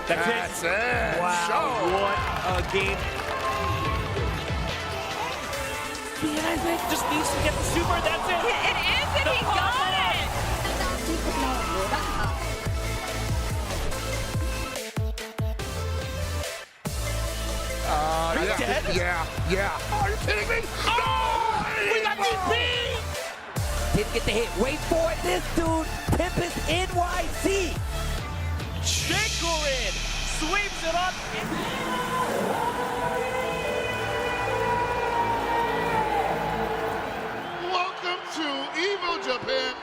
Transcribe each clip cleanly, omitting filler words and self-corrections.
That's it. Wow, what a game. Just needs to get the super, that's it. It is, and he got it. Are you dead? Yeah. Are you kidding me? Oh! We got DP! Didn't get the hit. Wait for it. This dude, Pimpus NYC. Jinkorin sweeps it up. Welcome to Evo Japan.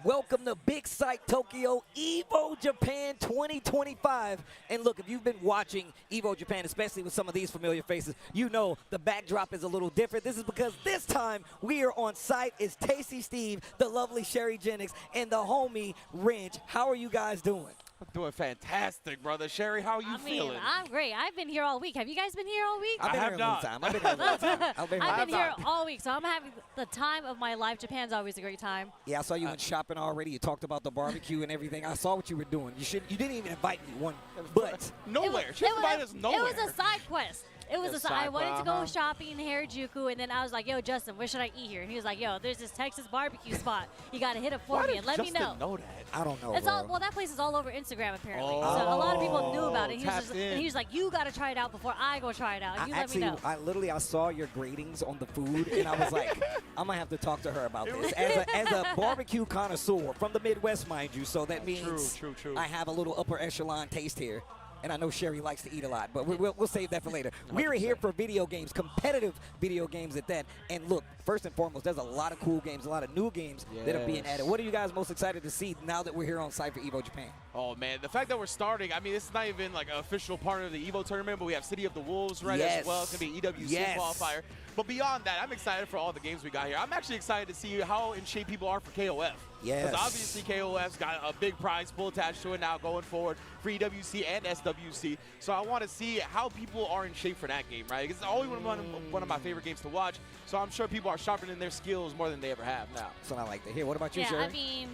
Welcome to Big Site Tokyo Evo Japan 2025. And look, if you've been watching Evo Japan, especially with some of these familiar faces, you know the backdrop is a little different. This is because this time we are on site. It's Tasty Steve, the lovely Sherry Jennings, and the homie Wrench. How are you guys doing? I'm doing fantastic, brother. Sherry, how are you feeling? I'm great. I've been here all week. Have you guys been here all week? I've been here a long time. I've been here a long time. I've been here all week, so I'm having the time of my life. Japan's always a great time. Yeah, I saw you went shopping already. You talked about the barbecue and everything. I saw what you were doing. You didn't even invite me one, but nowhere. She invited us nowhere. It was a side quest. It was I wanted to go shopping in Harajuku, and then I was like, yo, Justin, where should I eat here? And he was like, yo, there's this Texas barbecue spot. You got to hit it for me and let me know. Know that? I don't know, It's bro. all, well, that place is all over Instagram, apparently. Oh. So a lot of people knew about it. Tapped He was like, you got to try it out before I go try it out. And you let me know. I saw your gradings on the food, and I was like, I'm going to have to talk to her about this. As a barbecue connoisseur from the Midwest, mind you, so that means True. I have a little upper echelon taste here. And I know Sherry likes to eat a lot, but we'll save that for later. We're here for video games, competitive video games at that. And look, first and foremost, there's a lot of cool games, a lot of new games that are being added. What are you guys most excited to see now that we're here on site for Evo Japan? Oh, man, the fact that we're starting, I mean, this is not even like an official part of the Evo tournament, but we have City of the Wolves as well. It's going to be EWC qualifier. But beyond that, I'm excited for all the games we got here. I'm actually excited to see how in shape people are for KOF. Yes. Because obviously KOF's got a big prize pool attached to it now going forward for EWC and SWC. So I want to see how people are in shape for that game, right? It's always one of my favorite games to watch. So I'm sure people are sharpening their skills more than they ever have now. That's what I like to hear. What about you, Yeah, Sherry? I mean,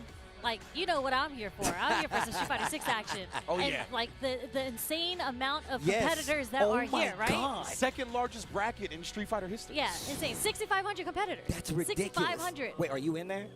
like, you know what I'm here for. I'm here for some Street Fighter 6 action. Oh, and, yeah. like, the insane amount of competitors that are here, right? God. Second largest bracket in Street Fighter history. Yeah, insane. 6,500 competitors. That's ridiculous. 6,500. Wait, are you in there?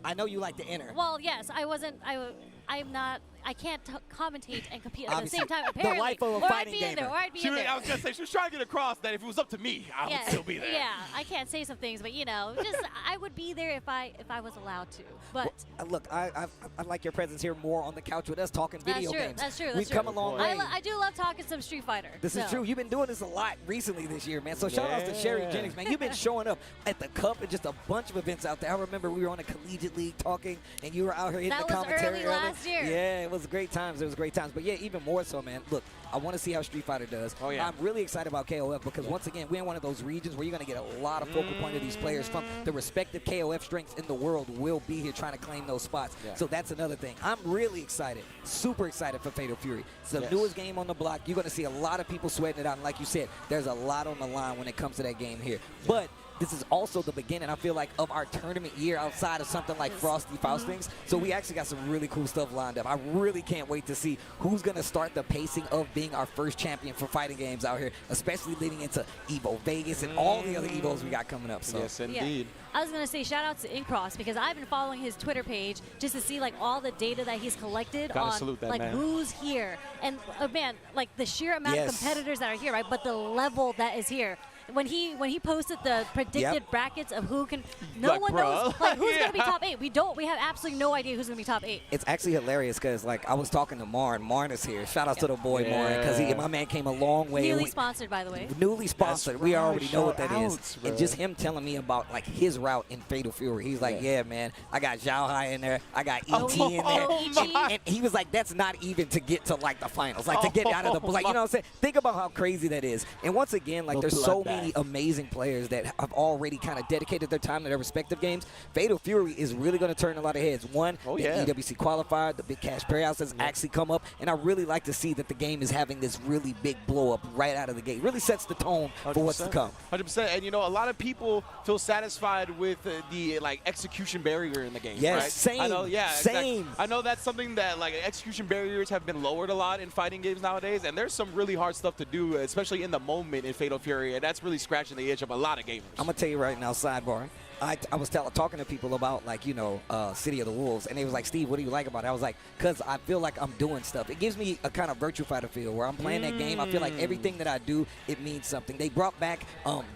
I know you like to enter. Well, yes, I'm not. I can't commentate and compete at Obviously, the same time. the Apparently, life of a or I'd fighting be in there, gamer. or I'd be in there. I was gonna say she was trying to get across that if it was up to me, I would still be there. Yeah, I can't say some things, but you know, just I would be there if I was allowed to. But Look, I like your presence here more on the couch with us talking video games. That's true. We've come a long way. I do love talking some Street Fighter. This is true. You've been doing this a lot recently this year, man. So shout out to Sherry Jennings, man. You've been showing up at the Cup and just a bunch of events out there. I remember we were on a collegiate league talking, and you were out here hitting the commentary. That was early last year. Yeah, it was great times. It was great times. But yeah, even more so, man. Look, I want to see how Street Fighter does. Oh, yeah. I'm really excited about KOF because once again, we're in one of those regions where you're going to get a lot of focal point of these players from the respective KOF strengths in the world will be here trying to claim those spots. Yeah. So that's another thing. I'm really excited, super excited for Fatal Fury. It's the newest game on the block. You're going to see a lot of people sweating it out. And like you said, there's a lot on the line when it comes to that game here. But this is also the beginning, I feel like, of our tournament year outside of something like Frosty Faustings. So we actually got some really cool stuff lined up. I really can't wait to see who's going to start the pacing of being our first champion for fighting games out here, especially leading into Evo Vegas and all the other Evos we got coming up. So. Yes, indeed. Yeah. I was going to say shout out to Incross because I've been following his Twitter page just to see like all the data that he's collected on like who's here. And man, like the sheer amount of competitors that are here, right? But the level that is here. When he posted the predicted brackets of who can, no one knows like who's gonna be top 8. We have absolutely no idea who's gonna be top 8. It's actually hilarious because like I was talking to Marn. Marn is here. Shout out to the boy Marn because my man came a long way. Newly sponsored, by the way. Newly sponsored. We already know what that is. Bro. And just him telling me about like his route in Fatal Fury. He's like, yeah, man, I got Zhao Hai in there. I got ET in there. And he was like, that's not even to get to like the finals, like to get out of the like, you know what I'm saying? Think about how crazy that is. And once again, like there's so many many amazing players that have already kind of dedicated their time to their respective games. Fatal Fury is really going to turn a lot of heads. One, the EWC qualifier, the big cash payouts has actually come up, and I really like to see that the game is having this really big blow up right out of the gate. It really sets the tone for what's to come. 100%. And, you know, a lot of people feel satisfied with the execution barrier in the game. Yes, right? same. I know, same. Exactly. I know that's something that execution barriers have been lowered a lot in fighting games nowadays, and there's some really hard stuff to do, especially in the moment in Fatal Fury, and that's really scratching the itch of a lot of gamers. I'm gonna tell you right now, sidebar. I was talking to people about, like, you know, City of the Wolves, and they was like, Steve, what do you like about it? I was like, because I feel like I'm doing stuff. It gives me a kind of Virtua Fighter feel where I'm playing that game. I feel like everything that I do, it means something. They brought back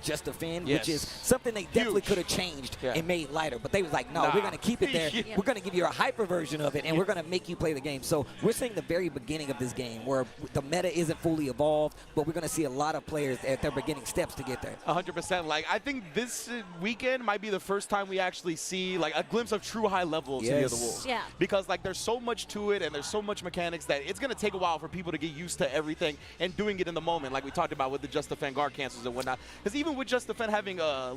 Just Defend, which is something they definitely could have changed and made lighter, but they was like, no, we're going to keep it there. We're going to give you a hyper version of it, and we're going to make you play the game. So we're seeing the very beginning of this game where the meta isn't fully evolved, but we're going to see a lot of players at their beginning steps to get there. 100%. Like, I think this weekend might be the first time we actually see like a glimpse of true high level City of the Wolves. Yeah. Because like there's so much to it and there's so much mechanics that it's gonna take a while for people to get used to everything and doing it in the moment, like we talked about with the Just Defend guard cancels and whatnot. Because even with Just Defend having a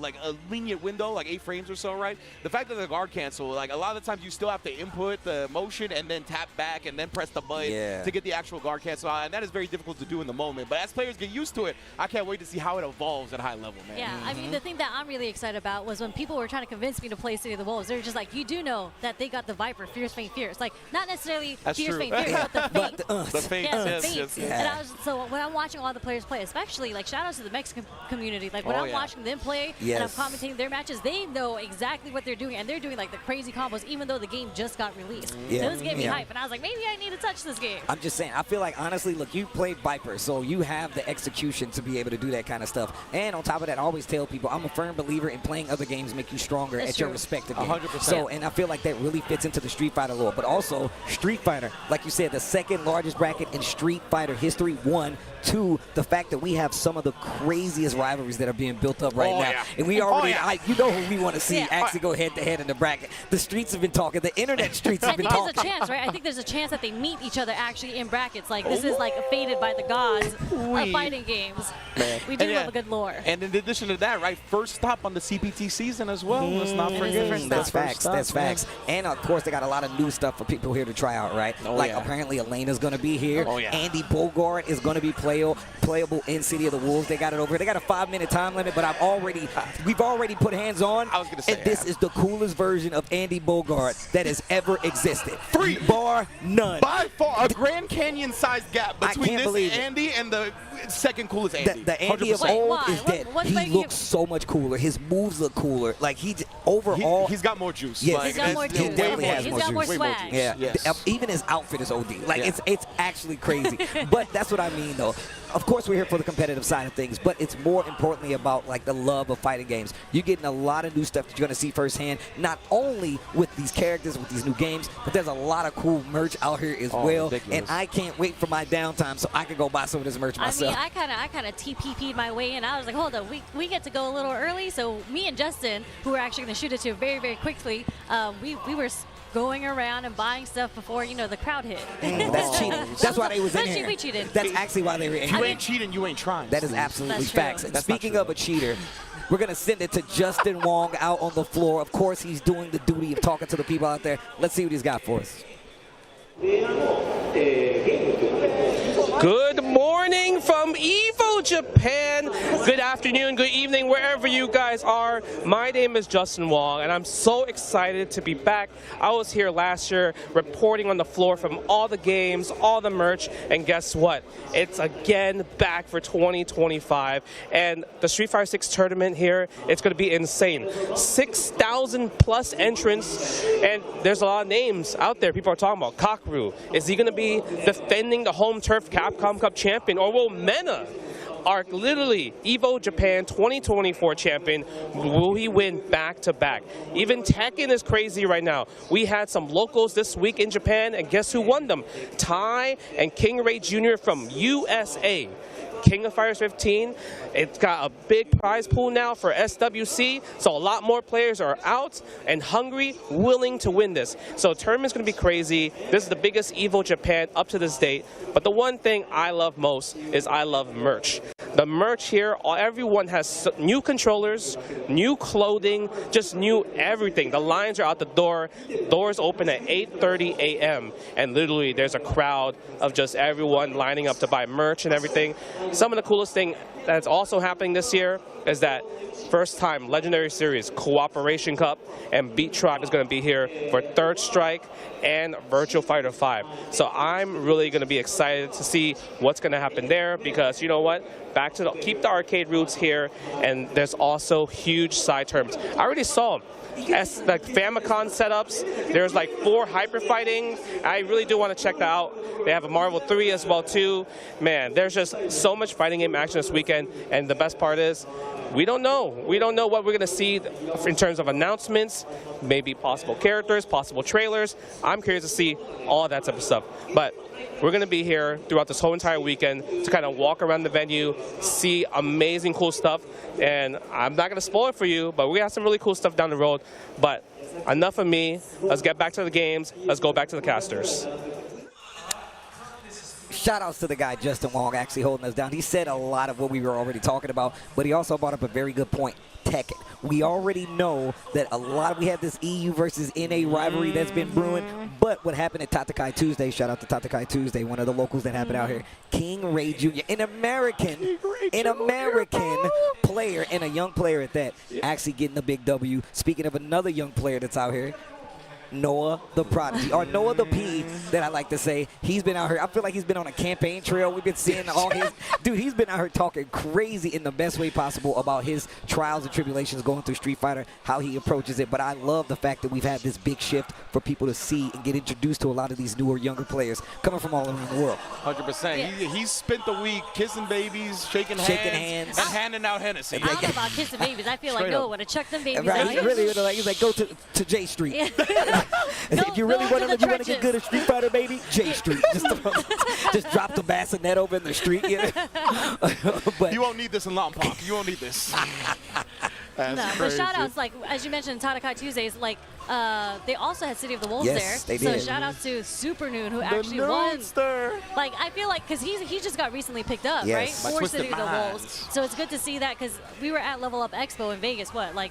lenient window, like 8 frames or so, right? The fact that the guard cancel, like a lot of the times you still have to input the motion and then tap back and then press the button to get the actual guard cancel out, and that is very difficult to do in the moment. But as players get used to it, I can't wait to see how it evolves at high level, man. Yeah, I mean, the thing that I'm really excited about was when people were trying to convince me to play City of the Wolves, they're just like, you do know that they got the Viper, Fierce Feint Fierce. Like, not necessarily Fierce Feint Fierce, but the Feint. The Feint, yes. And so when I'm watching all the players play, especially, like, shout out to the Mexican community. Like, when I'm watching them play and I'm commentating their matches, they know exactly what they're doing, and they're doing, like, the crazy combos, even though the game just got released. So it was getting me hype, and I was like, maybe I need to touch this game. I'm just saying, I feel like, honestly, look, you played Viper, so you have the execution to be able to do that kind of stuff. And on top of that, I always tell people, I'm a firm believer in playing other games make you stronger at your respective game. 100%. So, and I feel like that really fits into the Street Fighter lore. But also, Street Fighter, like you said, the second largest bracket in Street Fighter history. 1, 2, the fact that we have some of the craziest rivalries that are being built up right now. And we already, you know who we want to see actually go head-to-head in the bracket. The streets have been talking. The internet streets have been talking. I think there's a chance, right? I think there's a chance that they meet each other actually in brackets. Like, this is like fated by the gods of fighting games. We do love a good lore. And in addition to that, right, first stop on the CPT season as well. Let's not forget. That's facts. That's facts. And of course, they got a lot of new stuff for people here to try out, right? Apparently Elena's going to be here. Andy Bogart is going to be playable in City of the Wolves. They got it over here. They got a 5-minute time limit, but we've already put hands on. I was going to say, and this is the coolest version of Andy Bogart that has ever existed. Free bar none. By far, a Grand Canyon-sized gap between this Andy and the second coolest Andy. The Andy of old is dead. He looks so much cooler. His moves look cooler. Like, he's got more juice. Yes. He's got more juice. He definitely has He's got more swag. Yeah. Yes. Even his outfit is OD. Like, it's actually crazy. But that's what I mean, though. Of course, we're here for the competitive side of things, but it's more importantly about, like, the love of fighting games. You're getting a lot of new stuff that you're going to see firsthand, not only with these characters, with these new games, but there's a lot of cool merch out here as well. Ridiculous. And I can't wait for my downtime so I can go buy some of this merch myself. I mean, I kind of TPP'd my way in. I was like, hold on, we get to go a little early. So me and Justin, who were actually going to shoot it to very, very quickly, we were going around and buying stuff before, you know, the crowd hit. That's cheating. That's why they was in here. We cheated. That's actually why they were in here. You ain't cheating, you ain't trying. That is absolutely That's facts. true. And speaking of a cheater, we're going to send it to Justin Wong out on the floor. Of course, he's doing the duty of talking to the people out there. Let's see what he's got for us. Good morning from Evo Japan. Good afternoon, good evening, wherever you guys are. My name is Justin Wong, and I'm so excited to be back. I was here last year reporting on the floor from all the games, all the merch, and guess what? It's again back for 2025. And the Street Fighter 6 tournament here, it's going to be insane. 6,000 plus entrants, and there's a lot of names out there people are talking about. CotW, is he going to be defending the home turf Capcom Cup champion, or will Mena, our literally Evo Japan 2024 champion, will he win back-to-back? Even Tekken is crazy right now. We had some locals this week in Japan, and guess who won them? Tai and King Ray Jr. from USA. King of Fighters 15, it's got a big prize pool now for SWC, so a lot more players are out and hungry, willing to win this. So the tournament's going to be crazy. This is the biggest Evo Japan up to this date, but the one thing I love most is I love merch. The merch here, everyone has new controllers, new clothing, just new everything. The lines are out the door. Doors open at 8:30 a.m. and literally there's a crowd of just everyone lining up to buy merch and everything. Some of the coolest thing that's also happening this year is that first time Legendary Series Cooperation Cup, and Beat Trot is going to be here for Third Strike and Virtual Fighter 5. So I'm really going to be excited to see what's going to happen there, because you know what? Back to keep the arcade roots here, and there's also huge side tournaments. I already saw them. As like Famicom setups, there's like 4 hyper fighting. I really do want to check that out. They have a Marvel 3 as well too. Man, there's just so much fighting game action this weekend, and the best part is we don't know. We don't know what we're going to see in terms of announcements, maybe possible characters, possible trailers. I'm curious to see all that type of stuff. But we're going to be here throughout this whole entire weekend to kind of walk around the venue, see amazing cool stuff. And I'm not going to spoil it for you, but we have some really cool stuff down the road. But enough of me. Let's get back to the games. Let's go back to the casters. Shout outs to the guy, Justin Wong, actually holding us down. He said a lot of what we were already talking about, but he also brought up a very good point. Tekken. We already know that we have this EU versus NA rivalry that's been brewing, but what happened at Tatakai Tuesday, shout out to Tatakai Tuesday, one of the locals that happened out here, King Ray Jr., an American player, and a young player at that, actually getting the big W. Speaking of another young player that's out here, Noah the Prodigy, or Noah the P, that I like to say. He's been out here. I feel like he's been on a campaign trail. We've been seeing all his, dude, he's been out here talking crazy in the best way possible about his trials and tribulations going through Street Fighter, how he approaches it. But I love the fact that we've had this big shift for people to see and get introduced to a lot of these newer, younger players coming from all around the world. 100%. Yeah. He's spent the week kissing babies, shaking hands, and handing out Hennessy. I don't know about kissing babies. I feel like Noah would have chucked them babies Right, out. he's really like, he's like, go to J Street. If you really go want to get good at Street Fighter, baby, J Street. Just drop the bassinet over in the street. But you won't need this in Lompoc. You won't need this. That's but shout outs, like as you mentioned, Tatakai Tuesdays, like they also had City of the Wolves yes, there. They did. So shout out to Super Noon, who actually won. Like I feel like because he just got recently picked up, yes. right, for City of the Wolves. So it's good to see that, because we were at Level Up Expo in Vegas. What, like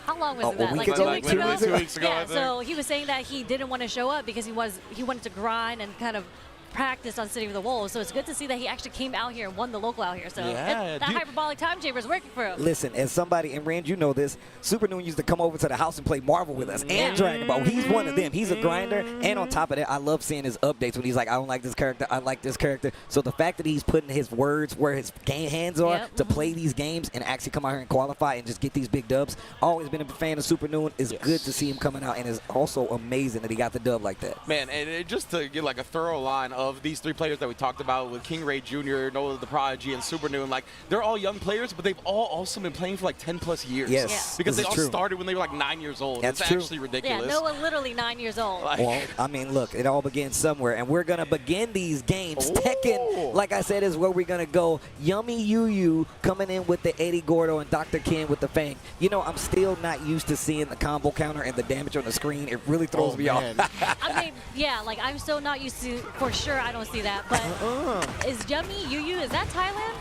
how long was that? Like 2 weeks ago. 2 weeks ago. Yeah. So he was saying that he didn't want to show up because he wanted to grind and kind of practice on City of the Wolves. So it's good to see that he actually came out here and won the local out here. So that hyperbolic time chamber is working for him. Listen, as somebody, and Rand, you know this, Super Noon used to come over to the house and play Marvel with us and Dragon Ball. He's one of them. He's a grinder, and on top of that, I love seeing his updates when he's like, I don't like this character, I like this character. So the fact that he's putting his words where his hands are to play these games and actually come out here and qualify and just get these big dubs, always been a fan of Super Noon. It's good to see him coming out, and it's also amazing that he got the dub like that. Man, and just to get like a thorough line of these 3 players that we talked about with King Ray Jr., Noah the Prodigy, and Super Noon, like they're all young players, but they've all also been playing for like 10+ years. Yes, because they all started when they were like 9 years old. That's it's true. Actually ridiculous. Yeah, Noah literally 9 years old. Well, I mean, look, it all begins somewhere, and we're going to begin these games. Tekken, like I said, is where we're going to go. Yummy Yu coming in with the Eddie Gordo and Dr. Ken with the Fang. You know, I'm still not used to seeing the combo counter and the damage on the screen. It really throws me off. I mean, yeah, like I'm still not used to, for sure I don't see that, but is Yummy Yu, is that Thailand?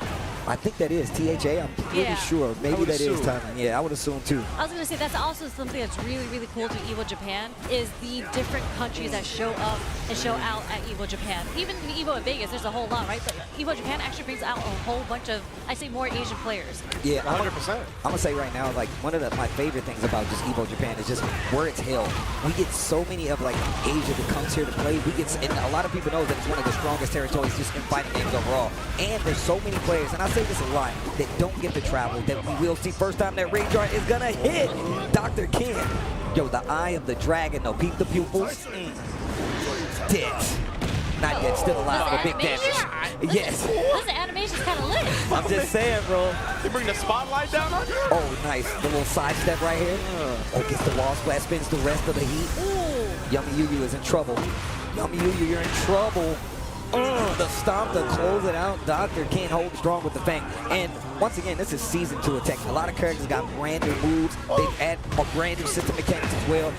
I think that is THA. I'm pretty sure. Maybe that is Thailand. Yeah, I would assume too. I was going to say that's also something that's really, really cool to Evo Japan is the different countries that show up and show out at Evo Japan. Even Evo in Vegas, there's a whole lot, right? But Evo Japan actually brings out a whole bunch of, I say, more Asian players. Yeah, 100%. I'm going to say right now, like one of my favorite things about just Evo Japan is just where it's held. We get so many of like Asia that comes here to play. And a lot of people know that it's one of the strongest territories just in fighting games overall. And there's so many players, and I say this a lot, that don't get to travel, that we will see first time that Rage Art is going to hit Dr. Ken. Yo, the Eye of the Dragon, though. Peep the pupils. Dead. Not yet, still alive, but big damage. Yes. This animation's kind of lit. I'm just saying, bro. They bring the spotlight down on you? Oh, nice. The little side step right here. Oh, gets the wall splash, spins the rest of the heat. Ooh. Yummy Yu is in trouble. Yummy Yu, you're in trouble. The stomp to close it out. Doctor can't hold strong with the Fang. And once again, this is season 2 of Tekken. A lot of characters got brand new moves. They've added a brand new system mechanics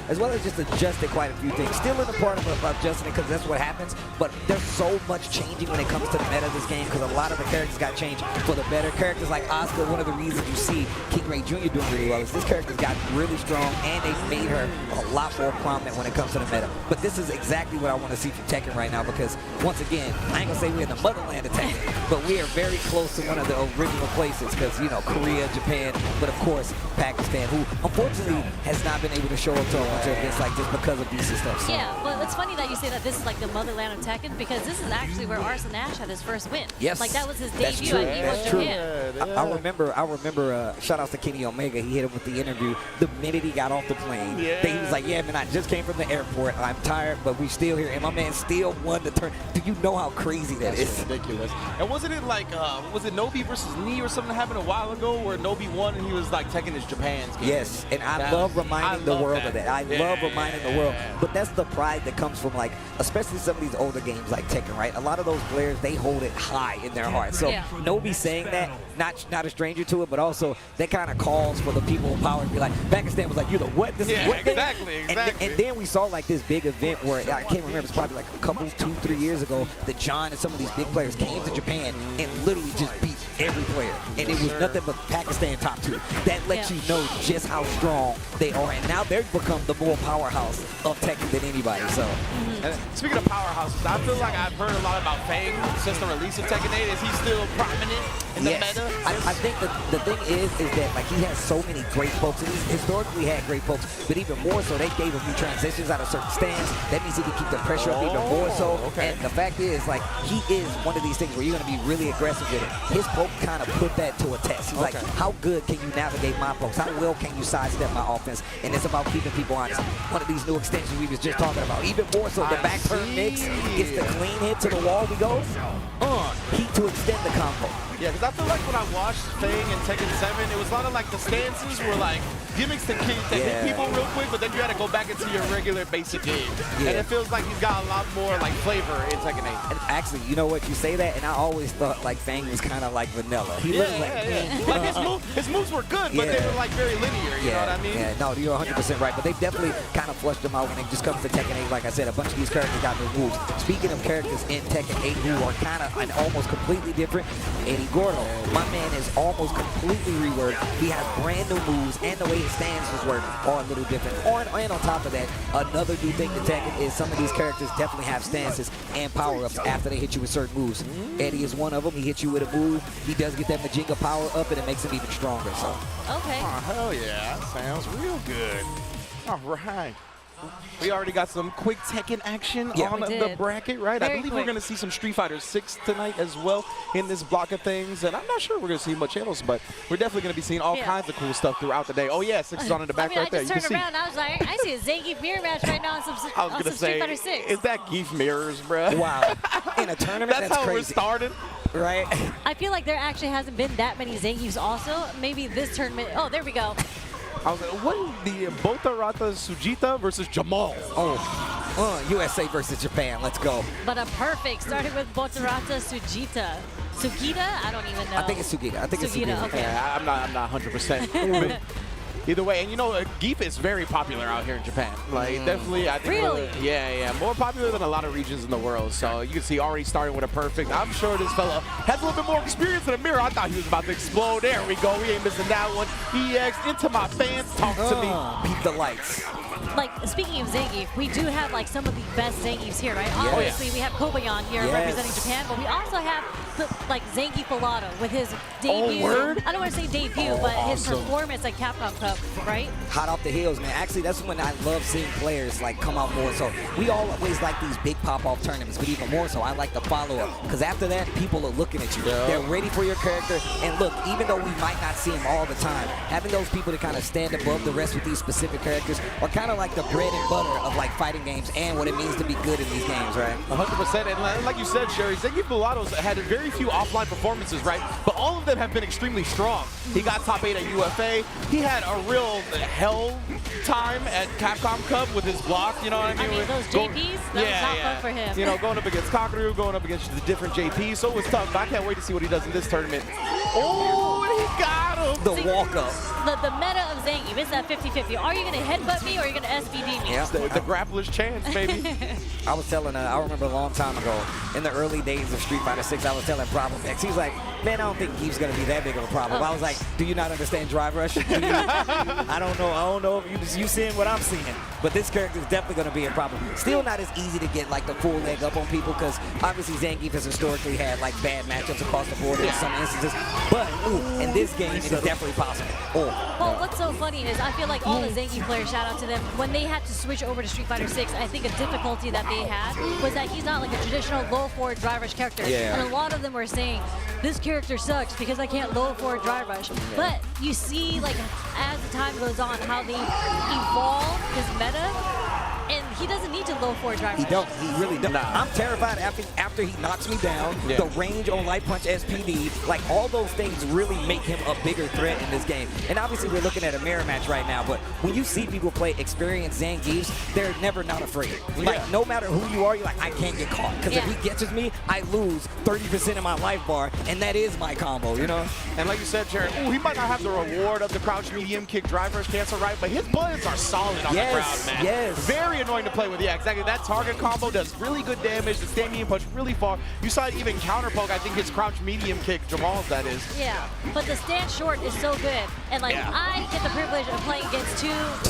as well as just adjusted quite a few things. Still in the part of adjusting it because that's what happens. But there's so much changing when it comes to the meta of this game because a lot of the characters got changed for the better. Characters like Asuka, one of the reasons you see King Ray Jr. doing really well is this character's got really strong and they've made her a lot more prominent when it comes to the meta. But this is exactly what I want to see from Tekken right now because once again, I ain't gonna say we're in the motherland of Tekken, but we are very close to one of the original places because, you know, Korea, Japan, but of course, Pakistan, who unfortunately has not been able to show up to a bunch of events like this because of visa stuff. So. Yeah, but it's funny that you say that this is like the motherland of Tekken because this is actually where Arslan Ash had his first win. Yes. Like that was his That's debut true. at Evo That's true. Japan. I remember, shout outs to Kenny Omega, he hit him with the interview the minute he got off the plane. Yeah. He was like, yeah, man, I just came from the airport. I'm tired, but we still here. And my man still won the turn. Do you know how crazy that is? It's ridiculous. And wasn't it like, was it Nobi versus Knee or something that happened a while ago where Nobi won and he was like Tekken is Japan's game? Yes, and I love reminding the world of that. I love reminding the world. But that's the pride that comes from, like, especially some of these older games like Tekken, right? A lot of those players, they hold it high in their heart. So Nobi saying that, not a stranger to it, but also that kind of calls for the people in power to be like, Pakistan was like, you're the what? This is what? Exactly. And then we saw like this big event where, I can't remember, it's probably like a couple, 2-3 years ago, that John and some of these big players came to Japan and literally just beat every player. And it was nothing but Pakistan top 2. That lets you know just how strong they are. And now they've become the more powerhouse of Tekken than anybody. So, And speaking of powerhouses, I feel like I've heard a lot about Fang since the release of Tekken 8. Is he still prominent in the meta? I think the thing is that like he has so many great pokes. And he's historically had great pokes, but even more so, they gave him new transitions out of certain stands. That means he can keep the pressure up even more so. Okay. And the fact is, like, he is one of these things where you're going to be really aggressive with it. His poke kind of put that to a test. He's like, how good can you navigate my pokes? How well can you sidestep my offense? And it's about keeping people honest. One of these new extensions we was just talking about. Even more so, the back turn mix gets the clean hit to the wall. We go, heat to extend the combo. Yeah, because I feel like when I watched Fang and Tekken 7, it was a lot of like the stances were like gimmicks to hit people real quick, but then you had to go back into your regular basic game. And it feels like he's got a lot more like flavor in Tekken 8. And actually, you know what, you say that, and I always thought like Fang was kind of like vanilla. He looked like his moves were good, but they were like very linear, you know what I mean? Yeah, no, you're 100% right, but they definitely kind of flushed them out when it just comes to Tekken 8. Like I said, a bunch of these characters got new moves. Speaking of characters in Tekken 8 who are kind of and almost completely different, Eddie Gordo, my man is almost completely reworked. He has brand new moves, and the way his stance was working are a little different. And on top of that, another new thing to Tekken is some of these characters definitely have stances and power-ups after they hit you with certain moves. Eddie is one of them. He hits you with a move. He does get that Majinga power-up, and it makes him even stronger. So. Okay. Oh, hell yeah. That sounds real good. All right. We already got some quick Tekken action on the bracket, right? I believe we're going to see some Street Fighter 6 tonight as well in this block of things. And I'm not sure we're going to see much else, but we're definitely going to be seeing all kinds of cool stuff throughout the day. Oh, yeah, 6 is on in the back right there. I just turned around. I was like, I see a Zangief mirror match right now on some Street Fighter 6. Is that Geef mirrors, bro? Wow. In a tournament, that's how crazy. we're started. Right? I feel like there actually hasn't been that many Zangiefs also. Maybe this tournament. Oh, there we go. I was like, what is the Botarata Sujita versus Jamal? USA versus Japan. Let's go. But a perfect, starting with Botarata Sujita. Sugita? I don't even know. I think it's Sugita. I think it's Sugita. Okay. Yeah, I'm not 100%. Either way, and you know, Geef is very popular out here in Japan. Like, definitely, I think. Really? More popular than a lot of regions in the world. So you can see already starting with a perfect. I'm sure this fella has a little bit more experience in the mirror. I thought he was about to explode. There we go. We ain't missing that one. EX into my fans. Talk to me. Beat the lights. Like, speaking of Zangief, we do have like some of the best Zangiefs here, right? Obviously, we have Kobayan here representing Japan, but we also have like Zangief Pilato with his debut. I don't want to say debut, but his performance at Capcom Cup, right? Hot off the heels, man. Actually, that's when I love seeing players like come out more. So we always like these big pop-off tournaments, but even more so, I like the follow-up because after that, people are looking at you. They're ready for your character. And look, even though we might not see them all the time, having those people to kind of stand above the rest with these specific characters are kind of like the bread and butter of like fighting games and what it means to be good in these games, right? 100%. And like you said, Sherry, Zangief Mulatto's had very few offline performances, right? But all of them have been extremely strong. He got top 8 at UFA. He had a real hell time at Capcom Cup with his block, you know what I mean? Those JPs, that was not fun for him. You know, going up against CotW, going up against the different JPs, so it was tough. But I can't wait to see what he does in this tournament. Oh, and he got him! The walk-up. The meta of Zangief is that 50-50. Are you going to headbutt me or are you going to SBD me? Yeah. The grappler's chance, baby. I was telling, I remember a long time ago, in the early days of Street Fighter 6, I was telling Problem X, he was like, man, I don't think Geef's going to be that big of a problem. I was like, do you not understand Drive Rush? I don't know if you seeing what I'm seeing. But this character is definitely going to be a problem. Still not as easy to get like the full leg up on people because obviously Zangief has historically had like bad matchups across the board in some instances. But in this game, it is definitely possible. Well, what's so funny is I feel like all the Zangief players, shout out to them, when they had to switch over to Street Fighter 6, I think a difficulty that they had was that he's not like a traditional low forward drive rush character. And a lot of them were saying, this character sucks because I can't low forward drive rush. But you see, like, as the time goes on, how they evolve his meta. And he doesn't need to low forward drive rush. He really don't. I'm terrified after he knocks me down. The range on Light Punch SPD, like all those things really make him a bigger threat in this game. And obviously we're looking at a mirror match right now, but when you see people play experienced Zangiefs, they're never not afraid. Like no matter who you are, you're like, I can't get caught. Because if he catches me, I lose 30% of my life bar, and that is my combo, you know? And like you said, Jared, he might not have the reward of the crouch medium kick drive rush cancel, right? But his bullets are solid on the ground, man. Very annoying to play with. Yeah, exactly. That target combo does really good damage. The stand medium punch really far. You saw it even counter poke. I think his crouch medium kick, Jamal's that is. Yeah, but the stand short is so good. And like I get the privilege of playing against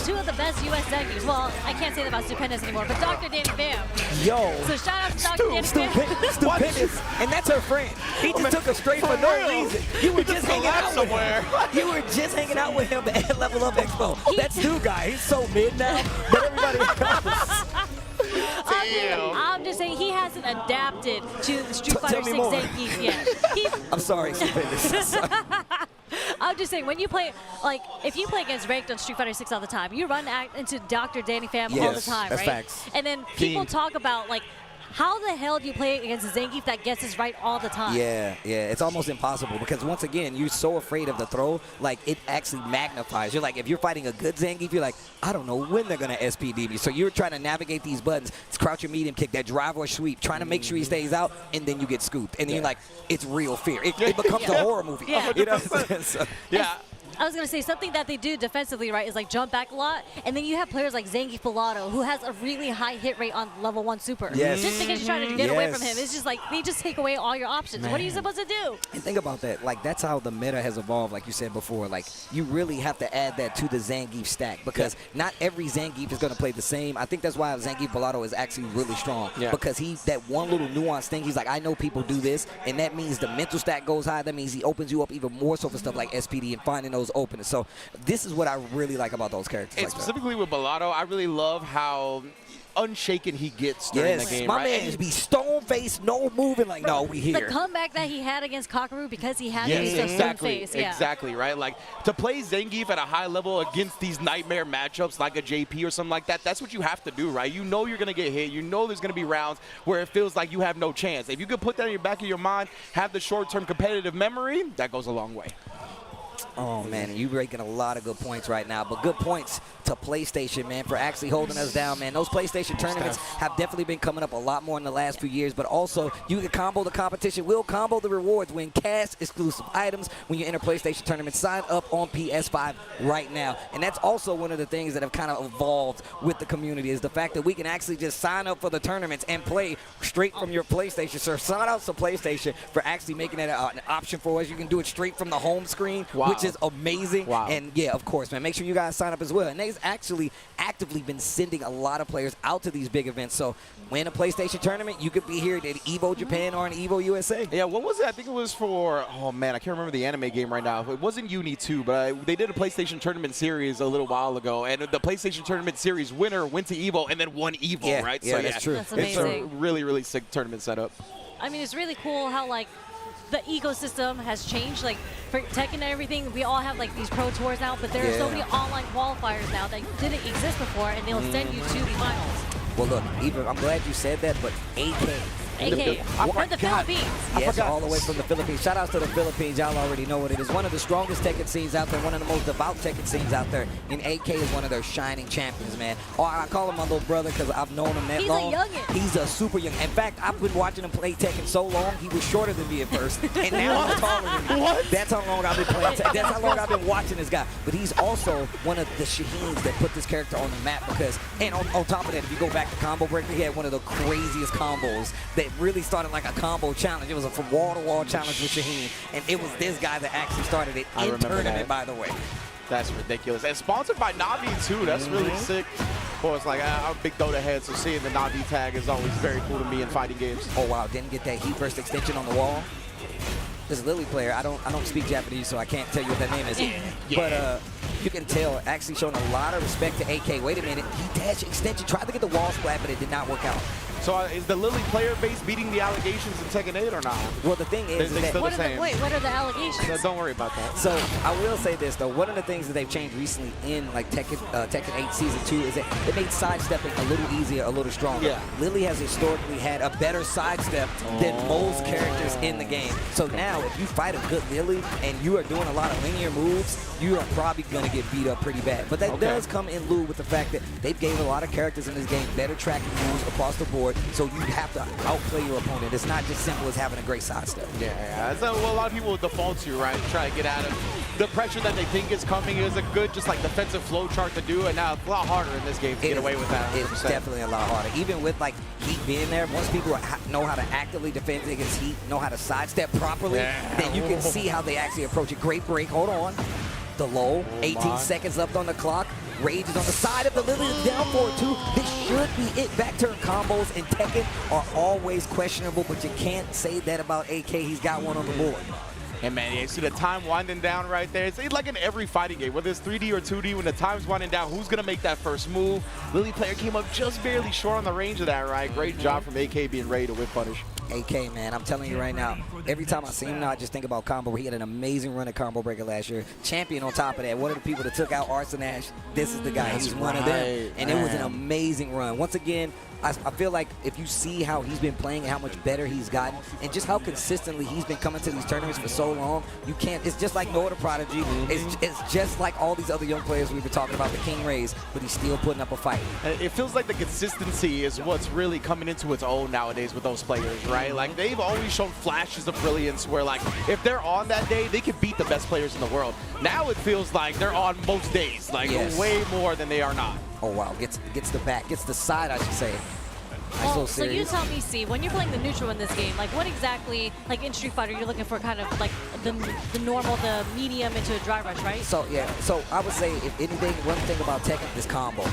two of the best US Zangiefs. Well, I can't say that about Stupendous anymore, but Dr. Danny Bam. Yo. So shout out to Dr. Danny Bam. Stupendous. And that's her friend. He just took her straight for no reason. You were just hanging out somewhere. You were just hanging out with him at Level Up Expo. That Stu guy, he's so mid now, but everybody else. I'm just saying he hasn't adapted to the Street Fighter 6 Zangief yet. I'm sorry, Stupendous. I'm just saying, when you play, like, if you play against ranked on Street Fighter 6 all the time, you run into Dr. Danny Pham all the time, that's right? Facts. And then people talk about, like, how the hell do you play against a Zangief that gets us right all the time? Yeah, it's almost impossible because once again, you're so afraid of the throw, like it actually magnifies. You're like, if you're fighting a good Zangief, you're like, I don't know when they're going to SPD me. So you're trying to navigate these buttons. It's crouch your medium kick, that drive or sweep, trying to make sure he stays out, and then you get scooped. And then you're like, it's real fear. It becomes a horror movie. You know? So, I was going to say, something that they do defensively, right, is like jump back a lot. And then you have players like Zangief Mulatto, who has a really high hit rate on level 1 super. Just because you're trying to get away from him, it's just like, they just take away all your options. What are you supposed to do? And think about that. Like, that's how the meta has evolved, like you said before. Like, you really have to add that to the Zangief stack because not every Zangief is going to play the same. I think that's why Zangief Mulatto is actually really strong because that one little nuanced thing, he's like, I know people do this, and that means the mental stack goes high. That means he opens you up even more so for stuff like SPD and finding those openings. So this is what I really like about those characters. And specifically with Mulatto, I really love how unshaken he gets during the game. My man be stone-faced, no moving, like, no, we here. The comeback that he had against CotW because he had to be so stone-faced. Exactly, right? Like, to play Zangief at a high level against these nightmare matchups like a JP or something like that, that's what you have to do, right? You know you're going to get hit. You know there's going to be rounds where it feels like you have no chance. If you could put that in your back of your mind, have the short-term competitive memory, that goes a long way. Oh, man, you're making a lot of good points right now, but good points to PlayStation, man, for actually holding us down, man. Those PlayStation tournaments have definitely been coming up a lot more in the last few years, but also you can combo the competition. We'll combo the rewards, win cash exclusive items when you enter PlayStation tournaments. Sign up on PS5 right now, and that's also one of the things that have kind of evolved with the community is the fact that we can actually just sign up for the tournaments and play straight from your PlayStation. So shout out to PlayStation for actually making that an option for us. You can do it straight from the home screen, which is amazing. And yeah, of course, man, make sure you guys sign up as well. And they've actually actively been sending a lot of players out to these big events. So win a PlayStation tournament, you could be here at Evo Japan or in Evo USA. Yeah, what was it? I think it was for, oh man, I can't remember the anime game right now. It wasn't Uni 2, but they did a PlayStation tournament series a little while ago, and the PlayStation tournament series winner went to Evo and then won Evo, right? Yeah, so that's true. That's amazing. It's a really, really sick tournament setup. I mean, it's really cool how, like, the ecosystem has changed. Like for Tekken and everything, we all have like these pro tours now, but there are so many online qualifiers now that didn't exist before, and they'll send you to the finals. Well, look, even I'm glad you said that, but AK. AK, from the Philippines. Yes, all the way from the Philippines. Shout out to the Philippines. Y'all already know what it is. One of the strongest Tekken scenes out there, one of the most devout Tekken scenes out there. And AK is one of their shining champions, man. Oh, I call him my little brother because I've known him that long. He's a youngin'. He's a super young. In fact, I've been watching him play Tekken so long, he was shorter than me at first. And now he's taller than me. What? That's how long I've been playing Tekken. That's how long I've been watching this guy. But he's also one of the Shaheens that put this character on the map because, and on top of that, if you go back to Combo Breaker, he had one of the craziest combos that really started like a combo challenge. It was a from wall-to-wall challenge with Shaheen, and it was this guy that actually started it in tournament, by the way. That's ridiculous. And sponsored by Navi, too. That's really sick. Boy, it's like, I'm a big Dota head, so seeing the Navi tag is always very cool to me in fighting games. Oh, wow. Didn't get that heat burst extension on the wall. This Lily player, I don't speak Japanese, so I can't tell you what that name is. But you can tell, actually showing a lot of respect to AK. Wait a minute. He dashed extension, tried to get the wall splat, but it did not work out. So is the Lily player base beating the allegations in Tekken 8 or not? Well, the thing is that... still What the are same. the, wait, what are the allegations? Don't worry about that. So I will say this though, one of the things that they've changed recently in like Tekken 8 Season 2 is that it made sidestepping a little easier, a little stronger. Yeah. Lily has historically had a better sidestep than most characters in the game. So now if you fight a good Lily and you are doing a lot of linear moves, you are probably going to get beat up pretty bad. But that does come in lieu with the fact that they've gave a lot of characters in this game better tracking moves across the board, so you have to outplay your opponent. It's not just simple as having a great sidestep. Yeah. So a lot of people default to, right? Try to get out of the pressure that they think is coming. Is a good, just like defensive flow chart to do, and now it's a lot harder in this game to get away with that. 100%. It's definitely a lot harder. Even with like Heat being there, once people know how to actively defend against Heat, know how to sidestep properly, then you can see how they actually approach it. Great break. Hold on. The low, 18 seconds left on the clock. Rage is on the side of the Lily, is down for it too. This should be it. Back turn combos in Tekken are always questionable, but you can't say that about AK. He's got one on the board. And man, you see the time winding down right there. It's like in every fighting game, whether it's 3D or 2D, when the time's winding down, who's going to make that first move? Lily player came up just barely short on the range of that, right? Great job from AK being ready to whip punish. AK, man, I'm telling you right now, every time I see him now, I just think about Combo. He had an amazing run at Combo Breaker last year. Champion on top of that. One of the people that took out Arson Ash, this is the guy. He's one of them. And it was an amazing run. Once again, I feel like if you see how he's been playing and how much better he's gotten and just how consistently he's been coming to these tournaments for so long, you can't, it's just like no other Prodigy. It's just like all these other young players we've been talking about, the King Rays, but he's still putting up a fight. It feels like the consistency is what's really coming into its own nowadays with those players, right? Like they've always shown flashes of brilliance where like if they're on that day, they can beat the best players in the world. Now it feels like they're on most days, like way more than they are not. Oh wow, gets the back, gets the side, I should say. Well, so you tell me, C, when you're playing the neutral in this game, like what exactly, like in Street Fighter, you're looking for kind of like the normal, the medium into a dry rush, right? So yeah, so I would say if anything, one thing about Tekken is combo.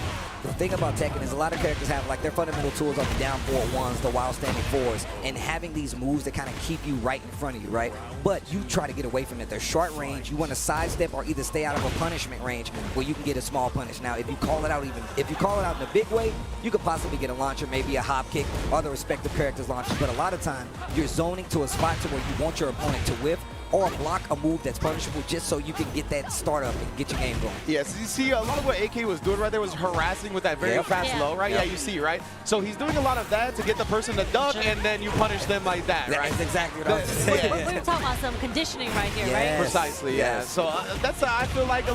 The thing about Tekken is a lot of characters have like their fundamental tools are the down forward ones, the wild standing fours, and having these moves that kind of keep you right in front of you, right? But you try to get away from it. They're short range. You want to sidestep or either stay out of a punishment range where you can get a small punish. Now, if you call it out in a big way, you could possibly get a launcher, maybe a hop kick, or the respective characters' launchers. But a lot of time, you're zoning to a spot to where you want your opponent to whiff or block a move that's punishable just so you can get that start up and get your game going. Yes, you see a lot of what AK was doing right there was harassing with that very fast low, right? Yeah, you see, right? So he's doing a lot of that to get the person to duck, and then you punish them like that, right? That's exactly what I was saying. We're talking about some conditioning right here, right? Precisely, yeah. So that's I feel like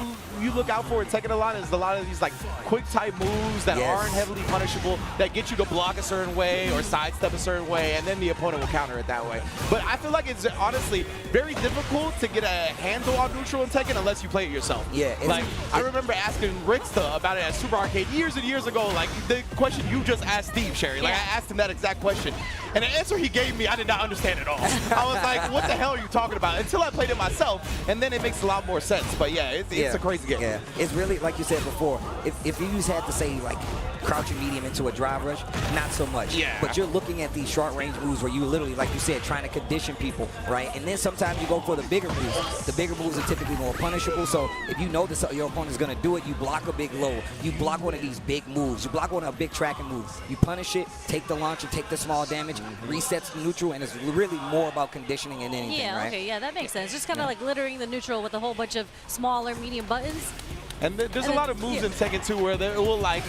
you look out for in Tekken a lot is a lot of these like quick type moves that aren't heavily punishable that get you to block a certain way or sidestep a certain way, and then the opponent will counter it that way. But I feel like it's honestly very difficult to get a handle on neutral in Tekken unless you play it yourself. Yeah. Like I remember asking Ricksta about it at Super Arcade years and years ago, like the question you just asked Steve, Sherry. Like I asked him that exact question, and the answer he gave me I did not understand at all. I was like, what the hell are you talking about? Until I played it myself, and then it makes a lot more sense. But yeah, it's a crazy game. Yeah, it's really like you said before. If you just had to say like crouching medium into a drive rush, not so much. Yeah. But you're looking at these short range moves where you literally, like you said, trying to condition people, right? And then sometimes you go for the bigger moves. The bigger moves are typically more punishable. So if you know that your opponent is going to do it, you block a big low. You block one of these big moves. You block one of a big tracking move. You punish it, take the launcher, take the small damage, resets the neutral, and it's really more about conditioning than anything, Yeah, right? okay, yeah, that makes sense. Just kind of like littering the neutral with a whole bunch of smaller, medium buttons. And there's a lot of moves in Tekken 2 where it will like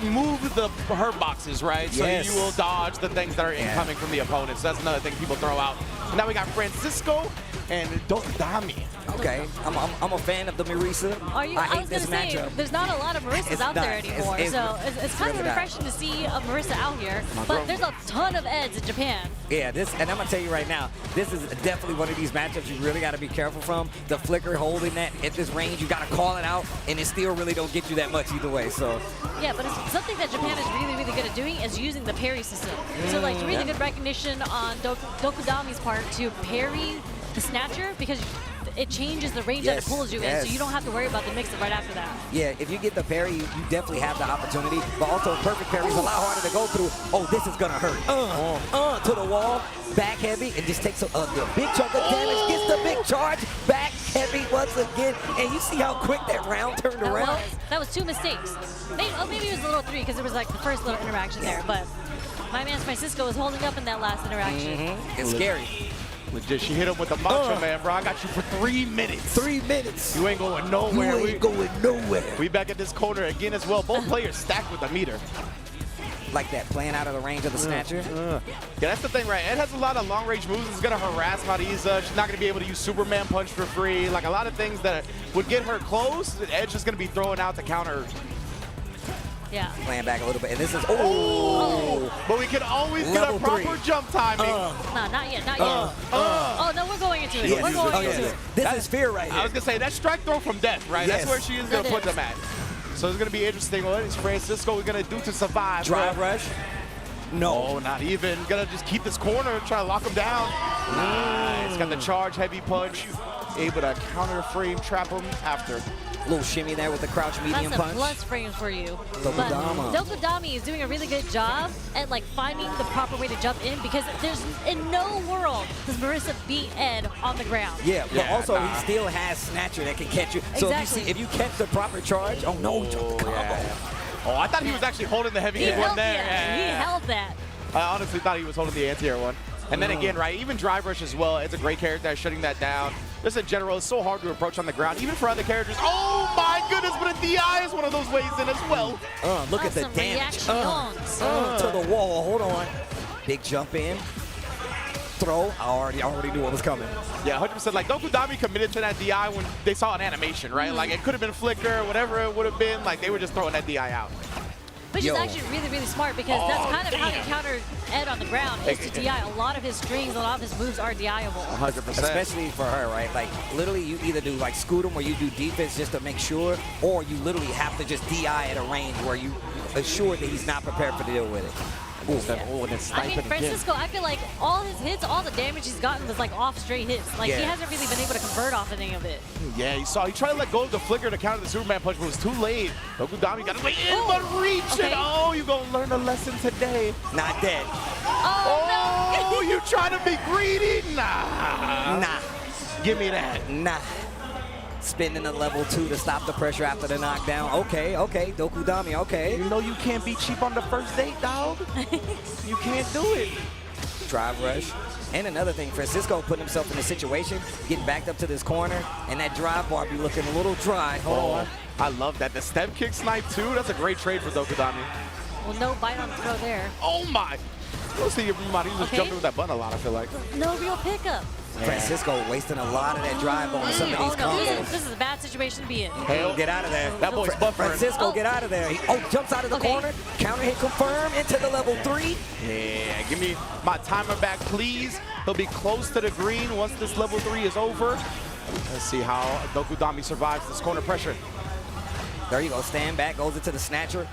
move the hurt boxes, right? Yes. So you will dodge the things that are incoming from the opponents. So that's another thing people throw out. And now we got Francisco and Dami. Okay, I'm a fan of the Marisa. Are you? I I hate was this gonna say, matchup. there's not a lot of Marisas It's out not. there anymore, so it's kind of really not. refreshing to see a Marisa out here. But there's a ton of Eds in Japan. Yeah, and I'm gonna tell you right now, this is definitely one of these matchups you really got to be careful from. The flicker holding that at this range, you got to call it out, and it still really don't get you that much either way. So Yeah, but it's something that Japan is really, really good at doing is using the parry system. So like really good recognition on Dokudami's part to parry the snatcher because it changes the range that it pulls you in, so you don't have to worry about the mix-up right after that. yeah, if you get the parry, you definitely have the opportunity. But also, a perfect parry is a lot harder to go through. Oh, this is gonna hurt. To the wall, back heavy, and just takes a big chunk of damage. Gets the big charge, back heavy once again, and you see how quick that round turned around. That was 2 mistakes. Maybe it was a little 3 because it was like the first little interaction there, but my man Francisco was holding up in that last interaction. It's scary. Legit, she hit him with the Macho Man, bro. I got you for 3 minutes. 3 minutes. You ain't going nowhere. You ain't going nowhere. We back at this corner again as well. Both players stacked with a meter. Like that, playing out of the range of the snatcher. Yeah, that's the thing, right? Ed has a lot of long-range moves. It's going to harass Marisa. She's not going to be able to use Superman Punch for free. Like, a lot of things that would get her close, Ed's just going to be throwing out to counter. Yeah. Playing back a little bit, and this is, But we can always get a Level proper 3. jump timing. No, not yet, not yet. Oh, no, we're going into it. Yes. We're going into it. This is fear right here. I was going to say, that's strike throw from death, right? Yes. That's where she is going to put them at. So it's going to be interesting. What is Francisco going to do to survive? Drive rush. No. Oh, not even. Gonna just keep this corner, try to lock him down. Nice. Got the charge, heavy punch. Able to counter frame, trap him after. Little shimmy there with the crouch medium That's a punch. plus frame for you. Dokudama. But Dokudami is doing a really good job at like finding the proper way to jump in because there's in no world does Marisa beat Ed on the ground. Yeah, but also he still has snatcher that can catch you. So if you catch the proper charge, oh no, he jumped the combo. Oh, I thought he was actually holding the heavy hit one there. He held that. I honestly thought he was holding the anti-air one. And then again, right, even drive rush as well. It's a great character at shutting that down. Just in general, it's so hard to approach on the ground, even for other characters. Oh my goodness, but a DI is one of those ways in as well. Look at the damage. To the wall, hold on. Big jump in. Throw, I already knew what was coming. Yeah, 100%. Like, Dokudami committed to that DI when they saw an animation, right? Like, it could have been flicker, whatever it would have been. Like, they were just throwing that DI out. Which is actually really, really smart because that's kind of how you counter Ed on the ground is to DI. A lot of his strings, a lot of his moves are DI-able. 100%. Especially for her, right? Like, literally, you either do, like, scoot him or you do defense just to make sure, or you literally have to just DI at a range where you assure that he's not prepared to deal with it. I mean, Francisco, I feel like all his hits, all the damage he's gotten was like off straight hits. Like, he hasn't really been able to convert off any of it. Yeah, he tried to let go of the flicker to counter the Superman punch, but it was too late. Dokudami got his way in, but reach it. Oh, you gonna learn a lesson today. Not dead. Oh, no. You trying to be greedy? Nah. Nah. Give me that. Nah. Spinning the level 2 to stop the pressure after the knockdown. Okay, Dokudami, okay. You know you can't be cheap on the first date, dog. You can't do it. Drive rush. And another thing, Francisco putting himself in a situation, getting backed up to this corner, and that drive bar be looking a little dry. Hold on. I love that. The step kick snipe, too. That's a great trade for Dokudami. Well, no bite on the throw there. Oh, my. You'll see everybody just jumping with that button a lot, I feel like. No real pickup. Francisco wasting a lot of that drive on some of these combos. This is a bad situation to be in. Get out of there. That boy's buffering. Francisco, get out of there. He, jumps out of the corner. Counter hit confirmed into the level 3. Yeah, give me my timer back, please. He'll be close to the green once this level 3 is over. Let's see how Dokudami survives this corner pressure. There you go. Stand back, goes into the snatcher.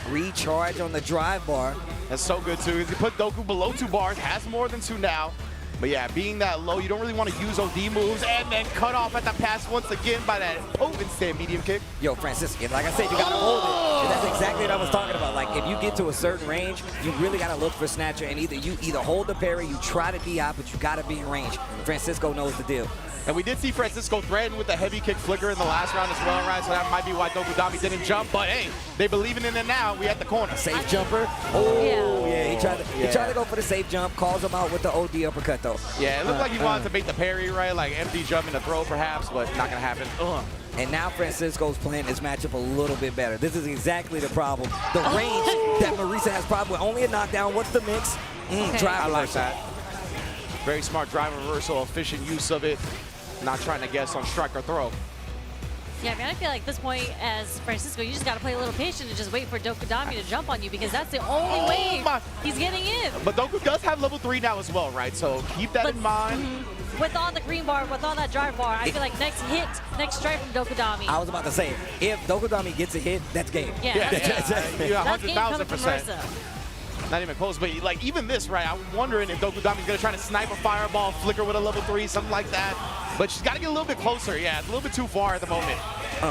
Recharge on the drive bar. That's so good, too. He put Doku below 2 bars, has more than 2 now. But yeah, being that low, you don't really want to use OD moves and then cut off at the pass once again by that potent stand medium kick. Yo, Francisco, like I said, you got to hold it. And that's exactly what I was talking about. Like, if you get to a certain range, you really got to look for Snatcher, and either hold the parry, you try to DI, but you got to be in range. Francisco knows the deal. And we did see Francisco threaten with a heavy kick flicker in the last round as well, right? So that might be why Dokudami didn't jump. But hey, they believing in it now. We at the corner. Safe jumper. Oh, yeah. He tried to go for the safe jump. Calls him out with the OD uppercut, though. Yeah, it looked like he wanted to make the parry, right? Like empty jump in the throw, perhaps, but not going to happen. And now Francisco's playing this matchup a little bit better. This is exactly the problem. The range that Marisa has problem with. Only a knockdown. What's the mix? Drive I like reversal. that. Very smart drive reversal, efficient use of it. Not trying to guess on strike or throw. Yeah, I mean, I feel like at this point, as Francisco, you just got to play a little patient and just wait for Dokudami to jump on you, because that's the only way he's getting in. But Doku does have level 3 now as well, right? So keep that in mind. With all the green bar, with all that drive bar, I feel like next strike from Dokudami. I was about to say, if Dokudami gets a hit, that's game. Yeah, That's game coming from 100,000%. Marisa. Not even close, but like even this, right? I'm wondering if Dokudami's gonna try to snipe a fireball, flicker with a level 3, something like that. But she's got to get a little bit closer. Yeah, it's a little bit too far at the moment.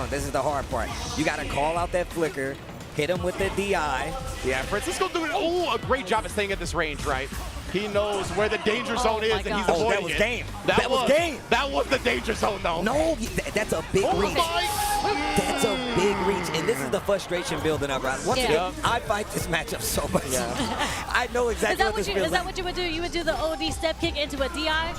This is the hard part. You got to call out that flicker, hit him with the DI. Yeah, Francisco doing a great job at staying at this range, right? He knows where the danger zone is, and he's avoiding that was it. game. That was game. That was the danger zone, though. No, that's a big reach. That's a big reach, and this is the frustration building up, right? Once again, I fight this matchup so much. I know exactly what this feels like. Is that what you would do? You would do the OD step kick into a DI?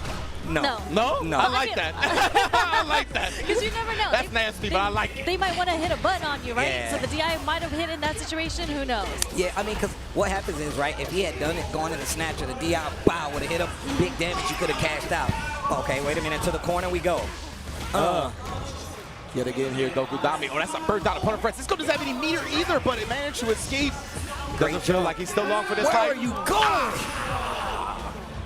No. No? I like that. I like that. Because you never know. That's nasty, but I like it. They might want to hit a button on you, right? Yeah. So the DI might have hit in that situation. Who knows? Yeah, I mean, because what happens is, right, if he had done it, gone in the snatcher, the DI, bow, would have hit him, big damage, you could have cashed out. Okay, wait a minute, to the corner we go. Yet again here, Dokudami. Oh, that's a bird down opponent. Francisco doesn't have any meter either, but it managed to escape. Doesn't feel like he's still long for this fight. Where are you going?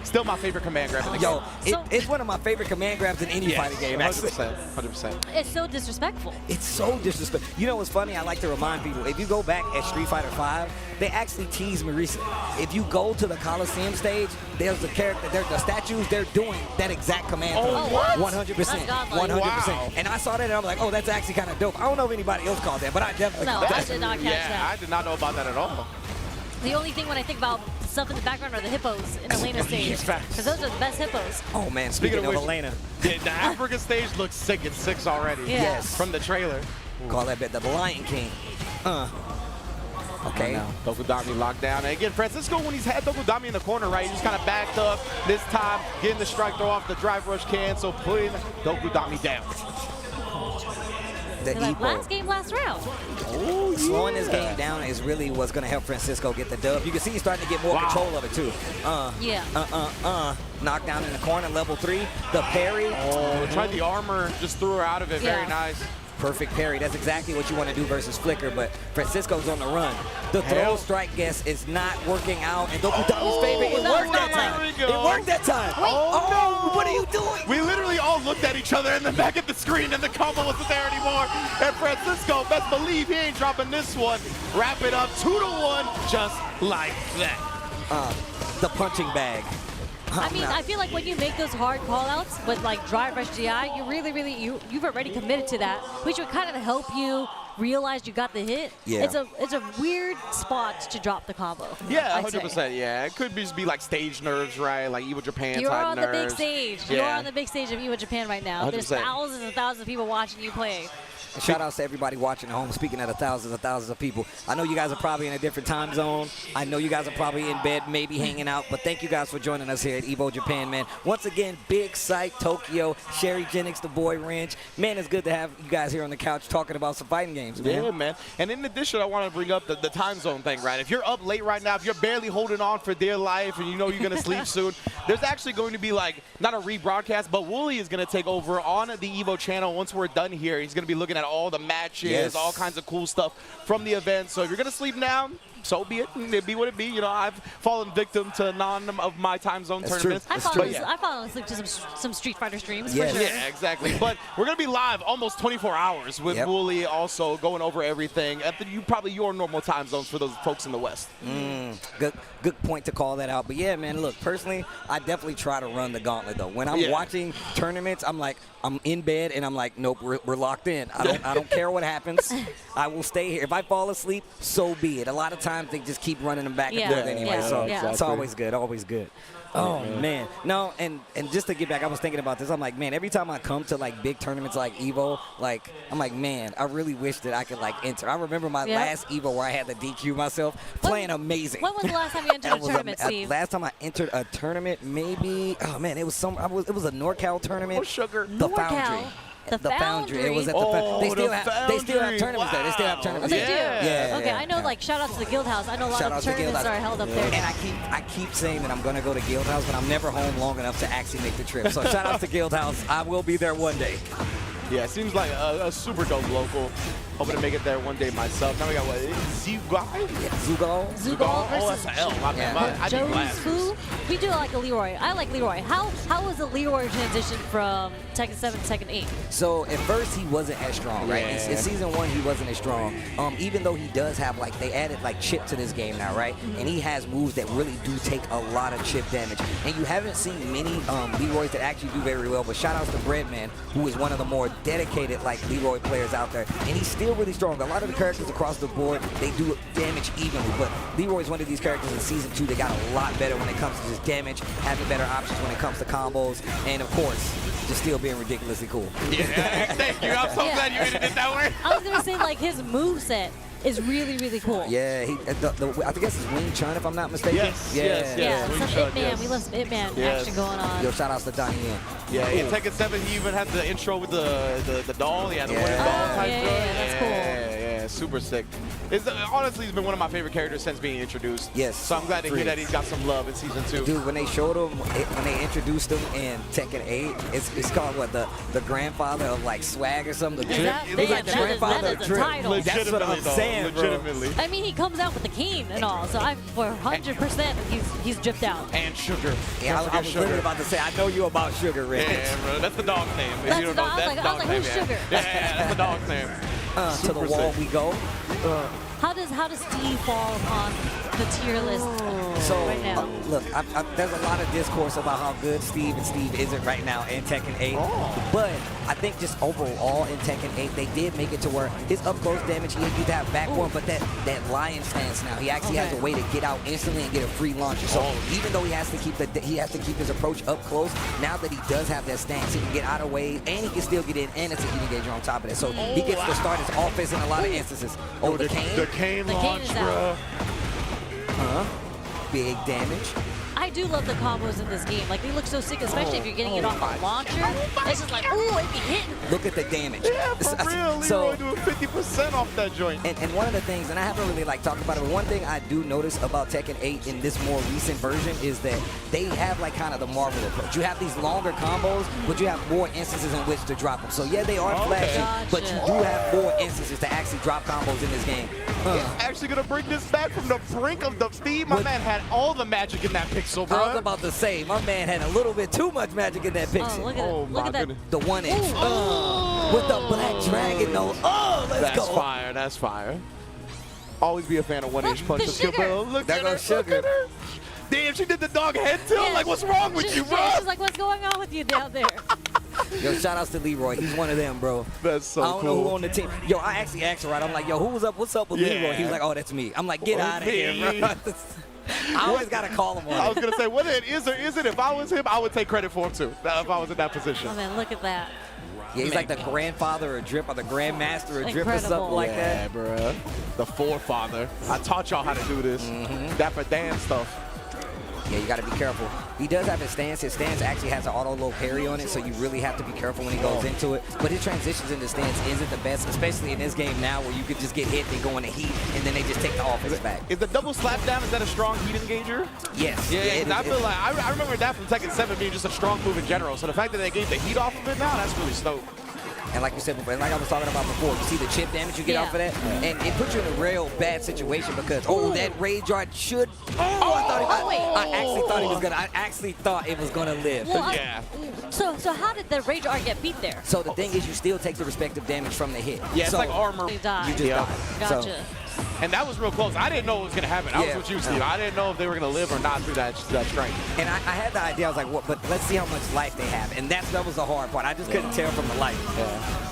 Still my favorite command grab in the game. Yo, it's one of my favorite command grabs in any fighting game. 100%. 100%. It's so disrespectful. It's so disrespectful. You know what's funny? I like to remind people, if you go back at Street Fighter V, they actually tease Marisa. If you go to the Coliseum stage, there's the character, the statues, they're doing that exact command. Oh, what? 100%. 100%. Wow. And I saw that and I'm like, oh, that's actually kind of dope. I don't know if anybody else called that, but I definitely No, called I that. did not catch that. I did not know about that at all. The only thing when I think about stuff in the background are the hippos in Elena stage. Because those are the best hippos. Oh, man, speaking of which, Elena. The Africa stage looks sick at 6 already. Yeah. Yes. From the trailer. Call that bit the Lion King. Okay. Dokudami locked down. And again, Francisco, when he's had Dokudami in the corner, right, he just kind of backed up. This time, getting the strike throw off the drive rush cancel, putting Dokudami down. The Like, Evo. last game, last round. Slowing this game down is really what's going to help Francisco get the dub. You can see he's starting to get more control of it, too. Knockdown in the corner, level 3. The parry. Oh, tried the armor, just threw her out of it. Yeah. Very nice. Perfect parry. That's exactly what you want to do versus Flicker, but Francisco's on the run. The throw strike guess is not working out, and Dokudami's favorite. It worked that time. It worked that time. Oh, no. What are you doing? We literally all looked at each other and then back at the screen, and the combo wasn't there anymore. And Francisco, best believe he ain't dropping this one. Wrap it up 2-1, just like that. The punching bag. I mean, I feel like when you make those hard call-outs with like drive rush GI, you really, you've already committed to that, which would kind of help you realize you got the hit. Yeah. It's a weird spot to drop the combo. Yeah, I'd 100%. say. Yeah, it could just be like stage nerves, right? Like Evo Japan You're type on nerves. the big stage. Yeah. You're on the big stage of Evo Japan right now. 100%. There's thousands and thousands of people watching you play. Shout outs to everybody watching at home. Speaking of the thousands of people, I know you guys are probably in a different time zone. I know you guys are probably in bed, maybe hanging out, but thank you guys for joining us here at Evo Japan, man. Once again, big site, Tokyo, Sherry Jennings, the boy Wrench. Man, it's good to have you guys here on the couch talking about some fighting games, man. Yeah, man. And in addition, I want to bring up the time zone thing, right? If you're up late right now, if you're barely holding on for dear life and you know you're going to sleep soon, there's actually going to be like, not a rebroadcast, but Wooly is going to take over on the Evo channel once we're done here. He's going to be looking at all the matches, all kinds of cool stuff from the event. So if you're going to sleep now, so be it. It be what it be. You know, I've fallen victim to none of my time zone That's tournaments. true. I've fallen asleep to some Street Fighter streams, Yes. for sure. Yeah, exactly. But we're going to be live almost 24 hours with Wooly also going over everything at probably your normal time zones for those folks in the West. Good point to call that out. But yeah, man, look, personally, I definitely try to run the gauntlet though. When I'm watching tournaments, I'm like, I'm in bed and I'm like, nope, we're locked in. I don't care what happens. I will stay here. If I fall asleep, so be it. A lot of times they just keep running them back and forth anyway. So it's always good, always good. Oh, man. No, and just to get back, I was thinking about this. I'm like, man, every time I come to, like, big tournaments like Evo, like, I'm like, man, I really wish that I could, like, enter. I remember my last Evo where I had to DQ myself, playing amazing. When was the last time you entered a tournament, Steve? Last time I entered a tournament, maybe, oh, man, it was a NorCal tournament. Oh, sugar. The Foundry. The Foundry. It was at the they still have tournaments there. They still have tournaments. Oh, they do? Yeah. Okay, I know, like, shout out to the Guild House. I know a lot of tournaments are held up there. And I keep saying that I'm going to go to Guild House, but I'm never home long enough to actually make the trip. So shout out to Guild House. I will be there one day. Yeah, it seems like a super dope local. Hoping to make it there one day myself. Now we got what? Zugal? Zugal versus that's an L. My bad. I do glasses. Fu. We do like a Leroy. I like Leroy. How was the Leroy transition from Tekken 7 to Tekken 8? So at first he wasn't as strong, right? In season 1 he wasn't as strong. Even though he does have like they added like chip to this game now, right? And he has moves that really do take a lot of chip damage. And you haven't seen many Leroys that actually do very well. But shout outs to Breadman, who is one of the more dedicated like Leroy players out there, and he's still really strong. A lot of the characters across the board, they do damage evenly, but Leroy is one of these characters in Season 2 that got a lot better when it comes to just damage, having better options when it comes to combos, and of course, just still being ridiculously cool. Yeah, thank you. I'm so glad you ended it that way. I was going to say, like, his moveset is really, really cool. Yeah, I think it's Wing Chun, if I'm not mistaken. Yeah, some Hitman. We love some Hitman action going on. Yo, shout outs to Donnie Yen. Yeah, in Tekken 7, he even had the intro with the doll. He had the wooden doll type that's cool. Yeah, super sick. Honestly, he's been one of my favorite characters since being introduced. Yes. So I'm glad to hear that he's got some love in Season 2. Dude, when they showed him, when they introduced him in Tekken 8, it's called what, the grandfather of like swag or something? The drip? He's like the grandfather of drip. That's what I'm saying, legitimately. I mean, he comes out with the cane and all, so I'm for 100% he's dripped out. And Sugar. Yeah, I was literally about to say, I know you about Sugar, Rick. Yeah, bro, that's the dog's name. That's you don't know, that's the dog's name. Who's Sugar? Yeah, that's the dog's name. To the wall we go. How does Steve fall upon the tier list right now? Look, there's a lot of discourse about how good Steve and Steve isn't right now in Tekken 8. But I think just overall in Tekken 8, they did make it to where his up-close damage, he used to have back one, but that lion stance now, he actually has a way to get out instantly and get a free launcher. So even though he has to keep his approach up close, now that he does have that stance, he can get out of way and he can still get in, and it's a heat engager on top of that. So he gets to start his offense in a lot of instances. Oh, the cane? The cane launch, bro. Big damage. I do love the combos in this game. Like, they look so sick, especially if you're getting it off a launcher. It's just like, ooh, it be hitting. Look at the damage. Yeah, for real. Leroy doing 50% off that joint. And one of the things, and I haven't really like talked about it, but one thing I do notice about Tekken 8 in this more recent version is that they have like kind of the Marvel approach. You have these longer combos, but you have more instances in which to drop them. So yeah, they are flashy, but you do have more instances to actually drop combos in this game. Actually gonna bring this back from the brink of the Steve. My man had all the magic in that pixel, bro. I was about to say, my man had a little bit too much magic in that pixel. Look at that. The 1-inch. With the black dragon though. Let's go. That's fire. Always be a fan of 1-inch punches. Look there goes Sugar. Damn, she did the dog head tilt. Yeah, like, what's wrong with you, bro? She's like, what's going on with you down there? Yo, shout outs to Leroy. He's one of them, bro. That's so cool. I don't know who on the team. Yo, I actually asked her, right? I'm like, yo, who was up? What's up with Leroy? He was like, oh, that's me. I'm like, get out of here, bro. I always got to call him on I was going to say, whether it is or isn't, if I was him, I would take credit for him, too, if I was in that position. Oh, man, look at that. Yeah, he's like the grandfather of drip or the grandmaster of drip or something like that. Yeah, bro. The forefather. I taught y'all how to do this. Dapper Dan stuff. Yeah, you got to be careful. He does have his stance. His stance actually has an auto-low parry on it, so you really have to be careful when he goes into it. But his transitions in the stance isn't the best, especially in this game now where you could just get hit, they go into heat, and then they just take the offense back. Is the double slap down, is that a strong heat engager? Yes. Yeah, I feel like, I remember that from Tekken 7 being just a strong move in general. So the fact that they gave the heat off of it now, that's really stoked. And like you said before, and like I was talking about before, you see the chip damage you get off of that, and it puts you in a real bad situation because that rage art should. I actually thought it was gonna live. Well, So how did the rage art get beat there? So the thing is, you still take the respective damage from the hit. Yeah, it's so like armor. You died. You just died. Gotcha. So, And that was real close. I didn't know what was going to happen. I was with you, Steve. I didn't know if they were going to live or not through that strength. and I had the idea. I was like, what? But let's see how much life they have. And that was the hard part. I just couldn't tell from the life.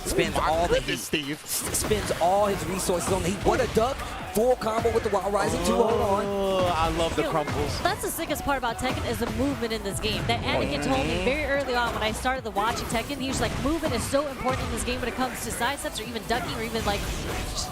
Spends all the heat. Steve. Spends all his resources on the heat. What a duck. Full combo with the Wild Rising 2. Hold on. I love the crumbles. That's the sickest part about Tekken is the movement in this game. That Anakin told me very early on when I started watching Tekken, he was like, movement is so important in this game when it comes to side steps or even ducking or even like,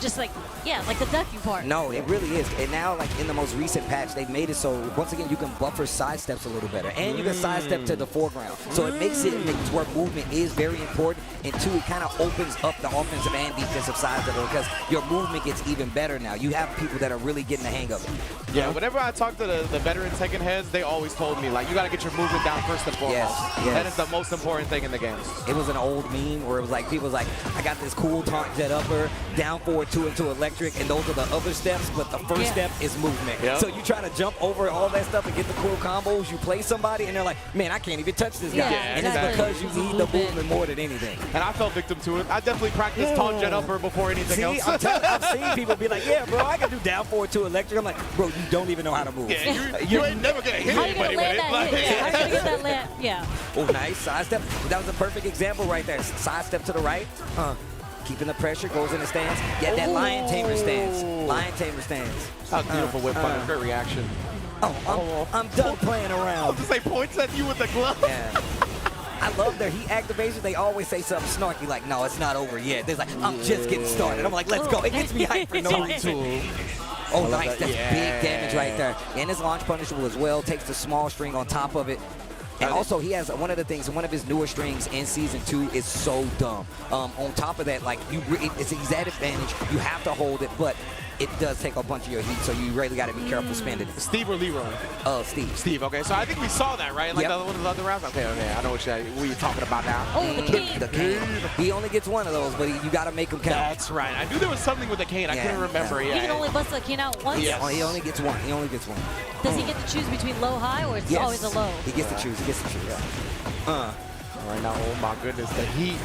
just like, like the ducking part. No, it really is. And now, like in the most recent patch, they've made it so once again you can buffer side steps a little better, and you can sidestep to the foreground. So it makes it where movement is very important, and two, it kind of opens up the offensive and defensive sides of it because your movement gets even better now. You have people that are really getting the hang of it. Yeah, whenever I talk to the veteran Tekken heads, they always told me, like, you got to get your movement down first and foremost. Yes. That is the most important thing in the game. It was an old meme where it was like, people was like, I got this cool taunt jet upper, down forward 2 into electric, and those are the other steps, but the first step is movement. Yep. So you try to jump over all that stuff and get the cool combos, you play somebody, and they're like, man, I can't even touch this guy. And it's because you need the movement more than anything. And I fell victim to it. I definitely practiced taunt jet upper before anything else. I've seen people be like, yeah, bro, I can do down forward 2 electric. I'm like, bro, you don't even know how to move. Yeah, you ain't never going to hit anybody with it. How you gonna get that land? Yeah. Oh, nice. Sidestep. That was a perfect example right there. Sidestep to the right. Keeping the pressure, goes in the stance. Get that lion tamer stance. Lion tamer stance. That was beautiful whip punish. Great reaction. I'm done playing around. I was to say, points at you with the glove. Yeah. I love their heat activation. They always say something snarky like, no, it's not over yet. They're like, I'm just getting started. I'm like, let's go. It gets me hyped for no reason. Oh, nice. That's big damage right there. And his launch punishable as well. Takes the small string on top of it. And also, he has one of the things, one of his newer strings in Season 2 is so dumb. On top of that, like, he's at advantage. You have to hold it, but it does take a bunch of your heat, so you really got to be careful spending it. Steve or Leroy? Steve. Steve, okay. So I think we saw that, right? Like one of the other rounds? Okay. I know what you're talking about now. Oh, the cane. The cane. He only gets one of those, but you got to make him count. That's right. I knew there was something with the cane. I couldn't remember. You can only bust the cane out once? Yeah. He only gets one. He only gets one. Does he get to choose between low, high, or it's always a low? He gets to choose. He gets to choose. Right now, oh my goodness, the heat.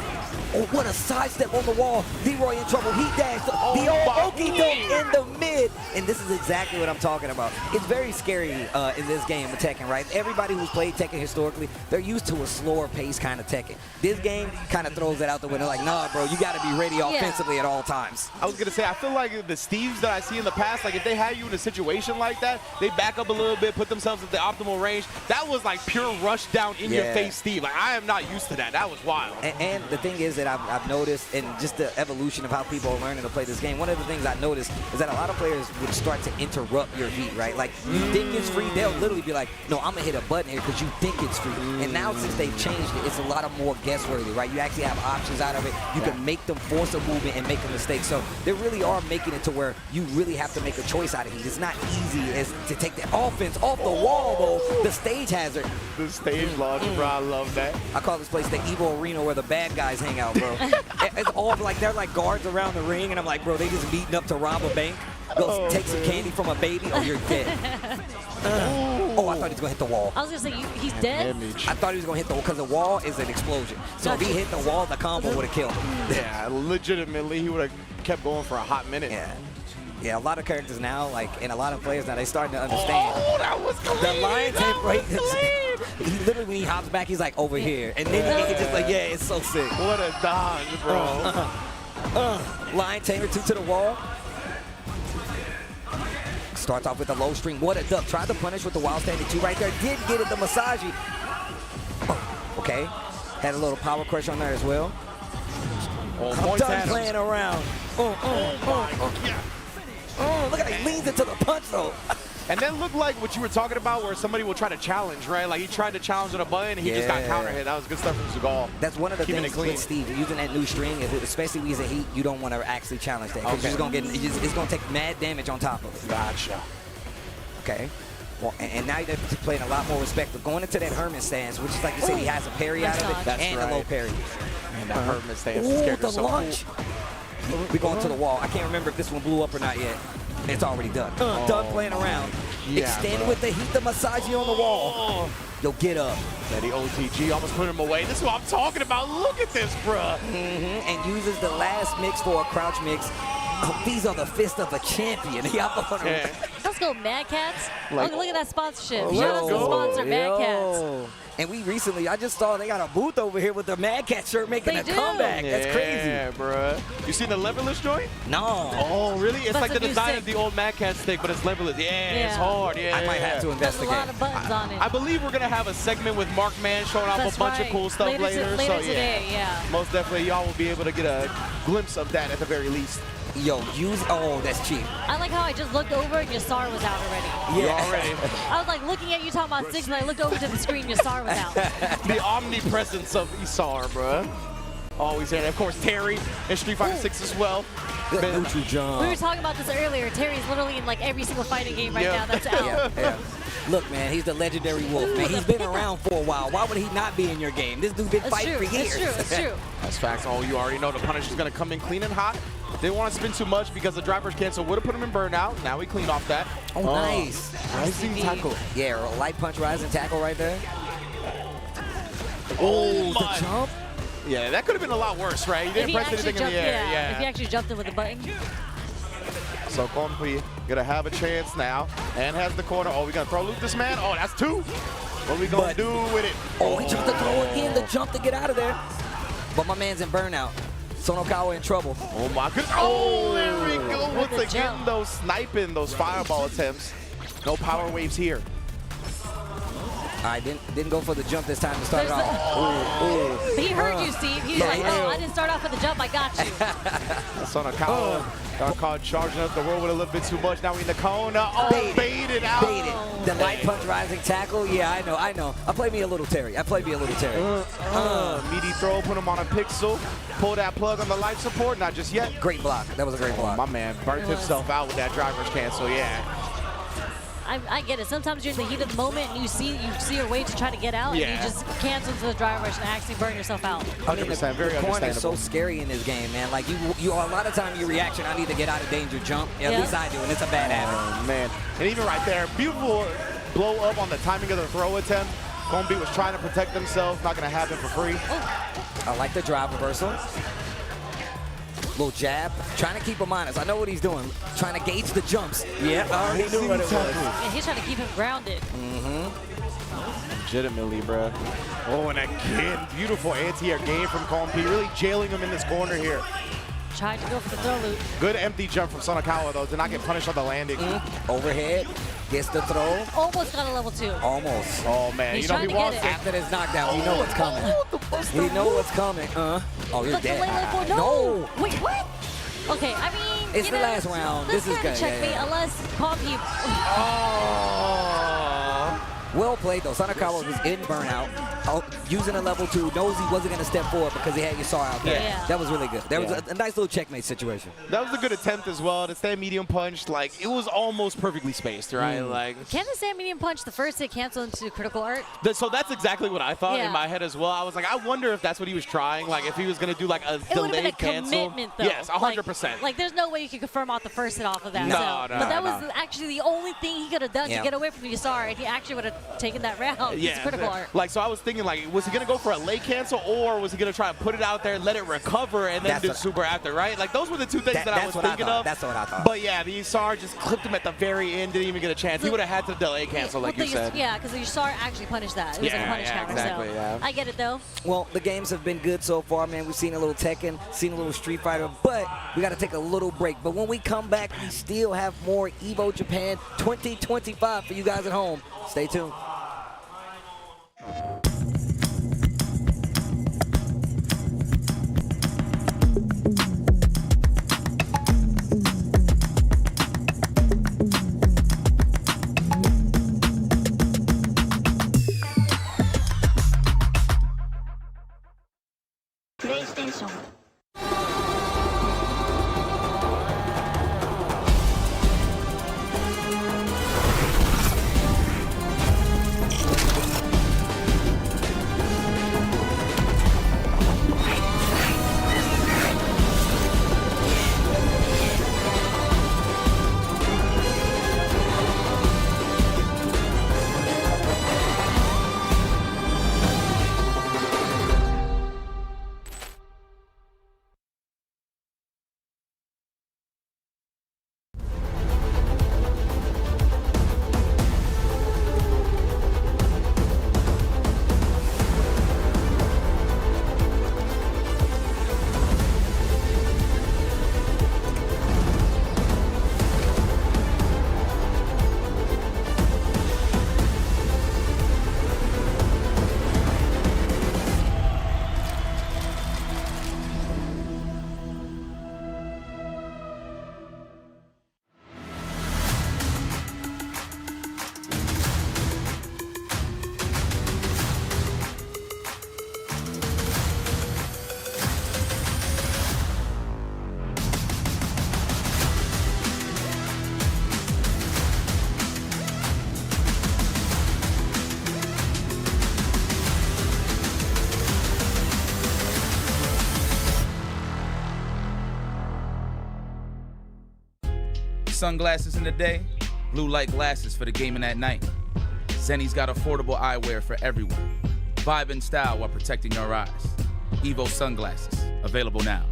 Oh, what a sidestep on the wall. Leroy in trouble. He dashed. The old okey doke in the mid. And this is exactly what I'm talking about. It's very scary in this game of Tekken, right? Everybody who's played Tekken historically, they're used to a slower pace kind of Tekken. This game kind of throws that out the window. Like, nah, bro, you got to be ready offensively at all times. I was going to say, I feel like the Steves that I see in the past, like if they had you in a situation like that, they back up a little bit, put themselves at the optimal range. That was like pure rush down in your face Steve. Like, I am not used to that. That was wild. And the thing is that I've noticed, and just the evolution of how people are learning to play this game, one of the things I noticed is that a lot of players would start to interrupt your heat, right? Like, you think it's free, they'll literally be like, no, I'm going to hit a button here because you think it's free. And now since they've changed it, it's a lot of more guessworthy, right? You actually have options out of it. You can make them force a movement and make a mistake. So they really are making it to where you really have to make a choice out of heat. It's not easy as to take the offense off the wall, though. The stage hazard. The stage launch, bro. I love that. I call this place the Evo Arena where the bad guys hang out, bro. It's all like, they're like guards around the ring, and I'm like, bro, they just meeting up to rob a bank. Go take some candy from a baby, or you're dead. Oh, I thought he was going to hit the wall. I was going to say, he's dead? I thought he was going to hit the wall because the wall is an explosion. So if he hit the wall, the combo would have killed him. Yeah, legitimately, he would have kept going for a hot minute. Yeah, a lot of characters now, like, and a lot of players now, they starting to understand. Oh, that was clean. The lion tape right. He literally, when he hops back, he's like over here. And then he's just like, yeah, it's so sick. What a dodge, bro. Lion tamer 2 to the wall. Starts off with a low string. What a duck. Tried to punish with the wild standing 2 right there. Did get it, the Masaji. Okay. Had a little power crush on there as well. I'm done playing around. Look at how he leans into the punch, though. And then looked like what you were talking about where somebody will try to challenge, right? Like he tried to challenge on a button and he just got counter hit. That was good stuff from Zagal. That's one of the things with Steve, using that new string, especially when he's in heat, you don't want to actually challenge that. Because you're just going to get, it's going to take mad damage on top of it. Gotcha. Okay. Well, and now he's playing a lot more respect. But going into that Herman stance, which is like you said, he has a parry out of it That's and right. a low parry. And that Herman stance Ooh, is scared the so launch. We're going to the wall. I can't remember if this one blew up or not yet. It's already done. Done playing around. Yeah, Extend bro. with the heat, the massage on the wall. Yo, get up. Daddy OTG almost put him away. This is what I'm talking about. Look at this, bruh. And uses the last mix for a crouch mix. Oh, these are the fists of a champion. Yeah. Let's go, Mad Cats. Like- Look at that sponsorship. Oh, Shout out to the yo, sponsor, Mad Cats. yo. And we recently, I just saw they got a booth over here with the Mad Cat shirt making They a do. comeback. That's crazy. Yeah, bruh. You seen the leverless joint? No. Oh, really? It's That's like a the new design stick. of the old Mad Cat stick, but it's leverless. Yeah, it's Yeah. hard. Yeah, I might have to There's a investigate. lot of buttons on it. I believe we're gonna have a segment with Mark Mann showing off That's a bunch right. of cool stuff later. Later So today, yeah. most definitely y'all will be able to get a glimpse of that at the very least. Yo, oh, that's cheap. I like how I just looked over and Yassar was out already. You already I was like looking at you talking about 6, and I looked over to the screen, Yassar was out. the omnipresence of Isar, bruh. Always there. And of course, Terry in Street Fighter 6 as well. Good Man, neutral jump. We were talking about this earlier. Terry's literally in like every single fighting game right Yeah. now that's out. Yeah. Look, man, he's the legendary wolf, man. He's been around for a while. Why would he not be in your game? This dude been It's fighting true. for years. It's true. It's true. That's facts. Oh, you already know the Punisher's gonna come in clean and hot. Didn't want to spin too much because the driver's cancel would have put him in burnout. Now we cleaned off that. Oh, nice. Rising tackle. Yeah, a light punch, rising tackle right there. Oh, The jump. Yeah, that could have been a lot worse, right? He If didn't he press actually anything in jumped, the air. yeah, if he actually jumped in with a button. So Compi gonna have a chance now and has the corner. Oh, we gonna throw loop this man? Oh, that's 2. What we gonna do with it? Oh, he tried to throw again, the jump to get out of there. But my man's in burnout. Sonokawa in trouble. Oh my goodness. Oh, there we go. With Once the again, jump. those sniping, those fireball attempts. No power waves here. I didn't go for the jump this time to start it There's off. He heard you, Steve. He's like, oh, I didn't start off with the jump. I got you. Sonokawa got caught charging up the world with a little bit too much. Now we in the corner. Oh, baited out. Baited. The light punch, rising tackle. Yeah, I know. I play me a little Terry. Meaty throw, put him on a pixel. Pull that plug on the life support. Not just yet. Great block. That was a great block. My man burnt It was. himself out with that driver's cancel. Yeah. I get it. Sometimes you're in the heat of the moment and you see your way to try to get out, and Yeah. you just cancel to the drive rush and actually burn yourself out. 100%. Very the corner is understandable. so scary in this game, man. Like you a lot of time your reaction, I need to get out of danger, jump. At Yeah. least I do, and it's a bad habit. Oh, man. And even right there, beautiful blow up on the timing of the throw attempt. Combi was trying to protect themselves. Not going to happen for free. I like the drive reversal. Little jab, trying to keep him honest. I know what he's doing. Trying to gauge the jumps. Yeah, I already knew what it was. And he's trying to keep him grounded. Legitimately, bro. Oh, and again, beautiful anti-air game from Combi. Really jailing him in this corner here. Tried to go for the throw loop. Good empty jump from Sonokawa, though. Did not get punished on the landing. Overhead, gets the throw. Almost got a level 2. Almost. Oh, man. He's you know, trying he to get wants it. it. After this knockdown, we know what's coming. We know what's coming. Oh, you're Look, the dead. Lele for no. Wait, what? Okay, I mean, It's you the know, last round. This is kinda good. checkmate Yeah. unless Compi. Oh. Well played, though. Sonokawa was in burnout, using a level 2, knows he wasn't going to step forward because he had Yassar out there. Yeah. That was really good. That was Yeah. a nice little checkmate situation. That was a good attempt as well. To stay medium punch, like, it was almost perfectly spaced, right? Like, Can the Sam medium punch the first hit cancel into critical art? so that's exactly what I thought Yeah. in my head as well. I was like, I wonder if that's what he was trying. Like, if he was going to do, like, a It would have been a delayed cancel. commitment, though. Yes, 100%. Like, there's no way you could confirm off the first hit off of that. No, so. no, But that no. was actually the only thing he could have done Yeah. to get away from Yassar, and he actually would have taken that round. It's critical art. Like, so I was thinking, like, was he going to go for a late cancel, or was he going to try to put it out there, let it recover, and then That's do what- super after, right? Like, those were the two things that I That's was what I thinking thought. of. That's what I thought. But yeah, the Yassar just clipped him at the very end, didn't even get a chance. He would have had to delay cancel, like Well, you said. Yeah, because Yassar actually punished that. It was like a Yeah, punish yeah, counter. exactly, so yeah. I get it, though. Well, the games have been good so far, man. We've seen a little Tekken, seen a little Street Fighter, but we got to take a little break. But when we come back, we still have more Evo Japan 2025 for you guys at home. Stay tuned. PlayStation sunglasses in the day, blue light glasses for the gaming at night. Zenny's got affordable eyewear for everyone. Vibe and style while protecting your eyes. Evo sunglasses, available now.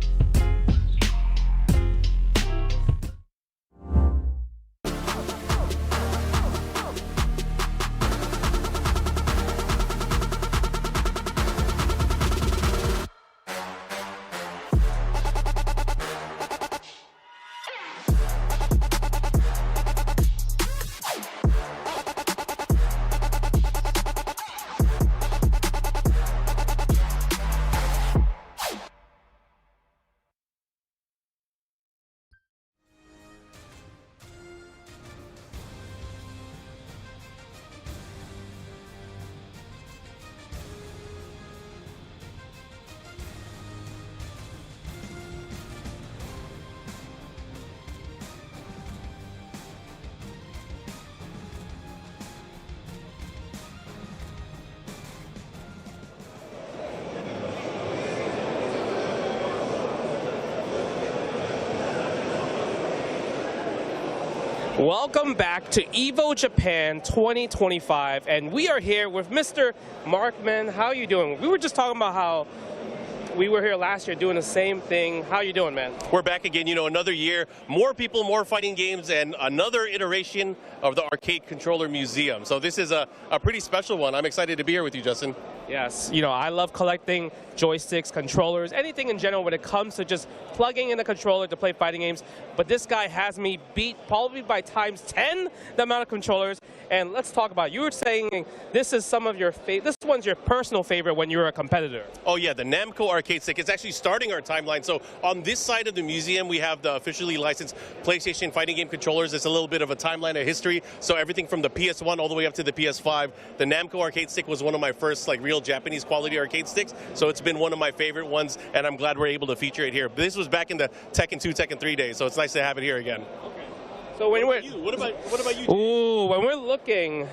Welcome back to Evo Japan 2025, and we are here with Mr. Markman. How are you doing? We were just talking about how we were here last year doing the same thing. How you doing, man? We're back again, you know, another year, more people, more fighting games, and another iteration of the Arcade Controller Museum. So this is a pretty special one. I'm excited to be here with you, Justin. Yes, you know, I love collecting joysticks, controllers, anything in general when it comes to just plugging in a controller to play fighting games. But this guy has me beat probably by times 10 the amount of controllers. And let's talk about it. You were saying this is some of your this one's your personal favorite when you were a competitor. Oh yeah, the Namco arcade stick. It's actually starting our timeline. So on this side of the museum, we have the officially licensed PlayStation fighting game controllers. It's a little bit of a timeline of history. So everything from the PS1 all the way up to the PS5. The Namco arcade stick was one of my first like real Japanese quality arcade sticks. So it's been one of my favorite ones, and I'm glad we're able to feature it here. But this was back in the Tekken 2, Tekken 3 days, so it's nice to have it here again. Okay. So when what about you? Ooh, when we're looking,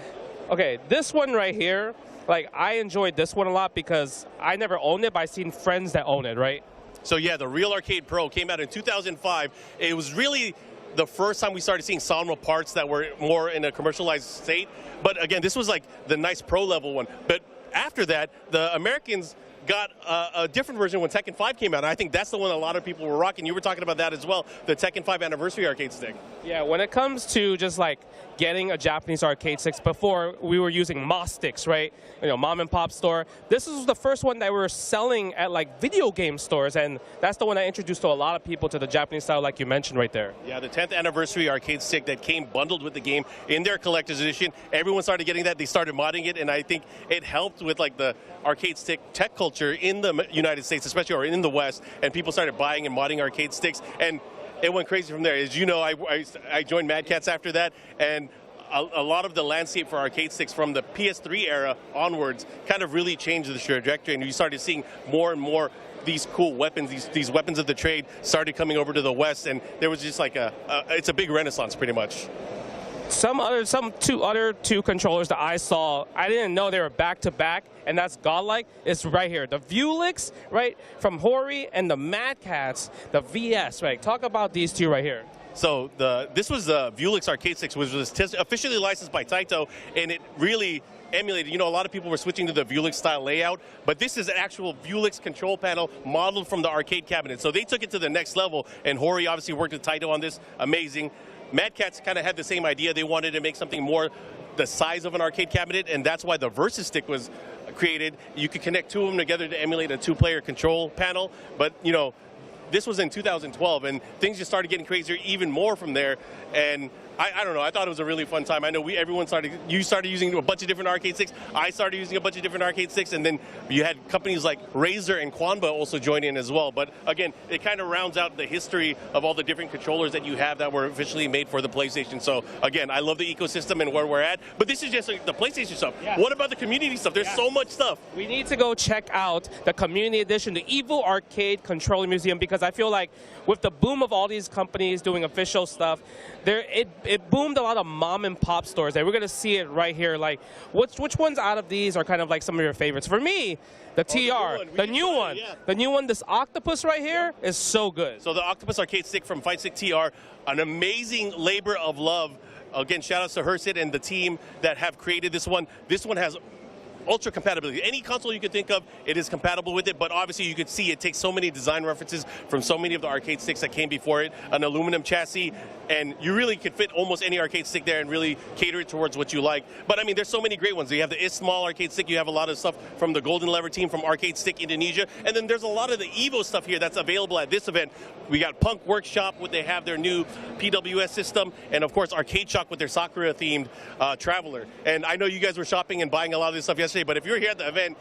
okay, this one right here, like I enjoyed this one a lot because I never owned it, but I've seen friends that own it, right? So yeah, the Real Arcade Pro came out in 2005. It was really the first time we started seeing Sanwa parts that were more in a commercialized state. But again, this was like the nice pro level one. But after that, the Americans got a different version when Tekken 5 came out. And I think that's the one a lot of people were rocking. You were talking about that as well, the Tekken 5 Anniversary arcade stick. Yeah, when it comes to just like getting a Japanese arcade stick, before we were using Moss sticks, right? You know, mom and pop store. This was the first one that we were selling at like video game stores, and that's the one I introduced to a lot of people to the Japanese style, like you mentioned right there. Yeah, the 10th Anniversary arcade stick that came bundled with the game in their collector's edition. Everyone started getting that. They started modding it, and I think it helped with like the arcade stick tech culture in the United States, especially, or in the West, and people started buying and modding arcade sticks, and it went crazy from there. As you know, I joined Mad Catz after that, and a lot of the landscape for arcade sticks from the PS3 era onwards kind of really changed the trajectory, and you started seeing more and more these cool weapons, these weapons of the trade started coming over to the West, and there was just like it's a big renaissance pretty much. Two controllers that I saw, I didn't know they were back-to-back, and that's godlike. It's right here. The Vulix, right, from Hori, and the Mad Catz, the VS, right? Talk about these two right here. So this was the Vulix arcade sticks, which was officially licensed by Taito, and it really emulated. You know, a lot of people were switching to the Vulix style layout, but this is an actual Vulix control panel modeled from the arcade cabinet. So they took it to the next level, and Hori obviously worked with Taito on this. Amazing. Mad Catz kind of had the same idea. They wanted to make something more the size of an arcade cabinet, and that's why the Versus stick was created. You could connect two of them together to emulate a two-player control panel, but you know, this was in 2012, and things just started getting crazier even more from there. And I don't know, I thought it was a really fun time. I know you started using a bunch of different arcade sticks. I started using a bunch of different arcade sticks, and then you had companies like Razer and Quanba also join in as well. But again, it kind of rounds out the history of all the different controllers that you have that were officially made for the PlayStation. So again, I love the ecosystem and where we're at, but this is just like the PlayStation stuff. Yeah. What about the community stuff? There's so much stuff. We need to go check out the community edition, the Evo Arcade Controller Museum, because I feel like with the boom of all these companies doing official stuff, it it boomed a lot of mom and pop stores. And we're gonna see it right here. Like, which ones out of these are kind of like some of your favorites? For me, the TR, the new one, the new one. This octopus right here is so good. So the octopus arcade stick from Fight Stick TR, an amazing labor of love. Again, shout outs to Hersit and the team that have created this one. This one has ultra compatibility. Any console you can think of, it is compatible with it, but obviously you can see it takes so many design references from so many of the arcade sticks that came before it, an aluminum chassis, and you really could fit almost any arcade stick there and really cater it towards what you like. But I mean, there's so many great ones. You have the Ismal arcade stick, you have a lot of stuff from the Golden Lever team from Arcade Stick Indonesia, and then there's a lot of the Evo stuff here that's available at this event. We got Punk Workshop, where they have their new PWS system, and of course Arcade Shock with their Sakura-themed Traveler. And I know you guys were shopping and buying a lot of this stuff yesterday, but if you're here at the event,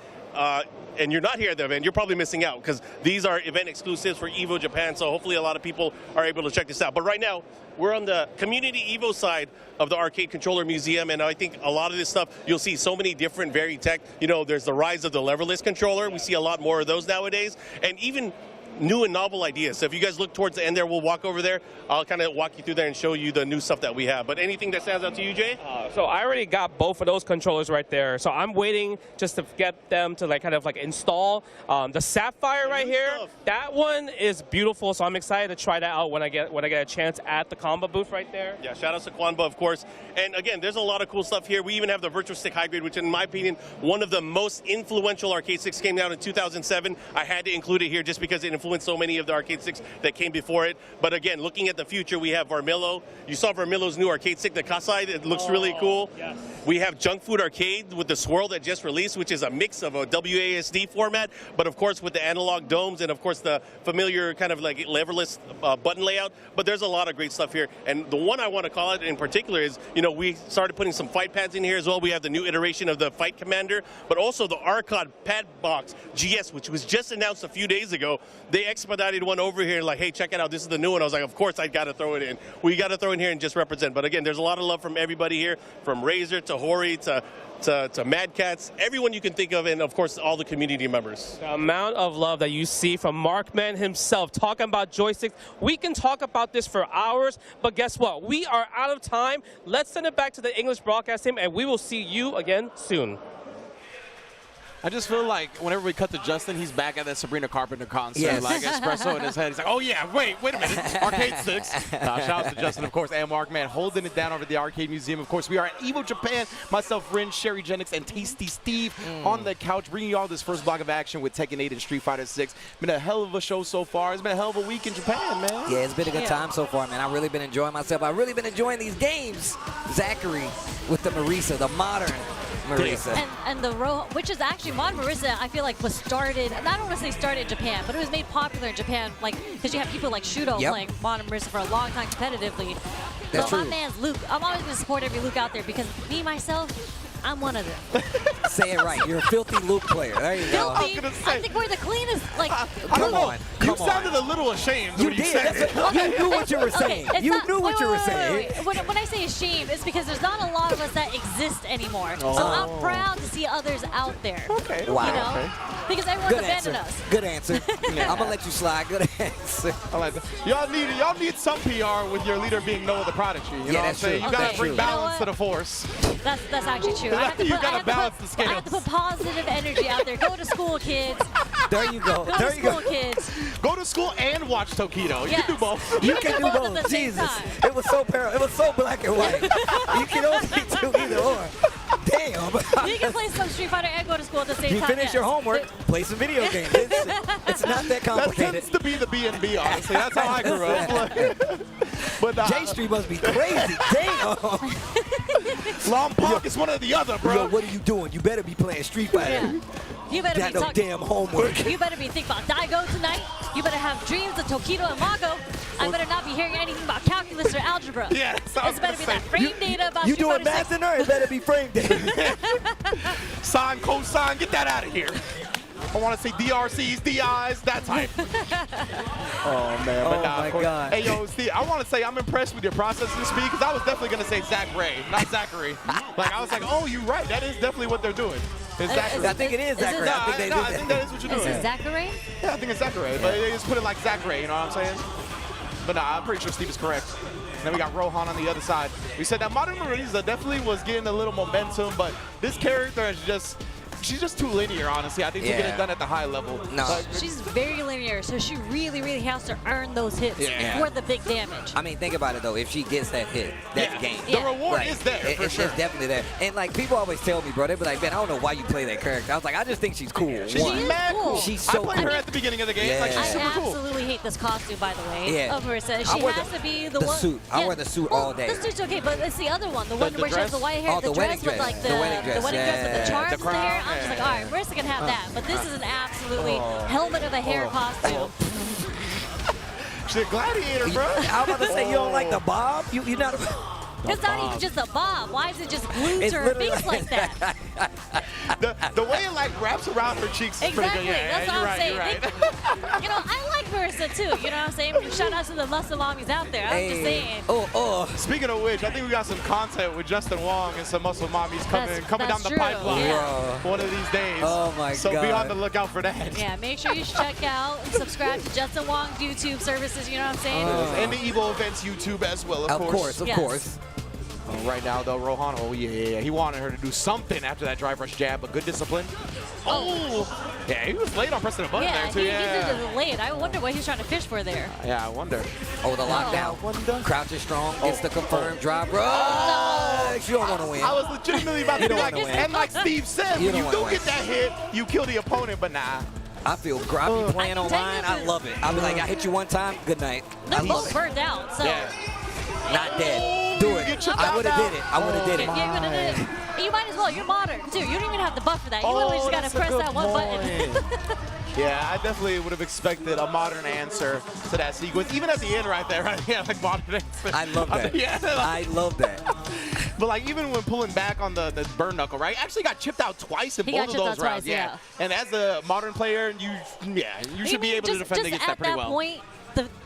and you're not here at the event, you're probably missing out because these are event exclusives for Evo Japan, so hopefully a lot of people are able to check this out. But right now, we're on the Community Evo side of the Arcade Controller Museum, and I think a lot of this stuff, you'll see so many different varied tech. You know, there's the rise of the leverless controller. We see a lot more of those nowadays, and even new and novel ideas. So if you guys look towards the end there, we'll walk over there. I'll kind of walk you through there and show you the new stuff that we have. But anything that stands out to you, Jay? So I already got both of those controllers right there. So I'm waiting just to get them to like kind of like install. The Sapphire right here, that one is beautiful. So I'm excited to try that out when I get a chance at the combo booth right there. Yeah, shout out to Kwanba, of course. And again, there's a lot of cool stuff here. We even have the Virtual Stick High Grade, which in my opinion, one of the most influential arcade sticks, came out in 2007. I had to include it here just because it influenced so many of the arcade sticks that came before it. But again, looking at the future, we have Vermillo. You saw Vermillo's new arcade stick, the Kasai. It looks really cool. Yes. We have Junk Food Arcade with the Swirl that just released, which is a mix of a WASD format, but of course with the analog domes and of course the familiar kind of like leverless button layout. But there's a lot of great stuff here. And the one I want to call it in particular is, you know, we started putting some fight pads in here as well. We have the new iteration of the Fight Commander, but also the Arcade Pad Box GS, which was just announced a few days ago. They expedited one over here like, hey, check it out. This is the new one. I was like, of course, I got to throw it in. We got to throw it in here and just represent. But again, there's a lot of love from everybody here, from Razor to Hori to Mad Cats, everyone you can think of, and of course all the community members. The amount of love that you see from Markman himself talking about joysticks, we can talk about this for hours, but guess what? We are out of time. Let's send it back to the English broadcast team, and we will see you again soon. I just feel like whenever we cut to Justin, he's back at that Sabrina Carpenter concert, yes. like espresso in his head. He's like, oh yeah, wait a minute, arcade sticks. Shout out to Justin, of course, and Markman holding it down over at the Arcade Museum. Of course, we are at Evo Japan. Myself, Rin, Sherry Jennings, and Tasty Steve on the couch, bringing you all this first block of action with Tekken 8 and Street Fighter 6. Been a hell of a show so far. It's been a hell of a week in Japan, man. Yeah, it's been a good time so far, man. I've really been enjoying myself. I've really been enjoying these games. Zachary with the Marisa, the modern Marisa. And the Rojo, which is actually, modern Marisa, I feel like was started, I don't want to say started in Japan, but it was made popular in Japan, like, because you have people like Shudo playing modern Marisa for a long time competitively. That's so true. my man's Luke, I'm always going to support every Luke out there because me, myself, I'm one of them. Say it right. You're a filthy Luke player. There you go. Filthy? I think we're the cleanest, like, Come on. You sounded a little ashamed when you said it. You knew what you were saying. You knew what you were saying. When I say ashamed, it's because there's not a lot of us that exist anymore. So I'm proud to see others out there. Okay. Wow. You know? Because everyone's abandoned us. Good answer. I'm going to let you slide. Good answer. I like that. Y'all need some PR with your leader being Noah the Prodigy. You know what I'm saying? You got to bring balance to the force. That's actually true. You got to balance the scales. I have to put positive energy out there. Go to school, kids. There you go. Go to school, kids. Go to school and watch Tokido. You Yes. can do both. You can do both. Jesus. It was so it was so black and white. You can only do either or. Damn. You can play some Street Fighter and go to school at the same time. You finish your homework, play some video games. It's not that That complicated. tends to be the B&B, honestly. That's how I grew up. But J Street must be crazy. Damn. Lompoc is one or the other, bro. Yo, what are you doing? You better be playing Street Fighter. Yeah. You better Got be no damn homework. You better be thinking about Daigo tonight. You better have dreams of Tokido and Mago. I better not be hearing anything about calculus or algebra. Yeah, It's better be that frame data about You Street doing Fighter math in there? It better be frame data. Sine, cosine, get that out of here. I want to say DRCs, DIs, that type. Oh, man. But Oh, my God. Hey, yo, Steve, I want to say I'm impressed with your processing speed because I was definitely going to say Zach Ray, not Zachary. Like, I was like, oh, you're right. That is definitely what they're doing. It's Zachary. I think it is Zachary. No, I think they do I think that is what you're Is doing. it Zachary? Yeah, I think it's Zachary. But they just put it like Zach Ray, you know what I'm saying? But nah, I'm pretty sure Steve is correct. And then we got Rohan on the other side. We said that modern Marisa definitely was getting a little momentum, but this character is just, she's just too linear, honestly. I think to get it done at the high level. No. She's very linear, so she really, really has to earn those hits for the big damage. I mean, think about it, though. If she gets that hit, that's game. The reward is there, for it's sure. just definitely there. And, like, people always tell me, bro, they be like, man, I don't know why you play that character. I was like, I just think she's cool. She's mad cool. She's so I played her at the beginning of the game. Like, she's super cool. I absolutely hate this costume, by the way, of Marisa. She has to be the one. Suit. I wear the suit all day. The suit's okay, but it's the other one, the one where she has the white hair, the dress with, like, the wedding dress with the charms in the hair. I'm just like, all right, Marisa can have that, but this is an absolutely helmet of a hair costume. She's a gladiator, bro. I was about to say, you don't like the bob? You're not. It's not even just a bob. Why is it just glued to her face like that? the way it like wraps around her cheeks is pretty good. That's what I'm saying. Right. You know, I like Marisa too. You know what I'm saying? Shout out to the muscle mommies out there. I'm just saying. Speaking of which, I think we got some content with Justin Wong and some muscle mommies coming down the pipeline one of these days. Oh my God. So be on the lookout for that. Yeah, make sure you check out and subscribe to Justin Wong's YouTube services. You know what I'm saying? And the Evo Events YouTube as well, of course. Of course. Right now, though, Rohan, he wanted her to do something after that drive rush jab, but good discipline. Yeah, he was late on pressing the button there, too. He did it late. I wonder what he's trying to fish for there. Yeah, I wonder. Oh, the lockdown. Crouch is strong. Gets the confirmed drop. Bro, you don't want to win. I was legitimately about to be like, and like Steve said, when you do get that hit, you kill the opponent, but nah. I feel groggy playing online. I love it. I'll be like, I hit you one time, good night. They're both burned out, so. Not dead. Do it. I would have did it. I would have did it. You might as well. You're modern, too. You don't even have the buff for that. You literally just got to press that one button. Yeah, I definitely would have expected a modern answer to that sequence. Even at the end right there, right? Yeah, like modern answer. I love that. I love that. But like even when pulling back on the burn knuckle, right? Actually got chipped out twice in both of those rounds. Yeah. And as a modern player, you should be able to defend against that pretty well. Point,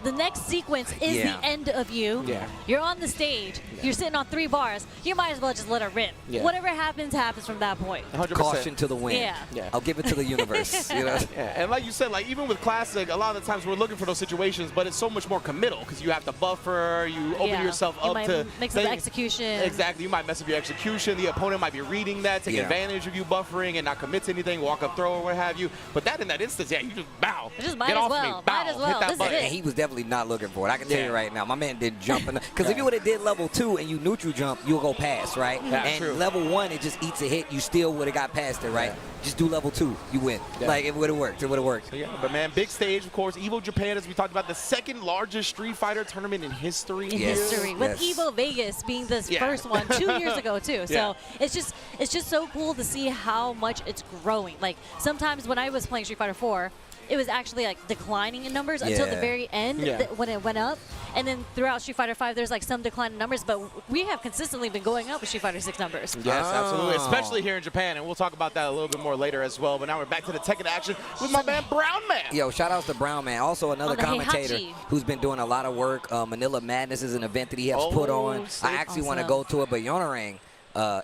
the next sequence is the end of you. Yeah. You're on the stage. You're sitting on 3 bars. You might as well just let it rip. Yeah. Whatever happens, happens from that point. 100%. Caution to the wind. Yeah. I'll give it to the universe. You know? And like you said, like even with Classic, a lot of the times we're looking for those situations, but it's so much more committal because you have to buffer, you open yourself up to mix up the execution. Exactly. You might mess up your execution. The opponent might be reading that, take advantage of you buffering and not commit to anything, walk up, throw, or what have you. But that in that instance, you just bow. Just might Get as off well. me. Bow. Might as well. Hit that button. And he was definitely not looking for it. I can tell you right now. My man did jump. Because if you would have did level 2 and you neutral jump, you'll go past, right? That's true. Level 1, it just eats a hit. You still would have got past it, right? Just do level 2. You win. Like, it would have worked. It would have worked. So, but man, big stage, of course. Evo Japan, as we talked about, the second largest Street Fighter tournament in history. With Evo Vegas being the first one 2 years ago, too. So it's just so cool to see how much it's growing. Like, sometimes when I was playing Street Fighter 4, it was actually like declining in numbers until the very end when it went up. And then throughout Street Fighter 5, there's like some decline in numbers, but we have consistently been going up with Street Fighter 6 numbers. Yes, absolutely, especially here in Japan, and we'll talk about that a little bit more later as well. But now we're back to the Tekken action with my man Brown Man. Yo, shout outs to Brown Man. Also another commentator who's been doing a lot of work. Manila Madness is an event that he helps put on. I actually want to go to it, but Yonarang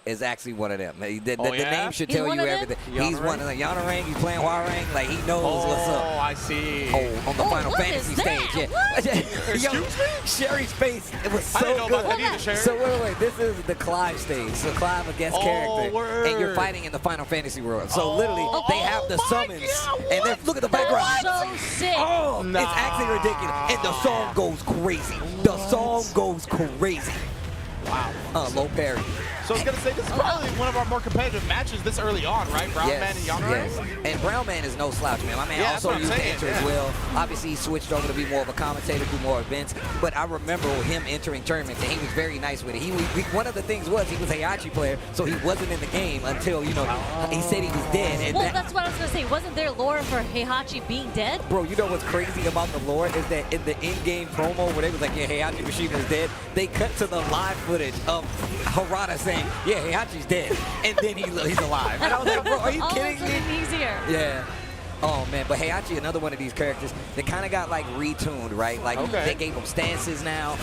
is actually one of them. The name should tell you everything. He's one of them. Yonarang, he's playing Warang, like he knows what's up. Oh, I see. On the Final Fantasy stage. Excuse me? Sherry's face, it was so I didn't know good. about that either, Sherry. So wait, this is the Clive stage. So Clive a guest character. Word. And you're fighting in the Final Fantasy world. So literally, they have the summons. And then look at the background. So sick. Oh, it's actually ridiculous. And the song goes crazy. The song goes crazy. Wow. Low parry. So I was going to say, this is probably one of our more competitive matches this early on, right? Brown Man and Yonarang? Yes. And Brown Man is no slouch, man. My man also used to enter as well. Obviously, he switched over to be more of a commentator, do more events. But I remember him entering tournaments, and he was very nice with it. One of the things was he was a Heihachi player, so he wasn't in the game until, he said he was dead. And that's what I was going to say. Wasn't there lore for Heihachi being dead? Bro, you know what's crazy about the lore is that in the in-game promo where they was like, Heihachi Mishima is dead, they cut to the live footage of Harada saying, Heihachi's dead, and then he's alive. And I was like, bro, are you kidding me? He's here. Yeah. Oh, man. But Heihachi, another one of these characters, they kind of got, like, retuned, right? Like, they gave him stances now.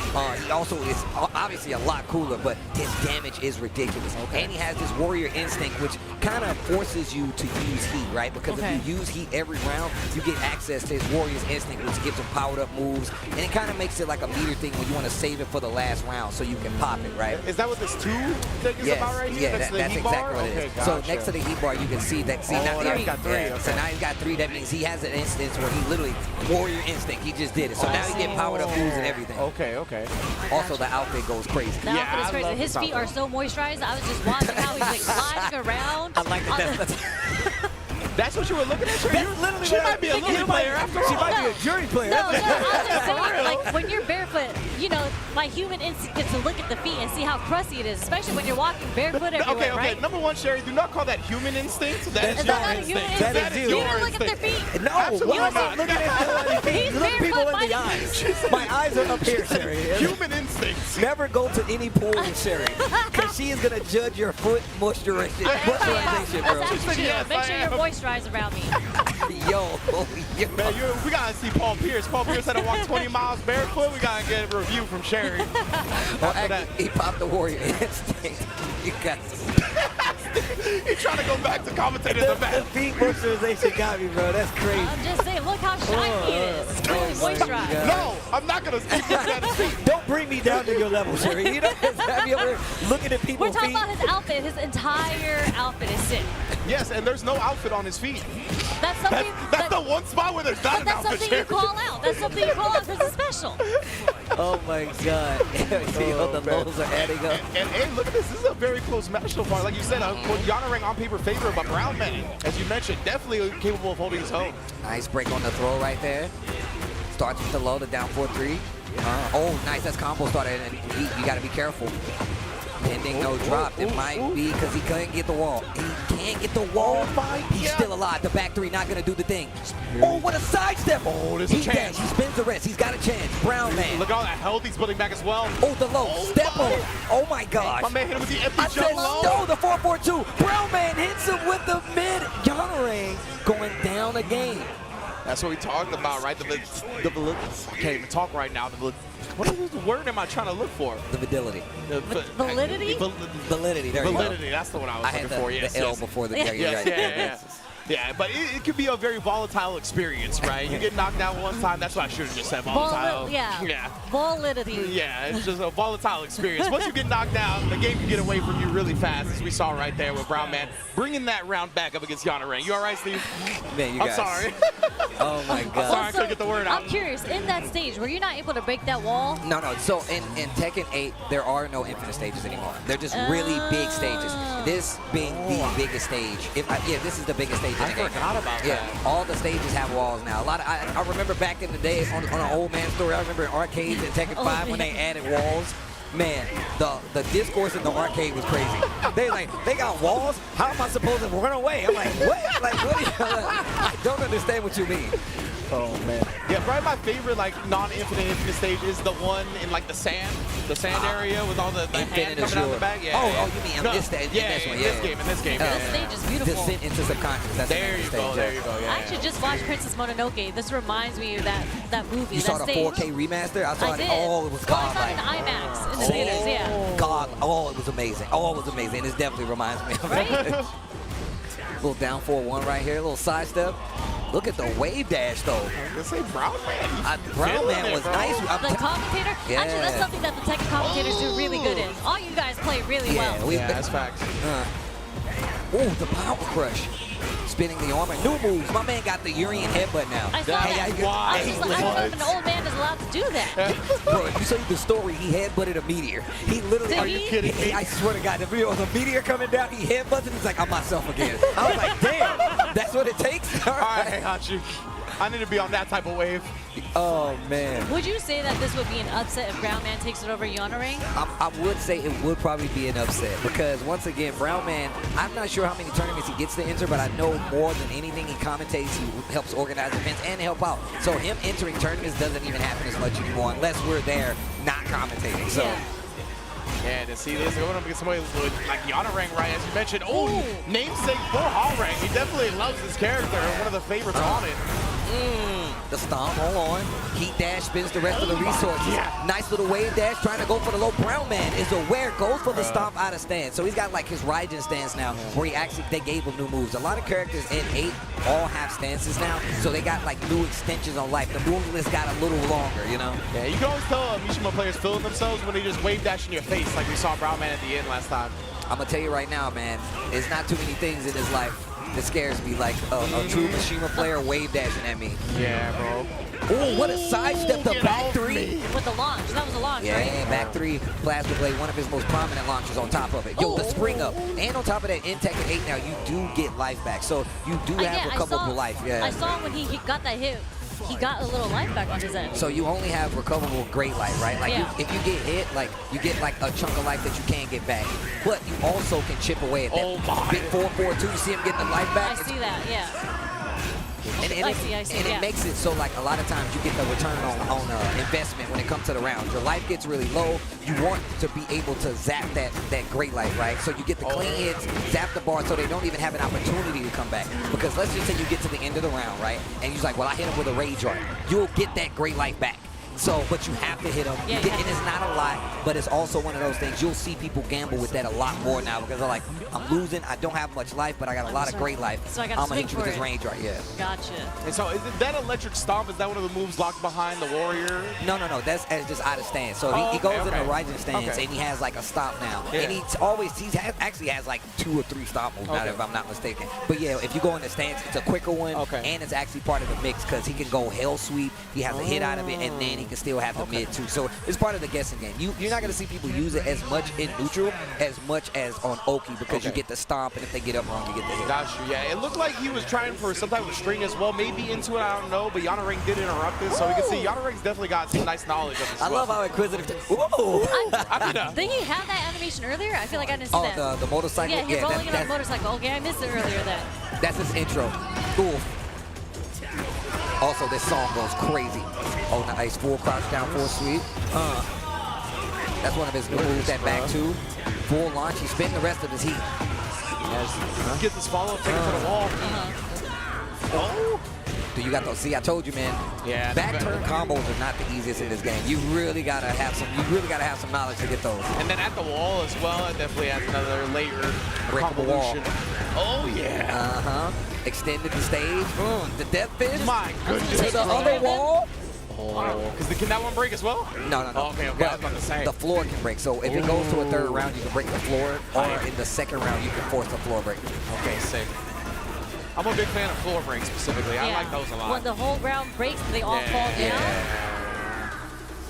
He also is obviously a lot cooler, but his damage is ridiculous. And he has this warrior instinct, which kind of forces you to use heat, right? Because if you use heat every round, you get access to his warrior's instinct, which gives him powered up moves. And it kind of makes it like a meter thing when you want to save it for the last round so you can pop it, right? Is that what this 2 thing is about right here? Yeah, that's exactly what it is. Gotcha. So next to the heat bar, you can see that. See, now he's got 3. So now he's got 3. That means he has an instance where he literally warrior instinct. He just did it. So now he get powered up moves and everything. Okay. Also, the outfit goes crazy. The outfit is crazy. His feet are so moisturized. I was just watching how he's like gliding around. I like that. That's what you were looking at? That's literally she might be a Lily player after all. She might be a jury player. No, I was just saying, like, when you're barefoot, you know, my human instinct gets to look at the feet and see how crusty it is, especially when you're walking barefoot everywhere, right? Number one, Sherry, do not call that human instinct. That is not a human instinct. That is You your don't look at their feet. No, why not? Look at his He's Look people in barefoot, the eyes. My eyes are up here, Sherry. Human instincts. Never go to any pool with Sherry, because she is going to judge your foot moisturization, bro. That's actually true. Make sure you're moisturized around me. Yo. Man, we got to see Paul Pierce. Paul Pierce had to walk 20 miles barefoot. We got to get a review from Sherry. He popped the warrior instinct. You got He's trying to go back to commentating the match. The feet moisturization got me, bro. That's crazy. I'm just saying, look how shiny it is. It's really moisturized. No, I'm not going to keep looking at his feet. Don't bring me down to your level, Sherry. You know, have you ever looking at people's We're feet? talking about his outfit. His entire outfit is sick. Yes, and there's no outfit on his feet. That's something. That's the one spot where there's not an that's outfit. something you call out. That's something you call out because it's special. Oh my God. The lows are adding up. And hey, look at this. This is a very close match so far. Like you said, Yanarang on paper favor, but Brown Man, as you mentioned, definitely capable of holding his own. Nice break on the throw right there. Starts with the low, the down 4-3. Oh, nice. That's combo started. And you got to be careful. Pending no drop. It might be because he couldn't get the wall. He can't get the wall. He's still alive. The back 3 not going to do the thing. Oh, what a sidestep. Oh, there's a chance. He spins the rest. He's got a chance. Brown Man. Look at all that health he's building back as well. Oh, the low. Step on. Oh, my gosh. My man hit him with the empty I said low. no, the 4-4-2. Brown Man hits him with the mid. Yanarang going down again. That's what we're talking about, right? I can't even talk right now. What word am I trying to look for? The validity. Validity? Validity. There you go. Validity. That's the one I was looking for. Yes, the L before the Yeah, but it could be a very volatile experience, right? You get knocked out one time, that's why I should have just said volatile. Yeah. Validity. Yeah, it's just a volatile experience. Once you get knocked out, the game can get away from you really fast, as we saw right there with Brown Man bringing that round back up against Yanarang. You all right, Steve? Man, you guys. I'm sorry. Oh, my God. I'm sorry I couldn't get the word out. I'm curious, in that stage, were you not able to break that wall? No. So in Tekken 8, there are no infinite stages anymore. They're just really big stages. This being the biggest stage. This is the biggest stage in the game. I forgot about that. All the stages have walls now. I remember back in the day on an old man story. I remember in arcades in Tekken 5 when they added walls. Man, the discourse in the arcade was crazy. They got walls? How am I supposed to run away? I'm like, what? Like, what? I don't understand what you mean. Oh, man. Yeah, probably my favorite, non-infinite stage is the one in, the sand area with all the hand coming out the back. Yeah, oh, you mean in this stage? In this game. This stage is beautiful. Descent into subconscious. That's there you go. I actually just watched Princess Mononoke. This reminds me of that movie, You saw the 4K remaster? I saw it. did. Oh, it was Well, I God. saw it in IMAX in the theaters, yeah. God. Oh, it was amazing. Oh, it was amazing. It definitely reminds me of it. Little down 4-1 right here. A little sidestep. Look at the wave dash, though. Let's say Brown Man. Brown Man was nice. The commentator? Yeah. Actually, that's something that the Tekken commentators do really good in. All you guys play really well. Yeah, that's facts. Oh, the power crush. Spinning the armor. New moves. My man got the Urian headbutt now. I saw that. I don't know if an old man is allowed to do that. Bro, if you see the story, he headbutted a meteor. He literally, Did are you he? kidding me? I swear to God, the video was a meteor coming down, he headbutted it, he's like, I'm myself again. I was like, damn, that's what it takes? All right, Hachi. I need to be on that type of wave. Oh, man. Would you say that this would be an upset if Brown Man takes it over Yanarang? I would say it would probably be an upset because, once again, Brown Man, I'm not sure how many tournaments he gets to enter, but I know more than anything he commentates, he helps organize events and help out. So him entering tournaments doesn't even happen as much anymore unless we're there not commentating. So. Yeah, to see this, going up against somebody with like Yanarang, right, as you mentioned. Oh, namesake for Hallrang. He definitely loves this character, one of the favorites on it. The stomp, hold on. Heat dash spins the rest of the resources. Nice little wave dash, trying to go for the low. Brown man is aware, goes for the stomp out of stance. So he's got like his Raijin stance now, where they gave him new moves. A lot of characters in 8 all have stances now, so they got like new extensions on life. The move list got a little longer, you know? Yeah, you can always tell Mishima players feeling themselves when they just wave dash in your face, like we saw Brown man at the end last time. I'm gonna tell you right now, man, there's not too many things in his life that scares me, like a true Mishima player wave dashing at me. Yeah, bro. Oh, what a sidestep, the back 3. With the launch, that was a launch, Yeah, right? back 3, Plasma Blade, one of his most prominent launches on top of it. Yo, the spring up. And on top of that, in Tekken 8 now, you do get life back. So you do have recoverable life. Yeah. I saw when he got that hit, he got a little life back on his end. So you only have recoverable great life, right? Like if you get hit, like you get like a chunk of life that you can't get back. But you also can chip away at that. Oh my. Big 4-4-2, you see him getting the life back? I see that, yeah. And it makes it so like a lot of times you get the return on investment when it comes to the rounds. Your life gets really low. You want to be able to zap that great life, right? So you get the clean hits, zap the bar so they don't even have an opportunity to come back. Because let's just say you get to the end of the round, right? And you're like, well, I hit him with a rage art. You'll get that great life back. So, but you have to hit him. And it's not a lot, but it's also one of those things. You'll see people gamble with that a lot more now because they're like, I'm losing. I don't have much life, but I got a lot of great life. So I'm going to hit you with this range right, Gotcha. And so is that electric stomp? Is that one of the moves locked behind the warrior? No. That's just out of stance. So he goes in the Raijin stance and he has like a stomp now. And he actually has like 2 or 3 stomp moves now, if I'm not mistaken. But yeah, if you go in the stance, it's a quicker one. And it's actually part of the mix because he can go hell sweep. He has a hit out of it, and then he can still have the mid too. So it's part of the guessing game. You're not going to see people use it as much in neutral as much as on Oki because you get the stomp, and if they get up wrong, you get the hit. Got you. Yeah, it looked like he was trying for some type of string as well. Maybe into it, I don't know. But Yanarang did interrupt it, so we can see Yanarang's definitely got some nice knowledge of this. I love how inquisitive. Whoa! Didn't he have that animation earlier? I feel like I didn't see that. Oh, the motorcycle. Yeah, he's rolling it on the motorcycle. Okay, I missed it earlier then. That's his intro. Cool. Also, this song goes crazy. Oh, nice. Full crouch down, full sweep. That's one of his new moves, that back 2. Full launch. He's spinning the rest of his heat. Get this follow-up, take it to the wall. Oh! Do you got those? See, I told you, man. Yeah. Back turn combos are not the easiest in this game. You really gotta have some knowledge to get those. And then at the wall as well, it definitely adds another layer. Breakable wall. Oh yeah. Extended the stage. The death fish. My goodness. To the other wall. Can that one break as well? No. Okay, I was about to say. The floor can break. So if it goes to a 3rd round, you can break the floor, or in the 2nd round, you can force the floor break. Okay, sick. I'm a big fan of floor breaks specifically. I like those a lot. When the whole ground breaks, they all fall down.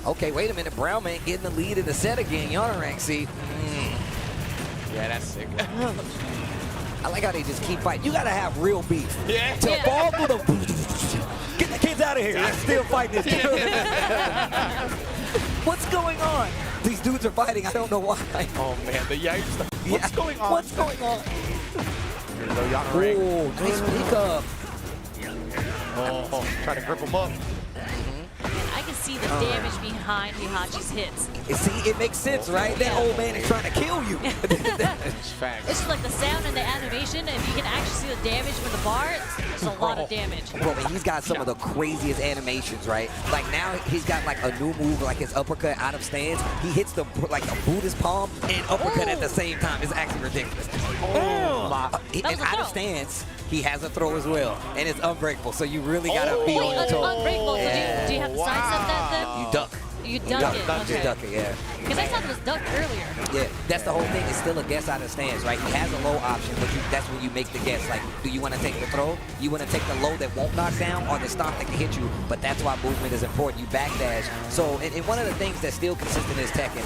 Okay, wait a minute. Brown man getting the lead in the set again. Yanarang, see? Yeah, that's sick. I like how they just keep fighting. You gotta have real beef. Yeah. To fall through the... Get the kids out of here. I'm still fighting this dude. What's going on? These dudes are fighting. I don't know why. Oh, man. The yikes. What's going on? What's going on? Oh, nice pick up. Oh, trying to grip him up. I can see the damage behind Heihachi's hits. See, it makes sense, right? That old man is trying to kill you. Facts. It's just like the sound and the animation. If you can actually see the damage from the bar, it's a lot of damage. Bro, man, he's got some of the craziest animations, right? Like now he's got like a new move, like his uppercut out of stance. He hits the like a Buddhist palm and uppercut at the same time. It's actually ridiculous. And out of stance, he has a throw as well, and it's unbreakable. So you really gotta be on your toes. Unbreakable. So do you have to sidestep that then? You duck. You duck it. Just duck it, yeah. Because I thought it was ducked earlier. Yeah, that's the whole thing. It's still a guess out of stance, right? He has a low option, but that's when you make the guess. Like, do you want to take the throw? You want to take the low that won't knock down, or the stomp that can hit you? But that's why movement is important. You backdash. So, and one of the things that's still consistent is Tekken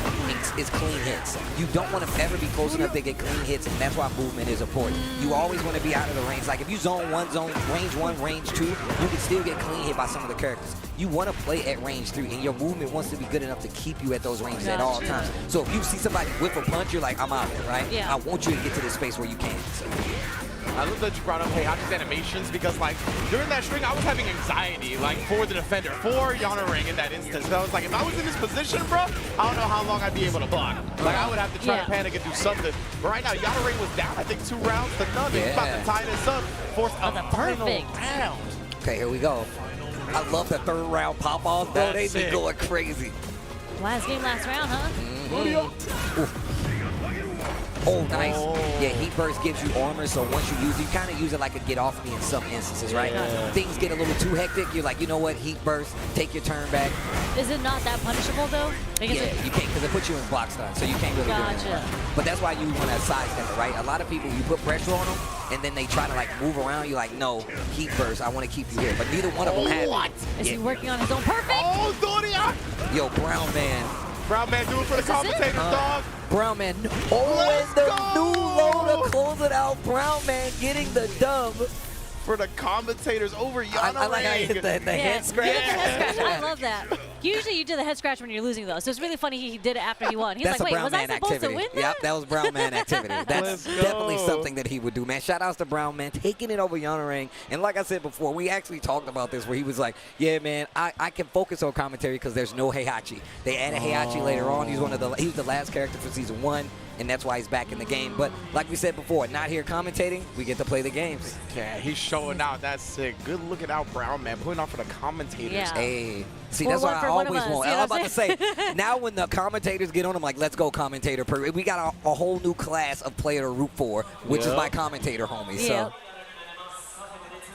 is clean hits. You don't want to ever be close enough to get clean hits, and that's why movement is important. You always want to be out of the range. Like, if you zone 1, range 1, range 2, you can still get clean hit by some of the characters. You want to play at range 3, and your movement wants to be good enough to keep you at those ranges at all times. So if you see somebody whiff a punch, you're like, I'm out there, right? Yeah. I want you to get to this space where you can. So. I love that you brought up Heihachi's animations because, like, during that string, I was having anxiety, like, for the defender, for Yana Ring in that instance. I was like, if I was in this position, bro, I don't know how long I'd be able to block. Like, I would have to try to panic and do something. But right now, Yana Ring was down, I think, 2 rounds to none. He's about to tie this up, force a final round. Okay, here we go. I love the 3rd round pop-off, bro. They've been going crazy. Last game, last round, huh? Oh, nice. Yeah, Heat Burst gives you armor, so once you use it, you kind of use it like a get off me in some instances, right? Things get a little too hectic. You're like, you know what, Heat Burst, take your turn back. Is it not that punishable, though? Because yeah, you can't, because it puts you in block stun, so you can't really do anything. But that's why you want to sidestep it, right? A lot of people, you put pressure on them, and then they try to, like, move around. You're like, no, Heat Burst, I want to keep you here. But neither one of them have it. Is he working on his own perfect? Oh, Doria! Yo, Brown Man. Brown Man, do it for the commentators, dog. Brown Man. Oh, and the new load to close it out. Brown Man getting the dub. For the commentators over Yana I like how you hit the head scratch. You hit the head scratch. I love that. Usually you do the head scratch when you're losing, though. So it's really funny he did it after he won. He's That's like, wait, Brown was I Man supposed activity. to win that? Yep, that was Brown Man activity. That's definitely something that he would do, man. Shout outs to Brown Man taking it over Yana Ring. And like I said before, we actually talked about this where he was like, yeah, man, I can focus on commentary because there's no Heihachi. They added Heihachi later on. He was the last character for season 1. And that's why he's back in the game. But like we said before, not here commentating, we get to play the games. Yeah, he's showing out. That's sick. Good looking out, Brown Man, putting on for the commentators. Yeah. Hey, see, that's what I always want. I was about to say, now when the commentators get on, I'm like, let's go commentator. We got a whole new class of player to root for, which is my commentator homies. So.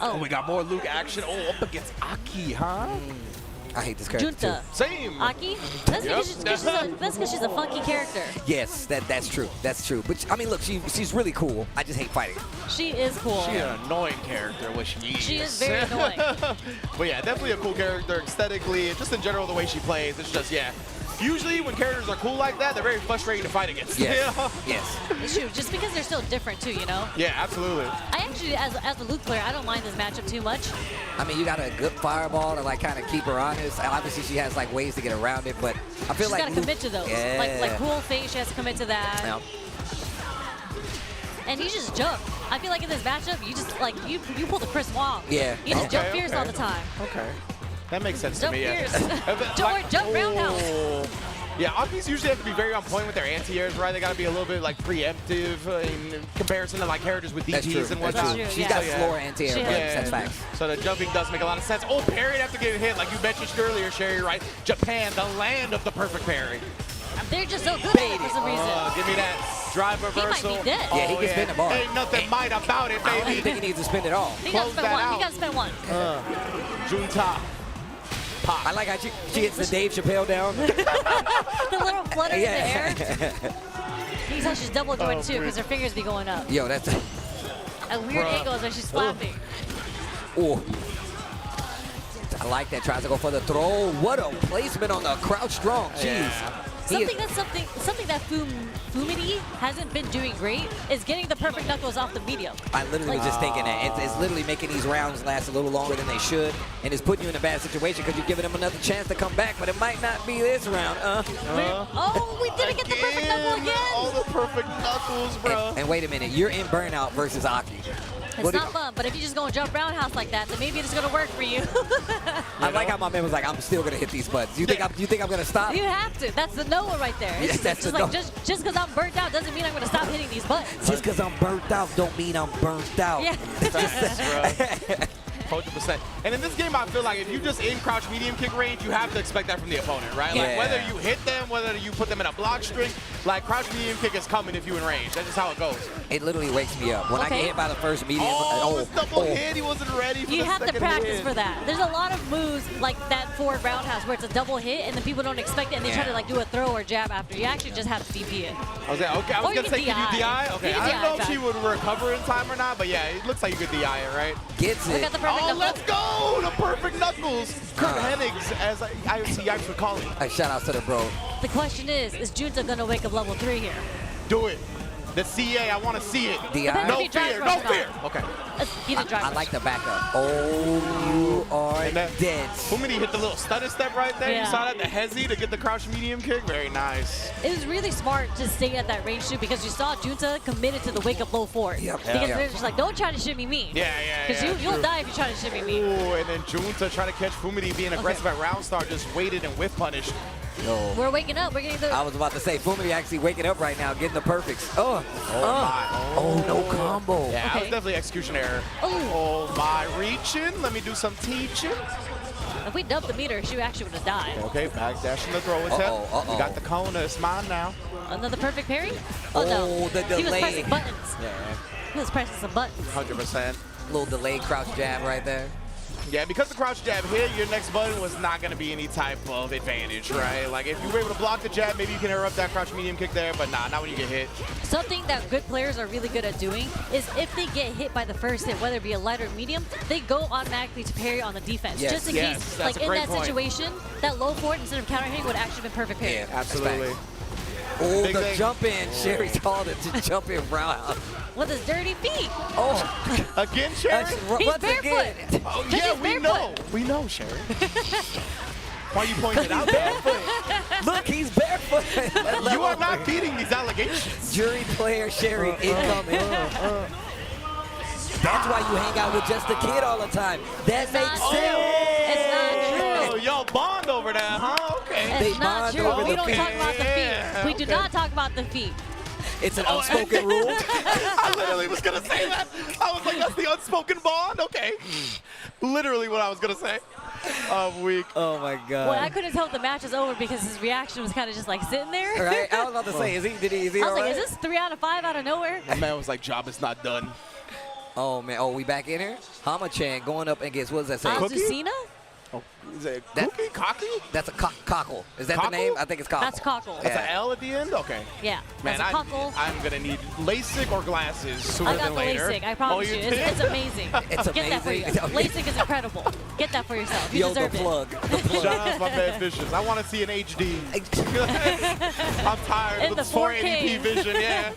Oh, we got more Luke action. Oh, up against Aki, huh? I hate this character Junta. too. Same. Aki? That's because she's a funky character. Yes, that's true. That's true. But I mean, look, she's really cool. I just hate fighting. She is cool. She's an annoying character, which she is. She is very annoying. But yeah, definitely a cool character aesthetically, and just in general the way she plays. It's just Usually when characters are cool like that, they're very frustrating to fight against. Yes. Yes. It's true. Just because they're so different too, you know? Yeah, absolutely. I actually, as a Luke player, I don't mind this matchup too much. I mean, you got a good fireball to like kind of keep her honest. Obviously, she has like ways to get around it, but I feel like she's got to commit to those. Yeah. Like cool face, she has to commit to that. Yep. And you just jump. I feel like in this matchup, you just like you pull the Chris Wong. Yeah. You just jump fierce all the time. Okay. That makes sense Jump to me. fierce. Jump roundhouse. Yeah, Akis usually have to be very on point with their anti-airs, right? They got to be a little bit like preemptive in comparison to like characters with DTs and whatnot. She's got slower anti-air, that's facts. So the jumping does make a lot of sense. Oh, parry after getting hit, like you mentioned earlier, Sherry, right? Japan, the land of the perfect parry. They're just so good at it for some reason. Give me that drive reversal. He might be dead. Yeah, he can spin the ball. Ain't nothing might about it, baby. I don't think he needs to spin it all. He got to spend one. He got to spend one. Junta. Pop. I like how she hits the Dave Chappelle down. The little flutter in the air. He's how she's double jointed too, because her fingers be going up. Yo, that's at weird angles when she's flapping. Oh. I like that. Tries to go for the throw. What a placement on the crouch strong. Jeez. Yeah. Something that Fumity hasn't been doing great is getting the perfect knuckles off the medium. I literally just thinking that. It's literally making these rounds last a little longer than they should, and it's putting you in a bad situation because you're giving them another chance to come back, but it might not be this round. Oh, we didn't get the perfect knuckle again. All the perfect knuckles, bro. And wait a minute, you're in burnout versus Aki. It's not fun, but if you just go and jump roundhouse like that, then maybe it's gonna work for you. I like how my man was like, I'm still gonna hit these buttons. You think I'm gonna stop? You have to. That's the Noah right there. It's that's just like just because I'm burnt out doesn't mean I'm gonna stop hitting these buttons. Just because I'm burnt out don't mean I'm burnt out. Yeah. 100%. And in this game, I feel like if you just in crouch medium kick range, you have to expect that from the opponent, right? Yeah. Like whether you hit them, whether you put them in a block string, like crouch medium kick is coming if you in range. That's just how it goes. It literally wakes me up. When I get hit by the first medium, it's double hit. He wasn't ready for You the have to second practice hit. for that. There's a lot of moves like that forward roundhouse where it's a double hit and then people don't expect it and they try to like do a throw or jab after. You actually just have to DP it. I was going to say, can you DI? Okay, I don't know if she would recover in time or not, but yeah, it looks like you could DI it, right? Gets it. Look at the perfect knuckle. Let's go! The perfect knuckles. Kurt Hennigs, as IOC Yipes would call him. Shout out to the bro. The question is Junta going to wake up level 3 here? Do it. The CA, I want to see it. Depends No if he drives fear, rush no or not. fear. Okay. He didn't drive I rush. like the backup. Oh, you are And then dead. Fumity hit the little stutter step right there. Yeah. You saw that, the hezzy to get the crouch medium kick. Very nice. It was really smart to stay at that range too, because you saw Junta committed to the wake up low forward. Yep. Because Yeah. they're just like, don't try to shimmy me. Yeah, Because you'll true. die if you try to shimmy me. Ooh, and then Junta trying to catch Fumity being aggressive at round start, just waited and whiff punished. Yo. We're waking up. We're getting the. I was about to say, Fumity actually waking up right now, getting the perfects. Oh, Oh, no combo. Yeah, that was Okay. definitely execution error. Oh. Oh my, reaching. Let me do some teaching. If we dumped the meter, she actually would have died. Okay, back dashing the throw attempt. Uh-oh. You got the Kona, it's mine now. Another perfect parry? Oh, no. Oh, the He was delay. pressing buttons. Yeah, He was pressing some buttons. 100%. Little delayed crouch jab right there. Yeah, because the crouch jab hit, your next button was not going to be any type of advantage, right? Like, if you were able to block the jab, maybe you can interrupt that crouch medium kick there, but nah, not when you get hit. Something that good players are really good at doing is if they get hit by the first hit, whether it be a light or medium, they go automatically to parry on the defense. Yes. Just in Yes, case, that's like a in great that point. situation, that low forward instead of counter hitting would actually have been perfect parry. Yeah. Absolutely. Oh, Big the thing. jump in. Sherry called it to jump in round. With his dirty feet. Oh, Again, Sherry? He's once barefoot. again. Oh, Look, yeah, he's we barefoot. know. We know, Sherry. Why you pointing it out there? Look, he's barefoot. You are not beating these allegations. Jury player Sherry incoming. That's why you hang out with just the kid all the time. That makes not sense. It's not Oh, true. y'all bond over there, huh? Okay. They It's not bond true. over We the don't feet. talk about the feet. Yeah, We do okay. not talk about the feet. It's an unspoken rule. I literally was going to say that. I was like, that's the unspoken bond? Okay. Literally what I was going to say. I'm weak. Oh my God. Well, I couldn't tell if the match was over because his reaction was kind of just like sitting there. Right? I was about to say, is he I was all like, right? is this 3 out of 5 out of nowhere? My man was like, job is not done. Oh man, we back in here? Hama-chan going up against, what does that say? Azucena? Oh, is it That- cookie? Cocky? That's a cockle. Is that Cockle? the name? I think it's cockle. That's cockle. That's Yeah. an L at the end? Okay. Yeah, Man, that's a cockle. I'm going to need LASIK or glasses sooner I got than the later. LASIK. I promise oh, you. did? It's amazing. It's Get that for you. amazing. LASIK is incredible. Get that for yourself. You Yo, the deserve it. plug. The plug. Shout out to my man Vicious. I want to see an HD. I'm tired In of the this 480p 4K. vision, yeah.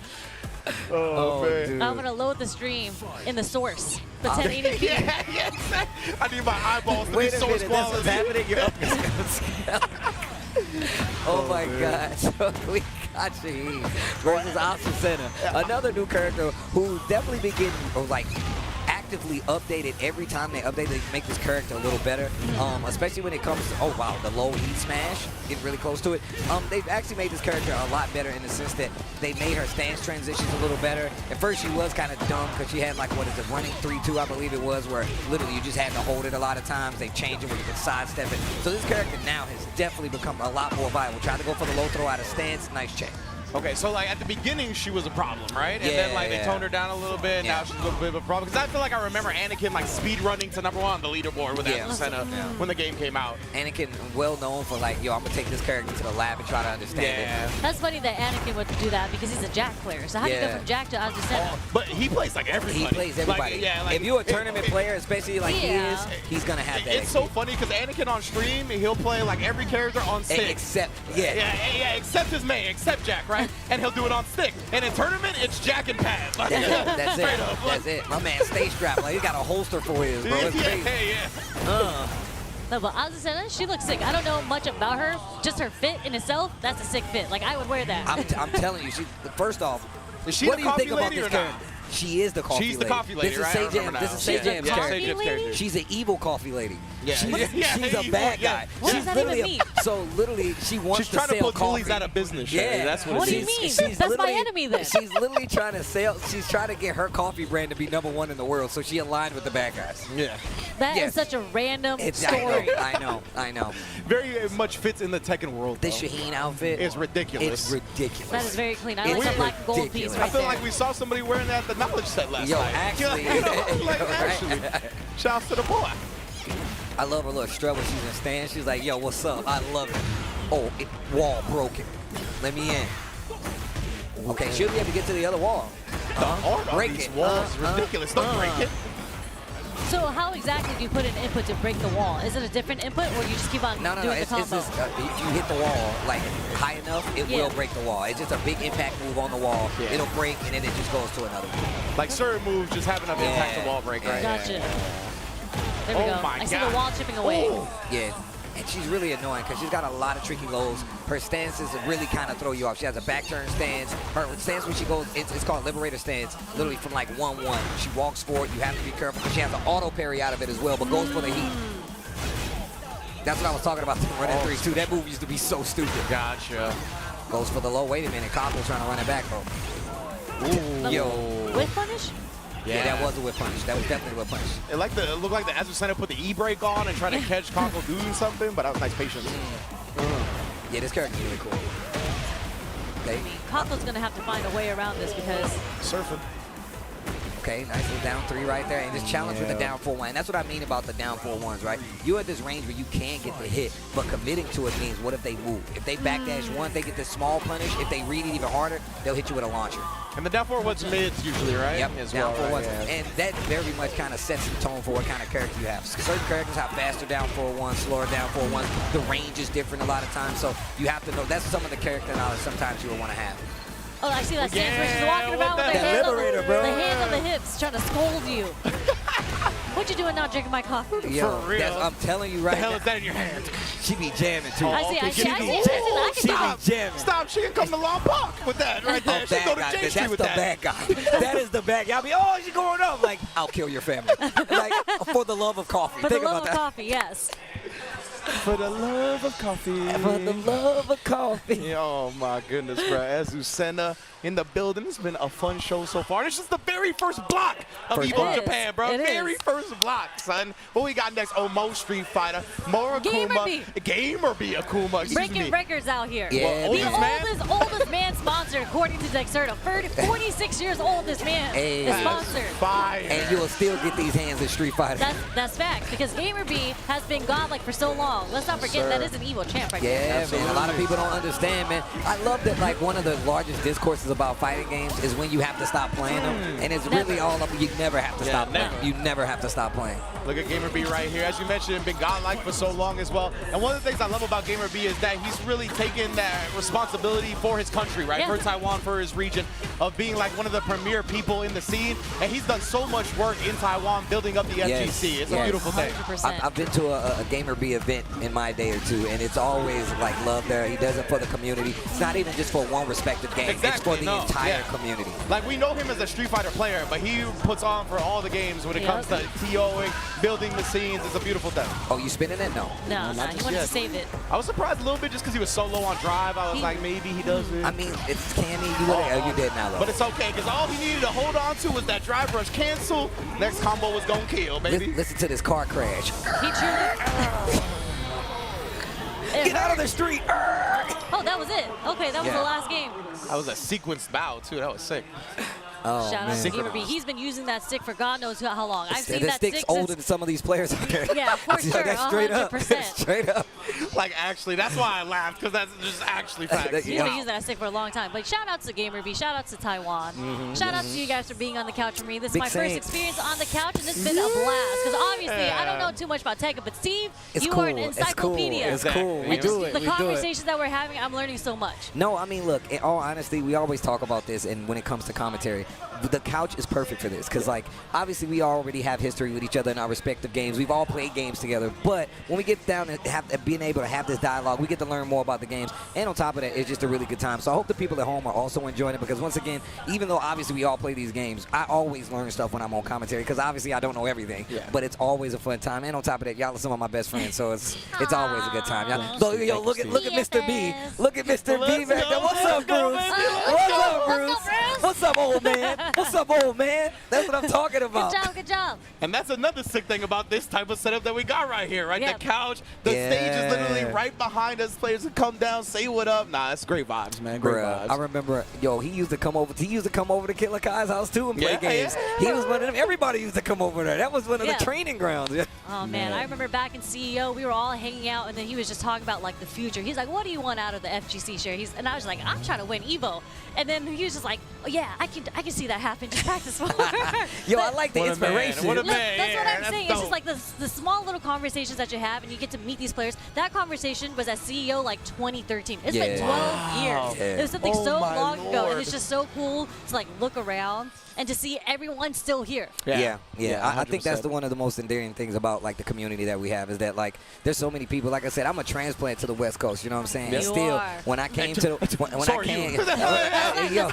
Oh, man. dude. I'm going to load the stream in the source. The 1080p. Yeah. I need my eyeballs to be Wait a source minute, that's what's quality. happening? You're up Oh my God. So we got Shaheen versus Azucena. Another new character who definitely been getting, like, actively updated every time they update. They make this character a little better, especially when it comes to, oh wow, the low E smash, getting really close to it. They've actually made this character a lot better in the sense that they made her stance transitions a little better. At first she was kind of dumb because she had like, what is it, running 3-2 I believe it was, where literally you just had to hold it a lot of times. They changed it where you could sidestep it. So this character now has definitely become a lot more viable. Tried to go for the low throw out of stance, nice check. Okay, so like at the beginning she was a problem, right? And then like they toned her down a little bit. Yeah. Now she's a little bit of a problem. Because I feel like I remember Anakin like speed running to #1 on the leaderboard with Azucena when the game came out. Anakin, well known for like, yo, I'm gonna take this character to the lab and try to understand it. That's funny that Anakin would do that because he's a Jack player. So how do you go Yeah. from Jack to Azucena? But he plays like everybody. He plays everybody. Like, yeah, like, if you're a tournament player, especially like Yeah. he is, he's gonna have that. It's so funny because Anakin on stream, he'll play like every character on stick. Except, Yeah, except his main, except Jack, right? And he'll do it on stick. And in tournament, it's Jack and Pad. Like, That's straight it. up. That's it. My man stay strapped. Like, he got a holster for his, bro. It's crazy. Yeah. No, but Azucena, she looks sick. I don't know much about her. Just her fit in itself, that's a sick fit. Like, I would wear that. I'm telling you, first off, Is she what the do you think coffee about lady this or not? character? She is the coffee lady. She's the coffee lady, this right? I Is remember This is now. Sajam's Yeah, character. Sajam's character. She's an evil coffee lady. Yeah. She's a bad guy. What She's does that even literally mean? So literally, she wants She's to trying to sell put bullies coffee. out of business. Yeah, Sherry. That's what What it do you is. mean? That's my literally- enemy then. She's literally trying to sell. She's trying to get her coffee brand to be #1 in the world, so she aligned with the bad guys. Yeah. That is Yes. such a random I story. know. Very much fits in the Tekken world. This though. Shaheen outfit It's ridiculous. It's ridiculous. That is very clean. I It's like the black and gold piece ridiculous. I right feel there. like we saw somebody wearing that at the knowledge set last Yo, night. actually, You know, like, Yo, right? actually. Shouts to the boy. I love her little strut when she's in stand. She's like, yo, what's up? I love it. Oh, wall broken. Let me in. Okay, she'll be able to get to the other wall. The art on break these it. walls is ridiculous. Don't break it. So how exactly do you put an input to break the wall? Is it a different input, or you just keep on doing the It's combo? just, if you hit the wall like high enough, it will break the wall. It's just a big impact move on the wall. Yeah. It'll break, and then it just goes to another one. Like certain moves just have enough impact to wall break, right? Gotcha. There we go. My I see God. the wall chipping away. Ooh. Yeah. And she's really annoying because she's got a lot of tricky lows. Her stances really kind of throw you off. She has a back turn stance. Her stance when she goes, it's called Liberator stance, literally from like 1-1. She walks forward. You have to be careful because she has an auto parry out of it as well, but goes for the heat. That's what I was talking about, running 3-2. That move used to be so stupid. Gotcha. Goes for the low. Wait a minute. Cockle's trying to run it back, bro. Yo. With punish? Yeah, that was a whip punish. That was definitely a whip punish. It looked like the Ezra Center put the E-brake on and tried to catch Conkle doing something, but that was nice patience. Yeah, this character's really cool. Okay. Conkle's going to have to find a way around this because... Surfing. Okay, nice little down 3 right there. And this challenge with the down 4-1. And that's what I mean about the down 4-1s, right? You're at this range where you can get the hit, but committing to it means what if they move? If they backdash one, they get this small punish. If they read it even harder, they'll hit you with a launcher. And the down 4-1's mids usually, right? Yep, As down well, 4-1s. right? Yeah. And that very much kind of sets the tone for what kind of character you have. Certain characters have faster down 4-1s, slower down 4-1s. The range is different a lot of times, so you have to know. That's some of the character knowledge sometimes you will want to have. Oh, I see that stance where she's walking around with the hands on the hips, trying to scold you. What you doing now, drinking my coffee? Yo, For real? I'm telling you right now. The hell is that in your hand? She be jamming, too. I see that. I can do She be jamming. Stop, she can come to Long Park with that right there. She go to J Street with that. That's the bad guy. That is the bad guy. I'll be, oh, she's going up. Like, I'll kill your family. Like, for the love of coffee. For Think the love about of that. coffee, yes. For the love of coffee. For the love of coffee. Oh my goodness, bro. Azucena in the building. It's been a fun show so far. And it's just the very first block of Evo Japan, bro. Very first block, son. What we got next? Omo Street Fighter. Morakuma. Gamer B Akuma. Breaking records out here. Yeah, the oldest man sponsored, according to Dexerto. 46 years old, this man is sponsored. Fire. And you will still get these hands in Street Fighter. That's facts, because Gamer B has been godlike for so long. Let's not forget that is an Evo champ right there. Yeah, man. A lot of people don't understand, man. I love that, like, one of the largest discourses about fighting games is when you have to stop playing them. And it's really all up. You never have to stop playing. You never have to stop playing. Look at Gamer B right here. As you mentioned, been godlike for so long as well. And one of the things I love about Gamer B is that he's really taken that responsibility for his country, right? For Taiwan, for his region, of being like one of the premier people in the scene. And he's done so much work in Taiwan building up the FGC. It's a beautiful thing. I've been to a Gamer B event in my day or two, and it's always like love there. He does it for the community. It's not even just for one respective game. It's for the entire community. Like, we know him as a Street Fighter player, but he puts on for all the games when it comes to TOing, building the scenes. It's a beautiful thing. Oh, you spinning it? No. No, he wanted to save it. I was surprised a little bit just because he was so low on drive. I was like, maybe he doesn't. I mean, it's canny. You did now, though. But it's okay, because all he needed to hold on to was that drive rush cancel. Next combo was going to kill, baby. Listen to this car crash. He truly... Get out of the street! Oh, that was it. Okay, that was the last game. That was a sequenced bow, too. That was sick. Oh, Shout out to Gamer B. He's been using that stick for God knows how long. I've seen that stick's stick older than some of these players out there. Yeah, for sure. Like, straight 100%. up. Straight up. Like, actually, that's why I laughed, because that's just actually facts. He's been using that stick for a long time. But shout out to Gamer B. Shout out to Taiwan. Shout out to you guys for being on the couch for me. This is my first experience on the couch, and it's been a blast. Because obviously, I don't know too much about Tekken, but Steve, you are an encyclopedia. It's cool. We do it. The conversations that we're having, I'm learning so much. No, I mean, look, in all honesty, we always talk about this, and when it comes to commentary, the couch is perfect for this, because, like, obviously we already have history with each other in our respective games. We've all played games together, but when we get down and being able to have this dialogue, we get to learn more about the games, and on top of that, it's just a really good time. So I hope the people at home are also enjoying it, because once again, even though obviously we all play these games, I always learn stuff when I'm on commentary, because obviously I don't know everything, but it's always a fun time. And on top of that, y'all are some of my best friends, so it's always a good time. Y'all, look at Mr. B. Look at Mr. B back there. What's up, Bruce? What's up, Bruce? What's up, old man? What's up, old man? That's what I'm talking about. Good job, good job. And that's another sick thing about this type of setup that we got right here, right? The couch, the stage is literally right behind us. Players can come down, say what up. Nah, it's great vibes, man. Great vibes. I remember, he used to come over to Killer Kai's house too and play games. He was one of them. Everybody used to come over there. That was one of the training grounds. Oh man, I remember back in CEO, we were all hanging out, and then he was just talking about like the future. He's like, "What do you want out of the FGC share?" And I was like, "I'm trying to win Evo." And then he was just like, yeah, I can see that happen. Just practice more. Yo, I like the inspiration. What a Look, man. that's what I'm saying. Dope. It's just like the small little conversations that you have, and you get to meet these players. That conversation was at CEO like 2013. It's been 12 years. Yeah. It was something so my long ago, Lord. and it's just so cool to like look around and to see everyone still here. Yeah. I think that's 100%. one of the most endearing things about like the community that we have is that like there's so many people. Like I said, I'm a transplant to the West Coast. You know what I'm saying? And You still, are. when I came to the, when So I are came, you. yo,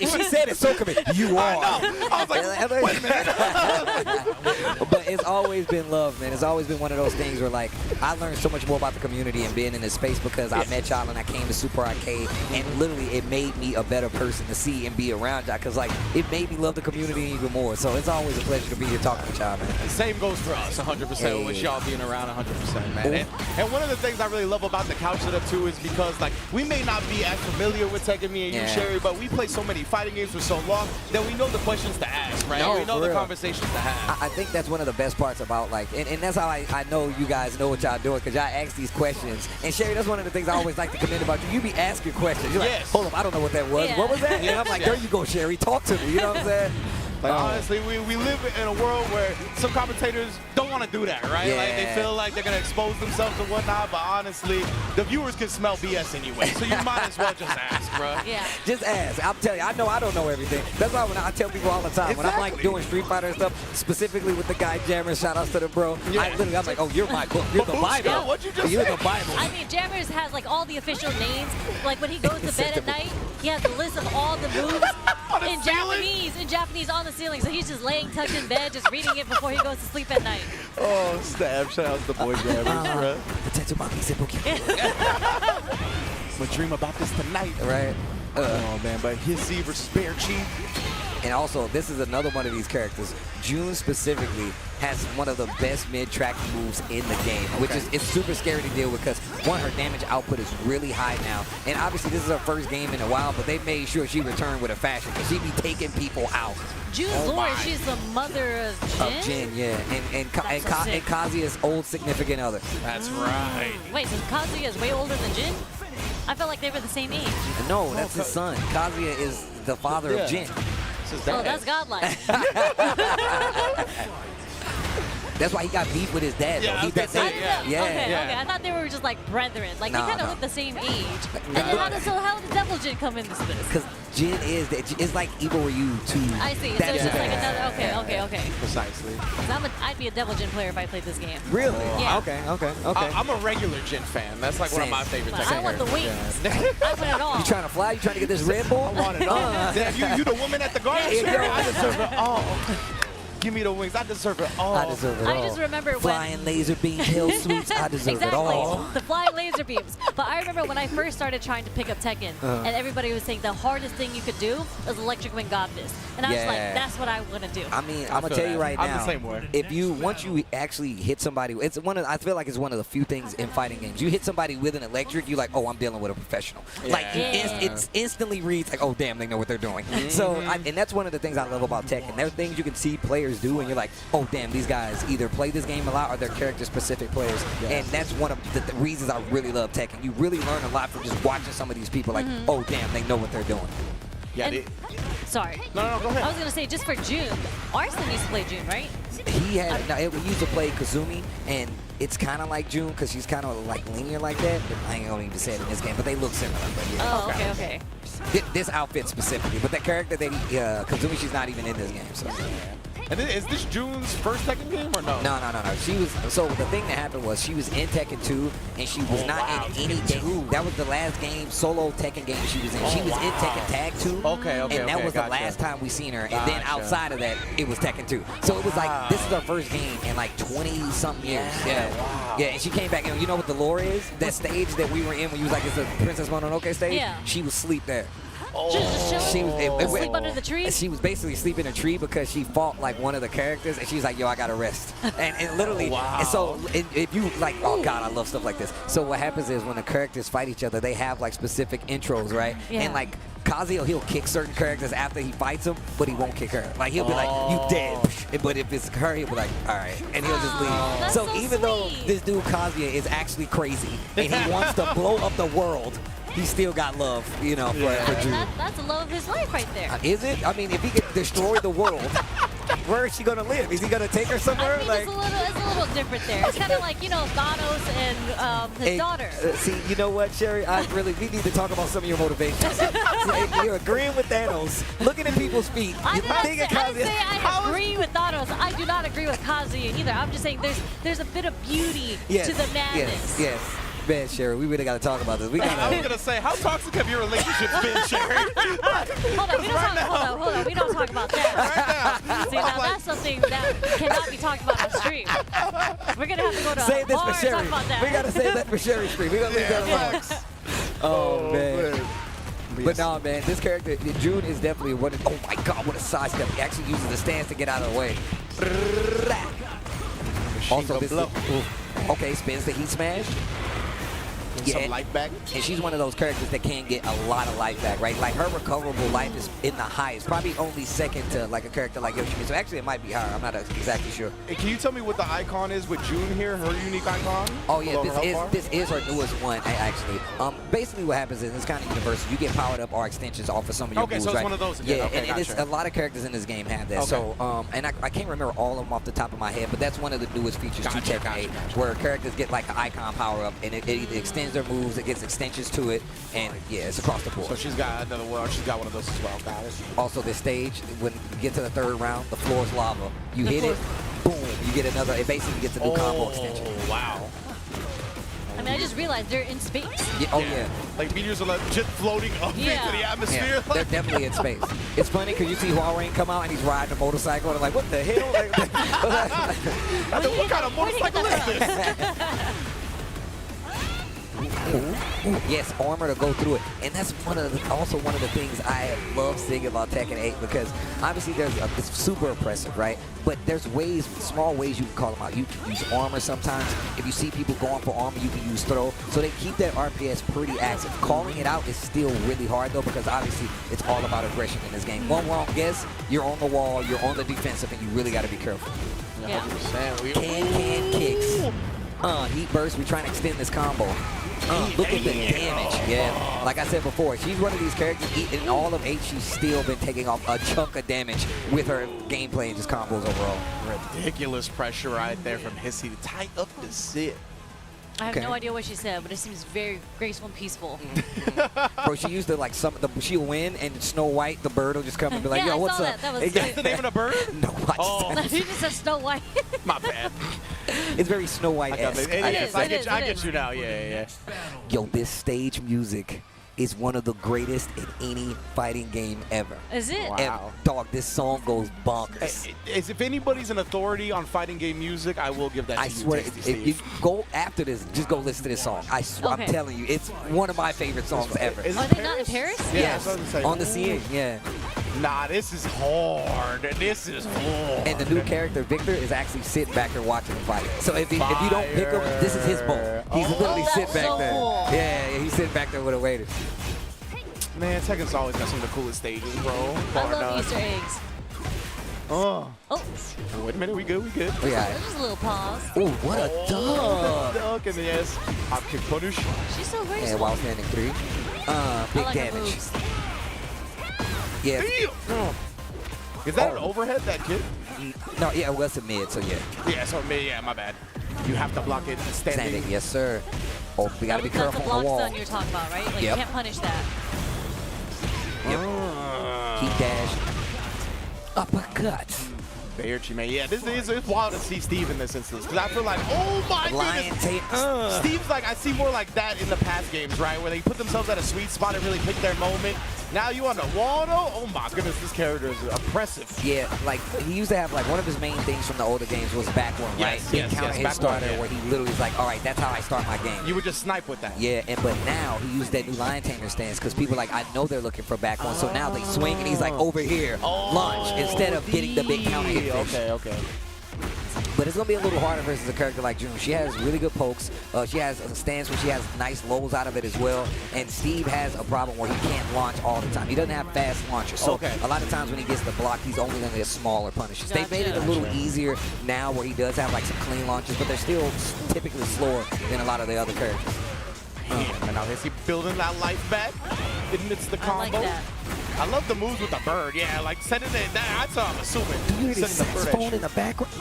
if she said it, so come it. You are. I was like, wait a minute. But it's always been love, man. It's always been one of those things where like I learned so much more about the community and being in this space because I met y'all and I came to Super Arcade, and literally it made me a better person to see and be around y'all because like it made me love the community even more. So it's always a pleasure to be here talking with y'all, man. The same goes for us, 100%. Hey. With y'all being around 100%, man. And one of the things I really love about the couch setup too is because like we may not be as familiar with Tekken, me and you, Sherry, but we play so many fighting games for so long that we know the questions to ask, right? No, we know for the real. conversations to have. I think that's one of the best parts about like, and that's how I know you guys know what y'all doing because y'all ask these questions. And Sherry, that's one of the things I always like to commend about you. You be asking questions. You're like, Yes. hold up, I don't know what that was. Yeah. What was that? And I'm like, there you go, Sherry, talk to me. You know what I'm saying? Like, honestly, we live in a world where some commentators don't want to do that, right? Like they feel like they're going to expose themselves and whatnot, but honestly, the viewers can smell BS anyway, so you might as well just ask, bro. Yeah. Just ask. I'm telling you, I know I don't know everything. That's why when I tell people all the time, when I'm like Exactly. doing Street Fighter and stuff, specifically with the guy Jammers, shout outs to the bro, Yeah. I'm like, oh, you're my book. You're the Bible. Yeah, what'd you just You're say? the Bible. I mean, Jammers has like all the official names. Like when he goes to bed at night, he has a list of all the moves in Japanese on the ceiling. So he's just laying tucked in bed, just reading it before he goes to sleep at night. Oh, snap. Shout out to the boy Jammers, bro. The tattoo monkey said Pokemon. I'm going to dream about this tonight. Right. Oh, man, but his Z versus Bear Chief. And also, this is another one of these characters. June specifically has one of the best mid-track moves in the game, which is it's super scary to deal with because, one, her damage output is really high now. And obviously, this is her first game in a while, but they made sure she returned with a fashion because she be taking people out. June's lore, she's the mother of Jin? Of Jin, yeah. And Kazuya's old significant other. That's right. Wait, so Kazuya is way older than Jin? I felt like they were the same age. No, that's his son. Kazuya is the father of Jin. Oh, that's godlike. That's why he got beef with his dad. Yeah, though. I was He, gonna say, Okay. I thought they were just like brethren. Like they kind of look the same age. And then how did Devil Jin come into this? Because Jin is, it's like Evo Ryu 2. I see. So That it's is just like bad. another. Okay. Precisely. 'Cause I'd be a Devil Jin player if I played this game. Really? Yeah. Okay. I'm a regular Jin fan. That's like one of my favorite But Tekken I want the characters. wings. I want it all. You trying to fly? You trying to get this Red Bull? I want it all. Damn, you the woman at the garden Yeah, center? yo. I deserve it all. Give me the wings. I deserve it all. I deserve it all. I just remember when Flying laser beam hill sweeps. I deserve it all. the flying laser beams. But I remember when I first started trying to pick up Tekken, and everybody was saying the hardest thing you could do was Electric Wing Godness. And I was like, that's what I want to do. I mean, I'm gonna tell you right now. I'm the same way. If you once you actually hit somebody, I feel like it's one of the few things in fighting games. You hit somebody with an electric, you like, oh, I'm dealing with a professional. Like it instantly reads like, oh damn, they know what they're doing. So and that's one of the things I love about Tekken. There are things you can see players do, and you're like, oh damn, these guys either play this game a lot or they're character-specific players. And that's one of the reasons I really love Tekken. You really learn a lot from just watching some of these people. Like, oh damn, they know what they're doing. And, sorry. No, go ahead. I was going to say, just for June, Arslan used to play June, right? He had, we used to play Kazumi, and it's kind of like June because she's kind of like linear like that. But I ain't gonna even say it in this game, but they look similar. But yeah. Oh, okay. This outfit specifically, but that character that Kazumi, she's not even in this game. So. And is this June's first Tekken game or no? No. She was, so the thing that happened was she was in Tekken 2 and she was not in any game. That was the last game, solo Tekken game she was in. She was in Tekken Tag 2. Okay. And that was the last time we seen her. And then outside of that, it was Tekken 2. So it was like, this is her first game in like 20-something years. Yeah, and she came back, and you know what the lore is? That stage that we were in when you was like, it's a Princess Mononoke stage? Yeah. She was asleep there. Just She was sleep under the tree? She was basically sleeping in a tree because she fought like one of the characters, and she was like, yo, I gotta rest. and literally, and so if you like, oh god, I love stuff like this. So what happens is when the characters fight each other, they have like specific intros, right? Yeah. And like Kazuya, he'll kick certain characters after he fights them, but he won't kick her. Like he'll be like, you dead. But if it's her, he'll be like, all right, and he'll just leave. That's So even though sweet. this dude Kazuya is actually crazy and he wants to blow up the world, he still got love, you know, for June. That's the love of his life right there. Is it? I mean, if he could destroy the world, where is she going to live? Is he going to take her somewhere? I mean, it's a little different there. It's kind of like, you know, Thanos and his daughter. See, you know what, Sherry? We need to talk about some of your motivations. You're agreeing with Thanos, looking at people's feet. I didn't say I agree with Thanos. I do not agree with Kazuya either. I'm just saying there's a bit of beauty to the madness. Yes. Man, Sherry, we really got to talk about this. I was going to say, how toxic have your relationships been, Sherry? Hold on. We don't talk about that. Right now. See, now that's something that cannot be talked about on stream. We're going to have to go to save this for and Sherry. talk about that. We got to save that for Sherry's stream. We're going to leave that alone. Oh, man. But no, man, this character, June, is definitely one of, oh my God, what a side step. He actually uses the stance to get out of the way. Also, this okay, spins the heat smash. Some life back. And she's one of those characters that can get a lot of life back, right? Like, her recoverable life is in the highest, probably only second to, like, a character like Yoshimi. So, actually, it might be higher. I'm not exactly sure. Hey, can you tell me what the icon is with June here, her unique icon? Oh, yeah, this is her newest one, actually. Basically, what happens is, it's kind of universal. You get powered up or extensions off of some of your moves, so it's right? one of those again. Yeah, okay, and it's, a lot of characters in this game have that. Okay. So, and I can't remember all of them off the top of my head, but that's one of the newest features to Tekken 8, where characters get, like, an icon power-up, and it either extends their moves, it gets extensions to it, and yeah, it's across the board. So she's got another one. She's got one of those as well. Got it. Also, this stage, when you get to the third round, the floor is lava. You hit it, boom, you get another. It basically gets a new combo extension. Wow. I mean, I just realized they're in space. Yeah, oh yeah. Like meteors are like just floating up into the atmosphere. Yeah, they're definitely in space. It's funny because you see Huawei come out and he's riding a motorcycle, and I'm like, what the hell? What kind of motorcycle is this? Yes, armor to go through it, and that's also one of the things I love seeing about Tekken 8, because obviously it's super oppressive, right? But there's ways, small ways you can call them out. You can use armor sometimes. If you see people going for armor, you can use throw. So they keep that RPS pretty active. Calling it out is still really hard though, because obviously it's all about aggression in this game. One wrong guess, you're on the wall, you're on the defensive, and you really got to be careful. Yeah. Can kicks. Heat burst. We're trying to extend this combo. Look at the damage. Yeah, like I said before, she's one of these characters. In all of 8, she's still been taking off a chunk of damage with her gameplay and just combos overall. Ridiculous pressure right there from Hissy to tie up the sit. I have no idea what she said, but it seems very graceful and peaceful. Bro, she used to like she'll win, and Snow White, the bird, will just come and be like, yeah, yo, what's up? That was That's the name of the bird? No, Oh. You just said Snow White. My bad. It's very Snow White-esque. I get you now. Yeah. Yo, this stage music is one of the greatest in any fighting game ever. Is it? Wow. Dog, this song goes bonkers. If anybody's an authority on fighting game music, I will give that to you. I swear, Tasty if you go after this, just go listen to this song. I swear, Okay. I'm telling you, it's one of my favorite songs ever. Is Are it they not in Paris? Yeah, Yes, that's what I'm saying. on the scene, yeah. Nah, this is hard. This is hard. And the new character, Victor, is actually sitting back there watching the fight. So if you don't pick him, this is his bowl. He's literally sitting back so there. cool. Yeah, he's sitting back there with a waiter. Man, Tekken's always got some of the coolest stages, bro. I love Easter eggs. Oh. Oh, Wait a minute, we good. Oh, yeah. just a little pause. Oh, what a dunk. Dunk and yes. Hop kick punish. She's so graceful. And while standing 3. Big I like her damage. moves. Yeah. Damn. Is that an overhead, that kid? No, yeah, it was a mid, so yeah. Yeah, so yeah, my bad. You have to block it standing. Standing, yes, sir. Oh, we gotta be That's careful the on block the wall. stun you're talking about, right? Like, Yep. you can't punish that. Heat dash. Uppercut. Bearchi, man. Yeah, it's wild to see Steve in this instance, because I feel like, oh my Lion goodness. tape. Steve's like, I see more like that in the past games, right? Where they put themselves at a sweet spot and really pick their moment. Now you on the wall, though? Oh my goodness, this character is oppressive. Yeah, like he used to have like one of his main things from the older games was back one, right? Yes, He yes, counter yes, hit back starter one, yeah. where he literally was like, all right, that's how I start my game. You would just snipe with that. Yeah, but now he used that new Lion Tamer stance because people like, I know they're looking for back one, so now they swing and he's like, over here, launch, instead of getting the big counter hit. Okay. But it's going to be a little harder versus a character like June. She has really good pokes. She has a stance where she has nice lows out of it as well. And Steve has a problem where he can't launch all the time. He doesn't have fast launchers. So a lot of times when he gets the block, he's only going to get smaller punishes. They've made it a little easier now where he does have like some clean launches, but they're still typically slower than a lot of the other characters. And now they see building that life back. Admits the combo. I like that. I love the moves with the bird. Yeah, like sending it. That's what I'm assuming. Do you hear the Sending bird at saxophone you. in the background?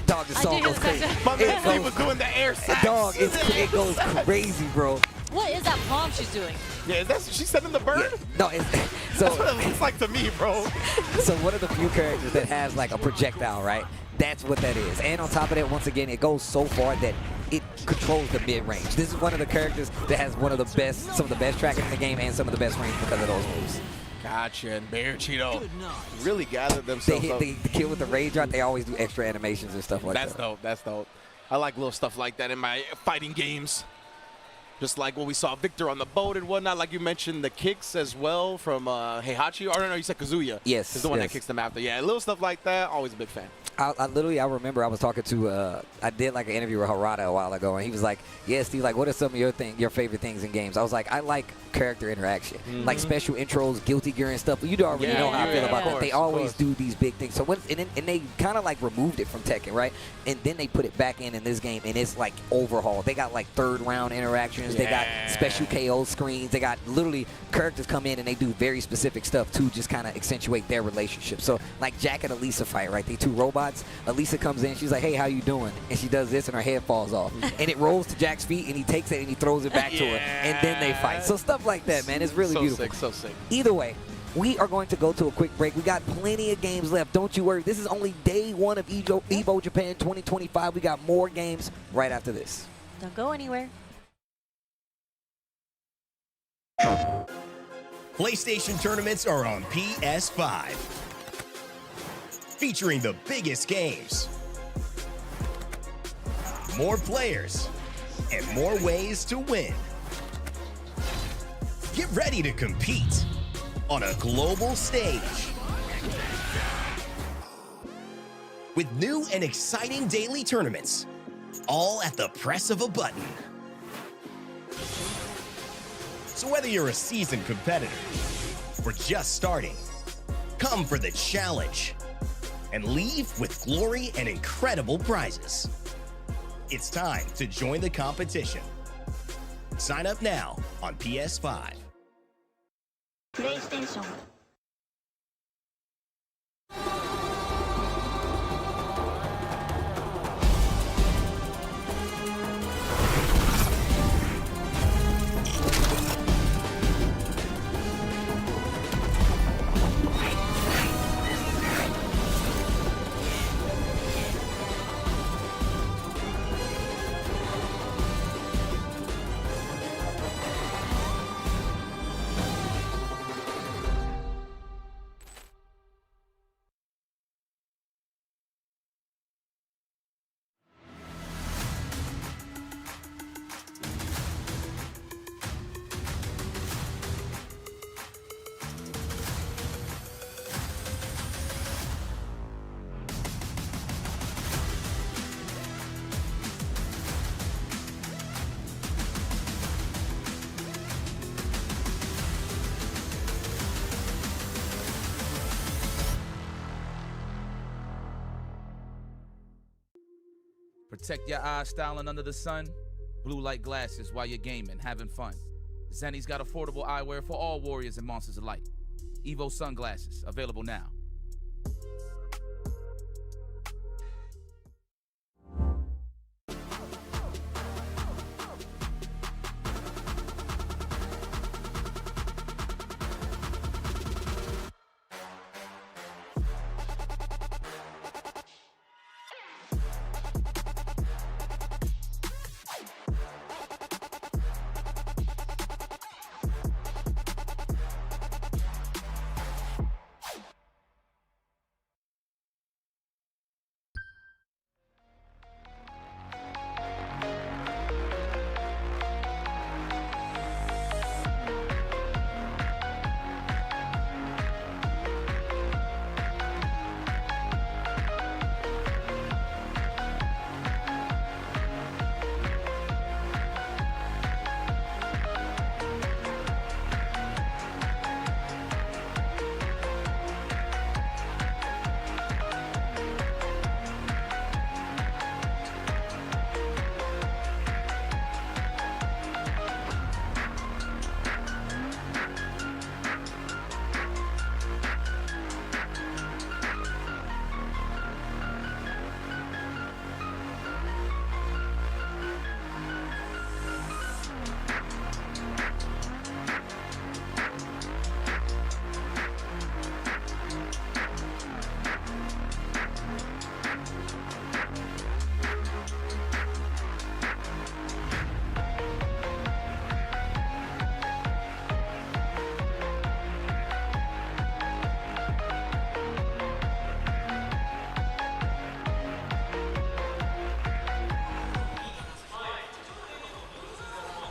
Dog, this I song do goes hear the crazy. saxophone. My man It Steve goes- was doing the air sax. Dog, it goes crazy, bro. What is that palm she's doing? Yeah, she's sending the bird? Yeah. No, it's, That's what so it looks like to me, bro. so one of the few characters that has like a projectile, right? That's what that is. And on top of that, once again, it goes so far that it controls the mid-range. This is one of the characters that has one of the best, some of the best tracking in the game and some of the best range because of those moves. Gotcha, and Bear Cheeto really gathered They themselves hit up. the kill with the rage drop. They always do extra animations and stuff like That's that. dope, that's dope. I like little stuff like that in my fighting games. Just like what we saw Victor on the boat and whatnot, like you mentioned the kicks as well from Heihachi. Or no, you said Kazuya. Yes, is the one yes. that kicks them after. Yeah, little stuff like that, always a big fan. I remember I was talking to, I did like an interview with Harada a while ago, and he was like, yeah, Steve, like, what are some of your favorite things in games? I was like, I like character interaction, like special intros, Guilty Gear and stuff. You already know how I feel about that. They always do these big things. So and they kind of like removed it from Tekken, right? And then they put it back in this game, and it's like overhauled. They got like third round interactions. They got special KO screens. They got literally characters come in and they do very specific stuff to just kind of accentuate their relationship. So like Jack and Elisa fight, right? They two robots. Elisa comes in, she's like, hey, how you doing? And she does this and her head falls off. And it rolls to Jack's feet and he takes it and he throws it back to her. And then they fight. So stuff like that, man. It's really beautiful. So sick. Either way, we are going to go to a quick break. We got plenty of games left. Don't you worry. This is only day one of Evo Japan 2025. We got more games right after this. Don't go anywhere. PlayStation tournaments are on PS5, featuring the biggest games, more players, and more ways to win. Get ready to compete on a global stage with new and exciting daily tournaments, all at the press of a button. So whether you're a seasoned competitor or just starting, come for the challenge and leave with glory and incredible prizes. It's time to join the competition. Sign up now on PS5. PlayStation. Protect your eyes styling under the sun. Blue light glasses while you're gaming, having fun. Zenny's got affordable eyewear for all warriors and monsters alike. Evo sunglasses, available now.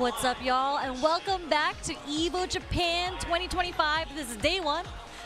What's up, y'all? And welcome back to Evo Japan 2025. This is day one.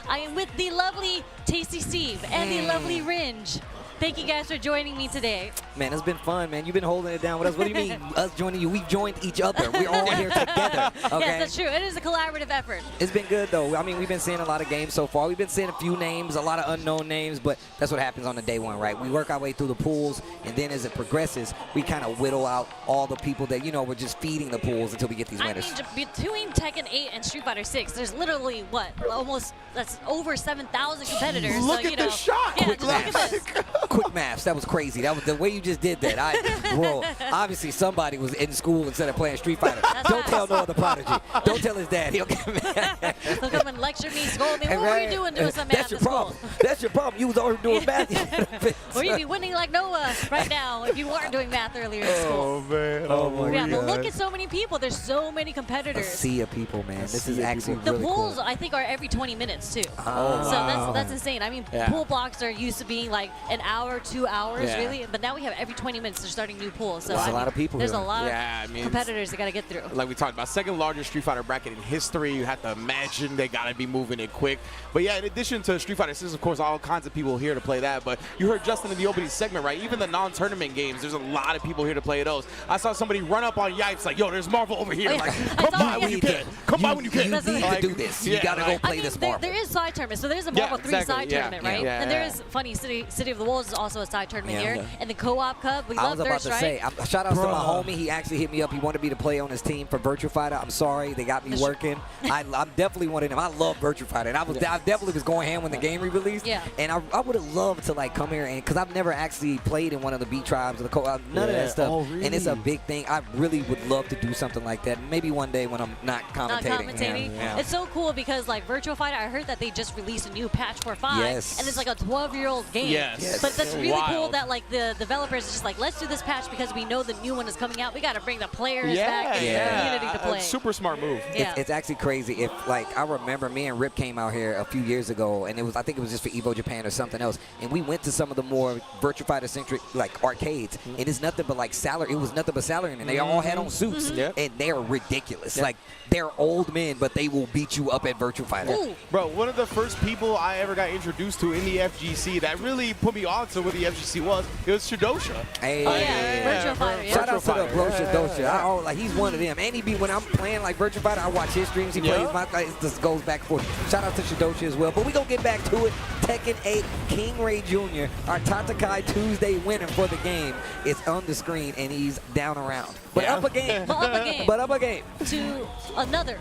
I am with the lovely Tasty Steve and the lovely Ringe. Thank you guys for joining me today. Man, it's been fun, man. You've been holding it down with us. What do you mean, us joining you? We've joined each other. We're all here together, okay? Yes, that's true. It is a collaborative effort. It's been good, though. I mean, we've been seeing a lot of games so far. We've been seeing a few names, a lot of unknown names, but that's what happens on the day one, right? We work our way through the pools, and then as it progresses, we kind of whittle out all the people that, you know, we're just feeding the pools until we get these winners. I mean, between Tekken 8 and Street Fighter 6, there's literally, what, almost, that's over 7,000 competitors. Look so, at the shot. Yeah, Quick just look at this. Quick maths. That was crazy. That was the way you just did that. Bro, obviously somebody was in school instead of playing Street Fighter. Don't tell no other prodigy. Don't tell his dad. He'll get mad. He'll come and lecture me, scold me. What were you doing some math at school? That's your problem. You was already doing math. Or you'd be winning like Noah right now if you weren't doing math earlier in school. Oh, man. Oh, my Yeah, God. but look at so many people. There's so many A competitors. sea of people, man. This is actually The really pools, cool. I think, are every 20 minutes, too. Oh, So wow. that's insane. I mean, pool blocks are used to being like an hour, 2 hours, really. But now we have every 20 minutes they're starting new pools. So There's I a lot mean, of people There's here. a lot Yeah, I of mean, competitors that got to get through. Like we talked about, second largest Street Fighter bracket in history. You have to imagine they got to be moving it quick. But yeah, in addition to Street Fighter 6, of course, all kinds of people here to play that. But you heard Justin in the opening segment, right? Even the non-tournament games, there's a lot of people here to play those. I saw somebody run up on Yipes like, yo, there's Marvel over here. Oh, yeah. Like, I come saw by it, when yeah. you can. Come by when you can. You need to do this. You got to go play this Marvel. There is side tournament. So there's a Marvel 3 exactly. side Yeah. tournament, right? Yeah. And there is funny City of the Wolves is also a side tournament Yeah. here. And the Co-op Cup, we I love was about Thirst, to right? say, shout out to my homie. He actually hit me up. He wanted me to play on his team for Virtua Fighter. I'm sorry, they got me working. I'm definitely one of them. I love Virtua Fighter, and I definitely was going ham when the game re-released. Yeah. And I would have loved to like come here and because I've never actually played in one of the B tribes or the co-op, none of that stuff. Oh, really? And it's a big thing. I really would love to do something like that. Maybe one day when I'm not commentating. Yeah. It's so cool because like Virtua Fighter, I heard that they just released a new patch for 5. Yes. And it's like a 12-year-old game. Yes. But that's really Wild. cool that like the developers are just like, let's do this patch because we know the new one is coming out. We got to bring the players back and the community to play. Super smart move. Yeah. It's actually crazy. If like I remember, me and Rip came out here a few years ago, and I think it was just for Evo Japan or something else, and we went to some of the more Virtua Fighter centric like arcades, and it's nothing but like salary. It was nothing but salary, and they all had on suits, and they're ridiculous. Like they're old men, but they will beat you up at Virtua Fighter. Ooh. Bro, one of the first people I ever got introduced to in the FGC that really put me on to what the FGC was, it was Shidosha. Hey, Oh, yeah. Virtua Fighter, yeah. Shout out to the Virtua bro Fighter. Shidosha. Like he's one of them. And he be when I'm playing like Virtua Fighter, I watch his streams. He plays my. It just goes back and forth. Shout out to Shidosha as well. But we gonna get back to it. Tekken 8, King Ray Jr., our Tatakai Tuesday winner for the game, is on the screen and he's down around. But up a game. But up a game. But up a game. To another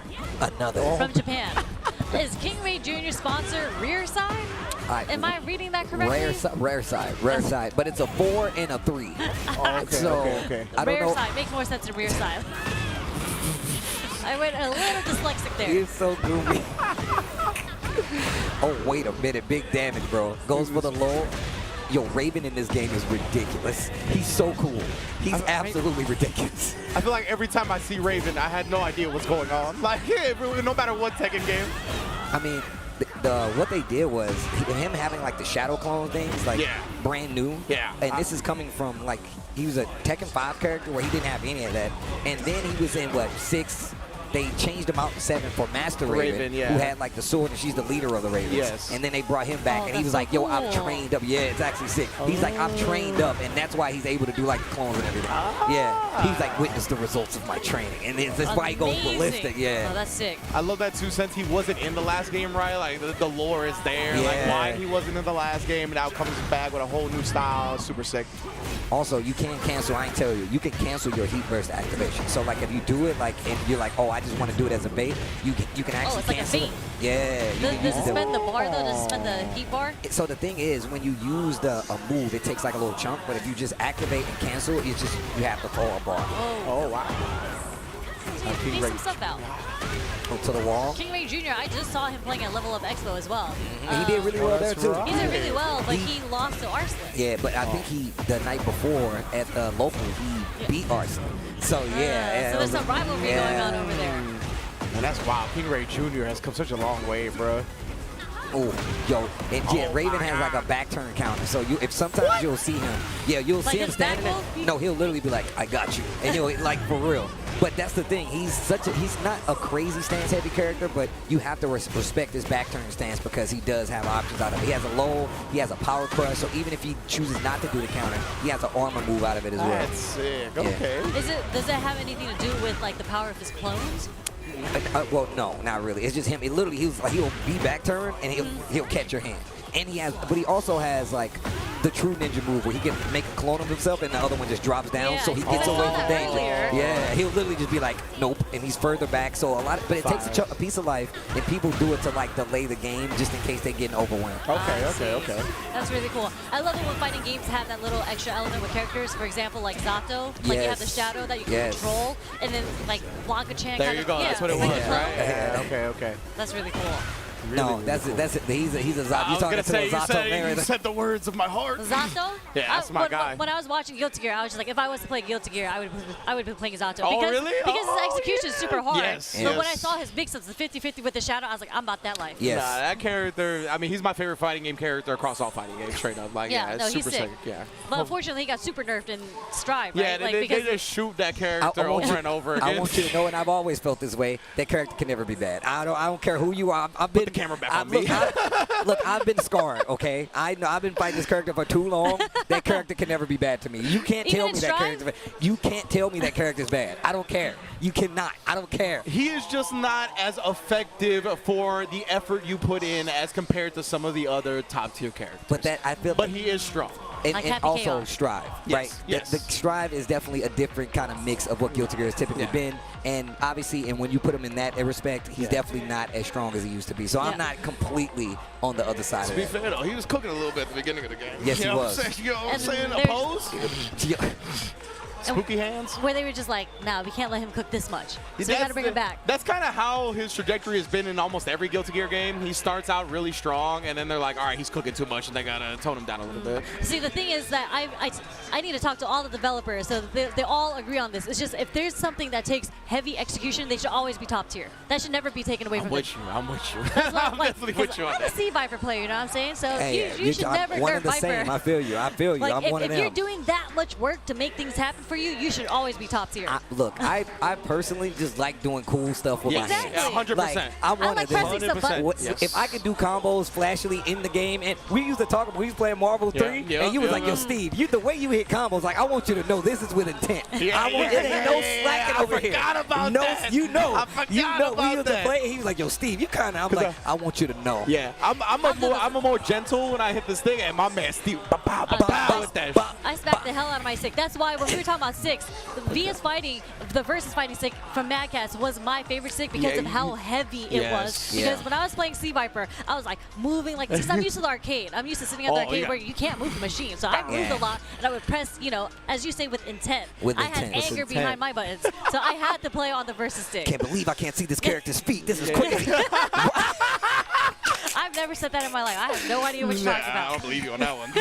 from Japan. Is King Ray Jr. sponsor Rear Side? Am I reading that correctly? Rare side. But it's a 4 and a 3. Okay. I don't Rear know. Side makes more sense than Rear Side. I went a little dyslexic there. You're so gloomy. Oh, wait a minute. Big damage, bro. Goes for the low. Yo, Raven in this game is ridiculous. He's so cool. He's absolutely ridiculous. I feel like every time I see Raven, I had no idea what's going on. Like, no matter what Tekken game. I mean, what they did was him having like the shadow clone things, like brand new. Yeah. And this is coming from like he was a Tekken 5 character where he didn't have any of that, and then he was in what 6. They changed him out in 7 for Master Raven, who had like the sword, and she's the leader of the Ravens. Yes. And then they brought him back, and he was like, "Yo, I'm trained up." Yeah, it's actually sick. He's like, "I'm trained up," and that's why he's able to do like clones and everything. Yeah. He's like, "Witness the results of my training," and that's why he goes ballistic. Yeah. Oh, that's sick. I love that too, since he wasn't in the last game, right? Like the lore is there. Yeah. Like why he wasn't in the last game, and now comes back with a whole new style. Super sick. Also, you can cancel. I ain't tell you. You can cancel your heat burst activation. So like if you do it like and you're like, "Oh, I just want to do it as a bait," you can actually it's like a cancel bait. it. Yeah. You can Does use it spend the bar though? Does it spend the heat bar? So the thing is, when you use a move, it takes like a little chunk. But if you just activate and cancel, it's just you have to throw a bar. Oh wow. Leave some stuff out. To the wall. King Ray Jr., I just saw him playing at Level Up Expo as well. He did really well there too. He did really well, but he lost to Arslan. Yeah, but I think the night before at the local, he beat Arslan. So yeah. So there's some rivalry going on over there. And that's wild. King Ray Jr. has come such a long way, bro. Oh, yo, and Raven has like a back turn counter. So if sometimes you'll see him, you'll Like see him his back standing there. move? No, he'll literally be like, "I got you," and he'll like for real. But that's the thing. He's not a crazy stance heavy character, but you have to respect his back turn stance because he does have options out of it. He has a low, he has a power crush, so even if he chooses not to do the counter, he has an armor move out of it as well. That's sick. Yeah. Okay. Does it have anything to do with like the power of his clones? Well, no, not really. It's just him. It literally, he'll be back turn and he'll catch your hand. And but he also has like the true ninja move where he can make a clone of himself and the other one just drops down, Yeah, so he because gets I away saw from that danger. earlier. Yeah, he'll literally just be like, nope, and he's further back. So but it takes a piece of life, and people do it to like delay the game just in case they're getting overwhelmed. Okay. That's really cool. I love it when fighting games have that little extra element with characters. For example, like Zato, like you have the shadow that you can control, and then like Blanca-chan. There you go. That's what it was, right? Okay. That's really cool. No, that's it. He's a Zato. You're talking to a Zato you said the words of my heart. Zato? Yeah, that's my guy. When I was watching Guilty Gear, I was just like, if I was to play Guilty Gear, I would be playing Zato. Oh, because, really? Because his execution is super hard. Yes. But when I saw his mix-ups, the 50-50 with the shadow, I was like, I'm about that life. Yes. Nah, that character, I mean, he's my favorite fighting game character across all fighting games, straight up. Like, Yeah, it's no, super he's sick. Yeah. But unfortunately, he got super nerfed in Strive, right? Yeah, they just shoot that character over and over again. I want you to know, and I've always felt this way, that character can never be bad. I don't care who you are. Put the camera back on me. Look, I've been scarred, okay? I've been fighting this character for too long. That character can never be bad to me. You can't tell me that character. You can't tell me that character's bad. I don't care. You cannot. I don't care. He is just not as effective for the effort you put in as compared to some of the other top tier characters. But he is strong. And, Like and also Chaos. Strive, right? Yes. The Strive is definitely a different kind of mix of what Guilty Gear has typically been. And obviously, and when you put him in that respect, he's definitely not as strong as he used to be. So I'm not completely on the other side of that. To be fair, though, he was cooking a little bit at the beginning of the game. Yes, he was. You know what I'm saying? And Oppose? Spooky hands? Where they were just like, no, we can't let him cook this much. So we got to bring him back. That's kind of how his trajectory has been in almost every Guilty Gear game. He starts out really strong, and then they're like, all right, he's cooking too much, and they got to tone him down a little bit. See, the thing is that I need to talk to all the developers so that they all agree on this. It's just if there's something that takes heavy execution, they should always be top tier. That should never be taken away from them. I'm with you. I'm definitely with you on I'm a that. Sea Viper player, you know what I'm saying? So Hey, you should never one nerf of the Viper. same. I feel you. Like, I'm one of if them. you're doing that much work to make things happen for you, you should always be top tier. Look, I personally just like doing cool stuff with my hands. Exactly. 100%. Like, I'm one like of them. pressing some buttons. Yes. If I could do combos flashily in the game, and we used to talk about, we was playing Marvel 3, and you was like, yo, Steve, the way you hit combos, like, I want you to know this is with intent. It ain't no slacking over here. I forgot about that. You know. I forgot We about used to that. play, and he was like, yo, Steve, you kind of, I'm like, I want you to know. Yeah, I'm a more gentle when I hit this thing, and my man Steve, with that. I smacked the hell out of my stick. That's why when we were talking about sticks, the versus fighting stick from Mad Catz was my favorite stick because of how heavy it was. Because when I was playing Sea Viper, I was like moving like, because I'm used to the arcade. I'm used to sitting at the arcade where you can't move the machine. So I moved a lot, and I would press, as you say, with intent. I had anger behind my buttons. So I had to play on the versus stick. Can't believe I can't see this character's feet. This is crazy. I've never said that in my life. I have no idea what you're talking about. I don't believe you on that one.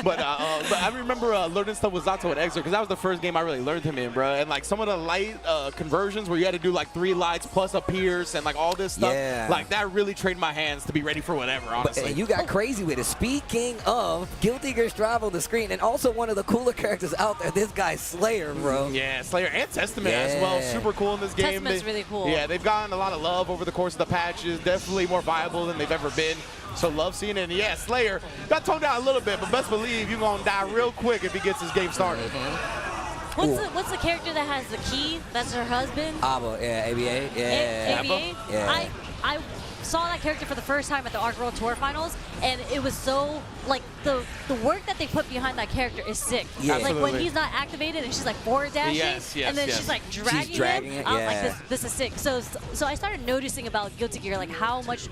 but I remember learning stuff with Zato and Exer because that was the first game I really learned him in, bro. And like some of the light conversions where you had to do like 3 lights plus a pierce and like all this stuff, like that really trained my hands to be ready for whatever, honestly. But you got crazy with it. Speaking of, Guilty Gear Strive on the screen, and also one of the cooler characters out there, this guy Slayer, bro. Yeah, Slayer and Testament as well. Super cool in this game. Testament's really cool. Yeah, they've gotten a lot of love over the course of the patches. Definitely more viable than they've ever been. So love seeing it. And yeah, Slayer got toned down a little bit, but best believe you're going to die real quick if he gets his game started. What's the character that has the key? That's her husband? Aba, yeah, ABA. Yeah. ABA? Yeah. I saw that character for the first time at the Arc World Tour Finals, and it was so, like, the work that they put behind that character is sick. Yeah. Like, when he's not activated and she's, like, forward dashing, and then she's, like, dragging him. I was like, this is sick. So I started noticing about Guilty Gear, like, how much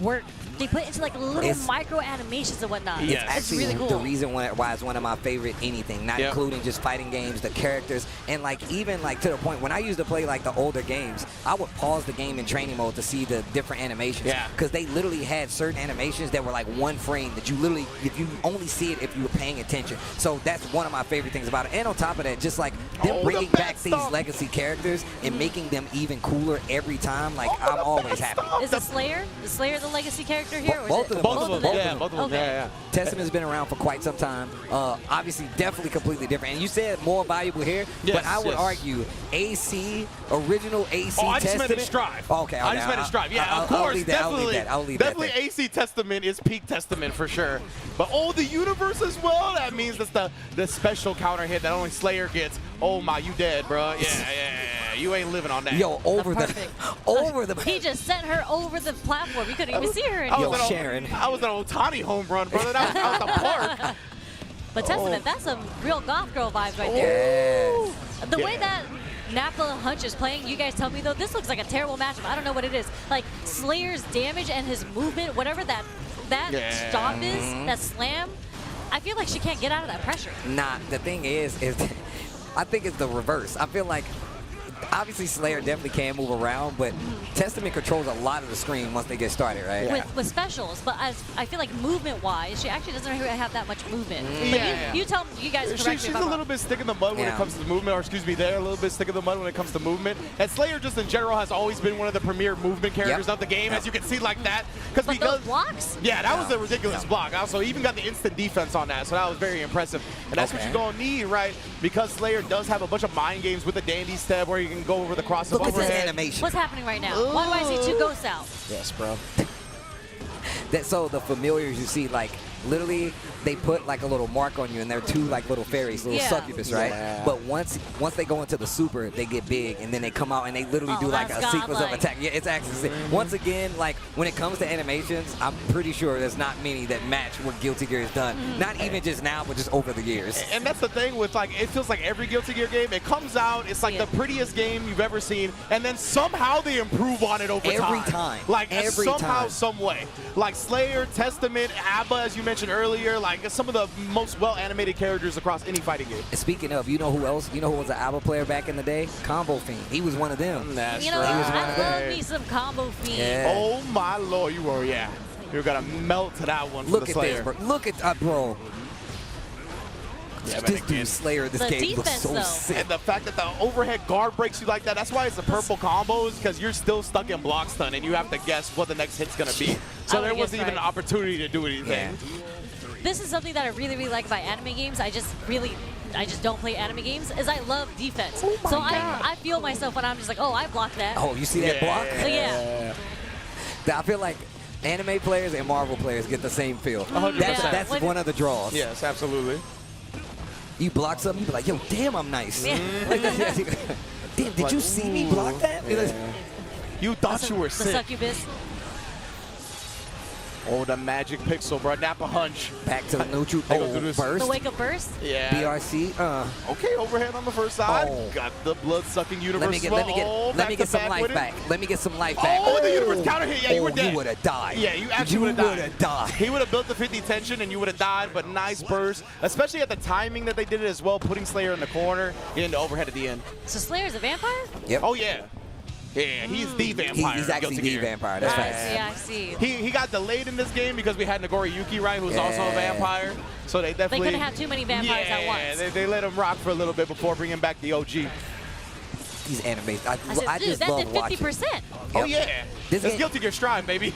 work they put into like little micro animations and whatnot. It's actually it's really cool. The reason why it's one of my favorite anything, not including just fighting games, the characters, and like even like to the point when I used to play like the older games, I would pause the game in training mode to see the different animations. Because they literally had certain animations that were like 1 frame that you literally, if you only see it if you were paying attention. So that's one of my favorite things about it. And on top of that, just like them bringing back these legacy characters and making them even cooler every time, like I'm always happy. Is the Slayer the legacy character? character here? Or Both is it of them. Both of them. Yeah, Okay. both of them. Yeah. Testament's been around for quite some time. Obviously, definitely completely different. And you said more valuable here, Yes, but I would yes. argue original AC Oh, I just Testament. meant in Strive. Okay, I just meant in Strive. Yeah, of course, definitely. I'll leave that Definitely there. AC Testament is peak Testament for sure. But the universe as well, that means that's the special counter hit that only Slayer gets. Oh my, you dead, bro. Yeah. You ain't living on that. Yo, over the He just sent her over the platform. You couldn't even see her I anymore. was Sharon. I was an Otani home run, brother. That was the park. But Testament, that's some real goth girl vibes right there. Yes. The way that Napa Hunch is playing, you guys tell me though, this looks like a terrible matchup. I don't know what it is. Like Slayer's damage and his movement, whatever that stop is, that slam, I feel like she can't get out of that pressure. Nah, the thing is I think it's the reverse. I feel like obviously Slayer definitely can move around, but Testament controls a lot of the screen once they get started, right? With specials, but I feel like movement-wise, she actually doesn't have that much movement. But you tell you guys correct me She's if a I'm little wrong. bit stick in the mud when it comes to movement, or excuse me, they're a little bit stick in the mud when it comes to movement. And Slayer just in general has always been one of the premier movement characters of the game, as you can see like that. But those blocks? Yeah, that was a ridiculous block. Also, even got the instant defense on that, so that was very impressive. And that's what you're going to need, right? Because Slayer does have a bunch of mind games with the dandy step where you can go over the cross of Look at this overhead. animation. What's happening right now? Why do I see two ghosts out? Yes, bro. So the familiars you see, like literally they put like a little mark on you, and they're two like little fairies, little succubus, right? But once they go into the super, they get big, and then they come out and they literally do like a sequence of attack. Yeah, it's actually once again, like when it comes to animations, I'm pretty sure there's not many that match what Guilty Gear has done. Not even just now, but just over the years. And that's the thing with like, it feels like every Guilty Gear game, it comes out, it's like the prettiest game you've ever seen, and then somehow they improve on it over Every time. Like Every somehow, time. some way. Like Slayer, Testament, Abba, as you mentioned earlier, like some of the most well-animated characters across any fighting game. Speaking of, you know who else? You know who was an ABBA player back in the day? Combo Fiend. He was one of them. That's You know, I love me some Combo Fiend. Yeah. Oh my lord, you were, you're gonna melt to that one. Look for at the Slayer. this, bro. Look at bro. Yeah, This dude Slayer, this The game looks defense, so though. sick. And the fact that the overhead guard breaks you like that, that's why it's the purple combos, because you're still stuck in block stun, and you have to guess what the next hit's going to be. So there wasn't even an opportunity to do anything. This is something that I really, really like about anime games. I just don't play anime games, is I love defense. So I feel myself when I'm just like, oh, I blocked that. Oh, you see that block? So yeah. I feel like anime players and Marvel players get the same feel. 100%. That's one of the draws. Yes, absolutely. You block something, you be like, yo, damn, I'm nice. Damn, did you see me block that? You thought you were The sick. succubus. Oh, the magic pixel, bro. Napa Hunch. Back to the neutral. They go through this. Burst. The wake up burst. Yeah. BRC. Okay, overhead on the first side. Oh. Got the blood-sucking universe. Let me get some life back. Let me get some life back. Oh, the universe counter hit. Yeah, you were dead. You would have died. Yeah, you actually would have died. He would have built the 50 tension and you would have died, but nice burst, especially at the timing that they did it as well, putting Slayer in the corner, getting the overhead at the end. So Slayer's a vampire? Yep. Oh, yeah. Yeah, he's the vampire. He's actually the vampire. That's right. Yeah, I see. He got delayed in this game because we had Nagori Yuki, right, who's also a vampire. So they definitely... They couldn't have too many vampires at once. Yeah, they let him rock for a little bit before bringing back the OG. These animes, I Dude, just that love did watching. 50%. Oh, yeah. This It's game- Guilty Gear Strive, baby.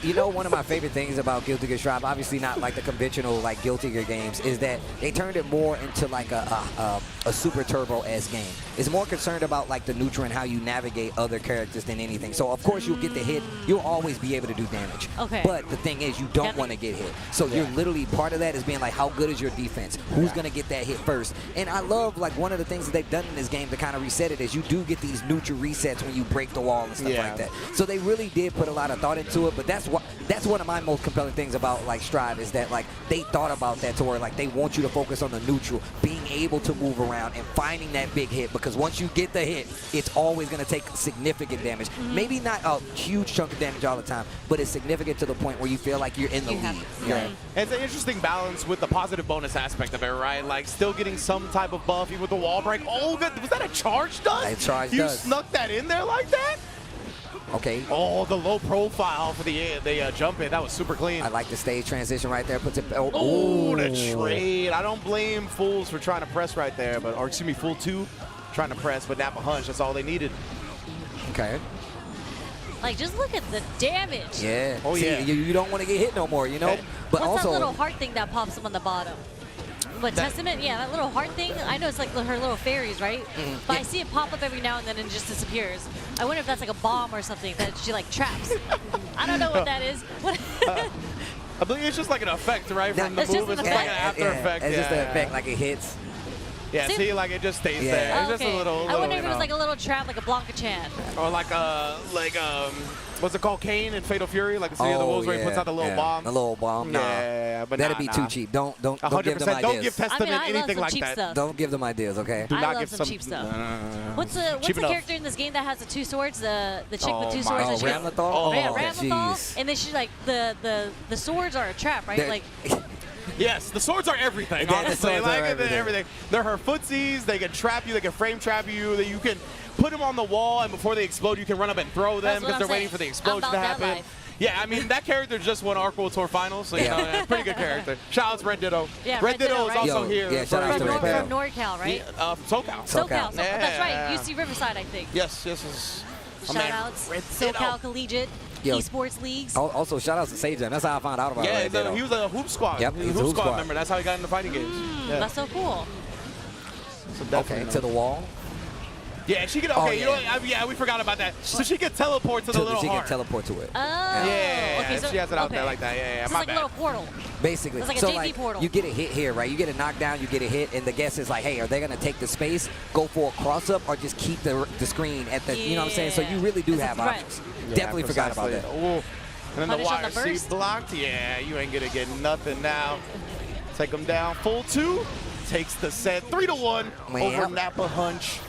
You know, one of my favorite things about Guilty Gear Strive, obviously not like the conventional like Guilty Gear games, is that they turned it more into like a Super Turbo-esque game. It's more concerned about like the neutral and how you navigate other characters than anything. So of course you'll get the hit, you'll always be able to do damage. Okay. But the thing is, you don't want to get hit. So you're literally, part of that is being like, how good is your defense? Who's gonna get that hit first? And I love like one of the things that they've done in this game to kind of reset it is you do get these neutral resets when you break the wall and stuff like that. So they really did put a lot of thought into it, but that's one of my most compelling things about like Strive is that like they thought about that to where like they want you to focus on the neutral, being able to move around and finding that big hit, because once you get the hit, it's always going to take significant damage. Maybe not a huge chunk of damage all the time, but it's significant to the point where you feel like you're in the lead. Yeah. It's an interesting balance with the positive bonus aspect of it, right? Like still getting some type of buff even with the wall break. Oh, was that a charge dust? A charge you dust. snuck that in there like that? Okay. Oh, the low profile for the jump in. That was super clean. I like the stage transition right there. Puts it. Oh, the trade. I don't blame fools for trying to press right there, or excuse me, Fool 2 trying to press, but Napa Hunch, that's all they needed. Okay. Like, just look at the damage. Yeah. Oh, See, yeah. You don't want to get hit no more, you know? But What's also, that little heart thing that pops up on the bottom? What, Testament? Yeah, that little heart thing. I know it's like her little fairies, right? But I see it pop up every now and then and it just disappears. I wonder if that's like a bomb or something that she like traps. I don't know what that is. I believe it's just like an effect, right? From the It's just move. an It's like an effect. after effect. It's just an effect, like it hits. Yeah, see, like it just stays there. Oh, It's just a okay. little, I wonder if you it was know. like a little trap, like a Blanca Chan. Or like what's it called? Kane in Fatal Fury, like the City of the Wolves, where he puts out the little bomb. A little bomb. Nah. Yeah, but That'd nah, be nah. too cheap. Don't give them 100%. ideas. Don't give Testament I love anything some like cheap that. stuff. Don't give them ideas, okay? Do I not love give some cheap stuff. What's the Cheap enough. character in this game that has the 2 swords? The chick Oh with 2 my swords. Oh, and she- Ramlethal? Oh, yeah, Oh, Ramlethal. jeez. And then she's like, the swords are a trap, right? They're- Like, Yes, the swords are everything, Yeah, the honestly. swords Like, are they're everything. They're her footsies. They can trap you. They can frame trap you. That you can put them on the wall, and before they explode, you can run up and throw them That's what because I'm they're waiting saying. for the I'm explosion about to that happen. life. Yeah, I mean, that character just won our World Tour Finals, so, you know, yeah, pretty good character. Shout out to Red Ditto. Yeah, Red Ditto is right? also Yo, here. yeah, shout out for to Evo Red Ditto. from NorCal, right? SoCal. SoCal. Yeah. That's right. UC Riverside, I think. Yes, yes, yes. Oh, Shout man, outs. Red Ditto. SoCal Collegiate. Yo. Esports leagues. Also, shout out to Sage Jam. That's how I found out about Yeah, Red Ditto. he was a hoop squad. Yep, he was he's a a hoop hoop squad squad. member. That's how he got into fighting games. Yeah. That's so cool. So definitely, Okay, to the wall. Yeah, she could. Okay, Oh, you know what? Yeah, we forgot about that. So she could teleport to the little She heart. can teleport to it. Oh. Yeah, Okay, so, she has it out okay. there like that. Yeah, It's my like bad. a little portal. Basically. It's like a so JV like, portal. you get a hit here, right? You get a knockdown, you get a hit, and the guess is like, hey, are they going to take the space, go for a cross-up, or just keep the screen at the, you know what I'm saying? So you really do It's a have threat. options. Definitely forgot about that. Ooh. And then Punish the on the wire seat burst? blocked. Yeah, you ain't going to get nothing now. Take him down. Full 2. Takes the set 3-1 Man. over Napa Hunch.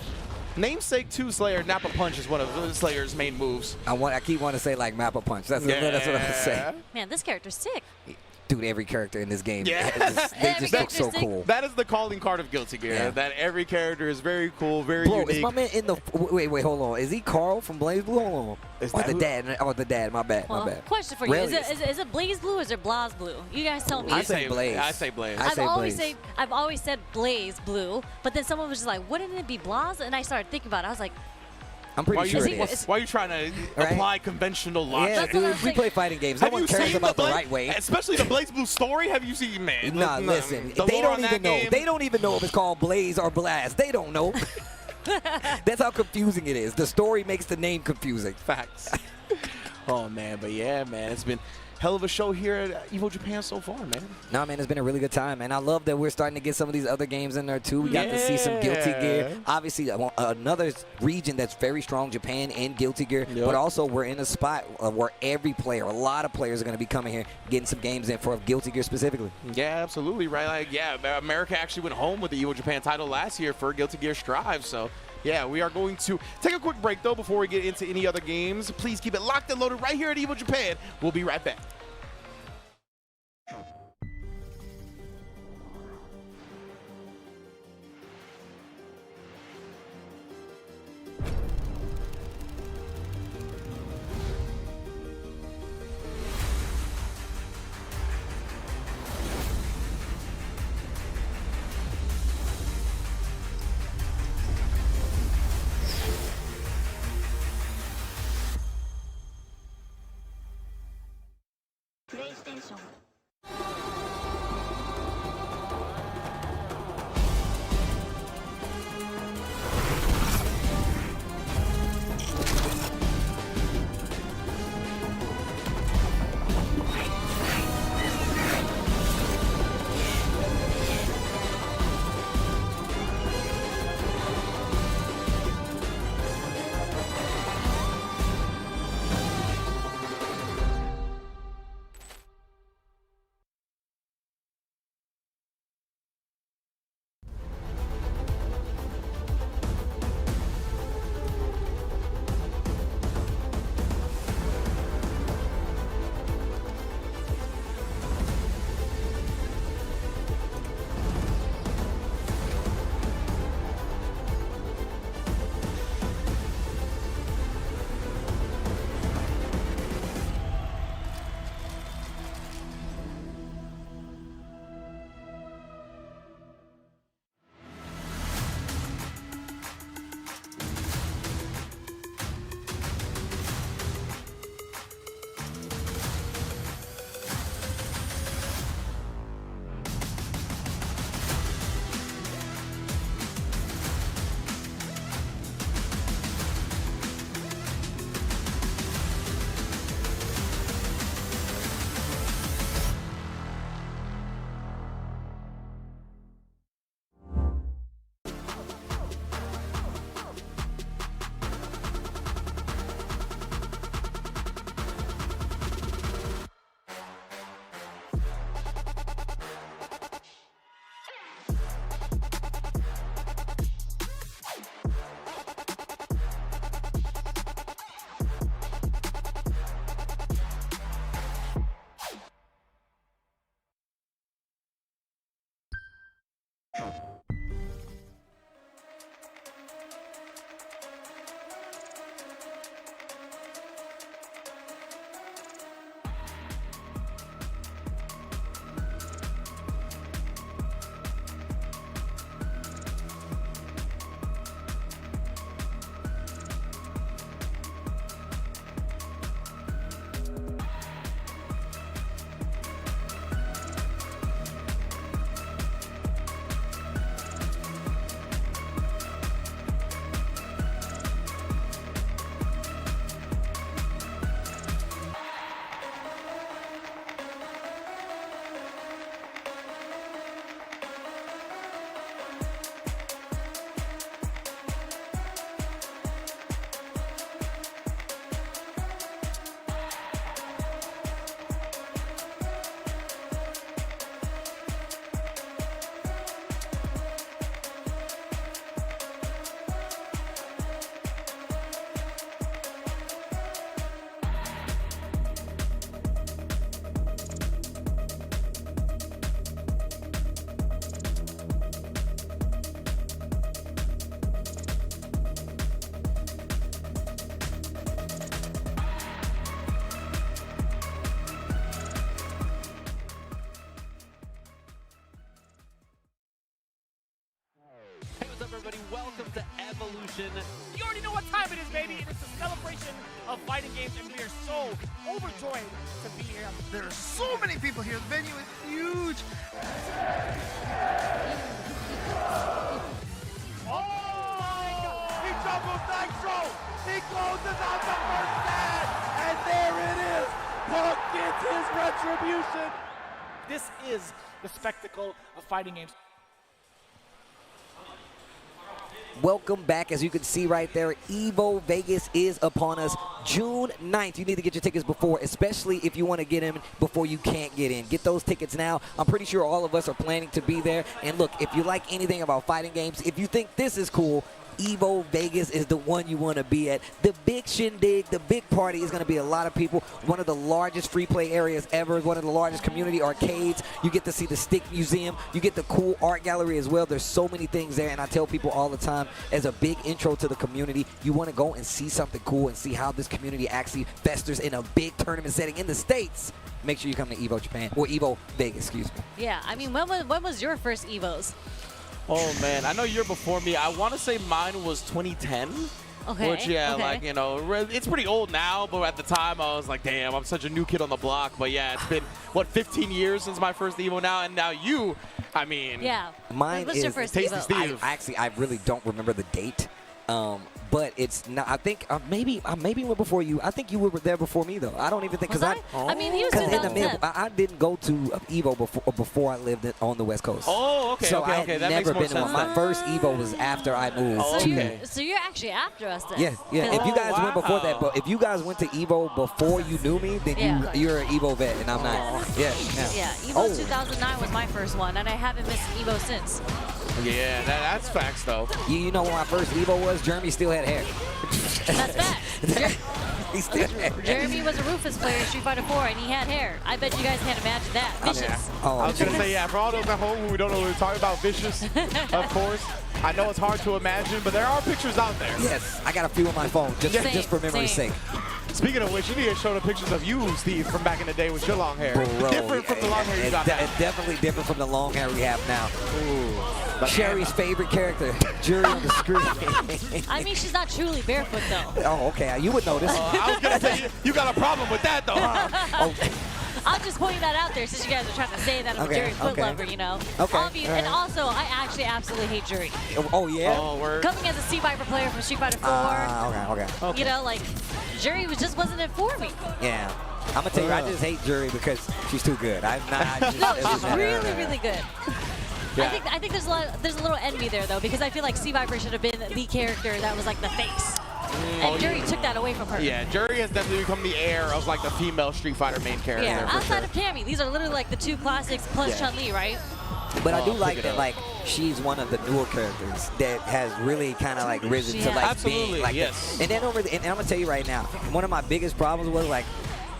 Namesake 2 Slayer, Napa Punch is one of Slayer's main moves. I keep wanting to say like Mappa Punch. That's what I say. Man, this character's sick. Dude, every character in this game, Yeah. they Every just look so character's sick. cool. That is the calling card of Guilty Gear. Yeah. That every character is very cool, very Bro, unique. is my man in the... Wait, hold on. Is he Carl from Blaze Blue? Hold on. Is Or that the who- dad. Oh, the dad. My bad. Well, My bad. question for you. Really? Is it Blaze Blue or is it Blaze Blue? You guys tell me. I say Blaze. I say Blaze. I say Blaze. I've always said Blaze Blue, but then someone was just like, wouldn't it be Blaze? And I started thinking about it. I was like, I'm Why pretty are sure you, it is. why are you trying to Right? apply conventional logic? Yeah, That's what I'm dude. We saying. play fighting games. No Have one you cares seen about the Blaze- right way. Especially the Blaze Blue story? Have you seen, man? Nah, listen. the They lore don't on even that know. game- They don't even know if it's called Blaze or Blast. They don't know. That's how confusing it is. The story makes the name confusing. Facts. Oh, man. But, yeah, man. It's been hell of a show here at Evo Japan so far, man. Nah, man, it's been a really good time, and I love that we're starting to get some of these other games in there, too. We got to see some Guilty Gear. Obviously, another region that's very strong, Japan and Guilty Gear, but also we're in a spot where every player, a lot of players are going to be coming here, getting some games in for Guilty Gear specifically. Yeah, absolutely, right? Like, yeah, America actually went home with the Evo Japan title last year for Guilty Gear Strive, so... Yeah, we are going to take a quick break, though, before we get into any other games. Please keep it locked and loaded right here at Evo Japan. We'll be right back. Hey, what's up, everybody? Welcome to Evolution. You already know what time it is, baby. It is the celebration of fighting games, and we are so overjoyed to be here. There are so many people here. The venue is huge. He doubles Nitro! He closes out the first stand! And there it is! Punk gets his retribution! This is the spectacle of fighting games. Welcome back. As you can see right there, Evo Vegas is upon us June 9th. You need to get your tickets before, especially if you want to get in before you can't get in. Get those tickets now. I'm pretty sure all of us are planning to be there. And look, if you like anything about fighting games, if you think this is cool, Evo Vegas is the one you want to be at. The big shindig, the big party is going to be a lot of people. One of the largest free play areas ever, one of the largest community arcades. You get to see the Stick Museum. You get the cool art gallery as well. There's so many things there, and I tell people all the time, as a big intro to the community, you want to go and see something cool and see how this community actually festers in a big tournament setting in the States. Make sure you come to Evo Japan, or Evo Vegas, excuse me. Yeah, I mean, when was your first Evos? Oh, man. I know you're before me. I want to say mine was 2010. Okay. Which, yeah, okay. like, you know, it's pretty old now, but at the time I was like, damn, I'm such a new kid on the block. But, yeah, it's been, what, 15 years since my first Evo now? And now you, I mean. Yeah. Mine What's is your first Tasty Evo? Steve. I really don't remember the date. But it's not. I think maybe went before you. I think you were there before me though. I don't even think Was I? I mean, he was in the 2010. I didn't go to Evo before I lived on the West Coast. Oh, okay, so okay. That never makes more been sense. one. My first Evo was after I moved. Oh, So, okay. so you're actually after us then. Yeah, yeah. If you guys went before wow. that, but if you guys went to Evo before you knew me, then Yeah. you're an Evo vet, and I'm not. Yeah, yeah. Yeah, Evo 2009 was my first one, and I haven't missed an Evo since. Yeah, that's facts, though. You know when my first Evo was? Jeremy still had hair. That's facts. He still had hair. Jeremy was a Rufus player in Street Fighter 4, and he had hair. I bet you guys can't imagine that. Vicious. Yeah. Oh, I was going to say, yeah, for all those at home who don't know what we're talking about, Vicious, of course. I know it's hard to imagine, but there are pictures out there. Yes, I got a few on my phone, just for memory's Same. sake. Speaking of which, you need to show the pictures of you, Steve, from back in the day with your long hair. Bro, Different from the long hair you it's got now. It's definitely different from the long hair we have now. Ooh. Sherry's favorite character, Jury on the screen. I mean, she's not truly barefoot, though. Oh, okay, you would notice. I was going to say, you got a problem with that, though, huh? Okay. I'm just pointing that out there since you guys are trying to say that I'm a Jury foot lover, you know. Okay, All of you, all and right. also, I actually absolutely hate Jury. Oh, yeah? Oh, word. Coming as a C-Viper player from Street Fighter 4, Okay. you know, like, Jury just wasn't it for me. Yeah. I'm going to tell you, I just hate Jury because she's too good. No, she's really, really good. Yeah. I think there's a little envy there though, because I feel like C-Viper should have been the character that was like the face. And Jury took that away from her. Yeah, Jury has definitely become the heir of like the female Street Fighter main character. Yeah, for outside sure. of Cammy, these are literally like the two classics plus Chun-Li, right? But I do pick like it that, up. like, she's one of the newer characters that has really kind of like risen She to has. like Absolutely, being like yes. And then and I'm gonna tell you right now, one of my biggest problems was like,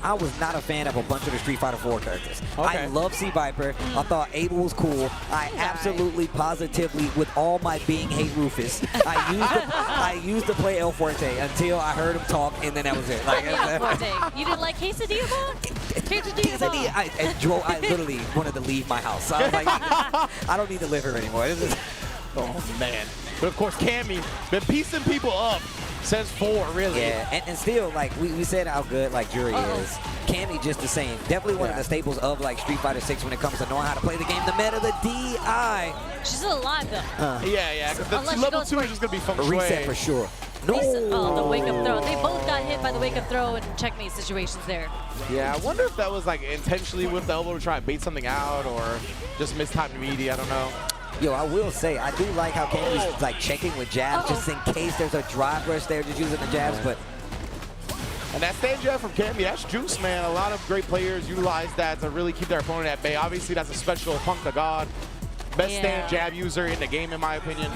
I was not a fan of a bunch of the Street Fighter 4 characters. Okay. I love C-Viper. I thought Abel was cool. I absolutely, positively, with all my being, hate Rufus. I used to play El Fuerte until I heard him talk, and then that was it. Like, you didn't like Quesadilla Ball? Quesadilla, I literally wanted to leave my house. So I was like, I don't need to live here anymore. Oh, man. But, of course, Cammy been piecing people up since 4, really. Yeah, and still, like, we said how good, like, Jury is. Cammy just the same. Definitely one of the staples of, like, Street Fighter 6 when it comes to knowing how to play the game. The meta, the DI. She's still alive, though. Yeah. The level 2 is just going to be feng shui. Reset for sure. No. Oh, the wake-up throw. They both got hit by the wake-up throw and checkmate situations there. Yeah, I wonder if that was, like, intentionally with the elbow to try and bait something out or just mistimed meaty. I don't know. Yo, I will say, I do like how Cammy's like checking with jabs just in case there's a drive rush there, just using the jabs, but... And that stand jab from Cammy, that's juice, man. A lot of great players utilize that to really keep their opponent at bay. Obviously, that's a special Punk the God. Best stand jab user in the game, in my opinion.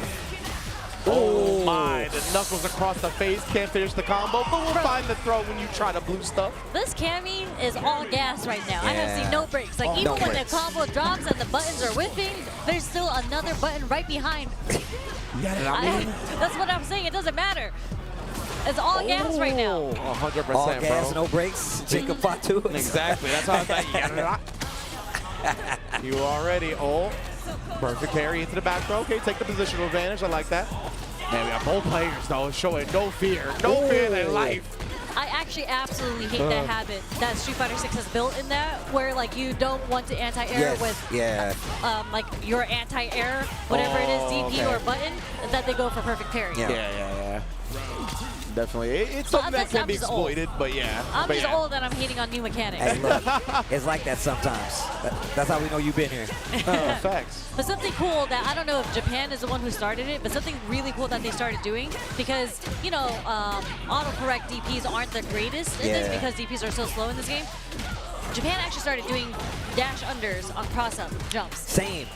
Oh my, the knuckles across the face, can't finish the combo, but we'll find the throw when you try to blue stuff. This Cammy is all gas right now. I have seen no breaks. Like, even when the combo drops and the buttons are whipping, there's still another button right behind. That's what I'm saying. It doesn't matter. It's all gas right now. 100%, all gas, bro. no breaks. Jacob Fatu. Exactly. That's how I thought. You already. Perfect carry into the back throw. Okay, take the positional advantage. I like that. Man, we have both players, though, showing no fear. No fear in their life. I actually absolutely hate that habit that Street Fighter 6 has built in that, where like you don't want to anti-air with like your anti-air, whatever it is, DP or button, that they go for perfect parry. Yeah. Definitely. It's something that can be exploited, but yeah. I'm just old and I'm hating on new mechanics. Hey, look, it's like that sometimes. That's how we know you've been here. Facts. But something cool that I don't know if Japan is the one who started it, but something really cool that they started doing, because, you know, autocorrect DPs aren't the greatest in this because DPs are so slow in this game. Japan actually started doing dash unders on cross-up jumps. Same.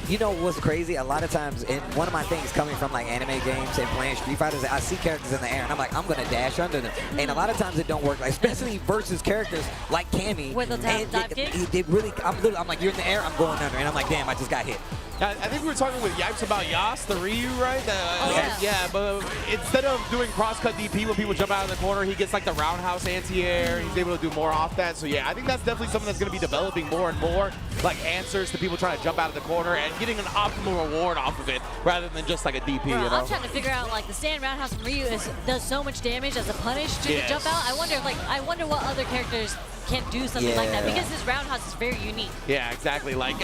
You know what's crazy? A lot of times, and one of my things coming from like anime games and playing Street Fighters, I see characters in the air and I'm like, I'm gonna dash under them. And a lot of times it don't work, like, especially versus characters like Cammy. With the dive kick? It really, I'm like, you're in the air, I'm going under, and I'm like, damn, I just got hit. I think we were talking with Yipes about Yas, the Ryu, right? Yeah, but instead of doing cross-cut DP when people jump out of the corner, he gets like the roundhouse anti-air. He's able to do more off that. So yeah, I think that's definitely something that's going to be developing more and more, like answers to people trying to jump out of the corner and getting an optimal reward off of it rather than just like a DP, you know? I'm trying to figure out, like, the stand roundhouse from Ryu does so much damage as a punish to the jump out. I wonder what other characters can do something like that, because his roundhouse is very unique. Yeah, exactly. Like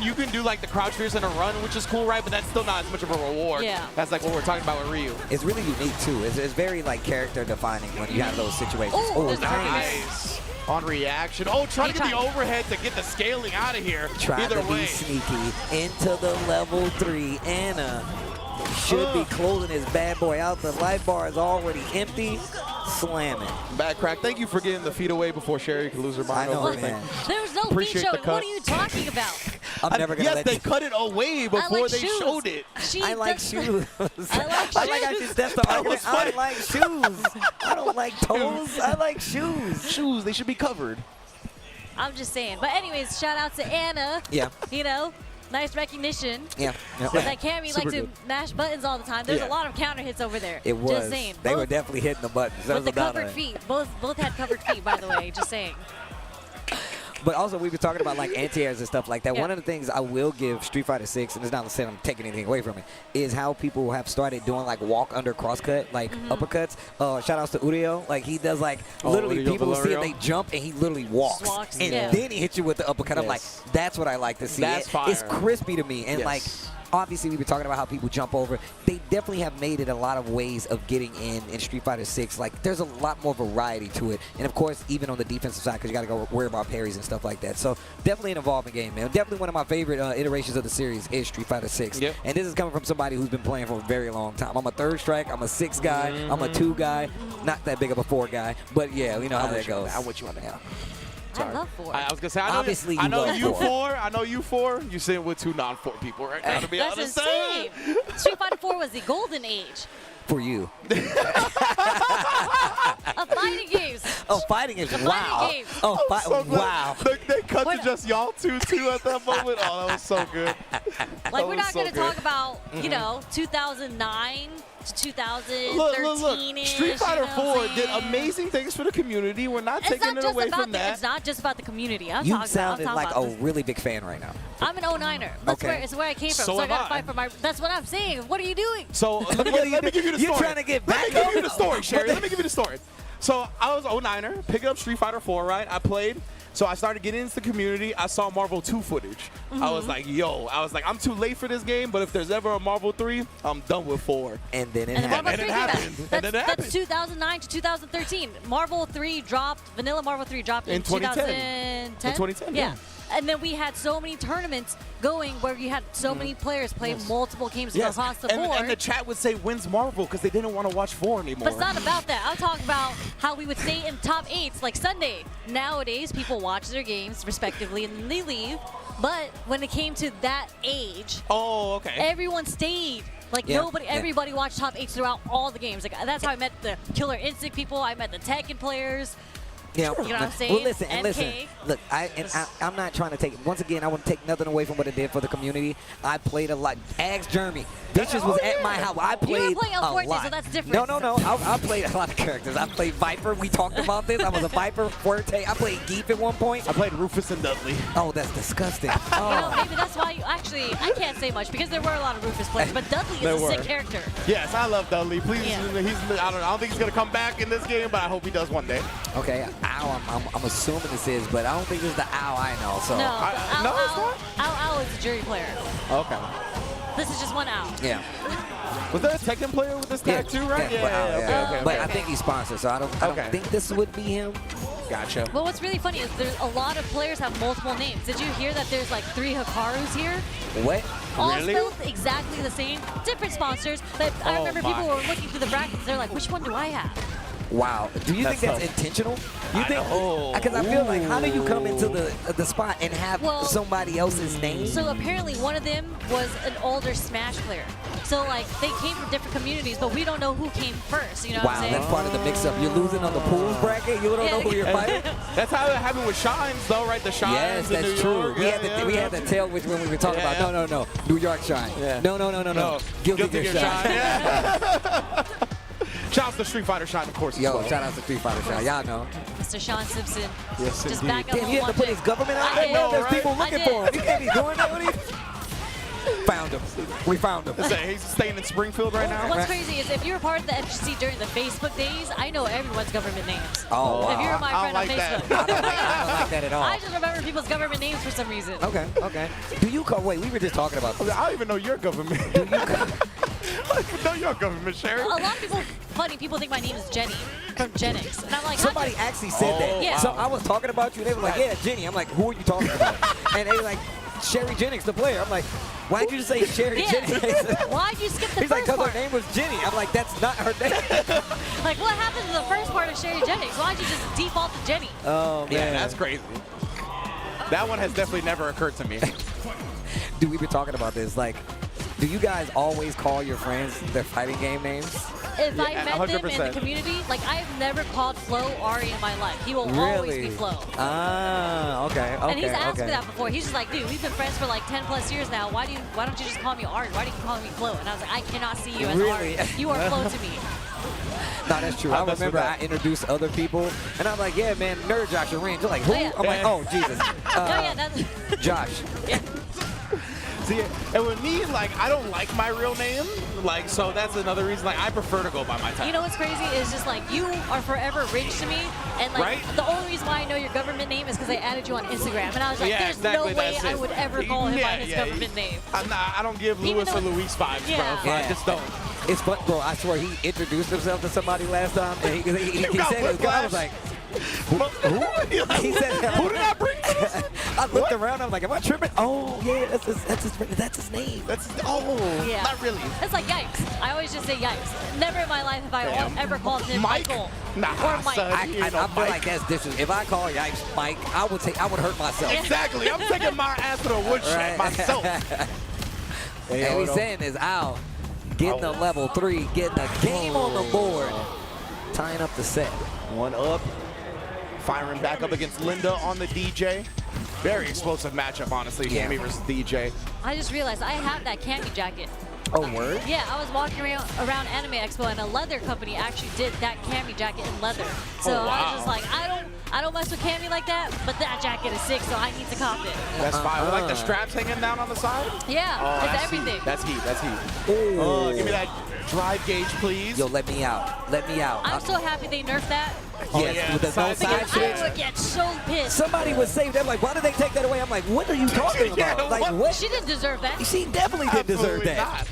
you can do like the crouch fierce and a run, which is cool, right? But that's still not as much of a reward. Yeah. That's like what we're talking about with Ryu. It's really unique too. It's very like character defining when you have those situations. Nice. On reaction. Trying to get the overhead to get the scaling out of here. Trying to be sneaky into the level 3. Anna should be closing his bad boy out. The life bar is already empty. Slamming. Back crack. Thank you for getting the feet away before Sherry could lose her mind. I know, man. There's no feet showing. What are you talking about? I'm never gonna let they cut it away before they showed it. I like shoes. I like how she stepped the argument. I like shoes. I don't like toes. I like shoes. Shoes, they should be covered. I'm just saying. But anyways, shout out to Anna. Yeah. You know, nice recognition. Yeah. That Cammy likes to mash buttons all the time. There's a lot of counter hits over there. It was. Just saying. They were definitely hitting the buttons. With the covered feet. Both had covered feet, by the way. Just saying. But also, we were talking about like anti-airs and stuff like that. One of the things I will give Street Fighter 6, and it's not to say I'm taking anything away from it, is how people have started doing like walk under crosscut, like uppercuts. Shout outs to Uriel. Like, he does like literally people see it, they jump, and he literally walks. And then he hits you with the uppercut. I'm like, that's what I like to see. That's fire. It's crispy to me. And like, obviously, we were talking about how people jump over. They definitely have made it a lot of ways of getting in Street Fighter 6. Like, there's a lot more variety to it. And, of course, even on the defensive side, because you got to go worry about parries and stuff like that. So, definitely an evolving game, man. Definitely one of my favorite iterations of the series is Street Fighter 6. Yep. And this is coming from somebody who's been playing for a very long time. I'm a 3rd strike. I'm a 6 guy. I'm a 2 guy. Not that big of a 4 guy. But, yeah, we know how that goes. I'm with you on that. I love 4. I was gonna say, obviously, I know you love 4. I know you 4. You're sitting with 2 non-4 people right now, to be That's honest. insane. Street Fighter 4 was the golden age for you. of fighting games. Oh, fighting games. Wow. games. Oh, So glad wow. They cut to just y'all two at that moment. Oh, that was so good. Like, we're not going to talk about, you know, 2009 to 2013. Look. Street Fighter 4 did amazing things for the community. We're not taking it away from that. It's not just about the community. I'm You talking sounded about, like a really big fan right now. I'm an 09er. It's where I came from. So So I am got to I. fight for my. That's what I'm saying. What are you doing? So let me give you the story. You're trying to get back Let me give you the story, Sherry. Let me give you the story. So I was 09er, picking up Street Fighter 4, right? I played. So I started getting into the community. I saw Marvel 2 footage. I was like, I'm too late for this game, but if there's ever a Marvel 3, I'm done with 4. And then it And happened. Marvel 3 happened. came out. And then it That's happened. 2009 to 2013. Marvel 3 dropped. Vanilla Marvel 3 dropped in 2010. 2010. In 2010, yeah. And then we had so many tournaments going where you had so many players play multiple games across the board. And the chat would say, when's Marvel? Because they didn't want to watch 4 anymore. But it's not about that. I'm talking about how we would stay in top 8s like Sunday. Nowadays, people watch their games respectively and then they leave. But when it came to that age, everyone stayed. Like everybody watched top 8s throughout all the games. Like that's how I met the Killer Instinct people. I met the Tekken players. Yeah, you know what I'm saying? Well, listen. Look, I'm not trying to take. Once again, I wouldn't take nothing away from what it did for the community. I played a lot. Ask Jeremy. Bitches was at my house. I played you were playing a Fortnite, lot. so that's different. No. I played a lot of characters. I played Viper. We talked about this. I was a Viper, Forte. I played Geef at one point. I played Rufus and Dudley. Oh, that's disgusting. You know, maybe that's why you actually. I can't say much because there were a lot of Rufus players, but Dudley is a sick character. Yes, I love Dudley. Please, I don't think he's gonna come back in this game, but I hope he does one day. Okay, Ow, I'm assuming this is, but I don't think this is the Ow I know. So No, Ow is a jury player. Okay. This is just one Ow. Yeah. Was there a Tekken player with this tag too, right? Okay. But I think he's sponsored, so I don't think this would be him. Gotcha. But what's really funny is there's a lot of players have multiple names. Did you hear that there's like 3 Hikarus here? What? All Really? spelled exactly the same, different sponsors. But I remember people were looking through the brackets. They're like, which one do I have? Wow. Do you think that's intentional? You think? Because I feel like, how do you come into the spot and have somebody else's name? So apparently one of them was an older Smash player. So like they came from different communities, but we don't know who came first. You know what I'm saying? That's part of the mix-up. You're losing on the pools bracket. You don't know who you're fighting. That's how it happened with Shines, though, right? The Shines. Yes, in that's New true. York. We had to tell which one we were talking about. No. New York Shine. Yeah. No. Guilty Gear Shine. Yeah. Shout out to Street Fighter Shine, of course. Yo, shout out to Street Fighter Shine. Y'all know. Mr. Sean Simpson. Yes, just indeed. back up Damn, on he had one to put thing. his government out I there. did. No, there's right? people I looking did. for him. You can't be doing that with him. Found him. We found him. He's staying in Springfield right now. What's crazy is if you were part of the FGC during the Facebook days, I know everyone's government names. Oh, wow. If you're my friend on Facebook. I don't like that at all. I just remember people's government names for some reason. Okay. Do you call? Wait, we were just talking about this. I don't even know your government. Do you call? I don't know your government, Sherry. A lot of people, funny people think my name is Jenny from Genix. And I'm like, Somebody actually said that. Yeah. So I was talking about you. They were like, yeah, Jenny. I'm like, who are you talking about? And they were like, Sherry Jennings, the player. I'm like, why'd you just say Sherry Jennings? Why'd you skip the He's like, first because part? her name was Jenny. I'm like, that's not her name. Like, what happened to the first part of Sherry Jennings? Why'd you just default to Jenny? Oh, man. Yeah, that's crazy. That one has definitely never occurred to me. Dude, we've been talking about this. Like, do you guys always call your friends their fighting game names? If I met 100%. them in the community, like, I've never called Flo Ari in my life. He will always be Flo. Ah, okay. And he's asked me that before. He's just like, dude, we've been friends for like 10 plus years now. Why don't you just call me Ari? Why do you keep calling me Flo? And I was like, I cannot see you as Ari. You are Flo to me. No, that's true. I remember I introduced other people, and I'm like, yeah, man, Nerd Josh and Range. They're like, who? I'm like, oh, Jesus. That's Josh. See, and with me, like, I don't like my real name, like, so that's another reason. Like, I prefer to go by my title. You know what's crazy is just like you are forever Ridge to me, and like the only reason why I know your government name is because I added you on Instagram, and I was like, there's no way I would ever call him by his government name. I don't give Louis or Luis vibes, bro. I just don't. It's fun, bro. I swear he introduced himself to somebody last time, and he said it was good. I was like, who? He said, who did I bring to this? I looked around. I'm like, am I tripping? Oh, yeah, that's his name. Yeah. Not really. It's like yikes. I always just say yikes. Never in my life have I ever called him Mike? Michael Nah, or Mike. son. I feel like that's disrespectful. If I call Yikes Mike, I would hurt myself. Exactly. I'm taking my ass to the woodshed myself. And he's saying is Al getting a level 3, getting a game on the board, tying up the set. One up. firing back up against Linda on the DJ. Very explosive matchup, honestly, Cammy versus DJ. I just realized I have that Cammy jacket. Oh, word? Yeah, I was walking around Anime Expo, and a leather company actually did that Cammy jacket in leather. So I was just like, I don't mess with Cammy like that, but that jacket is sick, so I need to cop it. That's fine. With like the straps hanging down on the side? Yeah, it's everything. Heat. That's heat. That's heat. Give me that drive gauge, please. Yo, let me out. Let me out. I'm so happy they nerfed that. Yes, with the no side I would get so pissed. Somebody was saying that, like, why did they take that away? I'm like, what are you talking about? Like, what? She didn't deserve that. She definitely didn't deserve that.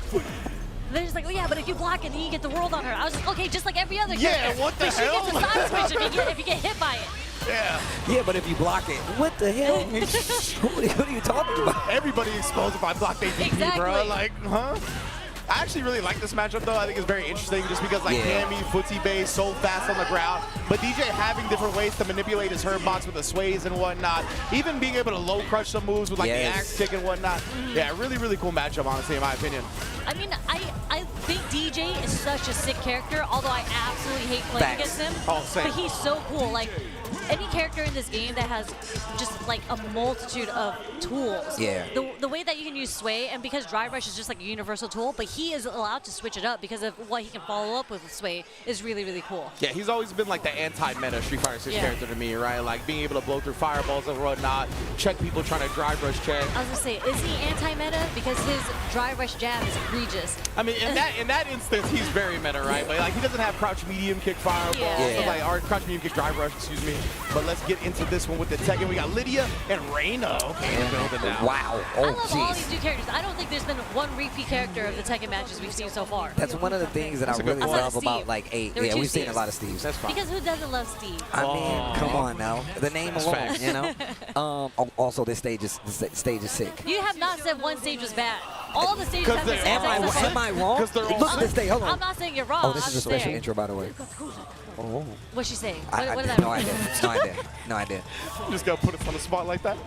They're just like, well, yeah, but if you block it, then you get the world on her. I was like, okay, just like every other character. Yeah, what the but hell? She gets a side switch if you get hit by it. Yeah. Yeah, but if you block it, what the hell? What are you talking about? Everybody exposed if I block their DP, Exactly. bro. Like, huh? I actually really like this matchup, though. I think it's very interesting just because, like, Cammy, footsie base, so fast on the ground. But DJ having different ways to manipulate his herb bots with the sways and whatnot. Even being able to low crush some moves with, like, the axe kick and whatnot. Yeah, really, really cool matchup, honestly, in my opinion. I mean, I think DJ is such a sick character, although I absolutely hate playing against him. Oh, same. But he's so cool. Like, any character in this game that has just like a multitude of tools. Yeah. The way that you can use Sway, and because Drive Rush is just like a universal tool, but he is allowed to switch it up because of what he can follow up with Sway is really, really cool. Yeah, he's always been like the anti-meta Street Fighter 6 character to me, right? Like being able to blow through fireballs and whatnot, check people trying to drive rush check. I was gonna say, is he anti-meta? Because his Drive Rush jab is egregious. I mean, in that instance, he's very meta, right? But like he doesn't have crouch medium kick fireballs, like or crouch medium kick drive rush, excuse me. But let's get into this one with the Tekken. We got Lydia and Reina in the building now. Wow. I love all these new characters. I don't think there's been one repeat character of the Tekken matches we've seen so far. That's one of the things that I really love about like 8. Yeah, we've seen a lot of Steves. That's fine. Because who doesn't love Steve? I mean, come on now. The name alone, you know? Also, this stage is sick. You have not said one stage was bad. All the stages have been Am I wrong? Because they're all Look at this stage. Hold on. I'm not saying you're wrong. Oh, this is a special intro, by the way. Oh. What's she saying? I What did that no idea. No idea. No idea. You just gotta put us on the spot like that.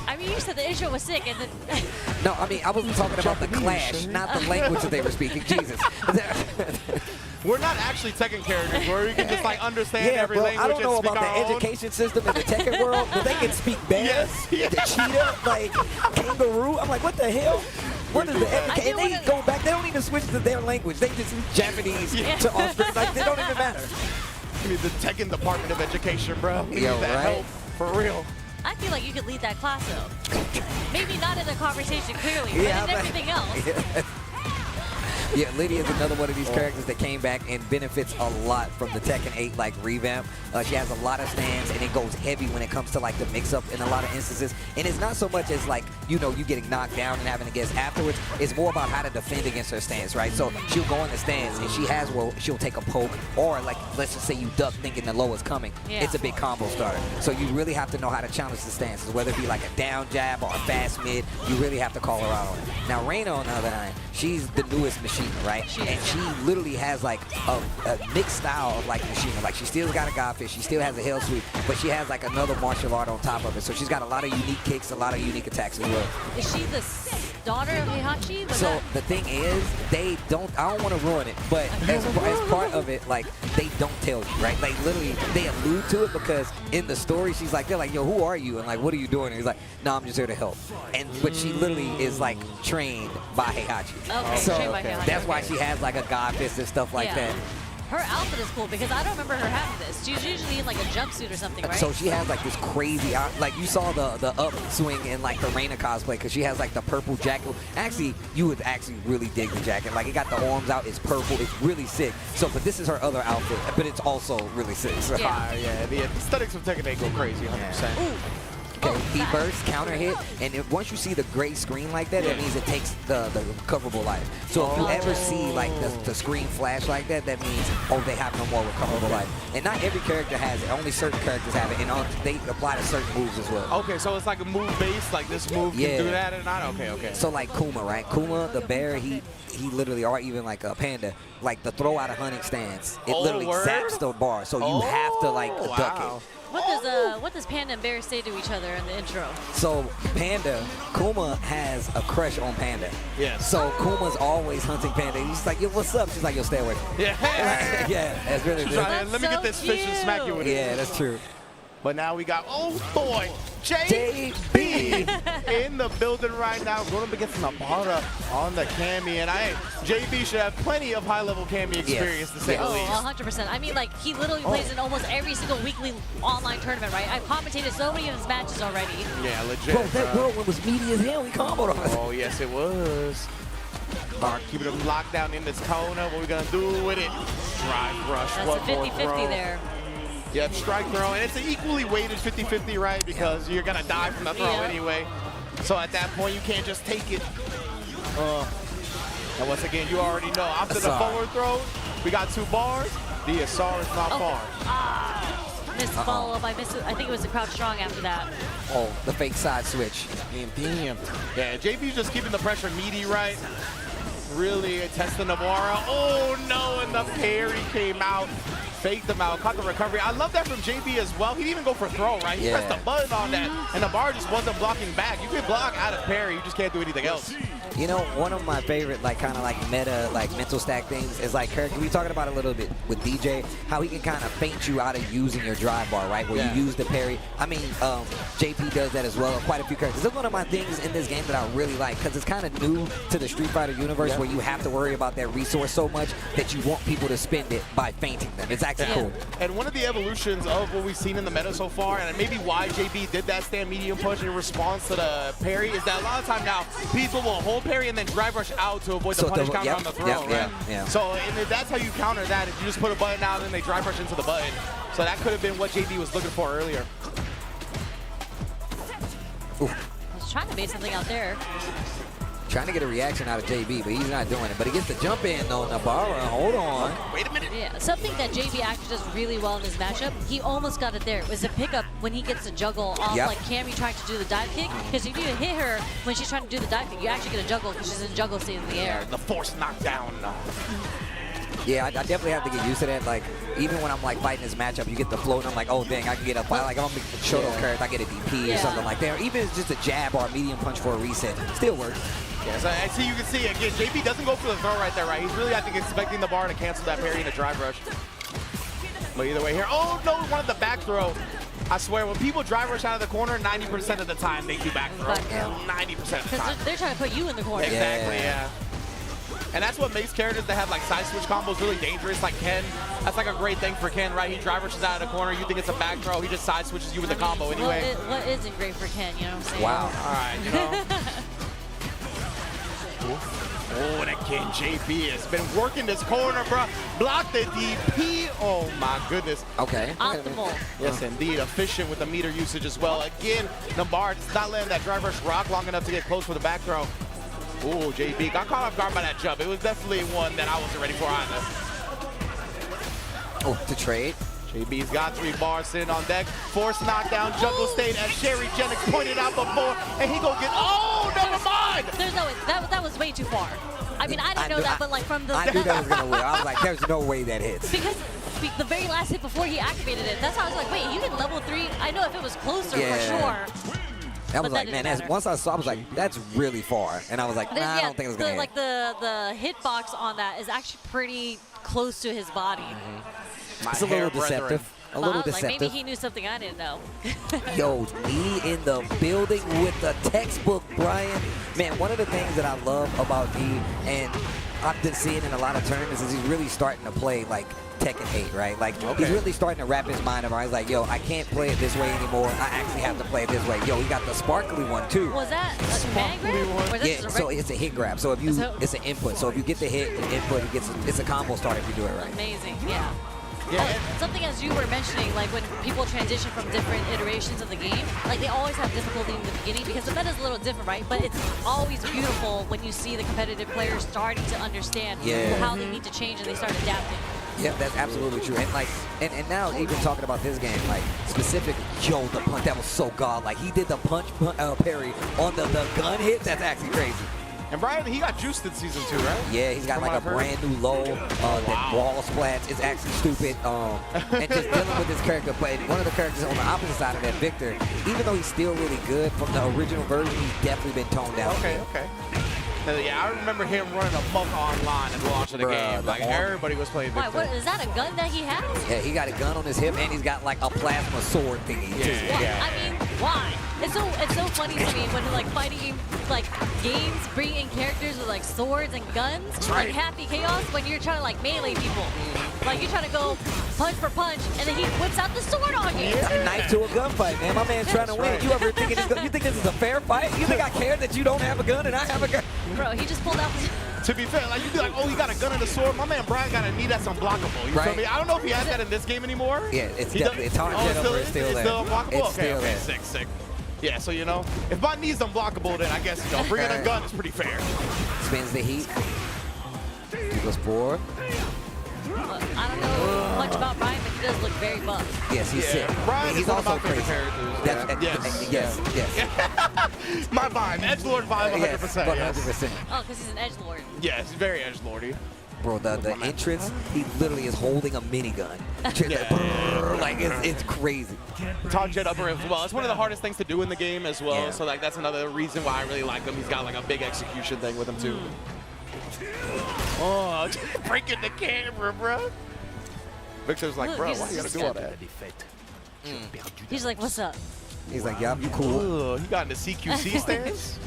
I mean, you said the intro was sick, and then No, I mean, I wasn't talking about the clash, not the language that they were speaking. Jesus. We're not actually Tekken characters where you can just like understand every bro, language I don't know and speak about the our own. education system in the Tekken world, but they can speak bear, the cheetah, like kangaroo. I'm like, what the hell? What is the and they go back, they don't even switch to their language. They just use Japanese to Australian. Like, they don't even matter. I mean, the Tekken Department of Education, bro. We need that help, for real. I feel like you could lead that class though. Maybe not in the conversation clearly, but in everything else. Yeah, Lydia is another one of these characters that came back and benefits a lot from the Tekken 8 like revamp. She has a lot of stands and it goes heavy when it comes to like the mix-up in a lot of instances. And it's not so much as like, you know, you getting knocked down and having to guess afterwards. It's more about how to defend against her stance, right? So she'll go in the stance and she has where she'll take a poke, or like let's just say you duck thinking the low is coming. It's a big combo starter. So you really have to know how to challenge the stances, whether it be like a down jab or a fast mid. You really have to call her out on it. Now Reina on the other hand, she's the newest machine, right? And she literally has like a mixed style of like machine. Like she still got a God Fist, she still has a Hell Sweep, but she has like another martial art on top of it. So she's got a lot of unique kicks, a lot of unique attacks as well. Is she the daughter of Heihachi? So the thing is, they don't, I don't want to ruin it, but as part of it, like they don't tell you, right? Like literally they allude to it because in the story she's like, they're like, yo, who are you? And like, what are you doing? And he's like, no, I'm just here to help. But she literally is like trained by Heihachi. Okay, so trained by Heihachi. that's why she has like a God Fist and stuff like that. Her outfit is cool because I don't remember her having this. She's usually in like a jumpsuit or something, right? So she has like this crazy, like you saw the upswing in like the Reina cosplay because she has like the purple jacket. Actually, you would actually really dig the jacket. Like it got the arms out, it's purple, it's really sick. So, but this is her other outfit, but it's also really sick. So. Yeah, the aesthetics of Tekken 8 go crazy, 100%. Ooh. Okay, he burst, counter hit, and once you see the gray screen like that, that means it takes the recoverable life. So if you ever see like the screen flash like that, that means, oh, they have no more recoverable life. And not every character has it, only certain characters have it, and they apply to certain moves as well. Okay, so it's like a move base, like this move can do that and not? Okay. So like Kuma, right? Kuma, the bear, he literally, or even like a panda, like the throw out a hunting stance, it literally zaps the bar, so you have to like duck it. What does Panda and Bear say to each other in the intro? So Panda, Kuma has a crush on Panda. Yeah. So Kuma's always hunting Panda. He's like, yo, what's up? She's like, yo, stay away. Yeah. Yeah, that's really good. Let me get this fish and smack you with it. Yeah, that's true. But now we got, oh boy, JB in the building right now, going up against Nabara on the Cammy. And JB should have plenty of high-level Cammy experience, to say the least. 100%. I mean, like, he literally plays in almost every single weekly online tournament, right? I've commentated so many of his matches already. Yeah, legit. Bro, that whirlwind was meaty as hell. He comboed on us. Oh, yes, it was. Mark keeping him locked down in this corner. What are we going to do with it? Drive rush. That's a 50-50 there. Yep, strike throw. And it's an equally weighted 50-50, right? Because you're going to die from the throw anyway. So at that point, you can't just take it. And once again, you already know. After the forward throw, we got 2 bars. The SR is not far. Missed the follow-up. I think it was a crouch strong after that. Oh, the fake side switch. Damn. Yeah, JB's just keeping the pressure meaty, right? Really testing Navarra. Oh no, and the parry came out. Faked them out, caught the recovery. I love that from JB as well. He didn't even go for throw, right? He pressed the button on that, and Navarra just wasn't blocking back. You can block out of parry, you just can't do anything else. You know, one of my favorite, like, kind of like meta, like, mental stack things is, like, Kirk, we were talking about it a little bit with DJ, how he can kind of feint you out of using your drive bar, right? Where you use the parry. I mean, JP does that as well, quite a few characters. This is one of my things in this game that I really like, because it's kind of new to the Street Fighter universe where you have to worry about that resource so much that you want people to spend it by feinting them. It's actually cool. And one of the evolutions of what we've seen in the meta so far, and maybe why JB did that stand medium punch in response to the parry, is that a lot of time now, people will hold parry and then drive rush out to avoid the punish counter on the throw, right? So and that's how you counter that. If you just put a button out and then they drive rush into the button. So that could have been what JB was looking for earlier. I was trying to bait something out there. Trying to get a reaction out of JB, but he's not doing it. But he gets the jump in, though. Navarra, hold on. Wait a minute. Yeah, something that JB actually does really well in this matchup, he almost got it there. It was a pickup when he gets to juggle off like Cammy trying to do the dive kick. Because if you hit her when she's trying to do the dive kick, you actually get a juggle because she's in juggle state in the air. The force knockdown. Yeah, I definitely have to get used to that. Like, even when I'm like fighting this matchup, you get the float, and I'm like, oh dang, I can get a fight. Like, I'm gonna show those characters, I get a DP or something like that. Or even if it's just a jab or a medium punch for a reset, still works. Yeah, so I see, you can see again, JB doesn't go for the throw right there, right? He's really, I think, expecting the bar to cancel that parry in a drive rush. But either way here, oh no, he wanted the back throw. I swear, when people drive rush out of the corner, 90% of the time they do back throw. 90% of the time. They're trying to put you in the corner. Exactly, yeah. And that's what makes characters that have like side switch combos really dangerous. Like Ken, that's like a great thing for Ken, right? He drive rushes out of the corner, you think it's a back throw, he just side switches you with the combo anyway. What isn't great for Ken, you know what I'm saying? Wow. All right, you know. Oh, and again, JB has been working this corner, bro. Block the DP. Oh, my goodness. Okay. Optimal. Yes, indeed. Efficient with the meter usage as well. Again, Navarra is not letting that drive rush rock long enough to get close for the back throw. Oh, JB got caught off guard by that jump. It was definitely one that I wasn't ready for either. Oh, to trade. JB's got 3 bars sitting on deck. Force knockdown, juggle state, as Sherry Jennings pointed out before, and he gonna get, oh, never mind! There's no way, that was way too far. I mean, I didn't know that, but like from the... I knew that was gonna work. I was like, there's no way that hits. Because the very last hit before he activated it, that's how I was like, wait, you did level 3? I know if it was closer for sure. That was like, man, once I saw, I was like, that's really far. And I was like, nah, I don't think it's gonna hit. Like the hitbox on that is actually pretty close to his body. It's a little deceptive. A little deceptive. Like maybe he knew something I didn't know. Yo, me in the building with the textbook, Brian. Man, one of the things that I love about D, and I've been seeing in a lot of tournaments, is he's really starting to play like Tekken 8, right? Like, he's really starting to wrap his mind around. He's like, yo, I can't play it this way anymore. I actually have to play it this way. Yo, he got the sparkly one, too. Was that a man grab? Yeah, so it's a hit grab. So if you, it's an input. So if you get the hit and input, it's a combo start if you do it right. Amazing, yeah. Something as you were mentioning, like when people transition from different iterations of the game, like they always have difficulty in the beginning because the meta is a little different, right? But it's always beautiful when you see the competitive players starting to understand how they need to change and they start adapting. Yeah, that's absolutely true. And like, and now even talking about this game, like specifically, yo, the punch, that was so god. Like he did the punch parry on the gun hit. That's actually crazy. And Brian, he got juiced in Season 2, right? Yeah, he's got like a brand new low. That wall splats is actually stupid. And just dealing with this character. But one of the characters on the opposite side of that, Victor, even though he's still really good from the original version, he's definitely been toned down. Okay. Yeah, I remember him running amok online at the launch of the game. Like, everybody was playing Why, Victor. what, is that a gun that he has? Yeah, he got a gun on his hip, and he's got like a plasma sword thingy. Yeah. I mean, why? It's so funny to me when like fighting like games bring in characters with like swords and guns, like Happy Chaos, when you're trying to like melee people. Like you're trying to go punch for punch, and then he whips out the sword on you. It's a knife to a gunfight, man. My man's trying to win. You ever thinking you think this is a fair fight? You think I care that you don't have a gun and I have a gun? Bro, he just pulled out. To be fair, like you'd be like, oh, he got a gun and a sword. My man Brian got a knee that's unblockable. You feel me? I don't know if he has that in this game anymore. Yeah, it's definitely. It's hard to get over. It's still there. It's still unblockable? It's still there. Sick. Yeah, so you know, if my knee's unblockable, then I guess, you know, bringing a gun is pretty fair. Spins the heat. He goes forward. I don't know much about Brian, but he does look very buff. Yes, he's sick. Brian he's is one of also my favorite crazy. characters. Yes. My vibe, edgelord vibe, 100%. 100%. Oh, because he's an edgelord. Yeah, he's very edgelordy. Bro, the entrance, he literally is holding a minigun. Like, it's crazy. Top jet upper as well. It's one of the hardest things to do in the game as well. Yeah. So, like, that's another reason why I really like him. He's got, like, a big execution thing with him, too. Oh, just breaking the camera, bro. Victor's like, bro, why you gotta do all that? He's like, what's up? He's like, yeah, you cool. He got into CQC stance.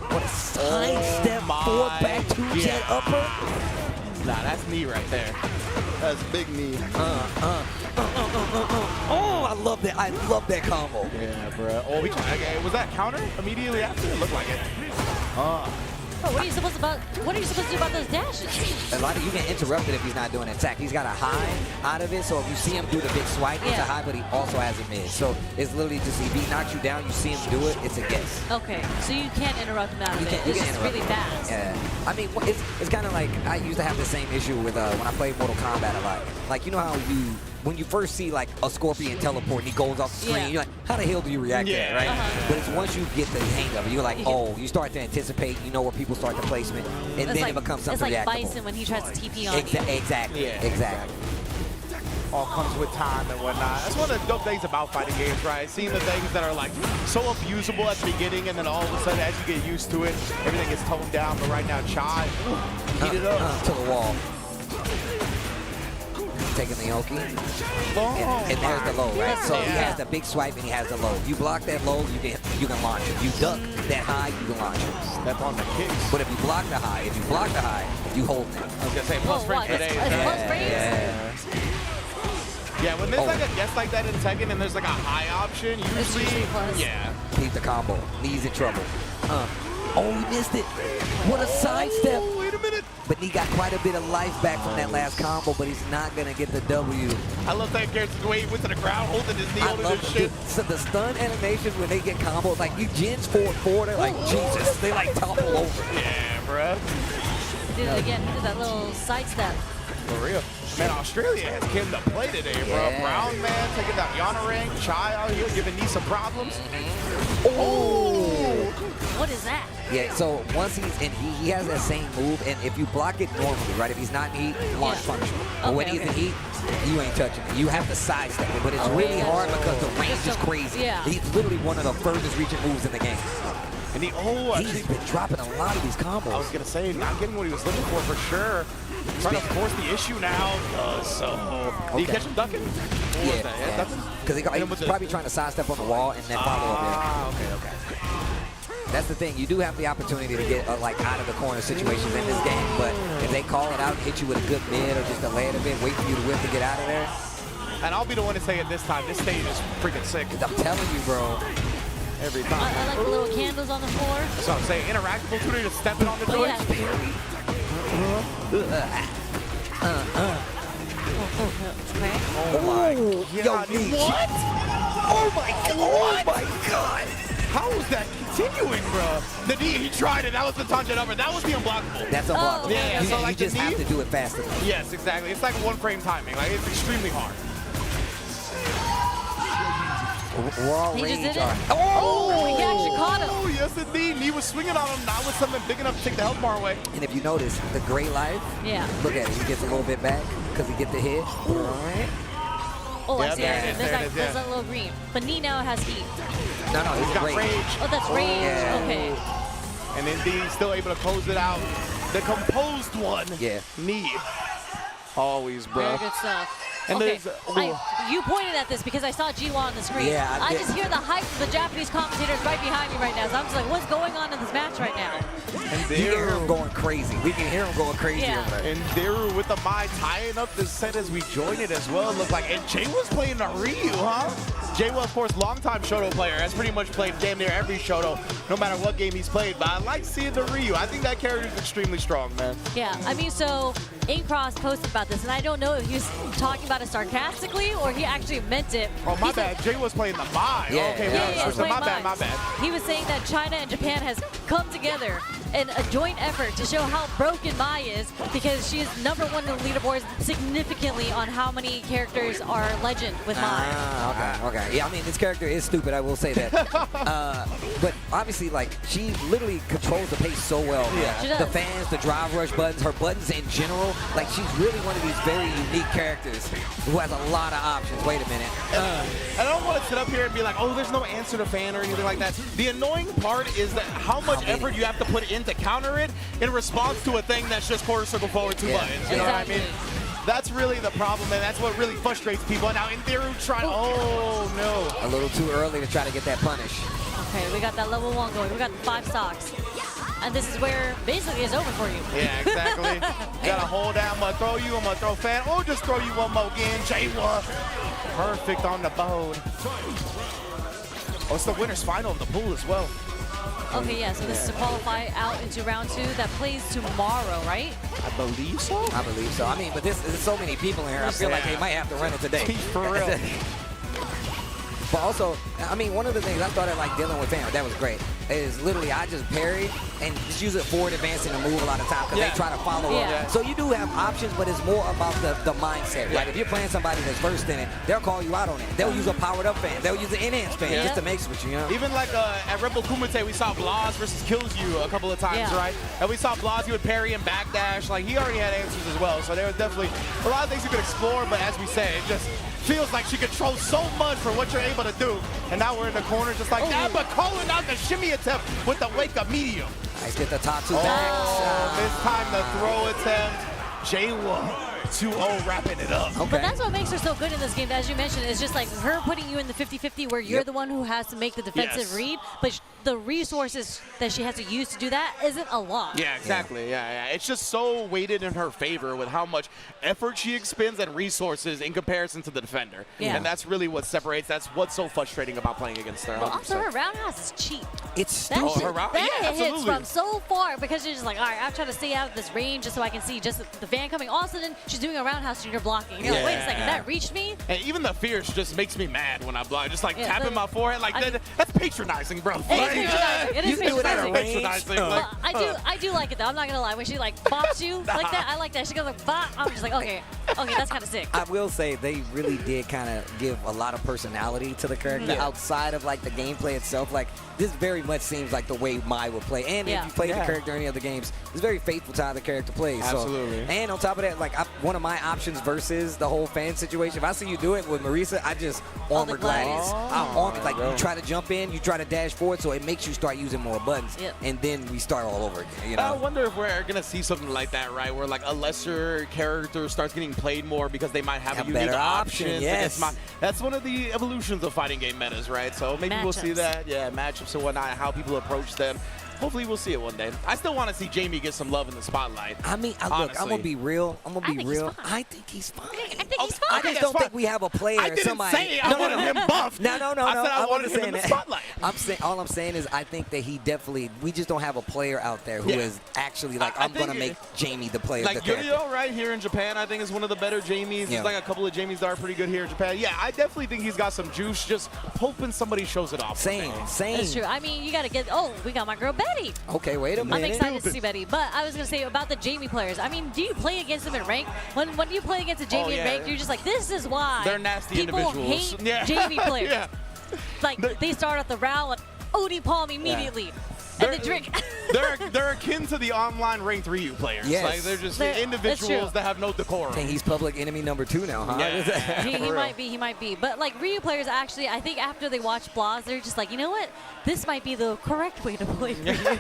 What a sidestep forward back to jet upper. Nah, that's knee right there. That's big knee. Oh, I love that. I love that combo. Yeah, bro. Oh, was that counter immediately after? It looked like it. Oh, what are you supposed to do about those dashes? A lot of you get interrupted if he's not doing an attack. He's got a high out of it, so if you see him do the big swipe, it's a high, but he also has a mid. So it's literally just if he knocks you down, you see him do it, it's a guess. Okay, so you can't interrupt him out of it. It's just really fast. Yeah. I mean, it's kind of like I used to have the same issue with when I played Mortal Kombat a lot. Like, you know how when you first see like a Scorpion teleport and he goes off the screen, you're like, how the hell do you react to that, right? But it's once you get the hang of it, you're like, oh, you start to anticipate, you know where people start the placement, and then it becomes something reactable. It's like Bison when he tries to TP on you. Exactly. Yeah. Exactly. All comes with time and whatnot. That's one of the dope things about fighting games, right? Seeing the things that are like so abusable at the beginning, and then all of a sudden, as you get used to it, everything gets toned down. But right now, Chai, heat it up to the wall. Taking the Oki. And there's the low, right? So he has the big swipe and he has the low. You block that low, you can launch it. You duck that high, you can launch it. Step on the kicks. But if you block the high, you hold it. I was gonna say plus frames today. Plus frames? Yeah, when there's like a guess like that in Tekken and there's like a high option, usually Keep the combo. Knee's in trouble. Oh, he missed it. What a sidestep. Wait a minute. But he got quite a bit of life back from that last combo, but he's not going to get the W. I love that character's way he went to the ground holding his knee, holding his shit. So the stun animations when they get combos, like you gens forward, they're like, Jesus. They like topple over. Yeah, bro. Did it again. Did that little sidestep. For real. Man, Australia has came to play today, bro. Brown man taking down Yanarang. Chai out here giving me some problems. Oh! What is that? Yeah, so once he's in heat, he has that same move, and if you block it normally, right, if he's not in heat, launch function. But when he's in heat, you ain't touching it. You have to sidestep it, but it's really hard because the range is crazy. He's literally one of the furthest reaching moves in the game. And he's been dropping a lot of these combos. I was going to say, not getting what he was looking for sure. Trying to force the issue now. Did you catch him ducking? Because he's probably trying to sidestep on the wall and then follow up there. Okay. That's the thing. You do have the opportunity to get like out of the corner situations in this game, but if they call it out and hit you with a good mid or just delay it a bit, wait for you to whip to get out of there. And I'll be the one to say it this time. This stage is freaking sick. I'm telling you, bro. Every time. I like the little candles on the floor. So I'm saying interactable tutor just stepping on the joint. Oh my God. What? Oh my God. Oh my God. How was that continuing, bro? The knee, he tried it. That was the tangent upper. That was the unblockable. That's unblockable. Yeah, so like you just have to do it faster. Yes, exactly. It's like one frame timing. Like, it's extremely hard. Raw he range. Just did it. Oh, he actually caught him. Oh, yes, indeed. And he was swinging on him, not with something big enough to take the health bar away. And if you notice, the gray life, look at it. He gets a little bit back because he gets the hit. Right. Oh, I see. There's that little green. But knee now has heat. No, he's got rage. rage. Oh, that's rage. Okay. And then he's still able to close it out. The composed one. Yeah. Me. Always, bro. Very good stuff. And okay, there's, you pointed at this because I saw G1 on the screen. Yeah, I just hear the hype of the Japanese commentators right behind me right now. So I'm just like, what's going on in this match right now? And you can hear him going crazy. We can hear him going crazy over there. And Daru with the Mai tying up this set as we join it as well. It looked like, and Jay was playing the Ryu, huh? Jay was, of course, longtime Shoto player. Has pretty much played damn near every Shoto, no matter what game he's played. But I like seeing the Ryu. I think that character is extremely strong, man. Yeah, I mean, so Incross posted about this, and I don't know if he was talking about it sarcastically or he actually meant it. Oh, my bad. Jay was playing the Mai. Yeah, okay, my bad, my bad. He was saying that China and Japan has come together in a joint effort to show how broken Mai is because she is #1 in the leaderboards significantly on how many characters are legend with Mai. Okay. Yeah, I mean, this character is stupid, I will say that. But obviously, like, she literally controls the pace so well. Yeah. She does. The fans, the drive rush buttons, her buttons in general, like, she's really one of these very unique characters who has a lot of options. Wait a minute. I don't want to sit up here and be like, oh, there's no answer to fan or anything like that. The annoying part is that how much effort you have to put in to counter it in response to a thing that's just quarter circle forward 2 buttons. You know what I mean? That's really the problem, and that's what really frustrates people. Now, in theory, oh, no. A little too early to try to get that punish. Okay, we got that level 1 going. We got the 5 stocks. And this is where basically it's over for you. Yeah, exactly. You gotta hold down. I'm gonna throw you, I'm gonna throw fan, or just throw you one more again. Jawa. Perfect on the board. Oh, it's the winner's final of the pool as well. Okay, yeah, so this is to qualify out into round 2 that plays tomorrow, right? I believe so. I believe so. I mean, but there's so many people in here. I feel like they might have to run it today. For real. But also, I mean, one of the things I started like dealing with fans, that was great, is literally I just parry and just use it forward advancing the move a lot of times because they try to follow up. So you do have options, but it's more about the mindset, right? If you're playing somebody that's versed in it, they'll call you out on it. They'll use a powered up fan. They'll use an enhanced fan just to mix with you, you know? Even like at Rebel Kumite, we saw Blas versus Kills You a couple of times, right? And we saw Blas, he would parry and backdash. Like, he already had answers as well. So there was definitely a lot of things you could explore, but as we say, it just feels like she controls so much for what you're able to do. And now we're in the corner just like that, but calling out the shimmy attempt with the wake up medium. Nice, get the top 2 backs. This time the throw attempt. J1 2-0 wrapping it up. But that's what makes her so good in this game. As you mentioned, it's just like her putting you in the 50-50 where you're the one who has to make the defensive read, but the resources that she has to use to do that isn't a lot. Yeah, exactly. Yeah. It's just so weighted in her favor with how much effort she expends and resources in comparison to the defender. Yeah. And that's really what separates. That's what's so frustrating about playing against her. But also, her roundhouse is cheap. It's stupid. That hits from so far because you're just like, all right, I'm trying to stay out of this range just so I can see just the fan coming. All of a sudden, she's doing a roundhouse and you're blocking. You're like, wait a second, that reached me? And even the fierce just makes me mad when I block. Just like tapping my forehead. Like, that's patronizing, bro. It is patronizing. It is patronizing. Patronizing. I do like it, though. I'm not going to lie. When she, like, bops you like that, I like that. She goes like, bop. I'm just like, okay, that's kind of sick. I will say they really did kind of give a lot of personality to the character outside of, like, the gameplay itself. Like, this very much seems like the way Mai would play. And if you play the character in any other games, it's very faithful to how the character plays. Absolutely. So, and on top of that, like, one of my options versus the whole fan situation, if I see you do it with Marisa, I just armor gladius. Like, you try to jump in, you try to dash forward, so it makes you start using more buttons. And then we start all over again, you know? I wonder if we're going to see something like that, right? Where, like, a lesser character starts getting played more because they might have a unique option. Yes. That's one of the evolutions of fighting game metas, right? So maybe we'll see that. Yeah, matchups and whatnot, how people approach them. Hopefully we'll see it one day. I still want to see Jamie get some love in the spotlight. I mean, look, I'm going to be real. I think he's fine. I just don't think we have a player. I didn't say I wanted him buffed. No. I said I wanted him in the spotlight. All I'm saying is I think that he definitely, we just don't have a player out there who is actually like, I'm going to make Jamie the player. Like Yurio right here in Japan, I think is one of the better Jamies. There's like a couple of Jamies that are pretty good here in Japan. Yeah, I definitely think he's got some juice. Just hoping somebody shows it off. Same. That's true. I mean, you got to get, we got my girl Betty. Okay, wait a minute. I'm excited to see Betty. But I was going to say about the Jamie players. I mean, do you play against them in rank? When you play against a Jamie in rank, you're just like, this is why they're nasty people individuals. Hate Jamie players. Like, they start off the round with Odie Palm immediately. And they drink. they're akin to the online ranked Ryu players. Yes. Like, they're just individuals that have no decorum. Dang, he's public enemy number 2 now, huh? Yeah. he might be. But like Ryu players actually, I think after they watch Blas, they're just like, you know what? This might be the correct way to play Ryu.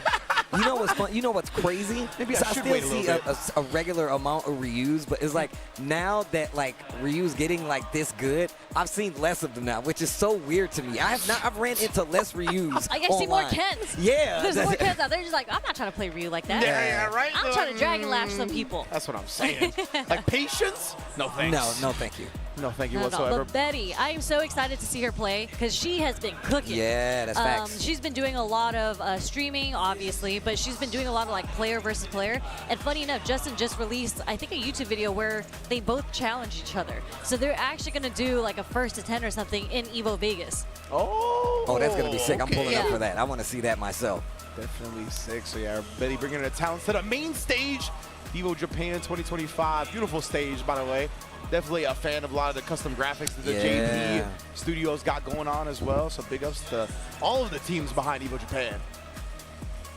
You know what's fun? You know what's crazy? Maybe I So should still wait a see little a regular amount of Ryus, but it's like now that like Ryu's getting like this good, I've seen less of them now, which is so weird to me. I've ran into less Ryus. I see more Kens. Yeah. There's more Kens out there. Just like, I'm not trying to play Ryu like that. Yeah, right. I'm trying to Dragon Lash some people. That's what I'm saying. Like patience? No thanks. No, thank you. No, thank you Not at all. whatsoever. But Betty, I am so excited to see her play because she has been cooking. Yeah, that's facts. She's been doing a lot of streaming, obviously, but she's been doing a lot of like player versus player. And funny enough, Justin just released, I think, a YouTube video where they both challenge each other. So they're actually going to do like a 1st to 10 or something in Evo Vegas. Oh, that's going to be sick. I'm pulling up Yeah. for that. I want to see that myself. Definitely sick. So yeah, Betty bringing her talents to the main stage. Evo Japan 2025. Beautiful stage, by the way. Definitely a fan of a lot of the custom graphics that the JP Studios got going on as well. So big ups to all of the teams behind Evo Japan.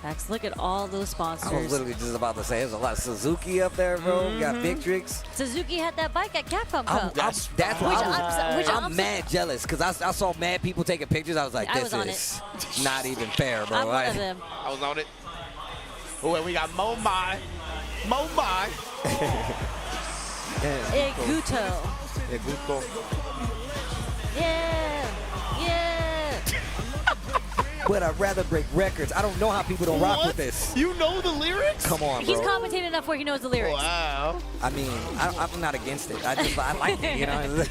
Max, look at all those sponsors. I was literally just about to say, there's a lot of Suzuki up there, bro. We got Victrix. Suzuki had that bike at Capcom Cup. That's why I'm I'm mad jealous because I saw mad people taking pictures. I was like, I this was on is not even fair, bro. I'm one of them. I was on it. Oh, and we got Momai. Eguto. Yeah. But I'd rather break records. I don't know how people don't rock with this. You know the lyrics? Come on, bro. He's commentating enough where he knows the lyrics. Wow. I mean, I'm not against it. I like it, you know?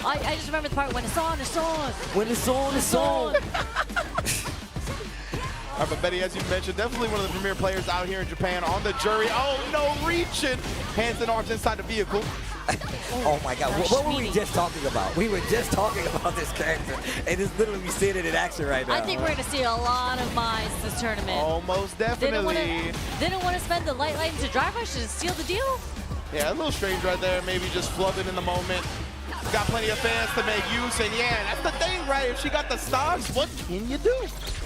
I just remember the part when it's on, it's on. When it's on, it's on. All right, but Betty, as you mentioned, definitely one of the premier players out here in Japan on the jury. Oh, no, reaching. Hands and arms inside the vehicle. Oh, my God. What were we just talking about? We were just talking about this character, and it's literally seeing it in action right now. I think we're going to see a lot of mines this tournament. Almost definitely. Didn't want to spend the light into drive rush to steal the deal? Yeah, a little strange right there. Maybe just flubbing in the moment. Got plenty of fans to make use, and yeah, that's the thing, right? If she got the stocks, what can you do?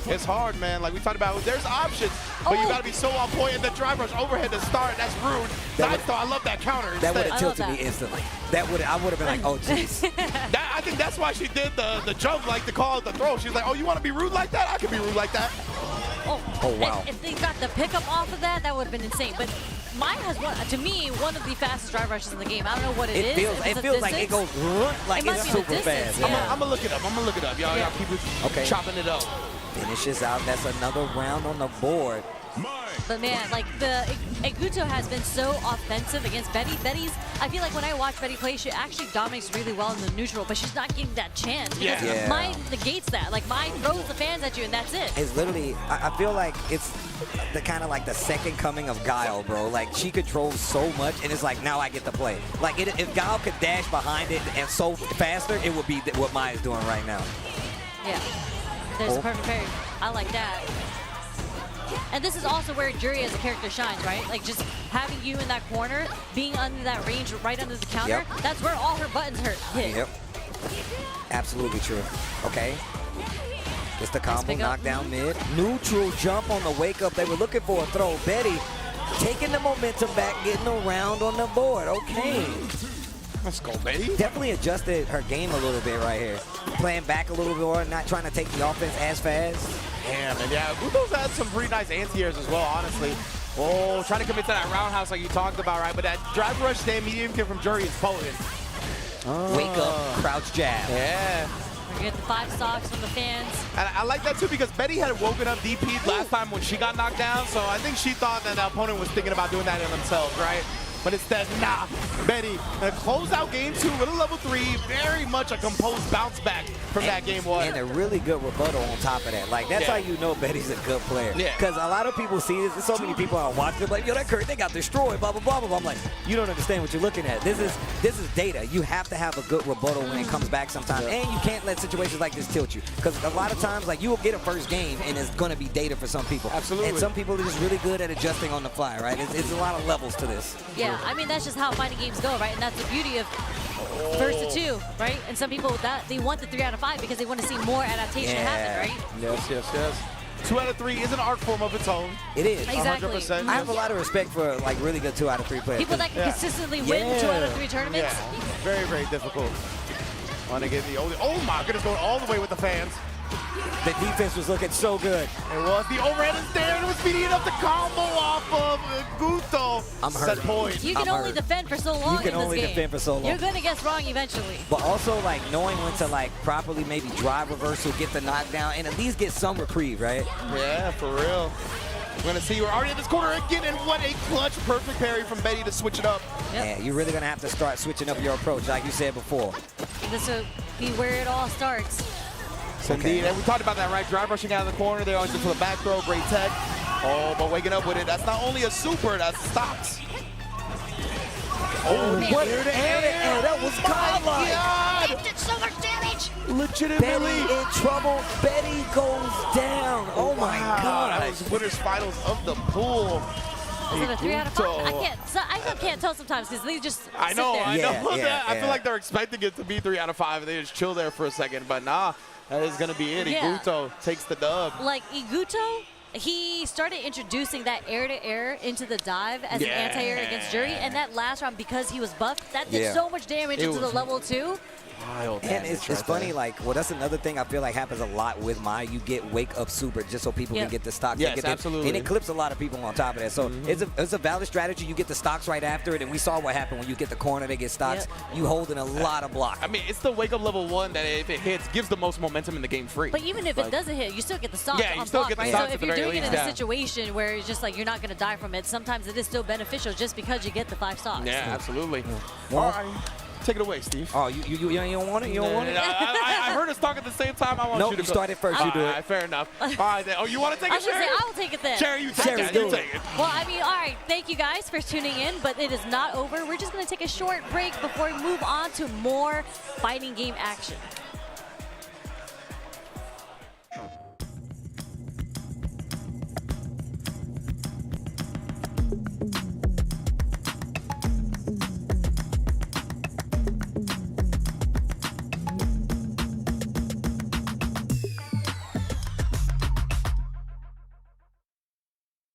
It's hard, man. Like we talked about, there's options, but you got to be so on point in the drive rush overhead to start. That's rude. Nice though. I love that counter. That would have tilted me instantly. I would have been like, oh, jeez. I think that's why she did the jump, like to call it the throw. She's like, oh, you want to be rude like that? I can be rude like that. Oh wow. If they got the pickup off of that, that would have been insane. But mine has to me, one of the fastest drive rushes in the game. I don't know what it is. It feels like it goes like it's super fast. Yeah. I'm gonna look it up. Y'all people chopping it up. Finishes out. That's another round on the board. But man, like the Eguto has been so offensive against Betty. I feel like when I watch Betty play, she actually dominates really well in the neutral, but she's not getting that chance. Because mine negates that. Like mine throws the fans at you and that's it. It's literally, I feel like it's the kind of like the second coming of Guile, bro. Like she controls so much and it's like, now I get to play. Like if Guile could dash behind it and so faster, it would be what Maya's doing right now. Yeah. There's a perfect parry. I like that. And this is also where Jury as a character shines, right? Like just having you in that corner, being under that range, right under the counter, that's where all her buttons hit. Yep. Absolutely true. Okay. It's the combo knockdown mid. Neutral jump on the wake up. They were looking for a throw. Betty taking the momentum back, getting around on the board. Okay. Let's go, Betty. Definitely adjusted her game a little bit right here. Playing back a little bit more, not trying to take the offense as fast. Damn, and yeah, Guto's had some pretty nice anti-airs as well, honestly. Oh, trying to commit to that roundhouse like you talked about, right? But that drive rush stand medium kick from Jury is potent. Wake up, crouch jab. Yeah. We get the 5 stocks from the fans. And I like that too because Betty had woken up DP'd last time when she got knocked down, so I think she thought that the opponent was thinking about doing that in themselves, right? But instead, nah, Betty, a closeout game 2 with a level 3, very much a composed bounce back from that game 1. And a really good rebuttal on top of that. Like, that's how you know Betty's a good player. Because a lot of people see this, so many people are watching, like, yo, that Curry, they got destroyed, blah, blah, blah, blah. I'm like, you don't understand what you're looking at. This is data. You have to have a good rebuttal when it comes back sometimes. And you can't let situations like this tilt you. Because a lot of times, like, you will get a first game, and it's going to be data for some people. Absolutely. And some people are just really good at adjusting on the fly, right? It's a lot of levels to this. Yeah, I mean, that's just how fighting games go, right? And that's the beauty of first to 2, right? And some people, they want the 3 out of 5 because they want to see more adaptation happen, right? Yes. 2 out of 3 is an art form of its own. It is. Exactly. 100%. I have a lot of respect for, like, really good 2 out of 3 players. People that can consistently win 2 out of 3 tournaments. Yeah, very, very difficult. Want to get the oh my goodness, going all the way with the fans. The defense was looking so good. It was. The overhead is there. It was speeding enough to combo off of Guto. I'm hurt. Set point. You can only defend for so long You can in this only game. defend for so long. You're going to get wrong eventually. But also, like, knowing when to, like, properly maybe drive reversal, get the knockdown, and at least get some reprieve, right? Yeah, for real. We're going to see we're already in this corner again, and what a clutch, perfect parry from Betty to switch it up. Yep. Yeah, you're really going to have to start switching up your approach, like you said before. This will be where it all starts. Indeed, and we talked about that, right? Drive rushing out of the corner. They always look for the back throw. Great tech. Oh, but waking up with it. That's not only a super, that's stocks. Oh, what air to air. That was godlike. God. Did so much damage. Legitimately. Betty in trouble. Betty goes down. Oh, my God. That was winners finals of the pool. Is it a 3 out of 5? I can't tell sometimes because they just I know, sit there. I know. Yeah, I feel like they're expecting it to be 3 out of 5, and they just chill there for a second. But nah, that is going to be it. Yeah. Iguto takes the dub. Like Iguto, he started introducing that air-to-air into the dive as an anti-air against Jury, and that last round, because he was buffed, that did so much damage into the level 2. And it's funny, like, well, that's another thing I feel like happens a lot with Mai. You get wake up super just so people can get the stocks. Yes, absolutely. And it clips a lot of people on top of that. So it's a valid strategy. You get the stocks right after it, and we saw what happened when you get the corner, they get stocks. You holding a lot of block. I mean, it's the wake up level 1 that if it hits, gives the most momentum in the game free. But even if it doesn't hit, you still get the stocks Yeah, you on still block, get the right? stocks So at if the you're very doing it in least, a situation where it's just like you're not going to die from it, sometimes it is still beneficial just because you get the 5 stocks. Yeah, absolutely. Well, all right. Take it away, Steve. Oh, you don't want it? You don't want it? I heard us talk at the same time. I want you to you started first. You do it. Fair enough. All right, then. Oh, you want to take I it, was going to Sherry? say, I'll take it then. Sherry, you take it. You take it. Well, I mean, all right, thank you guys for tuning in, but it is not over. We're just going to take a short break before we move on to more fighting game action.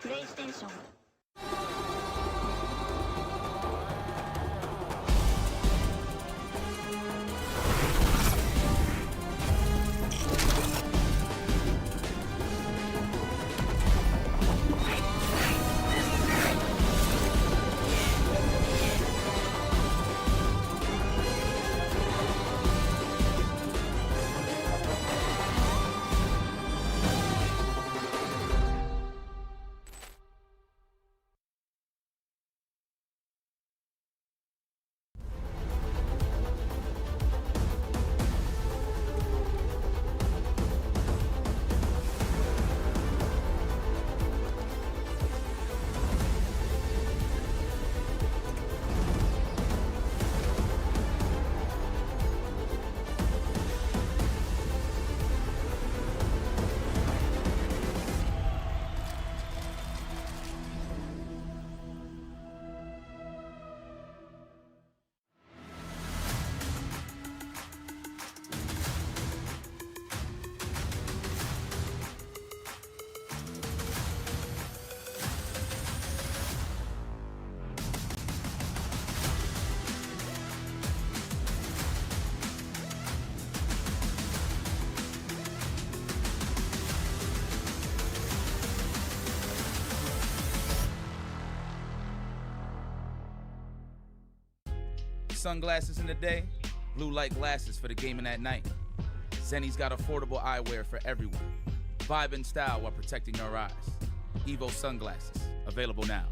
PlayStation. Sunglasses in the day, blue light glasses for the gaming at night. Zenny's got affordable eyewear for everyone. Vibe and style while protecting your eyes. Evo sunglasses, available now.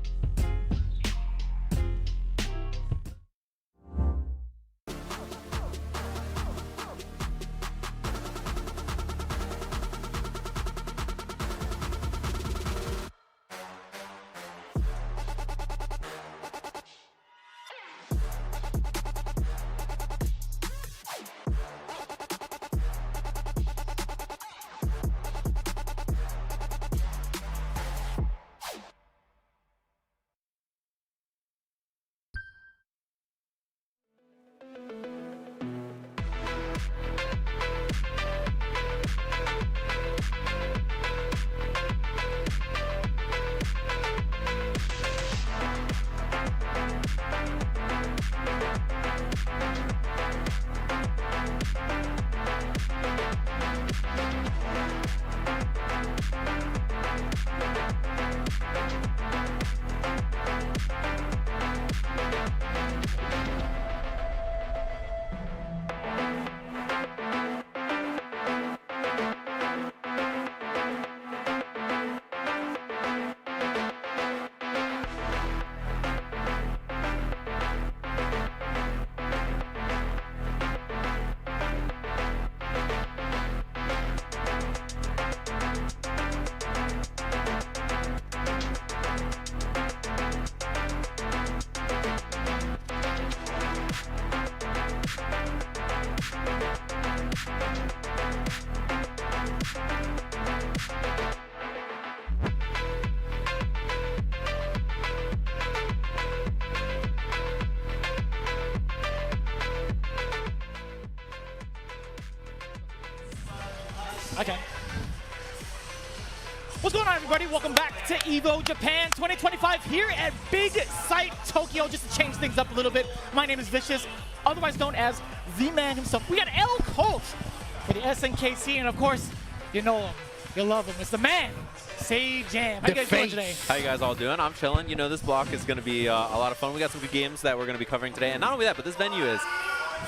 Okay. What's going on, everybody? Welcome back to Evo Japan 2025 here at Big Sight Tokyo. Just to change things up a little bit, my name is Vicious, otherwise known as the man himself. We got L Colt for the SNKC, and of course, you know him, you love him. It's the man, Say Jam. How you guys doing today? How you guys all doing? I'm chilling. You know, this block is going to be a lot of fun. We got some good games that we're going to be covering today, and not only that, but this venue is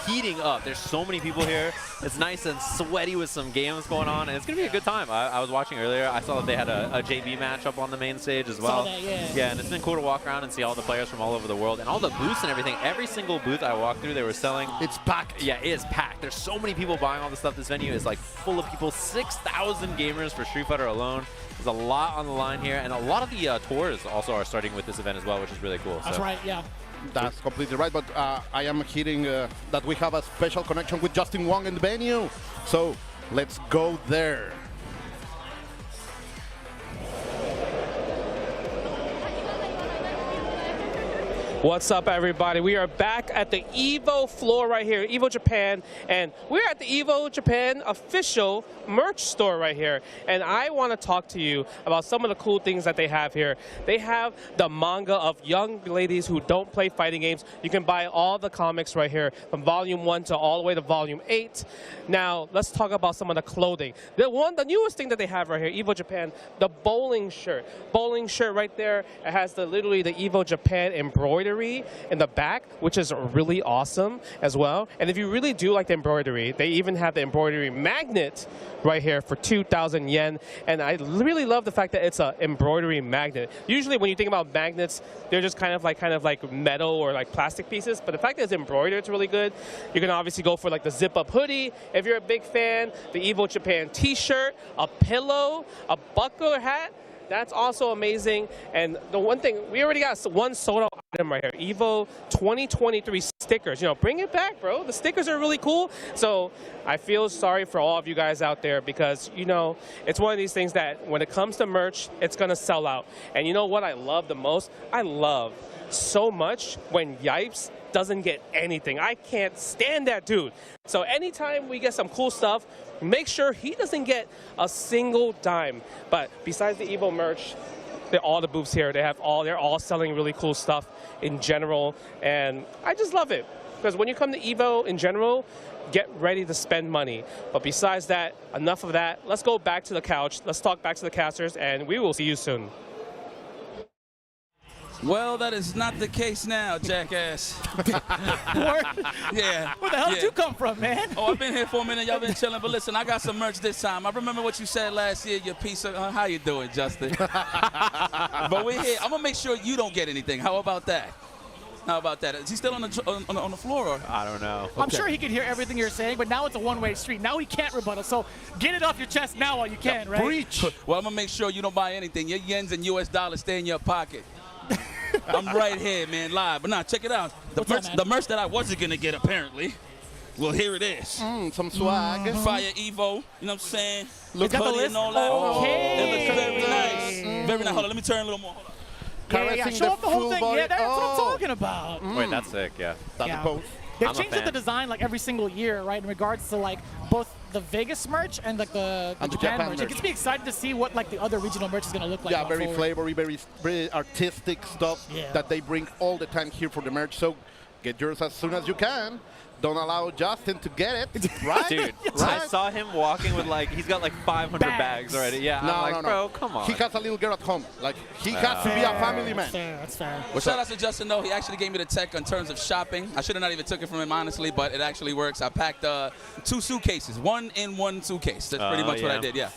heating up. There's so many people here. It's nice and sweaty with some games going on, and it's going to be a good time. I was watching earlier. I saw that they had a JV match up on the main stage as well. Saw that, yeah. Yeah, and it's been cool to walk around and see all the players from all over the world and all the booths and everything. Every single booth I walked through, they were selling. It's packed. Yeah, it is packed. There's so many people buying all the stuff. This venue is like full of people. 6,000 gamers for Street Fighter alone. There's a lot on the line here, and a lot of the tours also are starting with this event as well, which is really cool. That's right, yeah. That's completely right, but I am hearing that we have a special connection with Justin Wong in the venue. So let's go there. What's up, everybody? We are back at the Evo floor right here, Evo Japan, and we're at the Evo Japan official merch store right here. And I want to talk to you about some of the cool things that they have here. They have the manga of young ladies who don't play fighting games. You can buy all the comics right here, from volume 1 to all the way to volume 8. Now, let's talk about some of the clothing. The newest thing that they have right here, Evo Japan, the bowling shirt. Bowling shirt right there. It has literally the Evo Japan embroidery in the back, which is really awesome as well. And if you really do like the embroidery, they even have the embroidery magnet right here for 2,000 yen. And I really love the fact that it's an embroidery magnet. Usually when you think about magnets, they're just kind of like metal or like plastic pieces. But the fact that it's embroidered, it's really good. You can obviously go for like the zip-up hoodie if you're a big fan, the Evo Japan t-shirt, a pillow, a buckler hat. That's also amazing. And the one thing, we already got one sold out item right here, Evo 2023 stickers. You know, bring it back, bro. The stickers are really cool. So I feel sorry for all of you guys out there because, you know, it's one of these things that when it comes to merch, it's going to sell out. And you know what I love the most? I love so much when Yipes doesn't get anything. I can't stand that dude. So anytime we get some cool stuff, make sure he doesn't get a single dime. But besides the Evo merch, all the booths here, they're all selling really cool stuff in general. And I just love it. Because when you come to Evo in general, get ready to spend money. But besides that, enough of that. Let's go back to the couch. Let's talk back to the casters, and we will see you soon. Well, that is not the case now, jackass. Yeah. Where the hell did you come from, man? Oh, I've been here for a minute. Y'all been chilling. But listen, I got some merch this time. I remember what you said last year, you piece of... how you doing, Justin? But we're here. I'm going to make sure you don't get anything. How about that? How about that? Is he still on the floor? Or? I don't know. I'm sure he could hear everything you're saying, but now it's a one-way street. Now he can't rebuttal. So get it off your chest now while you can, right? Preach. Well, I'm going to make sure you don't buy anything. Your yens and US dollars stay in your pocket. I'm right here, man, live. But now, check it out. The merch that I wasn't going to get, apparently. Well, here it is. Some swag. Fire Evo, you know what I'm saying? Look at the list. And all that. Okay. It looks very nice. Very nice. Hold on, let me turn a little more. Hold on. Yeah, show off the whole thing. Body. Yeah, that's what I'm talking about. Wait, that's sick, yeah. That's the pose. They've changed the design like every single year, right, in regards to like both the Vegas merch and like the Japan merch. It gets me excited to see what like the other regional merch is going to look like. Yeah, very flavory, very artistic stuff that they bring all the time here for the merch. So get yours as soon as you can. Don't allow Justin to get it, right? Dude, right? I saw him walking with like, he's got like 500 bags already. Yeah, I'm like, bro, come on. He has a little girl at home. Like, he has to be a family man. That's fair. Well, shout out to Justin, though. He actually gave me the tech in terms of shopping. I should have not even took it from him, honestly, but it actually works. I packed 2 suitcases, 1 in 1 suitcase. That's pretty much what I did, yeah.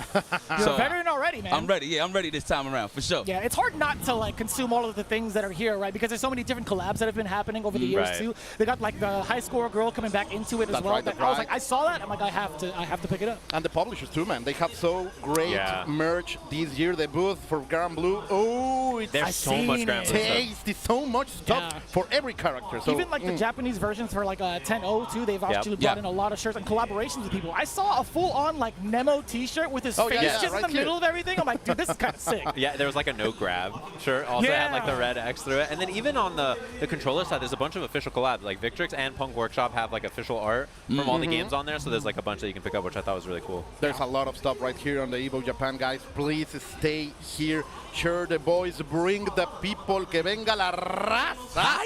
You're a veteran already, man. I'm ready, yeah. I'm ready this time around, for sure. Yeah, it's hard not to like consume all of the things that are here, right? Because there's so many different collabs that have been happening over the years, too. They got like the high score girl coming back into it as well. Right, I was like, I saw that. I'm like, I have to pick it up. And the publishers too, man. They have so great merch this year. The booth for Grand Blue. Oh, there's so much Grand Blue tasty, so much stuff for every character. So even like the Japanese versions for like 10-0 too. They've actually brought in a lot of shirts and collaborations with people. I saw a full-on like Nemo T-shirt with his face just in the middle of everything. I'm like, dude, this is kind of sick. Yeah, there was like a no grab shirt. Also had like the red X through it. And then even on the controller side, there's a bunch of official collabs. Like Victrix and Punk Workshop have like official art from all the games on there. So there's like a bunch that you can pick up, which I thought was really cool. There's a lot of stuff right here on the Evo Japan, guys. Please stay here. Share the boys, bring the people, que venga la raza.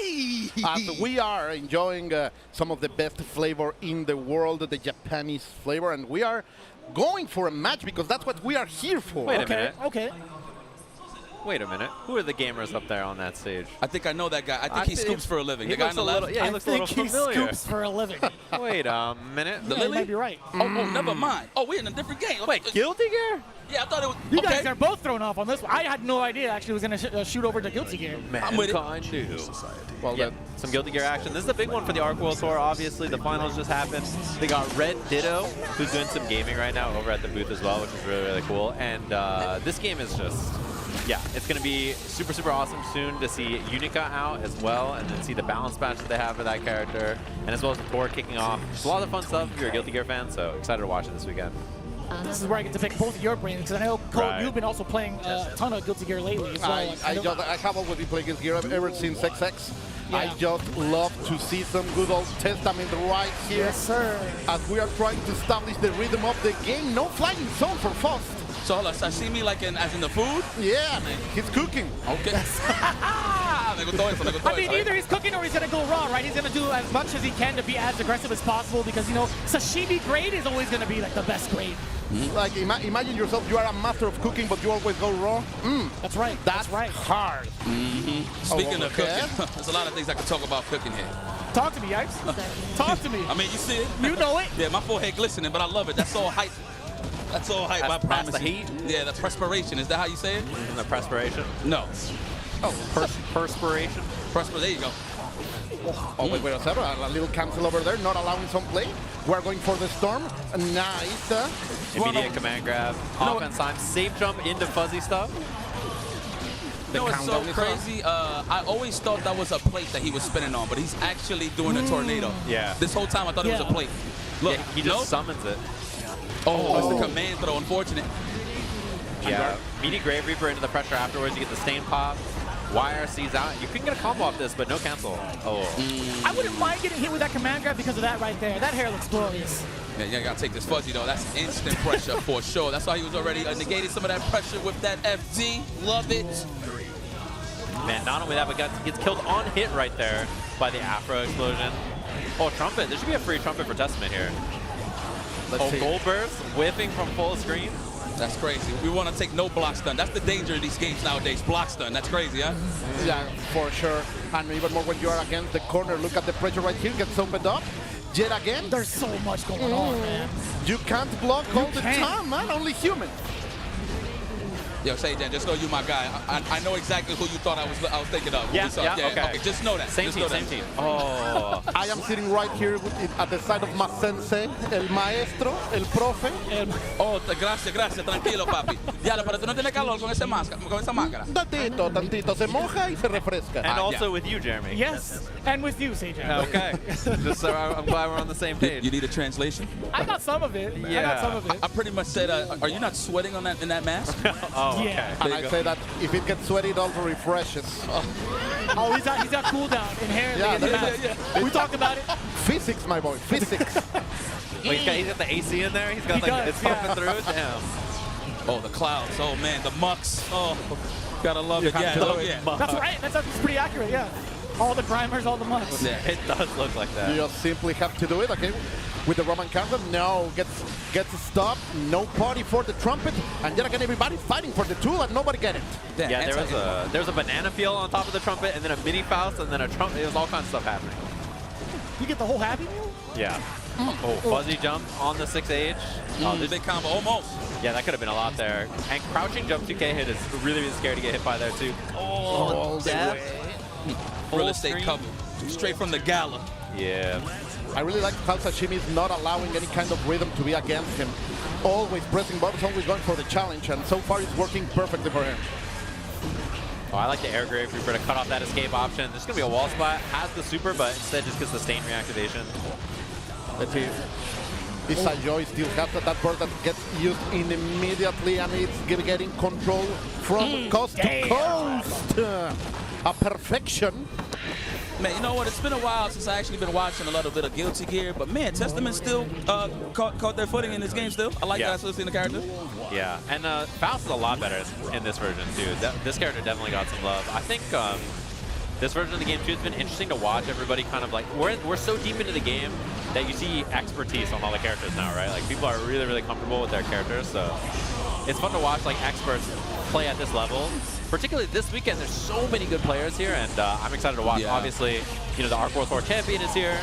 As we are enjoying some of the best flavor in the world, the Japanese flavor, and we are going for a match because that's what we are here for. Wait a minute. Okay. Wait a minute. Who are the gamers up there on that stage? I think I know that guy. I think he scoops for a living. He The guy on the left? yeah, he looks a little familiar. He scoops for a living. Wait a minute. The Yeah, you Lily? might be right. Oh, never mind. Oh, we're in a different game. Wait, Guilty Gear? Yeah, I thought it was. You okay. guys are both thrown off on this one. I had no idea actually was going to shoot over to Guilty Gear. I'm with it. Mankind knew. Well, yeah, some Guilty Gear action. This is a big one for the Arc World Tour, obviously. The finals just happened. They got Red Ditto, who's doing some gaming right now over at the booth as well, which is really, really cool. And this game is just, yeah, it's going to be super, super awesome soon to see Unica out as well, and then see the balance match that they have for that character, and as well as the tour kicking off. It's a lot of fun stuff if you're a Guilty Gear fan, so excited to watch it this weekend. This is where I get to pick both of your brains because I know, Cole, Right. you've been also playing a ton of Guilty Gear lately as well. I have always been playing Guilty Gear ever since XX. Yeah. I just love to see some good old Testament right here. Yes, sir. As we are trying to establish the rhythm of the game. No flying zone for Faust. So hold on, sashimi like as in the food? Yeah, man. He's cooking. Okay. Me gustó eso, me gustó I mean, eso, eh? either he's cooking or he's going to go raw, right? He's going to do as much as he can to be as aggressive as possible because, you know, sashimi grade is always going to be like the best grade. Like, imagine yourself, you are a master of cooking, but you always go raw. That's right. That's right. hard. Speaking of okay. cooking, there's a lot of things I could talk about cooking here. Talk to me, Yipes. Talk to me. I mean, you see it? You know it. Yeah, my forehead glistening, but I love it. That's all hype. That's all hype, I promise the you. heat? Yeah, the perspiration. Is that how you say it? The perspiration? No. Oh, Perspiration? There you go. Oh, wait a second. A little cancel over there, not allowing some play. We're going for the storm. Nice. Immediate command grab. Offense time. Safe jump into fuzzy stuff. You know what's so crazy? I always thought that was a plate that he was spinning on, but he's actually doing a tornado. Yeah. This whole time I thought it was a plate. Look, Yeah, he just summons it. Oh, it's the command throw. Unfortunate. Yeah. Meaty Grave Reaper into the pressure afterwards. You get the stain pop. YRC's out. You can get a combo off this, but no cancel. Oh. I wouldn't mind getting hit with that command grab because of that right there. That hair looks glorious. Yeah, you gotta take this fuzzy though. That's instant pressure for sure. That's why he was already negating some of that pressure with that FD. Love it. Man, not only that, but gets killed on hit right there by the Afro explosion. Oh, trumpet. There should be a free trumpet for Testament here. Let's see. Gold burst, whipping from full screen. That's crazy. We want to take no block stun. That's the danger of these games nowadays. Block stun. That's crazy, huh? Yeah, for sure. And even more when you are against the corner. Look at the pressure right here. Gets opened up. Yet again. There's so much going on, man. You can't block all the time, man. Only human. Yo, Sajan, just know you my guy. I know exactly who you thought I was thinking of. Yeah, okay. Just know that. Same team. Oh. I am sitting right here at the side of my sensei, el maestro, el profe. Oh, gracias, tranquilo, papi. Diablo, pero tú no tienes calor con esa máscara. Tantito, se moja y se refresca. And also with you, Jeremy. Yes, and with you, Sajan. Okay. Just so I'm glad we're on the same page. You need a translation? I got some of it. Yeah. I got some of it. I pretty much said, are you not sweating on that in that mask? Oh, okay. Yeah. And I say that if it gets sweaty, it also refreshes. Oh, he's got cooldown inherently. Yeah. We talked about it. Physics, my boy, physics. Wait, he's got the AC in there? He's got it's pumping through it? Damn. Oh, the clouds. Oh, man, the mucks. Oh, gotta love it. Yeah. That's right. That's pretty accurate, yeah. All the grimers, all the mucks. Yeah, it does look like that. You just simply have to do it, okay? With the Roman counter, no, gets stopped, no party for the trumpet, and yet again everybody fighting for the tool and nobody get it. Yeah, there was a banana peel on top of the trumpet, and then a mini Faust, and then a trumpet. It was all kinds of stuff happening. You get the whole Happy Meal? Yeah. Oh, fuzzy jump on the 6H. Oh, this big combo, almost. Yeah, that could have been a lot there. And crouching jump 2K hit is really, really scary to get hit by there too. Oh, death. Real estate cover. Straight from the gala. Yeah. I really like how Sashimi is not allowing any kind of rhythm to be against him. Always pressing buttons, always going for the challenge, and so far it's working perfectly for him. Oh, I like the air grave reaper to cut off that escape option. There's going to be a wall spot. Has the super, but instead just gets the stain reactivation. Let's see. Isayoi still has that bird that gets used immediately, and it's getting control from coast to coast. A perfection. Man, you know what? It's been a while since I actually been watching a little bit of Guilty Gear, but man, Testament still caught their footing in this game still. I like that I still seen the character. Yeah, and Faust is a lot better in this version too. This character definitely got some love. I think this version of the game too has been interesting to watch. Everybody kind of like, we're so deep into the game that you see expertise on all the characters now, right? Like people are really, really comfortable with their characters, so it's fun to watch like experts play at this level. Particularly this weekend, there's so many good players here, and I'm excited to watch. Obviously, you know, the Arc World Tour champion is here,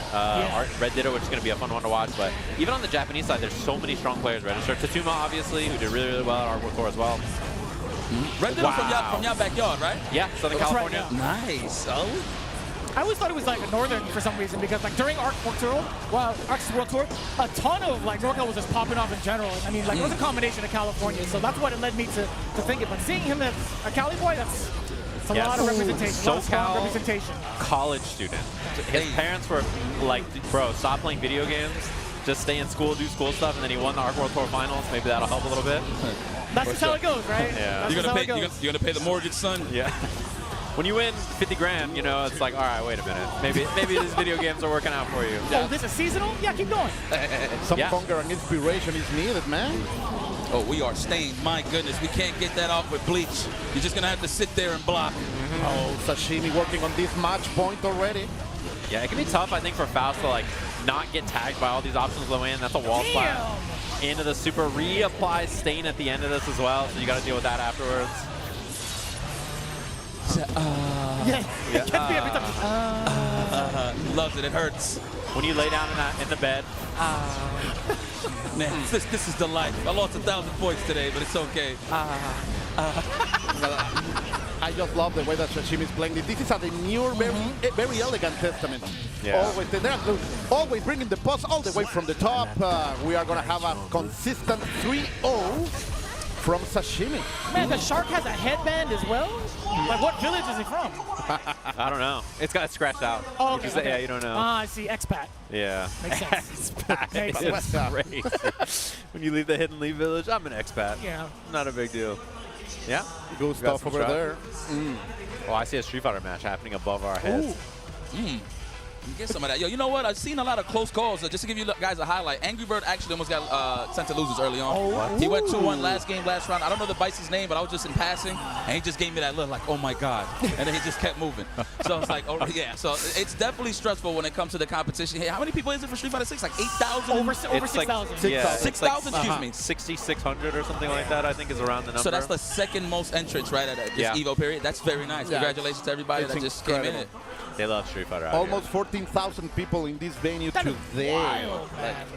Red Ditto, which is going to be a fun one to watch. But even on the Japanese side, there's so many strong players registered. Tatsuma, obviously, who did really, really well at Arc World Tour as well. Red Ditto from your backyard, right? Yeah, Southern California. Right, nice. Oh. I always thought it was like a northern for some reason because like during Arc World Tour, a ton of like NorCal was just popping off in general. I mean, like it was a combination of California, so that's what it led me to think it. But seeing him as a Cali boy, that's a lot of representation, a lot of strong representation. College student. His parents were like, bro, stop playing video games, just stay in school, do school stuff, and then he won the Arc World Tour finals. Maybe that'll help a little bit. That's just how it goes, right? Yeah. You're gonna pay the mortgage, son. Yeah. When you win 50 grand, you know, it's like, all right, wait a minute. Maybe these video games are working out for you. Oh, this is seasonal? Yeah, keep going. Some hunger and inspiration is needed, man. Oh, we are stained. My goodness, we can't get that off with bleach. You're just going to have to sit there and block. Oh, Sashimi working on this match point already. Yeah, it can be tough, I think, for Faust to, like, not get tagged by all these options low in. That's a wall splat. Into the super. Reapplies stain at the end of this as well, so you got to deal with that afterwards. It can be every time. Loves it. It hurts. When you lay down in the bed. Man, this is the life. I lost 1,000 points today, but it's okay. I just love the way that Sashimi is playing this. This is a demure, very elegant Testament. Yeah. Always bringing the boss all the way from the top. We are going to have a consistent 3-0 from Sashimi. Man, the shark has a headband as well? Like, what village is he from? I don't know. It's got it scratched out. Oh, okay. Yeah, you don't know. Ah, I see. Expat. Yeah. Makes sense. Expat. Makes It's crazy. When you leave the Hidden Leaf Village, I'm an expat. Yeah. Not a big deal. Yeah. Good stuff over there. Oh, I see a Street Fighter match happening above our heads. Get some of that. Yo, you know what? I've seen a lot of close calls. Just to give you guys a highlight, Angry Bird actually almost got sent to losers early on. He went 2-1 last round. I don't know the Vice's name, but I was just in passing, and he just gave me that look like, oh my God. And then he just kept moving. So I was like, oh yeah. So it's definitely stressful when it comes to the competition. Hey, how many people is it for Street Fighter 6? Like 8,000? Over 6,000. 6,000, excuse me. 6,600 or something like that, I think, is around the number. So that's the second most entrants, right, at this Evo period. That's very nice. Congratulations to everybody that just came in it. They love Street Fighter. Almost 14,000 people in this venue today. Wild,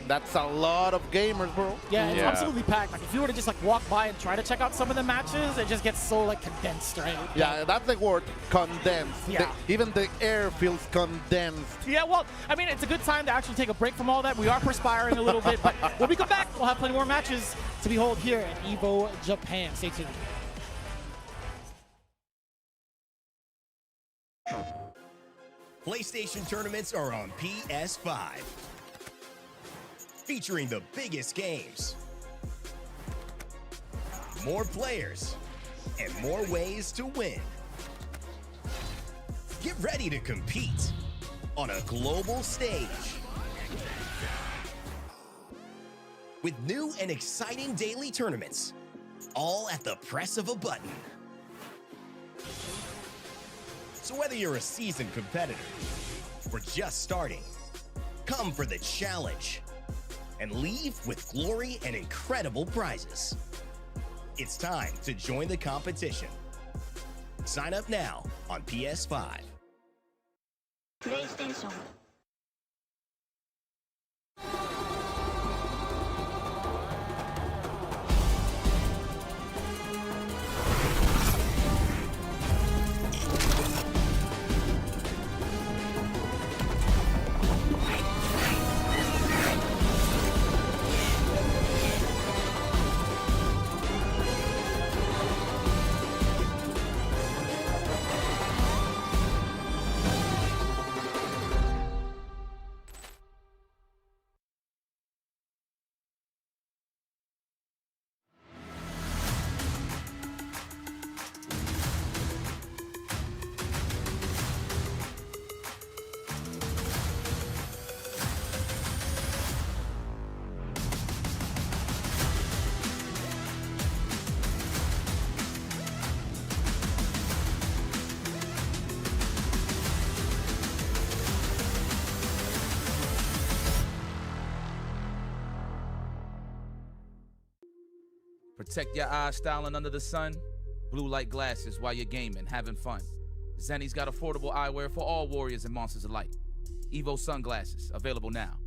that's a lot of gamers, bro. Yeah, it's absolutely packed. Like if you were to just like walk by and try to check out some of the matches, it just gets so like condensed, right? Yeah, that's the word, condensed. Yeah. Even the air feels condensed. Yeah, well, I mean, it's a good time to actually take a break from all that. We are perspiring a little bit, but when we come back, we'll have plenty more matches to behold here at Evo Japan. Stay tuned. PlayStation tournaments are on PS5, featuring the biggest games, more players, and more ways to win. Get ready to compete on a global stage with new and exciting daily tournaments, all at the press of a button. So whether you're a seasoned competitor or just starting, come for the challenge and leave with glory and incredible prizes. It's time to join the competition. Sign up now on PS5. PlayStation. Protect your eyes styling under the sun. Blue light glasses while you're gaming, having fun. Zenny's got affordable eyewear for all warriors and monsters alike. Evo sunglasses, available now.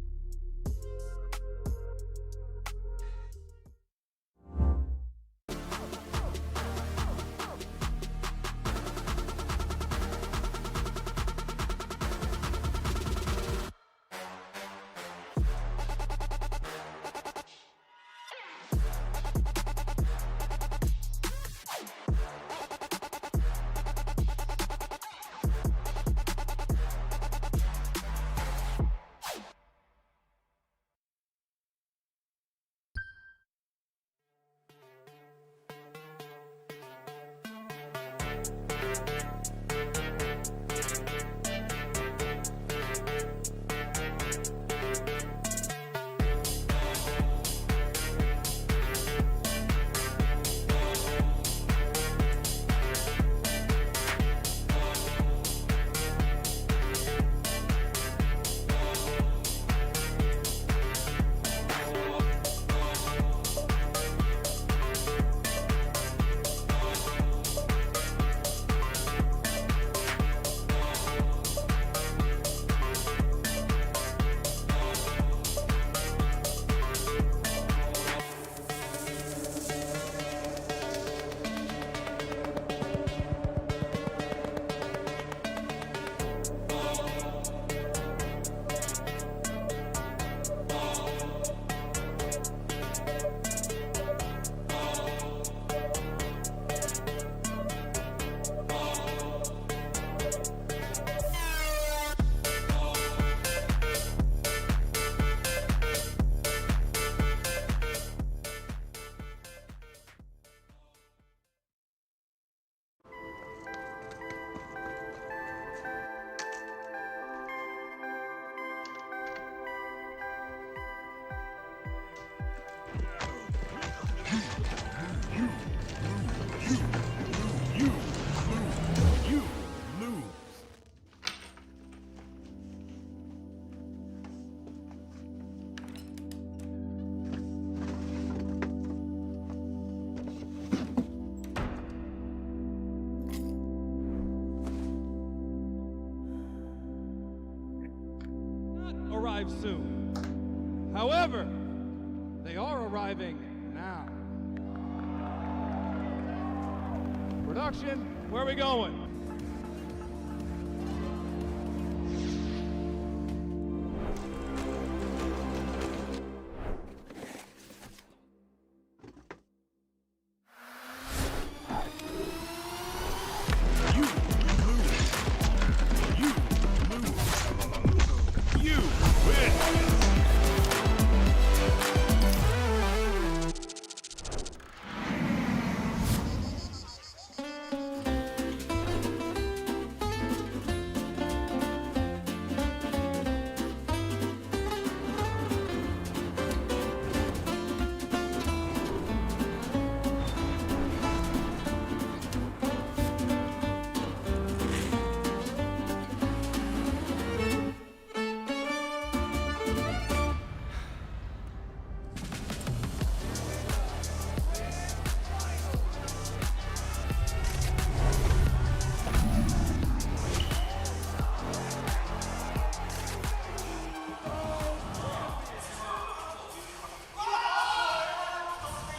Arrive soon. However, they are arriving now. Production, where are we going?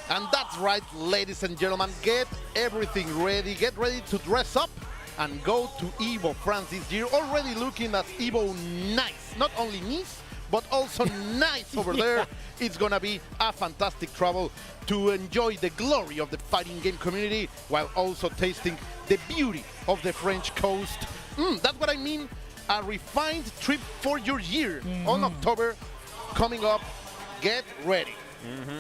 And that's right, ladies and gentlemen, get everything ready. Get ready to dress up and go to Evo France this year. Already looking at Evo nice. Not only nice, but also nice over there. It's gonna be a fantastic travel to enjoy the glory of the fighting game community while also tasting the beauty of the French coast. That's what I mean, a refined trip for your year on October coming up. Get ready.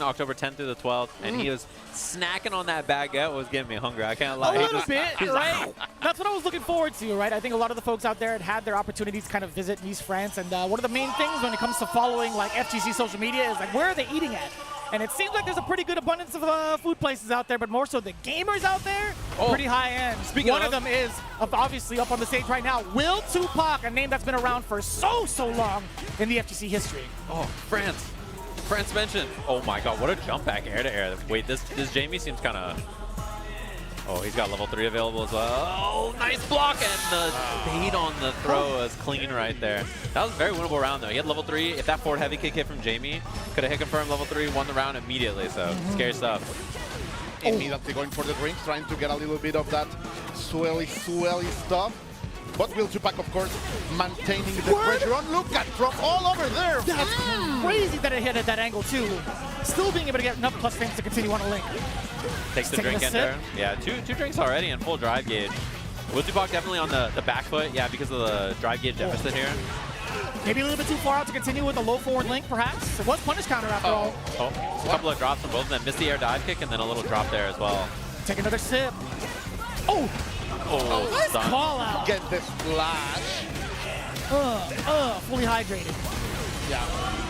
October 10th through the 12th, and he was snacking on that baguette. Was getting me hungry. I can't lie. A little bit, right? That's what I was looking forward to, right? I think a lot of the folks out there had their opportunities to kind of visit Nice, France, and one of the main things when it comes to following like FGC social media is like, where are they eating at? And it seems like there's a pretty good abundance of food places out there, but more so the gamers out there, pretty high end. One of them is obviously up on the stage right now, Will Tupac, a name that's been around for so long in the FGC history. Oh, France. France mentioned. Oh my god, what a jump back air to air. Wait, this Jamie seems kind of... Oh, he's got level 3 available as well. Oh, nice block, and the bait on the throw is clean right there. That was a very winnable round, though. He had level 3. If that forward heavy kick hit from Jamie, could have hit confirmed level 3, won the round immediately, so scary stuff. Immediately going for the drinks, trying to get a little bit of that swelly stuff. But Will Tupac, of course, maintaining the pressure on. Look at from all over there. That's crazy that it hit at that angle, too. Still being able to get enough plus frames to continue on a link. Takes the drink in there. Yeah, two drinks already and full drive gauge. Will Tupac definitely on the back foot, yeah, because of the drive gauge deficit here. Maybe a little bit too far out to continue with a low forward link, perhaps. It was punish counter after all. Oh, a couple of drops from both of them. Missed the air dive kick and then a little drop there as well. Take another sip. Oh! Oh, nice call out. Get the splash. Fully hydrated. Yeah.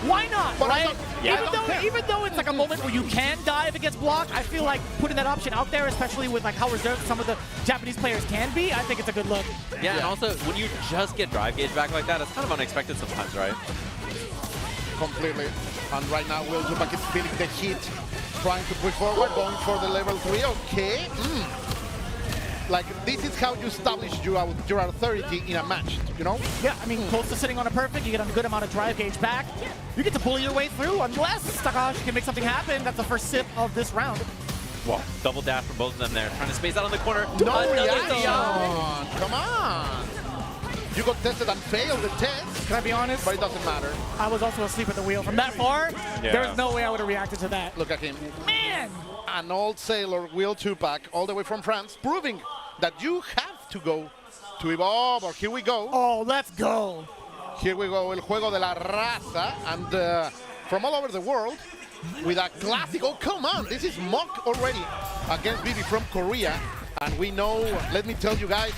Why not, But right? Yeah, Even though it's like a moment where you can dive against block, I feel like putting that option out there, especially with like how reserved some of the Japanese players can be, I think it's a good look. Yeah, and also when you just get drive gauge back like that, it's kind of unexpected sometimes, right? Completely. And right now, Will Tupac is feeling the heat, trying to push forward, going for the level 3. Okay. Like, this is how you establish your authority in a match, you know? Yeah, I mean, close to sitting on a perfect, you get a good amount of drive gauge back. You get to bully your way through, unless Takahashi can make something happen. That's the first sip of this round. Wow, double dash from both of them there. Trying to space out on the corner. No reaction! Come on! You got tested and failed the test. Can I be honest? But it doesn't matter. I was also asleep at the wheel. From that far, there's no way I would have reacted to that. Look at him. Man! An old sailor, Will Tupac, all the way from France, proving that you have to go to Evo. But here we go. Oh, let's go. Here we go, El Juego de la Raza. And from all over the world, with a classic. Oh, come on. This is Mock already against Bibi from Korea. And we know, let me tell you guys,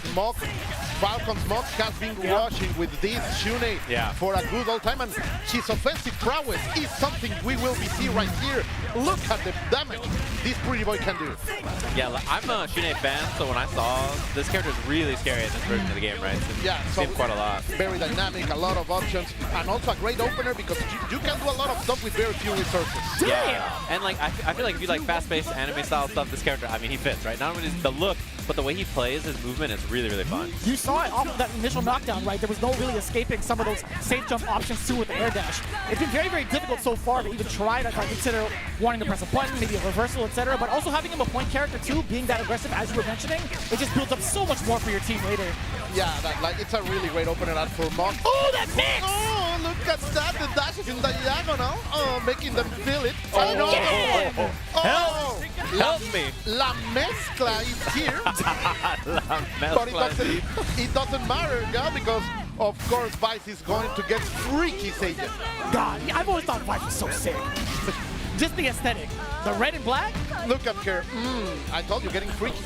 Falcon's Mock has been rushing with this Shunei for a good old time, and his offensive prowess is something we will be seeing right here. Look at the damage this pretty boy can do. Yeah, I'm a Shunei fan, so when I saw this character is really scary in this version of the game, right? Yeah, so quite a lot. Very dynamic, a lot of options, and also a great opener because you can do a lot of stuff with very few resources. Yeah, and like I feel like if you like fast-paced anime style stuff, this character, I mean, he fits, right? Not only the look, but the way he plays, his movement is really, really fun. You saw it off of that initial knockdown, right? There was no really escaping some of those safe jump options too with the air dash. It's been very, very difficult so far to even try to consider wanting to press a button, maybe a reversal, etc. But also having him a point character too, being that aggressive as you were mentioning, it just builds up so much more for your team later. Yeah, it's a really great opener for Mock. Oh, that mix! Oh, look at that, the dashes in diagonal. Oh, making them feel it. Help me. La mezcla is here. But it doesn't matter, yeah, because of course Vice is going to get freaky, Seiya. God, I've always thought Vice was so sick. Just the aesthetic. The red and black? Look at her. I told you, getting freaky.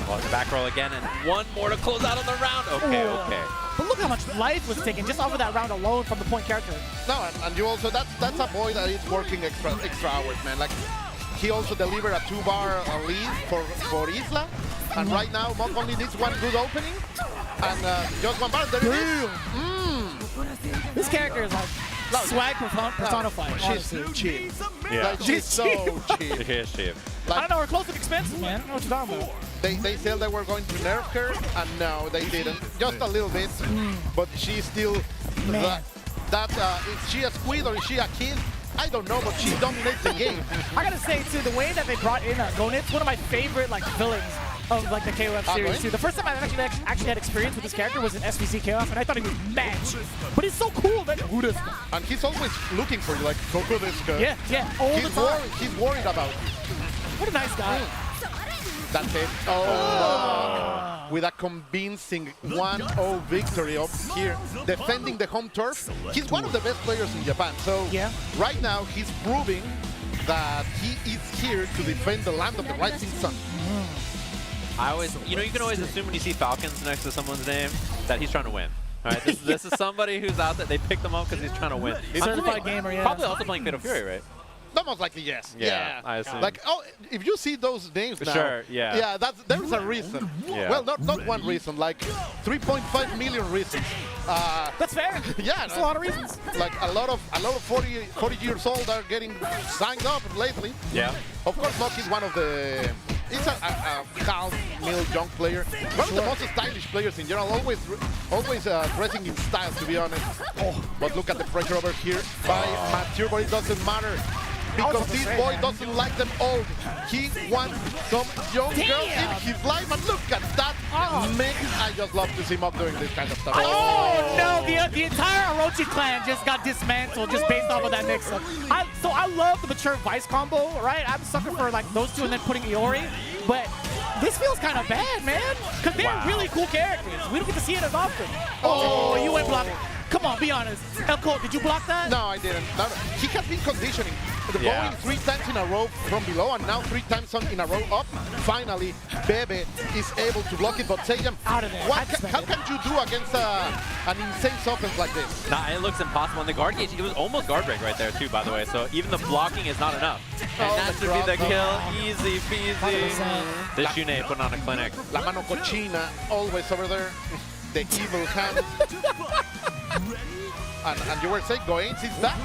Well, the back roll again, and one more to close out on the round. Okay. But look how much life was taken just off of that round alone from the point character. No, and you also, that's a boy that is working extra hours, man. Like, he also delivered a 2-bar lead for Isla, and right now Mock only needs one good opening, and just one bar. There it is. This character is like swag personified. She's cheap. Yeah. Like, she's so cheap. She is cheap. Like, I don't know, we're close to expensive, man. I don't know what you're talking about. They said they were going to nerf her, and no, they didn't. Just a little bit, but she's still is she a squid or is she a kid? I don't know, but she dominates the game. I gotta say too, the way that they brought in Gonit's one of my favorite like villains of like the KOF series too. The first time I actually had experience with this character was in SVC KOF, and I thought he was mad cheap. But he's so cool, man. And he's always looking for you, like Coco this guy. Yeah, all the time. He's worried about you. What a nice guy. That's it. Oh, with a convincing 1-0 victory up here, defending the home turf. He's one of the best players in Japan. So right now he's proving that he is here to defend the land of the rising sun. I always, you can always assume when you see Falcons next to someone's name that he's trying to win. All right, this is somebody who's out there. They picked him up because he's trying to win. Certified gamer, yeah. Probably also playing Fatal Fury, right? Most likely, yes. Yeah, I assume. Like, oh, if you see those names now. Sure, yeah. Yeah, there's a reason. Yeah. Well, not one reason, like 3.5 million reasons. That's fair. Yeah. That's a lot of reasons. Like a lot of 40 years old are getting signed up lately. Yeah. Of course, Mock is one of the. He's a half mil young player. One of the most stylish players in general. Always dressing in style, to be honest. But look at the pressure over here by Mature, but it doesn't matter. Because this boy doesn't like them old. He wants some young girls in his life. And look at that mix. I just love to see Mock doing this kind of stuff. Oh, no. The entire Orochi clan just got dismantled just based off of that mix-up. So I love the Mature Vice combo, right? I'm a sucker for like those two and then putting Iori. But this feels kind of bad, man. Because they're really cool characters. We don't get to see it as often. Oh, you went blocking. Come on, be honest. El Colt, did you block that? No, I didn't. No. He has been conditioning. Going 3 times in a row from below and now 3 times in a row up. Finally, Bebe is able to block it, but Seiyan, how can you do against an insane offense like this? Nah, it looks impossible. And the guard gauge, it was almost guard break right there too, by the way. So even the blocking is not enough. And that should be the kill. Easy peasy. This Shune putting on a clinic. La mano cochina, always over there. The evil hand. and you were saying Goen's is back?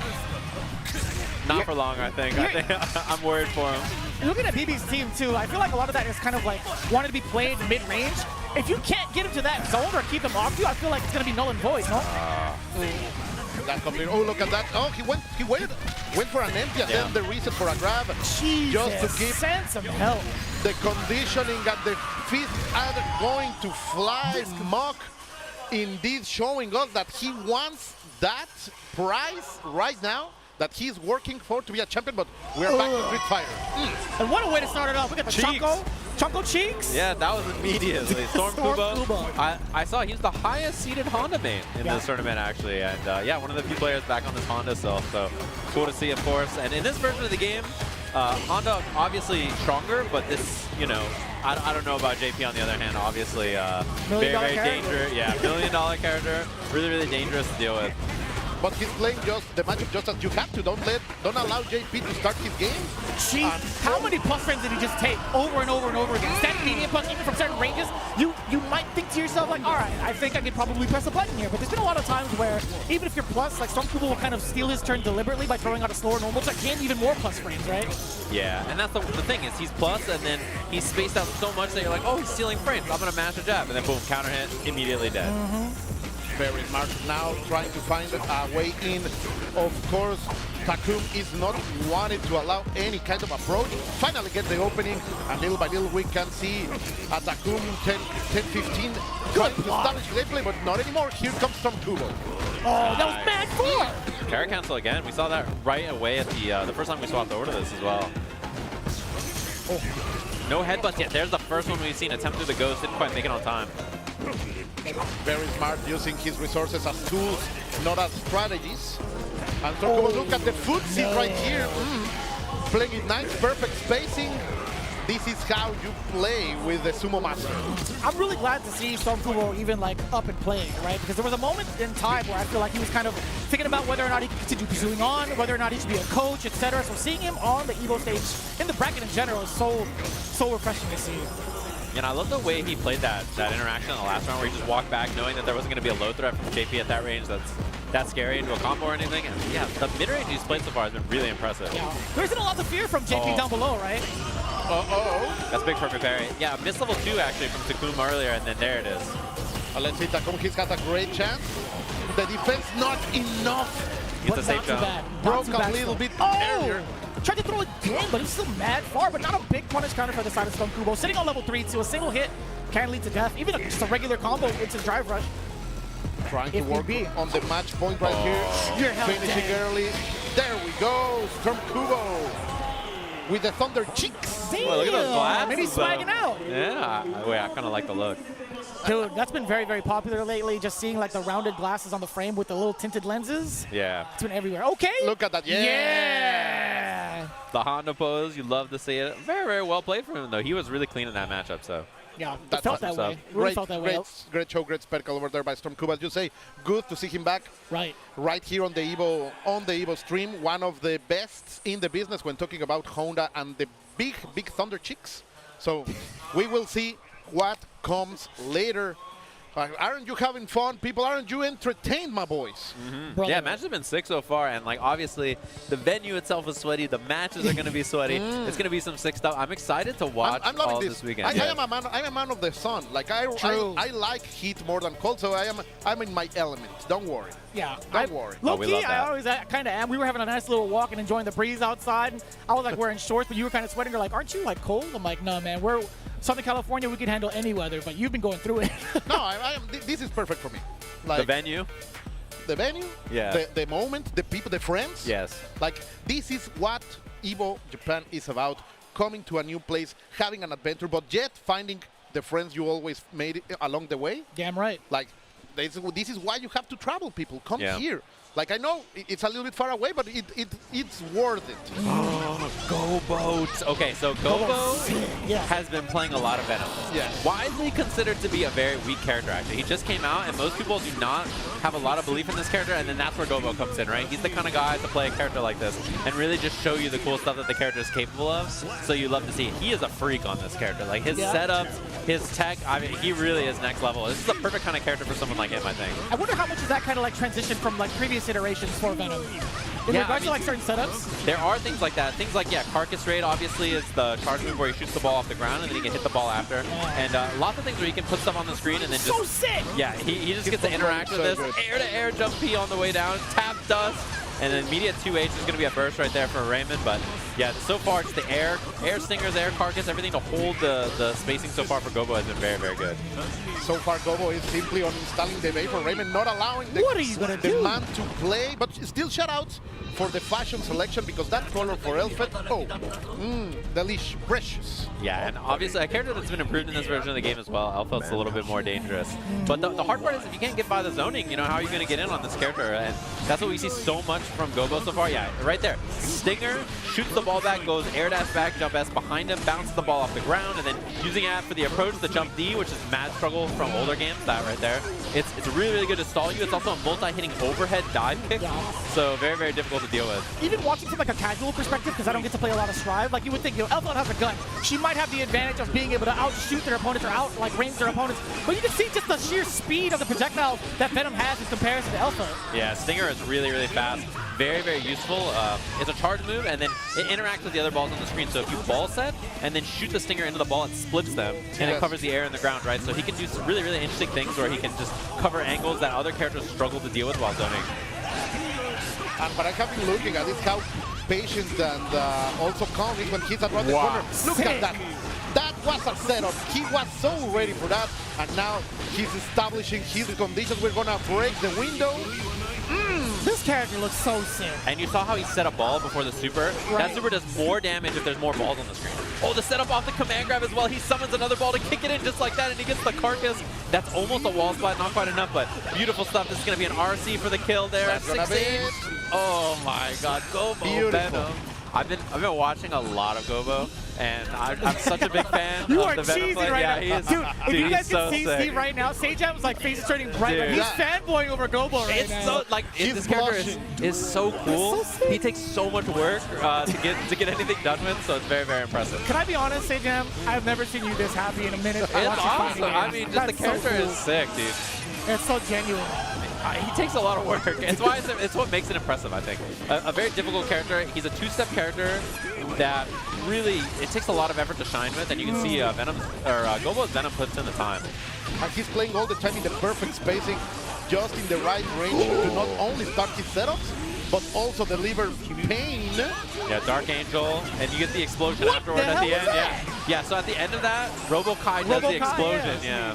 Not for long, I think. I'm worried for him. Looking at BB's team, too, I feel like a lot of that is kind of like wanting to be played mid-range. If you can't get him to that zone or keep him off you, I feel like it's going to be null and void, no? That complete. Oh, look at that. Oh, he went for an empty and then the reset for a grab. Jesus, just to give send some help. The conditioning and the feet are going to fly. Mock indeed showing us that he wants that prize right now that he's working for to be a champion, but we're back to Street Fighter. And what a way to start it off. Look at the Chunko Cheeks. Yeah, that was immediately. Storm Kubo. I saw he's the highest seeded Honda main in this tournament, actually. And yeah, one of the few players back on this Honda self. So cool to see, of course. And in this version of the game, Honda obviously stronger, but this, you know, I don't know about JP on the other hand, obviously. Very, very dangerous. Yeah, $1 million character. Really, really dangerous to deal with. But he's playing just the matchup just as you have to. Don't allow JP to start his game. Jeez, how many plus frames did he just take over and over and over again? Standing medium plus, even from certain ranges, you might think to yourself like, all right, I think I could probably press a button here. But there's been a lot of times where even if you're plus, like some people will kind of steal his turn deliberately by throwing out a slower normal to gain even more plus frames, right? Yeah, and that's the thing is he's plus and then he's spaced out so much that you're like, oh, he's stealing frames. I'm gonna mash a jab, and then boom, counter hit, immediately dead. Very smart now, trying to find a way in. Of course, Takum is not wanted to allow any kind of approach. Finally get the opening, and little by little we can see a Takum 10-15 trying to establish gameplay, but not anymore. Here comes from Kubo. Oh, that was bad form! Carry cancel again. We saw that right away at the first time we swapped over to this as well. No headbutts yet. There's the first one we've seen attempt through the ghost. Didn't quite make it on time. Very smart, using his resources as tools, not as strategies. And so look at the footsie right here. Playing it nice, perfect spacing. This is how you play with the Sumo Master. I'm really glad to see Storm Kubo even like up and playing, right? Because there was a moment in time where I feel like he was kind of thinking about whether or not he could continue pursuing on, whether or not he should be a coach, etc. So seeing him on the Evo stage, in the bracket in general, is so refreshing to see. And I love the way he played that interaction in the last round where he just walked back knowing that there wasn't going to be a low threat from JP at that range that's scary into a combo or anything. And yeah, the mid-range he's played so far has been really impressive. Yeah. There isn't a lot to fear from JP down below, right? That's big for parry. Yeah, missed level 2 actually from Takum earlier, and then there it is. Let's see, Takum, he's got a great chance. The defense not enough. It's a safe jump. Broke a little bit earlier. Tried to throw it again, but he's still mad far, but not a big punish counter for the side of Storm Kubo. Sitting on level 3, so a single hit can lead to death. Even just a regular combo into drive rush. Trying to work on the match point right here. Finishing early. There we go. Storm Kubo with the Thunder Cheeks. Damn. Well, look at those glasses. Maybe swagging out. Yeah. Wait, I kind of like the look. Dude, that's been very, very popular lately. Just seeing like the rounded glasses on the frame with the little tinted lenses. Yeah. It's been everywhere. Okay. Look at that. Yeah. The Honda pose, you love to see it. Very, very well played from him, though. He was really clean in that matchup, so. Yeah, it felt that way. Really felt that way. Great show, great spectacle over there by Storm Cuba. As you say, good to see him back. Right here on the Evo stream. One of the best in the business when talking about Honda and the big Thunder Chicks. So we will see what comes later. Aren't you having fun, people? Aren't you entertained, my boys? Yeah, matches have been sick so far, and like obviously the venue itself is sweaty. The matches are going to be sweaty. It's going to be some sick stuff. I'm excited to watch I'm loving all this weekend. I am a man of the sun. Like I like heat more than cold, so I'm in my element. Don't worry. Yeah, don't worry. Low-key, I always kind of am. We were having a nice little walk and enjoying the breeze outside. And I was like wearing shorts, but you were kind of sweating. You're like, aren't you like cold? I'm like, no, man. We're Southern California. We can handle any weather, but you've been going through it. No, this is perfect for me. Like, the venue? The venue? Yeah. The moment, the people, the friends? Yes. Like, this is what Evo Japan is about. Coming to a new place, having an adventure, but yet finding the friends you always made along the way. Damn right. Like, this is why you have to travel, people. Come here. Like, I know it's a little bit far away, but it's worth it. Oh, Gobo. Okay, so Gobo has been playing a lot of Venom. Yes. Widely considered to be a very weak character, actually. He just came out, and most people do not have a lot of belief in this character, and then that's where Gobo comes in, right? He's the kind of guy to play a character like this and really just show you the cool stuff that the character is capable of, so you love to see it. He is a freak on this character. Like, his setups, his tech, I mean, he really is next level. This is the perfect kind of character for someone like him, I think. I wonder how much is that kind of like transition from like previous iterations for Venom. In regards to like certain setups? There are things like that. Things like, Carcass Raid obviously is the charge move where he shoots the ball off the ground and then he can hit the ball after. And lots of things where he can put stuff on the screen and then just... So sick! Yeah, he just gets to interact with this. Air-to-air jump P on the way down, tap dust, and then immediate 2H is going to be a burst right there for Raymond. But yeah, so far it's the air stingers, air carcass, everything to hold the spacing so far for Gobo has been very, very good. So far, Gobo is simply uninstalling the wave for Raymond, not allowing the man to play, but still shout-outs for the fashion selection because that color for Elfet, delish, precious. Yeah, and obviously a character that's been improved in this version of the game as well. Elfet's a little bit more dangerous. But the hard part is if you can't get by the zoning, how are you going to get in on this character? And that's what we see so much from Gobo so far. Yeah, right there. Stinger shoots the ball back, goes air dash back, jump S behind him, bounces the ball off the ground, and then using it for the approach, the jump D, which is mad struggle from older games, that right there. It's really, really good to stall you. It's also a multi-hitting overhead dive kick, so very, very difficult to deal with. Even watching from like a casual perspective, because I don't get to play a lot of Strive, like you would think, Elfet has a gun. She might have the advantage of being able to outshoot their opponents or range their opponents, but you can see just the sheer speed of the projectiles that Venom has in comparison to Elfet. Yeah, Stinger is really, really fast. Very, very useful. It's a charge move, and then it interacts with the other balls on the screen. So if you ball set and then shoot the Stinger into the ball, it splits them, and it covers the air and the ground, right? So he can do some really, really interesting things where he can just cover angles that other characters struggle to deal with while zoning. But I have been looking at this, how patient and also calm is when he's around the corner. Look at that. That was a setup. He was so ready for that, and now he's establishing his conditions. We're going to break the window. This character looks so sick. And you saw how he set a ball before the super. That super does more damage if there's more balls on the screen. Oh, the setup off the command grab as well. He summons another ball to kick it in just like that, and he gets the carcass. That's almost a wall spot, not quite enough, but beautiful stuff. This is going to be an RC for the kill there. That's 6-8. Oh my God, Gobo Venom. I've been watching a lot of Gobo, and I'm such a big fan of the Venom play. Right yeah, now. Dude, if you guys can see Steve right now, Sajam's like face is turning bright. Like, he's fanboying over Gobo right now. So, like, this character is so cool. He takes so much work to get anything done with, so it's very, very impressive. Can I be honest, Sajam? I've never seen you this happy in a minute. It's awesome. I mean, just the character is sick, dude. It's so genuine. He takes a lot of work. It's why it's what makes it impressive, I think. A very difficult character. He's a two-step character that really, it takes a lot of effort to shine with, and you can see Gobo's Venom puts in the time. And he's playing all the time in the perfect spacing, just in the right range to not only start his setups, but also deliver pain. Yeah, Dark Angel, and you get the explosion afterward at the end. Yeah, so at the end of that, Robo-Kai does the explosion. Yeah.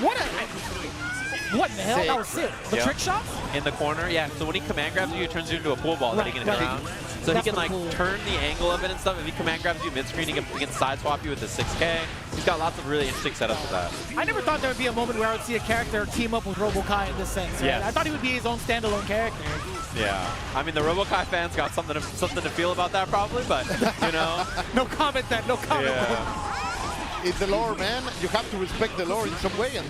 What in the hell? That was sick. The trick shot? In the corner, yeah. So when he command grabs you, it turns you into a pool ball that he can hit around. So he can like turn the angle of it and stuff. If he command grabs you mid-screen, he can side swap you with the 6K. He's got lots of really interesting setups with that. I never thought there would be a moment where I would see a character team up with Robo-Kai in this sense. Right? Yes. I thought he would be his own standalone character. Yeah. I mean, the Robo-Kai fans got something to feel about that probably, but, No comment then. No comment. Yeah. It's the lore, man. You have to respect the lore in some way, and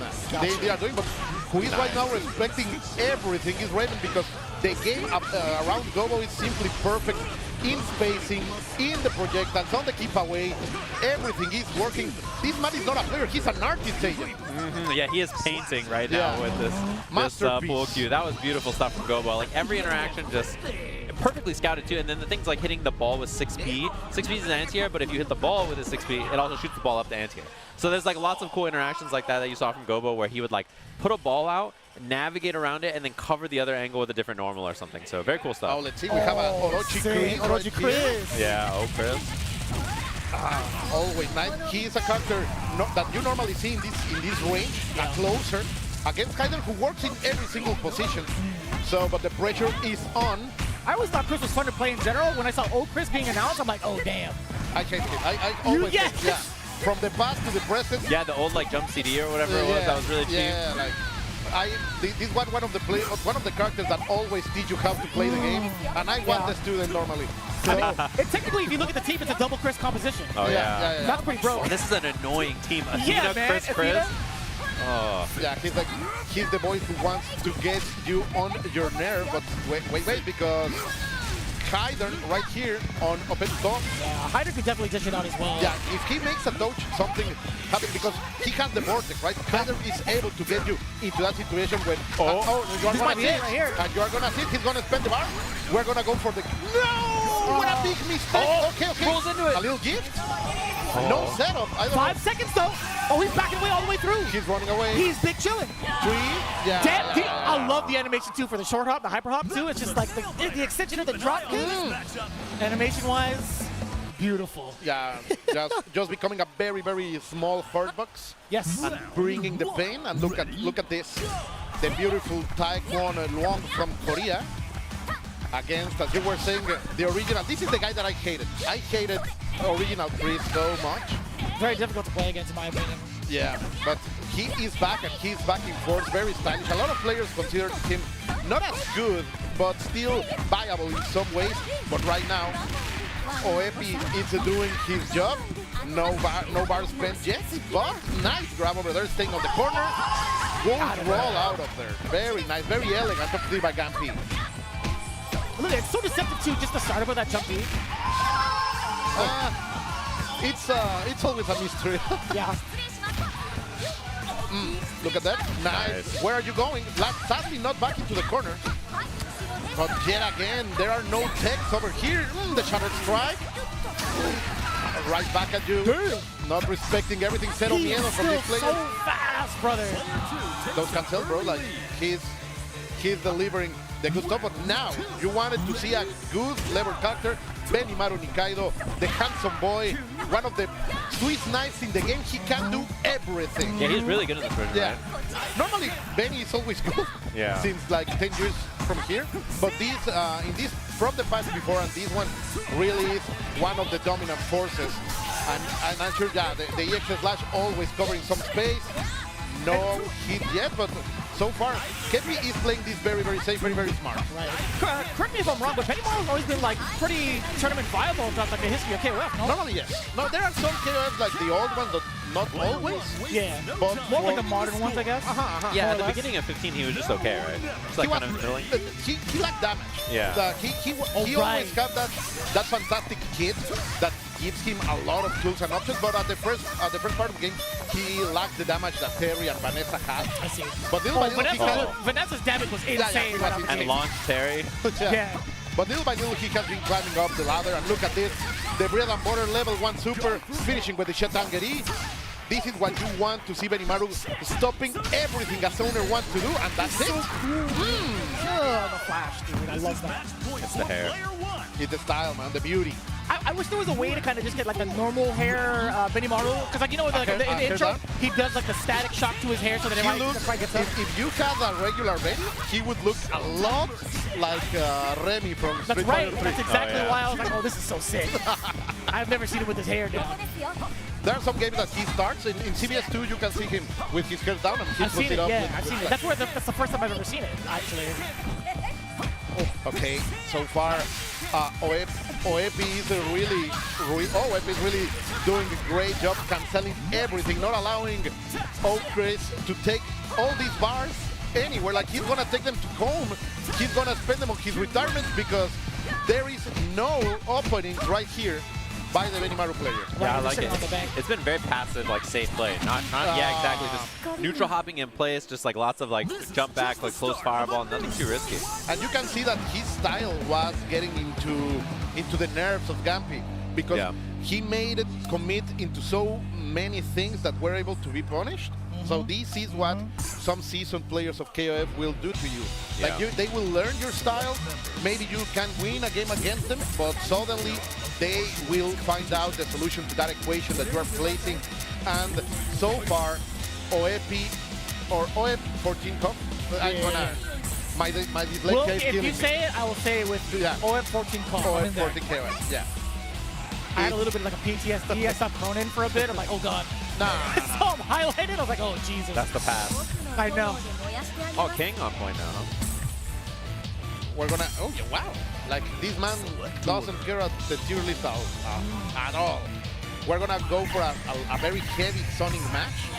they are doing. But who is right now respecting everything is Raven, because the game around Gobo is simply perfect in spacing, in the projectiles, on the keep away. Everything is working. This man is not a player, he's an artist agent. Yeah, he is painting right now with this pool cue. That was beautiful stuff from Gobo. Like every interaction just perfectly scouted too. And then the things like hitting the ball with 6B. 6B is an anti-air, but if you hit the ball with a 6B, it also shoots the ball up to anti-air. So there's like lots of cool interactions like that you saw from Gobo, where he would like put a ball out, navigate around it, and then cover the other angle with a different normal or something. So very cool stuff. Oh, let's see. We have a Orochi Chris. Yeah, Chris. Always nice. He is a character that you normally see in this range, a closer, against Kaider, who works in every single position. So, but the pressure is on. I always thought Chris was fun to play in general. When I saw old Chris being announced, I'm like, oh, damn. I changed it. I always yes. yeah. From the past to the present. Yeah, the old like jump CD or whatever it was. That was really cheap. Yeah, like this was one of the characters that always teach you how to play the game, and I want the student normally. So, technically, if you look at the team, it's a double Chris composition. Oh yeah. That's pretty broke. Oh, this is an annoying team. Athena, man. Chris. Oh. Yeah, he's the boy who wants to get you on your nerve, but wait, because Hyder right here on open top. Yeah, Hyder could definitely dish it out as well. Yeah, if he makes a dodge, something happens, because he has the vortex, right? Hyder is able to get you into that situation when you are going to see it right here. And you are going to see it. He's going to spend the bar. We're going to go for the... No! What a big mistake. Okay. Pulls into it. A little gift. No setup. 5 seconds though. Oh, he's backing away all the way through. He's running away. He's big chilling. 3. Yeah. Damn, I love the animation too for the short hop, the hyper hop too. It's just like the extension of the drop kick. Animation wise, beautiful. Yeah, just becoming a very, very small hurt box. Yes. And bringing the pain. And look at this. The beautiful Taekwondo Wong from Korea. Against, as you were saying, the original. This is the guy that I hated. I hated original Chris so much. Very difficult to play against, in my opinion. Yeah, but he is back, and he's back in force, very stylish. A lot of players consider him not as good, but still viable in some ways. But right now, Oepi is doing his job. No bar spent yet, but nice grab over there, staying on the corner. Won't roll out of there. Very nice, very elegant to play by Gampi. Look, it's so deceptive too, just the startup of that jump beat. It's always a mystery. Yeah. Look at that. Nice. Where are you going? Sadly, not back into the corner. But yet again, there are no techs over here. The shattered strike. Right back at you. Damn. Not respecting everything. Cero miedo from this player. So fast, brother. Those can tell, bro. Like he's delivering the good stuff. But now you wanted to see a good level character. Benimaru Nikaido, the handsome boy, one of the Swiss knights in the game. He can do everything. Yeah, he's really good in this version. Yeah. Right? Normally, Benny is always good. Yeah. Since like 10 years from here. But this, in this, from the past before, and this one really is one of the dominant forces. And I'm sure, yeah, the EX Slash always covering some space. No hit yet, but so far, Kepi is playing this very, very safe, very, very smart. Right. Correct me if I'm wrong, but Benimaru's always been like pretty tournament viable throughout like the history of KOF, no? Normally, yes. No, there are some KOFs like the old ones, but not always. Yeah. But more like the modern ones, I guess. Yeah, at the beginning of 15, he was just okay, right? Just like kind of middling. He lacked damage. Yeah. He always had that fantastic kit that gives him a lot of tools and options, but at the first part of the game, he lacked the damage that Terry and Vanessa had. I see. But little by little, Vanessa's damage was insane. And launch Terry. Yeah. But little by little, he has been climbing up the ladder, and look at this. The bread and butter level 1 super, finishing with the shutdown Geri. This is what you want to see Benimaru stopping everything a zoner wants to do, and that's it. Oh, the flash, dude. I love that. It's the hair. It's the style, man, the beauty. I wish there was a way to kind of just get like a normal hair Benimaru, because like, you know, in the intro, he does like the static shock to his hair so that it might gets up. If you had a regular Remy, he would look a lot like Remy from That's Street right. Fighter 3. That's exactly why I was like, oh, this is so sick. I've never seen him with his hair down. There are some games that he starts. In CBS 2, you can see him with his hair down and he puts it up. Yeah, I've seen it. That's the first time I've ever seen it, actually. Okay, so far, OEP is really doing a great job canceling everything, not allowing Chris to take all these bars anywhere. Like, he's gonna take them to home. He's gonna spend them on his retirement because there is no opening right here by the Benimaru player. Yeah, I like it. It's been very passive, like safe play. Not yeah, exactly. Just neutral hopping in place, just like lots of like jump back, like close fireball, nothing too risky. And you can see that his style was getting into the nerves of Gampi because he made it commit into so many things that were able to be punished. So this is what some seasoned players of KOF will do to you. Like they will learn your style. Maybe you can win a game against them, but suddenly they will find out the solution to that equation that you are placing. And so far, OEP or OEP 14 Cup, I'm gonna my dyslexia is killing me. If you say it, I will say it with OEP 14 Cup. OEP 14 KOF, yeah. I had a little bit of like a PTSD. I stopped Cronin for a bit. I'm like, oh god. Nah. So I'm highlighted. I was like, oh Jesus. That's the pass. I know. Oh, King on point now. We're gonna. Oh yeah, wow. Like this man doesn't care at the tier list at all. We're gonna go for a very heavy Sonic match.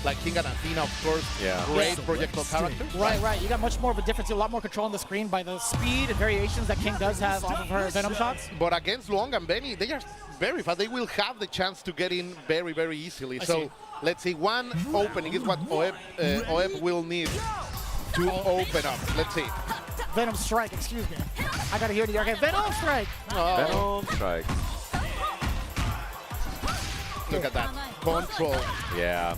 Like King and Athena, of course. Yeah. Great projectile characters. Right. You got much more of a difference, a lot more control on the screen by the speed and variations that King does have off of her Venom shots. But against Wong and Benny, they are very fast. They will have the chance to get in very, very easily. So let's see, one opening is what OEP will need to open up. Let's see. Venom Strike, excuse me. I gotta hear the okay. Venom Strike. Oh. Venom Strike. Look at that control. Yeah.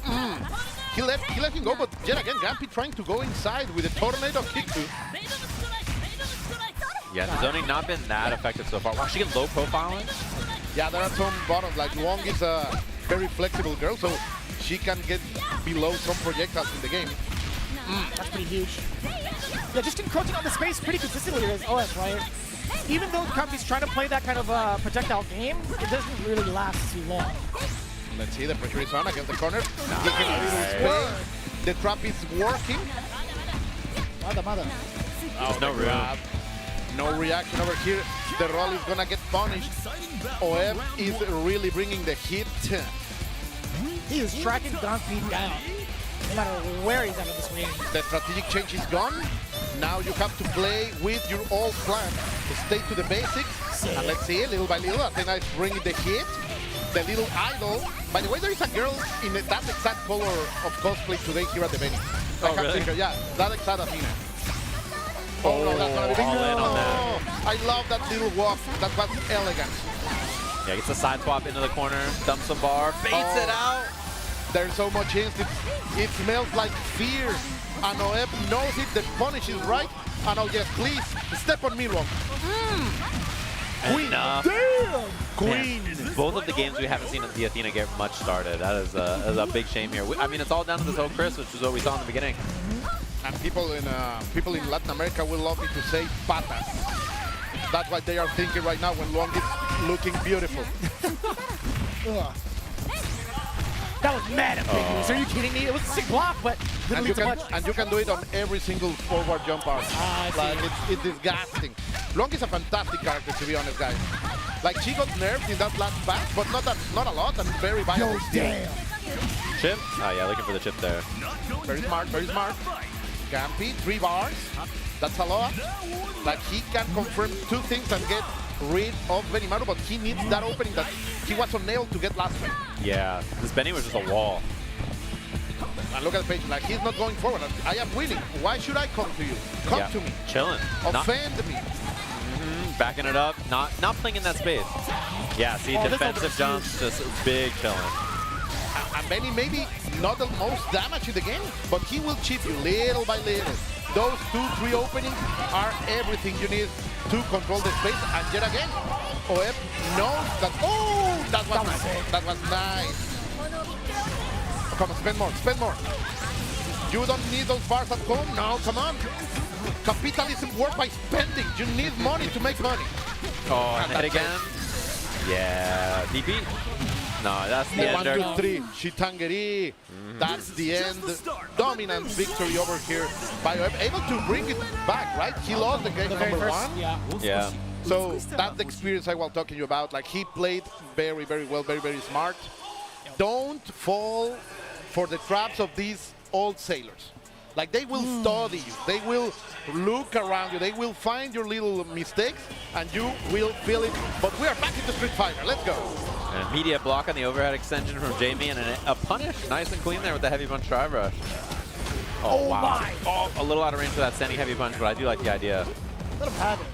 He let him go, but yet again, Gampi trying to go inside with a tornado kick too. Yeah, the zoning not been that effective so far. Wow, she can low profile it. Yeah, there are some bottoms. Like Wong is a very flexible girl, so she can get below some projectiles in the game. That's pretty huge. Yeah, just encroaching on the space pretty consistently is OS, right? Even though Gampi's trying to play that kind of projectile game, it doesn't really last too long. Let's see, the pressure is on against the corner. The trap is working. Mother. Oh, no reaction. No reaction over here. The roll is gonna get punished. OEP is really bringing the hit. He is tracking Gampi down, no matter where he's at on the screen. The strategic change is gone. Now you have to play with your old plan. Stay to the basics. And let's see, little by little, Athena is bringing the hit. The little idol. By the way, there is a girl in that exact color of cosplay today here at the venue. Oh, really? Yeah, that exact Athena. Oh, no, that's gonna be big. All in on that. I love that little walk. That was elegant. Yeah, gets a side swap into the corner, dumps a bar, baits it out. There's so much instinct. It smells like fear. And OEP knows it. The punish is right. And oh yes, please step on me, Wong. Queen. Damn. Queen. Man, both of the games we haven't seen the Athena get much started. That is a big shame here. I mean, it's all down to this whole Chris, which is what we saw in the beginning. And people in Latin America will love me to say patas. That's what they are thinking right now when Wong is looking beautiful. That was mad ambiguous. Are you kidding me? It was a sick block, but and you can do it on every single forward jump out. Like it's disgusting. Wong is a fantastic character, to be honest, guys. Like she got nerfed in that last pass, but not a lot, and very viable still. Chip? Oh yeah, looking for the chip there. Very smart, very smart. Gampi, 3 bars. That's a lot. Like he can confirm 2 things and get rid of Benimaru, but he needs that opening that he was unable to get last time. Yeah, this Benny was just a wall. And look at the page, like he's not going forward. I am winning. Why should I come to you? Come to me. Chilling. Offend me. Backing it up, not playing in that space. Yeah, see, defensive jumps, just big chilling. And Benny maybe not the most damage in the game, but he will chip you little by little. Those 2-3 openings are everything you need to control the space. And yet again, OEP knows that. Oh, that was nice. Come on, spend more, spend more. You don't need those bars at home. No, come on. Capitalism works by spending. You need money to make money. Oh, and hit again. Yeah, DP. No, that's the end. 1, 2, 3. Shitangeri. That's the end. Dominant victory over here by OEP. Able to bring it back, right? He lost the game number 1. Yeah. Yeah. So that's the experience I was talking to you about. Like, he played very, very well, very, very smart. Don't fall for the traps of these old sailors. Like, they will study you. They will look around you. They will find your little mistakes, and you will feel it. But we are back into Street Fighter. Let's go. An immediate block on the overhead extension from Jamie, and a punish. Nice and clean there with the heavy punch drive rush. Oh, wow. My. Oh, a little out of range for that standing heavy punch, but I do like the idea. Let him have it.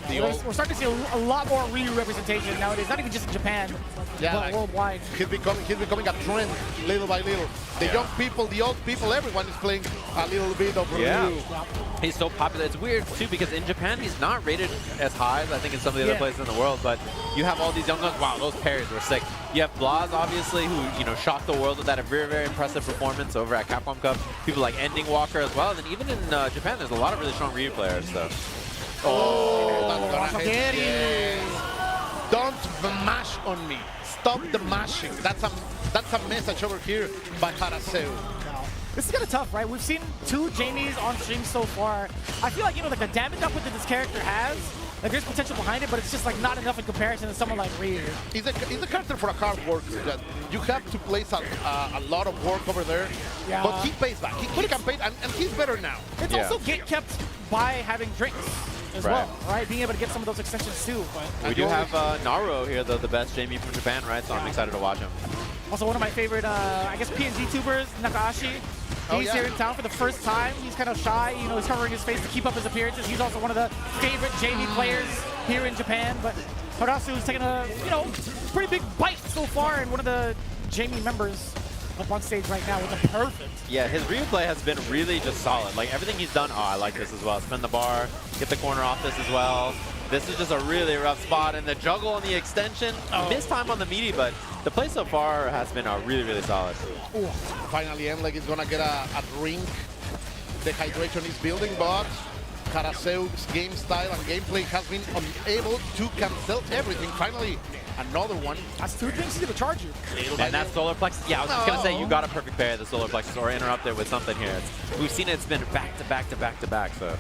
We're starting to see a lot more Ryu representation nowadays, not even just in Japan, but like, worldwide. He's becoming a trend little by little. The young people, the old people, everyone is playing a little bit of Ryu. He's so popular. It's weird, too, because in Japan, he's not rated as high as I think in some of the other places in the world, but you have all these young guns. Wow, those parries were sick. You have Blas, obviously, who, you know, shocked the world with that. A very, very impressive performance over at Capcom Cup. People like Ending Walker as well. And then even in Japan, there's a lot of really strong Ryu players, so. That's gonna hit. Yes. Don't mash on me. Stop the mashing. That's a message over here by Haraseu. This is kind of tough, right? We've seen 2 Jamies on stream so far. I feel like, you know, like the damage output that this character has, like there's potential behind it, but it's just like not enough in comparison to someone like Ryu. He's a character for a hard worker. That you have to place a lot of work over there, but he pays back. He can pay, and he's better now. It's also get kept by having drinks as well, right? Being able to get some of those extensions too. But we do have Naro here, the best Jamie from Japan, right? So I'm excited to watch him. Also, one of my favorite, I guess, PNG tubers, Nakaashi. He's here in town for the first time. He's kind of shy. You know, he's covering his face to keep up his appearances. He's also one of the favorite Jamie players here in Japan. But Harasu is taking a, you know, pretty big bite so far, and one of the Jamie members up on stage right now with a perfect. Yeah, his Ryu play has been really just solid. Like, everything he's done, I like this as well. Spin the bar, get the corner off this as well. This is just a really rough spot, and the juggle on the extension. Missed time on the meaty, but the play so far has been really, really solid. Ooh. Finally, Enleg is going to get a drink. The hydration is building, but Haraseu's game style and gameplay has been unable to cancel everything. Finally, another one. That's 2 drinks to charge you. And that solar plexus, yeah, I was just going to say, you got a perfect pair of the solar plexus or interrupt it with something here. We've seen it's been back to back to back to back, so.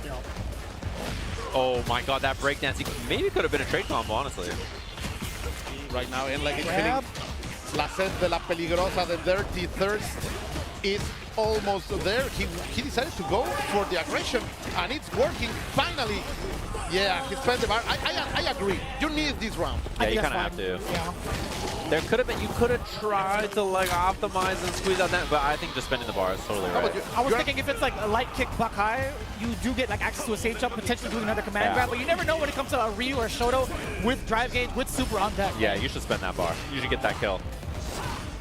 Oh my god, that breakdance maybe could have been a trade combo, honestly. Right now, Enleg is feeling la sed de la peligrosa, the dirty thirst is almost there. He decided to go for the aggression, and it's working finally. Yeah, he spent the bar. I agree. You need this round. Yeah, you kind of have to. Yeah. There could have been, you could have tried to like optimize and squeeze out that, but I think just spending the bar is totally right. I was thinking if it's like a light kick buck high, you do get like access to a stage jump, potentially doing another command grab, but you never know when it comes to a Ryu or Shoto with drive gauge, with super on deck. Yeah, you should spend that bar. You should get that kill.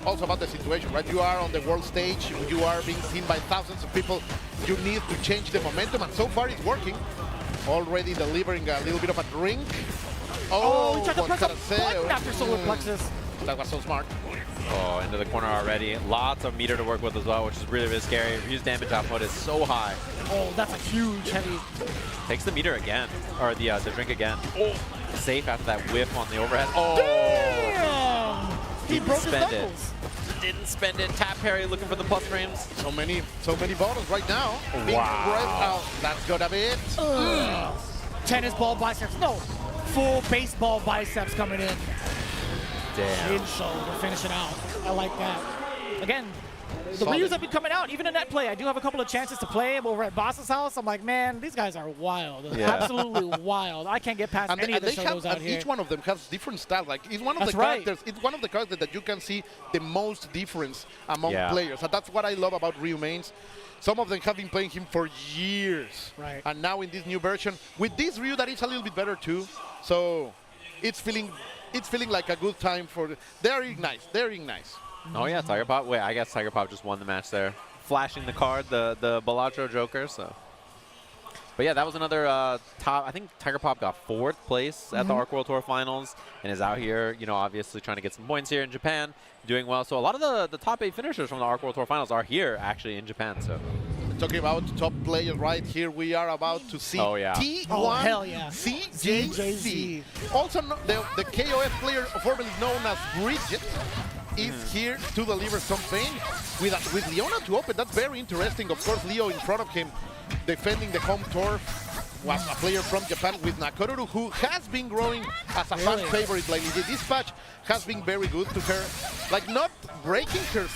Also about the situation, right? You are on the world stage, you are being seen by thousands of people. You need to change the momentum, and so far it's working. Already delivering a little bit of a drink. Oh, he tried to press a button after solar plexus. That was so smart. Oh, into the corner already. Lots of meter to work with as well, which is really, really scary. Ryu's damage output is so high. Oh, that's a huge heavy. Takes the meter again, or the drink again. Oh, safe after that whiff on the overhead. Oh, damn! He broke his knuckles. Didn't spend it. Tap parry looking for the plus frames. So many bottles right now. Wow. That's gonna be it. Tennis ball biceps. No, full baseball biceps coming in. Damn. In shoulder, finishing out. I like that. Again, the Ryus have been coming out, even in that play. I do have a couple of chances to play him over at Boss's house. I'm like, man, these guys are wild. Yeah. Absolutely wild. I can't get past any of the Shotos out here. Each one of them has different styles. Like, it's one of the characters. It's one of the characters that you can see the most difference among players. And that's what I love about Ryu mains. Some of them have been playing him for years. Right. And now in this new version, with this Ryu that is a little bit better too. So it's feeling like a good time for. They're nice. They're nice. Oh yeah, Tiger Pop. Wait, I guess Tiger Pop just won the match there, flashing the card, the Balatro Joker. So, but yeah, that was another top. I think Tiger Pop got 4th place at the Arc World Tour Finals and is out here, you know, obviously trying to get some points here in Japan, doing well. So a lot of the top 8 finishers from the Arc World Tour Finals are here actually in Japan. So. Talking about top players right here, we are about to see T1 hell yeah. CJZ. Also, the KOF player formerly known as Bridget is here to deliver something with Leona to open. That's very interesting. Of course, Leo in front of him defending the home turf. was a player from Japan with Nakoruru, who has been growing as a fan favorite lately. The dispatch has been very good to her, like not breaking her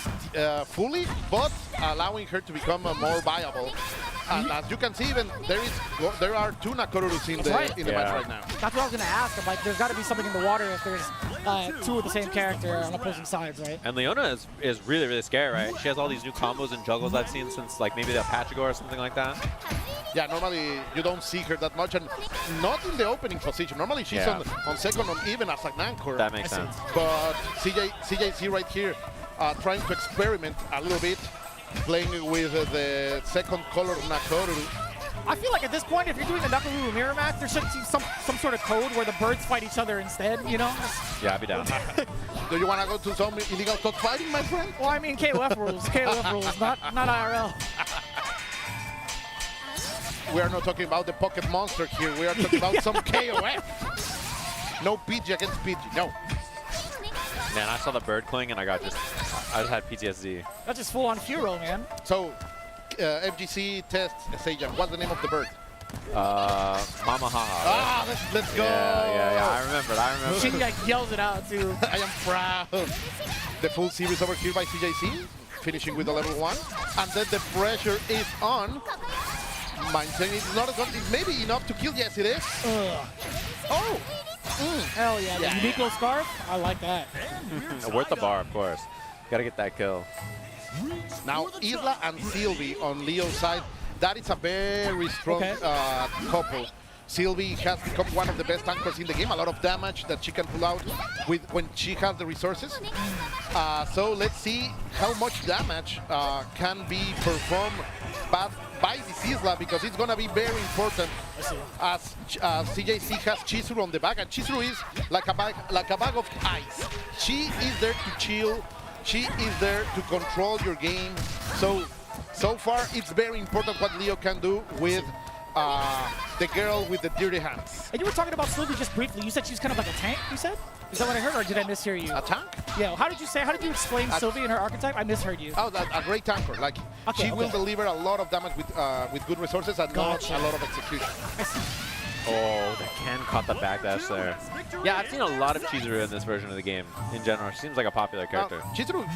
fully, but allowing her to become more viable. And as you can see, even there are 2 Nakorurus in the match right now. That's what I was going to ask. I'm like, there's got to be something in the water if there's 2 of the same character on opposing sides, right? And Leona is really, really scary, right? She has all these new combos and juggles I've seen since like maybe the Apache or something like that. Yeah, normally you don't see her that much, and not in the opening position. Normally she's on second or even as an anchor. That makes sense. But CJC right here trying to experiment a little bit, playing with the second color Nakoruru. I feel like at this point, if you're doing the Nakoruru mirror match, there should be some sort of code where the birds fight each other instead, you know? Yeah, I'd be down. Do you want to go to some illegal cockfighting, my friend? Well, I mean KOF rules. KOF rules, not IRL. We are not talking about the pocket monster here. We are talking about some KOF. No PG against PG, no. Man, I saw the bird cling and I just had PTSD. That's just full on Furo, man. So, FGC test, Seijan, what's the name of the bird? Mama Haha. Ah, let's go. Yeah, I remember. She like yells it out too. I am proud. The full series over here by CJC, finishing with the level 1. And then the pressure is on. Maintaining it's not it's maybe enough to kill. Yes, it is. Oh. Hell yeah. The unique little scarf. I like that. Worth the bar, of course. Gotta get that kill. Now, Isla and Sylvie on Leo's side. That is a very strong couple. Sylvie has become one of the best tankers in the game. A lot of damage that she can pull out when she has the resources. So let's see how much damage can be performed by this Isla, because it's going to be very important as CJC has Chizuru on the back, and Chizuru is like a bag of ice. She is there to chill. She is there to control your game. So far, it's very important what Leo can do with the girl with the dirty hands. And you were talking about Sylvie just briefly. You said she's kind of like a tank, you said? Is that what I heard, or did I mishear you? A tank? Yeah, how did you explain Sylvie and her archetype? I misheard you. Oh, a great tanker. Like, she will deliver a lot of damage with good resources and not a lot of execution. Oh, the Ken caught the backdash there. Yeah, I've seen a lot of Chizuru in this version of the game in general. She seems like a popular character. Chizuru,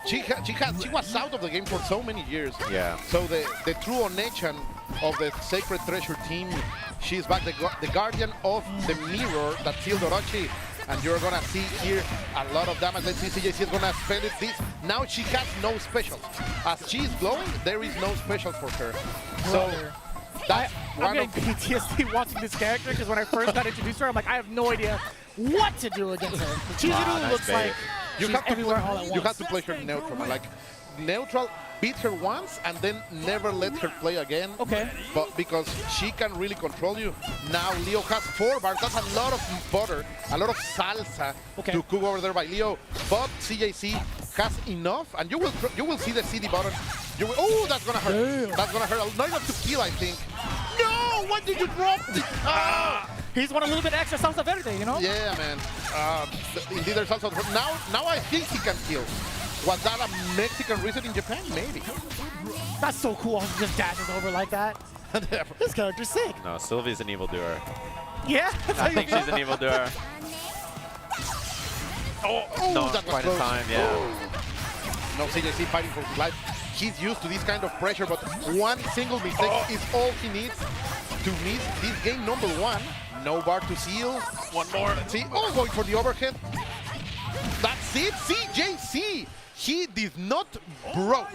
she was out of the game for so many years. Yeah. So the true Onechan of the Sacred Treasure team, she's back, the guardian of the mirror that sealed Orochi. And you're going to see here a lot of damage. Let's see, CJC is going to spend it. Now she has no specials. As she's glowing, there is no special for her. So I'm getting PTSD watching this character, because when I first got introduced to her, I'm like, I have no idea what to do against her. Chizuru looks like she's everywhere all at once. You have to play her neutral. Like, neutral, beat her once, and then never let her play again. Okay. But because she can really control you. Now Leo has 4 bars. That's a lot of butter, a lot of salsa to cook over there by Leo. But CJC has enough, and you will see the CD button. Oh, that's gonna hurt. Damn. That's gonna hurt. Not enough to kill, I think. No! What did you drop? He's won a little bit extra salsa verde, you know? Yeah, man. Indeed, there's also now I think he can kill. Was that a Mexican reset in Japan? Maybe. That's so cool. He just dashes over like that. This character's sick. No, Sylvie's an evildoer. Yeah? I think she's an evildoer. No, that was quite in close. time, yeah. No, CJC fighting for his life. He's used to this kind of pressure, but one single mistake is all he needs to miss this game number 1. No bar to seal. One more. See, going for the overhead. That's it, CJC. He did not broke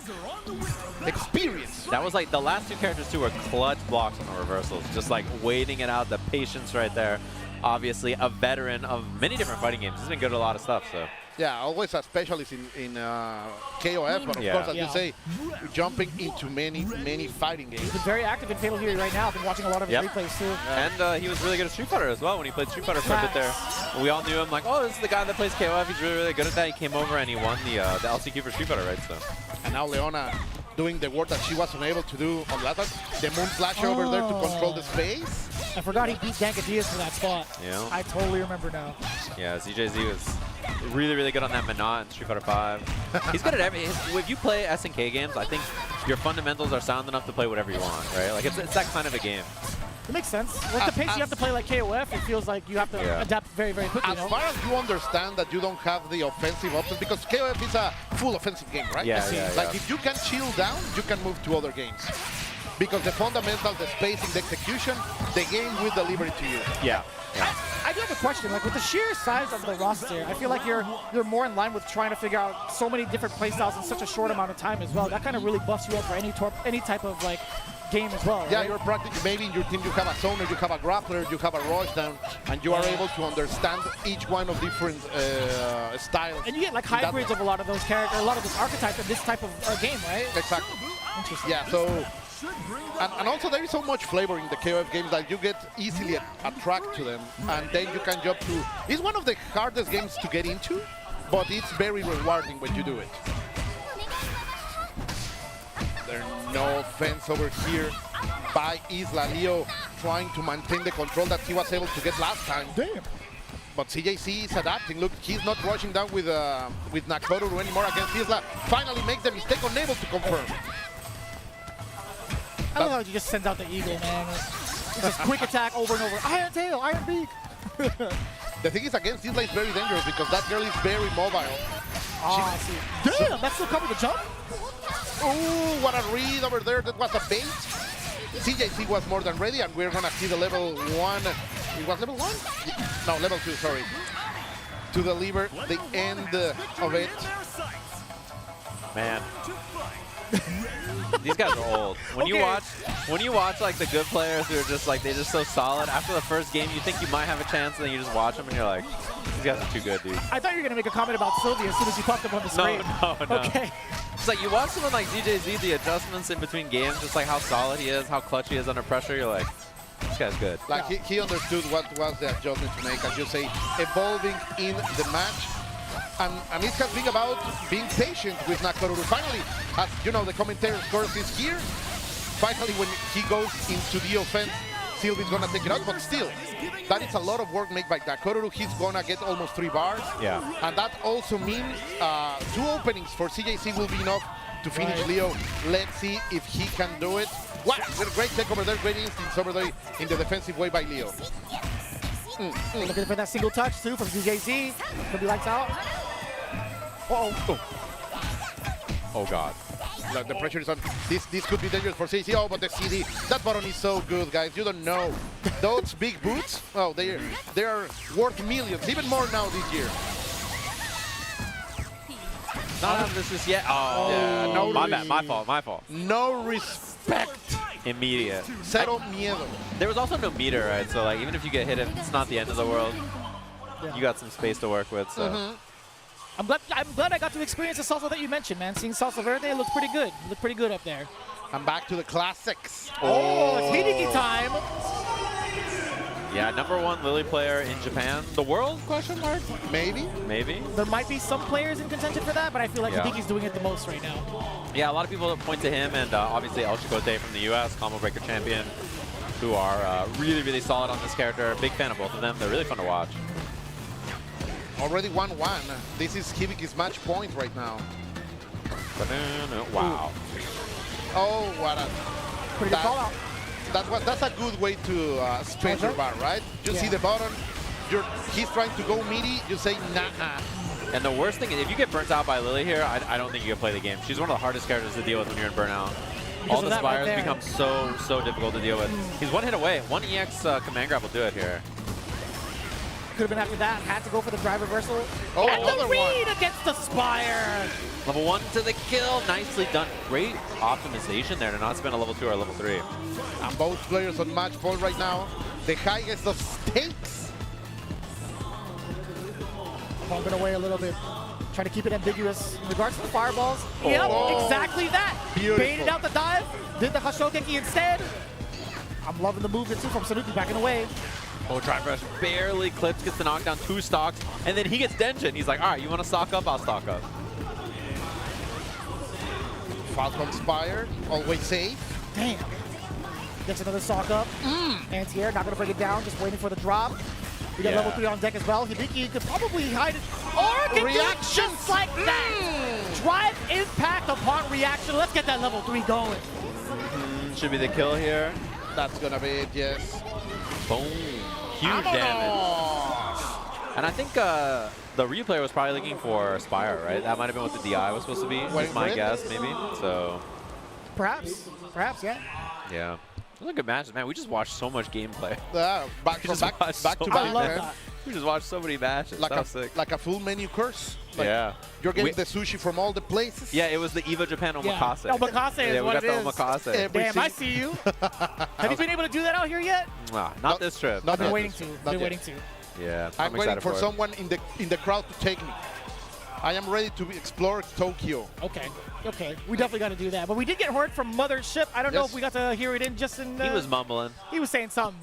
experience. That was like the last 2 characters too were clutch blocks on the reversals, just like waiting it out, the patience right there. Obviously a veteran of many different fighting games. He's been good at a lot of stuff, so. Yeah, always a specialist in KOF, but of course, as you say, jumping into many fighting games. He's been very active in Fatal Fury right now. I've been watching a lot of his replays too. And he was really good at Street Fighter as well when he played Street Fighter for a bit there. We all knew him like, oh, this is the guy that plays KOF. He's really, really good at that. He came over and he won the LCQ for Street Fighter, right? So. And now Leona doing the work that she wasn't able to do on last time. The Moon Flash over there to control the space. I forgot he beat Dankadias for that spot. Yeah. I totally remember now. Yeah, ZJZ was really, really good on that Manat in Street Fighter 5. He's good at if you play SNK games, I think your fundamentals are sound enough to play whatever you want, right? Like, it's that kind of a game. It makes sense. With the pace you have to play like KOF, it feels like you have to adapt very, very quickly. As far as you understand that you don't have the offensive options, because KOF is a full offensive game, right? Like if you can chill down, you can move to other games. Because the fundamentals, the spacing, the execution, the game will deliver it to you. I do have a question. Like with the sheer size of the roster, I feel like you're more in line with trying to figure out so many different playstyles in such a short amount of time as well. That kind of really buffs you up for any type of like game as well. Yeah, right? you're practically, maybe in your team you have a zoner, you have a grappler, you have a rush down, and you are able to understand each one of different styles. And you get like hybrids of a lot of those characters, a lot of those archetypes in this type of game, right? Exactly. Interesting. Yeah, so. And also there is so much flavor in the KOF games that you get easily attracted to them, and then you can jump to. It's one of the hardest games to get into, but it's very rewarding when you do it. There's no offense over here by Isla. Leo trying to maintain the control that he was able to get last time. Damn. But CJC is adapting. Look, he's not rushing down with Nakoru anymore against Isla. Finally makes the mistake, unable to confirm. I love how he just sends out the eagle, man. It's just quick attack over and over. Iron tail, iron beak. The thing is, against Isla is very dangerous because that girl is very mobile. I see. Damn, that's still coming to jump? Ooh, what a read over there. That was a bait. CJC was more than ready, and we're going to see the level 1. It was level 1? No, level 2, sorry. To deliver the end of it. Man. These guys are old. When you watch like the good players who are just like, they're just so solid, after the first game you think you might have a chance, and then you just watch them and you're like, these guys are too good, dude. I thought you were going to make a comment about Sylvia as soon as you popped up on the screen. No. Okay. It's like you watch someone like ZJZ, the adjustments in between games, just like how solid he is, how clutch he is under pressure, you're like, this guy's good. Like he understood what was the adjustment to make, as you say, evolving in the match. And it has been about being patient with Nakoru. Finally, as you know, the commentator's curse is here. Finally, when he goes into the offense, Sylvie's gonna take it out, but still, that is a lot of work made by Nakoru. He's gonna get almost 3 bars. Yeah. And that also means 2 openings for CJC will be enough to finish Leo. Let's see if he can do it. Wow, great take over there, great instincts over there in the defensive way by Leo. Looking for that single touch too from ZJZ. Could be lights out. Oh God. Like the pressure is on. This could be dangerous for CC. Oh, but the CD, that button is so good, guys. You don't know. Those big boots, oh, they are worth millions, even more now this year. Not on this is yet. Oh, yeah, no, my bad. My fault. No respect. Immediate. Cero miedo. There was also no meter, right? So like, even if you get hit, it's not the end of the world. You got some space to work with. So. I'm glad I got to experience the salsa that you mentioned, man. Seeing Salsa Verde looked pretty good. Looked pretty good up there. I'm back to the classics. Oh, it's Hideki time. Yeah, #1 Lily player in Japan. The world, question mark? Maybe. Maybe. There might be some players in contention for that, but I feel like Hideki's doing it the most right now. Yeah, a lot of people point to him and obviously El Chicote from the US, combo breaker champion, who are really, really solid on this character. Big fan of both of them. They're really fun to watch. Already 1-1. This is Hideki's match point right now. Wow. Oh, what a... Pretty good call out. That's a good way to stretch your bar, right? You see the button, he's trying to go meaty, you say nah. And the worst thing is, if you get burnt out by Lily here, I don't think you can play the game. She's one of the hardest characters to deal with when you're in burnout. All the spires become so difficult to deal with. He's 1 hit away. 1 EX command grab will do it here. Could have been after that. Had to go for the drive reversal. Oh, and another the read against the Spire. Level 1 to the kill. Nicely done. Great optimization there to not spend a level 2 or a level 3. And both players on match point right now. The highest of stakes. Bumping away a little bit. Trying to keep it ambiguous in regards to the fireballs. Yep, exactly that. Beautiful. Baited out the dive. Did the Hashokeki instead. I'm loving the movement too from Sanuki backing away. Oh, drive rush barely clips, gets the knockdown, 2 stocks, and then he gets Denjin. He's like, all right, you want to stock up? I'll stock up. Falcon Spire, always safe. Damn. Gets another stock up. Anti-air, not going to bring it down, just waiting for the drop. We got level 3 on deck as well. Hideki could probably hide it. Or reaction just like that. Drive impact upon reaction. Let's get that level 3 going. Should be the kill here. That's gonna be it, yes. Boom. Huge damage. And I think the replayer was probably looking for Spire, right? That might have been what the DI was supposed to be. That's my guess, maybe. So. Perhaps, yeah. Yeah. Those are good matches, man. We just watched so much gameplay. Back to back. We just watched so many matches. Like a full menu course. Like yeah. You're getting the sushi from all the places. Yeah, it was the Evo Japan omakase. Yeah. Omakase is what it is. Yeah, we got the omakase. Damn, I see you. Have you been able to do that out here yet? Nah, not this trip. I've been waiting to. Yeah, I'm waiting for someone in the crowd to take me. I am ready to explore Tokyo. Okay. We definitely got to do that. But we did get heard from Mothership. I don't know if we got to hear it in just in... he was mumbling. He was saying something.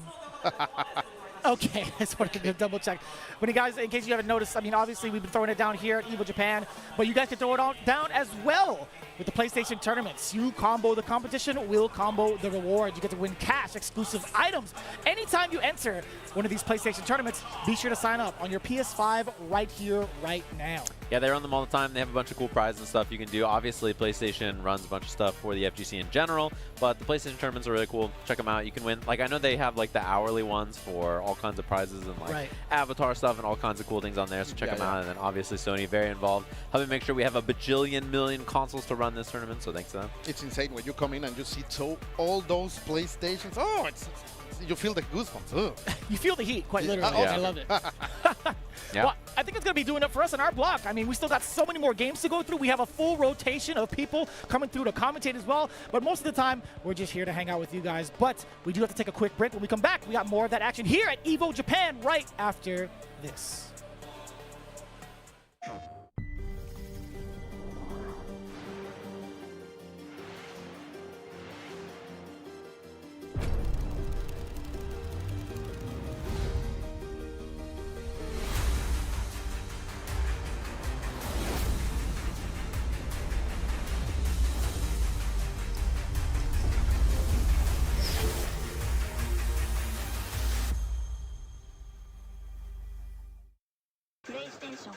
Okay, I just wanted to double check. But you guys, in case you haven't noticed, I mean, obviously we've been throwing it down here at Evo Japan, but you guys can throw it down as well with the PlayStation tournaments. You combo the competition, we'll combo the rewards. You get to win cash, exclusive items. Anytime you enter one of these PlayStation tournaments, be sure to sign up on your PS5 right here, right now. Yeah, they run them all the time. They have a bunch of cool prizes and stuff you can do. Obviously, PlayStation runs a bunch of stuff for the FGC in general, but the PlayStation tournaments are really cool. Check them out. You can win. Like, I know they have, like, the hourly ones for all kinds of prizes and, like, avatar stuff and all kinds of cool things on there, so check them out. And then, obviously, Sony, very involved, helping make sure we have a bajillion million consoles to run this tournament, so thanks to them. It's insane when you come in and you see all those PlayStations. Oh, you feel the goosebumps. Ugh. You feel the heat, quite literally. I love it. Well, I think it's going to be doing it for us in our block. I mean, we still got so many more games to go through. We have a full rotation of people coming through to commentate as well. But most of the time, we're just here to hang out with you guys. But we do have to take a quick break. When we come back, we got more of that action here at Evo Japan right after this. PlayStation.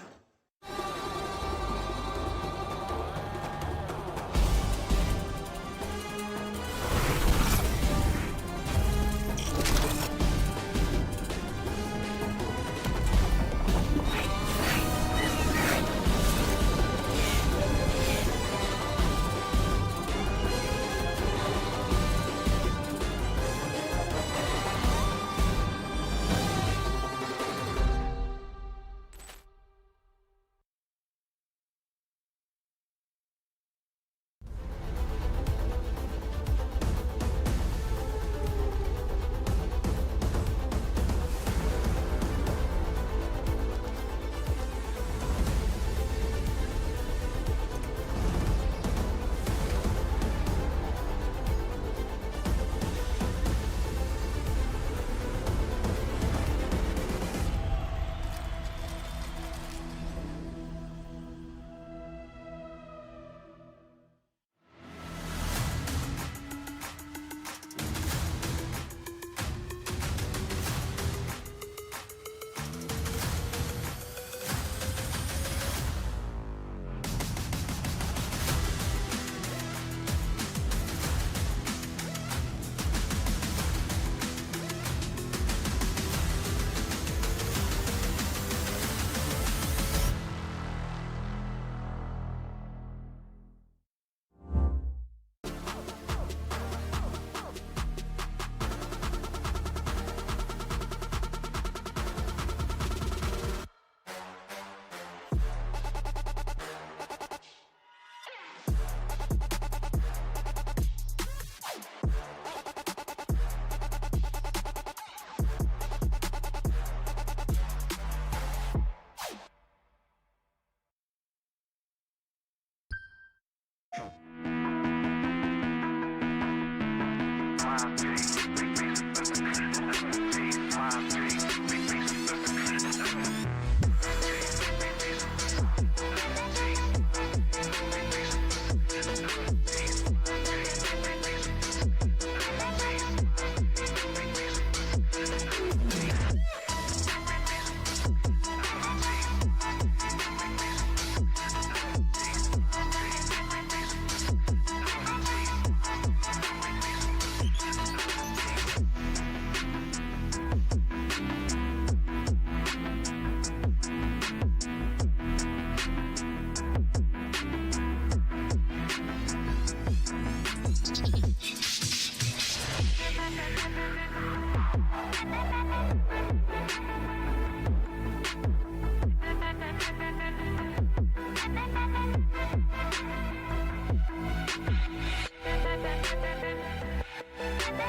Hey,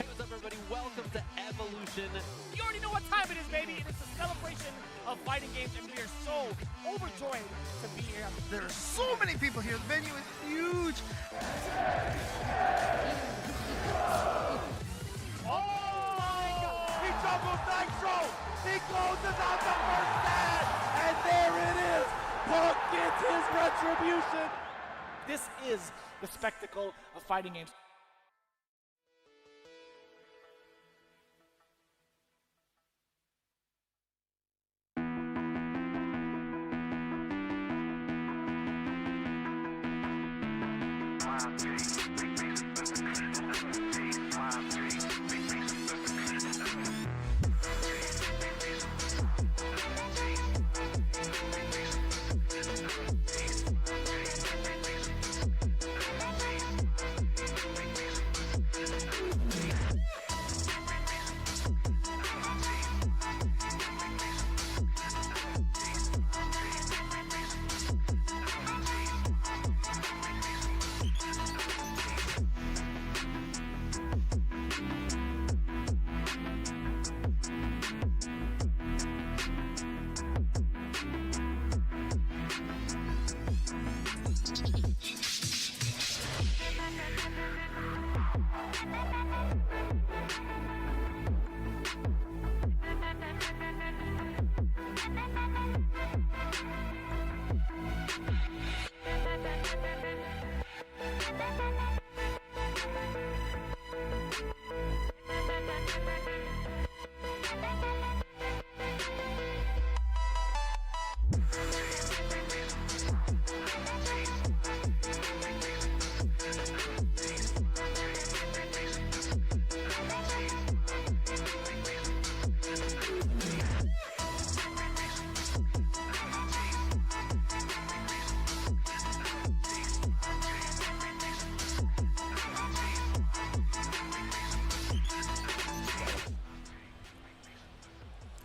what's up, everybody? Welcome to Evolution. You already know what time it is, baby. It is the celebration of fighting games, and we are so overjoyed to be here. There are so many people here. The venue is huge. He doubles Nitro! He closes out the first set! And there it is! Punk gets his retribution! This is the spectacle of fighting games.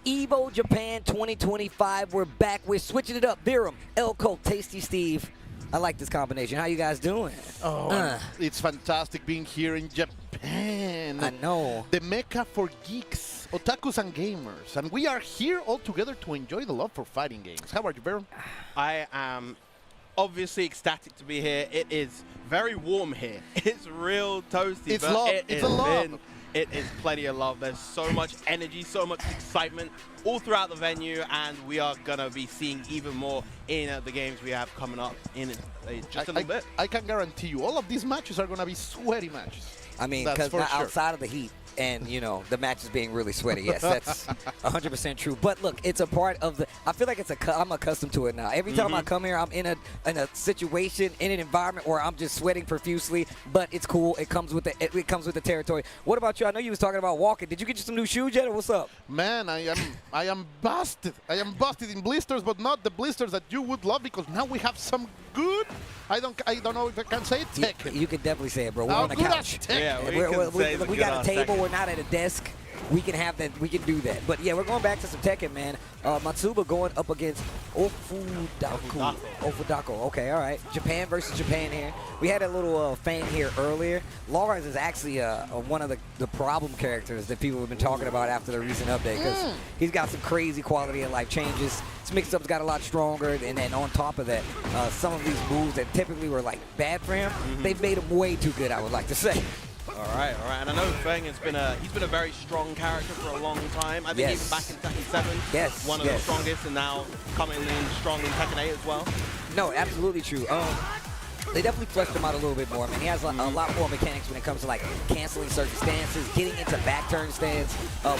Evo Japan 2025. We're back. We're switching it up. Virum, El Colt, Tasty Steve. I like this combination. How you guys doing? Oh, it's fantastic being here in Japan. I know. The mecca for geeks, otakus, and gamers. And we are here all together to enjoy the love for fighting games. How are you, Virum? I am obviously ecstatic to be here. It is very warm here. It's real toasty. It's but love. It's a love. It is plenty of love. There's so much energy, so much excitement all throughout the venue, and we are going to be seeing even more in the games we have coming up in just a little bit. I can guarantee you all of these matches are going to be sweaty matches. I mean, That's because for sure. outside of the heat and, you know, the match is being really sweaty. Yes, that's 100% true. But look, it's a part of the – I feel like I'm accustomed to it now. Every time I come here, I'm in a situation, in an environment where I'm just sweating profusely, but it's cool. It comes with the territory. What about you? I know you was talking about walking. Did you get you some new shoes yet, or what's up? Man, I am busted. I am busted in blisters, but not the blisters that you would love, because now we have some good – I don't know if I can say it, Tekken. You can definitely say it, bro. We're on the good couch. as Tekken. Yeah, we got a table. We're not at a desk. We can have that. We can do that. But yeah, we're going back to some Tekken, man. Matsuba going up against Ofudako. Okay, all right. Japan versus Japan here. We had a little fan here earlier. Lawrence is actually one of the problem characters that people have been talking about after the recent update, because he's got some crazy quality of life changes. His mix-up's got a lot stronger, and then on top of that, some of these moves that typically were like bad for him, they've made him way too good, I would like to say. All right. And I know Feng has been a very strong character for a long time. I think he's back in Tekken 7. One of the strongest, and now coming in strong in Tekken 8 as well. No, absolutely true. They definitely fleshed him out a little bit more. I mean, he has a lot more mechanics when it comes to like canceling certain stances, getting into back turn stance.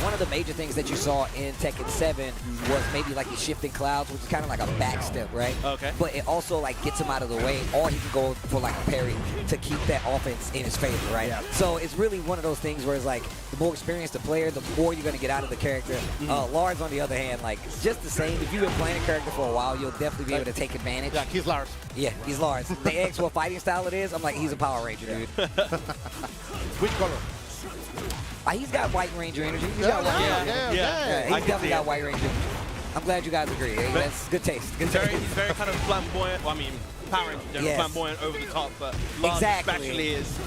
One of the major things that you saw in Tekken 7 was maybe like the shifting clouds, which is kind of like a back step, right? Okay. But it also like gets him out of the way, or he can go for like a parry to keep that offense in his favor, right? Yeah. So it's really one of those things where it's like the more experienced the player, the more you're gonna get out of the character. Lars, on the other hand, like just the same. If you've been playing a character for a while, you'll definitely be able to take advantage. Yeah, he's Lars. Yeah, he's Lars. They ask what fighting style it is. I'm like, he's a Power Ranger, dude. Which color? He's got White Ranger energy. He's got He's definitely got White Ranger. I'm glad you guys agree. That's good taste. Good taste. He's very kind of flamboyant. Well, I mean, Power Ranger in general, flamboyant, over the top, but Lars especially is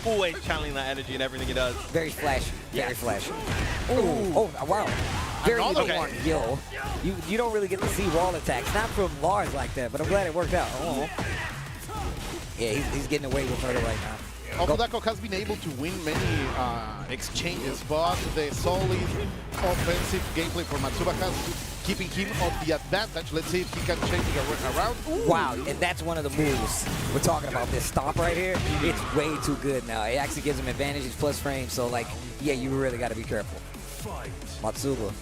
always channeling that energy in everything he does. Very flashy. Very flashy. Ooh. Oh, wow. Very good one. Yo, you don't really get to see wall attacks. Not from Lars like that, but I'm glad it worked out. Yeah, he's getting away with murder right now. Okudako has been able to win many exchanges, but the solid offensive gameplay for Matsuba has keeping him on the advantage. Let's see if he can change it around. Ooh. Wow, and that's one of the moves we're talking about. This stomp right here, it's way too good now. It actually gives him advantage. It's plus frames, so like, yeah, you really got to be careful. Matsuba.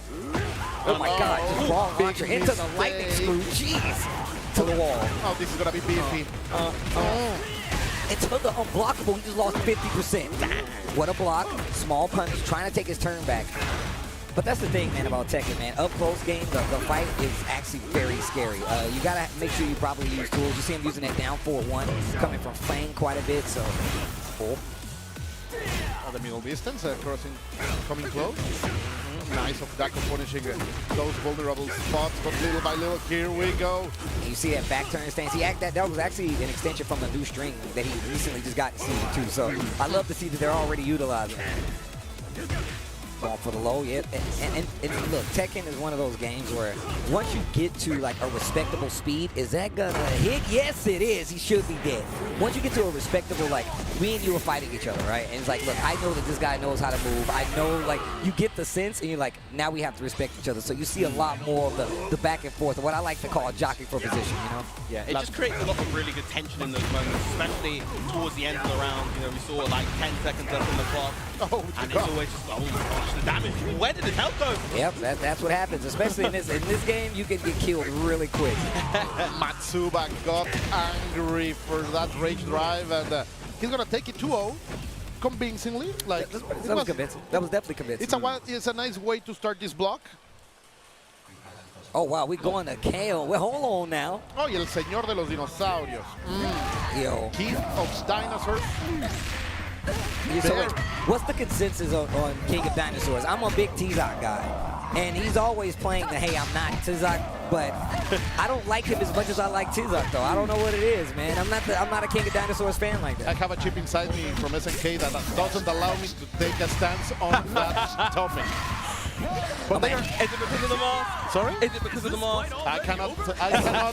Oh my God, just wrong launcher into the lightning screw. Jeez. To the wall. Oh, this is going to be beefy. It's the unblockable. He just lost 50%. What a block. Small punish, trying to take his turn back. But that's the thing, man, about Tekken, man. Up close game, the fight is actually very scary. You got to make sure you probably use tools. You see him using that down 4-1, coming from Fang quite a bit, so cool. The middle distance, crossing, coming close. Nice of Dako punishing those vulnerable spots, but little by little, here we go. You see that back turn stance. That was actually an extension from the new string that he recently just got in Season 2, so I love to see that they're already utilizing it. Ball for the low, yeah. And look, Tekken is one of those games where once you get to like a respectable speed, is that gonna hit? Yes, it is. He should be dead. Once you get to a respectable, like, me and you are fighting each other, right? And it's like, look, I know that this guy knows how to move. I know, like, you get the sense, and you're like, now we have to respect each other. So you see a lot more of the back and forth, what I like to call jockey for position, you know? Yeah, it just creates a lot of really good tension in those moments, especially towards the end of the round. You know, we saw like 10 seconds left on the clock, and it's always just, oh my gosh, the damage. Where did his health go? Yep, that's what happens, especially in this game. You can get killed really quick. Matsuba got angry for that rage drive, and he's gonna take it 2-0 convincingly. Like that was convincing. That was definitely convincing. It's a nice way to start this block. Oh wow, we're going to KO. Well, hold on now. Oh, y el señor de los dinosaurios. Yo. King of dinosaurs. So wait, what's the consensus on King of Dinosaurs? I'm a big Tizak guy, and he's always playing the hey, I'm not Tizak, but I don't like him as much as I like Tizak, though. I don't know what it is, man. I'm not a King of Dinosaurs fan like that. I have a chip inside me from SNK that doesn't allow me to take a stance on that topic. But is it because of the mask? Sorry? Is it because of the mask? I cannot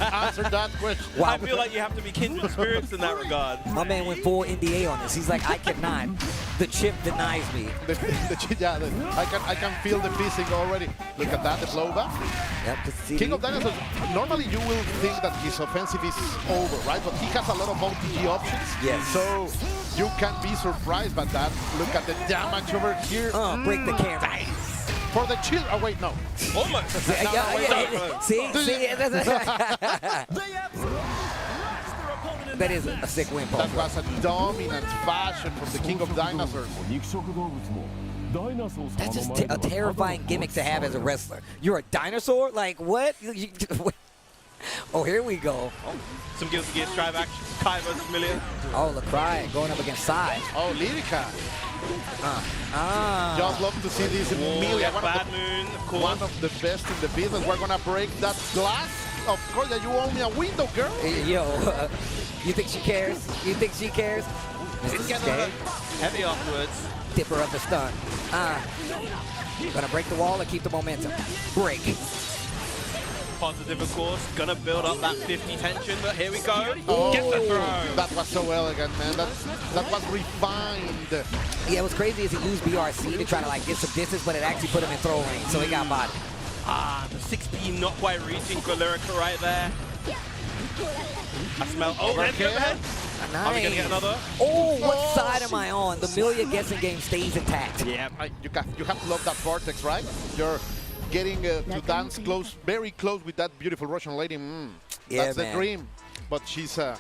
answer that question. Wow. I feel like you have to be kindred spirits in that regard. My man went full NDA on this. He's like, I cannot. The chip denies me. I can feel the pissing already. Look at that, the blowback. Yep, King of Dinosaurs, normally you will think that his offensive is over, right? But he has a lot of OTG options. Yes. So you can be surprised by that. Look at the damage over here. Break the camera. For the chill. Oh, wait, no. Almost. See? That is a sick win, Paul. That was a dominant fashion from the King of Dinosaurs. That's just a terrifying gimmick to have as a wrestler. You're a dinosaur? Like, what? Oh, here we go. Some Guilty Gear Strive action. Kai versus Million. Oh, Leroy going up against Sai. Oh, Lyrica. Just love to see this Million. One of the best in the business. We're going to break that glass. Of course, you owe me a window, girl. Yo, you think she cares? You think she cares? It's getting heavy afterwards. Dipper of the stun. Gonna break the wall and keep the momentum. Break. Positive, of course. Gonna build up that 50 tension, but here we go. Oh, get the throw. That was so elegant, man. That was refined. Yeah, what's crazy is he used BRC to try to like get some distance, but it actually put him in throw range, so he got bodied. The 6P not quite reaching for Lyrica right there. I smell. Oh, there's the overhead. Nice. Are we going to get another? Oh, what side am I on? The Amelia guessing game stays intact. Yeah, you have to love that vortex, right? You're getting to dance close, very close with that beautiful Russian lady. Yeah, that's man. the dream. But she's a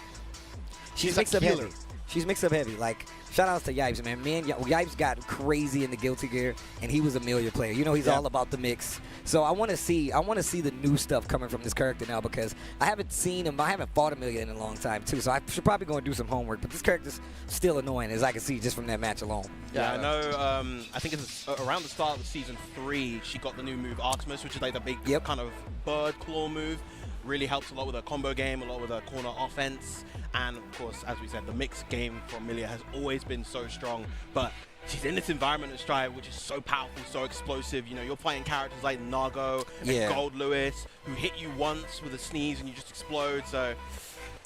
mixed up killer. heavy. She's mixed up heavy. Like, shout outs to Yipes, man. Yipes got crazy in the Guilty Gear, and he was a Amelia player. You know, he's all about the mix. So I want to see the new stuff coming from this character now, because I haven't seen him. I haven't fought Amelia in a long time too. So I should probably go and do some homework. But this character's still annoying, as I can see just from that match alone. Yeah, I know. I think it's around the start of season 3, she got the new move Artemis, which is like the big kind of bird claw move. Really helps a lot with her combo game, a lot with her corner offense. And of course, as we said, the mixed game from Amelia has always been so strong. But she's in this environment of Strive, which is so powerful, so explosive. You know, you're playing characters like Nago and Gold Lewis, who hit you once with a sneeze and you just explode. So,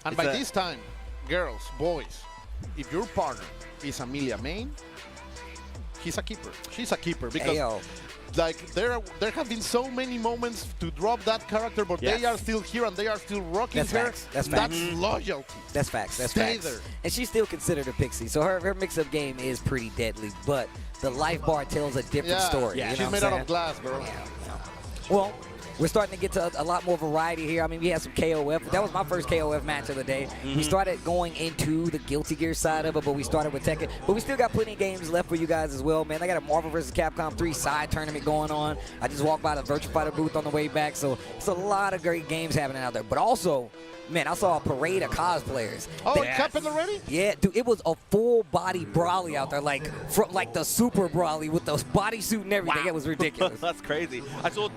and by this time, girls, boys, if your partner is Amelia main, he's a keeper. She's a keeper, because like there have been so many moments to drop that character, but they are still here and they are still rocking her. That's facts. That's loyalty. That's facts. That's Stay facts. there. And she's still considered a pixie, so her mix-up game is pretty deadly. But the life bar tells a different story. Yeah, you know she's what made I'm out of glass, bro. Yeah. Well, we're starting to get to a lot more variety here. I mean, we had some KOF. That was my first KOF match of the day. We started going into the Guilty Gear side of it, but we started with Tekken. But we still got plenty of games left for you guys as well, man. I got a Marvel vs. Capcom 3 side tournament going on. I just walked by the Virtua Fighter booth on the way back, so it's a lot of great games happening out there. But also, man, I saw a parade of cosplayers. Oh, it happened already? Yeah, dude, it was a full-body Brawly out there, like the super Brawly with the bodysuit and everything. It was ridiculous. That's crazy. I saw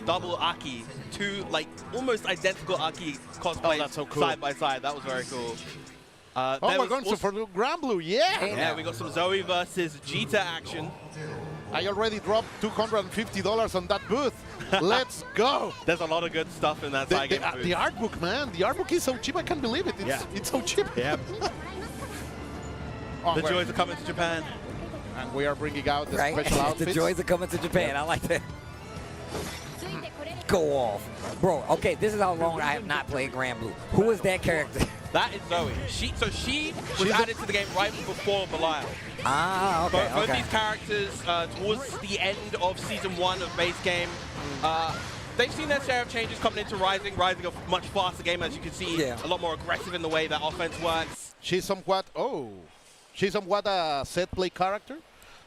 double Aki, two like almost identical Aki cosplays that's so cool. side by side. That was very cool. Oh my God, so for the Grand Blue, yeah, we got some Zoe versus Jita action. I already dropped $250 on that booth. Let's go. There's a lot of good stuff in that side game booth. The art book, man. The art book is so cheap, I can't believe it. It's so cheap. Yeah. The joys are coming to Japan. And we are bringing out the special outfits. The joys are coming to Japan. I like that. Go off. Bro, okay, this is how long I have not played Grand Blue. Who is that character? That is Zoe. She was added to the game right before Belial. Ah, okay. Both these characters, towards the end of Season 1 of base game, they've seen their share of changes coming into Rising. Rising a much faster game, as you can see, a lot more aggressive in the way that offense works. She's somewhat a set play character.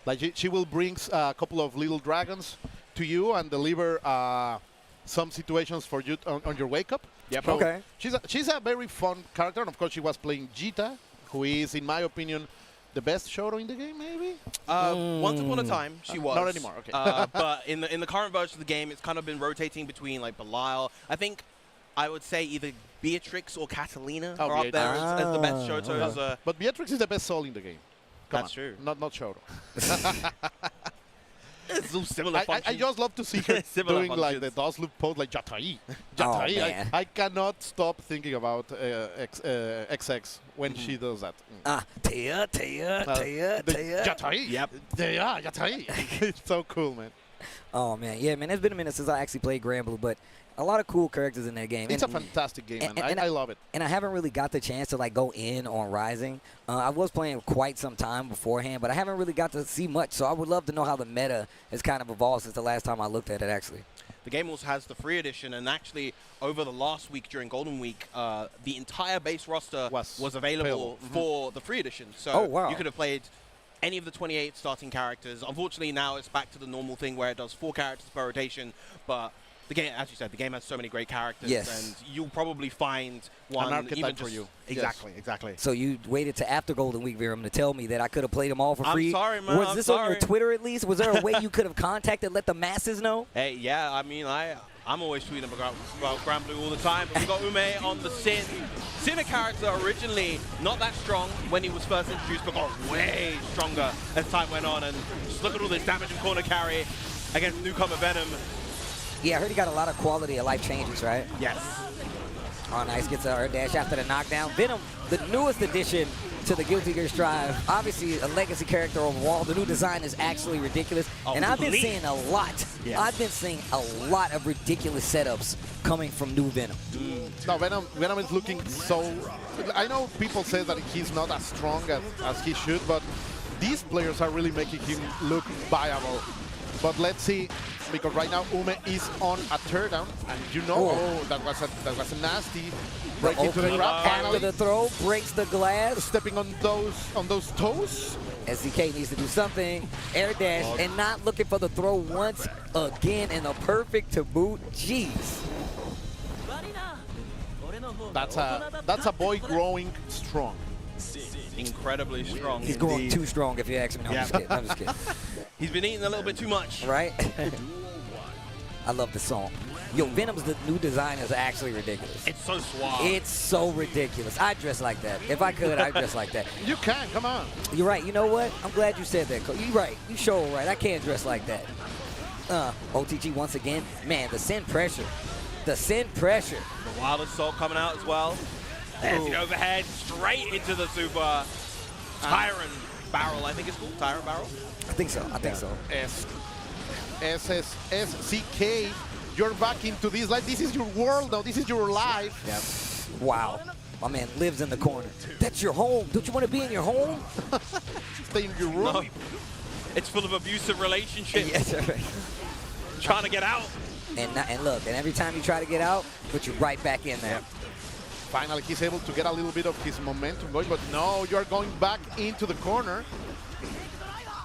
Like she will bring a couple of little dragons to you and deliver some situations for you on your wake up. Yep. So okay. She's a very fun character, and of course she was playing Jita, who is, in my opinion, the best Shoro in the game, maybe? Once upon a time, she was. Not anymore, okay. But in the current version of the game, it's kind of been rotating between like Belial. I think I would say either Beatrix or Catalina are up there as the best Shotos. But Beatrix is the best soul in the game. That's true. Not Shoro. It's all similar I just love to see her doing like the DOS loop pose, like Jatai. Jatai. I cannot stop thinking about XX when she does that. Taya. Jatai. Yep. Jatai. It's so cool, man. Oh, man. Yeah, man, it's been a minute since I actually played Grand Blue, but a lot of cool characters in that game. It's a fantastic game, and I love it. And I haven't really got the chance to like go in on Rising. I was playing quite some time beforehand, but I haven't really got to see much. So I would love to know how the meta has kind of evolved since the last time I looked at it, actually. The game also has the free edition, and actually over the last week during Golden Week, the entire base roster was available for the free edition. So you could have played any of the 28 starting characters. Unfortunately, now it's back to the normal thing where it does 4 characters per rotation, but the game, as you said, the game has so many great characters, and you'll probably find one even for you. Exactly. So you waited to after Golden Week, Viram, to tell me that I could have played them all for free? I'm sorry, man. Was this on your Twitter at least? Was there a way you could have contacted, let the masses know? Hey, yeah, I mean, I'm always tweeting about Grand Blue all the time, but we got Ume on the Sin. Sin, a character originally not that strong when he was first introduced, but got way stronger as time went on, and just look at all this damage and corner carry against newcomer Venom. Yeah, I heard he got a lot of quality of life changes, right? Yes. Oh, nice. Gets a air dash after the knockdown. Venom, the newest addition to the Guilty Gear Strive. Obviously, a legacy character overall. The new design is actually ridiculous. And I've been seeing a lot. Yeah. I've been seeing a lot of ridiculous setups coming from new Venom. No, Venom is looking so... I know people say that he's not as strong as he should, but these players are really making him look viable. But let's see, because right now Ume is on a teardown, and you know, that was a nasty break into the grab. After the throw, breaks the glass. Stepping on those toes. SDK needs to do something. Air dash and not looking for the throw once again, and a perfect to boot. Jeez. That's a boy growing strong. Incredibly strong. He's growing too strong, if you ask me. No, I'm just kidding. I'm just kidding. He's been eating a little bit too much. Right? I love the song. Yo, Venom's the new design is actually ridiculous. It's so suave. It's so ridiculous. I'd dress like that. If I could, I'd dress like that. You can, come on. You're right. You know what? I'm glad you said that, Coach. You're right. You sure right. I can't dress like that. OTG once again. Man, the send pressure. The send pressure. The wild assault coming out as well. There's the overhead straight into the super Tyrant barrel, I think it's called. Tyrant barrel? I think so. I think so. SCK, you're back into this life. This is your world now. This is your life. Yep. Wow. My man lives in the corner. That's your home. Don't you want to be in your home? Stay in your room. No. It's full of abusive relationships. Yes, right. Trying to get out. And look, and every time you try to get out, put you right back in there. Yep. Finally, he's able to get a little bit of his momentum going, but no, you're going back into the corner.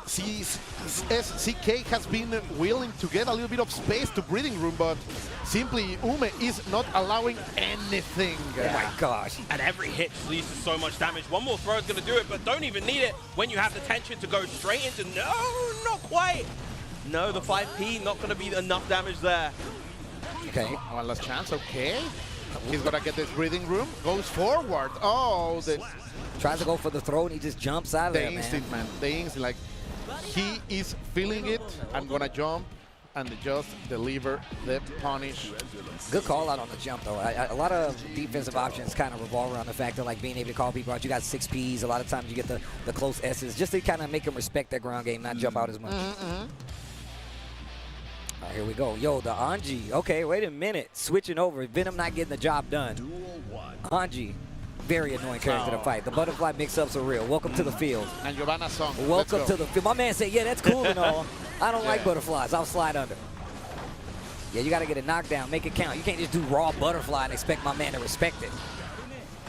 SCK has been willing to get a little bit of space to breathing room, but simply Ume is not allowing anything. Oh my gosh. And every hit leads to so much damage. One more throw is going to do it, but don't even need it when you have the tension to go straight into... No, not quite. No, the 5P, not going to be enough damage there. Okay. One last chance, okay. He's going to get this breathing room, goes forward. Oh, tries to go for the throw, and he just jumps out of there, man. The instinct, like, he is feeling it. I'm going to jump and just deliver the punish. Good call out on the jump, though. A lot of defensive options kind of revolve around the fact of like being able to call people out. You got 6 Ps. A lot of times you get the close S's just to kind of make them respect their ground game, not jump out as much. All right, here we go. Yo, the Anji. Okay, wait a minute. Switching over. Venom not getting the job done. Anji. Very annoying character to fight. The butterfly mix-ups are real. Welcome to the field. And Giovanna's song. Welcome to the field. My man said, yeah, that's cool and all. I don't like butterflies. I'll slide under. Yeah, you got to get a knockdown. Make it count. You can't just do raw butterfly and expect my man to respect it.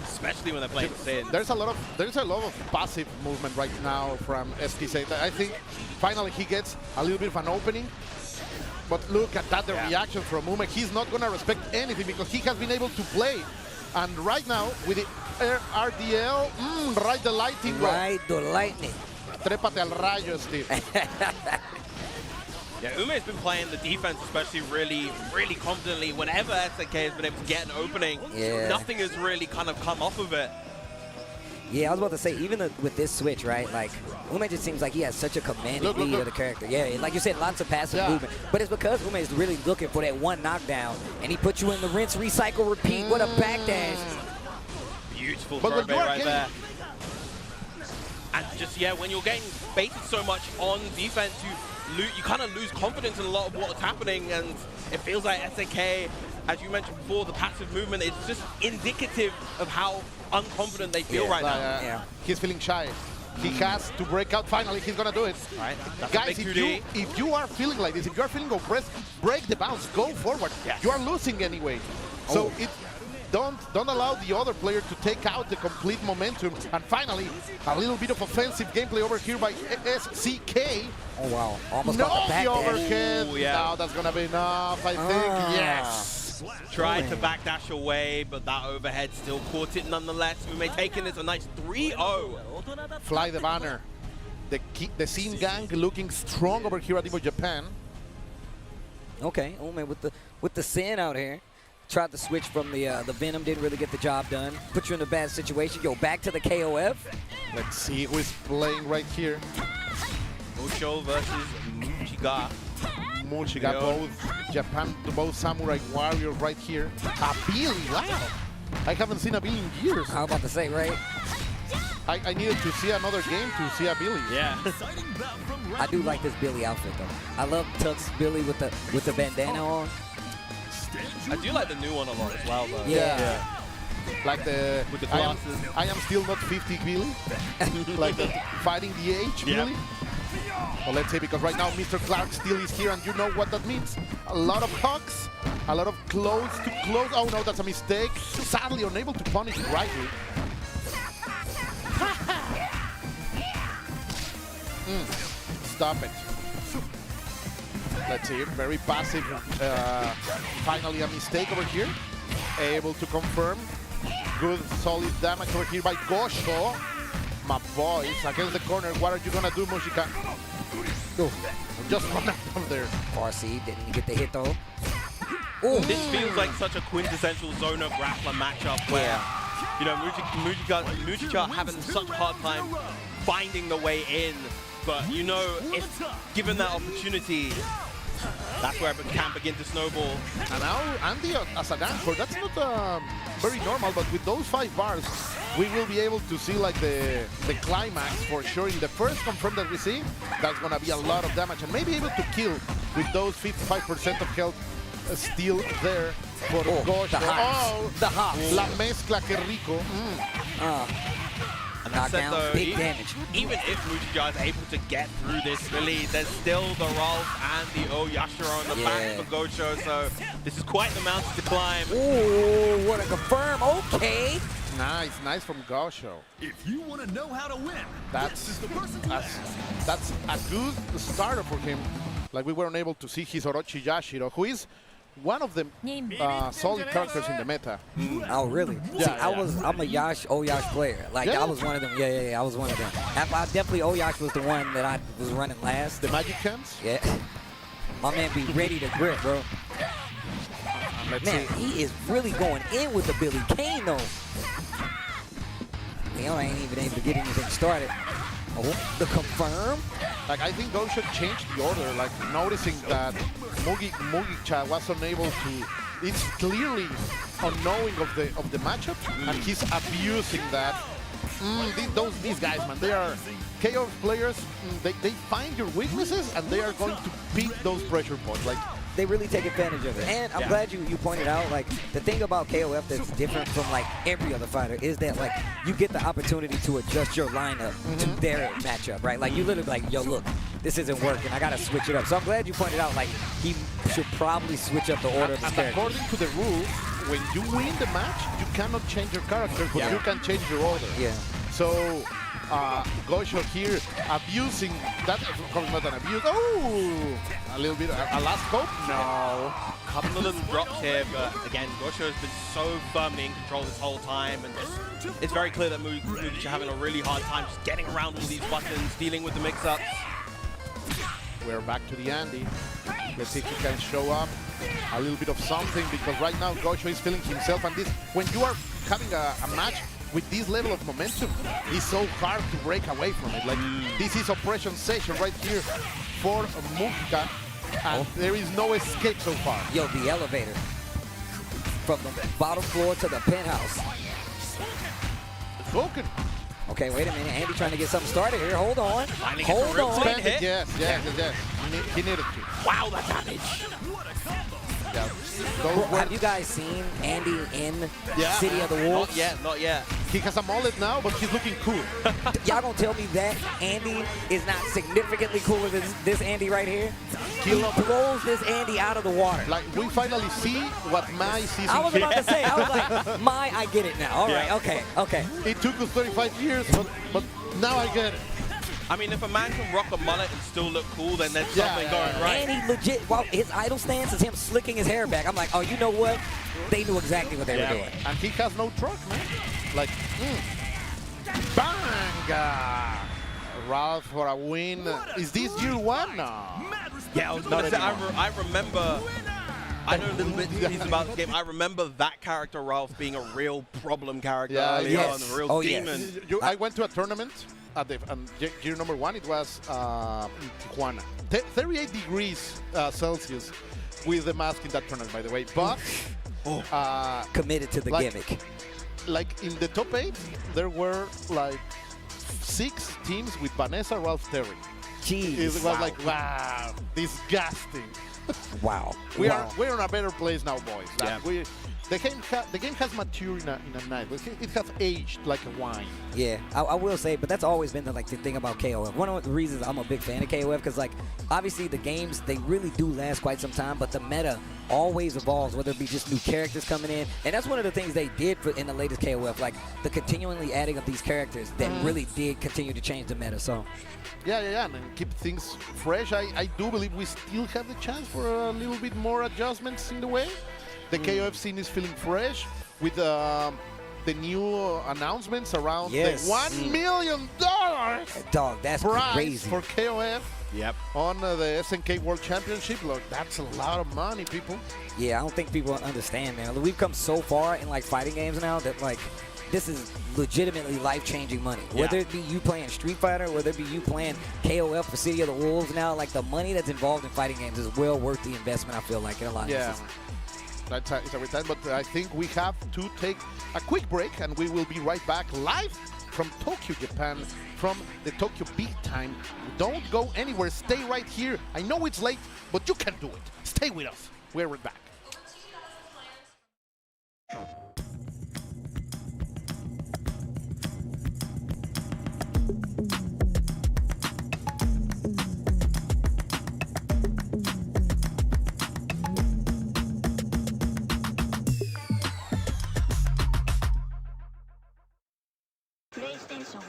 Especially when they're playing Sin. There's a lot of passive movement right now from SPC. I think finally he gets a little bit of an opening. But look at that, the reaction from Ume. He's not going to respect anything because he has been able to play. And right now, with the RDL, ride the lightning. Ride the lightning. Trépate al rayo, Steve. Yeah, Ume's been playing the defense, especially really, really confidently. Whenever SNK has been able to get an opening, nothing has really kind of come off of it. Yeah, I was about to say, even with this switch, right? Like, Ume just seems like he has such a commanding lead of the character. Yeah, like you said, lots of passive movement. But it's because Ume is really looking for that one knockdown, and he puts you in the rinse, recycle, repeat. What a backdash. Beautiful throw right there. And just, when you're getting baited so much on defense, you kind of lose confidence in a lot of what's happening, and it feels like SNK, as you mentioned before, the passive movement is just indicative of how unconfident they feel right now. He's feeling shy. He has to break out. Finally, he's going to do it. Right. Guys, if you are feeling like this, if you are feeling oppressed, break the bounce, go forward. You are losing anyway. So don't allow the other player to take out the complete momentum. And finally, a little bit of offensive gameplay over here by SCK. Oh, wow. Almost got the back overhead. No, that's going to be enough, I think. Yes. Tried to backdash away, but that overhead still caught it nonetheless. Ume taking this a nice 3-0. Fly the banner. The Scene Gang looking strong over here at Evo Japan. Okay, Ume with the Sin out here. Tried to switch from the Venom, didn't really get the job done. Put you in a bad situation. Go back to the KOF. Let's see who is playing right here. Musho versus Muchiga. Muchiga, both Japan, both Samurai Warriors right here. Billy, wow. I haven't seen a Billy in years. I was about to say, right? I needed to see another game to see a Billy. Yeah. I do like this Billy outfit though. I love Tuck's Billy with the bandana on. I do like the new one a lot as well, though. Yeah. Like with the glasses. I am still not 50 Billy. Like fighting the age Billy. Well, let's say because right now Mr. Clark still is here, and you know what that means. A lot of hugs, a lot of close to close. Oh no, that's a mistake. Sadly unable to punish rightly. Stop it. Let's see, very passive. Finally a mistake over here. Able to confirm. Good solid damage over here by Gosho. My boys against the corner. What are you gonna do, Mushika? Oh, just run out of there. RC didn't get the hit though. This feels like such a quintessential Zona grappler matchup where, you know, Mujica having such a hard time finding the way in. But, you know, if given that opportunity, that's where it can begin to snowball. And now Andy as a ganker, that's not very normal, but with those 5 bars, we will be able to see like the climax for sure. In the first confirm that we see, that's gonna be a lot of damage, and maybe able to kill with those 55% of health still there for Gosh. The hop. La mezcla, que rico. And that said, though, big damage. Even if Mujica is able to get through this Billy, there's still the Rolf and the Oyashiro on the back for Gosho, so this is quite the mountain to climb. Ooh, what a confirm. Okay. Nice from Gosho. If you want to know how to win, that's a good starter for him. Like we weren't able to see his Orochi Yashiro, who is one of the solid characters in the meta. Oh, really? Yeah, See, I'm a Oyash player. Like, I was one of them. Yeah, I was one of them. Definitely Oyash was the one that I was running last. The Magic Cans? Yeah. My man be ready to grip, bro. Man, he is really going in with the Billy Kane, though. I ain't even able to get anything started. Oh, the confirm. Like, I think Gosho changed the order, like noticing that Mugicha was unable to, it's clearly unknowing of the matchup, and he's abusing that. These guys, man, they are chaos players. They find your weaknesses, and they are going to pick those pressure points. Like, they really take advantage of it. And I'm glad you pointed out, like, the thing about KOF that's different from, like, every other fighter is that, like, you get the opportunity to adjust your lineup to their matchup, right? Like, you literally like, yo, look, this isn't working. I got to switch it up. So I'm glad you pointed out, like, he should probably switch up the order of his characters. According to the rules, when you win the match, you cannot change your character, but you can change your order. Yeah. So, Gosho here abusing that. Of course, not an abuse. Oh, a little bit. A last scope? No. Couple of little drops here, but again, Gosho has been so firmly in control this whole time, and it's very clear that Mugicha having a really hard time just getting around all these buttons, dealing with the mix-ups. We're back to the Andy. Let's see if he can show up a little bit of something, because right now Gosho is feeling himself, and this, when you are having a match with this level of momentum, it's so hard to break away from it. Like, this is Operation Session right here for Mujica, and there is no escape so far. Yo, the elevator from the bottom floor to the penthouse. It's broken. Okay, wait a minute. Andy trying to get something started here. Hold on. Hold on. Yes. He needed to. Wow, that damage. Have you guys seen Andy in City of the Wolves? Not yet. He has a mullet now, but he's looking cool. Y'all gonna tell me that Andy is not significantly cooler than this Andy right here? He blows this Andy out of the water. Like, we finally see what Mai sees. I was about to say, I was like, Mai, I get it now. All right, okay. It took us 35 years, but now I get it. I mean, if a man can rock a mullet and still look cool, then there's something going right. And he legit, his idle stance is him slicking his hair back. I'm like, oh, you know what? They knew exactly what they were doing. And he has no truck, man. Like, bang! Ralph for a win. Is this year one? No. Yeah, I was going to say, I remember, I know a little bit about the game. I remember that character, Ralph, being a real problem character early on, a real demon. I went to a tournament. At the year number 1, it was Tijuana. 38 degrees Celsius with the mask in that tournament, by the way. But Committed to the gimmick. Like in the top 8, there were like 6 teams with Vanessa, Ralph, Terry. Jeez. It was like, wow, disgusting. Wow. We're in a better place now, boys. Like the game has matured in a night. It has aged like a wine. Yeah, I will say, but that's always been the thing about KOF. One of the reasons I'm a big fan of KOF, because like obviously the games, they really do last quite some time, but the meta always evolves, whether it be just new characters coming in. And that's one of the things they did in the latest KOF, like the continually adding of these characters that really did continue to change the meta. So yeah, and keep things fresh. I do believe we still have the chance for a little bit more adjustments in the way. The KOF scene is feeling fresh with the new announcements around the $1 million Dog, that's prize crazy for KOF. Yep. On the SNK World Championship. Look, that's a lot of money, people. Yeah, I don't think people understand, man. We've come so far in like fighting games now that like this is legitimately life-changing money. Whether it be you playing Street Fighter, whether it be you playing KOF for City of the Wolves now, like the money that's involved in fighting games is well worth the investment, I feel like, in a lot of cases. That's every time, but I think we have to take a quick break, and we will be right back live from Tokyo, Japan, from the Tokyo Big Time. Don't go anywhere. Stay right here. I know it's late, but you can do it. Stay with us. We're right back. PlayStation.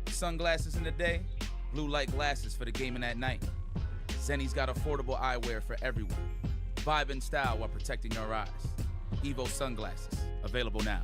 Sunglasses in the day, blue light glasses for the gaming at night. Zenny's got affordable eyewear for everyone. Vibe and style while protecting your eyes. Evo sunglasses, available now.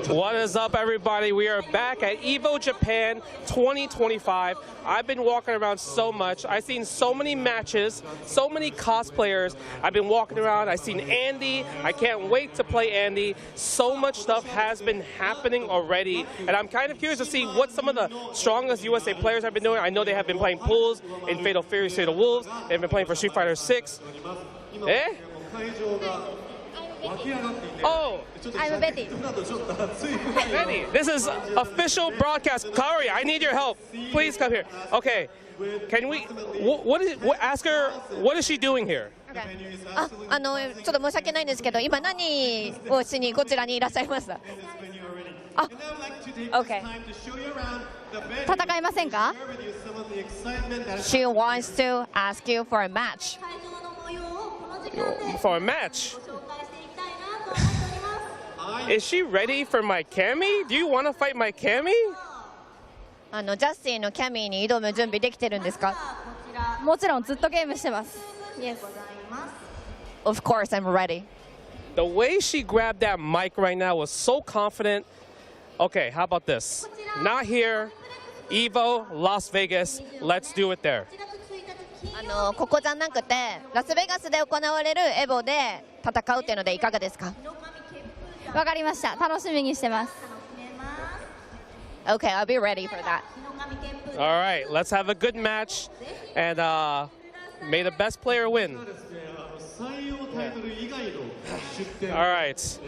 What is up, everybody? We are back at Evo Japan 2025. I've been walking around so much. I've seen so many matches, so many cosplayers. I've been walking around. I've seen Andy. I can't wait to play Andy. So much stuff has been happening already, and I'm kind of curious to see what some of the strongest USA players have been doing. I know they have been playing pools in Fatal Fury, Fatal Wolves. They've been playing for Street Fighter 6. Eh? Oh, I'm Betty. Betty, this is official broadcast. Kari, I need your help. Please come here. Okay, can we? Ask her. What is she doing here? ちょっと申し訳ないんですけど、今何をしにこちらにいらっしゃいました？あ、OK。戦いませんか？ She wants to ask you for a match. For a match? Is she ready for my Cammy? Do you want to fight my Cammy? ジャスティンのキャミーに挑む準備できてるんですか？もちろんずっとゲームしてます。Yes. Of course, I'm ready. The way she grabbed that mic right now was so confident. Okay, how about this? Not here. Evo, Las Vegas. Let's do it there. ここじゃなくて、ラスベガスで行われるエボで戦うっていうのでいかがですか？わかりました。楽しみにしてます。Okay, I'll be ready for that. All right, let's have a good match, and may the best player win. All right.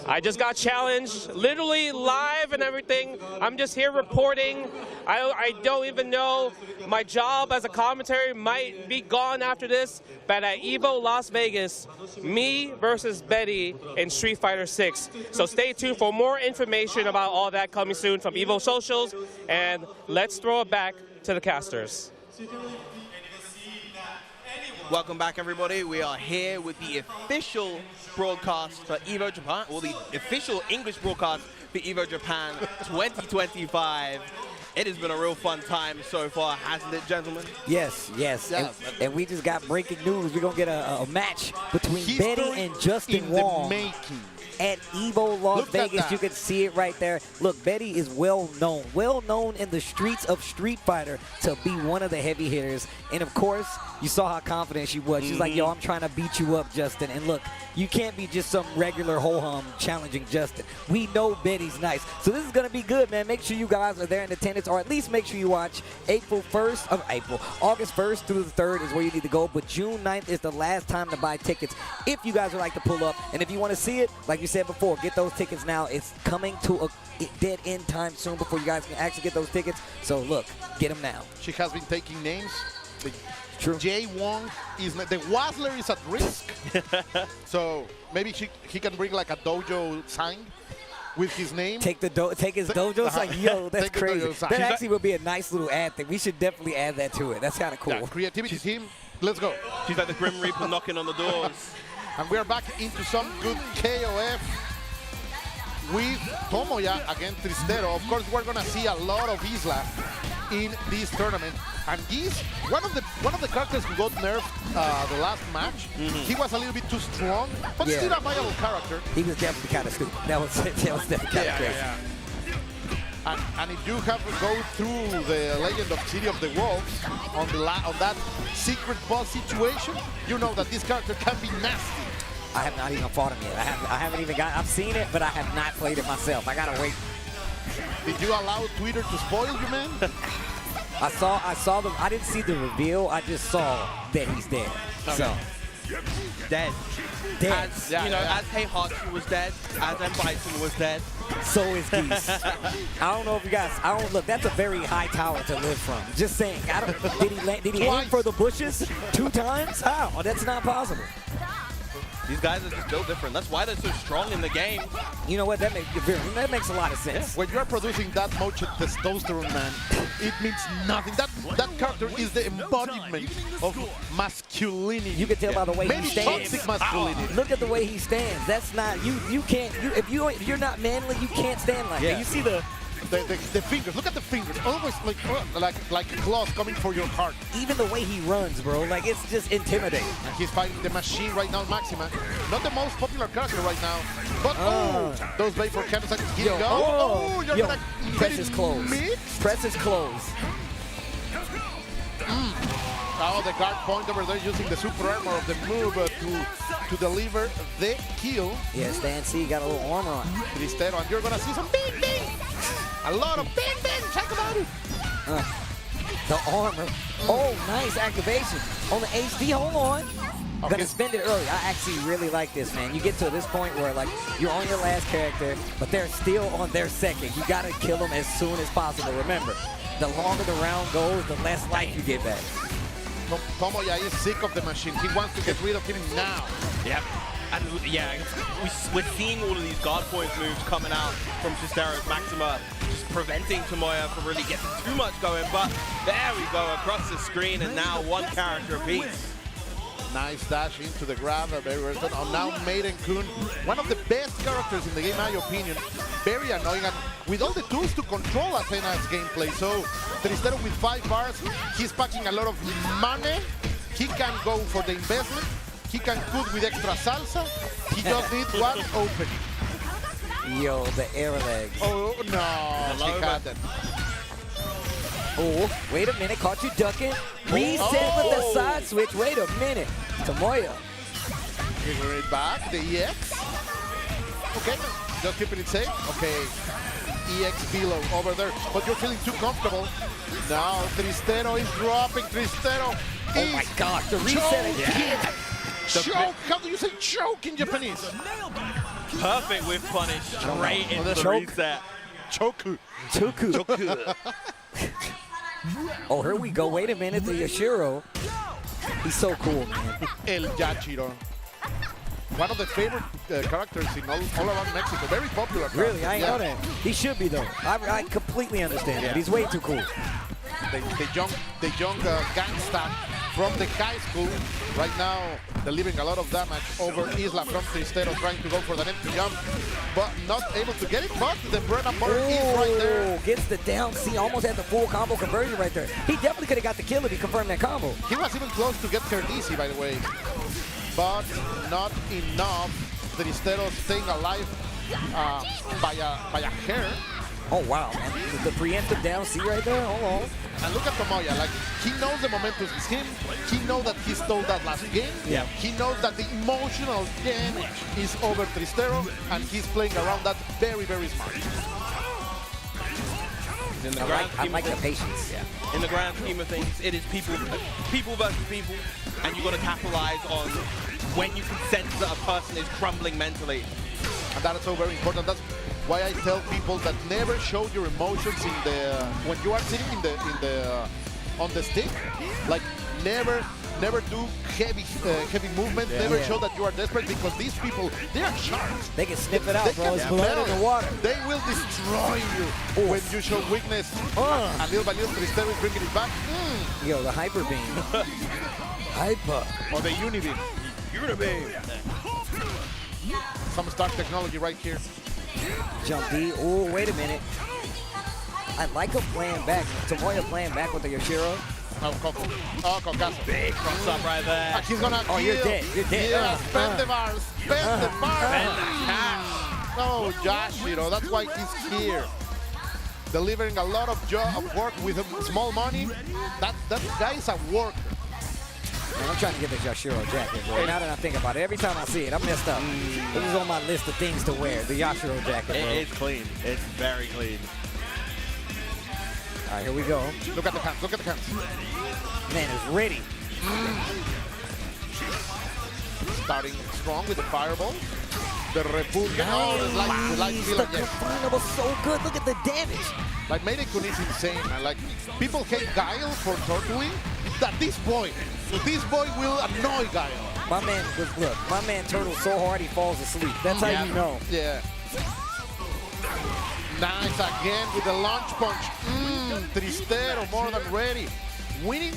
I just got challenged, literally live and everything. I'm just here reporting. I don't even know. My job as a commentary might be gone after this. But at Evo Las Vegas, me versus Betty in Street Fighter 6. So stay tuned for more information about all that coming soon from Evo Socials. And let's throw it back to the casters. Welcome back, everybody. We are here with the official broadcast for Evo Japan, or the official English broadcast for Evo Japan 2025. It has been a real fun time so far, hasn't it, gentlemen? Yes. And we just got breaking news. We're going to get a match between Betty and Justin Wong at Evo Las Vegas. You can see it right there. Look, Betty is well known in the streets of Street Fighter to be one of the heavy hitters. And of course, you saw how confident she was. She's like, yo, I'm trying to beat you up, Justin. And look, you can't be just some regular ho-hum challenging Justin. We know Betty's nice. So this is going to be good, man. Make sure you guys are there in attendance, or at least make sure you watch August 1st through the 3rd is where you need to go. But June 9th is the last time to buy tickets if you guys would like to pull up. And if you want to see it, like you said before, get those tickets now. It's coming to a dead end time soon before you guys can actually get those tickets. So look, get them now. She has been taking names. True. Jay Wong is the Wazzler is at risk. So maybe he can bring like a dojo sign with his name. Take his dojo sign. Yo, that's crazy. That actually would be a nice little ad thing. We should definitely add that to it. That's kind of cool. Yeah, creativity team. Let's go. She's like the Grim Reaper knocking on the doors. And we're back into some good KOF with Tomoya against Tristero. Of course, we're gonna see a lot of Isla in this tournament. And he's one of the characters who got nerfed the last match. He was a little bit too strong, but still a viable character. He was definitely kind of stupid. That was definitely kind of crazy. And if you have to go through the Legend of City of the Wolves on that secret boss situation, you know that this character can be nasty. I have not even fought him yet. I haven't even I've seen it, but I have not played it myself. I gotta wait. Did you allow Twitter to spoil you, man? I saw them. I didn't see the reveal. I just saw that he's dead. Okay. So dead. As Heihachi was dead, as M. Bison was dead. So is Geese. I don't know if you guys. Look. That's a very high tower to live from. Just saying. Did he aim for the bushes 2 times? How? Oh, that's not possible. These guys are just built different. That's why they're so strong in the game. You know what? That makes a lot of sense. When you're producing that much testosterone, man, it means nothing. That character is the embodiment of masculinity. You can tell by the way he stands. Toxic masculinity. Look at the way he stands. That's not you. You can't. If you're not manly, you can't stand like that. You see the The fingers. Look at the fingers. Always like claws coming for your heart. Even the way he runs, bro, like it's just intimidating. And he's fighting the machine right now, Maxima. Not the most popular character right now, but those bait for counters. Here you go. You're gonna press his clothes. Press his clothes. Oh, the guard point over there using the super armor of the move to deliver the kill. Yeah, Stan C got a little armor on. Tristero, and you're gonna see some bing bing. A lot of bing bing. Check about it. The armor. Oh, nice activation on the HD. Hold on. Okay. Gonna spend it early. I actually really like this, man. You get to this point where like you're on your last character, but they're still on their second. You gotta kill them as soon as possible. Remember, the longer the round goes, the less life you get back. Tomoya is sick of the machine. He wants to get rid of him now. Yep. And yeah, we're seeing all of these guard point moves coming out from Tristero's Maxima, just preventing Tomoya from really getting too much going. But there we go, across the screen, and now one character apiece. Nice dash into the grab. Very well done. Now Maiden-kun, one of the best characters in the game, in my opinion. Very annoying, and with all the tools to control Athena's gameplay. So Tristero with 5 bars, he's packing a lot of money. He can go for the investment. He can cook with extra salsa. He just needs one opening. Yo, the air legs. Oh, no. He had that. Oh, wait a minute. Caught you ducking. Reset with the side switch. Wait a minute. Tomoya. Giving it back. The EX. Okay. Just keeping it safe. Okay. EX below over there. But you're feeling too comfortable. Now Tristero is dropping. Tristero Oh my God. The reset again. Choke! How do you say choke in Japanese? Perfect with punish straight into the reset. Choku. Choku. Oh, here we go. Wait a minute. The Yashiro. He's so cool, man. El Yachiro. One of the favorite characters in all around Mexico. Very popular character. Really? I know that. He should be, though. I completely understand that. He's way too cool. The young gangsta from the high school right now delivering a lot of damage over Isla from Tristero, trying to go for the empty jump, but not able to get it. But the bread and butter is right there. Gets the down C, almost had the full combo conversion right there. He definitely could have got the kill if he confirmed that combo. He was even close to get Kerdisi, by the way, but not enough. Tristero staying alive by a hair. Oh, wow, man. The preemptive down C right there. Hold on. And look at Tomoya, like, he knows the momentum is him. He knows that he stole that last game. Yeah. He knows that the emotional damage is over Tristero, and he's playing around that very, very smart. In the I like the patience. Yeah. In the grand scheme of things, it is people versus people, and you've got to capitalize on when you can sense that a person is crumbling mentally. And that is so very important. That's why I tell people that never show your emotions in the when you are sitting on the stick. Like never do heavy movement. Never show that you are desperate, because these people, they are sharks. They can sniff it out, bro. It's blood in the water. They will destroy you when you show weakness. And little by little, Tristero is bringing it back. Yo, the hyper beam. Hyper. Or the unibeam. Unibeam. Some Stark technology right here. Jump D. Oh, wait a minute. I like him playing back. Tomoya playing back with the Yashiro. Oh, Coco. Oh, Kokaso. Big cross up right there. And he's gonna kill. You're dead. You're dead. Yeah, spend the bars. Spend the bars. Spend the cash. Oh, Yashiro. That's why he's here. Delivering a lot of work with small money. That guy is a worker. Man, I'm trying to get the Yashiro jacket, bro. Now that I think about it, every time I see it, I'm messed up. This is on my list of things to wear, the Yashiro jacket, bro. It's clean. It's very clean. All right, here we go. Look at the hands. Look at the hands. Man is ready. Starting strong with the fireball. The Republican. Oh, the light The confinement was so good. Look at the damage. Like, Maiden-kun is insane, man. Like, people hate Guile for turtling. That this boy will annoy Guile. My man, look, my man turtles so hard he falls asleep. That's how you know. Yeah. Nice again with the launch punch. Tristero more than ready. Willing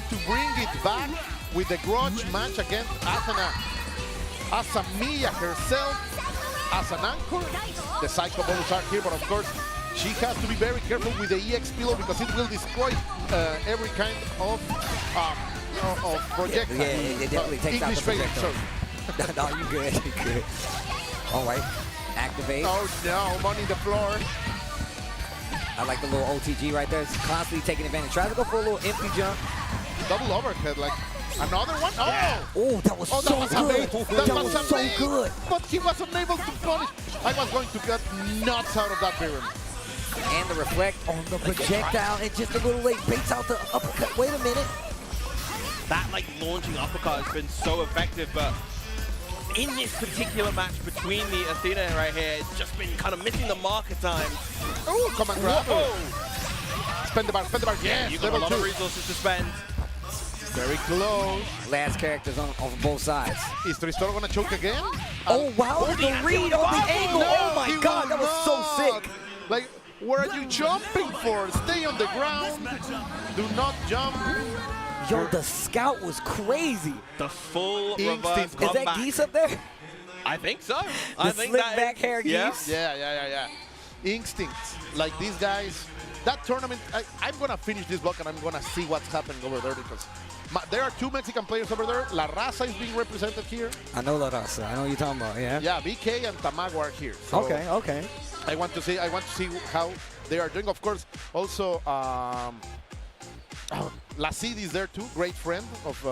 to bring it back with the grudge match against Athena. As a Mia herself, as an anchor. The Psycho bonus are here, but of course, She has to be very careful with the EX pillow because it will destroy every kind of projectile. Yeah, it definitely takes out the projectile. No, you good, you good. All right, activate. Oh no, money in the floor. I like the little OTG right there. It's constantly taking advantage. Try to go for a little empty jump. Double overhead, like another one. Oh, yeah. Oh, that was so good. That was so good. But he was unable to punish. I was going to get nuts out of that Baron. And the reflect on the projectile, and just a little late baits out the uppercut. Wait a minute. That like launching uppercut has been so effective, but in this particular match between the Athena right here, it's just been kind of missing the mark at times. Oh, come and grab her. Spend the bar, yes, you got a lot of resources to spend. Very close. Last characters on both sides. Is Tristor gonna choke again? Oh, wow, the read on the angle. No, oh my God, that was so sick. Like, where are you jumping for? Stay on the ground. Do not jump. Yo, the scout was crazy. The full reverse comeback. Is that Geese up there? I think so. I think slick that back hair Geese? Yeah. Instincts. Like these guys. That tournament, I'm going to finish this block and I'm going to see what's happening over there because there are 2 Mexican players over there. La Raza is being represented here. I know La Raza. I know what you're talking about, yeah. Yeah, BK and Tamago are here. So okay. I want to see how they are doing. Of course, also Lacid is there too, great friend of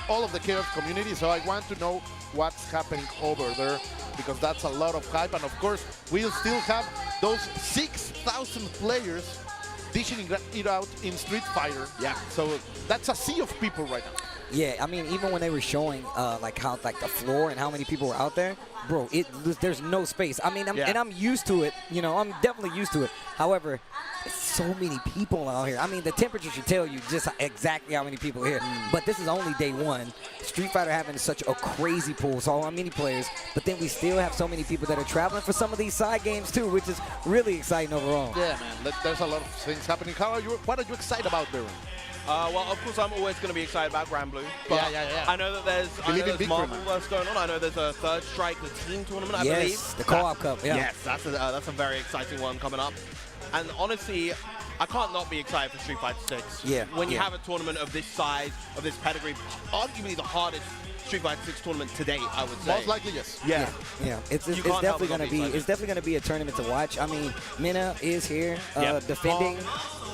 all of the Chaos community. So I want to know what's happening over there because that's a lot of hype. And of course, we'll still have those 6,000 players dishing it out in Street Fighter. Yeah. So that's a sea of people right now. Yeah, I mean, even when they were showing like the floor and how many people were out there, bro, there's no space. I mean, I'm used to it. You know, I'm definitely used to it. However, there's so many people out here. I mean, the temperature should tell you just exactly how many people are here. But this is only day one. Street Fighter having such a crazy pool, so many players. But then we still have so many people that are traveling for some of these side games too, which is really exciting overall. Yeah, man. There's a lot of things happening. What are you excited about, Baron? Well, of course, I'm always going to be excited about Grand Blue. But yeah. I know that there's Marvel that's going on. I know there's a Third Strike, the team tournament, I believe. Yes, the Co-op Cup, yeah. Yes, that's a very exciting one coming up. And honestly, I can't not be excited for Street Fighter 6. Yeah. When you have a tournament of this size, of this pedigree, arguably the hardest Street Fighter 6 tournament to date, I would say. Most likely, yes. Yeah. It's definitely going to be a tournament to watch. I mean, Minna is here defending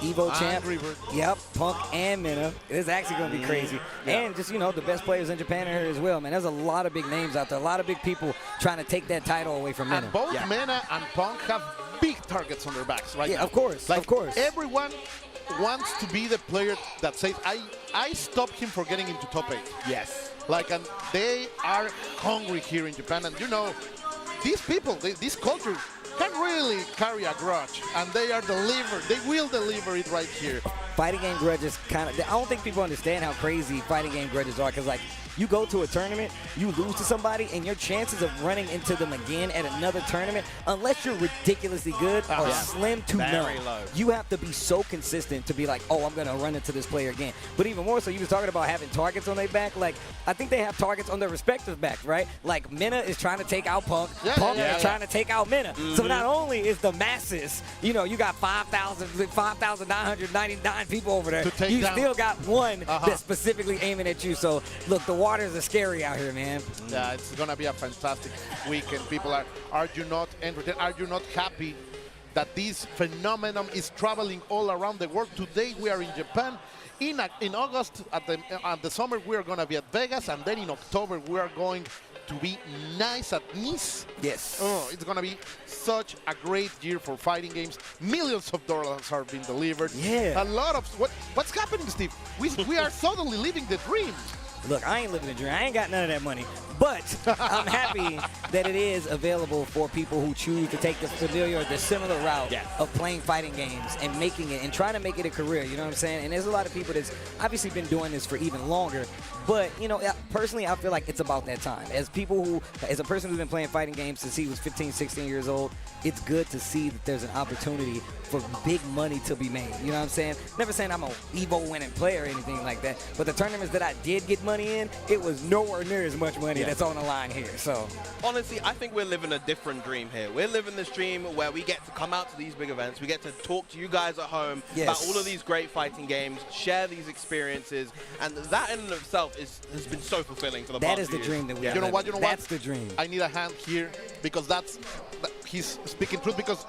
Evo champ. Yep, Punk and Minna. It's actually going to be crazy. Yeah. And just, the best players in Japan are here as well, man. There's a lot of big names out there, a lot of big people trying to take that title away from Minna. And both Minna and Punk have big targets on their backs right now. Yeah, of course, of course. Everyone wants to be the player that says, I stopped him for getting into top 8. Yes. Like, and they are hungry here in Japan. And these people, this culture can really carry a grudge. And they will deliver it right here. Fighting game grudges I don't think people understand how crazy fighting game grudges are. Because, like, you go to a tournament, you lose to somebody, and your chances of running into them again at another tournament, unless you're ridiculously good, are slim to none. Low. You have to be so consistent to be like, oh, I'm going to run into this player again. But even more so, you was talking about having targets on their back. Like, I think they have targets on their respective backs, right? Like, Minna is trying to take out Punk. Punk is trying to take out Minna. So not only is the masses, you got 5,999 people over there, you still got one that's specifically aiming at you. So, look, the waters are scary out here, man. Yeah, it's going to be a fantastic weekend. People are you not entertained? Are you not happy that this phenomenon is traveling all around the world? Today we are in Japan. In August, at the summer, we are going to be at Vegas. And then in October, we are going to be nice at Nice. Yes. Oh, it's going to be such a great year for fighting games. Millions of dollars are being delivered. Yeah. A lot of... What's happening, Steve? We are suddenly living the dream. Look, I ain't living the dream. I ain't got none of that money. But I'm happy that it is available for people who choose to take the familiar or the similar route of playing fighting games and making it and trying to make it a career. You know what I'm saying? And there's a lot of people that's obviously been doing this for even longer. But, personally, I feel like it's about that time. As a person who's been playing fighting games since he was 15, 16 years old, it's good to see that there's an opportunity for big money to be made. You know what I'm saying? Never saying I'm an Evo winning player or anything like that. But the tournaments that I did get money money in, it was nowhere near as much money that's on the line here. So honestly, I think we're living a different dream here. We're living this dream where we get to come out to these big events. We get to talk to you guys at home about all of these great fighting games, share these experiences, and that in and of itself has been so fulfilling for the past That is the years. dream that we You know what? You know That's what? the dream. I need a hand here because he's speaking truth. Because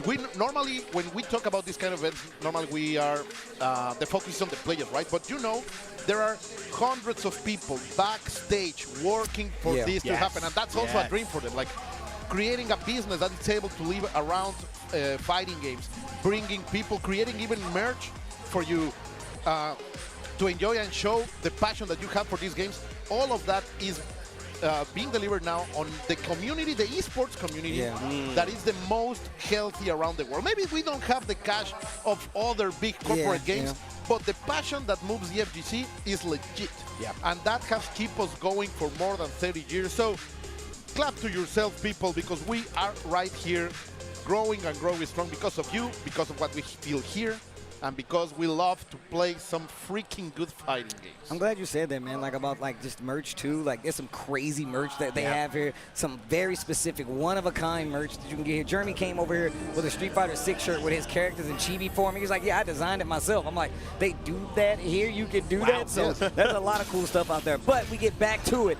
we normally, when we talk about this kind of events, normally we are the focus is on the players, right? But you know, there are hundreds of people backstage working for this to happen, and that's also a dream for them. Like creating a business that is able to live around fighting games, bringing people, creating even merch for you to enjoy and show the passion that you have for these games. All of that is being delivered now on the community, the esports community, that is the most healthy around the world. Maybe we don't have the cash of other big corporate games, but the passion that moves the FGC is legit. And that has kept us going for more than 30 years. So clap to yourself, people, because we are right here growing and growing strong because of you, because of what we feel here, and because we love to play some freaking good fighting games. I'm glad you said that, man, like about like just merch too. Like there's some crazy merch that they have here, some very specific one-of-a-kind merch that you can get here. Jeremy came over here with a Street Fighter 6 shirt with his characters in chibi form. He's like, yeah, I designed it myself. I'm like, they do that here? You can do that? So there's a lot of cool stuff out there. But we get back to it.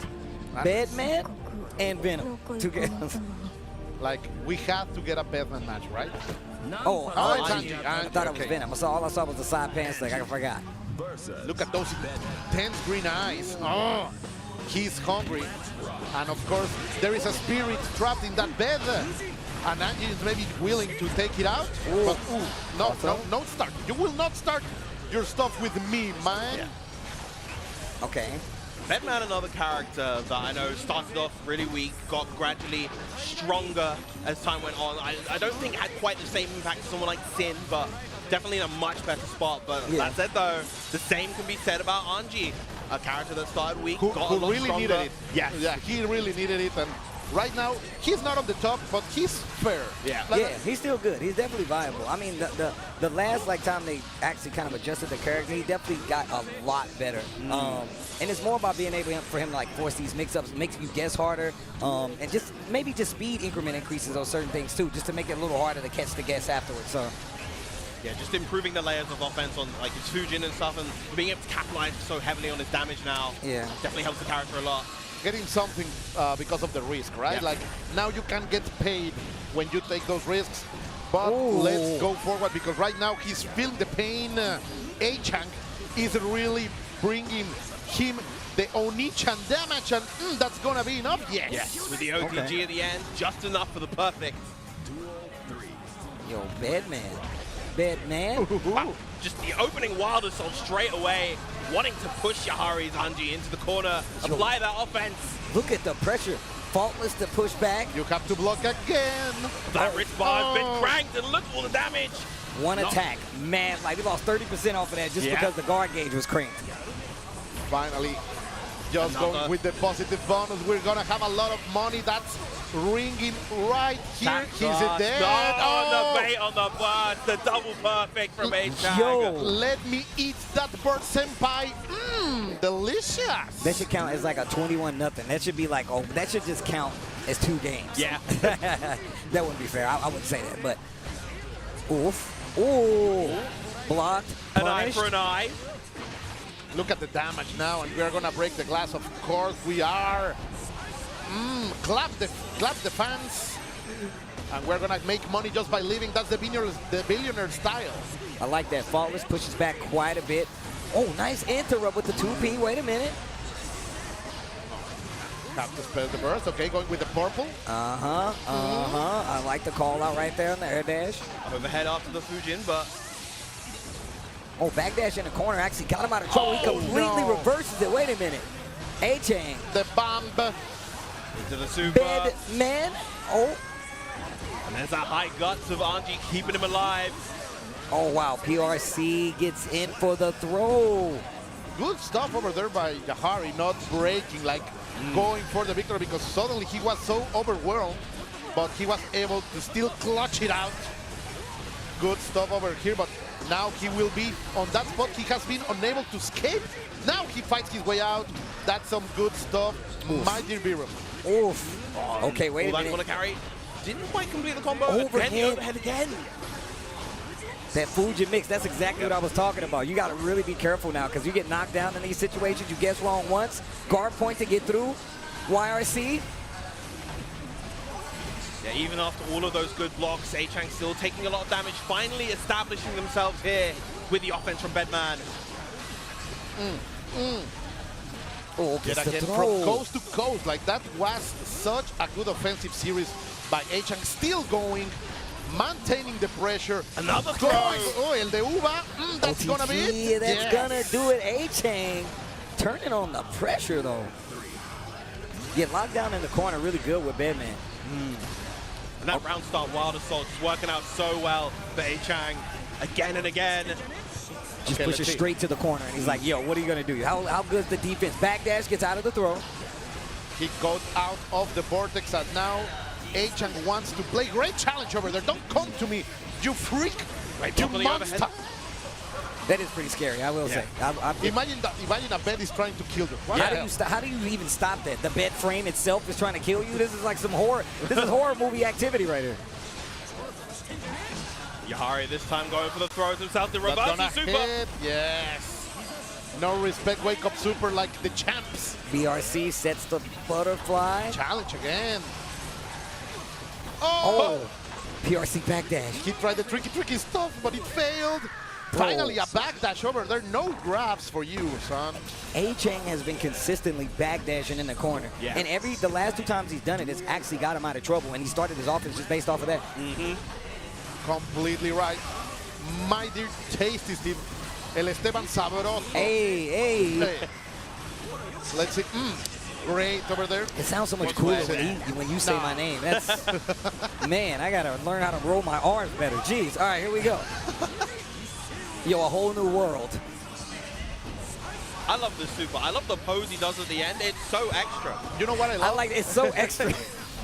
Bedman and Venom together. Like, we have to get a Bedman match, right? Oh, Angie. I thought it was Venom. All I saw was the side pants thing. I forgot. Look at those intense green eyes. Oh, he's hungry. And of course, there is a spirit trapped in that bed. And Angie is maybe willing to take it out. But no start. You will not start your stuff with me, man. Okay. Bedman, another character that I know started off really weak, got gradually stronger as time went on. I don't think had quite the same impact as someone like Sin, but definitely in a much better spot. But that said, though, the same can be said about Angie, a character that started weak, got a lot really stronger. needed it. Yeah, he really needed it. And right now, he's not on the top, but he's fair. He's still good. He's definitely viable. I mean, the last time they actually kind of adjusted the character, he definitely got a lot better. And it's more about being able for him to like force these mix-ups, makes you guess harder, and just maybe just speed increment increases on certain things too, just to make it a little harder to catch the guess afterwards. So. Yeah, just improving the layers of offense on like his Fujin and stuff, and being able to capitalize so heavily on his damage now. Definitely helps the character a lot. Getting something because of the risk, right? Like now you can get paid when you take those risks. But let's go forward because right now he's feeling the pain. A-Chang is really bringing him the Onichan damage, and that's gonna be enough. Yes, with the OTG at the end, just enough for the perfect. Yo, Bedman. Wow. Just the opening wild assault straight away, wanting to push Yahari's Anji into the corner, apply that offense. Look at the pressure. Faultless to push back. You have to block again. That wrist bar has been cranked, and look at all the damage. One attack. Man, like we lost 30% off of that just because the guard gauge was cranked. Finally, just going with the positive bonus. We're gonna have a lot of money. That's ringing right here. He's dead. On the bait, on the bird. The double perfect from A-Chang. Yo, let me eat that bird, senpai. Delicious. That should count as like a 21-0. That should be like, that should just count as 2 games. Yeah. That wouldn't be fair. I wouldn't say that, but oof. Ooh. Blocked. An eye for an eye. Look at the damage now, and we're gonna break the glass. Of course we are. Clap the fans, and we're gonna make money just by leaving. That's the billionaire style. I like that. Faultless pushes back quite a bit. Oh, nice interrupt with the 2P. Wait a minute. Have to spell the burst. Okay, going with the purple. I like the call out right there on the air dash. Overhead after the Fujin, but. Oh, backdash in the corner actually got him out of trouble. He completely reverses it. Wait a minute. A-Chang. The bomb. Into the super. Bedman. Oh. And there's that high guts of Anji keeping him alive. Oh, wow. PRC gets in for the throw. Good stuff over there by Yahari, not breaking, like going for the victory because suddenly he was so overwhelmed, but he was able to still clutch it out. good stuff over here, but now he will be on that spot. He has been unable to escape. Now he fights his way out. That's some good stuff. Oof. My dear Biro. Oof. Okay, wait a minute. Want to carry. Didn't quite complete the combo. Overhead again. That Fuji mix, that's exactly what I was talking about. You got to really be careful now because you get knocked down in these situations. You guess wrong once. Guard point to get through. YRC. Yeah, even after all of those good blocks, A-Chang still taking a lot of damage, finally establishing themselves here with the offense from Bedman. Oh, yet again, from coast to coast. Like, that was such a good offensive series by A-Chang. Still going, maintaining the pressure. Another throw. Oh, el de Uva. That's going to be it. Yeah, that's going to do it. A-Chang turning on the pressure, though. Get locked down in the corner really good with Bedman. And that round start Wild Assault is working out so well for A-Chang again and again. Just pushes straight to the corner, and he's like, yo, what are you going to do? How good is the defense? Backdash gets out of the throw. He goes out of the vortex, and now A-Chang wants to play. Great challenge over there. Don't come to me, you freak. Right, you monster. That is pretty scary, I will say. Imagine a bed is trying to kill you. How do you even stop that? The bed frame itself is trying to kill you? This is like some horror. This is horror movie activity right here. Yahari this time going for the throws himself. The reversal super. Hit. Yes. No respect. Wake up super like the champs. BRC sets the butterfly. Challenge again. Oh. PRC backdash. He tried the tricky stuff, but it failed. Finally, a backdash over there. No grabs for you, son. A-Chang has been consistently backdashing in the corner. Yeah. And the last 2 times he's done it, it's actually got him out of trouble. And he started his offense just based off of that. Completely right. My dear Tasty Steve. El Esteban Sabroso. Hey. Let's see. Great over there. It sounds so much cooler when you say my name. That's man, I got to learn how to roll my R's better. Jeez. All right, here we go. Yo, a whole new world. I love this super. I love the pose he does at the end. It's so extra. You know what I love? I like it's so extra.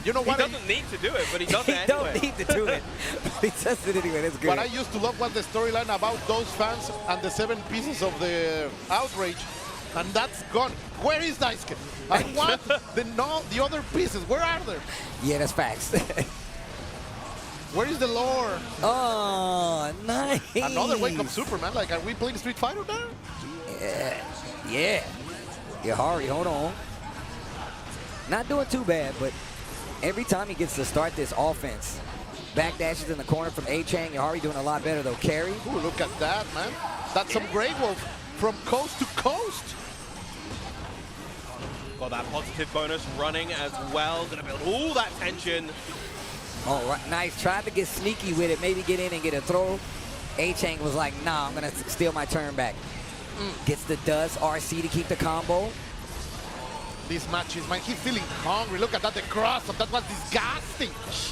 You know what? He doesn't need to do it, but he does it anyway. He don't need to do it. He does it anyway. That's good. What I used to love was the storyline about those fans and the 7 pieces of the outrage, and that's gone. Where is Daisuke? I want the other pieces. Where are they? Yeah, that's facts. Where is the lore? Oh, nice. Another wake up Superman. Like, are we playing Street Fighter now? Yeah. Yahari, hold on. Not doing too bad, but every time he gets to start this offense, backdashes in the corner from A-Chang. Yahari doing a lot better, though. Carry. Ooh, look at that, man. That's some Great Wolf from coast to coast. Got that positive bonus running as well. Gonna build all that tension. Oh, right. Nice. Tried to get sneaky with it, maybe get in and get a throw. A-Chang was like, nah, I'm going to steal my turn back. Gets the dust. RC to keep the combo. These matches, man, he's feeling hungry. Look at that, the cross-up. That was disgusting.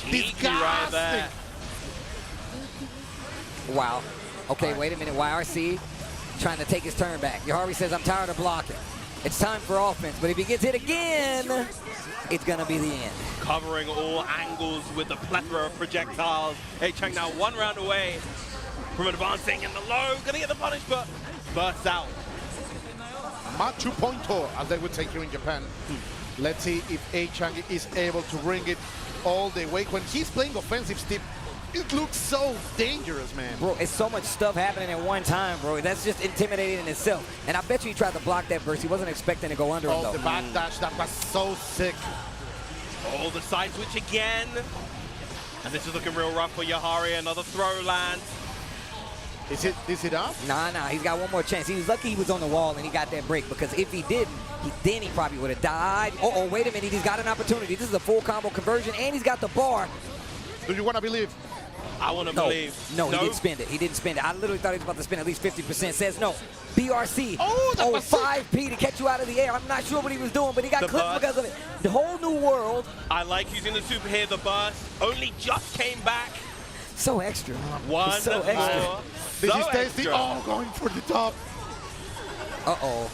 Disgusting. Right there. Wow. Okay, wait a minute. YRC trying to take his turn back. Yahari says, I'm tired of blocking. It's time for offense, but if he gets hit again, it's going to be the end. Covering all angles with the plethora of projectiles. A-Chang now 1 round away from advancing in the low. Gonna get the punish, but bursts out. Machu Pointo, as they would say here in Japan. Let's see if A-Chang is able to bring it all the way. When he's playing offensive, Steve, it looks so dangerous, man. Bro, it's so much stuff happening at one time, bro. That's just intimidating in itself. And I bet you he tried to block that burst. He wasn't expecting to go under him, though. The backdash, that was so sick. Oh, the side switch again. And this is looking real rough for Yahari. Another throw lands. Is it up? Nah, he's got one more chance. He was lucky he was on the wall and he got that break, because if he didn't, then he probably would have died. Uh-oh, wait a minute. He's got an opportunity. This is a full combo conversion, and he's got the bar. Do you want to believe? I want to believe. No, he didn't spend it. He didn't spend it. I literally thought he was about to spend at least 50%. Says no. BRC. Oh, 5P to catch you out of the air. I'm not sure what he was doing, but he got clipped because of it. The whole new world. I like using the super here. The burst only just came back. So extra. One so extra. This is tasty. Oh, going for the top. Uh-oh.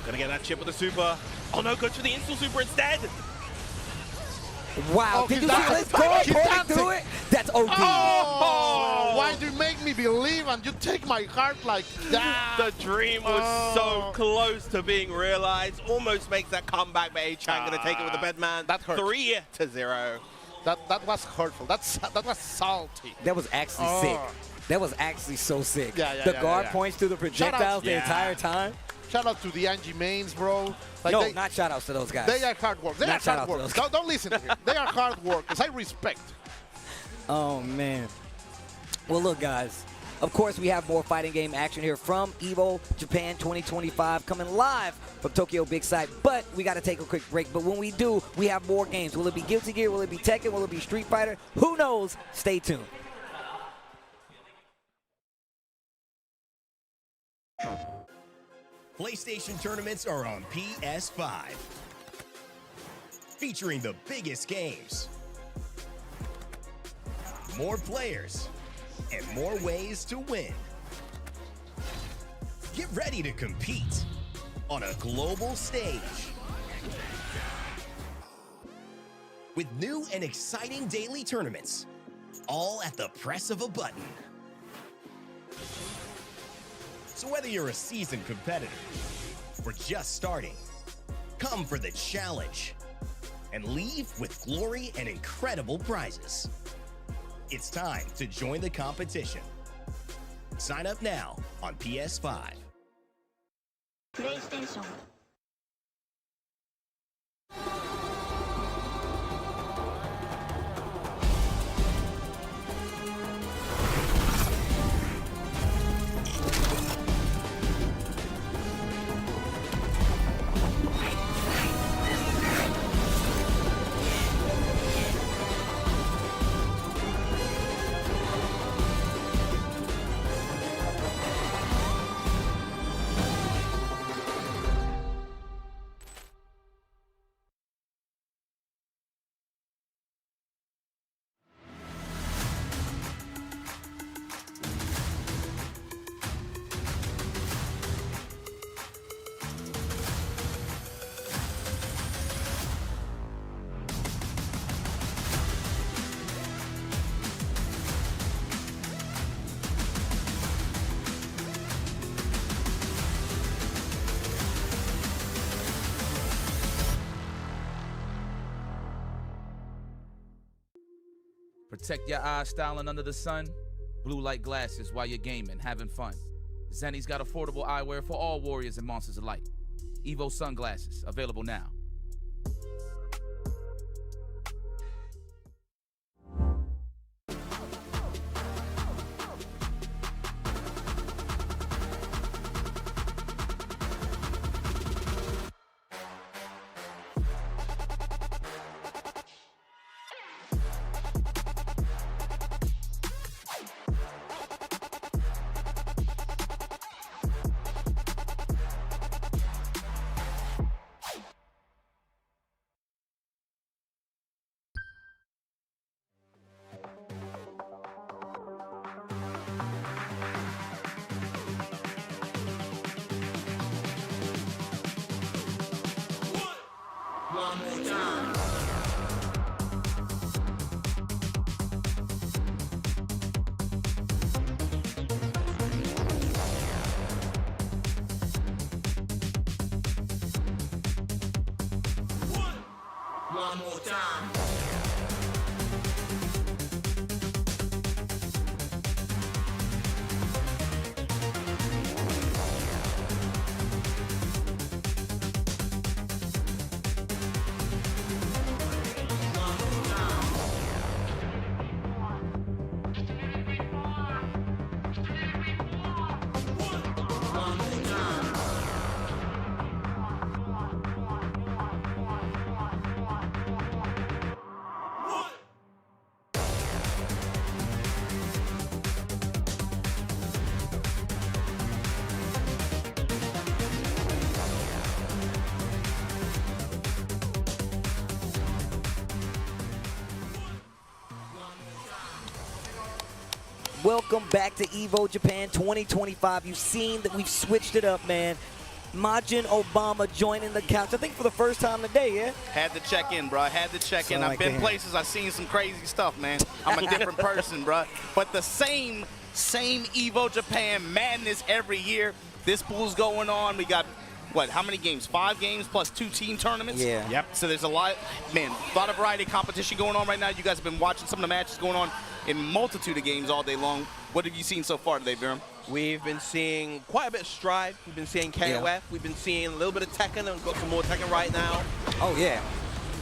Gonna get that chip with the super. Oh no, goes for the install super instead. Wow, did you see this? Going through it? That's OD. Oh, Why do you make me believe and you take my heart like that? The dream was so close to being realized. Almost makes that comeback, but A-Chan going to take it with the bedman. That hurt. 3-0. That was hurtful. That was salty. That was actually sick. That was actually so sick. The guard points through the projectiles the entire time. Shout out to the Angie mains, bro. Like no, not shout outs to those guys. They are hard workers. They are hard workers. Don't listen to him. They are hard workers. I respect. Oh, man. Well, look, guys. Of course, we have more fighting game action here from Evo Japan 2025 coming live from Tokyo Big Sight. But we got to take a quick break. But when we do, we have more games. Will it be Guilty Gear? Will it be Tekken? Will it be Street Fighter? Who knows? Stay tuned. PlayStation tournaments are on PS5, featuring the biggest games, more players, and more ways to win. Get ready to compete on a global stage with new and exciting daily tournaments, all at the press of a button. So whether you're a seasoned competitor or just starting, come for the challenge and leave with glory and incredible prizes. It's time to join the competition. Sign up now on PS5. PlayStation. Protect your eyes styling under the sun. Blue light glasses while you're gaming, having fun. Zenny's got affordable eyewear for all warriors and monsters alike. Evo sunglasses, available now. One more time. One more time. Welcome back to Evo Japan 2025. You've seen that we've switched it up, man. Majin Obama joining the couch, I think for the first time today, yeah? Had to check in, bro. Had to check in. I've been places. I've seen some crazy stuff, man. I'm a different person, bro. But the same Evo Japan madness every year. This pool's going on. We got, what, how many games? 5 games plus 2 team tournaments? Yeah. Yep. So there's a lot, man, a lot of variety of competition going on right now. You guys have been watching some of the matches going on in multitude of games all day long. What have you seen so far today, Viram? We've been seeing quite a bit of Stride. We've been seeing KOF. Yeah. We've been seeing a little bit of Tekken, and we've got some more Tekken right now. Oh, yeah.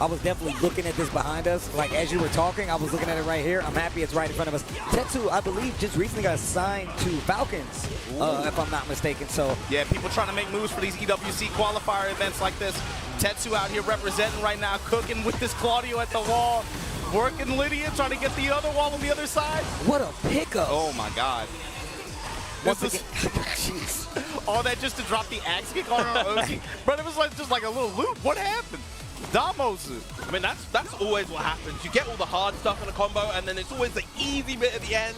I was definitely looking at this behind us. Like, as you were talking, I was looking at it right here. I'm happy it's right in front of us. Tetsu, I believe, just recently got signed to Falcons, if I'm not mistaken. So yeah, people trying to make moves for these EWC qualifier events like this. Tetsu out here representing right now, cooking with this Claudio at the wall, working Lydia, trying to get the other wall on the other side. What a pickup. Oh, my God. All that just to drop the axe kick on our OC. But it was like just like a little loop. What happened? Damos. I mean, that's always what happens. You get all the hard stuff in a combo, and then it's always the easy bit at the end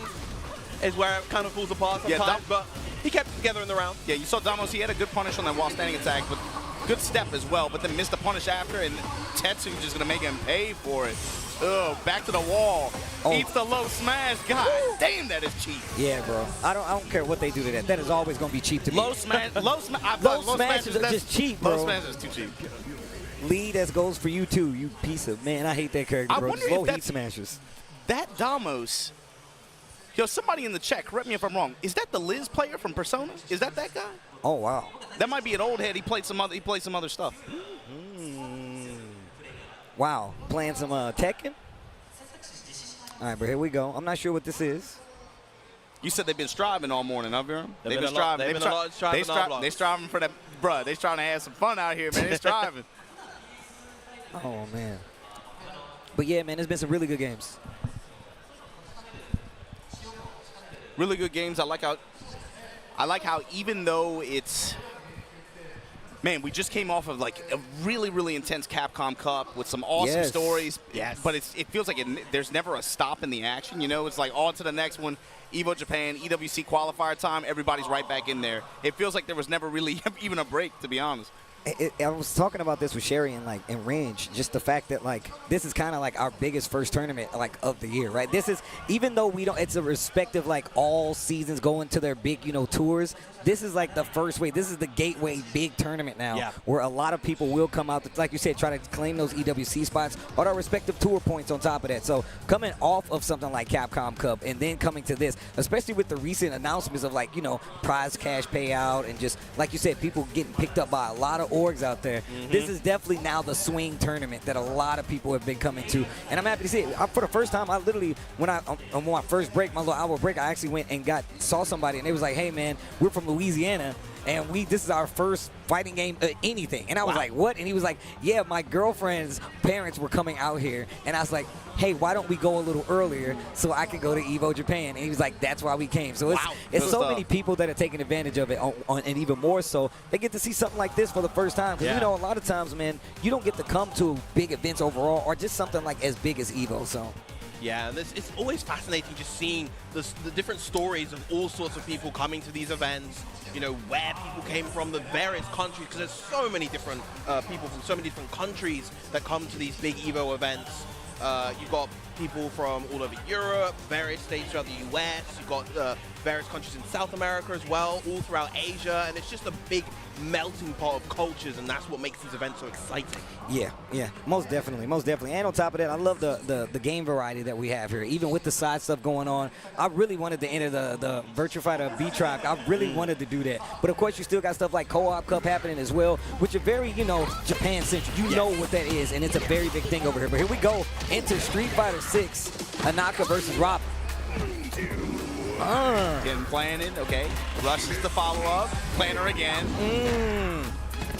is where it kind of falls apart sometimes, but he kept it together in the round. Yeah, you saw Damos, he had a good punish on that while standing attack, but good step as well, but then missed the punish after, and Tetsu just going to make him pay for it. Oh, back to the wall. Eats the low smash. God damn, that is cheap. Yeah, bro. I don't care what they do to that. That is always going to be cheap to me. Low smash. Low smashes are just cheap, bro. Low smash is too cheap. Lee, that goes for you too, you piece of man. I hate that character, bro. Just low heat smashers. That Damos. Yo, somebody in the chat, correct me if I'm wrong. Is that the Liz player from Persona? Is that guy? Oh wow. That might be an old head. He played some other stuff. Wow, playing some Tekken. All right, but here we go. I'm not sure what this is. You said they've been striving all morning, huh, Viram? They've been striving. They striving for that, bruh. They trying to have some fun out here, man. They striving. Oh man. But yeah, man, there's been some really good games. Really good games. I like how even though it's, man, we just came off of like a really, really intense Capcom Cup with some awesome stories. Yes. But it feels like there's never a stop in the action. You know, it's like on to the next one. Evo Japan, EWC qualifier time, everybody's right back in there. It feels like there was never really even a break, to be honest. I was talking about this with Sherry in range, just the fact that like this is kind of like our biggest first tournament like of the year, right? This is, even though we don't, it's a respective like all seasons going to their big, you know, tours. This is like the first way. This is the gateway big tournament now, where a lot of people will come out to, like you said, try to claim those EWC spots or our respective tour points on top of that. So coming off of something like Capcom Cup and then coming to this, especially with the recent announcements of like, you know, prize cash payout and just like you said, people getting picked up by a lot of orgs out there. This is definitely now the swing tournament that a lot of people have been coming to, and I'm happy to see it. For the first time, I literally, when on my first break, my little hour break, I actually went and saw somebody, and they was like, "Hey man, we're from Louisiana, and this is our first fighting game, anything." And I was like, "What?" And he was like, "Yeah, my girlfriend's parents were coming out here," and I was like, "Hey, why don't we go a little earlier so I can go to Evo Japan?" And he was like, "That's why we came." So it's so many people that are taking advantage of it, and even more so, they get to see something like this for the first time. Because you know, a lot of times, man, you don't get to come to big events overall, or just something like as big as Evo. So. Yeah, and it's always fascinating just seeing the different stories of all sorts of people coming to these events, you know, where people came from, the various countries, because there's so many different people from so many different countries that come to these big Evo events. You've got people from all over Europe, various states throughout the US, you've got various countries in South America as well, all throughout Asia, and it's just a big melting pot of cultures, and that's what makes these events so exciting. Yeah, most definitely. And on top of that, I love the game variety that we have here, even with the side stuff going on. I really wanted to enter the Virtua Fighter B-Tribe. I really wanted to do that. But of course, you still got stuff like Co-op Cup happening as well, which are very, you know, Japan-centric. You know what that is, and it's a very big thing over here. But here we go into Street Fighter 6, Anaka versus Robin. Getting planted, okay. Rushes the follow-up. Planner again.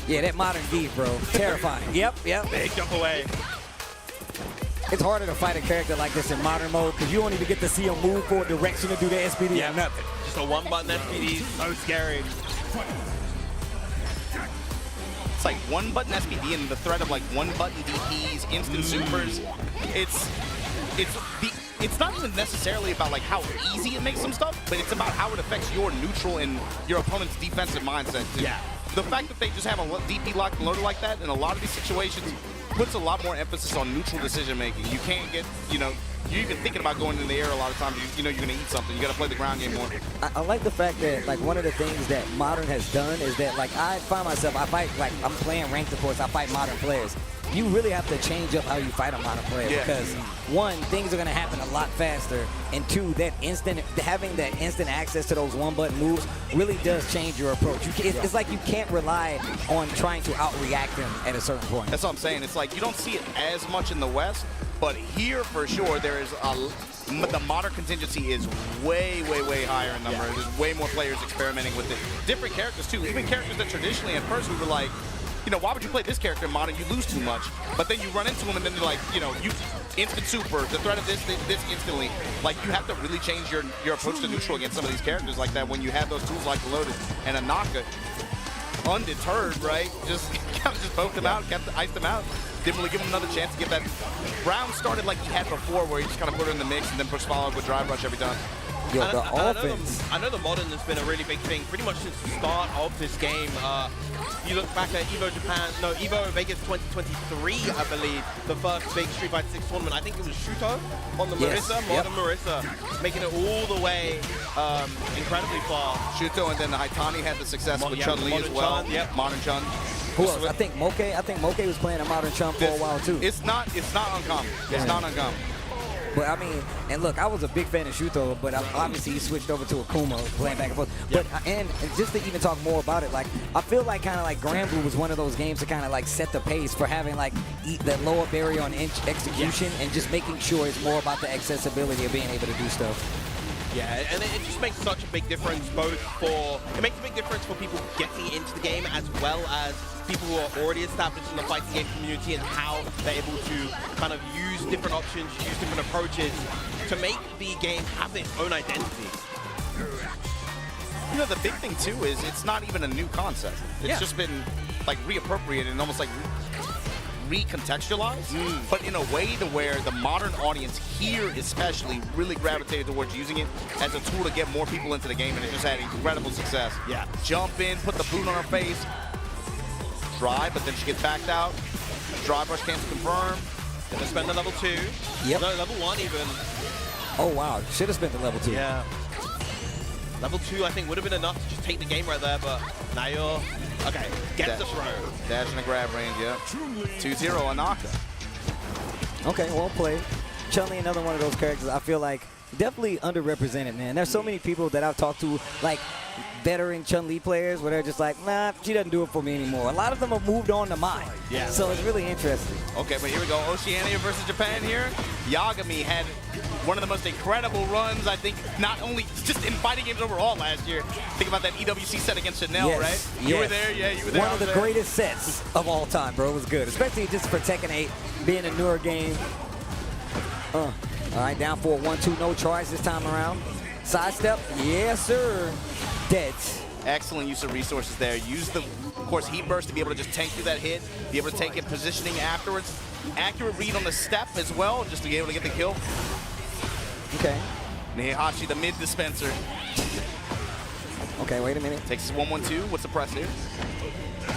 Yeah, that modern geek, bro. Terrifying. Yep. Big jump away. It's harder to fight a character like this in modern mode because you don't even get to see him move for a direction to do the SPD or nothing. Just a one-button SPD, so scary. It's like one-button SPD and the threat of like one-button DPs, instant supers. It's not even necessarily about like how easy it makes some stuff, but it's about how it affects your neutral and your opponent's defensive mindset too. Yeah. the fact that they just have a DP locked and loaded like that in a lot of these situations puts a lot more emphasis on neutral decision making. You can't get, you're even thinking about going in the air a lot of times. You know you're going to eat something. You got to play the ground game more. I like the fact that, like, one of the things that Modern has done is that, like, I find myself, I fight, like, I'm playing ranked, of course, I fight Modern players. You really have to change up how you fight a Modern player because, one, things are going to happen a lot faster, and two, having that instant access to those one-button moves really does change your approach. It's like you can't rely on trying to outreact them at a certain point. That's what I'm saying. It's like you don't see it as much in the West, but here for sure there is the Modern contingency is way, way, way higher in number. There's way more players experimenting with it. Different characters too, even characters that traditionally at first we were like, why would you play this character in Modern? You lose too much. But then you run into them and then they're like, you instant super, the threat of this instantly. Like, you have to really change your approach to neutral against some of these characters like that when you have those tools like the Loaded and Anaka. Undeterred, right? Just poked him out, iced him out. Didn't really give him another chance to get that round started like he had before where he just kind of put it in the mix and then push follow up with drive rush every time. Yo, the offense. I know the Modern has been a really big thing pretty much since the start of this game. You look back at Evo Japan, Evo Vegas 2023, I believe, the first big Street Fighter 6 tournament. I think it was Shuto on the Marisa, Modern Marisa, making it all the way incredibly far. Shuto, and then Haitani had the success with Chun-Li as well. Modern Chun. Who else? I think Moke was playing a Modern Chun for a while too. It's not uncommon. It's not uncommon. But I mean, and look, I was a big fan of Shuto, but obviously he switched over to Akuma, playing back and forth. But and just to even talk more about it, like I feel like kind of like Granblue was one of those games to kind of like set the pace for having like the lower barrier on execution and just making sure it's more about the accessibility of being able to do stuff. Yeah, and it just makes such a big difference it makes a big difference for people getting into the game as well as people who are already established in the fighting game community and how they're able to kind of use different options, use different approaches to make the game have its own identity. The big thing too is it's not even a new concept. It's just been like reappropriated and almost like recontextualized, but in a way to where the Modern audience here especially really gravitated towards using it as a tool to get more people into the game, and it just had incredible success. Jump in, put the boot on her face, drive, but then she gets backed out. Drive rush cancel confirmed. Gonna spend the level 2. Yep. No, level 1 even. Oh wow, should have spent the level 2. Yeah. Level 2 I think would have been enough to just take the game right there, but now you're get the throw. Dash in the grab range, 2-0 Anaka. Okay, well played. Chun-Li, another one of those characters I feel like definitely underrepresented, man. There's so many people that I've talked to, like veteran Chun-Li players, where they're just like, nah, she doesn't do it for me anymore. A lot of them have moved on to mine. So it's really interesting. Okay, but here we go. Oceania versus Japan here. Yagami had one of the most incredible runs, I think, not only just in fighting games overall last year. Think about that EWC set against Chanel, right? You were there, you were there. One of the greatest sets of all time, bro. It was good, especially just for Tekken 8, being a newer game. All right, down for a 1-2, no charge this time around. Sidestep, yes, sir. Dead. Excellent use of resources there. Use the, of course, heat burst to be able to just tank through that hit, be able to take it positioning afterwards. Accurate read on the step as well, just to be able to get the kill. Okay. Heihachi, the mid dispenser. Okay, wait a minute. Takes his 1-1-2. What's the press here?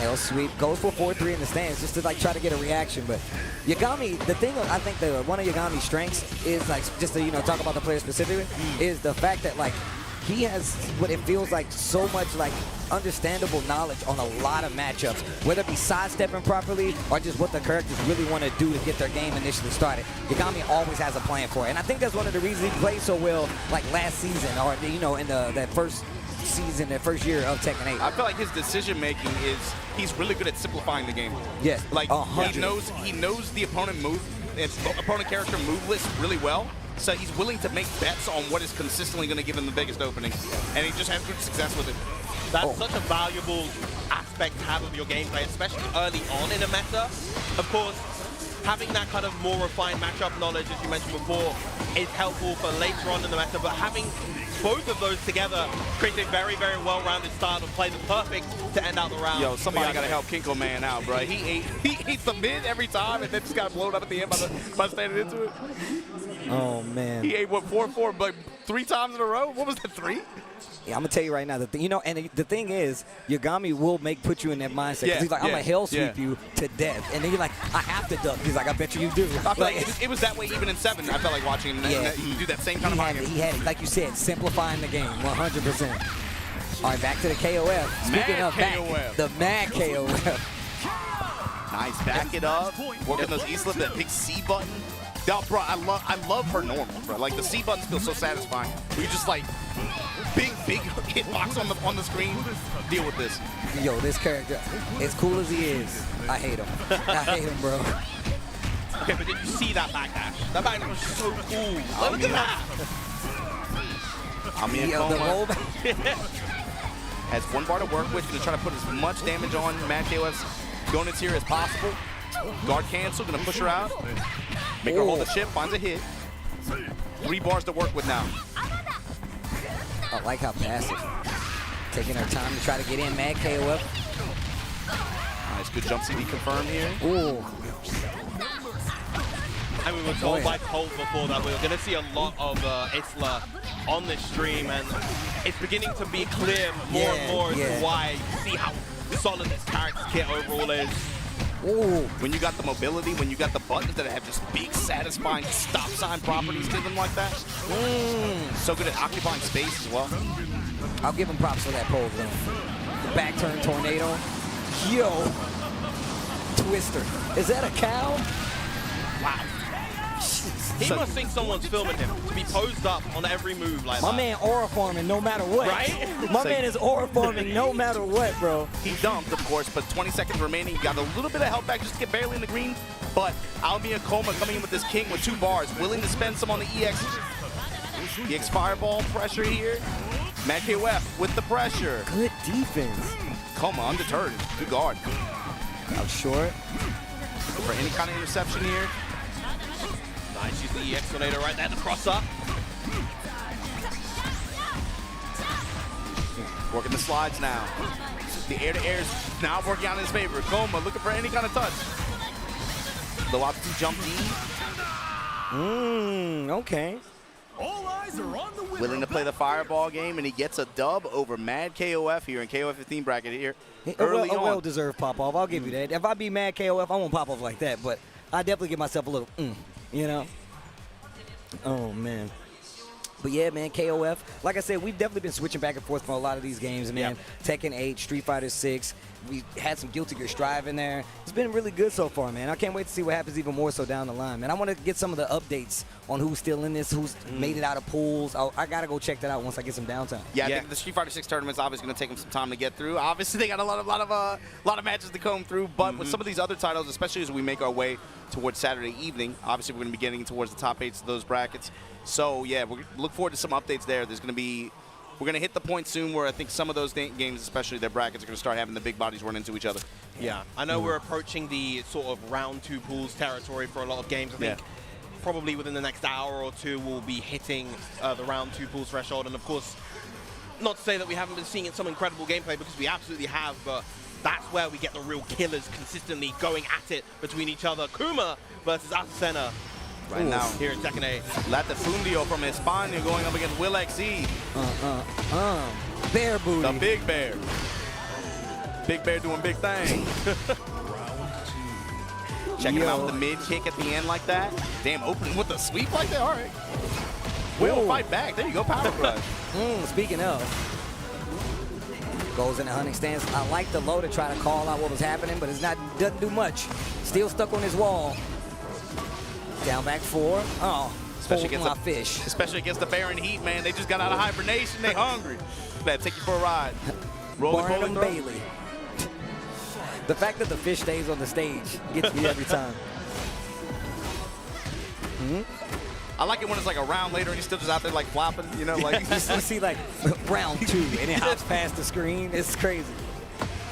L sweep, goes for 4-3 in the stands just to like try to get a reaction. But Yagami, the thing I think one of Yagami's strengths is like, just to talk about the player specifically, is the fact that like he has what it feels like so much like understandable knowledge on a lot of matchups, whether it be sidestepping properly or just what the characters really want to do to get their game initially started. Yagami always has a plan for it, and I think that's one of the reasons he played so well like last season or in that first season, that first year of Tekken 8. I feel like his decision making is he's really good at simplifying the game. Yes, like he knows the opponent character move list really well. So he's willing to make bets on what is consistently going to give him the biggest opening, and he just has good success with it. That's such a valuable aspect to have of your gameplay, especially early on in a meta. Of course, having that kind of more refined matchup knowledge, as you mentioned before, is helpful for later on in the meta, but having both of those together creates a very, very well-rounded style to play the perfect to end out the round. Yo, somebody got to help Kinko Man out, bro. He eats the mid every time, and then just got blown up at the end by standing into it. Oh, man. He ate, what, 4-4, but 3 times in a row? What was that, 3? Yeah, I'm gonna tell you right now that and the thing is, Yagami will put you in that mindset. 'Cause he's like, I'm gonna hell sweep you to death, and then you're like, I have to duck. He's like, I bet you do. I feel like it was that way even in 7. I felt like watching him do that same kind of mind game. He had it, like you said, simplifying the game, 100%. All right, back to the KOF. Speaking of back, the mad KOF. Nice, back it up. Working those E-slip, that big C button. Yo, bro, I love her normal, bro. Like the C buttons feel so satisfying. We just like big hitbox on the screen. Deal with this. Yo, this character, as cool as he is, I hate him. I hate him, bro. Okay, but did you see that backdash? That backdash was so cool. Look at that. I'm in coma. Has 1 bar to work with. Gonna try to put as much damage on Mad KOF's opponents here as possible. Guard cancel. Gonna push her out. Make her hold the chip. Finds a hit. 3 bars to work with now. I like how passive. Taking her time to try to get in. Mad KOF. Nice, good jump CD confirmed here. Ooh. And we were told by Colt before that we were going to see a lot of Isla on this stream, and it's beginning to be clear more and more as to why you see how solid this character's kit overall is. Ooh. When you got the mobility, when you got the buttons that have just big, satisfying stop sign properties to them like that. So good at occupying space as well. I'll give him props for that pole though. The back turn tornado. Yo. Twister. Is that a cow? Wow. He must think someone's filming him to be posed up on every move like My that. man aura farming no matter what. Right? My man is aura farming no matter what, bro. He dumped, of course, but 20 seconds remaining. He got a little bit of help back just to get barely in the green. But Albion Coma coming in with this king with 2 bars, willing to spend some on the EX. The EX fireball pressure here. Mad KOF with the pressure. Good defense. Coma undeterred. Good guard. Out short. For any kind of interception here. Nice, use the EX tornado right there, the cross up. Working the slides now. The air-to-air is now working out in his favor. Coma looking for any kind of touch. Low altitude jump D. Okay. All eyes are on the winner. Willing to play the fireball game, and he gets a dub over Mad KOF here in KOF 15 bracket here. Early a on. well-deserved pop-off. I'll give you that. If I be Mad KOF, I won't pop off like that, but I definitely give myself a little, you know? Oh, man. But yeah, man, KOF. Like I said, we've definitely been switching back and forth from a lot of these games, man. Tekken 8, Street Fighter 6. We had some Guilty Gear Strive in there. It's been really good so far, man. I can't wait to see what happens even more so down the line, man. I want to get some of the updates on who's still in this, who's made it out of pools. I got to go check that out once I get some downtime. Yeah, I think the Street Fighter 6 tournament's obviously going to take them some time to get through. Obviously, they got a lot of matches to comb through, but with some of these other titles, especially as we make our way towards Saturday evening, obviously we're going to be getting towards the top 8s of those brackets. So, yeah, we look forward to some updates there. There's going to be we're going to hit the point soon where I think some of those games, especially their brackets, are going to start having the big bodies run into each other. Yeah, I know we're approaching the sort of round 2 pools territory for a lot of games. I think probably within the next hour or 2 we'll be hitting the round 2 pools threshold. And of course, not to say that we haven't been seeing some incredible gameplay, because we absolutely have, but that's where we get the real killers consistently going at it between each other. Kuma versus Azucena. Right now, here in Tekken 8. Latifundio from España going up against Will XE. Bear booty. The big bear. Big bear doing big things. Checking out the mid kick at the end like that. Damn, opening with a sweep like that. All right. Will fight back. There you go, power crush. Speaking of. Goes in the hunting stance. I like the low to try to call out what was happening, but it doesn't do much. Still stuck on his wall. Down back 4. Oh, especially against my fish. Especially against the Baron Heat, man. They just got out of hibernation. They hungry. Better take you for a ride. Barnum Bailey. The fact that the fish stays on the stage gets me every time. I like it when it's like a round later and he's still just out there like flopping, you know, like you see like round 2 and it hops past the screen. It's crazy.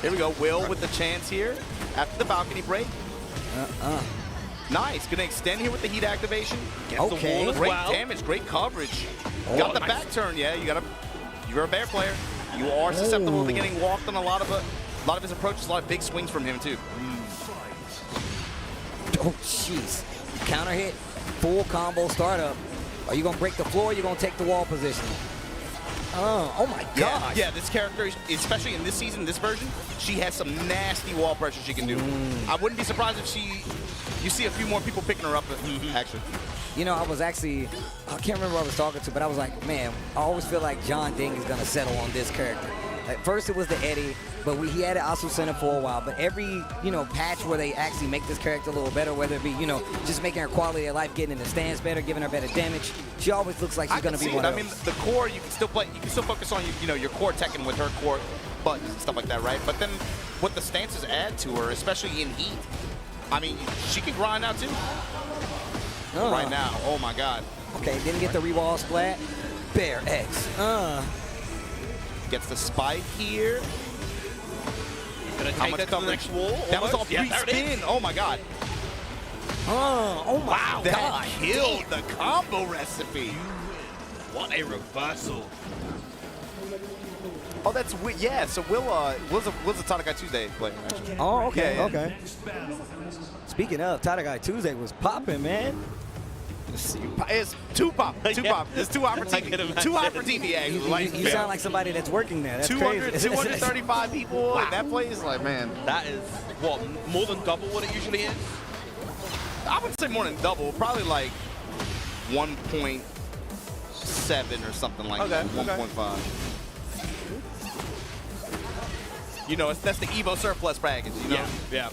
Here we go. Will with the chance here after the balcony break. Nice. Going to extend here with the heat activation. Gets the wall as well. Great damage. Great coverage. Got the back turn. Yeah, you're a bear player. You are susceptible to getting walked on a lot of his approaches. A lot of big swings from him too. Oh, jeez. Counter hit. Full combo startup. Are you going to break the floor or are you going to take the wall position? Oh my God. Yeah, this character, especially in this season, this version, she has some nasty wall pressure she can do. I wouldn't be surprised if you see a few more people picking her up, actually. You know, I can't remember who I was talking to, but I was like, man, I always feel like John Ding is going to settle on this character. At first it was the Eddie, but he had it Asu Center for a while. But every, patch where they actually make this character a little better, whether it be, just making her quality of life, getting in the stands better, giving her better damage, she always looks like she's going to be one of those. I mean, the core, you can still focus on, your core Tekken with her core buttons and stuff like that, right? But then what the stances add to her, especially in heat, I mean, she can grind out too. Right now, oh my God. Okay, didn't get the re-wall splat. Bear X. Gets the spike here. Gonna take it to the next wall. That was all pre-spin. Oh my God. Oh my wow, God. That killed the combo recipe. What a reversal. Oh, that's yeah. So Will's a Tadagai Tuesday player, actually. Oh, okay, Yeah. okay. Speaking of, Tadagai Tuesday was popping, man. It's two pop. It's two hot for TV. Too hot for TV, actually. You sound like somebody that's working there. That's 235 people. Wow. That place, like, man. That is, what, more than double what it usually is? I would say more than double. Probably like 1.7 or something like that. 1.5. You know, that's the Evo surplus package, you know? Yeah.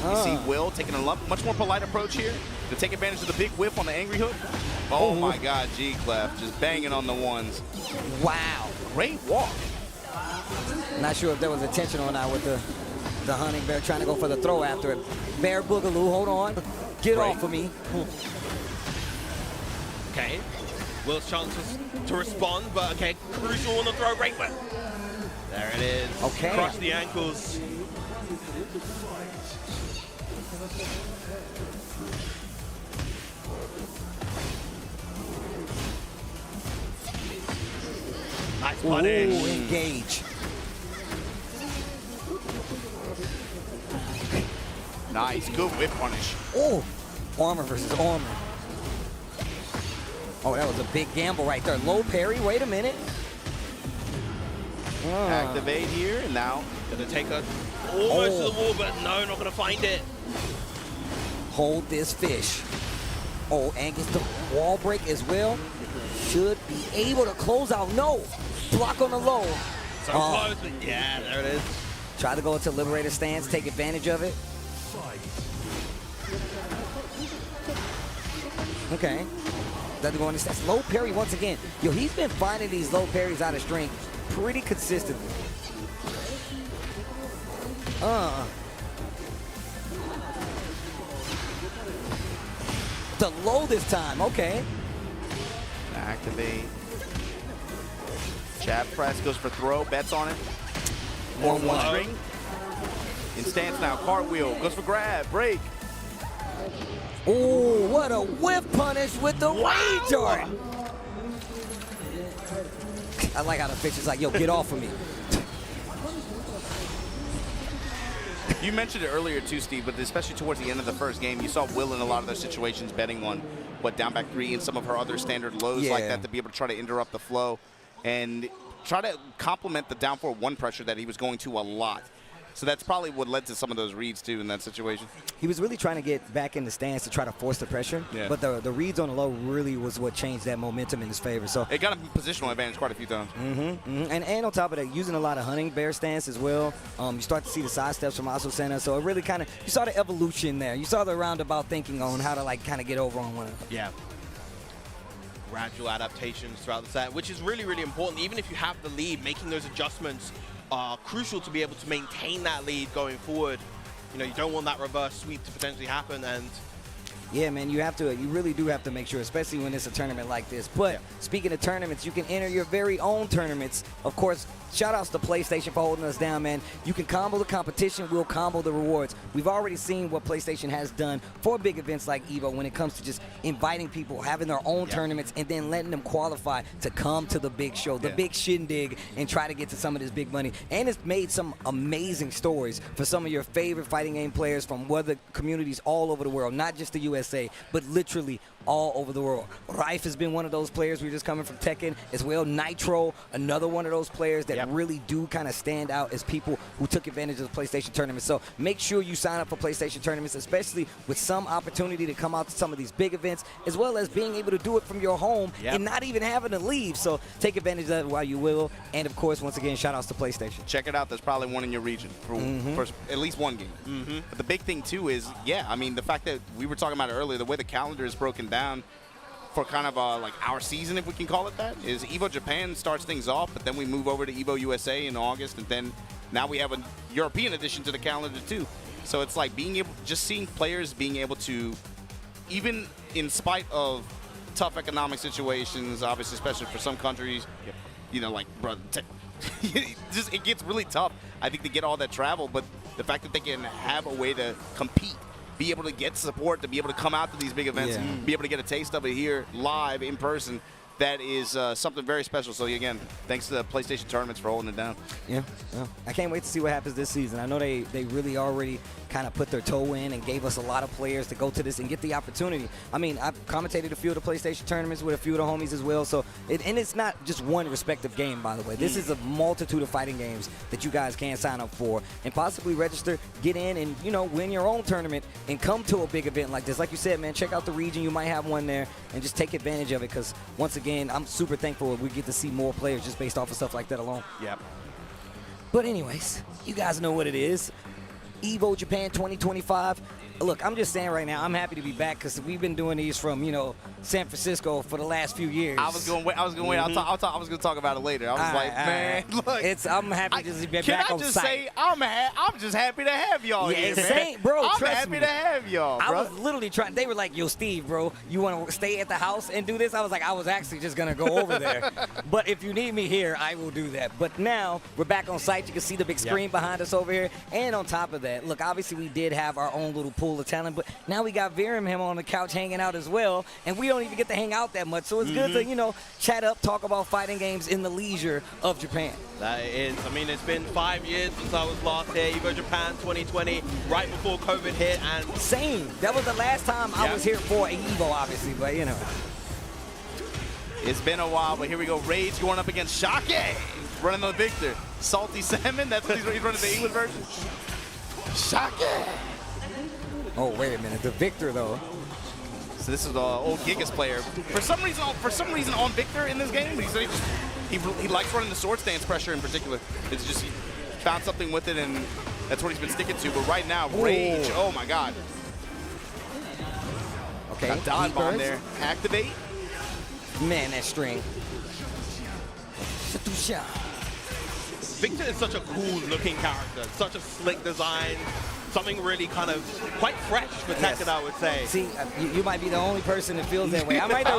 You see Will taking a much more polite approach here to take advantage of the big whip on the angry hook. Oh my God, G-Clef just banging on the ones. Wow. Great walk. Not sure if that was intentional or not with the hunting bear trying to go for the throw after it. Bear Boogaloo, hold on. Get off of me. Okay. Will's chances to respond, but okay, crucial on the throw right whip. There it is. Okay. Crush the ankles. Nice punish. Ooh, engage. Nice, good whip punish. Oh, armor versus armor. Oh, that was a big gamble right there. Low parry, wait a minute. Activate here, and now. Gonna take her almost to the wall, but no, not gonna find it. Hold this fish. Oh, and gets the wall break as well. Should be able to close out. No, block on the low. So close, but yeah, there it is. Try to go into Liberator stance, take advantage of it. Okay. Doesn't go in the stance. Low parry once again. Yo, he's been finding these low parries out of strength pretty consistently. The low this time, okay. Activate. Jab press, goes for throw, bets on it. Or one string. In stance now, cartwheel, goes for grab, break. Oh, what a whip punish with the rage art. I like how the fish is like, yo, get off of me. You mentioned it earlier too, Steve, but especially towards the end of the first game, you saw Will in a lot of those situations betting on down back 3 and some of her other standard lows like that to be able to try to interrupt the flow and try to complement the down forward 1 pressure that he was going to a lot. So that's probably what led to some of those reads too in that situation. He was really trying to get back in the stance to try to force the pressure, but the reads on the low really was what changed that momentum in his favor. So it got him positional advantage quite a few times. And on top of that, using a lot of hunting bear stance as well. You start to see the side steps from Asu Center, so it really kind of, you saw the evolution there. You saw the roundabout thinking on how to like kind of get over on one another. Yeah. Gradual adaptations throughout the set, which is really, really important. Even if you have the lead, making those adjustments are crucial to be able to maintain that lead going forward. You know, you don't want that reverse sweep to potentially happen, and yeah, man, you really do have to make sure, especially when it's a tournament like this. But speaking of tournaments, you can enter your very own tournaments. Of course, shout outs to PlayStation for holding us down, man. You can combo the competition, we'll combo the rewards. We've already seen what PlayStation has done for big events like Evo when it comes to just inviting people, having their own tournaments, and then letting them qualify to come to the big show, the big shindig, and try to get to some of this big money. And it's made some amazing stories for some of your favorite fighting game players from other communities all over the world, not just the USA, but literally all over the world. Rife has been one of those players. We're just coming from Tekken as well. Nitro, another one of those players that really do kind of stand out as people who took advantage of the PlayStation tournament. So make sure you sign up for PlayStation tournaments, especially with some opportunity to come out to some of these big events, as well as being able to do it from your home and not even having to leave. So take advantage of that while you will. And of course, once again, shout outs to PlayStation. Check it out. There's probably one in your region for at least one game. But the big thing too is, I mean, the fact that we were talking about it earlier, the way the calendar is broken down for kind of like our season, if we can call it that, is Evo Japan starts things off, but then we move over to Evo USA in August, and then now we have a European addition to the calendar too. So it's like being able, just seeing players being able to, even in spite of tough economic situations, obviously, especially for some countries, you know, like, bro, it gets really tough, I think, to get all that travel, but the fact that they can have a way to compete, be able to get support, to be able to come out to these big events, and be able to get a taste of it here live in person, that is something very special. So again, thanks to the PlayStation tournaments for holding it down. Yeah. I can't wait to see what happens this season. I know they really already kind of put their toe in and gave us a lot of players to go to this and get the opportunity. I mean, I've commentated a few of the PlayStation tournaments with a few of the homies as well. So, and it's not just one respective game, by the way. This is a multitude of fighting games that you guys can sign up for and possibly register, get in, and, you know, win your own tournament and come to a big event like this. Like you said, man, check out the region. You might have one there, and just take advantage of it, because once again, I'm super thankful we get to see more players just based off of stuff like that alone. But anyways, you guys know what it is. Evo Japan 2025. Look, I'm just saying right now, I'm happy to be back, because we've been doing these from, you know, San Francisco for the last few years. I was going to wait. I was going to talk about it later. I was like, man, look. I'm happy to be back on site. Can I just say, I'm just happy to have y'all here, man. Bro, I'm trust happy me. to have y'all, bro. I was literally trying. They were like, yo, Steve, bro, you want to stay at the house and do this? I was like, I was actually just going to go over there. But if you need me here, I will do that. But now we're back on site. You can see the big screen behind us over here. And on top of that, look, obviously we did have our own little pool of talent, but now we got Verum him on the couch hanging out as well, and we don't even get to hang out that much. So it's good to, you know, chat up, talk about fighting games in the leisure of Japan. That is, I mean, it's been 5 years since I was last here, Evo Japan 2020, right before COVID hit, and... Same. That was the last time I was here for Evo, obviously, but, you know. It's been a while, but here we go. Rage going up against Shake, running the Victor. Salty Salmon, that's what he's running the English version. Shake! Oh, wait a minute. The Victor, though. So this is the old Gigas player. For some reason on Victor in this game, he likes running the sword stance pressure in particular. It's just he found something with it, and that's what he's been sticking to. But right now, Rage, oh my God. Okay. Got dodge bomb there. Activate. Man, that string. Victor is such a cool looking character, such a slick design, something really kind of quite fresh for Tekken, I would say. See, you might be the only person that feels that way. I'm right there.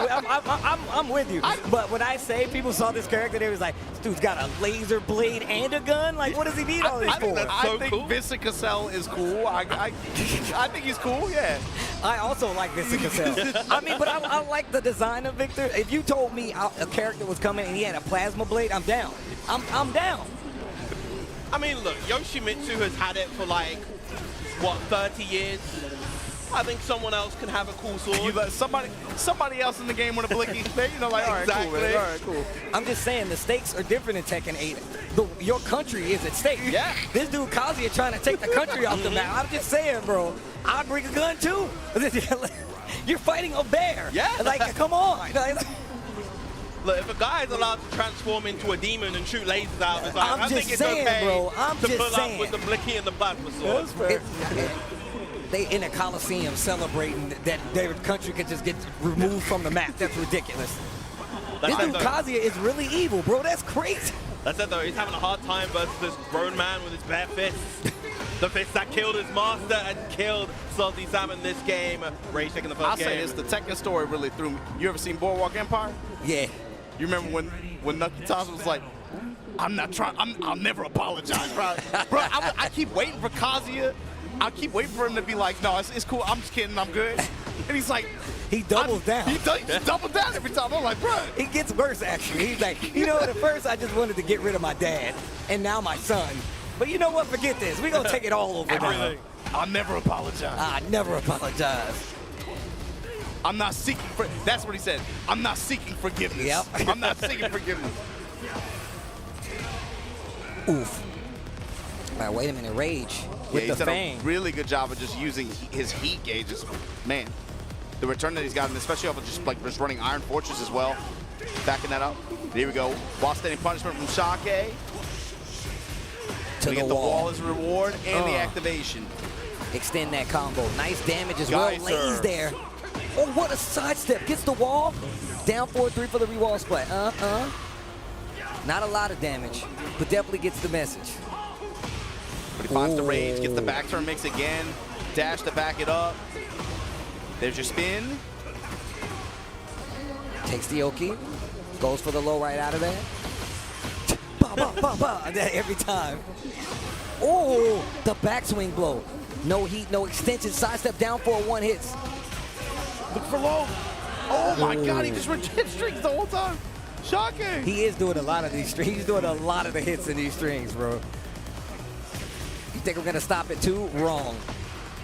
I'm with you. But when I say people saw this character, they was like, this dude's got a laser blade and a gun? Like, what does he need all this for? I think Vincent Cassell is cool. I think he's cool, yeah. I also like Vincent Cassell. I mean, but I like the design of Victor. If you told me a character was coming and he had a plasma blade, I'm down. I'm down. I mean, look, Yoshimitsu has had it for like, what, 30 years? I think someone else can have a cool sword. Somebody else in the game with a blicky. You know, like, all right, cool, man. All right, cool. I'm just saying, the stakes are different in Tekken 8. Your country is at stake. Yeah. This dude Kazuya trying to take the country off the map. I'm just saying, bro. I'd bring a gun too. You're fighting a bear. Yeah. Like, come on. Look, if a guy is allowed to transform into a demon and shoot lasers out of his eyes, I think it's saying, okay bro, to pull up with the blicky and the plasma sword. They in a Coliseum celebrating that their country could just get removed from the map. That's ridiculous. This dude Kazuya is really evil, bro. That's crazy. That's it, though. He's having a hard time versus this grown man with his bare fists. The fist that killed his master and killed Salty Salmon this game. Rage taking the first game. I'll say this, the Tekken story really threw me. You ever seen Boardwalk Empire? Yeah. You remember when Nucky Thompson was like, I'll never apologize, bro. Bro, I keep waiting for Kazuya. I keep waiting for him to be like, no, it's cool. I'm just kidding. I'm good. And he's like, he doubles down. He doubles down every time. I'm like, bro. He gets worse, actually. He's like, you know, at first I just wanted to get rid of my dad, and now my son. But you know what? Forget this. We're going to take it all over now. I'll never apologize. I never apologize. I'm not seeking for, that's what he said. I'm not seeking forgiveness. Yep. I'm not seeking forgiveness. Oof. All right, wait a minute, Rage with He's the done fang. a really good job of just using his heat gauges. Man, the return that he's gotten, especially off of just running Iron Fortress as well, backing that up. Here we go. While standing punishment from Shake. To the get the wall. wall as a reward and the activation. Extend that combo. Nice damage as Geyser. well. Lays there. Oh, what a sidestep. Gets the wall. Down 4-3 for the re-wall splat. Not a lot of damage, but definitely gets the message. But he finds the rage, gets the back turn mix again. Dash to back it up. There's your spin. Takes the Oki. Goes for the low right out of there. Bah, bah, bah, bah. Every time. Oh, the backswing blow. No heat, no extension. Sidestep down for a one hits. Look for low. Oh my God, he just hit strings the whole time. Shocking. He is doing a lot of these strings. He's doing a lot of the hits in these strings, bro. You think we're gonna stop at 2? Wrong.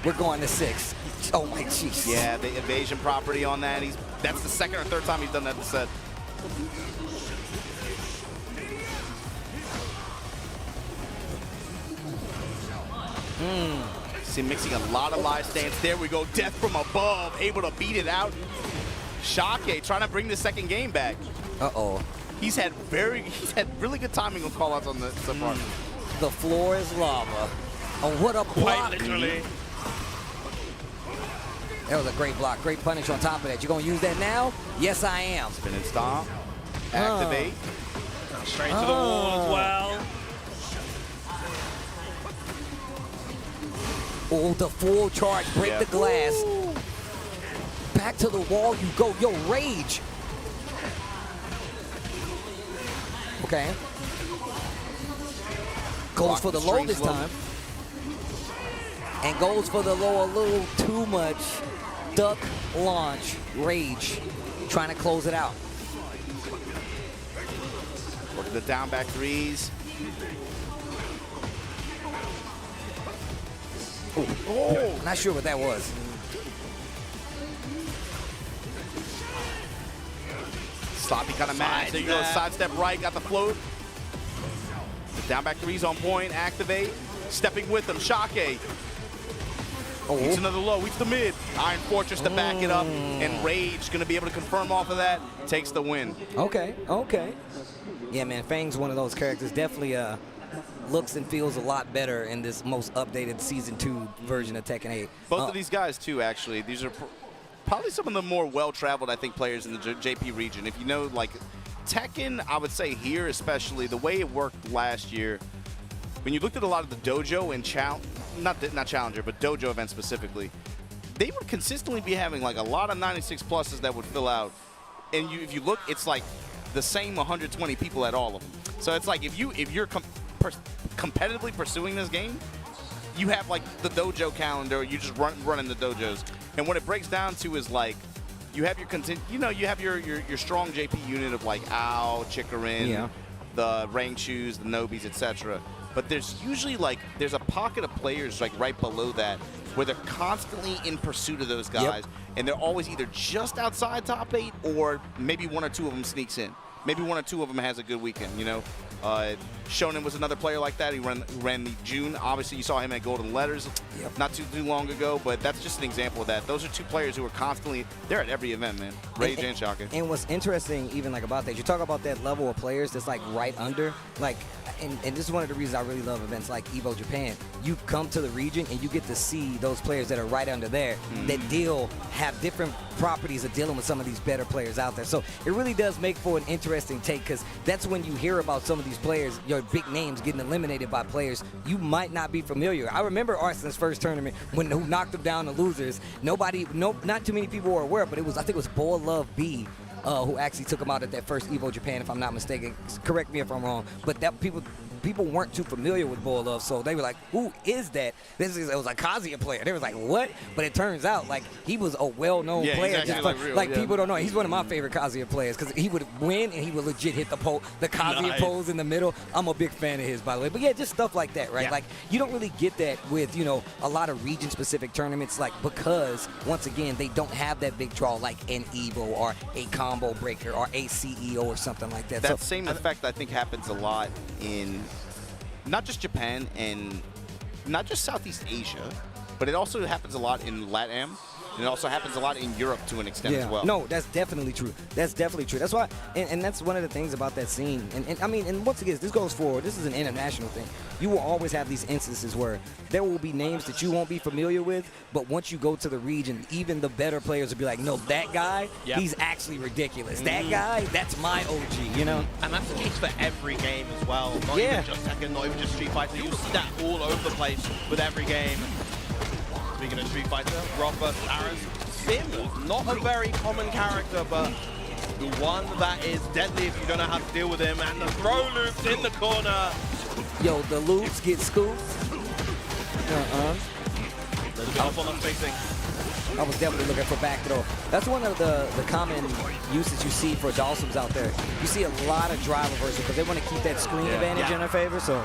We're going to 6. Oh my jeez. Yeah, the evasion property on that. That's the second or third time he's done that in the set. See him mixing a lot of live stance. There we go. Death from above, able to beat it out. Shake trying to bring the second game back. Uh-oh. He's had really good timing on callouts on the so far. The floor is lava. Oh, what a block. Literally. That was a great block. Great punish on top of that. You gonna use that now? Yes, I am. Spin and stomp. Activate. Straight to the wall as well. Oh, the full charge. Break the glass. Back to the wall you go. Yo, Rage. Okay. Goes for the low this time. And goes for the low a little too much. Duck, launch, Rage. Trying to close it out. Look at the down back threes. Oh, not sure what that was. Sloppy kind of mad. There you go. Sidestep right. Got the float. The down back threes on point. Activate. Stepping with them. Shake. Eats another low. Eats the mid. Iron Fortress to back it up. And Rage going to be able to confirm off of that. Takes the win. Okay, okay. Yeah, man, Fang's one of those characters. Definitely looks and feels a lot better in this most updated Season 2 version of Tekken 8. Both of these guys, too, actually. These are probably some of the more well-traveled, I think, players in the JP region. If you know, like, Tekken, I would say here especially, the way it worked last year, when you looked at a lot of the dojo and not Challenger, but dojo events specifically, they would consistently be having, like, a lot of 96 pluses that would fill out. And if you look, it's like the same 120 people at all of them. So it's like if you're competitively pursuing this game, you have like the dojo calendar. You just running the dojos, and what it breaks down to is like you have your strong JP unit of like Ao, Chikarin, the Rangchus, the Nobis, etc. But there's usually like there's a pocket of players like right below that where they're constantly in pursuit of those guys, and they're always either just outside top 8 or maybe one or two of them sneaks in. Maybe one or two of them has a good weekend, you know. Shonen was another player like that. He ran the June. Obviously, you saw him at Golden Letters not too long ago, but that's just an example of that. Those are two players who are constantly, they're at every event, man. Rage and Shaka. And what's interesting even like about that, you talk about that level of players that's like right under, like, and this is one of the reasons I really love events like Evo Japan. You come to the region and you get to see those players that are right under there that have different properties of dealing with some of these better players out there. So it really does make for an interesting take because that's when you hear about some of these players, your big names getting eliminated by players you might not be familiar. I remember Arson's first tournament when who knocked him down the losers. Not too many people were aware, but I think it was Boa Love B who actually took him out at that first Evo Japan, if I'm not mistaken. Correct me if I'm wrong. But that people weren't too familiar with Boy Love, so they were like, who is that? It was a Kazuya player. They was like, what? But it turns out, like, he was a well-known player. He's actually, like people don't know. He's one of my favorite Kazuya players because he would win and he would legit hit the Kazuya pose in the middle. I'm a big fan of his, by the way. But yeah, just stuff like that, right? Yeah. Like, you don't really get that with, you know, a lot of region-specific tournaments, like, because, once again, they don't have that big draw like an Evo or a Combo Breaker or a CEO or something like that. That same effect, I think, happens a lot in not just Japan and not just Southeast Asia, but it also happens a lot in LATAM. And it also happens a lot in Europe to an extent as well. No, that's definitely true. That's definitely true. That's why, and that's one of the things about that scene. And I mean, and once again, this goes forward. This is an international thing. You will always have these instances where there will be names that you won't be familiar with, but once you go to the region, even the better players will be like, no, that guy, he's actually ridiculous. That guy, that's my OG, you know? And that's the case for every game as well. Not even just Tekken, not even just Street Fighter. You'll see that all over the place with every game. Speaking of Street Fighter, Rob versus Aris. Sim, not a very common character, but the one that is deadly if you don't know how to deal with him. And the throw loops in the corner. Yo, the loops get scooped. Little bit off on the spacing. I was definitely looking for back throw. That's one of the common uses you see for Dawsons out there. You see a lot of drive reversal because they want to keep that screen advantage in their favor. So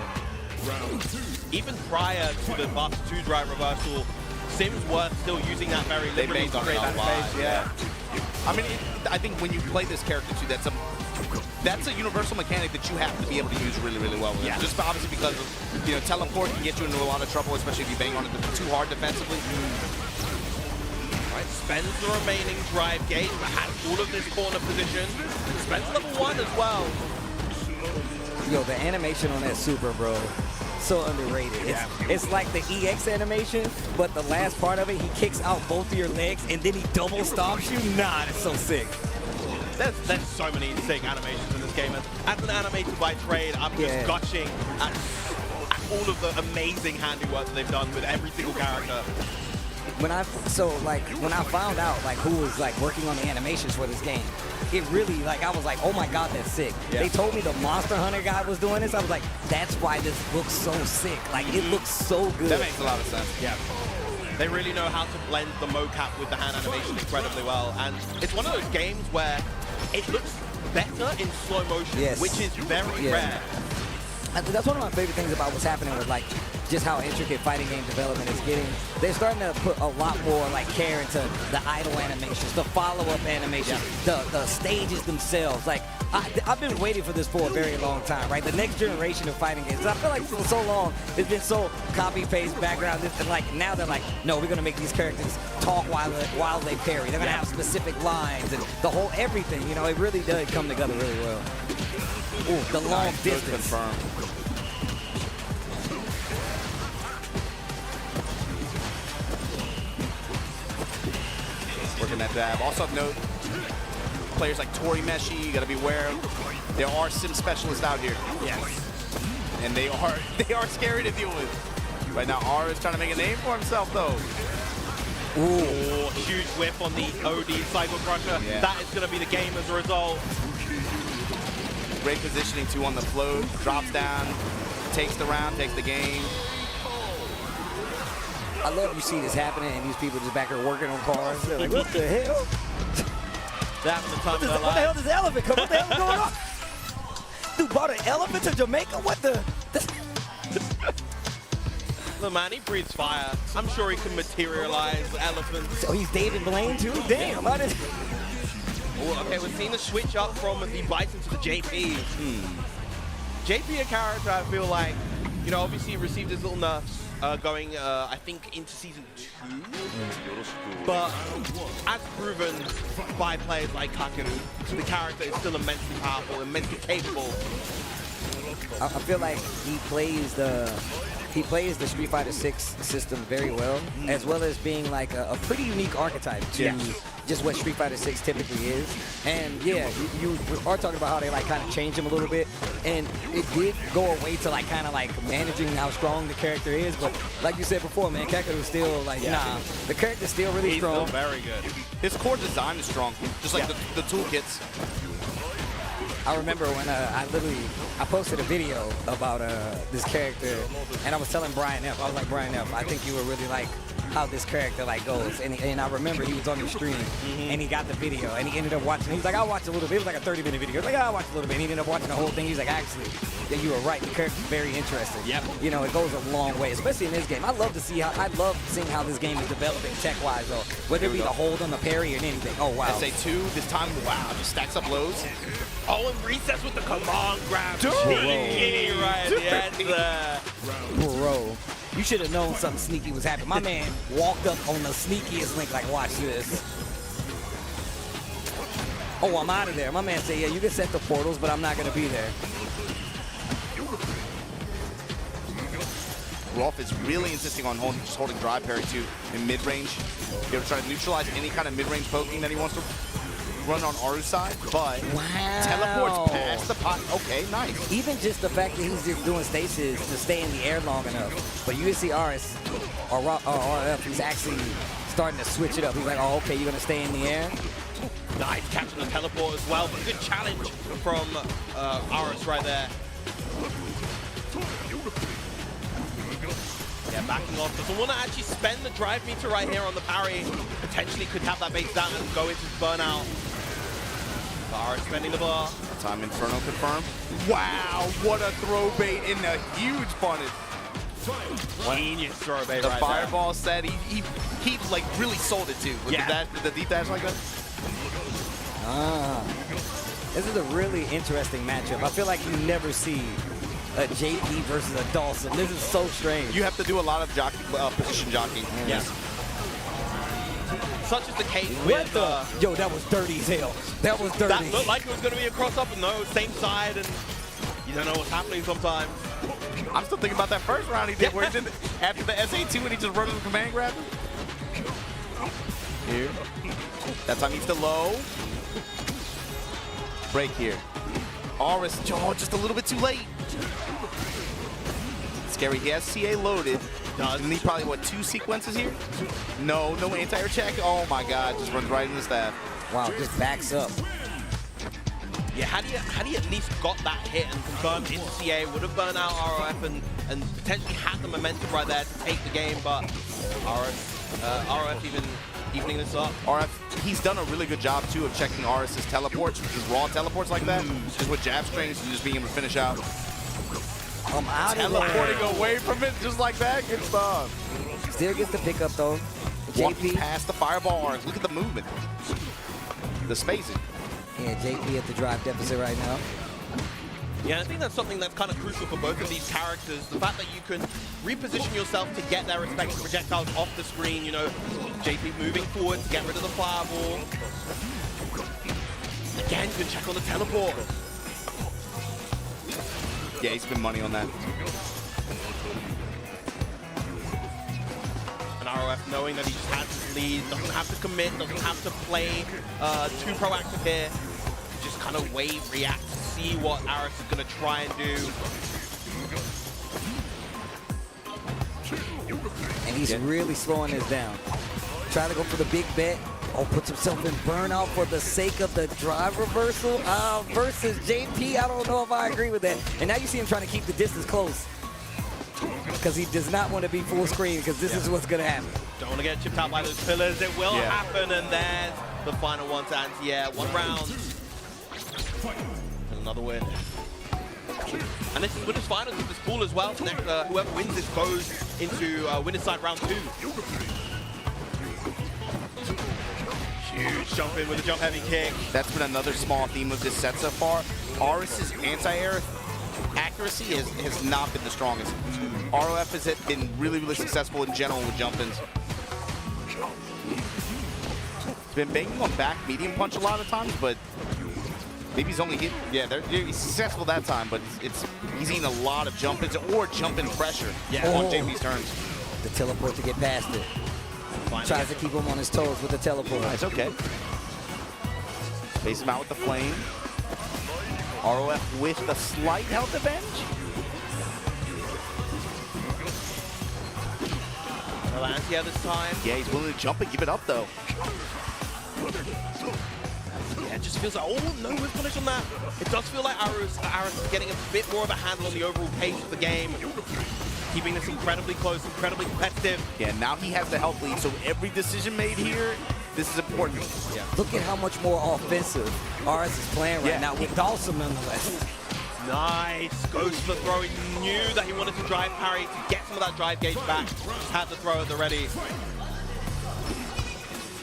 even prior to the Buster 2 drive reversal, Sims were still using that very liberally to create that space. I mean, I think when you play this character too, that's a universal mechanic that you have to be able to use really, really well with. Just obviously because of, you know, teleport can get you into a lot of trouble, especially if you bang on it too hard defensively. Right, spends the remaining drive gauge, but has all of this corner position. Spends level 1 as well. Yo, the animation on that super, bro. So underrated. It's like the EX animation, but the last part of it, he kicks out both of your legs and then he double stomps you. Nah, that's so sick. There's so many sick animations in this game. And as an animator by trade, I'm just gushing at all of the amazing handiwork that they've done with every single character. When I found out like who was like working on the animations for this game, it really I was like, oh my god, that's sick. They told me the Monster Hunter guy was doing this. I was like, that's why this looks so sick. Like it looks so good. That makes a lot of sense. Yeah. They really know how to blend the mocap with the hand animation incredibly well. And it's one of those games where it looks better in slow motion, which is very rare. That's one of my favorite things about what's happening with like just how intricate fighting game development is getting. They're starting to put a lot more like care into the idle animations, the follow-up animations, the stages themselves. Like I've been waiting for this for a very long time, right? The next generation of fighting games. I feel like for so long it's been so copy-paste background. And like now they're like, no, we're gonna make these characters talk while they parry. They're gonna have specific lines and the whole everything. You know, it really does come together really well. Ooh, the long distance. Working that jab. Also of note, players like Torimeshi, you gotta be aware of. There are sim specialists out here. And they are scary to deal with. Right now, R is trying to make a name for himself though. Ooh, huge whip on the OD Cycle Crusher. That is gonna be the game as a result. Great positioning too on the float. Drops down, takes the round, takes the game. I love you see this happening and these people just back here working on cars. They're like, what the hell? That's the time what the hell does elephant come? What the hell is going on? Dude brought an elephant to Jamaica? What the? The man, he breathes fire. I'm sure he can materialize elephants. So he's David Blaine too? Damn. Oh, okay, we've seen the switch up from the Bison to the JP. JP, a character I feel like, you know, obviously received his little nerfs going, I think, into Season 2. But as proven by players like Kakeru, the character is still immensely powerful, immensely capable. I feel like he plays the Street Fighter 6 system very well, as well as being like a pretty unique archetype to just what Street Fighter 6 typically is. And yeah, you are talking about how they like kind of changed him a little bit, and it did go away to like kind of like managing how strong the character is. But like you said before, man, Kakeru's still like, nah, the character's still really strong. Still very good. His core design is strong, just like the toolkits. I remember when I posted a video about this character, and I was telling Brian F. I was like, Brian F., I think you would really like how this character goes. And I remember he was on the stream, and he got the video, and he ended up watching. He was like, I'll watch a little bit. It was like a 30-minute video. He was like, I'll watch a little bit. And he ended up watching the whole thing. He's like, actually, yeah, you were right. The character's very interesting. Yep. You know, it goes a long way, especially in this game. I love seeing how this game is developing tech-wise, though. Whether it be the hold on the parry or anything. Oh, wow. SA2, this time, wow, just stacks up lows. Oh, and resets with the command grab. Dirty right at the end. Bro, you should have known something sneaky was happening. My man walked up on the sneakiest link like, watch this. Oh, I'm out of there. My man said, yeah, you can set the portals, but I'm not going to be there. Rolf is really insisting on just holding drive parry too in mid-range. He'll try to neutralize any kind of mid-range poking that he wants to run on Aru's side, but teleports past the pot. Okay, nice. Even just the fact that he's just doing stasis to stay in the air long enough. But you can see RS, or RF, he's actually starting to switch it up. He's like, oh, okay, you're going to stay in the air? Nice, catching the teleport as well. But good challenge from RS right there. Yeah, backing off. Doesn't want to actually spend the drive meter right here on the parry. Potentially could have that base down and go into burnout. RS spending the bar. Time Inferno confirmed. Wow, what a throw bait in a huge punish. Genius throw bait the right fireball there. set, he like really sold it too. With the deep dash like that. This is a really interesting matchup. I feel like you never see a JP versus a Dawson. This is so strange. You have to do a lot of position jockeying. Yes. Such is the case What with... the? Yo, that was dirty as hell. That was dirty. That looked like it was going to be a cross-up, and no, same side, and you don't know what's happening sometimes. I'm still thinking about that first round he did, where he did after the SA2 when he just run to the command grab. Here. That time he's still low. Break here. Aris, just a little bit too late. Scary, he has CA loaded. Doesn't he probably, what, 2 sequences here? No anti-air check. Oh my God, just runs right into the staff. Wow, just backs up. Yeah, had he at least got that hit and confirmed into CA, would have burned out ROF and potentially had the momentum right there to take the game, but ROF even evening this up. RF, he's done a really good job too of checking RS's teleports, his raw teleports like that, just with jab strings and just being able to finish out. I'm out of Teleporting away from it just like that, good stuff. Still gets the pickup though. Walking past the fireball arms. Look at the movement. The spacing. Yeah, JP at the drive deficit right now. Yeah, I think that's something that's kind of crucial for both of these characters. The fact that you can reposition yourself to get their respective projectiles off the screen, you know, JP moving forward to get rid of the fireball. Again, you can check on the teleport. Yeah, he spent money on that. And ROF knowing that he just has his lead, doesn't have to commit, doesn't have to play too proactive here. Just kind of wait, react, see what Aris is going to try and do. And he's really slowing this down. Trying to go for the big bet. Oh, puts himself in burnout for the sake of the drive reversal versus JP. I don't know if I agree with that. And now you see him trying to keep the distance close because he does not want to be full screen because this is what's going to happen. Don't want to get chipped out by those pillars. It will happen, and there's the final one to anti-air. 1 round. And another win. And this is winners finals of this pool as well. Next, whoever wins this goes into winner's side round 2. Huge jump in with a jump heavy kick. That's been another small theme of this set so far. Aris's anti-air accuracy has not been the strongest. ROF has been really, really successful in general with jump-ins. He's been banging on back medium punch a lot of times, but maybe he's only hit, he's successful that time, but he's eating a lot of jump-ins or jump-in pressure on JP's turns. The teleport to get past it. Tries to keep him on his toes with the teleport. It's okay. Face him out with the flame. ROF with the slight health advantage. Well, anti-air this time. Yeah, he's willing to jump and give it up though. Yeah, it just feels like, oh, no whiff punish on that. It does feel like Aris is getting a bit more of a handle on the overall pace of the game. Keeping this incredibly close, incredibly competitive. Yeah, now he has the health lead, so every decision made here, this is important. Yeah. Look at how much more offensive Aris is playing right now with Dawson nonetheless. Nice. Goes for the throw. He knew that he wanted to drive parry to get some of that drive gauge back. Had the throw at the ready.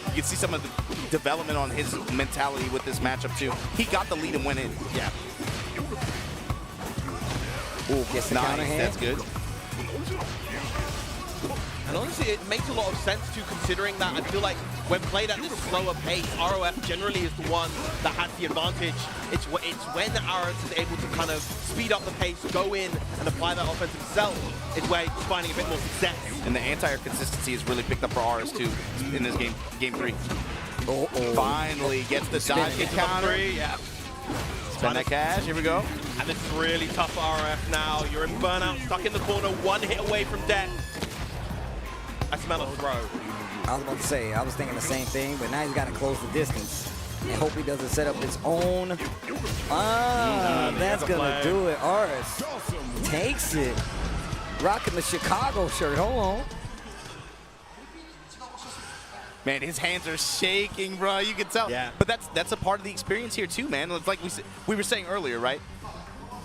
You can see some of the development on his mentality with this matchup too. He got the lead and went in. Yeah. Ooh, gets the counter hand. That's good. And honestly, it makes a lot of sense too, considering that I feel like when played at this slower pace, ROF generally is the one that has the advantage. It's when ROF is able to kind of speed up the pace, go in, and apply that offense himself, is where he's finding a bit more success. And the anti-air consistency has really picked up for RS too in this game 3. Finally gets the dodge hit counter. Yeah. Spend that cash, here we go. And it's really tough for RF now. You're in burnout, stuck in the corner, one hit away from death. I smell a throw. I was about to say, I was thinking the same thing, but now he's got to close the distance. And hope he doesn't set up his own. That's going to do it. Aris takes it. Rocking the Chicago shirt. Hold on. Man, his hands are shaking, bro. You can tell. Yeah. But that's a part of the experience here too, man. It's like we were saying earlier, right?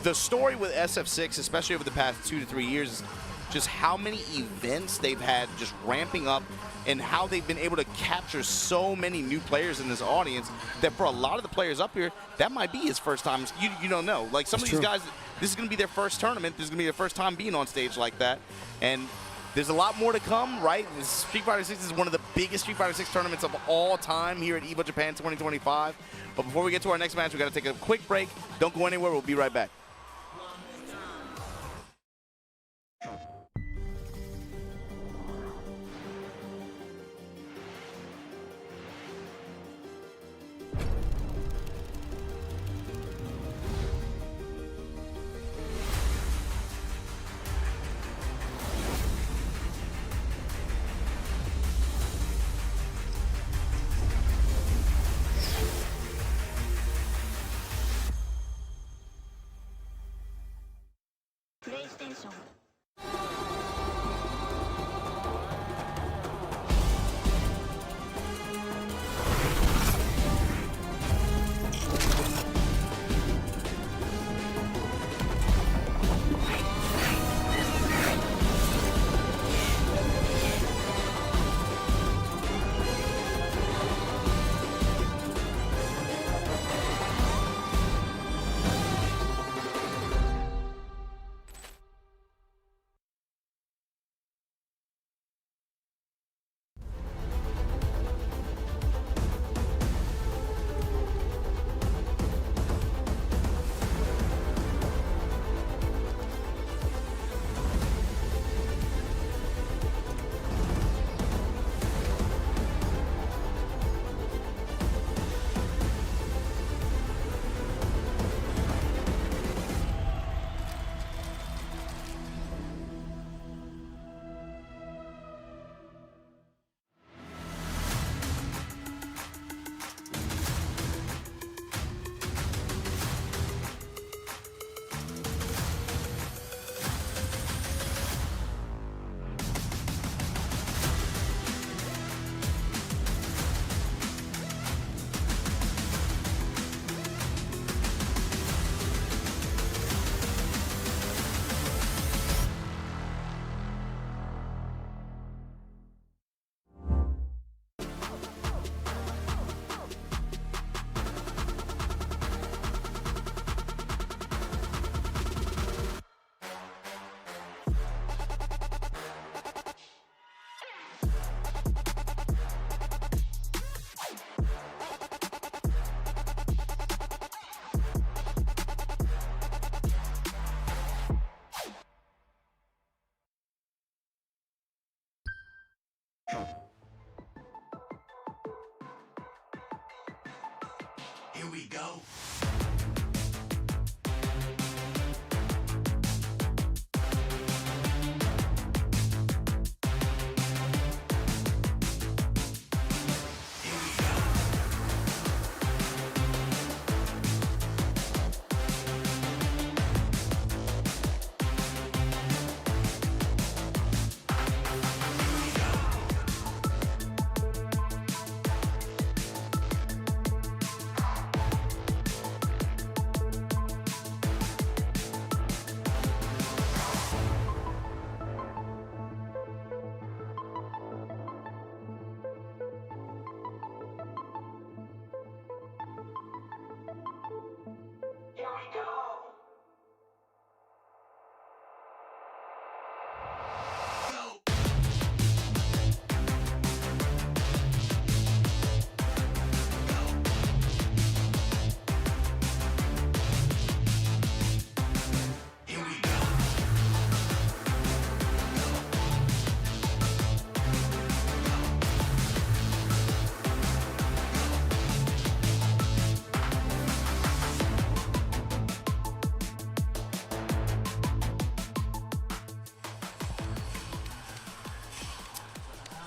The story with SF6, especially over the past 2 to 3 years, is just how many events they've had just ramping up and how they've been able to capture so many new players in this audience that for a lot of the players up here, that might be his first time. You don't know. Like some of these guys, this is going to be their first tournament. This is going to be their first time being on stage like that. And there's a lot more to come, right? Street Fighter 6 is one of the biggest Street Fighter 6 tournaments of all time here at Evo Japan 2025. But before we get to our next match, we got to take a quick break. Don't go anywhere. We'll be right back. PlayStation. Here we go.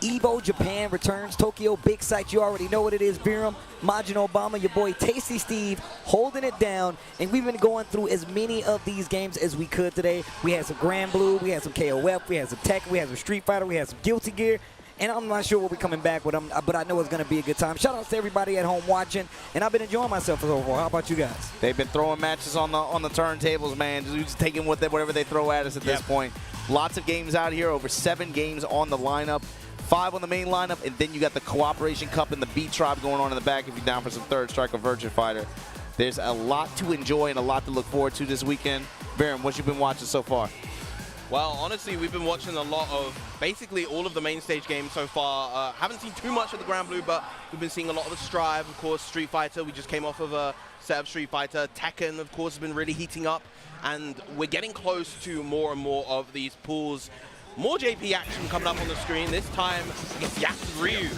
Evo Japan returns. Tokyo, big site. You already know what it is. Biram, Majin Obama, your boy Tasty Steve holding it down. And we've been going through as many of these games as we could today. We had some Grand Blue, we had some KOF, we had some Tekken, we had some Street Fighter, we had some Guilty Gear. And I'm not sure what we're coming back with them, but I know it's going to be a good time. Shout out to everybody at home watching, and I've been enjoying myself so far. How about you guys? They've been throwing matches on the turntables, man. Just taking whatever they throw at us at this point. Lots of games out here, over 7 games on the lineup. 5 on the main lineup, and then you got the Cooperation Cup and the B Tribe going on in the back if you're down for some Third Strike or Virgin Fighter. There's a lot to enjoy and a lot to look forward to this weekend. Baron, what you been watching so far? Well, honestly, we've been watching a lot of basically all of the main stage games so far. Haven't seen too much of the Grand Blue, but we've been seeing a lot of the Strive, of course, Street Fighter. We just came off of a set of Street Fighter. Tekken, of course, has been really heating up, and we're getting close to more and more of these pools. More JP action coming up on the screen. This time against Yak Ryu.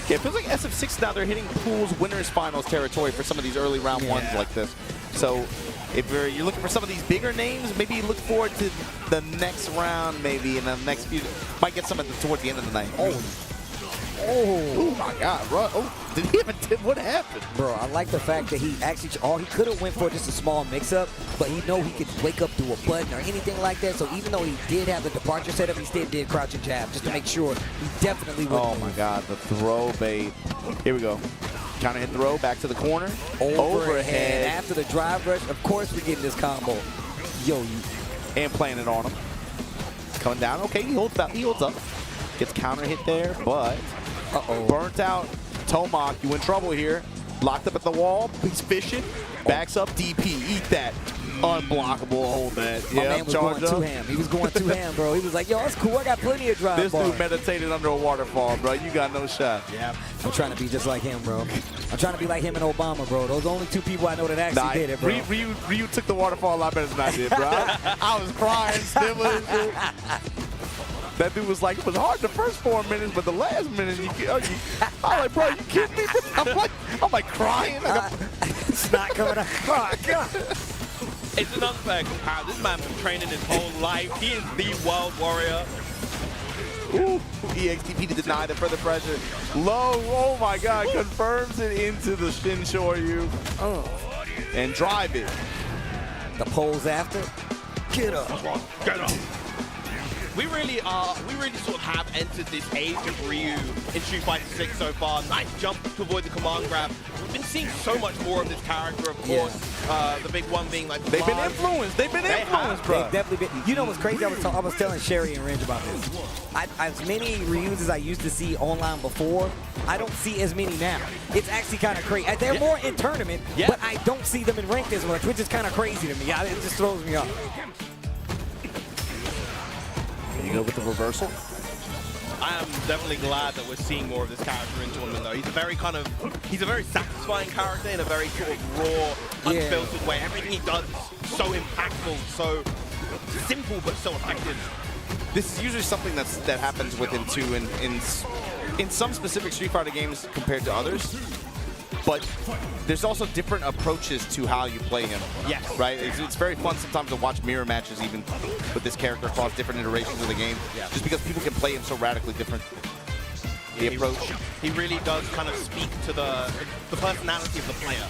Yeah, it feels like SF6 now, they're hitting pools winners finals territory for some of these early round ones like this. So if you're looking for some of these bigger names, maybe you look forward to the next round, maybe in the next few. Might get some towards the end of the night. Oh my God, bro. Oh, did he even tip? What happened? Bro, I like the fact that he actually, he could have went for just a small mix-up, but he know he could wake up through a button or anything like that. So even though he did have the departure setup, he still did crouch and jab just to make sure he definitely would. Oh my God, the throw bait. Here we go. Counter hit throw, back to the corner. Overhead. After the drive rush, of course we're getting this combo. And playing it on him. Coming down, okay, he holds up. Gets counter hit there, but burnt out. Tomac, you in trouble here. Locked up at the wall, he's fishing. Backs up DP, eat that. Unblockable, hold that. My man was going two-ham. He was going two-ham, bro. He was like, yo, that's cool. I got plenty of drive This bars. dude meditated under a waterfall, bro. You got no shot. Yeah. I'm trying to be just like him, bro. I'm trying to be like him and Obama, bro. Those are the only 2 people I know that actually did it, bro. Ryu took the waterfall a lot better than I did, bro. I was crying, sniveling. That dude was like, it was hard the first 4 minutes, but the last minute, I'm like, bro, you kidding me? I'm like crying. Snot coming out. Oh, God. It's an unfair comparison. This man's been training his whole life. He is the world warrior. Ooh, EXTP to deny the further pressure. Low, oh my God, confirms it into the Shin Shoryu. And drive it. The poles after. Get up. Get up. We really sort of have entered this age of Ryu in Street Fighter 6 so far. Nice jump to avoid the command grab. We've been seeing so much more of this character, of course. The big one being like They've been influenced. They've been influenced, bro. They've definitely been. You know what's crazy? I was telling Sherry and Ringe about this. As many Ryus as I used to see online before, I don't see as many now. It's actually kind of crazy. They're more in tournament, but I don't see them in ranked as much, which is kind of crazy to me. It just throws me off. You go with the reversal? I am definitely glad that we're seeing more of this character in tournament, though. He's a very satisfying character in a very sort of raw, unfiltered way. Everything he does is so impactful, so simple, but so effective. This is usually something that happens with him too in some specific Street Fighter games compared to others. But there's also different approaches to how you play him. Yes. Right? It's very fun sometimes to watch mirror matches even with this character across different iterations of the game. Yeah. Just because people can play him so radically different. The approach. He really does kind of speak to the personality of the player.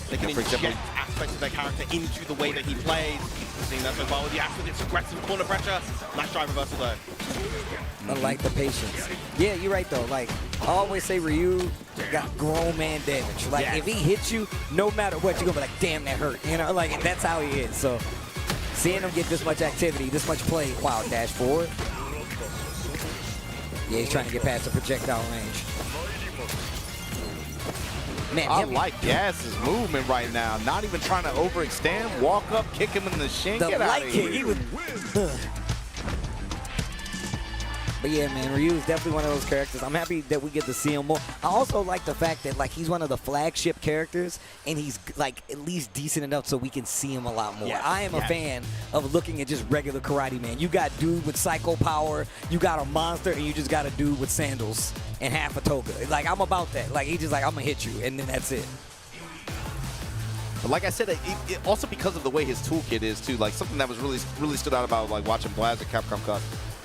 They can inject aspects of their character into the way that he plays. We're seeing that so far with the Axel. It's aggressive corner pressure. Nice drive reversal though. I like the patience. Yeah, you're right though. Like, I always say Ryu got grown man damage. Like, if he hits you, no matter what, you're gonna be like, damn, that hurt. You know, like, and that's how he is. So, seeing him get this much activity, this much play, wow, dash forward. Yeah, he's trying to get past the projectile range. Man, I like Gas's movement right now. Not even trying to overextend. Walk up, kick him in the shin. Get out of here. He was, But yeah, man, Ryu is definitely one of those characters. I'm happy that we get to see him more. I also like the fact that, like, he's one of the flagship characters, and he's, like, at least decent enough so we can see him a lot more. Yeah. I am a fan of looking at just regular Karate Man. You got dude with psycho power, you got a monster, and you just got a dude with sandals and half a toga. Like, I'm about that. Like, he's just like, I'm going to hit you, and then that's it. But like I said, it also because of the way his toolkit is, too. Like, something that was really stood out about, like, watching Blaz at Capcom Cup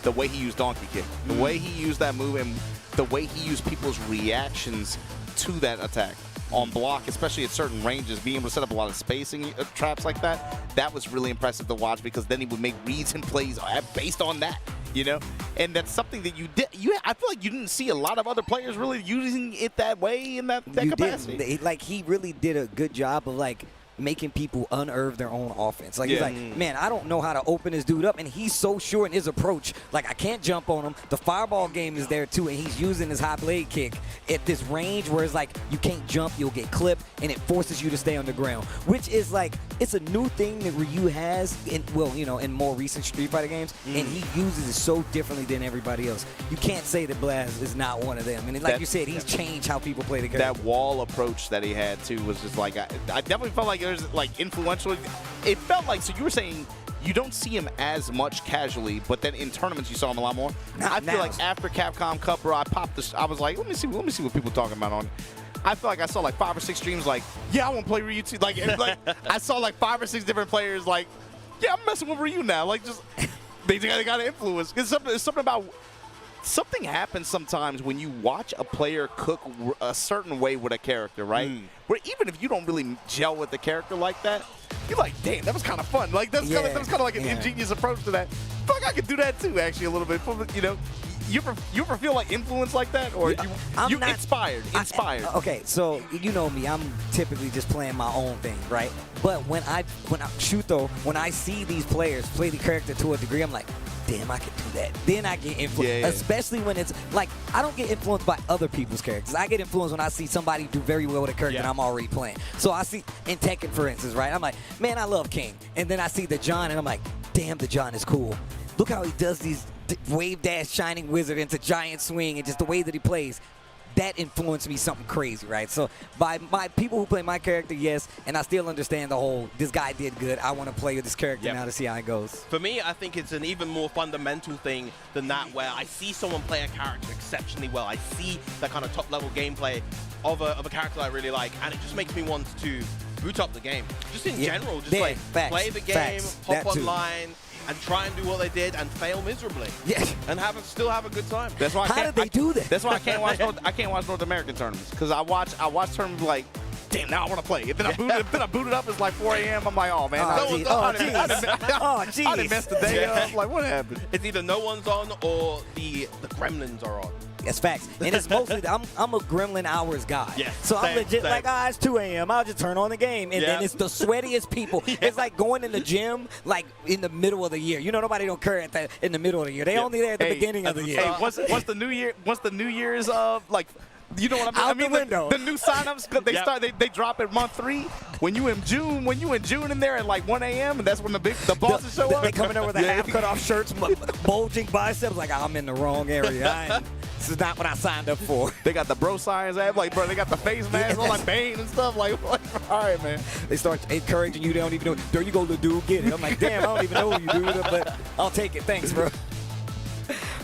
the way he used Donkey Kick, the way he used that move, and the way he used people's reactions to that attack on block, especially at certain ranges, being able to set up a lot of spacing traps like that. That was really impressive to watch, because then he would make reads and plays based on that. You know, and that's something that you did. I feel like you didn't see a lot of other players really using it that way in that capacity. Didn't. Like, he really did a good job of like making people unearth their own offense. Like, he's like, man, I don't know how to open this dude up, and he's so sure in his approach. Like, I can't jump on him. The fireball game is there too, and he's using his high blade kick at this range where it's like you can't jump, you'll get clipped, and it forces you to stay on the ground, which is like, it's a new thing that Ryu has in, well, you know, in more recent Street Fighter games, and he uses it so differently than everybody else. You can't say that Blaz is not one of them. And like you said, he's changed how people play the game. That wall approach that he had too was just like, I definitely felt like it was like influential. It felt like, so you were saying you don't see him as much casually, but then in tournaments you saw him a lot more. I feel like after Capcom Cup, bro, I popped this. I was like, let me see what people are talking about on it. I feel like I saw like 5 or 6 streams like, yeah, I want to play Ryu too. Like I saw like 5 or 6 different players like, yeah, I'm messing with Ryu now. Like, just they got to influence. It's something about. Something happens sometimes when you watch a player cook a certain way with a character, right? Where even if you don't really gel with the character like that, you're like, damn, that was kind of fun. Like, that's kind of like an ingenious approach to that. I feel like I could do that too, actually, a little bit. You know, you ever feel like influence like that, or you inspired? Okay, so you know me, I'm typically just playing my own thing, right? But when I shoot though, when I see these players play the character to a degree, I'm like, damn, I can do that. Then I get influenced, especially when it's like, I don't get influenced by other people's characters. I get influenced when I see somebody do very well with a character that I'm already playing. So I see, in Tekken, for instance, right? I'm like, man, I love King. And then I see the John, and I'm like, damn, the John is cool. Look how he does these wave dash shining wizard into giant swing, and just the way that he plays. That influenced me something crazy, right? So by my people who play my character, yes, and I still understand the whole, this guy did good, I want to play with this character now to see how it goes. For me, I think it's an even more fundamental thing than that, where I see someone play a character exceptionally well. I see that kind of top-level gameplay of a character I really like, and it just makes me want to boot up the game. Just in general, just like play the game, hop online, and try and do what they did and fail miserably. And still have a good time. That's why How did they do that? That's why I can't watch North American tournaments, because I watch tournaments like, damn, now I want to play. And then I boot it up. It's like 4 a.m. I'm like, oh man, I didn't mess the day up. Like, what happened? It's either no one's on or the gremlins are on. That's facts. And it's mostly, I'm a gremlin hours guy. So I'm legit like, it's 2 a.m. I'll just turn on the game. And then it's the sweatiest people. It's like going in the gym, like in the middle of the year. You know, nobody don't care in the middle of the year. They only there at the beginning of the year. Once the New Year's like, you know what I mean? The new signups, they drop at month 3. When you in June in there at like 1 a.m. and that's when the bosses show up. They coming over with the half cut off shirts, bulging biceps. Like, I'm in the wrong area. This is not what I signed up for. They got the bro signs. Like, bro, they got the face masks on, like Bane and stuff. Like, all right, man. They start encouraging you. They don't even know. There you go, the dude, get it. I'm like, damn, I don't even know who you do, but I'll take it. Thanks, bro.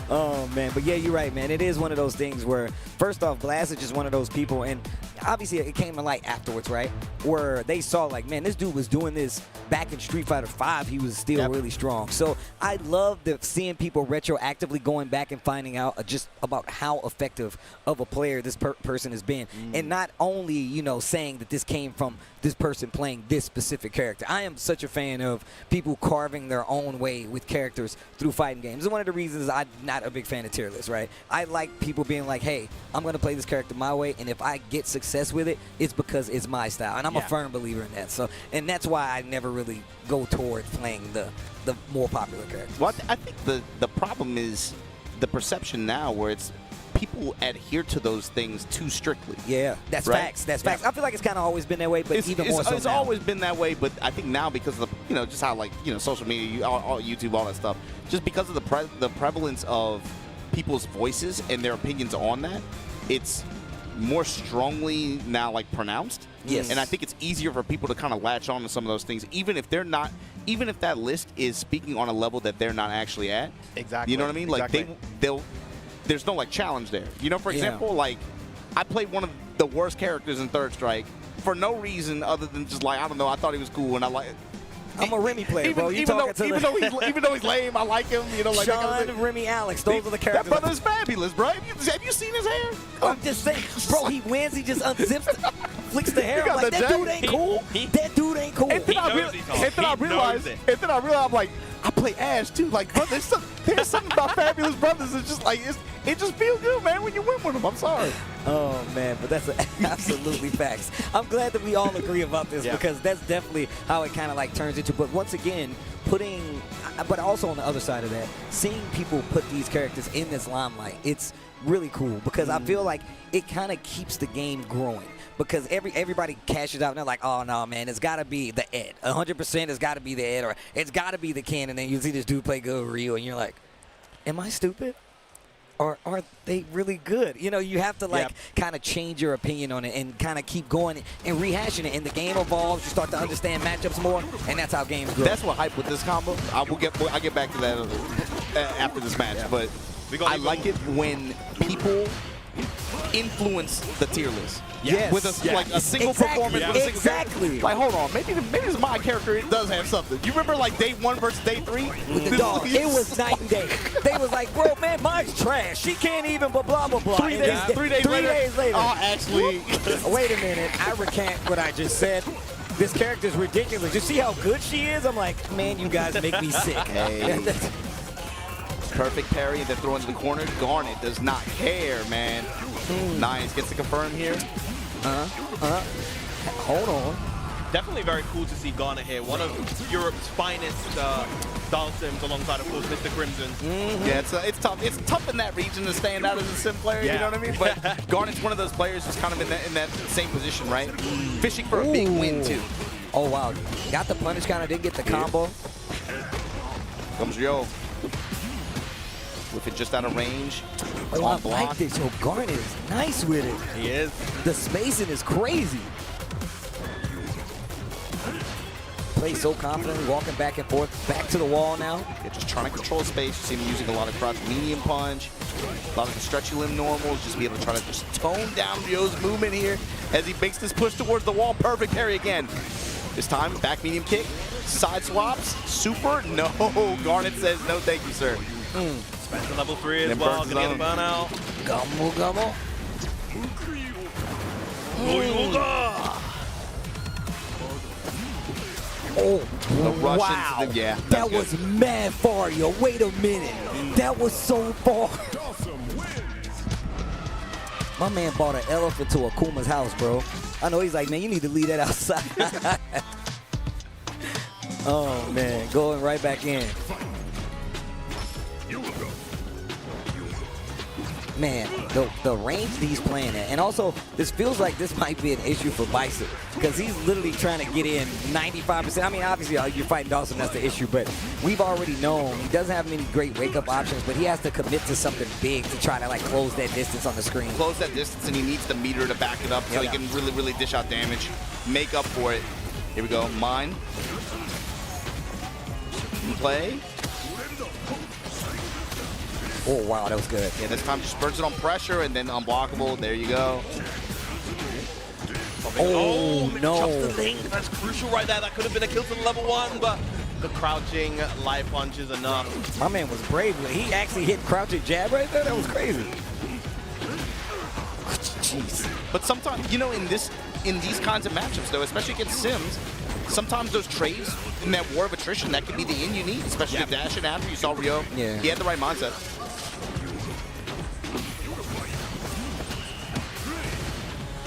Oh, man. But, yeah, you're right, man. It is one of those things where, first off, Blaz is just one of those people, and obviously it came to light afterwards, right, where they saw, like, man, this dude was doing this back in Street Fighter V. He was still really strong. So I love seeing people retroactively going back and finding out just about how effective of a player this person has been. And not only, you know, saying that this came from this person playing this specific character. I am such a fan of people carving their own way with characters through fighting games. It's one of the reasons I'm not a big fan of tier lists, right? I like people being like, hey, I'm going to play this character my way, and if I get success with it, it's because it's my style. And I'm a firm believer in that. So, and that's why I never really go toward playing the more popular characters. Well, I think the problem is the perception now where it's people adhere to those things too strictly. Yeah, that's facts. That's facts. I feel like it's kind of always been that way, but even more so It's now. always been that way, but I think now because of the, you know, just how, like, you know, social media, all YouTube, all that stuff, just because of the prevalence of people's voices and their opinions on that, it's more strongly now, like, pronounced. Yes. And I think it's easier for people to kind of latch on to some of those things, even if they're not, even if that list is speaking on a level that they're not actually at. Exactly. You know what I mean? Like, they'll there's no, like, challenge there. You know, for example, like, I played one of the worst characters in Third Strike for no reason other than just, like, I don't know, I thought he was cool and I like. I'm a Remy player, even, bro. even though he's lame, I like him. You know, like Sean, Remy, Alex. Those are the characters. That brother's fabulous, bro. Have you seen his hair? I'm just saying, bro. He wins. He just unzips, flicks the hair. I'm like, that dude ain't cool. That dude ain't cool. And then I realized, I'm like, I play Ash too. Like, bro, there's something about Fabulous Brothers. It's just like it just feels good, man, when you win with them. I'm sorry. Oh man, but that's absolutely facts. I'm glad that we all agree about this because that's definitely how it kind of like turns into. But once again, but also on the other side of that, seeing people put these characters in this limelight, it's really cool because I feel like it kind of keeps the game growing. Because everybody cashes out and they're like, oh no, man, it's got to be the Ed. 100% it's got to be the Ed, or it's got to be the Ken. And then you see this dude play good Ryu, and you're like, am I stupid? Or are they really good? You know, you have to kind of change your opinion on it and kind of keep going and rehashing it. And the game evolves. You start to understand matchups more, and that's how games grow. That's what hype with this combo. I'll get back to that after this match, but I like it when people influence the tier list. Yes. With a single performance. With a single exactly. Like, hold on, maybe this my character does have something. You remember like day 1 versus day 3? With the dog, it was night and day. They was like, bro, man, mine's trash. She can't even, blah, blah, blah. 3 days later. Oh, actually. Wait a minute. I recant what I just said. This character's ridiculous. You see how good she is? I'm like, man, you guys make me sick. Hey. Perfect parry, and then throw into the corner. Garnet does not care, man. Nice. Gets to confirm here. Hold on. Definitely very cool to see Garnet here. One of Europe's finest style sims alongside, of course, Mr. Crimson. Yeah, it's tough. It's tough in that region to stand out as a sim player, you know what I mean? But Garnet's one of those players who's kind of in that same position, right? Fishing for a big win, too. Oh, wow. Got the punish counter, didn't get the combo. Comes Ryo. With it just out of range. Oh, I like this. Yo, Garnet is nice with it. He is. The spacing is crazy. Plays so confidently, walking back and forth, back to the wall now. Yeah, just trying to control space. You see him using a lot of crouch medium punch, a lot of the stretchy limb normals, just be able to try to just tone down Ryo's movement here as he makes this push towards the wall. Perfect parry again. This time, back medium kick, side swaps, super. No, Garnet says no thank you, sir. Spends to level 3 as well, gonna get a burnout. Gumbo, gumbo. Oh, wow. Yeah, that was mad far, yo. Wait a minute. That was so far. My man bought an elephant to Akuma's house, bro. I know he's like, man, you need to leave that outside. Oh, man. Going right back in. Man, the range he's playing at. And also, this feels like this might be an issue for Bison because he's literally trying to get in 95%. I mean, obviously, you're fighting Dawson, that's the issue, but we've already known he doesn't have many great wake-up options, but he has to commit to something big to try to, like, close that distance on the screen. Close that distance, and he needs the meter to back it up so he can really, really dish out damage, make up for it. Here we go. Mine. Play. Oh, wow, that was good. Yeah, this time just burns it on pressure and then unblockable. There you go. Oh, no. The link. That's crucial right there. That could have been a kill to the level 1, but the crouching live punch is enough. My man was brave. He actually hit crouching jab right there. That was crazy. Jeez. But sometimes, you know, in these kinds of matchups, though, especially against Sims, sometimes those trades in that war of attrition, that could be the in you need, especially the dash and after. You saw Ryo. Yeah. He had the right mindset.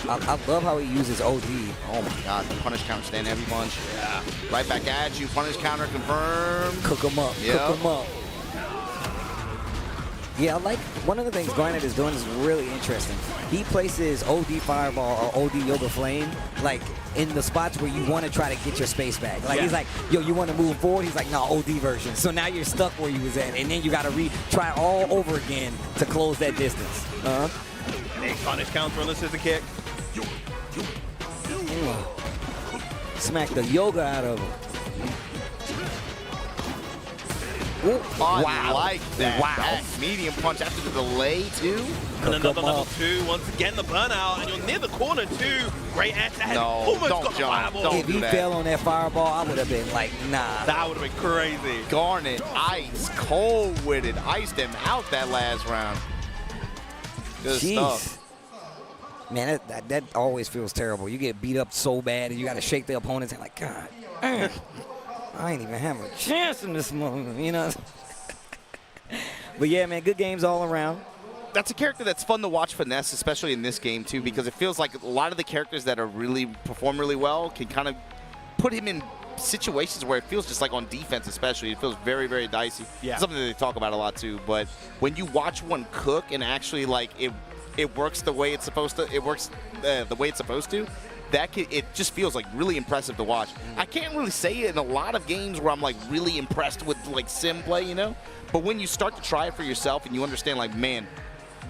I love how he uses OD. Oh my God, punish counter, stand heavy punch. Yeah. Right back at you, punish counter, confirm. Cook him up, cook him up. Yeah, I like one of the things Garnet is doing is really interesting. He places OD Fireball or OD Yoga Flame like in the spots where you want to try to get your space back. Like he's like, yo, you want to move forward? He's like, no, OD version. So now you're stuck where you was at, and then you got to try all over again to close that distance. Big punish counter on the scissor kick. Smack the yoga out of him. Ooh. I like that. Wow. Medium punch after the delay, too. And another level 2. Once again, the burnout. And you're near the corner, too. Great anti. No, almost don't got the jump. fireball. Don't If do he that. fell on that fireball, I would have been like, nah. That would have been crazy. Garnet, ice, cold with it. Iced him out that last round. Good stuff. Man, that always feels terrible. You get beat up so bad and you got to shake the opponents and like, God, I ain't even having a chance in this moment, you know? But yeah, man, good games all around. That's a character that's fun to watch finesse, especially in this game, too, because it feels like a lot of the characters that are really perform really well can kind of put him in situations where it feels just like on defense, especially. It feels very, very dicey. Yeah. Something that they talk about a lot, too. But when you watch one cook and actually, like, it works the way it's supposed to, it works the way it's supposed to, it just feels like really impressive to watch. I can't really say it in a lot of games where I'm like really impressed with like sim play, you know? But when you start to try it for yourself and you understand like, man,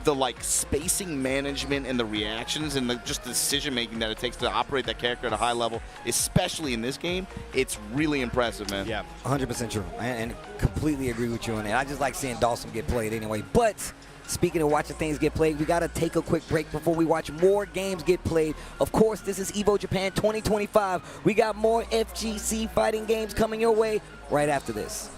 the like spacing management and the reactions and just the decision making that it takes to operate that character at a high level, especially in this game, it's really impressive, man. Yeah, 100% true. And completely agree with you on that. I just like seeing Dawson get played anyway. But speaking of watching things get played, we got to take a quick break before we watch more games get played. Of course, this is Evo Japan 2025. We got more FGC fighting games coming your way right after this.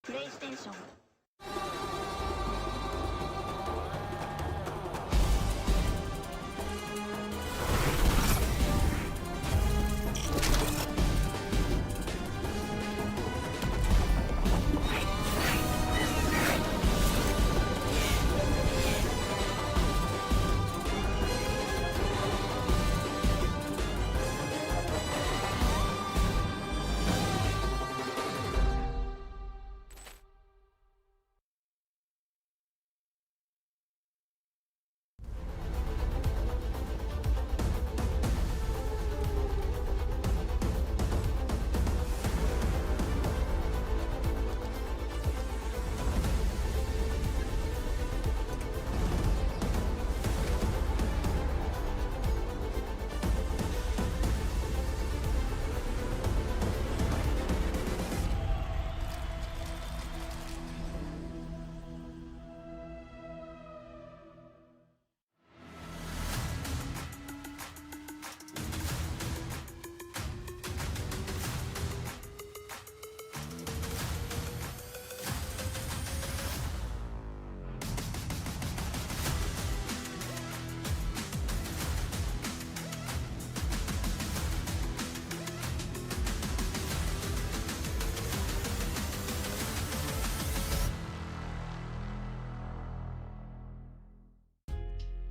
PlayStation.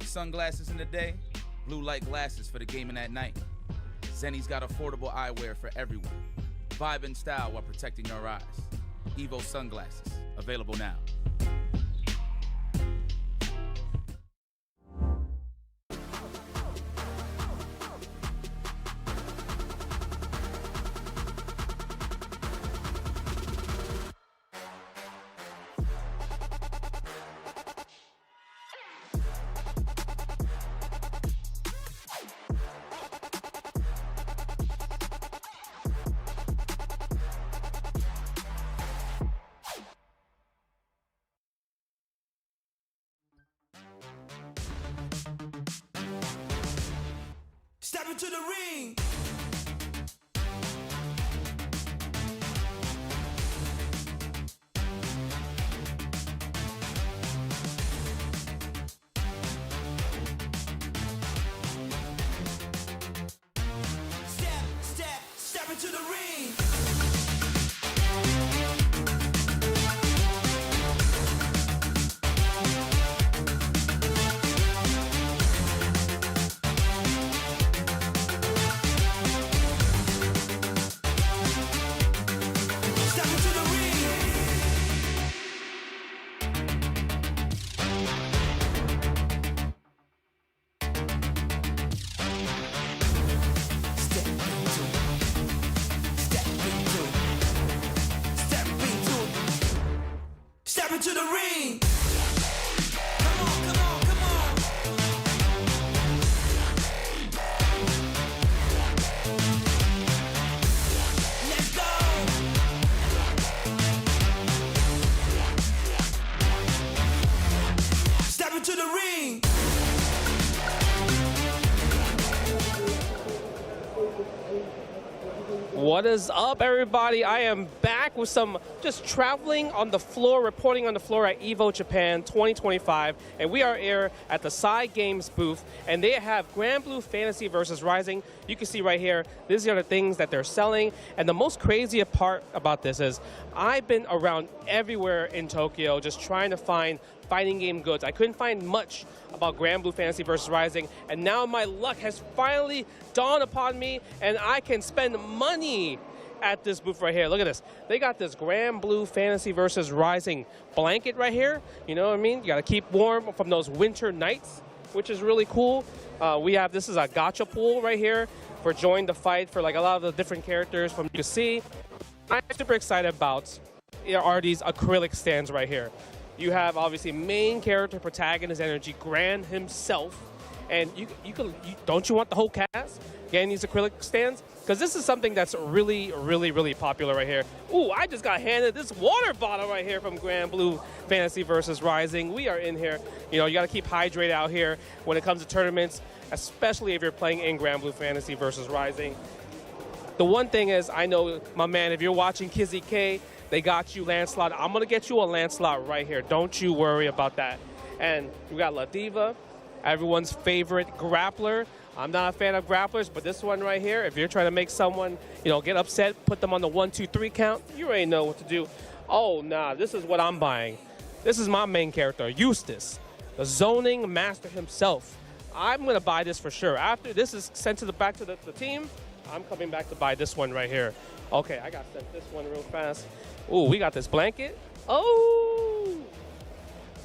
Sunglasses in the day, blue light glasses for the gaming at night. Zenny's got affordable eyewear for everyone. Vibe and style while protecting your eyes. Evo sunglasses, available now. Step into the ring. Step into the ring. Step into into the ring. To the ring. What is up, everybody? I am back with some just traveling on the floor, reporting on the floor at Evo Japan 2025, and we are here at the Side Games booth, and they have Grand Blue Fantasy versus Rising. You can see right here, these are the things that they're selling, and the most crazy part about this is I've been around everywhere in Tokyo just trying to find fighting game goods. I couldn't find much about Grand Blue Fantasy versus Rising, and now my luck has finally dawned upon me, and I can spend money at this booth right here. Look at this. They got this Grand Blue Fantasy versus Rising blanket right here. You know what I mean? You got to keep warm from those winter nights, which is really cool. This is a gacha pool right here for Join the Fight for like a lot of the different characters from you can see. I'm super excited about are these acrylic stands right here. You have obviously main character protagonist energy, Gran himself, and don't you want the whole cast getting these acrylic stands? Because this is something that's really, really, really popular right here. Ooh, I just got handed this water bottle right here from Grand Blue Fantasy versus Rising. We are in here. You know, you got to keep hydrated out here when it comes to tournaments, especially if you're playing in Grand Blue Fantasy versus Rising. The one thing is, I know, my man, if you're watching Kizzy K, they got you Lancelot. I'm going to get you a Lancelot right here. Don't you worry about that. And we got La Diva, everyone's favorite grappler. I'm not a fan of grapplers, but this one right here, if you're trying to make someone, get upset, put them on the 1, 2, 3 count, you already know what to do. Oh, nah, this is what I'm buying. This is my main character, Eustace, the zoning master himself. I'm going to buy this for sure. After this is sent back to the team, I'm coming back to buy this one right here. Okay, I got sent this one real fast. Ooh, we got this blanket. Oh!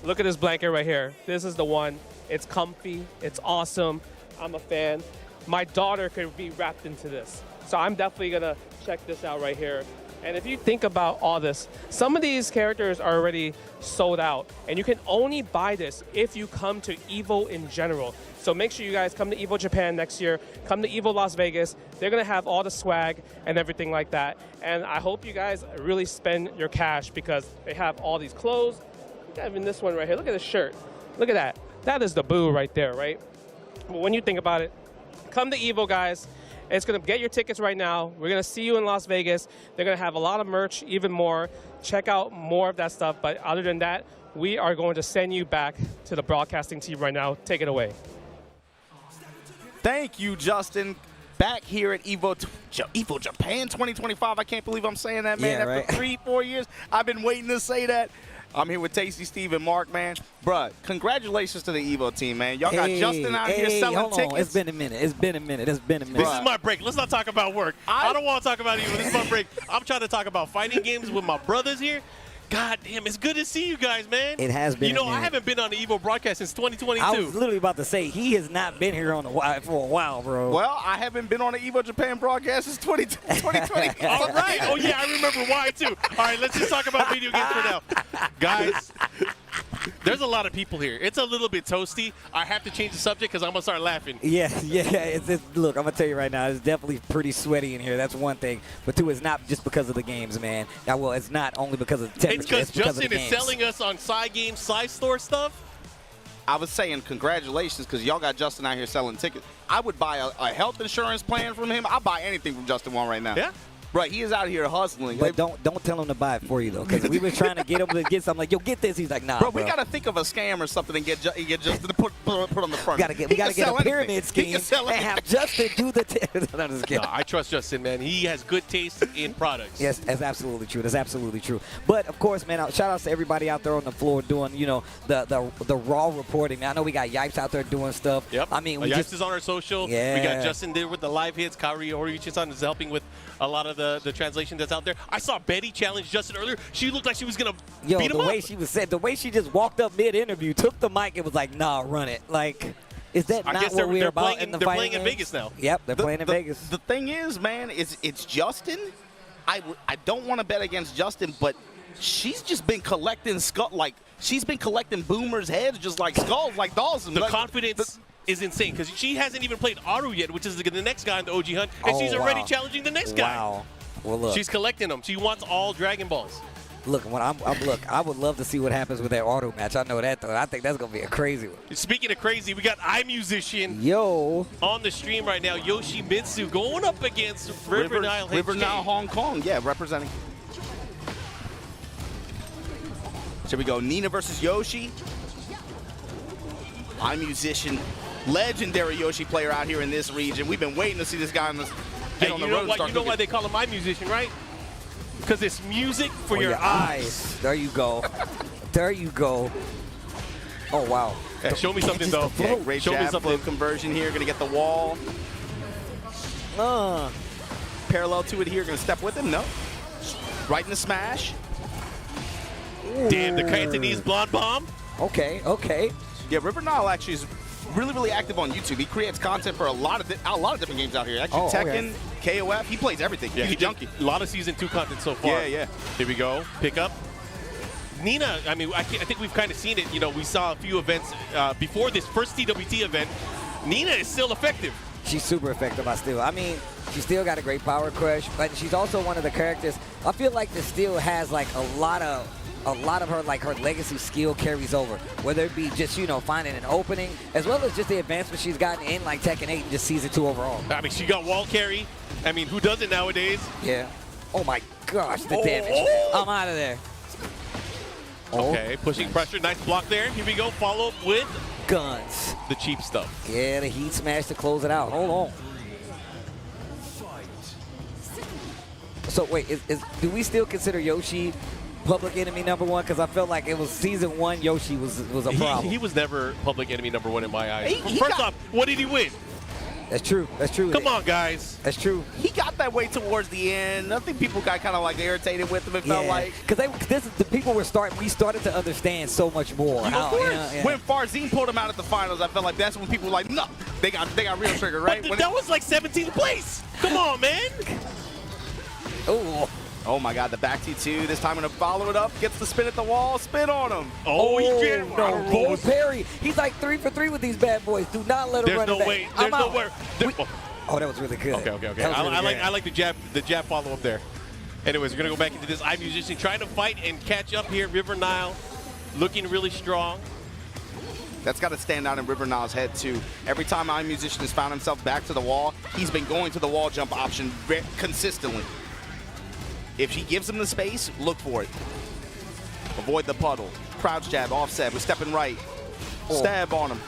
Look at this blanket right here. This is the one. It's comfy. It's awesome. I'm a fan. My daughter could be wrapped into this. So I'm definitely going to check this out right here. And if you think about all this, some of these characters are already sold out. And you can only buy this if you come to Evo in general. So make sure you guys come to Evo Japan next year. Come to Evo Las Vegas. They're going to have all the swag and everything like that. And I hope you guys really spend your cash because they have all these clothes. Even this one right here. Look at this shirt. Look at that. That is the boo right there, right? But when you think about it, come to Evo, guys. It's going to get your tickets right now. We're going to see you in Las Vegas. They're going to have a lot of merch, even more. Check out more of that stuff. But other than that, we are going to send you back to the broadcasting team right now. Take it away. Thank you, Justin. Back here at Evo Japan 2025. I can't believe I'm saying that, man. Yeah, After 3-4 years, I've been waiting to say that. I'm here with Tasty Steve and Mark, man. Bruh, congratulations to the Evo team, man. Y'all got Justin out here selling tickets. It's been a minute. It's been a minute. This is my break. Let's not talk about work. I don't want to talk about Evo. This is my break. I'm trying to talk about fighting games with my brothers here. God damn, it's good to see you guys, man. It has been. I haven't been on the Evo broadcast since 2022. I was literally about to say, he has not been here for a while, bro. Well, I haven't been on the Evo Japan broadcast since 2020. All right. Oh, yeah, I remember why, too. All right, let's just talk about video games for now. Guys, there's a lot of people here. It's a little bit toasty. I have to change the subject because I'm going to start laughing. Yeah. Look, I'm going to tell you right now, it's definitely pretty sweaty in here. That's one thing. But two, it's not just because of the games, man. Now, well, it's not only because of the temperature. It's because Justin is selling us on side game, side store stuff. I was saying congratulations because y'all got Justin out here selling tickets. I would buy a health insurance plan from him. I'll buy anything from Justin Wong right now. Yeah. Right, he is out here hustling. But don't tell him to buy it for you, though, because we were trying to get him to get something like, yo, get this. He's like, nah, bro. We got to think of a scam or something and get Justin to put on the front. We got to get a pyramid scheme and have Justin do the No, I trust Justin, man. He has good taste in products. Yes, that's absolutely true. That's absolutely true. But, of course, man, shout out to everybody out there on the floor doing, the raw reporting. I know we got Yipes out there doing stuff. Yep. I mean, Yipes is on our social. Yeah. We got Justin there with the live hits. Kaori Oriuchi-san is helping with a lot of the translation that's out there. I saw Betty challenge Justin earlier. She looked like she was going to beat him the up. way she was said, the way she just walked up mid-interview, took the mic, and was like, nah, run it. Like, is that not what we're about in the fighting playing in games? Vegas now. Yep, they're playing in Vegas. The thing is, man, it's Justin. I don't want to bet against Justin, but she's just been collecting she's been collecting boomers' heads just like skulls, like Dawson. The confidence is insane because she hasn't even played Aru yet, which is the next guy in the OG Hunt, and she's already challenging the next guy. Wow. Well, look. She's collecting them. She wants all Dragon Balls. Look, look, I would love to see what happens with that auto match. I know that, though. I think that's going to be a crazy one. Speaking of crazy, we got iMusician on the stream right now. Yoshimitsu going up against River Nile Hong Kong, yeah, representing. Here we go, Nina versus Yoshi. iMusician, legendary Yoshi player out here in this region. We've been waiting to see this guy get on the road. You know why they call him iMusician, right? Because it's music for your eyes. There you go. There you go. Oh, wow. Yeah, show me something, though. Yeah, great show me something. Conversion here. Going to get the wall. Parallel to it here. Going to step with him. No. Right in the smash. Damn, the Cantonese blonde bomb. Okay, okay. Yeah, River Nile actually is really active on YouTube. He creates content for a lot of different games out here. Actually, Tekken, KOF, he plays everything. Yeah, he's a junkie. A lot of Season 2 content so far. Yeah. Here we go. Pick up. Nina, I mean, I think we've kind of seen it. You know, we saw a few events before this first TWT event. Nina is still effective. She's super effective, I mean, she still got a great power crush, but she's also one of the characters. I feel like this still has like a lot of her, like her legacy skill carries over, whether it be just, you know, finding an opening, as well as just the advancement she's gotten in like Tekken 8 and just Season 2 overall. I mean, she got wall carry. I mean, who does it nowadays? Yeah. Oh my gosh, the damage. I'm out of there. Okay, pushing pressure. Nice block there. Here we go. Follow up with guns. The cheap stuff. Yeah, the heat smash to close it out. Hold on. So wait, do we still consider Yoshi public enemy #1? Because I felt like it was Season 1 Yoshi was a problem. He was never public enemy #1 in my eyes. First off, what did he win? That's true. That's true. Come on, guys. That's true. He got that way towards the end. I think people got kind of like irritated with him. It felt like because the people we started to understand so much more. Of course. When Farzine pulled him out at the finals, I felt like that's when people were like, no, they got real trigger, right? But that was like 17th place. Come on, man. Oh my God, the back T2. This time going to follow it up. Gets the spin at the wall. Spin on him. Oh, he did. No, Bull Perry. He's like 3 for 3 with these bad boys. Do not let him run it back. There's no way. Oh, that was really good. Okay. I like the jab follow up there. Anyways, we're going to go back into this iMusician trying to fight and catch up here. River Nile looking really strong. That's got to stand out in River Nile's head, too. Every time iMusician has found himself back to the wall, he's been going to the wall jump option consistently. If she gives him the space, look for it. Avoid the puddle. Crouch jab, offset. We're stepping right. Stab on him.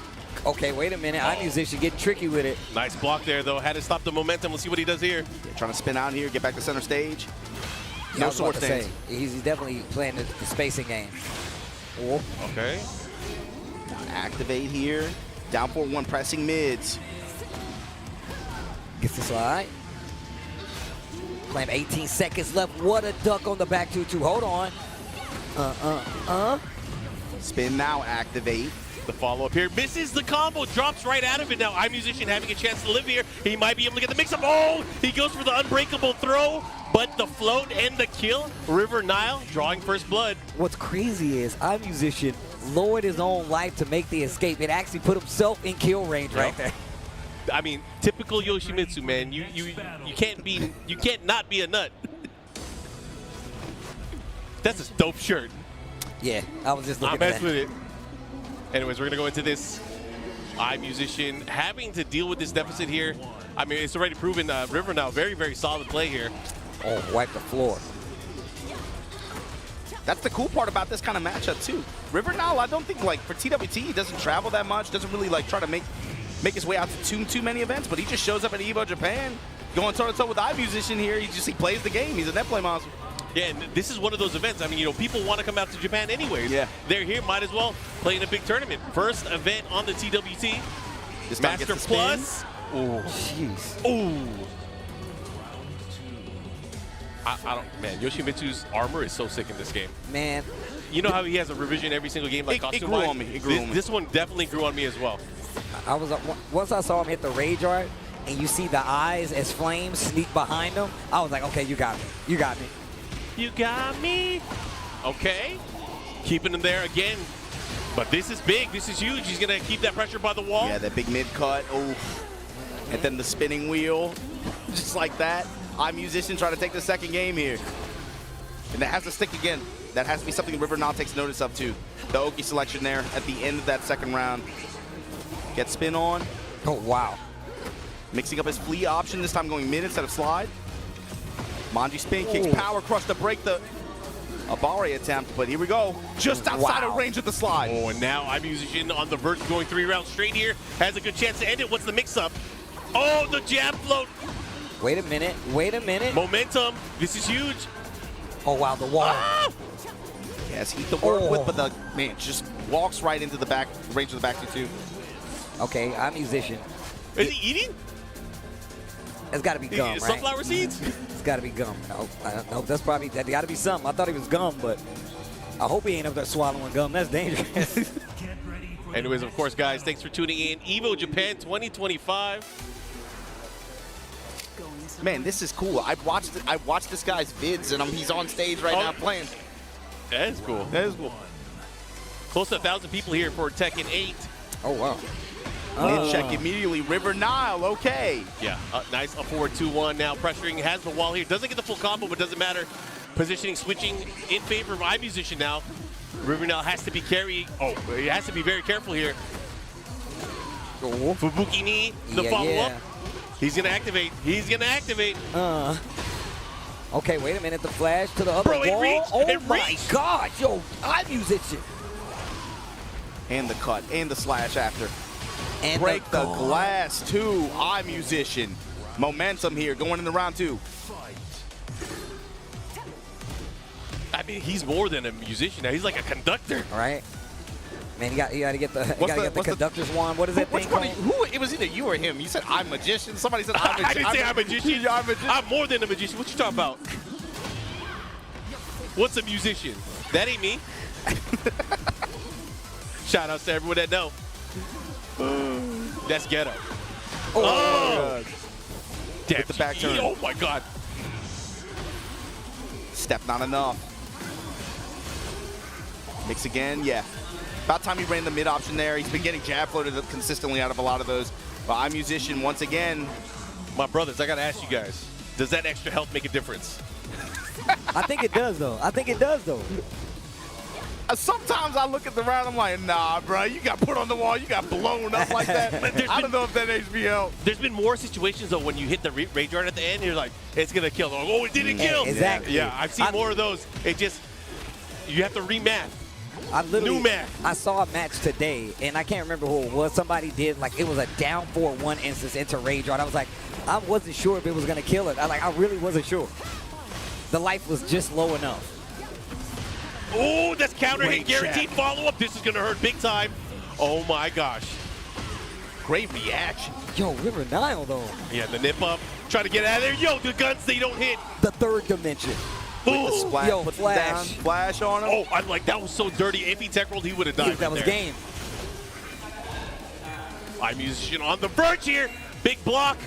Okay, wait a minute. iMusician getting tricky with it. Nice block there, though. Had to stop the momentum. We'll see what he does here. Yeah, trying to spin out here, get back to center stage. No sword stance. He's definitely playing the spacing game. Okay. Activate here. Down 4-1, pressing mids. Gets the slide. Playing 18 seconds left. What a duck on the back 2-2. Hold on. Spin now, activate. The follow-up here. Misses the combo. Drops right out of it now. iMusician having a chance to live here. He might be able to get the mix-up. Oh! He goes for the unbreakable throw, but the float and the kill. River Nile drawing first blood. What's crazy is iMusician lowered his own life to make the escape. It actually put himself in kill range right there. I mean, typical Yoshimitsu, man. You can't not be a nut. That's a dope shirt. Yeah, I was just looking at that. I messed with it. Anyways, we're gonna go into this iMusician having to deal with this deficit here. I mean, it's already proven River Nile very solid play here. Oh, wipe the floor. That's the cool part about this kind of matchup too. River Nile, I don't think like for TWT, he doesn't travel that much, doesn't really like try to make his way out to too many events, but he just shows up at Evo Japan, going toe-to-toe with iMusician here. He plays the game. He's a net play monster. Yeah, and this is one of those events. I mean, you know, people want to come out to Japan anyways. Yeah. They're here, might as well play in a big tournament. First event on the TWT. This Master Plus. Oh, jeez. Oh. I don't, man, Yoshimitsu's armor is so sick in this game. Man. You know how he has a revision every single game, like costume-wise? It grew on me. It grew on me. This one definitely grew on me as well. I was once I saw him hit the rage art, and you see the eyes as flames sneak behind him. I was like, okay, you got me. You got me. You got me. Okay. Keeping him there again. But this is big. This is huge. He's going to keep that pressure by the wall. Yeah, that big mid cut. Oh. And then the spinning wheel. Just like that. iMusician trying to take the second game here. And that has to stick again. That has to be something River now takes notice of too. The Oki selection there at the end of that second round. Get spin on. Oh, wow. Mixing up his flea option, this time going mid instead of slide. Manji spin kicks, power crush to break the Abare attempt, but here we go. Just outside of range of the slide. Oh, and now iMusician on the verge of going 3 rounds straight here. Has a good chance to end it. What's the mix-up? Oh, the jab float. Wait a minute. Wait a minute. Momentum. This is huge. Oh, wow, the wall. Ah! Yes, heat to work with, but the man just walks right into the back, range of the back two. Okay, iMusician. Is he eating? It's got to be gum, right? Sunflower seeds? It's got to be gum. No, I don't know. That's probably, that got to be something. I thought he was gum, but I hope he ain't up there swallowing gum. That's dangerous. Anyways, of course, guys, thanks for tuning in. Evo Japan 2025. Man, this is cool. I watched this guy's vids, and he's on stage right now playing. That is cool. That is cool. Close to 1,000 people here for Tekken 8. Oh, wow. Mid check immediately. River Nile, okay. Yeah, nice up forward 2-1 now. Pressuring, has the wall here. Doesn't get the full combo, but doesn't matter. Positioning, switching in favor of iMusician now. River Nile has to be carrying. Oh, he has to be very careful here. Fubuki knee, the follow-up. He's going to activate. He's going to activate. Okay, wait a minute. The flash to the other wall. Oh, my God. Yo, iMusician. And the cut, and the slash after. And break the glass too, iMusician. Momentum here, going into round 2. I mean, he's more than a musician now. He's like a conductor. Right. Man, you got to get the conductor's wand. What is that thing called? It was either you or him. You said I'm magician. Somebody said I'm magician. I didn't say I'm magician. I'm magician. I'm more than a magician. What you talking about? What's a musician? That ain't me. Shout out to everyone that know. That's ghetto. Oh! Damn, the back turn. Oh my God. Step not enough. Mix again, yeah. About time he ran the mid option there. He's been getting jab floated consistently out of a lot of those. But iMusician, once again. My brothers, I got to ask you guys, does that extra health make a difference? I think it does, though. I think it does, though. Sometimes I look at the round, I'm like, nah, bro, you got put on the wall, you got blown up like that. I don't know if that HBO. There's been more situations, though, when you hit the rage guard at the end, you're like, it's going to kill. Oh, it didn't kill. Exactly. Yeah, I've seen more of those. It just, you have to remath. New math. I saw a match today, and I can't remember who it was. Somebody did, like, it was a down 4-1 instance into rage guard. I was like, I wasn't sure if it was going to kill it. I really wasn't sure. The life was just low enough. Oh, that's counter hit, guaranteed follow-up. This is going to hurt big time. Oh, my gosh. Great reaction. Yo, River Nile, though. Yeah, the nip up. Trying to get out of there. Yo, the guns, they don't hit. The third dimension. With the splash. Yo, Put flash. Down, flash on him. Oh, I'm like, that was so dirty. If he tech rolled, he would have died. That was game. iMusician on the verge here. Big block.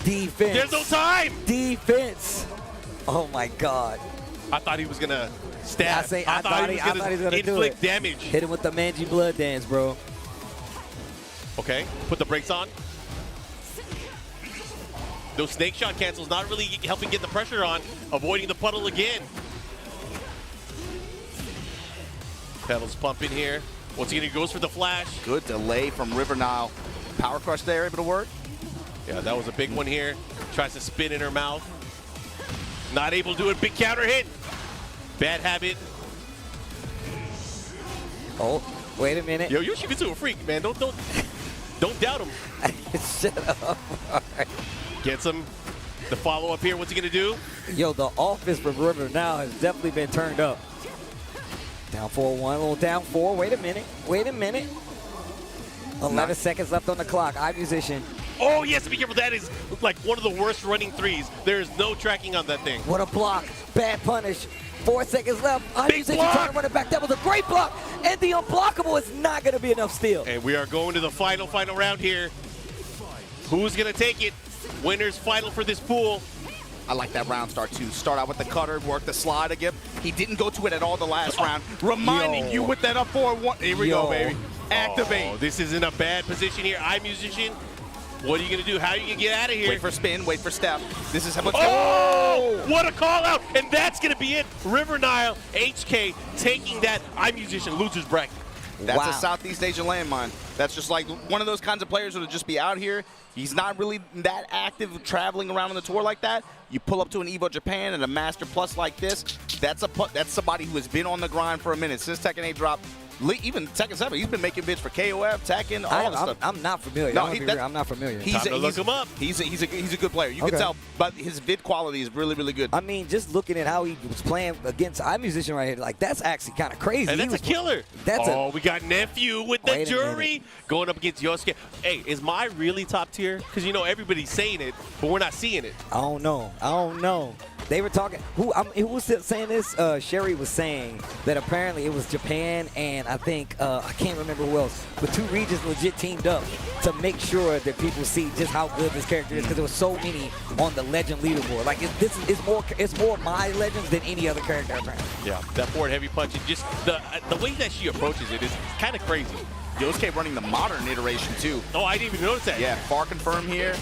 Defense. There's no time. Defense. Oh, my God. I thought he was going to stab. I thought he was going to inflict damage. Hit him with the Manji blood dance, bro. Okay, put the brakes on. Those snake shot cancels not really helping get the pressure on. Avoiding the puddle again. Pedals pumping here. Once again, he goes for the flash. Good delay from River Nile. Power crush there, able to work. Yeah, that was a big one here. Tries to spin in her mouth. Not able to do it. Big counter hit. Bad habit. Oh, wait a minute. Yo, Yoshimitsu a freak, man. Don't doubt him. Shut up. Gets him. The follow-up here. What's he going to do? Yo, the offense from River now has definitely been turned up. Down 4-1, a little down 4. Wait a minute. Wait a minute. 11 seconds left on the clock. iMusician. Oh, yes, be careful. That is like one of the worst running threes. There is no tracking on that thing. What a block. Bad punish. 4 seconds left. iMusician trying to run it back. That was a great block. And the unblockable is not going to be enough steal. And we are going to the final round here. Who's going to take it? Winner's final for this pool. I like that round start too. Start out with the cutter, work the slide again. He didn't go to it at all the last round. Reminding you with that up 4-1. Here we go, baby. Activate. Oh, this is in a bad position here. iMusician, what are you going to do? How are you going to get out of here? Wait for spin, wait for step. This is how much. Oh! What a call out. And that's going to be it. River Nile, HK taking that iMusician loser's bracket. That's a Southeast Asian landmine. That's just like one of those kinds of players who would just be out here. He's not really that active traveling around on the tour like that. You pull up to an Evo Japan and a Master Plus like this, that's somebody who has been on the grind for a minute. Since Tekken 8 dropped, even Tekken 7, he's been making bids for KOF, Tekken, all this stuff. I'm not familiar. No, I'm not familiar. Time to look him up. He's a good player. You can tell, but his vid quality is really, really good. I mean, just looking at how he was playing against iMusician right here, like that's actually kind of crazy. And that's a killer. We got Nephew with the jury going up against Yosuke. Hey, is Mai really top tier? Because, you know, everybody's saying it, but we're not seeing it. I don't know. They were talking. Who was saying this? Sherry was saying that apparently it was Japan and I think I can't remember who else, but two regions legit teamed up to make sure that people see just how good this character is because there was so many on the legend leaderboard. Like it's more my legends than any other character apparently. Yeah, that forward heavy punch and just the way that she approaches it is kind of crazy. Yosuke running the modern iteration too. Oh, I didn't even notice that. Yeah, far confirm here.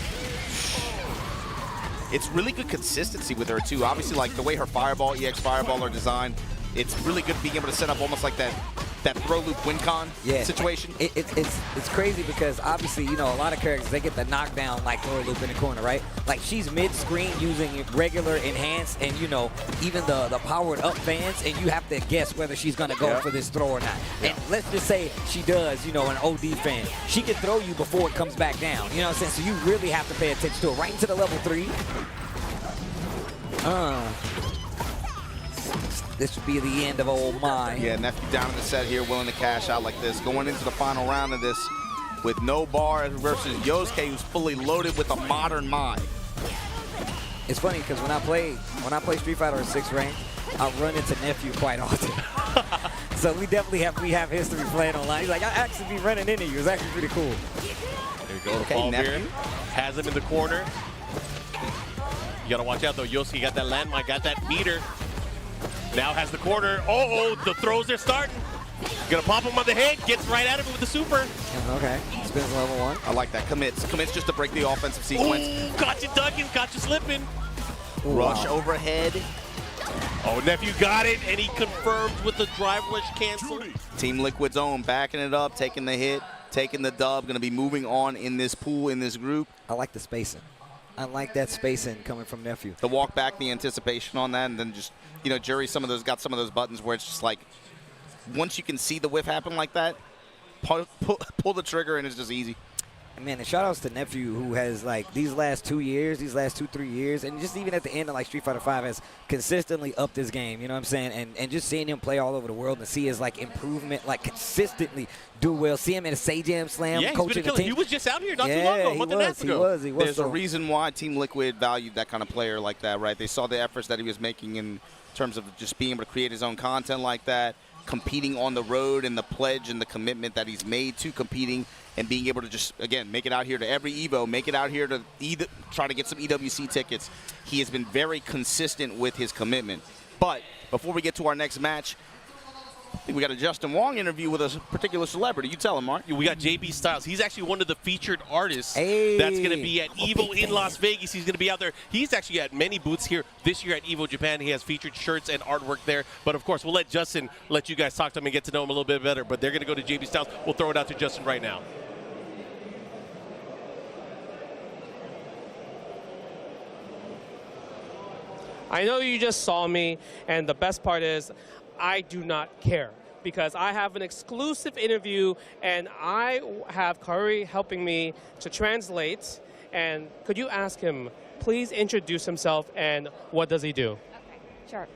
It's really good consistency with her too. Obviously, like the way her Fireball, EX Fireball are designed, it's really good being able to set up almost like that throw loop win con situation. It's crazy because obviously, you know, a lot of characters, they get the knockdown like throw loop in the corner, right? Like she's mid-screen using regular enhanced and, you know, even the powered up fans, and you have to guess whether she's going to go for this throw or not. And let's just say she does, you know, an OD fan. She can throw you before it comes back down. You know what I'm saying? So you really have to pay attention to it. Right into the level 3. This would be the end of old Mai. Yeah, Nephew down in the set here, willing to cash out like this. Going into the final round of this with no bar versus Yosuke, who's fully loaded with a modern Mai. It's funny because when I play Street Fighter 6 ranked, I run into Nephew quite often. So we definitely have history playing online. He's like, I actually be running into you. It's actually pretty cool. There you go, the fall here. Has him in the corner. You gotta watch out though. Yosuke got that landmine, got that meter. Now has the corner. The throws are starting. Gonna pop him on the head. Gets right at him with the super. Okay, spins level 1. I like that. Commits just to break the offensive sequence. Ooh, caught you ducking, caught you slipping. Rush overhead. Oh, Nephew got it, and he confirmed with the drive rush cancel. Team Liquid's own, backing it up, taking the hit, taking the dub. Gonna be moving on in this pool, in this group. I like the spacing. I like that spacing coming from Nephew. The walk back, the anticipation on that, and then just, you know, Jury got some of those buttons where it's just like, once you can see the whiff happen like that, pull the trigger and it's just easy. Man, and shout outs to Nephew, who has like these last 3 years, and just even at the end of like Street Fighter 5 has consistently upped his game, you know what I'm saying? And just seeing him play all over the world and see his like improvement, like consistently do well. See him in a Say-Jam Slam, coaching the team. He was just out here not too long ago, a month and a half ago. He was. There's a reason why Team Liquid valued that kind of player like that, right? They saw the efforts that he was making in terms of just being able to create his own content like that, competing on the road, and the pledge and the commitment that he's made to competing and being able to just, again, make it out here to every Evo, make it out here to try to get some EWC tickets. He has been very consistent with his commitment. But before we get to our next match, I think we got a Justin Wong interview with a particular celebrity. You tell him, Mark. We got JB Styles. He's actually one of the featured artists that's going to be at Evo in Las Vegas. He's going to be out there. He's actually at many booths here this year at Evo Japan. He has featured shirts and artwork there. But, of course, we'll let Justin let you guys talk to him and get to know him a little bit better. But they're going to go to JB Styles. We'll throw it out to Justin right now. I know you just saw me, and the best part is I do not care because I have an exclusive interview, and I have Curry helping me to translate. And could you ask him, please introduce himself, and what does he do? Okay,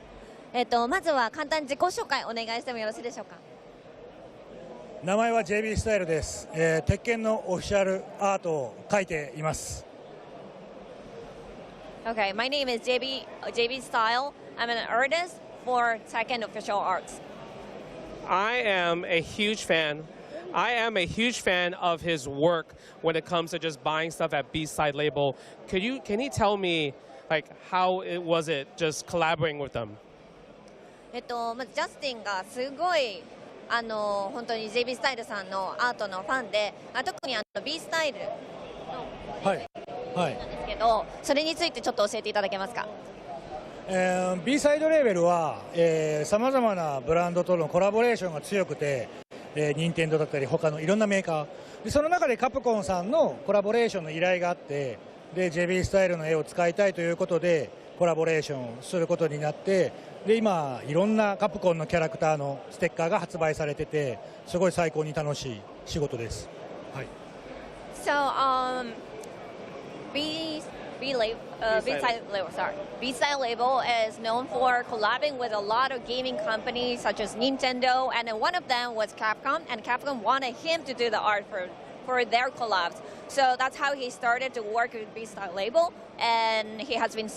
sure. まずは簡単に自己紹介お願いしてもよろしいでしょうか。名前は JB スタイルです。鉄拳のオフィシャルアートを描いています。Okay, my name is JB Style. I'm an artist for Tekken official arts. I am a huge fan. I am a huge fan of his work when it comes to just buying stuff at B-Side label. Can he tell me Like, how was it just collaborating with them? まずジャスティンがすごい本当に JB スタイルさんのアートのファンで、特にB スタイルのなんですけど、それについてちょっと教えていただけますか。B サイドレーベルはさまざまなブランドとのコラボレーションが強くて、任天堂だったり他のいろんなメーカーで、その中でカプコンさんのコラボレーションの依頼があって、で JB スタイルの絵を使いたいということでコラボレーションすることになって、で今いろんなカプコンのキャラクターのステッカーが発売されてて、すごい最高に楽しい仕事です。はい。So B Style Label is known for collabing with a lot of gaming companies such as Nintendo, and one of them was Capcom, and Capcom wanted him to do the art for their collabs. So that's how he started to work with B Style Label, and he has been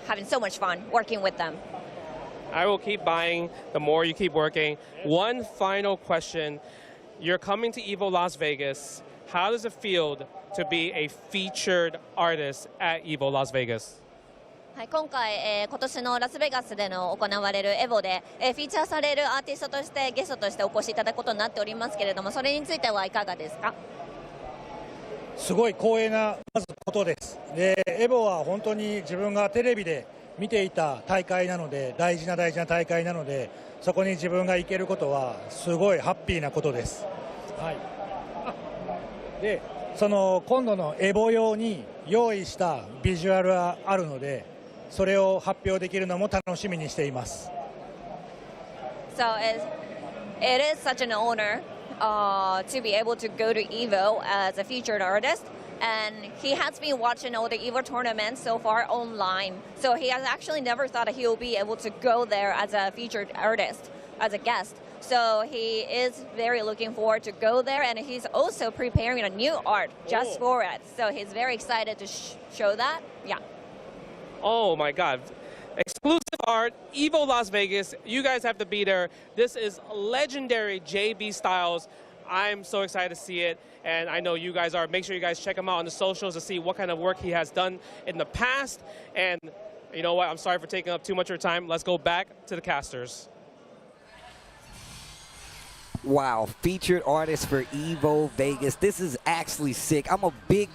having so much fun working with them. I will keep buying the more you keep working. One final question. You're coming to Evo Las Vegas. How does it feel to be a featured artist at Evo Las Vegas? はい、今回、今年のラスベガスでの行われるエボで、フィーチャーされるアーティストとしてゲストとしてお越しいただくことになっておりますけれども、それについてはいかがですか。すごい光栄なまずことです。でエボは本当に自分がテレビで見ていた大会なので、大事な大会なので、そこに自分が行けることはすごいハッピーなことです。はい。でその今度のエボ用に用意したビジュアルはあるので、それを発表できるのも楽しみにしています。So it is such an honor to be able to go to Evo as a featured artist, and he has been watching all the Evo tournaments so far online. So he has actually never thought that he will be able to go there as a featured artist, as a guest. So he is very looking forward to go there, and he's also preparing a new art just for it. So he's very excited to show that. Yeah. Oh my God. Exclusive art, Evo Las Vegas. You guys have to be there. This is legendary JB Styles. I'm so excited to see it, and I know you guys are. Make sure you guys check him out on the socials to see what kind of work he has done in the past. And you know what? I'm sorry for taking up too much of your time. Let's go back to the casters. Wow, featured artist for Evo Vegas. This is actually sick. I'm a big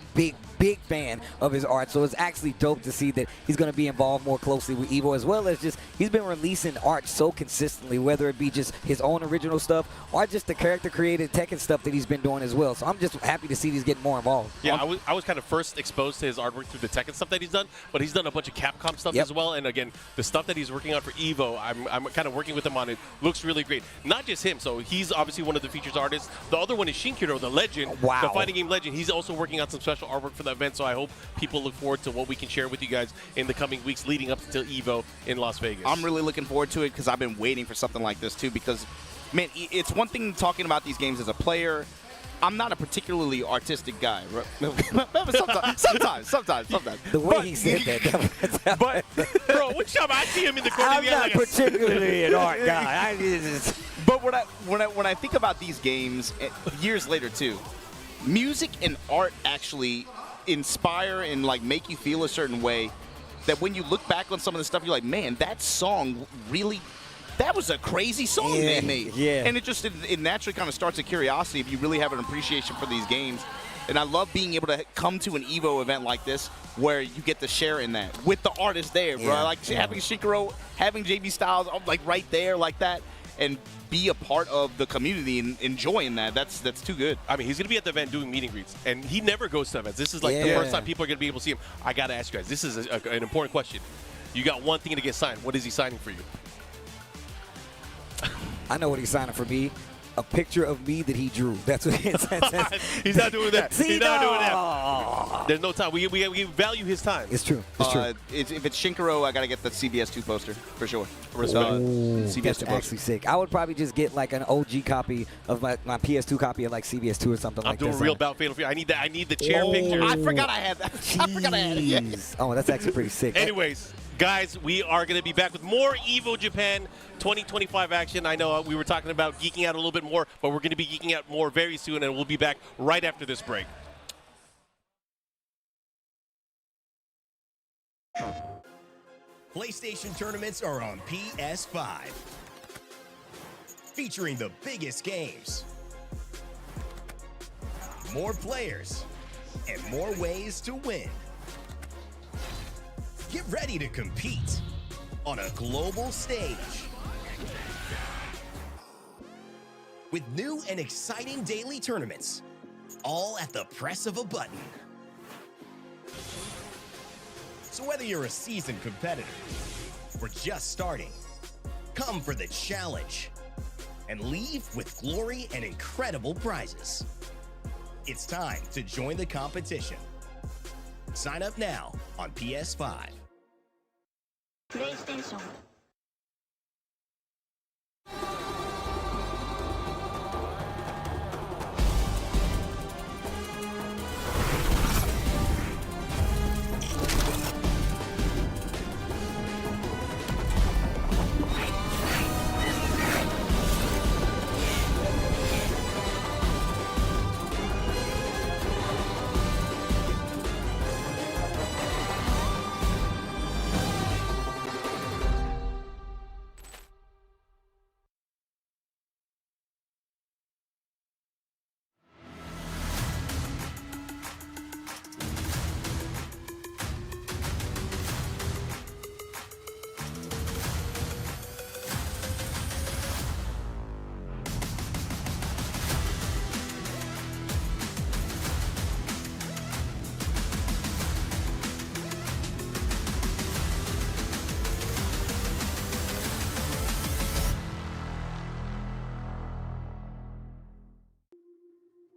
fan of his art, so it's actually dope to see that he's going to be involved more closely with Evo, as well as just he's been releasing art so consistently, whether it be just his own original stuff or just the character created Tekken stuff that he's been doing as well. So I'm just happy to see he's getting more involved. Yeah, I was kind of first exposed to his artwork through the Tekken stuff that he's done, but he's done a bunch of Capcom stuff as well. And again, the stuff that he's working on for Evo, I'm kind of working with him on it. Looks really great. Not just him, so he's obviously one of the features artists. The other one is Shinkiro, the legend, the fighting game legend. He's also working on some special artwork for the event, so I hope people look forward to what we can share with you guys in the coming weeks leading up to Evo in Las Vegas. I'm really looking forward to it because I've been waiting for something like this too, because, man, it's one thing talking about these games as a player. I'm not a particularly artistic guy. Sometimes. The way he said that. But, bro, what's up? I see him in the corner. I'm not particularly an art guy. But when I think about these games, years later too, music and art actually inspire and like make you feel a certain way that when you look back on some of the stuff, you're like, man, that song really, that was a crazy song they made. Yeah. And it naturally kind of starts a curiosity if you really have an appreciation for these games. And I love being able to come to an Evo event like this where you get to share in that with the artist there, bro. Like having Shinkiro, having JB Styles like right there like that, and be a part of the community and enjoying that. That's too good. I mean, he's going to be at the event doing meet and greets, and he never goes to events. This is like the first time people are going to be able to see him. I got to ask you guys, this is an important question. You got one thing to get signed. What is he signing for you? I know what he's signing for me. A picture of me that he drew. That's what it says. He's not doing that. He's not doing that. There's no time. We value his time. It's true. It's true. If it's Shinkiro, I got to get the CBS 2 poster for sure. CBS 2 poster. Actually sick. I would probably just get like an OG copy of my PS2 copy of like CBS 2 or something like that. I'm doing real about Fatal Fury. I need that. I need the chair picture. I forgot I had that. I forgot I had it. Yeah. Oh, that's actually pretty sick. Anyways, guys, we are going to be back with more Evo Japan 2025 action. I know we were talking about geeking out a little bit more, but we're going to be geeking out more very soon, and we'll be back right after this break. PlayStation tournaments are on PS5, featuring the biggest games, more players, and more ways to win. Get ready to compete on a global stage with new and exciting daily tournaments, all at the press of a button. So whether you're a seasoned competitor or just starting, come for the challenge and leave with glory and incredible prizes. It's time to join the competition. Sign up now on PS5. PlayStation.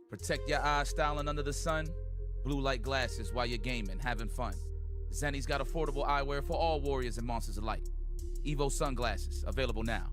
Protect your eyes styling under the sun. Blue light glasses while you're gaming, having fun. Zenny's got affordable eyewear for all warriors and monsters alike. Evo sunglasses, available now.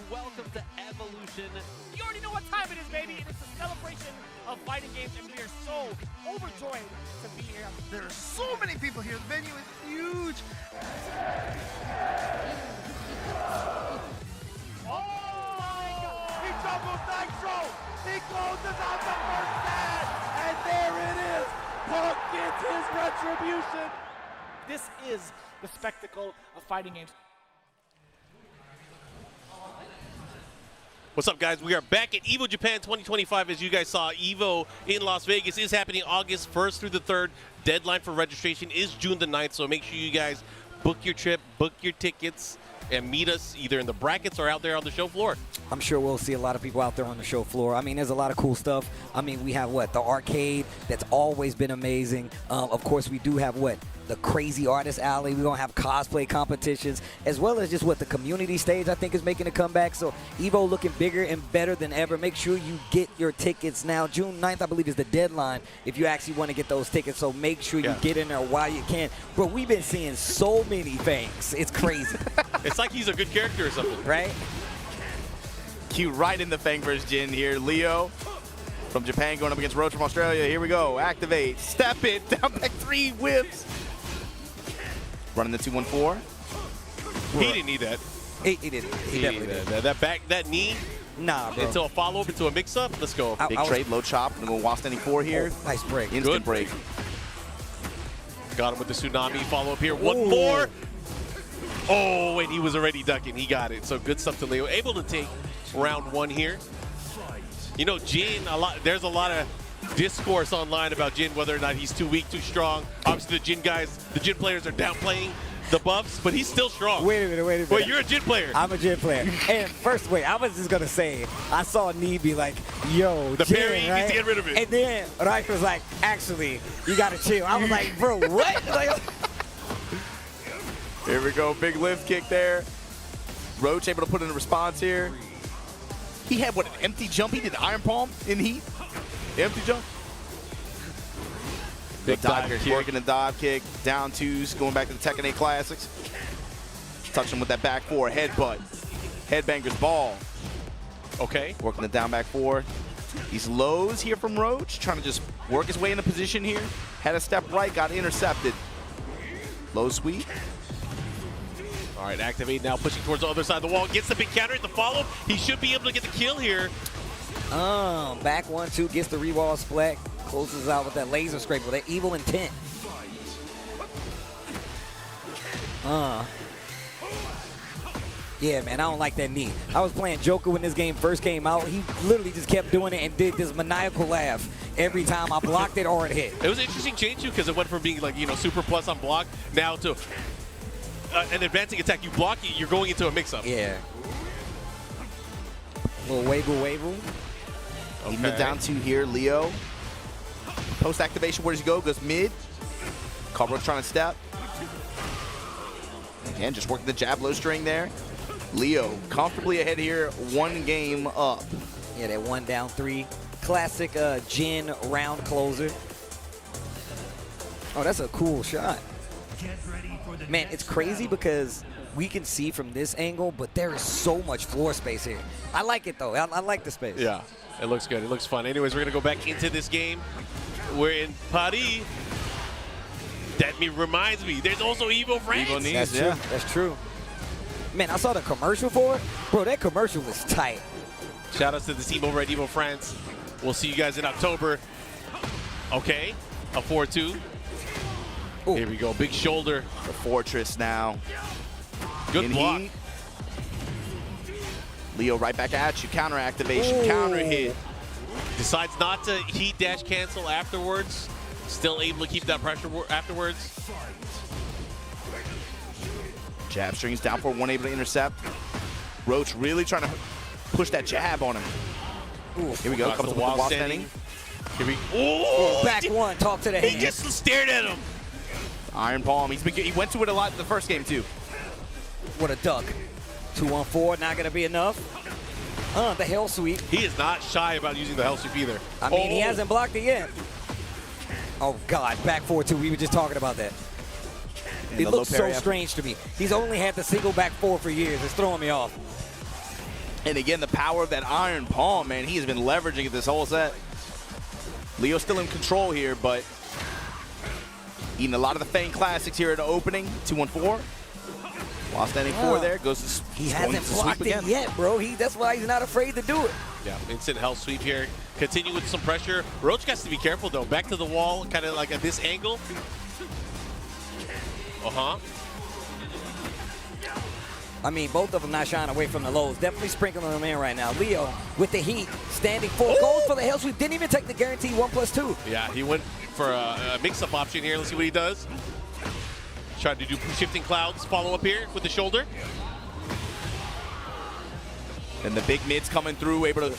Welcome to Evolution. You already know what time it is, baby. It is the celebration of fighting games, and we are so overjoyed to be here. There are so many people here. The venue is huge. He doubles Nitro! He closes out the first set! And there it is! Punk gets his retribution! This is the spectacle of fighting games. What's up, guys? We are back at Evo Japan 2025. As you guys saw, Evo in Las Vegas is happening August 1st through the 3rd. Deadline for registration is June the 9th, so make sure you guys book your trip, book your tickets and meet us either in the brackets or out there on the show floor. I'm sure we'll see a lot of people out there on the show floor. I mean, there's a lot of cool stuff. I mean, we have the arcade that's always been amazing. Of course, we do have the crazy artist alley. We're going to have cosplay competitions, as well as just the community stage, I think, is making a comeback. So Evo looking bigger and better than ever. Make sure you get your tickets now. June 9th, I believe, is the deadline if you actually want to get those tickets. So make sure you get in there while you can. Bro, we've been seeing so many things. It's crazy. It's like he's a good character or something. Right? Cute right in the Fang versus Jin here. Leo from Japan going up against Roach from Australia. Here we go. Activate. Step it. Down back 3 whips. Running the 2-1-4. He didn't need that. He didn't. He definitely didn't. That knee. Nah, bro. Into a follow-up, into a mix-up. Let's go. Big trade, low chop. We're going to wall standing 4 here. Nice break. Instant Good break. Got him with the tsunami follow-up here. One more. Oh, and he was already ducking. He got it. So good stuff to Leo. Able to take round 1 here. You know, Jin, there's a lot of discourse online about Jin, whether or not he's too weak, too strong. Obviously, the Jin players are downplaying the buffs, but he's still strong. Wait a minute. Wait, you're a Jin player. I'm a Jin player. And first, I was just going to say, I saw Nee be like, yo, the Jin, parry, he needs to get rid of it. And then Reich was like, actually, you got to chill. I was like, bro, what? Here we go. Big lift kick there. Roach able to put in a response here. He had, an empty jump? He did Iron Palm in heat? Empty jump? Big dive kick. kick. Working a dive kick. Down 2s. Going back to the Tekken 8 Classics. Touch him with that back 4. Headbutt. Headbanger's ball. Okay. Working the down back 4. These lows here from Roach. Trying to just work his way into position here. Had a step right. Got intercepted. Low sweep. All right, activate now, pushing towards the other side of the wall. Gets the big counter at the follow. He should be able to get the kill here. Back 1-2, gets the rewall splat. Closes out with that laser scrape with that evil intent. Yeah, man, I don't like that knee. I was playing Joker when this game first came out. He literally just kept doing it and did this maniacal laugh every time I blocked it or it hit. It was an interesting change, too, because it went from being, super plus on block now to an advancing attack. You block it, you're going into a mix-up. Yeah. Little wavle. Okay. Mid down 2 here, Leo. Post activation, where does he go? Goes mid. Cobro's trying to step. Again, just working the jab low string there. Leo comfortably ahead here, 1 game up. Yeah, that 1 down 3. Classic Jin round closer. Oh, that's a cool shot. Man, it's crazy because we can see from this angle, but there is so much floor space here. I like it, though. I like the space. Yeah, it looks good. It looks fun. Anyways, we're going to go back into this game. We're in Paris. That reminds me, there's also Evo France. Evo Nice, That's true. That's true. Man, I saw the commercial for it. Bro, that commercial is tight. Shout out to the team over at Evo France. We'll see you guys in October. Okay, a 4-2. Ooh. Here we go, big shoulder. The Fortress now. Good block. Heat. Leo right back at you. Counter activation, counter hit. Decides not to heat dash cancel afterwards. Still able to keep that pressure afterwards. Jab strings down for 1, able to intercept. Roach really trying to push that jab on him. Ooh, here we go. Comes with the wall standing. Here we go. Back 1, talk to the hand. He just stared at him. Iron Palm. He went to it a lot in the first game, too. What a duck. 2-1-4, not going to be enough. The hell sweep. He is not shy about using the hell sweep either. I mean, he hasn't blocked it yet. Oh, God. Back 4-2. We were just talking about that. It looks so strange to me. He's only had the single back 4 for years. It's throwing me off. And again, the power of that Iron Palm, man. He has been leveraging it this whole set. Leo's still in control here, but eating a lot of the Fang classics here at the opening. 2-1-4. While standing 4 there, goes to He hasn't blocked it yet, bro. That's why he's not afraid to do it. Yeah, instant hell sweep here. Continue with some pressure. Roach has to be careful, though. Back to the wall, kind of like at this angle. I mean, both of them not shying away from the lows. Definitely sprinkling them in right now. Leo with the heat, standing 4, goes for the hell sweep. Didn't even take the guaranteed 1+2. Yeah, he went for a mix-up option here. Let's see what he does. Trying to do shifting clouds. Follow up here with the shoulder. And the big mids coming through, able to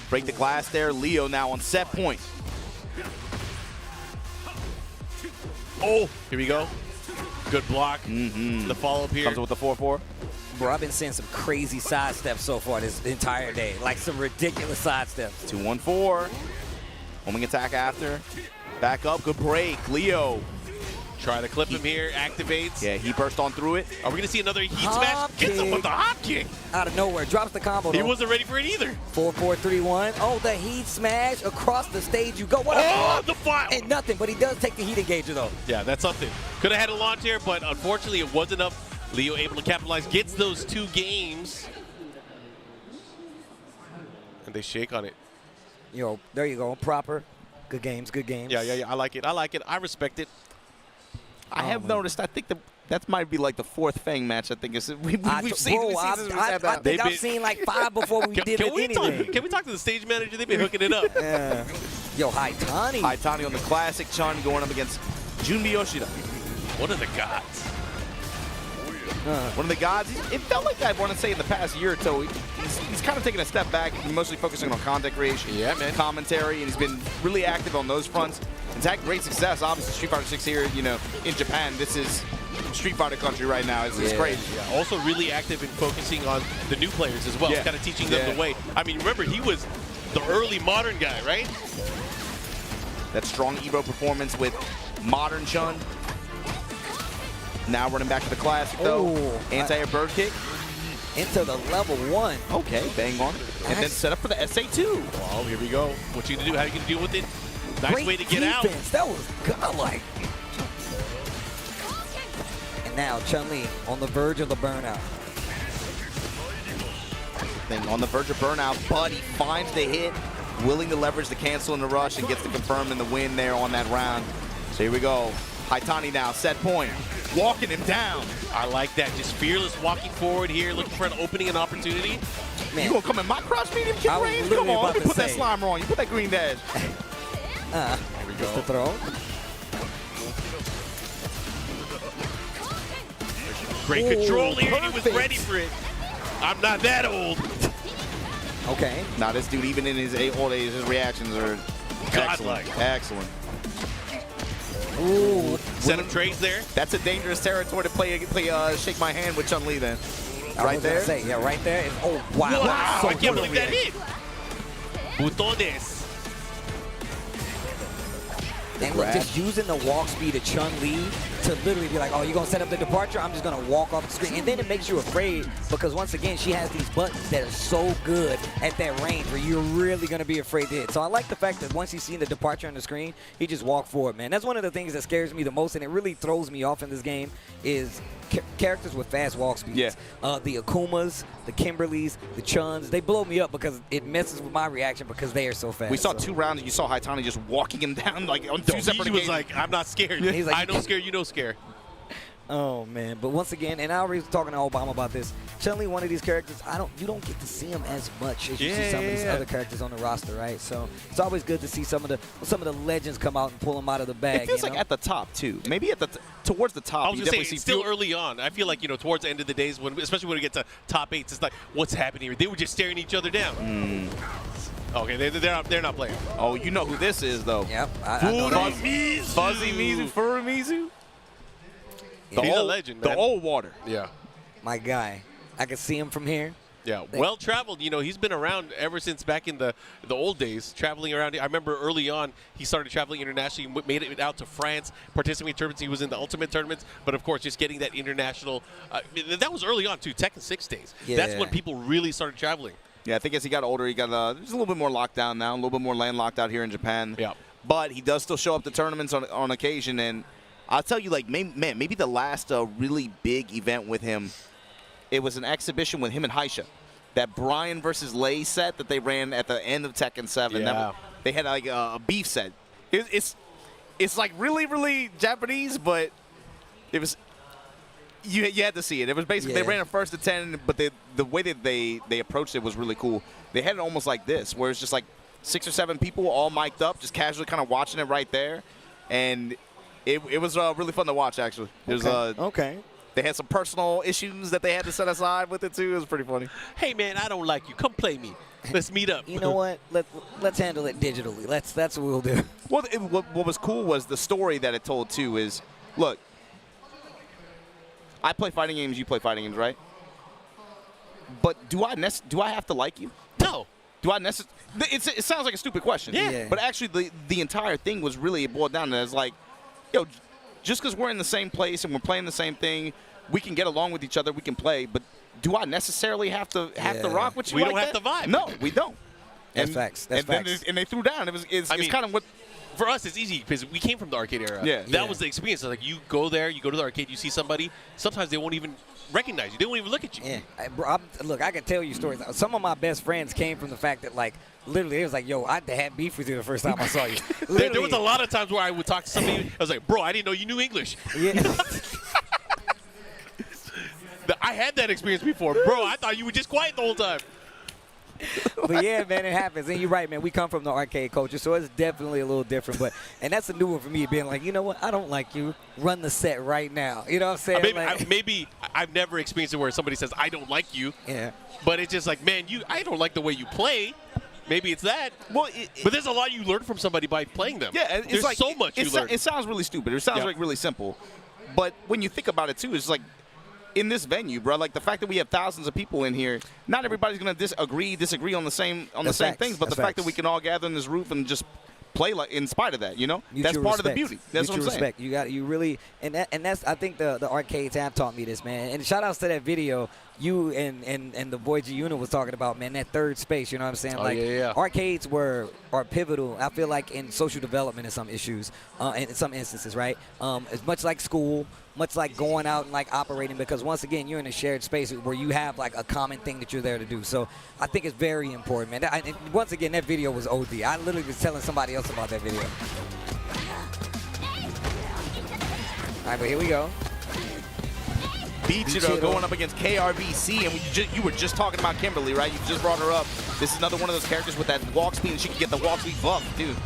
break the glass there. Leo now on set point. Oh, here we go. Good block. The follow-up here. Comes with the 4-4. Bro, I've been seeing some crazy side steps so far this entire day. Like some ridiculous side steps. 2-1-4. Homing attack after. Back up, good break. Leo. Try to clip him here, activates. Yeah, he burst on through it. Are we going to see another heat smash? Gets him with the hop kick. Out of nowhere, drops the combo. He wasn't ready for it either. 4-4-3-1. Oh, the heat smash across the stage. You go. What the fire. And nothing, but he does take the heat engager, though. Yeah, that's something. Could have had a launch here, but unfortunately it wasn't enough. Leo able to capitalize, gets those 2 games. And they shake on it. Yo, there you go. Proper. Good games, good games. Yeah. I like it. I respect it. I have noticed, I think that might be like the 4th Fang match. I think we've seen. Bro, I think I've seen like 5 before we did anything. Can we talk to the stage manager? They've been hooking it up. Yeah. Yo, Haitani. Haitani on the classic Chun going up against Junbi Yoshida. One of the gods. One of the gods. It felt like I want to say in the past year or so, he's kind of taken a step back, mostly focusing on content creation, commentary, and he's been really active on those fronts. He's had great success. Obviously, Street Fighter 6 here, in Japan. This is Street Fighter country right now. It's great. Yeah. Also really active in focusing on the new players as well, kind of teaching them the way. I mean, remember, he was the early modern guy, right? That strong Evo performance with modern Chun. Now running back to the classic, though. Anti-air bird kick. Into the level 1. Okay, bang on it. And then set up for the SA2. Well, here we go. What you going to do? How are you going to deal with it? Nice Great way to get defense. out. That was godlike. And now Chun-Li on the verge of the burnout. On the verge of burnout, but he finds the hit, willing to leverage the cancel in the rush, and gets to confirm in the win there on that round. So here we go. Haitani now, set point. Walking him down. I like that. Just fearless walking forward here, looking for an opening and opportunity. Man. You gonna come in my cross medium kick range? Come on, let me put that slime on you. Put that green dash. Here we go. The throw. Great control here. He was ready for it. I'm not that old. Okay. Now this dude, even in his old age, his reactions are godlike. Excellent. Ooh. Set up trades there. That's a dangerous territory to play Shake My Hand with Chun-Li then. Right there? Right there. Oh, wow. Wow, So I can't believe that hit. Butones. And look, just using the walk speed of Chun-Li to literally be like, oh, you're going to set up the departure? I'm just going to walk off the screen. And then it makes you afraid because, once again, she has these buttons that are so good at that range where you're really going to be afraid to hit. So I like the fact that once he's seen the departure on the screen, he just walked forward, man. That's one of the things that scares me the most, and it really throws me off in this game is characters with fast walk speeds. Yeah. The Akumas, the Kimberlys, the Chuns, they blow me up because it messes with my reaction because they are so fast. We saw 2 rounds and you saw Haitani just walking him down like on 2 separate He was like, I'm not scared. He's like, I don't scare, you don't scare. Oh man, but once again, and I already was talking to Obama about this. Chun-Li, one of these characters, you don't get to see him as much as you see some of these other characters on the roster, right? So it's always good to see some of the legends come out and pull them out of the bag. It feels like at the top too. Maybe at towards the top. I was gonna say it's still early on. I feel like towards the end of the days, especially when we get to top 8s, it's like what's happening here? They were just staring each other down. Okay, they're not playing. Oh, you know who this is though? Yep. Fuzzy Mizu, Furumizu. He's a legend, man. The old water. Yeah. My guy. I can see him from here. Yeah, well traveled. He's been around ever since back in the old days, traveling around. I remember early on he started traveling internationally, made it out to France, participating in tournaments. He was in the Ultimate tournaments, but of course, just getting that international. That was early on too. Tekken 6 days. Yeah. That's when people really started traveling. Yeah, I think as he got older, he got just a little bit more locked down now, a little bit more landlocked out here in Japan. Yeah. But he does still show up to tournaments on occasion, and I'll tell you, like, maybe the last really big event with him, it was an exhibition with him and Haisha. That Brian versus Lei set that they ran at the end of Tekken 7. Yeah. They had like a beef set. It's like really, really Japanese, but it was you had to see it. It was basically they ran a 1st to 10, but the way that they approached it was really cool. They had it almost like this, where it's just like 6 or 7 people all mic'd up, just casually kind of watching it right there, and it was really fun to watch actually. It was okay. They had some personal issues that they had to set aside with it too. It was pretty funny. Hey man, I don't like you. Come play me. Let's meet up. You know what? Let's handle it digitally. That's what we'll do. Well, what was cool was the story that it told too. Is look, I play fighting games. You play fighting games, right? But do I have to like you? No. Do I necessarily? It sounds like a stupid question. Yeah. But actually, the entire thing was really boiled down as like, yo, just because we're in the same place and we're playing the same thing, we can get along with each other. We can play. But do I necessarily have to rock with you? We like don't have that? to vibe. No, we don't. That's facts. That's facts. And they threw down. It's kind of what. For us, it's easy because we came from the arcade era. Yeah. That was the experience. Like you go there, you go to the arcade, you see somebody. Sometimes they won't even recognize you. They won't even look at you. Yeah. Look, I can tell you stories. Some of my best friends came from the fact that, like, literally, it was like, yo, I had beef with you the first time I saw you. There was a lot of times where I would talk to somebody. I was like, bro, I didn't know you knew English. Yeah. I had that experience before. Bro, I thought you were just quiet the whole time. But yeah, man, it happens. And you're right, man. We come from the arcade culture, so it's definitely a little different. And that's a new one for me, being like, you know what? I don't like you. Run the set right now. You know what I'm saying? Maybe I've never experienced it where somebody says, I don't like you. Yeah. But it's just like, man, I don't like the way you play. Maybe it's that. Well, but there's a lot you learn from somebody by playing them. Yeah, there's like, so much you learn. It sounds really stupid. It sounds like really simple. But when you think about it, too, it's like, in this venue, bro, like the fact that we have thousands of people in here, not everybody's going to disagree on the same things, but the fact that we can all gather in this roof and just play like in spite of that, you know, that's part of the beauty. That's what I'm saying. Respect. You really, and that's I think the arcades have taught me this, man. And shout outs to that video you and the boy G Unit was talking about, man. That third space, you know what I'm saying? Arcades are pivotal. I feel like in social development in some issues, in some instances, right? It's much like school. Much like going out and like operating, because once again you're in a shared space where you have like a common thing that you're there to do. So I think it's very important, man. And once again, that video was OD. I literally was telling somebody else about that video. All right, but here we go. Bichiro going up against KRBC, and you were just talking about Kimberly, right? You just brought her up. This is another one of those characters with that walk speed, and she can get the walk speed buff, too.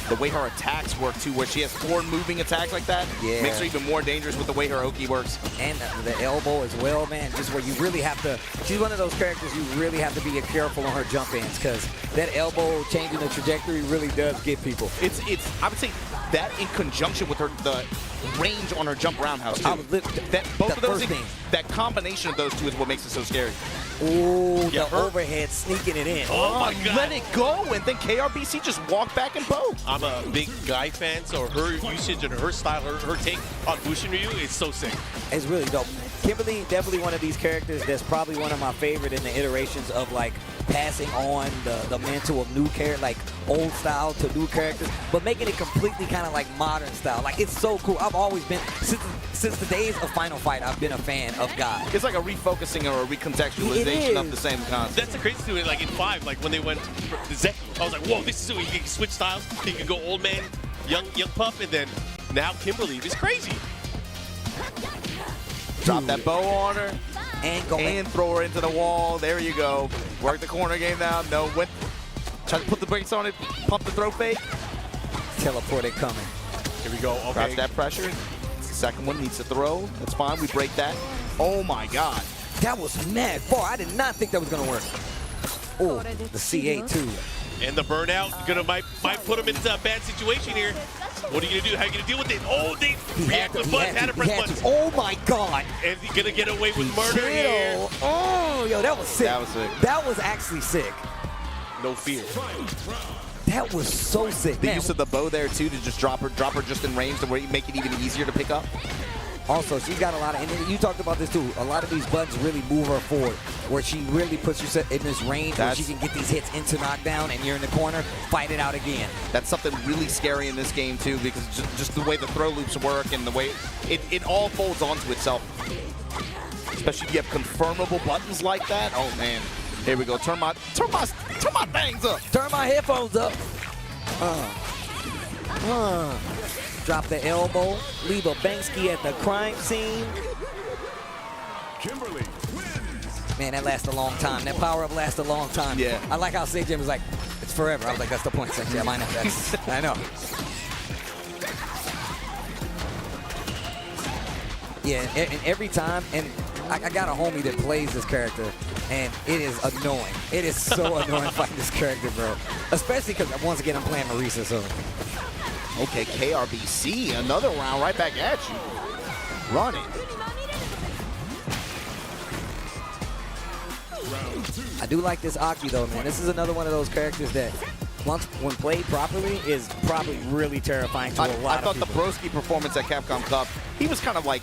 The way her attacks work, too, where she has 4 moving attacks like that, makes her even more dangerous with the way her Oki works. And the elbow as well, man, just where you really have to, she's one of those characters you really have to be careful on her jump ins, because that elbow changing the trajectory really does get people. I would say that in conjunction with the range on her jump roundhouse, too. Both of those things, that combination of those two is what makes it so scary. Ooh, the overhead sneaking it in. Oh my God. Let it go, and then KRBC just walked back and bow. I'm a big Guy fan, so her usage and her style, her take on Bushin Ryu is so sick. It's really dope. Kimberly, definitely one of these characters that's probably one of my favorite in the iterations of like passing on the mantle of new character, like old style to new characters, but making it completely kind of like modern style. Like, it's so cool. I've always been, since the days of Final Fight, I've been a fan of Guy. It's like a refocusing or a recontextualization of the same concept. That's the crazy thing. Like in 5, like when they went to Zeki, I was like, whoa, this is so you can switch styles. You can go old man, young pup, and then now Kimberly. It's crazy. Drop that bow on her and throw her into the wall. There you go. Work the corner game down. No, try to put the brakes on it. Pump the throw fake. Teleport it coming. Here we go. Okay. Crouch that pressure. Second one needs to throw. That's fine. We break that. Oh my God. That was mad far. I did not think that was gonna work. Oh, the C8 too. And the burnout might put him into a bad situation here. What are you gonna do? How are you gonna deal with it? Oh, they react with buttons. Had to press buttons. Oh my God! And he's gonna get away with murder here. Oh, yo, that was sick. That was sick. That was actually sick. No fear. That was so sick. The use of the bow there too to just drop her just in range to make it even easier to pick up. Also, she's got a lot of, and you talked about this too, a lot of these buttons really move her forward, where she really puts herself in this range where she can get these hits into knockdown, and you're in the corner, fight it out again. That's something really scary in this game too, because just the way the throw loops work and the way it all folds onto itself. Especially if you have confirmable buttons like that. Oh man. Here we go. Turn my things up. Turn my headphones up. Drop the elbow. Leave a Banksy at the crime scene. Kimberly wins. Man, that lasts a long time. That power-up lasts a long time. Yeah. I like how Jim was like, it's forever. I was like, that's the point, Jim. I know. I know. Yeah, and every time, and I got a homie that plays this character, and it is annoying. It is so annoying fighting this character, bro. Especially because, once again, I'm playing Marisa, so. Okay, KRBC, another round right back at you. Running. I do like this Aki, though, man. This is another one of those characters that, when played properly, is probably really terrifying to a lot of people. I thought the Broski performance at Capcom Cup, he was kind of like,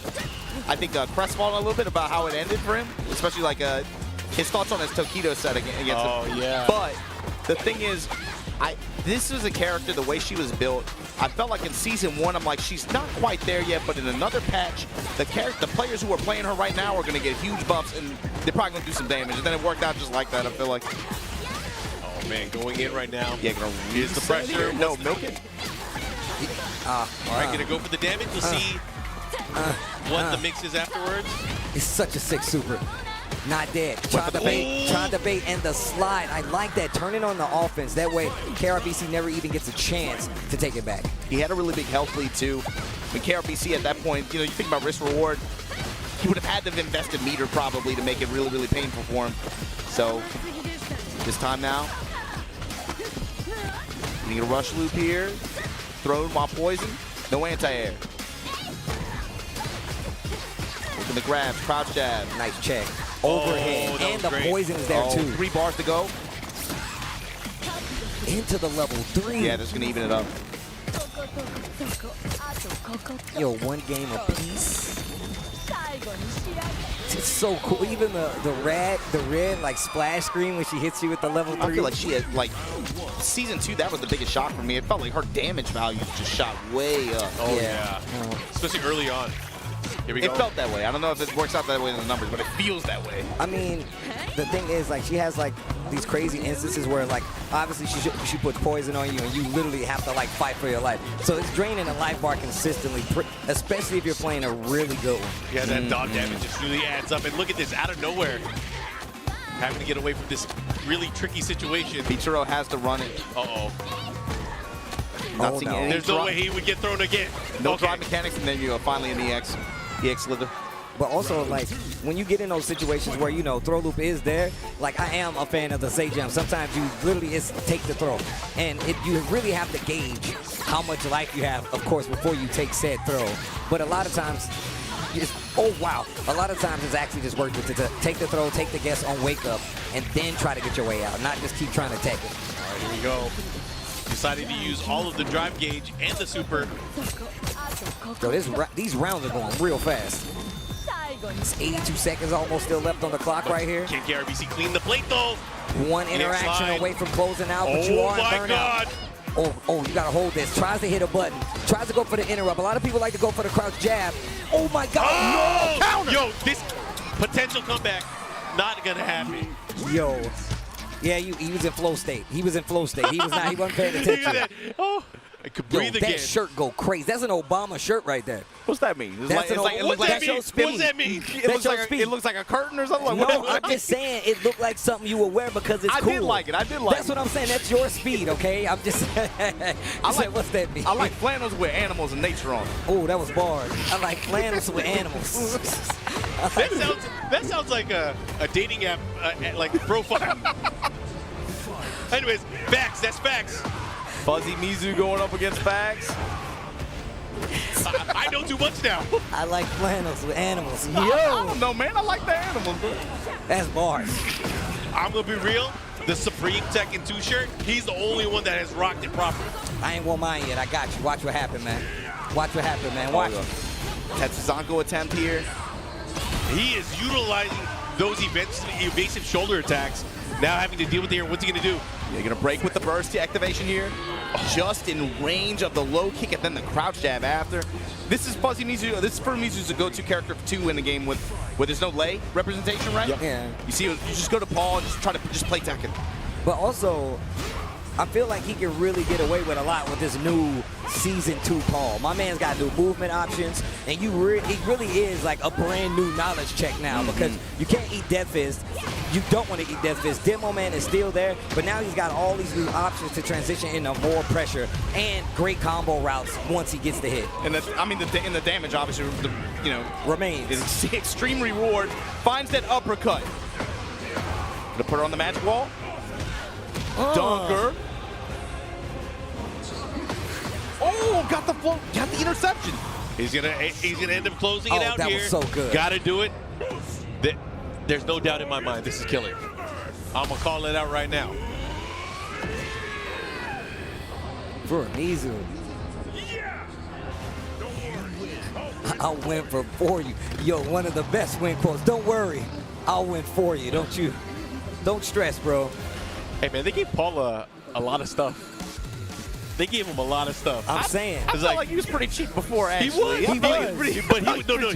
I think, crestfallen a little bit about how it ended for him, especially like his thoughts on his Tokido set against him. Yeah. But the thing is, this was a character, the way she was built, I felt like in Season 1, I'm like, she's not quite there yet, but in another patch, the players who are playing her right now are going to get huge buffs, and they're probably going to do some damage. And then it worked out just like that, I feel like. Oh, man, going in right now. Yeah, gonna Here's the pressure. No, milk it. All right, going to go for the damage. We'll see what the mix is afterwards. It's such a sick super. Not dead. Trying to bait, and the slide. I like that. Turning on the offense. That way, KRBC never even gets a chance to take it back. He had a really big health lead, too. When KRBC at that point, you think about risk reward, he would have had to have invested meter probably to make it really, really painful for him. So, this time now, you need a rush loop here. Throw while poison. No anti-air. Looking to grab, crouch jab. Nice check. Overhead, and the poison is there too. 3 bars to go. Into the level 3. Yeah, that's gonna even it up. Yo, 1 game apiece. It's so cool. Even the red like splash screen when she hits you with the level 3. I feel like she had Season 2. That was the biggest shock for me. It felt like her damage value just shot way up. Oh yeah. Especially early on. Here we go. It felt that way. I don't know if it works out that way in the numbers, but it feels that way. I mean, the thing is, like, she has like these crazy instances where, like, obviously she puts poison on you, and you literally have to like fight for your life. So it's draining a life bar consistently, especially if you're playing a really good one. Yeah, that dog damage just really adds up. And look at this, out of nowhere, having to get away from this really tricky situation. Pichiro has to run it. Uh-oh. No. There's no way he would get thrown again. No drive mechanics, and then you go finally in the EX slither. But also, like, when you get in those situations where, throw loop is there, like, I am a fan of the say jump. Sometimes you literally take the throw. And you really have to gauge how much life you have, of course, before you take said throw. But a lot of times, oh, wow. A lot of times it's actually just worth it to take the throw, take the guess on wake up, and then try to get your way out, not just keep trying to take it. All right, here we go. Deciding to use all of the drive gauge and the super. So these rounds are going real fast. It's 82 seconds almost still left on the clock right here. Can KRBC clean the plate though? 1 interaction away from closing out, but you are in burnout. Oh, you gotta hold this. Tries to hit a button. Tries to go for the interrupt. A lot of people like to go for the crouch jab. Oh my God! Oh! No counter! Yo, this potential comeback not gonna happen. Yo. Yeah, he was in flow state. He was in flow state. He wasn't paying attention. I could breathe again. That shirt go crazy. That's an Obama shirt right there. What's that mean? What does that mean? It looks like a curtain or something? No, I'm just saying it looked like something you would wear because it's cool. I did like it. That's what I'm saying. That's your speed, okay? I'm just what's that mean? I like flannels with animals and nature on. Oh, that was bars. I like flannels with animals. That sounds like a dating app, like profile. Anyways, facts. That's facts. Fuzzy Mizu going up against Fags. I know too much now. I like flannels with animals. Yo! I don't know, man. I like the animals, bro. That's bars. I'm going to be real. The Supreme Tekken 2 shirt, he's the only one that has rocked it properly. I ain't won mine yet. I got you. Watch what happen, man. Watch what happen, man. Watch. Tetsuzanko attempt here. He is utilizing those evasive shoulder attacks. Now having to deal with it here. What's he going to do? You're going to break with the burst activation here. Just in range of the low kick and then the crouch jab after. This is Fuzzy Mizu. This is for Mizu's a go-to character for 2 in the game where there's no lay representation, right? Yep. Yeah. You see, you just go to Paul and just try to play Tekken. But also, I feel like he can really get away with a lot with this new Season 2 Paul. My man's got new movement options, and he really is like a brand new knowledge check now because you can't eat Death Fist. You don't want to eat Death Fist. Demo Man is still there, but now he's got all these new options to transition into more pressure and great combo routes once he gets the hit. And in the damage, obviously, remains. Is extreme reward. Finds that uppercut. Gonna put her on the magic wall. Dunker. Oh, got the interception. He's gonna end up closing it out that here. was so good. Gotta do it. There's no doubt in my mind this is killer. I'm gonna call it out right now. Furumizu. I'll win for you. Yo, one of the best win quotes. Don't worry, I'll win for you. Don't stress, bro. Hey man, they gave Paul a lot of stuff. They gave him a lot of stuff. I'm saying. I felt like he was pretty cheap before, actually. He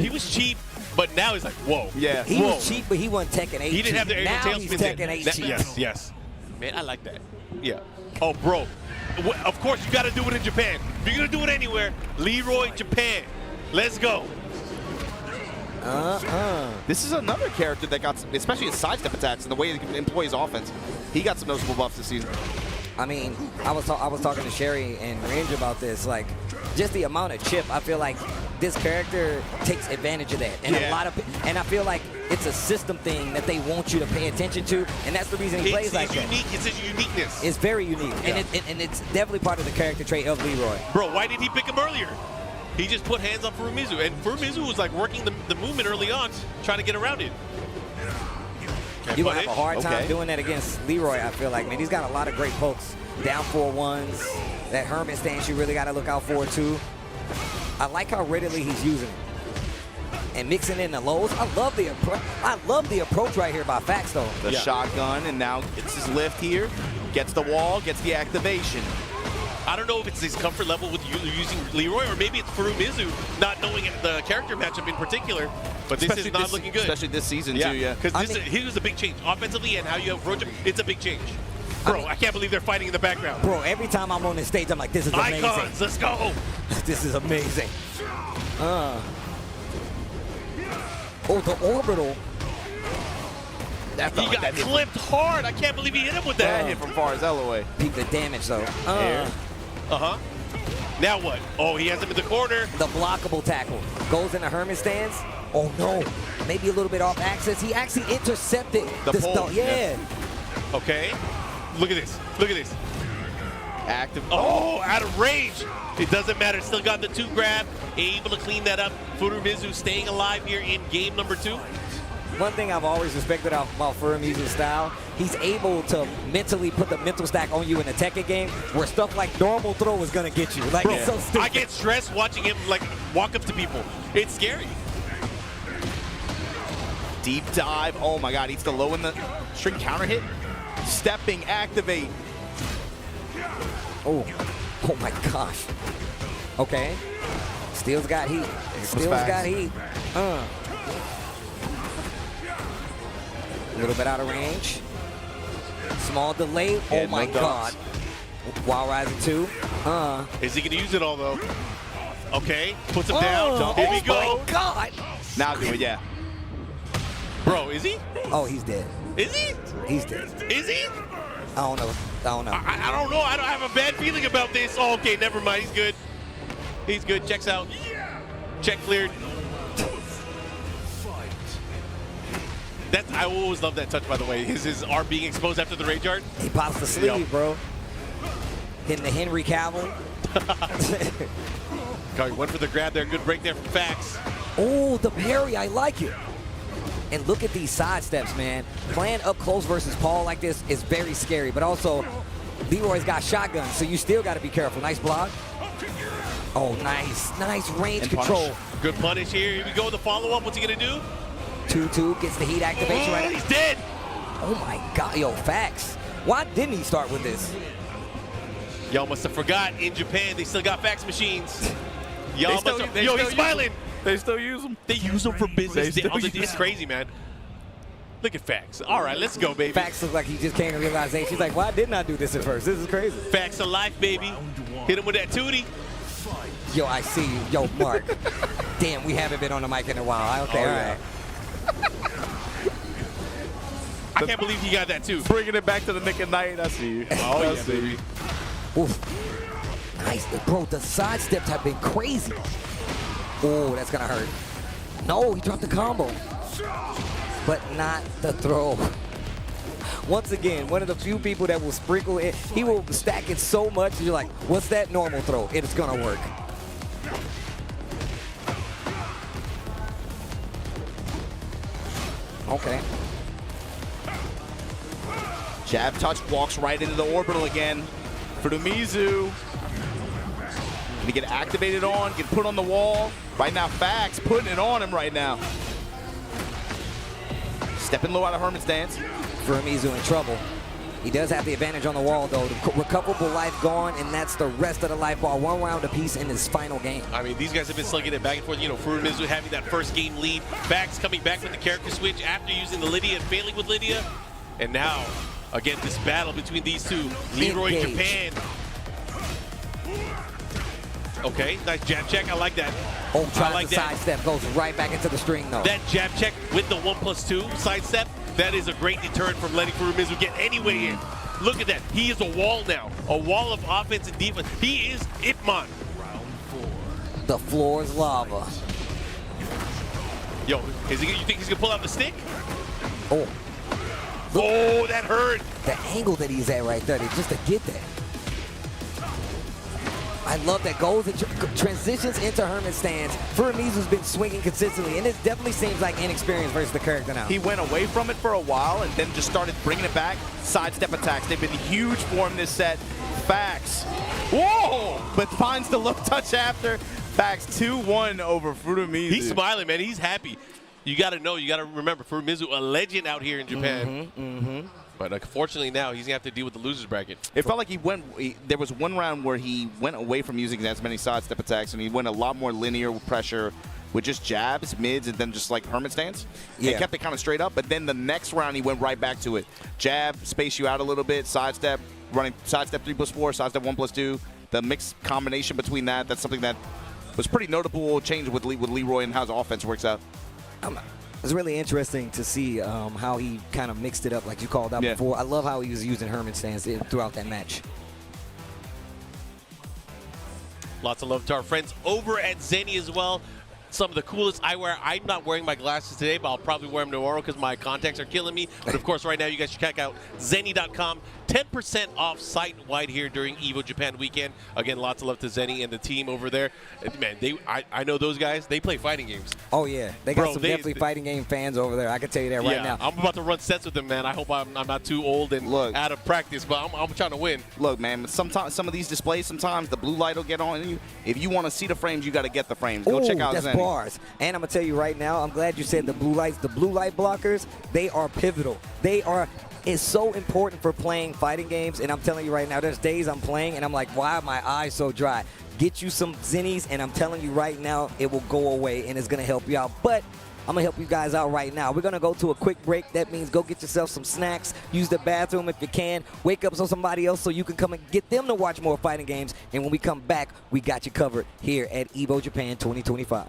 was cheap, but now he's like, whoa. Yeah. He was cheap, but he wasn't Tekken 8 He didn't have the aerial now tail he's spins in. Tekken 8 cheap. Yes. Man, I like that. Yeah. Oh, bro. Of course, you got to do it in Japan. If you're going to do it anywhere, Leroy, Japan. Let's go. This is another character that got, especially his sidestep attacks and the way he employs offense. He got some noticeable buffs this season. I mean, I was talking to Sherry and Range about this, like, just the amount of chip. I feel like this character takes advantage of that, and and I feel like it's a system thing that they want you to pay attention to, and that's the reason he plays like that. It's unique. It's his uniqueness. It's very unique, and it's definitely part of the character trait of Leroy. Bro, why did he pick him earlier? He just put hands on Furumizu, and Furumizu was like working the movement early on, trying to get around it. You're going to have a hard time doing that against Leroy, I feel like, man. He's got a lot of great pokes. Down 4-1s. That Hermit stance you really got to look out for, too. I like how readily he's using it. And mixing in the lows. I love the approach right here by Fax, though. The shotgun, and now gets his lift here. Gets the wall, gets the activation. I don't know if it's his comfort level with using Leroy, or maybe it's Furumizu not knowing the character matchup in particular. But this is not looking good. Especially this season, too, yeah. Because he was a big change. Offensively and how you approach it, it's a big change. Bro, I can't believe they're fighting in the background. Bro, every time I'm on this stage, I'm like, this is amazing. Icons, let's go. This is amazing. Oh, the orbital. He got clipped hard. I can't believe he hit him with that. That hit from far as hell away. Peep the damage, though. Now what? Oh, he has him in the corner. The blockable tackle. Goes in the Hermit stance. Oh, no. Maybe a little bit off axis. He actually intercepted the pole. Yeah. Okay. Look at this. Look at this. Active. Oh, out of range. It doesn't matter. Still got the 2 grab. Able to clean that up. Furumizu staying alive here in game number 2. One thing I've always respected about Furumizu's style, he's able to mentally put the mental stack on you in the Tekken game where stuff like normal throw is going to get you. Like, bro, it's so stupid. I get stressed watching him like walk up to people. It's scary. Deep dive. Oh my God, eats the low in the string counter hit. Stepping, activate. Oh my gosh. Okay. Steel's got heat. Steel's got heat. A little bit out of range. Small delay. Oh my God. Wild Rising 2. Is he going to use it all though? Okay. Puts him down. Here we go. Oh my God. Now do it, yeah. Bro, is he? Oh, he's dead. Is he? He's dead. Is he? I don't know. I don't know. I don't have a bad feeling about this. Oh, okay, never mind. He's good. He's good. Checks out. Check cleared. I always love that touch, by the way. His arm being exposed after the rage art. He pops the sleeve, bro. Hitting the Henry Cavill. He went for the grab there. Good break there from Fax. Oh, the parry. I like it. And look at these side steps, man. Playing up close versus Paul like this is very scary. But also, Leroy's got shotguns, so you still got to be careful. Nice block. Oh, nice. Nice range control. Good punish here. Here we go. The follow-up. What's he going to do? 2-2 gets the heat activation right now. He's dead. Oh, my God. Yo, Fax. Why didn't he start with this? Y'all must have forgot in Japan they still got fax machines. Y'all must have. Yo, he's smiling. They still use them. They use them for business. It's crazy, man. Look at Fax. All right, let's go, baby. Fax looks like he just came to realization. He's like, why didn't I do this at first? This is crazy. Fax of life, baby. Hit him with that tootie. Yo, I see you. Yo, Mark. Damn, we haven't been on the mic in a while. Okay, all right. I can't believe he got that too. Bringing it back to the Nick and Night. I see you. Oh, yeah, baby. Oof. Nice. Bro, the side steps have been crazy. Oh, that's going to hurt. No, he dropped the combo. But not the throw. Once again, one of the few people that will sprinkle it. He will stack it so much, you're like, what's that normal throw? It's going to work. Okay. Jab touch, walks right into the orbital again. Furumizu. Gonna get activated on, get put on the wall. Right now, Fax putting it on him right now. Stepping low out of Hermit's stance. Furumizu in trouble. He does have the advantage on the wall, though. The recoverable life gone, and that's the rest of the life bar. 1 round apiece in his final game. I mean, these guys have been slinging it back and forth. You know, Furumizu having that first game lead. Fax coming back with the character switch after using the Lydia and failing with Lydia. And now, again, this battle between these two. Leroy Japan. Okay, nice jab check. I like that. Oh, try like the side step. Goes right back into the string, though. That jab check with the 1+2 side step, that is a great deterrent from letting Furumizu get any way in. Look at that. He is a wall now. A wall of offense and defense. He is Itmon. Round 4. The floor is lava. Yo, you think he's going to pull out the stick? Oh. Oh, that hurt. The angle that he's at right there, just to get that. I love that goes and transitions into Hermit's stance. Furumizu's been swinging consistently, and it definitely seems like inexperience versus the character now. He went away from it for a while and then just started bringing it back. Sidestep attacks, they've been huge for him this set. Fax, whoa! But finds the low touch after. Fax 2-1 over Furumizu. He's smiling, man. He's happy. You got to know, you got to remember, Furumizu, a legend out here in Japan. But unfortunately now, he's going to have to deal with the loser's bracket. It felt like there was one round where he went away from using as many sidestep attacks, and he went a lot more linear pressure with just jabs, mids, and then just like Hermit stance. Yeah. He kept it kind of straight up, but then the next round he went right back to it. Jab, space you out a little bit, sidestep, running sidestep 3+4, sidestep 1+2. The mixed combination between that's something that was pretty notable change with Leroy and how his offense works out. It's really interesting to see how he kind of mixed it up like you called out before. I love how he was using Hermit's stance throughout that match. Lots of love to our friends over at Zenny as well. Some of the coolest eyewear. I'm not wearing my glasses today, but I'll probably wear them tomorrow because my contacts are killing me. But of course, right now, you guys should check out Zenny.com. 10% off site-wide here during Evo Japan weekend. Again, lots of love to Zenny and the team over there. Man, I know those guys. They play fighting games. Oh, yeah. They got some definitely fighting game fans over there. I can tell you that right now. I'm about to run sets with them, man. I hope I'm not too old and out of practice, but I'm trying to win. Look, man, sometimes some of these displays, sometimes the blue light will get on you. If you want to see the frames, you got to get the frames. Go check out Zenny. Bars. And I'm going to tell you right now, I'm glad you said the blue lights. The blue light blockers, they are pivotal. It's so important for playing fighting games, and I'm telling you right now, there's days I'm playing, and I'm like, why are my eyes so dry? Get you some Zennies, and I'm telling you right now, it will go away, and it's going to help you out. But I'm going to help you guys out right now. We're going to go to a quick break. That means go get yourself some snacks, use the bathroom if you can, wake up somebody else so you can come and get them to watch more fighting games. And when we come back, we got you covered here at Evo Japan 2025.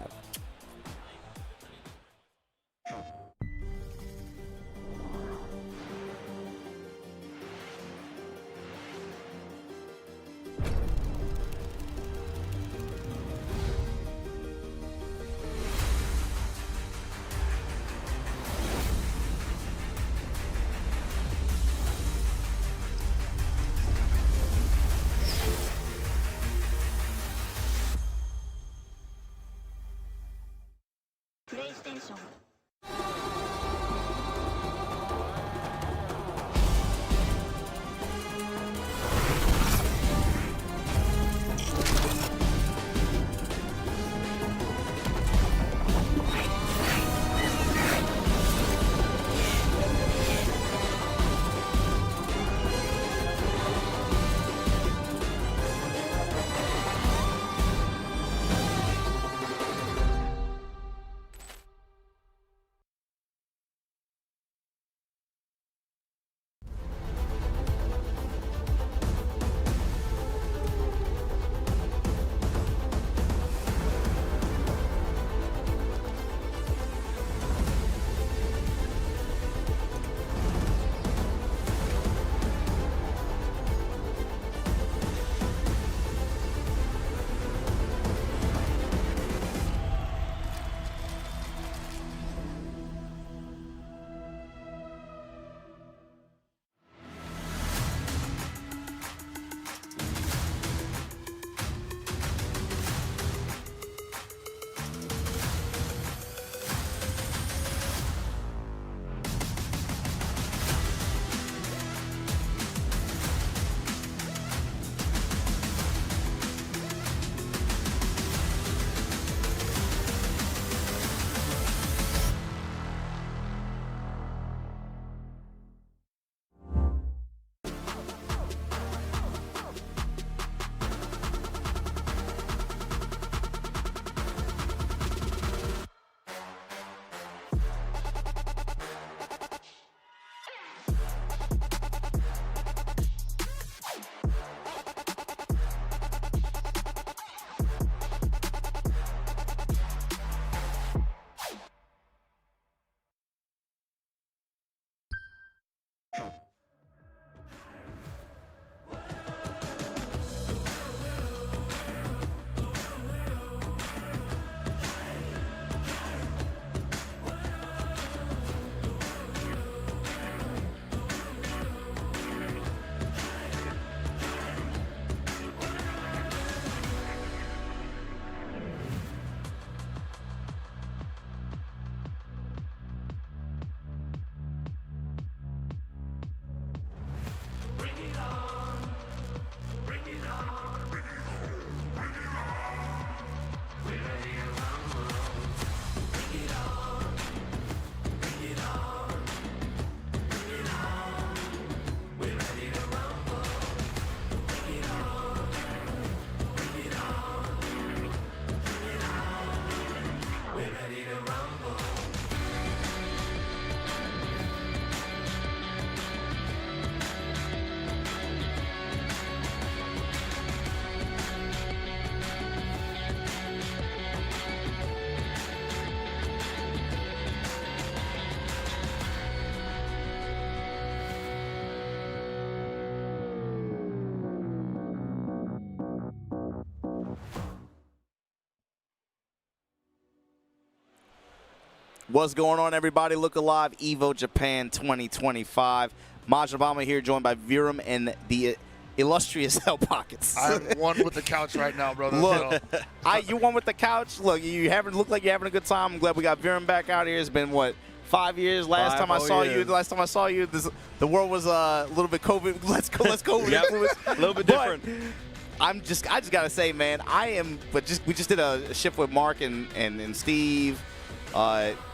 What's going on, everybody? Look Alive, Evo Japan 2025. Maj Obama here, joined by Virum and the illustrious Hell Pockets. I'm one with the couch right now, brother. Look, you one with the couch. Look, you haven't looked like you're having a good time. I'm glad we got Virum back out here. It's been, what, 5 years? Last time I saw you, the world was a little bit COVID. Let's go influence. A little bit different. I just gotta say, man, we just did a shift with Mark and Steve.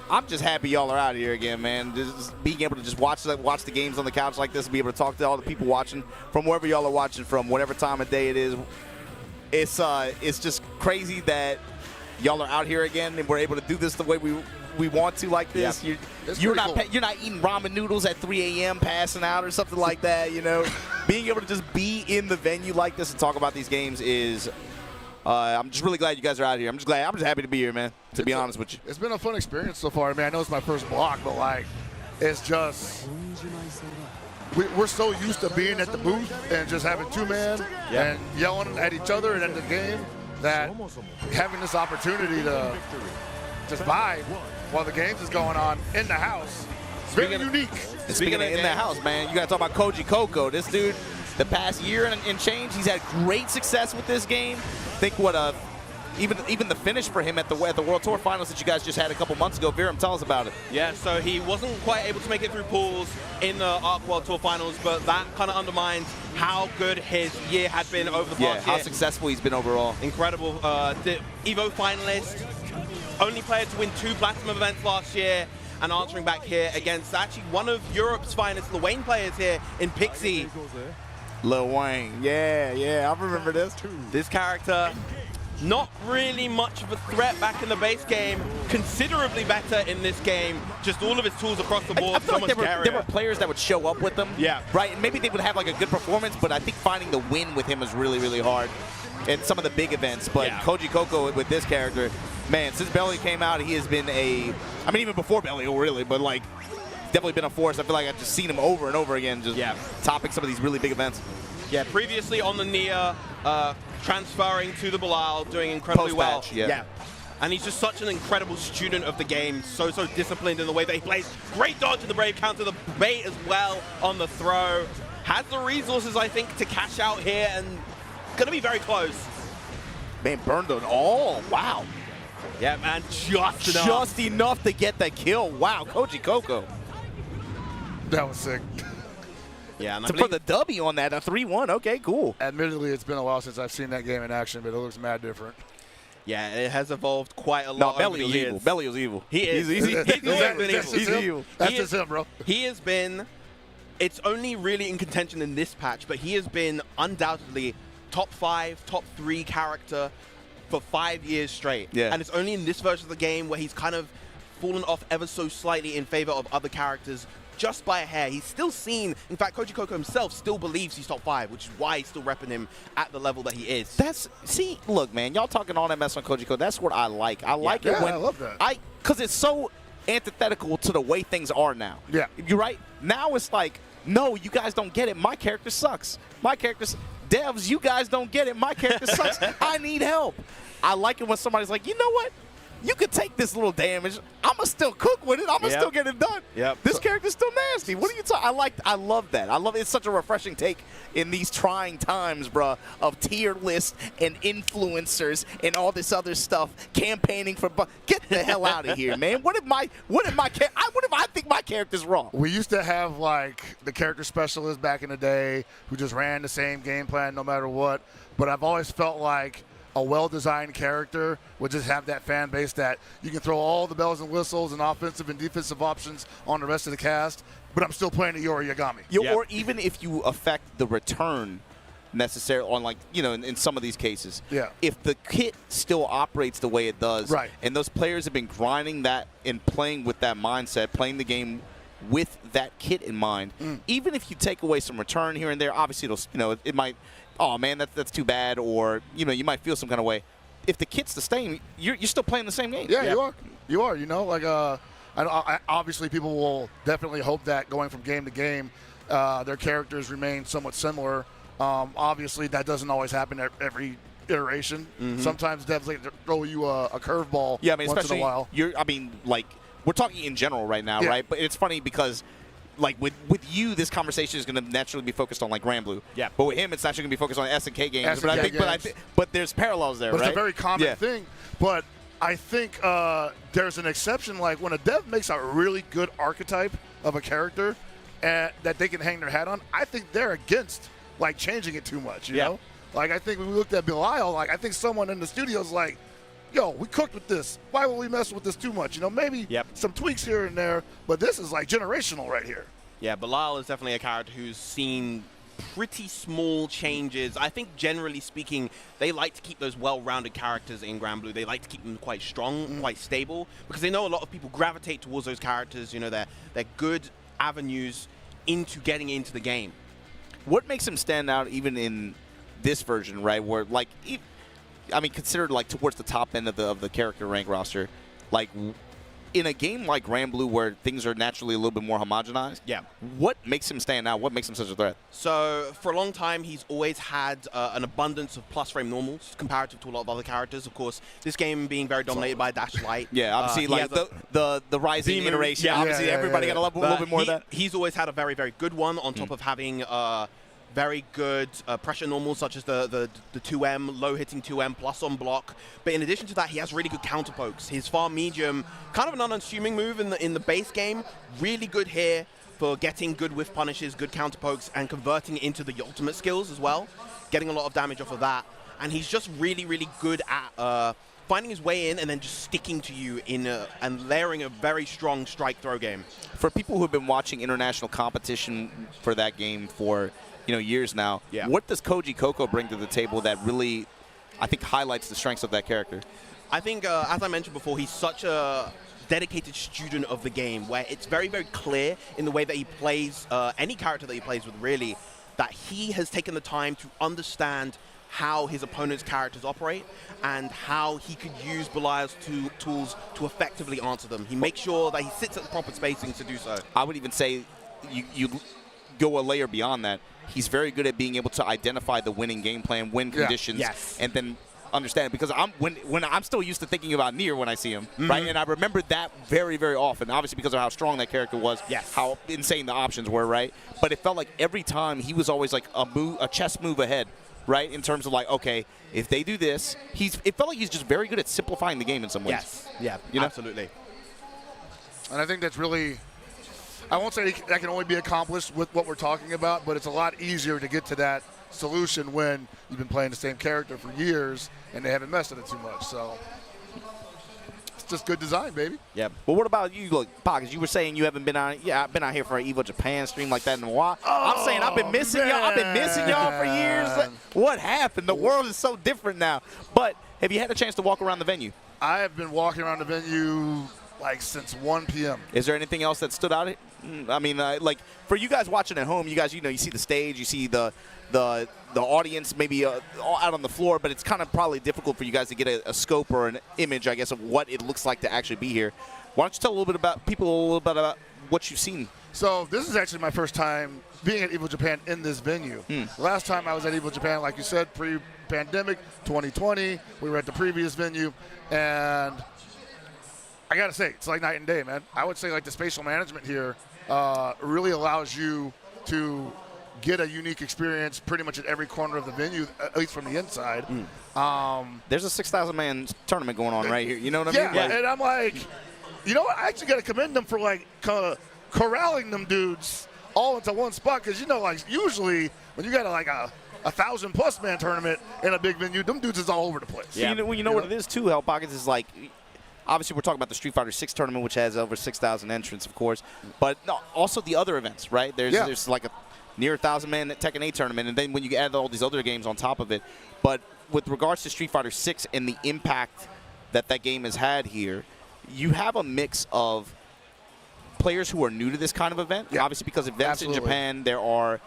I'm just happy y'all are out here again, man. Just being able to just watch the games on the couch like this, be able to talk to all the people watching from wherever y'all are watching from, whatever time of day it is. It's just crazy that y'all are out here again and we're able to do this the way we want to like this. Yeah. You're not eating ramen noodles at 3 a.m. passing out or something like that, you know. Being able to just be in the venue like this and talk about these games is I'm just really glad you guys are out here. I'm just happy to be here, man, to be honest with you. It's been a fun experience so far. I mean, I know it's my first block, but, like, it's just we're so used to being at the booth and just having two-man and yelling at each other and at the game that having this opportunity to just vibe while the games is going on in the house, very unique. Speaking of in the house, man, you got to talk about Koji Coco. This dude, the past year and change, he's had great success with this game. I think even the finish for him at the World Tour Finals that you guys just had a couple months ago. Virum, tell us about it. Yeah, so he wasn't quite able to make it through pools in the ARC World Tour Finals, but that kind of undermines how good his year had been over the past year. How successful he's been overall. Incredible. The Evo finalist, only player to win 2 Platinum events last year, and answering back here against actually one of Europe's finest, the Wayne players here in Pixie. Lil Wang, yeah, I remember this. This character, not really much of a threat back in the base game, considerably better in this game. Just all of his tools across the board. I feel like there were players that would show up with them. Yeah. Right, and maybe they would have like a good performance, but I think finding the win with him is really, really hard in some of the big events. But Koji Coco with this character, man, since Belly came out, he has been even before Belly, really, but like, definitely been a force. I feel like I've just seen him over and over again, just topping some of these really big events. Yeah, previously on the Nia, transferring to the Bilal, doing incredibly well. Yeah. And he's just such an incredible student of the game, so disciplined in the way that he plays. Great dodge to the Brave, counter the bait as well on the throw. Has the resources, I think, to cash out here, and gonna be very close. Man, burned it all. Wow. Yeah, man, just enough. Just enough to get the kill. Wow, Koji Coco. That was sick. Yeah, and to put the W on that, a 3-1. Okay, cool. Admittedly, it's been a while since I've seen that game in action, but it looks mad different. Yeah, it has evolved quite a lot. No, Belly was evil. Belly was evil. He is. He's evil. That's just him, bro. He has been. It's only really in contention in this patch, but he has been undoubtedly top 5, top 3 character for 5 years straight. Yeah. And it's only in this version of the game where he's kind of fallen off ever so slightly in favor of other characters. Just by a hair. He's still seen, in fact, Koji Coco himself still believes he's top 5, which is why he's still repping him at the level that he is. See, look, man, y'all talking all that mess on Koji Coco. That's what I like. I like it when I love that. Because it's so antithetical to the way things are now. Yeah. You're right. Now it's like, no, you guys don't get it. My character sucks. Devs, you guys don't get it. My character sucks. I need help. I like it when somebody's like, you know what? You could take this little damage. I'ma still cook with it. I'ma still get it done. This character's still nasty. What are you talking? I love that. I love it. It's such a refreshing take in these trying times, bruh, of tier lists and influencers and all this other stuff, campaigning for. Get the hell out of here, man. What if I think my character's wrong? We used to have like the character specialist back in the day who just ran the same game plan no matter what. But I've always felt like a well-designed character would just have that fan base that you can throw all the bells and whistles and offensive and defensive options on the rest of the cast, but I'm still playing the Yori Yagami. Or even if you affect the return necessarily on, like, you know, in some of these cases. Yeah. If the kit still operates the way it does, right, and those players have been grinding that and playing with that mindset, playing the game with that kit in mind, even if you take away some return here and there, obviously it'll, you know, it might, oh man, that's too bad, or, you know, you might feel some kind of way. If the kit's the same, you're still playing the same game. Yeah, you are. You know, like obviously people will definitely hope that going from game to game, their characters remain somewhat similar. Obviously, that doesn't always happen every iteration. Sometimes devs like to throw you a curveball. Yeah, I mean, once especially in a while. like we're talking in general right now, right? But it's funny because like with you, this conversation is going to naturally be focused on like Granblue. Yeah. But with him, it's actually going to be focused on SNK games. SNK But but there's parallels there, but right? It's a very common thing. But I think there's an exception. Like when a dev makes a really good archetype of a character that they can hang their hat on, I think they're against like changing it too much. You know, like I think when we looked at Belial, like I think someone in the studio's like, yo, we cooked with this. Why would we mess with this too much? You know, maybe some tweaks here and there, but this is like generational right here. Yeah, Belial is definitely a character who's seen pretty small changes. I think generally speaking, they like to keep those well-rounded characters in Granblue. They like to keep them quite strong, quite stable, because they know a lot of people gravitate towards those characters. You know, they're good avenues into getting into the game. What makes him stand out even in this version, right? Where like, I mean, considered like towards the top end of the character rank roster, like in a game like Granblue where things are naturally a little bit more homogenized. Yeah. What makes him stand out? What makes him such a threat? So for a long time, he's always had an abundance of plus frame normals comparative to a lot of other characters. Of course, this game being very dominated by Dash Light. Yeah, obviously like the rising iteration. Obviously, everybody got a little bit more of that. He's always had a very, very good one on top of having very good pressure normals, such as the 2M, low-hitting 2M plus on block. But in addition to that, he has really good counter pokes. His far medium, kind of an unassuming move in the base game, really good here for getting good whiff punishes, good counter pokes, and converting it into the ultimate skills as well, getting a lot of damage off of that. And he's just really, really good at finding his way in and then just sticking to you and layering a very strong strike throw game. For people who have been watching international competition for that game for years now. Yeah. What does Koji Coco bring to the table that really, I think, highlights the strengths of that character? I think, as I mentioned before, he's such a dedicated student of the game where it's very, very clear in the way that he plays any character that he plays with, really, that he has taken the time to understand how his opponent's characters operate and how he could use Belial's tools to effectively answer them. He makes sure that he sits at the proper spacing to do so. I would even say you go a layer beyond that. He's very good at being able to identify the winning game plan, win conditions, and then understand it. Because when I'm still used to thinking about Nier when I see him, right? And I remember that very, very often, obviously because of how strong that character was, how insane the options were, right? But it felt like every time he was always like a chess move ahead, right? In terms of like, okay, if they do this, it felt like he's just very good at simplifying the game in some ways. Yeah, absolutely. And I think that's really, I won't say that can only be accomplished with what we're talking about, but it's a lot easier to get to that solution when you've been playing the same character for years and they haven't messed with it too much. So it's just good design, baby. Yeah. Well, what about you, look, Pockets? You were saying you haven't been on. Yeah, I've been out here for an Evo Japan stream like that in a while. I'm saying I've been missing y'all. I've been missing y'all for years. What happened? The world is so different now. But have you had a chance to walk around the venue? I have been walking around the venue like since 1 p.m. Is there anything else that stood out? I mean, like for you guys watching at home, you guys, you see the stage, you see the audience maybe out on the floor, but it's kind of probably difficult for you guys to get a scope or an image, I guess, of what it looks like to actually be here. Why don't you tell a little bit about what you've seen? So this is actually my first time being at Evo Japan in this venue. The last time I was at Evo Japan, like you said, pre-pandemic, 2020, we were at the previous venue, and I gotta say, it's like night and day, man. I would say like the spatial management here really allows you to get a unique experience pretty much at every corner of the venue, at least from the inside. There's a 6,000-man tournament going on right here. You know what I mean? Yeah, and I'm like, you know what? I actually got to commend them for like kind of corralling them dudes all into one spot, because like usually when you got like a 1,000+ man tournament in a big venue, them dudes is all over the place. Yeah. You know what it is too, Hell Pockets, is like, obviously we're talking about the Street Fighter 6 tournament, which has over 6,000 entrants, of course, but no, also the other events, right? There's like a near 1,000-man Tekken 8 tournament, and then when you add all these other games on top of it. But with regards to Street Fighter 6 and the impact that game has had here, you have a mix of players who are new to this kind of event. Yeah. Obviously, because events in Japan, there are,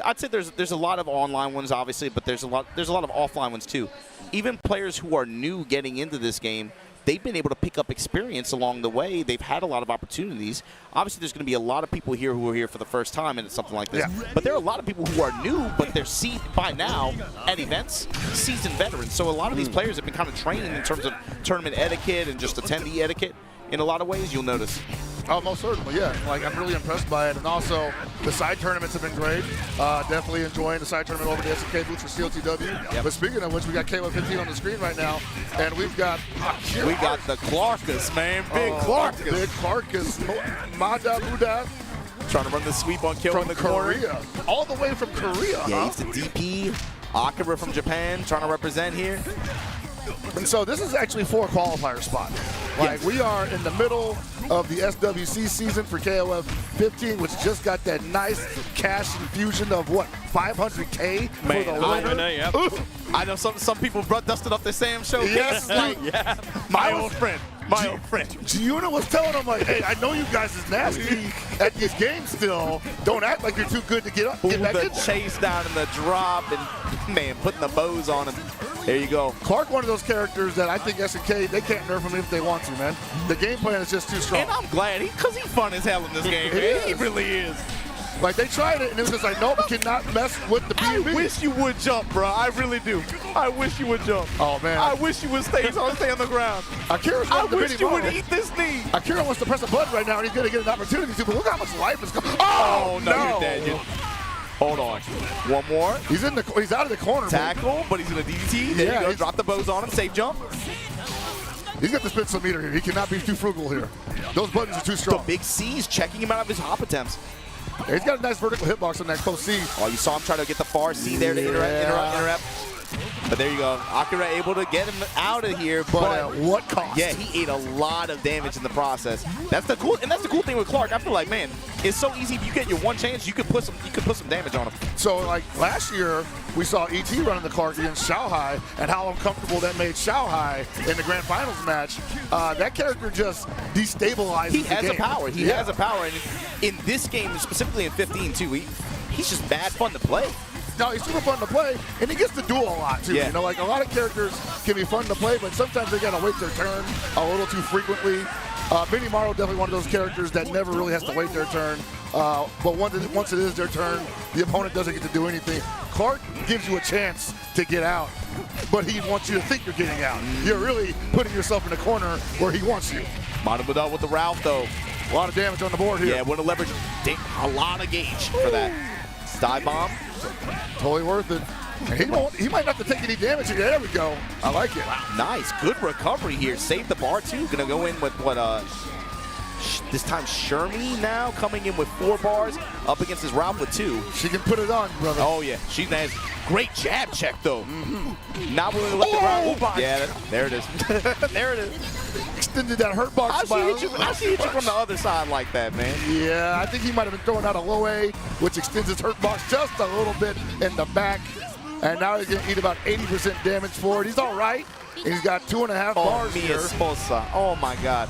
I'd say there's a lot of online ones, obviously, but there's a lot of offline ones too. Even players who are new getting into this game, they've been able to pick up experience along the way. They've had a lot of opportunities. Obviously, there's going to be a lot of people here who are here for the first time and it's something like this. Yeah. But there are a lot of people who are new, but they're by now at events, seasoned veterans. So a lot of these players have been kind of trained in terms of tournament etiquette and just attendee etiquette. in a lot of ways, you'll notice. Oh, most certainly, yeah. Like, I'm really impressed by it. And also, the side tournaments have been great. Definitely enjoying the side tournament over the SNK booths for COTW. Yep. But speaking of which, we got KO15 on the screen right now. And we've got Akira. We got the Clarkus, man. Big Clarkus. Big Clarkus. Mada Buda. Trying to run the sweep on kill in the Korea. corner. All the way from Korea. Yeah, he's the DP. Akira from Japan trying to represent here. And so this is actually for a qualifier spot. Like, we are in the middle of the SWC season for KOF 15, which just got that nice cash infusion of what, 500K for the winner. I know some people dusted off their Sam show. Yes, yeah. My old friend. My old friend. Giuna was telling him, like, hey, I know you guys is nasty at these games still. Don't act like you're too good to get up. Get back the in there. chase down and the drop and, man, putting the bows on him. There you go. Clark, one of those characters that I think SNK, they can't nerf him if they want to, man. The game plan is just too strong. And I'm glad, because he's fun as hell in this game, man. He really is. Like, they tried it, and it was just like, nope, we cannot mess with the B&B. I wish you would jump, bro. I really do. I wish you would jump. Oh, man. I wish you would stay on the ground. Akira's I going to wish you would eat this knee. Akira wants to press a button right now, and he's going to get an opportunity to, but look how much life is coming. Oh, no, you're dead. Hold on. One more. He's out of the corner. Tackle, but he's in a DDT. There you go. Drop the bows on him. Safe jump. He's got the spin some meter here. He cannot be too frugal here. Those buttons are too strong. The big C's checking him out of his hop attempts. Yeah, he's got a nice vertical hitbox on that close C. Oh, you saw him try to get the far C there to interrupt. But there you go. Akira able to get him out of here. But at what cost? Yeah, he ate a lot of damage in the process. That's the cool thing with Clark. I feel like, man, it's so easy. If you get your one chance, you could put some damage on him. So, like, last year, we saw ET running the Clark against Xiaohai, and how uncomfortable that made Xiaohai in the grand finals match. That character just destabilizes the game. He has a power. He has a power. And in this game, specifically in 15, too, he's just bad fun to play. No, he's super fun to play, and he gets to duel a lot, too. Yeah. You know, like, a lot of characters can be fun to play, but sometimes they got to wait their turn a little too frequently. Benny Morrow definitely one of those characters that never really has to wait their turn. But once it is their turn, the opponent doesn't get to do anything. Clark gives you a chance to get out, but he wants you to think you're getting out. You're really putting yourself in a corner where he wants you. Monobuda with the Ralph, though. A lot of damage on the board here. Yeah, want to leverage a lot of gauge for that. Dive bomb. Totally worth it. And he might not have to take any damage here. There we go. I like it. Wow, nice. Good recovery here. Save the bar, too. Going to go in with what, this time Shermie now coming in with 4 bars up against his Ralph with 2. She can put it on, brother. Oh, yeah. She has great jab check, though. Not willing to let the ground. Yeah, there it is. There it is. Extended that hurt box. I see hit you from the other side like that, man. Yeah, I think he might have been throwing out a low A, which extends his hurt box just a little bit in the back. And now he's going to eat about 80% damage for it. He's all right. He's got 2.5 bars here. Esposa. Oh, my God.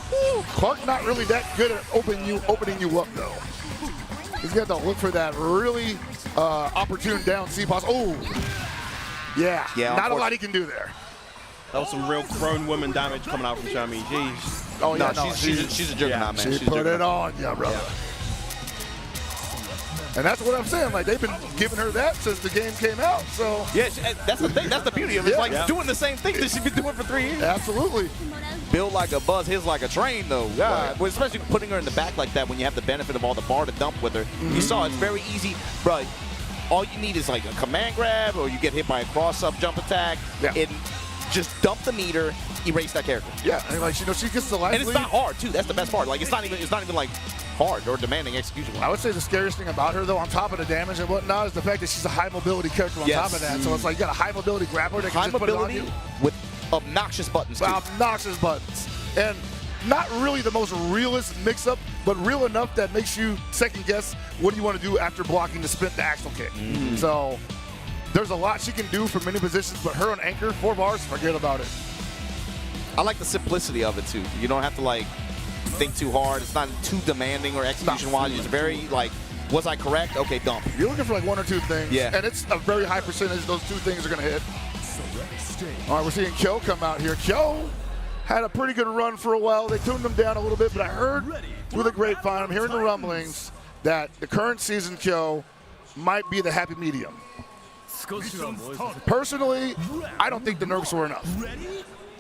Clark not really that good at opening you up, though. He's got to look for that really opportune down C-pos. Oh, yeah. Not a lot he can do there. That was some real grown woman damage coming out from Shermie. Jeez. Oh, yeah, no, she's a juggernaut, man. She put it on, brother. Yeah. And that's what I'm saying. Like, they've been giving her that since the game came out. So yeah, that's the thing. That's the beauty of it. It's like doing the same thing that she's been doing for 3 years. Absolutely. Build like a buzz, his like a train, though. Yeah. Well, especially putting her in the back like that when you have the benefit of all the bar to dump with her. You saw it's very easy, bro. All you need is like a command grab, or you get hit by a cross-up jump attack, and just dump the meter, erase that character. Yeah, and like she gets the life lead. And it's not hard too. That's the best part. Like it's not even like hard or demanding execution. I would say the scariest thing about her, though, on top of the damage and whatnot, is the fact that she's a high mobility character on top of that. So it's like you got a high mobility grappler that can just put it on you with obnoxious buttons. Obnoxious buttons, and not really the most realist mix-up, but real enough that makes you second guess what do you want to do after blocking the spin, the axle kick. So there's a lot she can do from many positions, but her on anchor, 4 bars, forget about it. I like the simplicity of it too. You don't have to like think too hard. It's not too demanding or execution-wise. It's very like, was I correct? Okay, dump. You're looking for like 1 or 2 things. Yeah. And it's a very high percentage those 2 things are going to hit. All right, we're seeing Kyo come out here. Kyo had a pretty good run for a while. They tuned him down a little bit, but I heard through the grapevine, I'm hearing the rumblings that the current season Kyo might be the happy medium. Personally, I don't think the nerfs were enough.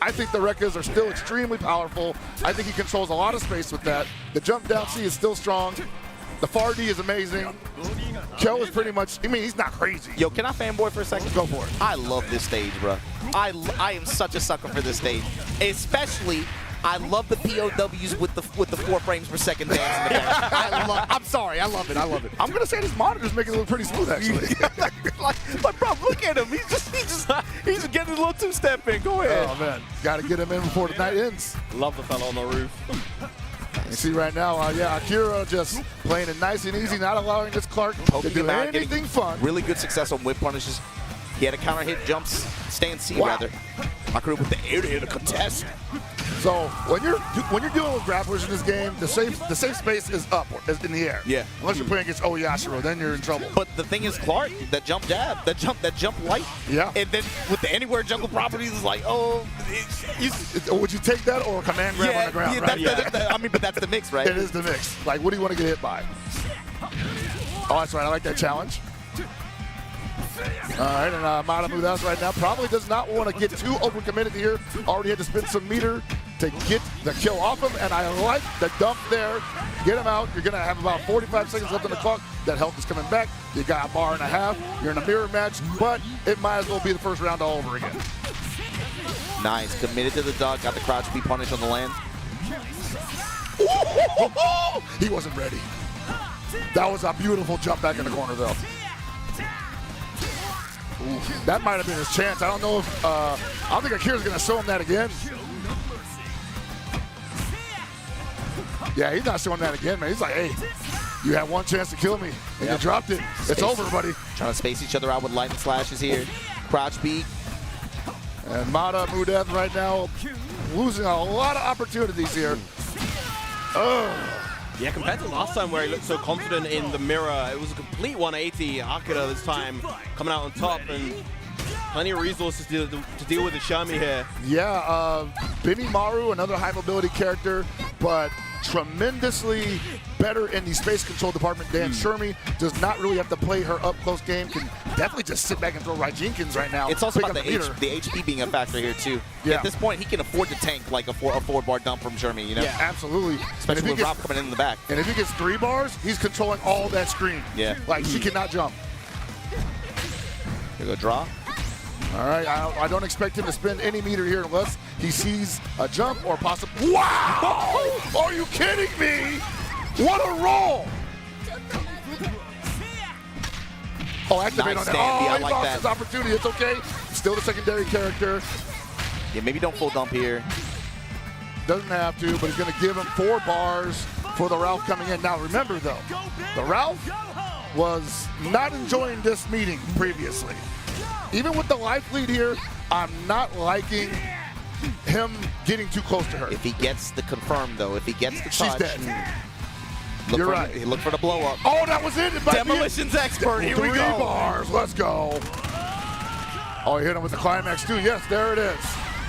I think the Rekkas are still extremely powerful. I think he controls a lot of space with that. The jump down C is still strong. The far D is amazing. Kyo is pretty much, I mean, he's not crazy. Yo, can I fanboy for a second? Go for it. I love this stage, bro. I am such a sucker for this stage. Especially, I love the POWs with the 4 frames per second dance in the back. I'm sorry, I love it. I'm gonna say this monitor's making it look pretty smooth, actually. like, bro, look at him. He's getting a little two-step in. Go ahead. Oh man, gotta get him in before the night ends. Love the fella on the roof. You see right now, Akira just playing it nice and easy, not allowing this Clark to do anything fun. Really good success on whip punishes. He had a counter hit jumps, stand C rather. Akira with the air to hit a contest. So when you're dealing with grapplers in this game, the safe space is up, is in the air. Yeah. Unless you're playing against Oyashiro, then you're in trouble. But the thing is, Clark, that jump jab, that jump light. Yeah. And then with the anywhere jungle properties, it's like, would you take that or command grab on the ground? Right? I mean, but that's the mix, right? It is the mix. Like, what do you want to get hit by? Oh, that's right. I like that challenge. All right, and Matamudas right now probably does not want to get too overcommitted here. Already had to spend some meter to get the kill off him, and I like the dump there. Get him out. You're going to have about 45 seconds left on the clock. That health is coming back. You got a bar and a half. You're in a mirror match, but it might as well be the first round all over again. Nice. Committed to the duck. Got the crouch be punished on the land. He wasn't ready. That was a beautiful jump back in the corner, though. Ooh, that might have been his chance. I don't know if I don't think Akira's going to show him that again. Yeah, he's not showing that again, man. He's like, hey, you had one chance to kill me, and you dropped it. It's over, buddy. Trying to space each other out with lightning slashes here. Crouch beat. And Mata Mudeth right now losing a lot of opportunities here. Yeah, compared to last time where he looked so confident in the mirror, it was a complete 180. Akira this time coming out on top, and plenty of resources to deal with the Shami here. Yeah, Benimaru, another high mobility character, but tremendously better in the space control department than Shermie. Does not really have to play her up close game. Can definitely just sit back and throw right Jenkins right now. It's also about the HP being a factor here too. Yeah. At this point, he can afford to tank like a forward bar dump from Shermie. You know? Yeah, absolutely. Especially with Rob coming in the back. And if he gets 3 bars, he's controlling all that screen. Yeah. Like she cannot jump. Here go draw. All right, I don't expect him to spend any meter here unless he sees a jump or possibly. Wow! Are you kidding me? What a roll! Oh, activate nice on that. Stand. Oh, he like lost that. his opportunity. It's okay. Still the secondary character. Yeah, maybe don't full dump here. Doesn't have to, but he's going to give him 4 bars for the Ralph coming in. Now, remember, though, the Ralph was not enjoying this meeting previously. Even with the life lead here, I'm not liking him getting too close to her. If he gets the confirm, though, if he gets the touch, she's dead. You're right. Look for the blow up. Oh, that was it. Demolition's expert. Here we go. Bars. Let's go. Oh, he hit him with the climax, too. Yes, there it is.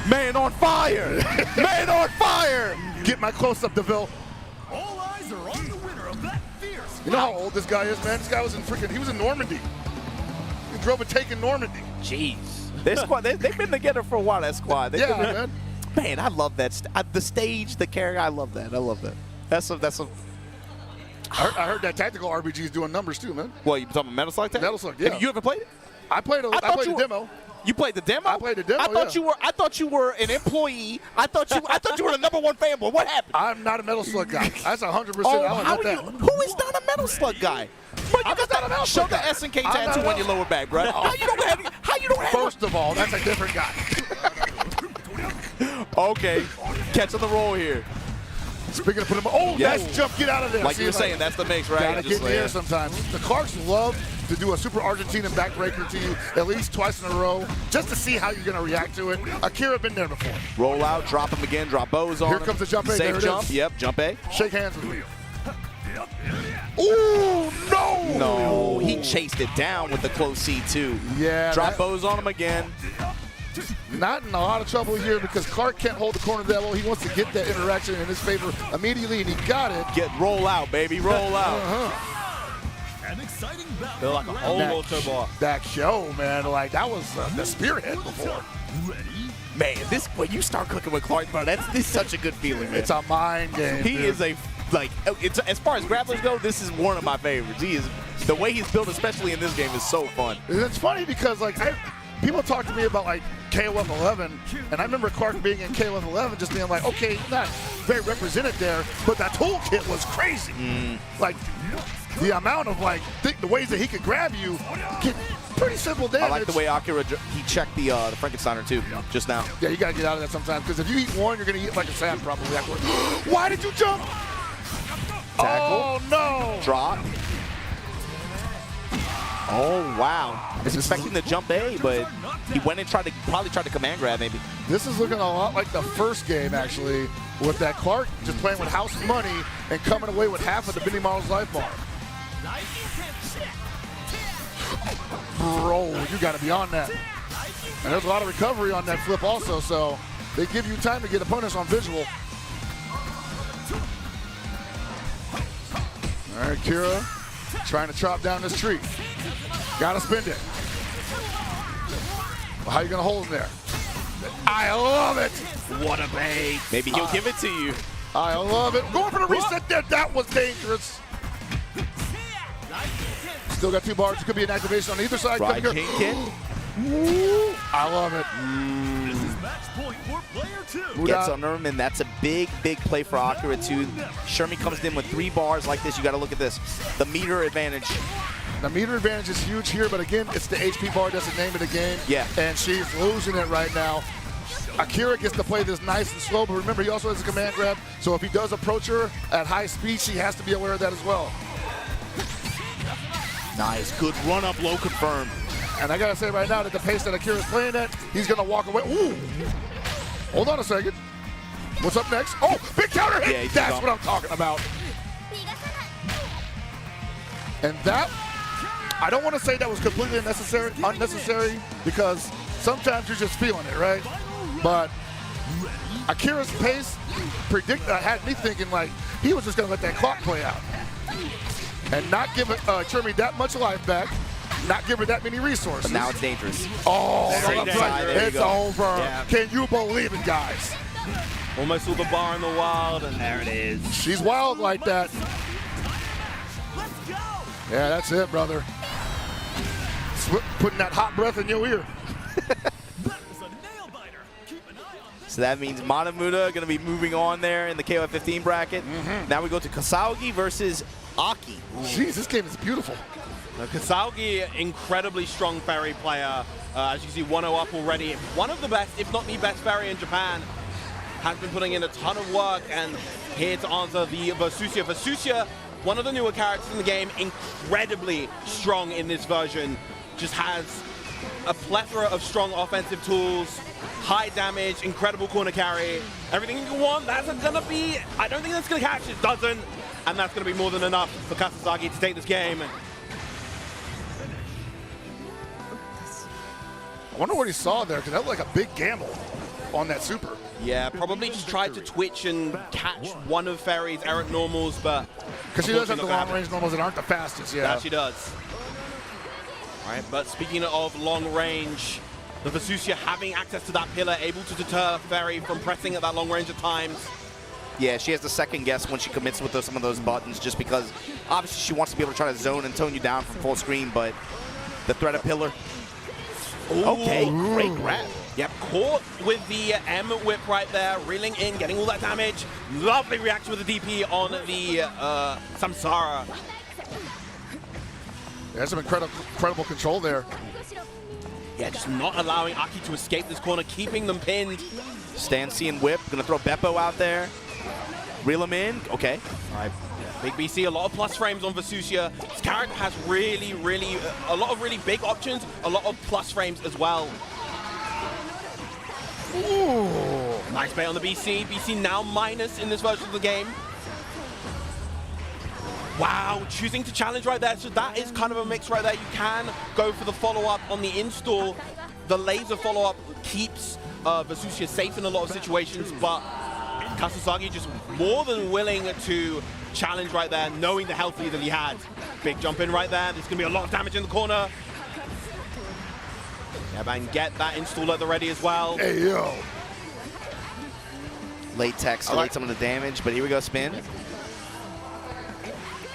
Man on fire. Man on fire. Get my close-up, DeVille. All eyes are on the winner of that fierce. You know how old this guy is, man? This guy was he was in Normandy. He drove a Tekken Normandy. Jeez. This squad, they've been together for a while, that squad. Yeah, man. Man, I love that. The stage, the character, I love that. I love that. That's a. I heard that tactical RPG is doing numbers too, man. What, you talking about Metal Slug? Metal Slug, yeah. Have you ever played it? I played the demo. You played the demo? I played the demo. I thought you were an employee. I thought you were the #1 fanboy. What happened? I'm not a Metal Slug guy. That's 100%. Who is not a Metal Slug guy? Bro, you got that. Show the SNK tattoo on your lower back, bro. How you don't have? First of all, that's a different guy. Okay, catching the roll here. Speaking of putting him, nice jump, get out of there. Like you were saying, that's the mix, right? Gotta get in the air sometimes. The Clarks love to do a super Argentinian backbreaker to you at least twice in a row, just to see how you're gonna react to it. Akira been there before. Roll out, drop him again, drop bows on him. Here comes the jump A. Safe jump, yep, jump A. Shake hands with me. Ooh, no! No, he chased it down with the close C2. Yeah. Drop bows on him again. Not in a lot of trouble here because Clark can't hold the corner that well. He wants to get that interaction in his favor immediately, and he got it. Roll out, baby, roll out. An exciting battle. Feel like a whole motor bar. That show, man, like that was the spearhead before. Ready? Man, when you start cooking with Clark, bro, this is such a good feeling, man. It's a mind game. He dude. is as far as grapplers go, this is one of my favorites. The way he's built, especially in this game, is so fun. And it's funny because people talk to me about like KOF 11, and I remember Clark being in KOF 11 just being like, okay, he's not very represented there, but that toolkit was crazy. Like the amount of the ways that he could grab you, pretty simple damage. I like the way Akira, he checked the Frankensteiner too, just now. Yeah, you gotta get out of that sometimes, because if you eat one, you're gonna eat like a sand probably afterwards. Why did you jump? Tackle. Oh no! Drop. Oh wow! I was expecting the jump A, but he went and probably tried to command grab maybe. This is looking a lot like the first game actually, with that Clark just playing with house money and coming away with half of the Benny Marl's life bar. Bro, you gotta be on that. And there's a lot of recovery on that flip also, so they give you time to get opponents on visual. All right, Kira, trying to chop down this tree. Gotta spend it. Well, how you gonna hold him there? I love it. What a bait. Maybe he'll give it to you. I love it. Going for the reset there. That was dangerous. Still got 2 bars. It could be an activation on either side. Right king kick. I love it. This is match point for player 2. Gets under him, and that's a big play for Akira too. Shermie comes in with 3 bars like this. You got to look at this. The meter advantage. The meter advantage is huge here, but again, it's the HP bar. That's the name of the game. Yeah. And she's losing it right now. Akira gets to play this nice and slow, but remember, he also has a command grab. So if he does approach her at high speed, she has to be aware of that as well. Nice, good run up low confirmed. And I gotta say right now that the pace that Akira's playing at, he's gonna walk away. Ooh! Hold on a second. What's up next? Oh, big counter hit! Yeah, that's what I'm talking about. And that, I don't want to say that was completely unnecessary, because sometimes you're just feeling it, right? But Akira's pace had me thinking like he was just gonna let that clock play out and not give Shermie that much life back, not give her that many resources. But now it's dangerous. Oh, it's over. Yeah. Can you believe it, guys? Almost all the bar in the wild, and there it is. She's wild like that. Yeah, that's it, brother. Putting that hot breath in your ear. So that means Manamuda going to be moving on there in the KOF 15 bracket. Now we go to Kasaugi versus Aki. Jeez, this game is beautiful. Now, Kasaugi, incredibly strong ferry player. As you see, 1-0 up already. One of the best, if not the best ferry in Japan. Has been putting in a ton of work, and here to answer the Versusia. Versusia, one of the newer characters in the game, incredibly strong in this version. Just has a plethora of strong offensive tools, high damage, incredible corner carry, everything you want. That's gonna be, I don't think that's gonna catch it, doesn't, and that's gonna be more than enough for Kasaugi to take this game. I wonder what he saw there, because that was like a big gamble on that super. Yeah, probably just tried to twitch and catch one of Ferry's errant normals, but because she does have the long range normals that aren't the fastest. Yeah, that she does. All right, but speaking of long range, the Versusia having access to that pillar, able to deter Ferry from pressing at that long range at times. Yeah, she has to second guess when she commits with some of those buttons, just because obviously she wants to be able to try to zone and tone you down from full screen, but the threat of pillar. Ooh. Okay, great grab. Yep, caught with the M whip right there, reeling in, getting all that damage. Lovely reaction with the DP on the Samsara. There's some incredible control there. Yeah, just not allowing Aki to escape this corner, keeping them pinned. Stand C and whip, gonna throw Beppo out there. Reel him in, okay. All right, Big BC, a lot of plus frames on Versusia. This character has really, a lot of really big options, a lot of plus frames as well. Ooh. Nice bait on the BC. BC now minus in this version of the game. Wow, choosing to challenge right there. So that is kind of a mix right there. You can go for the follow-up on the install. The laser follow-up keeps Versusia safe in a lot of situations, but Kasaugi just more than willing to challenge right there, knowing the health lead that he had. Big jump in right there. There's going to be a lot of damage in the corner. Yeah, man, get that install at the ready as well. Hey, yo. Late text, late some of the damage, but here we go, spin.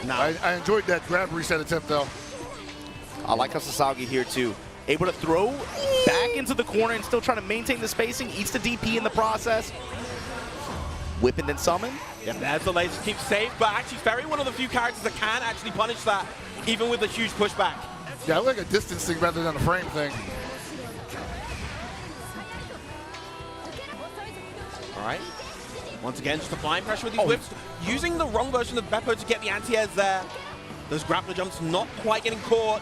Now, I enjoyed that grab reset attempt, though. I like Kasasagi here, too. Able to throw back into the corner and still trying to maintain the spacing. Eats the DP in the process. Whip and then summon. Yeah, there's the laser keep safe, but actually Ferry, one of the few characters that can actually punish that, even with a huge pushback. Yeah, I like a distance thing rather than a frame thing. All right. Once again, just applying pressure with these whips. Using the wrong version of Beppo to get the anti-airs there. Those grappler jumps not quite getting caught.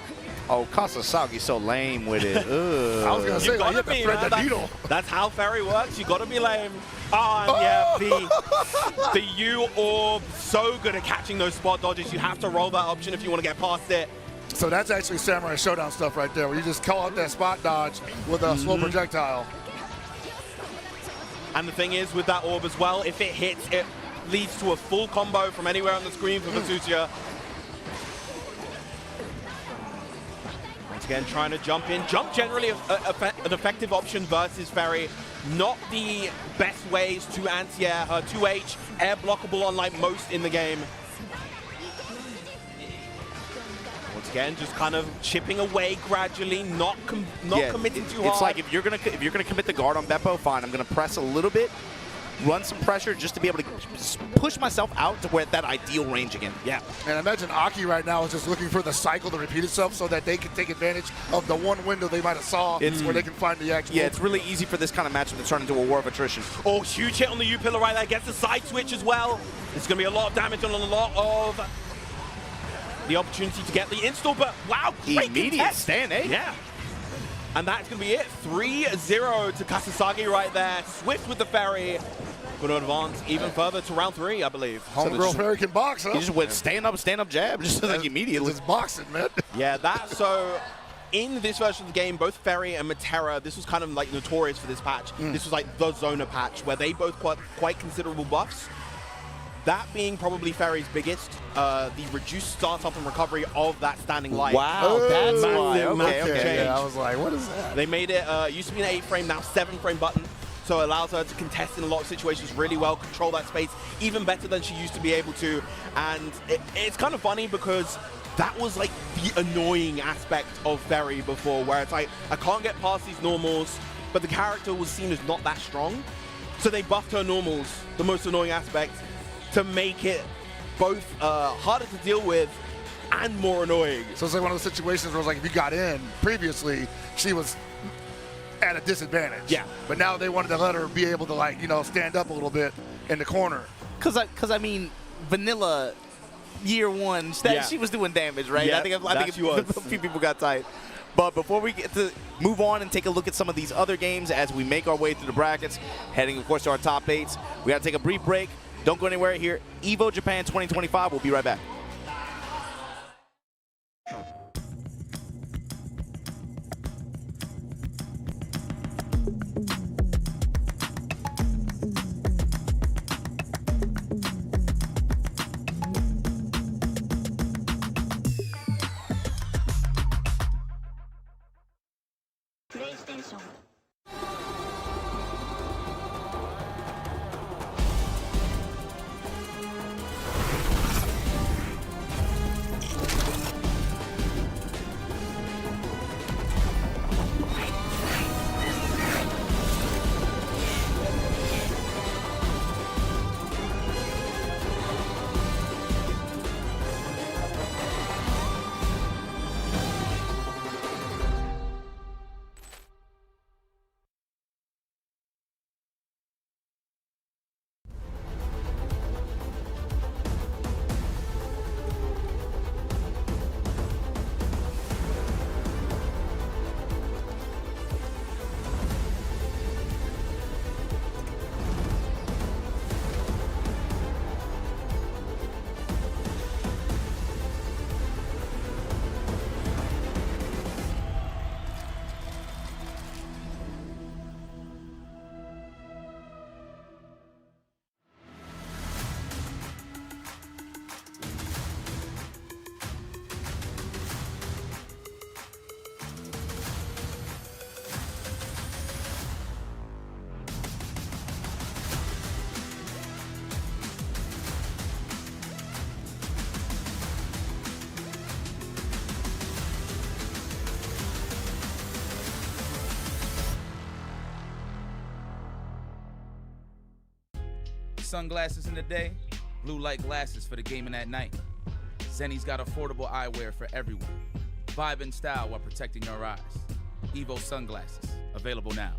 Oh, Kasasagi's so lame with it. I was going to say, like, you have to thread the needle. That's how Ferry works. You got to be lame. Oh, and yeah, the U orb, so good at catching those spot dodges. You have to roll that option if you want to get past it. So that's actually Samurai Showdown stuff right there, where you just call out that spot dodge with a slow projectile. And the thing is, with that orb as well, if it hits, it leads to a full combo from anywhere on the screen for Vasusia. Once again, trying to jump in. Jump generally an effective option versus Ferry. Not the best ways to anti-air. Her 2H, air blockable unlike most in the game. Once again, just kind of chipping away gradually, not committing too hard. It's like if you're gonna commit the guard on Beppo, fine. I'm gonna press a little bit, run some pressure just to be able to push myself out to where that ideal range again. Yeah. And imagine Aki right now is just looking for the cycle to repeat itself so that they can take advantage of the one window they might have saw where they can find the actual. Yeah, it's really easy for this kind of matchup to turn into a war of attrition. Oh, huge hit on the U-pillar right there. Gets the side switch as well. It's going to be a lot of damage on a lot of the opportunity to get the install, but wow, great immediate stand, eh? Yeah. And that's going to be it. 3-0 to Kasasagi right there. Swift with the Ferry. Going to advance even further to round 3, I believe. Homegirl Ferry can box, huh? He just went stand up jab, just like immediately. It's boxing, man. Yeah, that, so in this version of the game, both Ferry and Matera, this was kind of like notorious for this patch. This was like the Zona patch, where they both got quite considerable buffs. That being probably Ferry's biggest, the reduced startup and recovery of that standing light. Wow, that's massive change. Yeah, I was like, what is that? They made it, used to be an 8-frame, now 7-frame button. So it allows her to contest in a lot of situations really well, control that space even better than she used to be able to. And it's kind of funny because that was like the annoying aspect of Ferry before, where it's like, I can't get past these normals, but the character was seen as not that strong. So they buffed her normals, the most annoying aspect, to make it both harder to deal with and more annoying. So it's like one of those situations where it's like if you got in previously, she was at a disadvantage. Yeah. But now they wanted to let her be able to, like, you know, stand up a little bit in the corner. Because I mean, vanilla year one, she was doing damage, right? Yeah, I think a few people got tight. But before we get to move on and take a look at some of these other games as we make our way through the brackets, heading, of course, to our top 8s, we got to take a brief break. Don't go anywhere here. Evo Japan 2025. We'll be right back. sunglasses in the day, blue light glasses for the gaming at night. Zenny's got affordable eyewear for everyone. Vibe and style while protecting your eyes. Evo sunglasses, available now.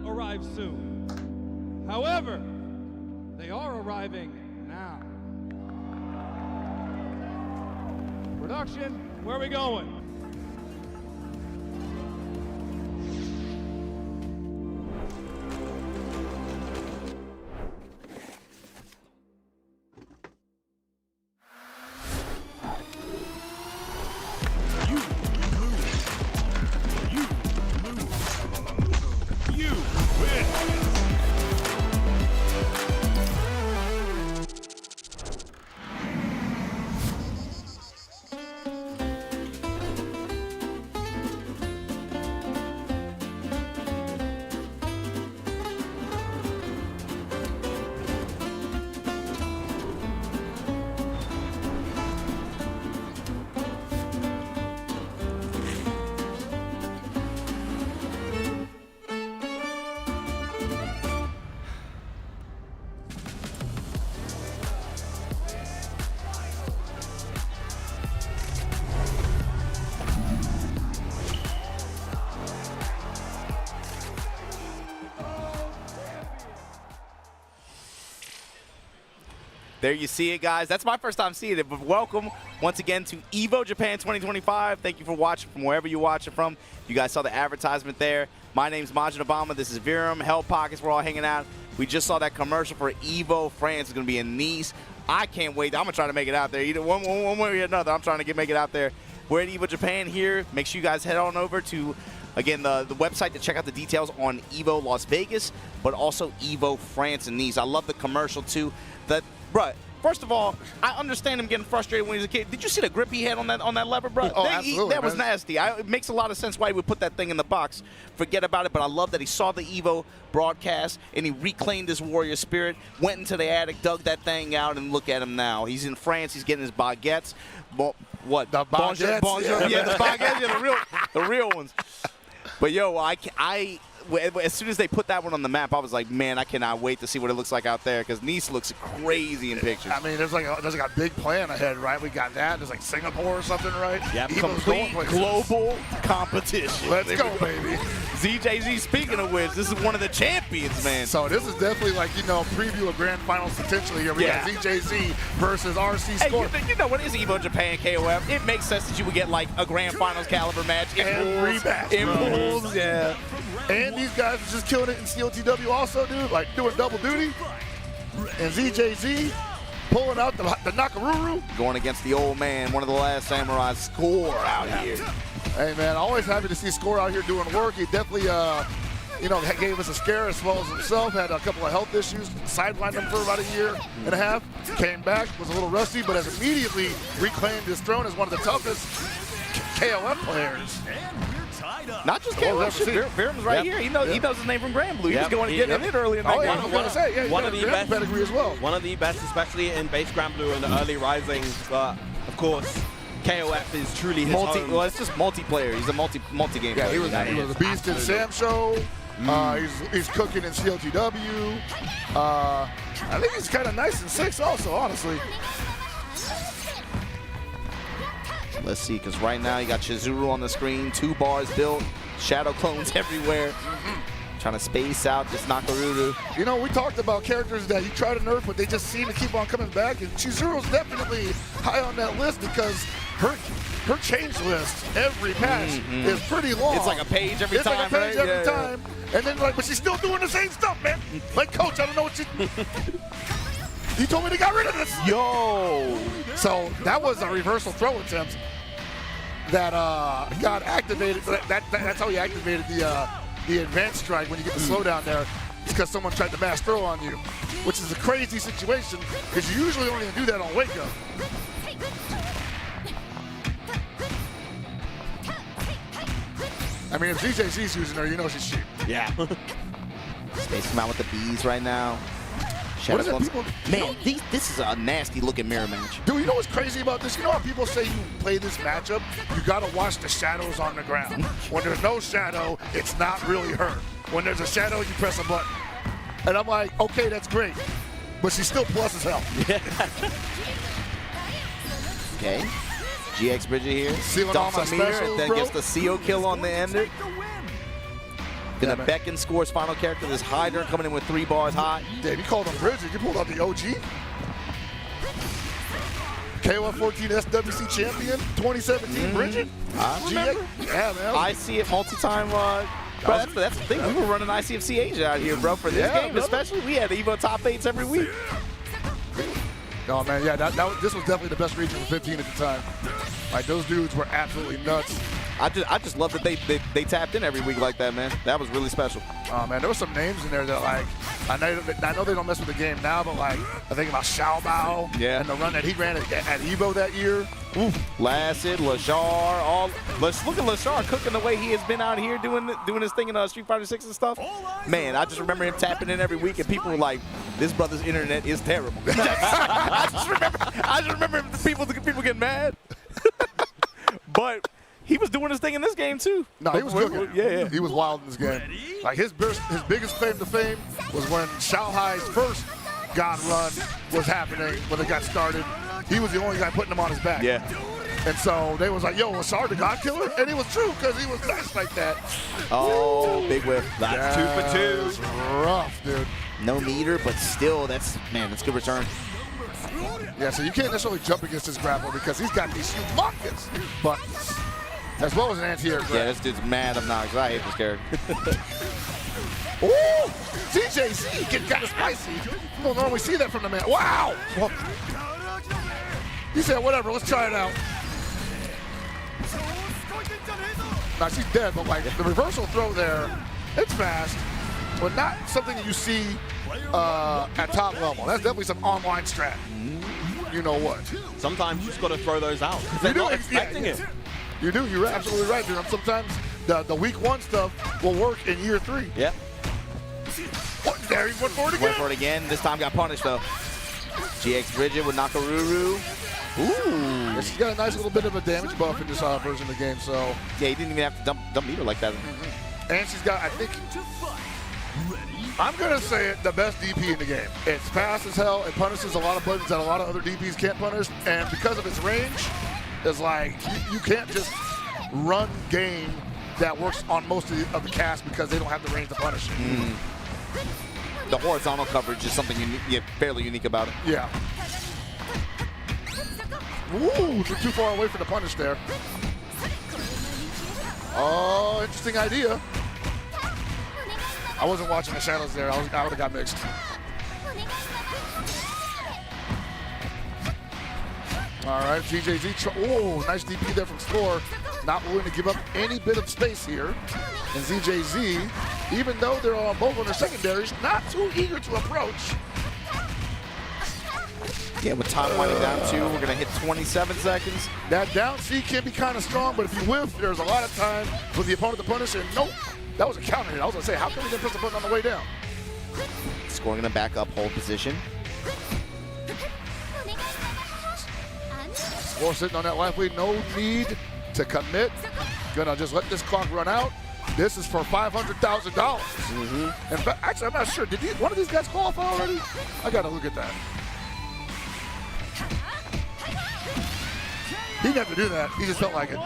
Arrive soon. However, they are arriving now. Production, where are we going? There you see it, guys. That's my first time seeing it, but welcome once again to Evo Japan 2025. Thank you for watching from wherever you watch it from. You guys saw the advertisement there. My name's Majin Obama. This is Virum, Hell Pockets. We're all hanging out. We just saw that commercial for Evo France. It's going to be in Nice. I can't wait. I'm going to try to make it out there. Either one way or another, I'm trying to make it out there. We're at Evo Japan here. Make sure you guys head on over to, again, the website to check out the details on Evo Las Vegas, but also Evo France and Nice. I love the commercial, too. Bruh, first of all, I understand him getting frustrated when he was a kid. Did you see the grip he had on that lever, bro? Oh, absolutely, that was nasty. It makes a lot of sense why he would put that thing in the box. Forget about it, but I love that he saw the Evo broadcast and he reclaimed his warrior spirit, went into the attic, dug that thing out, and look at him now. He's in France. He's getting his baguettes. What? The baguettes? Bonjour. Yeah, the baguettes. Yeah, the real ones. But, yo, as soon as they put that one on the map, I was like, man, I cannot wait to see what it looks like out there because Nice looks crazy in pictures. I mean, there's like a big plan ahead, right? We got that. There's like Singapore or something, right? Yeah, complete global competition. Let's go, baby. ZJZ, speaking of which, this is one of the champions, man. So this is definitely like, preview a grand finals potentially here. We got ZJZ versus RC Score. You know what is Evo Japan KOF? It makes sense that you would get like a grand finals caliber match and rematch. In pools, yeah. And these guys are just killing it in COTW also, dude, like doing double duty. And ZJZ pulling out the Nakaruru. Going against the old man, one of the last samurais, Score out here. Hey, man, always happy to see Score out here doing work. He definitely, gave us a scare as well as himself. Had a couple of health issues, sidelined him for about a year and a half. Came back, was a little rusty, but has immediately reclaimed his throne as one of the toughest KOF players. Not just KO. Virum's right here. He knows his name from Grand Blue. He was going to get in it early in that game. I was going to say, one of the best pedigree as well. One of the best, especially in base Grand Blue and the early Rising. But of course, KOF is truly his home. Well, it's just multiplayer. He's a multi-game player. He was a beast in Sam Show. He's cooking in COTW. I think he's kind of nice in 6 also, honestly. Let's see, because right now you got Chizuru on the screen, 2 bars built, shadow clones everywhere. Trying to space out this Nakaruru. You know, we talked about characters that you try to nerf, but they just seem to keep on coming back. And Chizuru's definitely high on that list because her change list every patch is pretty long. It's like a page every time, It's like a page every time. And then, but she's still doing the same stuff, man. Like, Coach, I don't know what you told me they got rid of this. Yo. So that was a reversal throw attempt that got activated. That's how he activated the advanced strike when you get the slowdown there. It's because someone tried to mass throw on you, which is a crazy situation because you usually only do that on wake up. I mean, if ZJZ's using her, you know she's cheap. Yeah. Space him out with the bees right now. What is it, people? Man, this is a nasty looking mirror match. Dude, you know what's crazy about this? You know how people say you play this matchup, you gotta watch the shadows on the ground. When there's no shadow, it's not really her. When there's a shadow, you press a button. And I'm like, okay, that's great. But she's still plus as hell. Okay. GX Bridget here. Sealing all my specials, that bro. gets the CO kill on the ender. Gonna beckon scores final character. This Hydra coming in with 3 bars hot. Damn, you called him Bridget. You pulled out the OG. KOF 14 SWC champion, 2017 Bridget. I remember. Yeah, man. I see it multi-time. Bro, that's the thing. We were running ICFC Asia out here, bro, for this game. Brother. Especially, we had Evo top 8s every week. Oh, man, yeah, this was definitely the best region for 15 at the time. Like, those dudes were absolutely nuts. I just love that they tapped in every week like that, man. That was really special. Oh, man, there were some names in there that, like, I know they don't mess with the game now, but, like, I think about Xiao Bao and the run that he ran at Evo that year. Ooh. Lassed, Lashar, look at Lashar cooking the way he has been out here doing his thing in Street Fighter 6 and stuff. Man, I just remember him tapping in every week, and people were like, "This brother's internet is terrible." I just remember people getting mad. But he was doing his thing in this game too. No, he was cooking. Yeah. He was wild in this game. Like his biggest claim to fame was when Shanghai's first God run was happening when it got started. He was the only guy putting him on his back. Yeah. And so they was like, yo, Lashar the God Killer? And it was true because he was nice like that. Oh, big whip. That's 2 for 2. That's rough, dude. No meter, but still, that's good return. Yeah, so you can't necessarily jump against this grapple because he's got these humongous buttons, as well as an anti-air grab. Yeah, this dude's mad obnoxious. I hate this character. Ooh! CJZ getting kind of spicy. You don't normally see that from the man. Wow! Well, he said, whatever, let's try it out. Now, she's dead, but like the reversal throw there, it's fast, but not something that you see at top level. That's definitely some online strat. You know what? Sometimes you just got to throw those out because they're not expecting it. You do. You're absolutely right, dude. Sometimes the week 1 stuff will work in year 3. Yeah. There he went for it again. Went for it again. This time got punished, though. GX Bridget with Nakaruru. Ooh. Yeah, she's got a nice little bit of a damage buff in this version of the game, so. Yeah, he didn't even have to dump meter like that. And she's got, I think, I'm going to say it, the best DP in the game. It's fast as hell. It punishes a lot of buttons that a lot of other DPs can't punish. And because of its range, it's like you can't just run game that works on most of the cast because they don't have the range to punish it. The horizontal coverage is something fairly unique about it. Yeah. Ooh, too far away for the punish there. Oh, interesting idea. I wasn't watching the shadows there. I would have got mixed. All right, TJZ. Oh, nice DP there from Score. Not willing to give up any bit of space here. And ZJZ, even though they're both on their secondaries, not too eager to approach. Yeah, with time winding down too, we're gonna hit 27 seconds. That down C can be kind of strong, but if you whiff, there's a lot of time for the opponent to punish. And nope, that was a counter hit. I was gonna say, how come he didn't press the button on the way down? Score gonna back up, hold position. Score sitting on that life lead, no need to commit. Gonna just let this clock run out. This is for $500,000. In fact, actually, I'm not sure. Did one of these guys qualify already? I gotta look at that. He didn't have to do that. He just felt like it.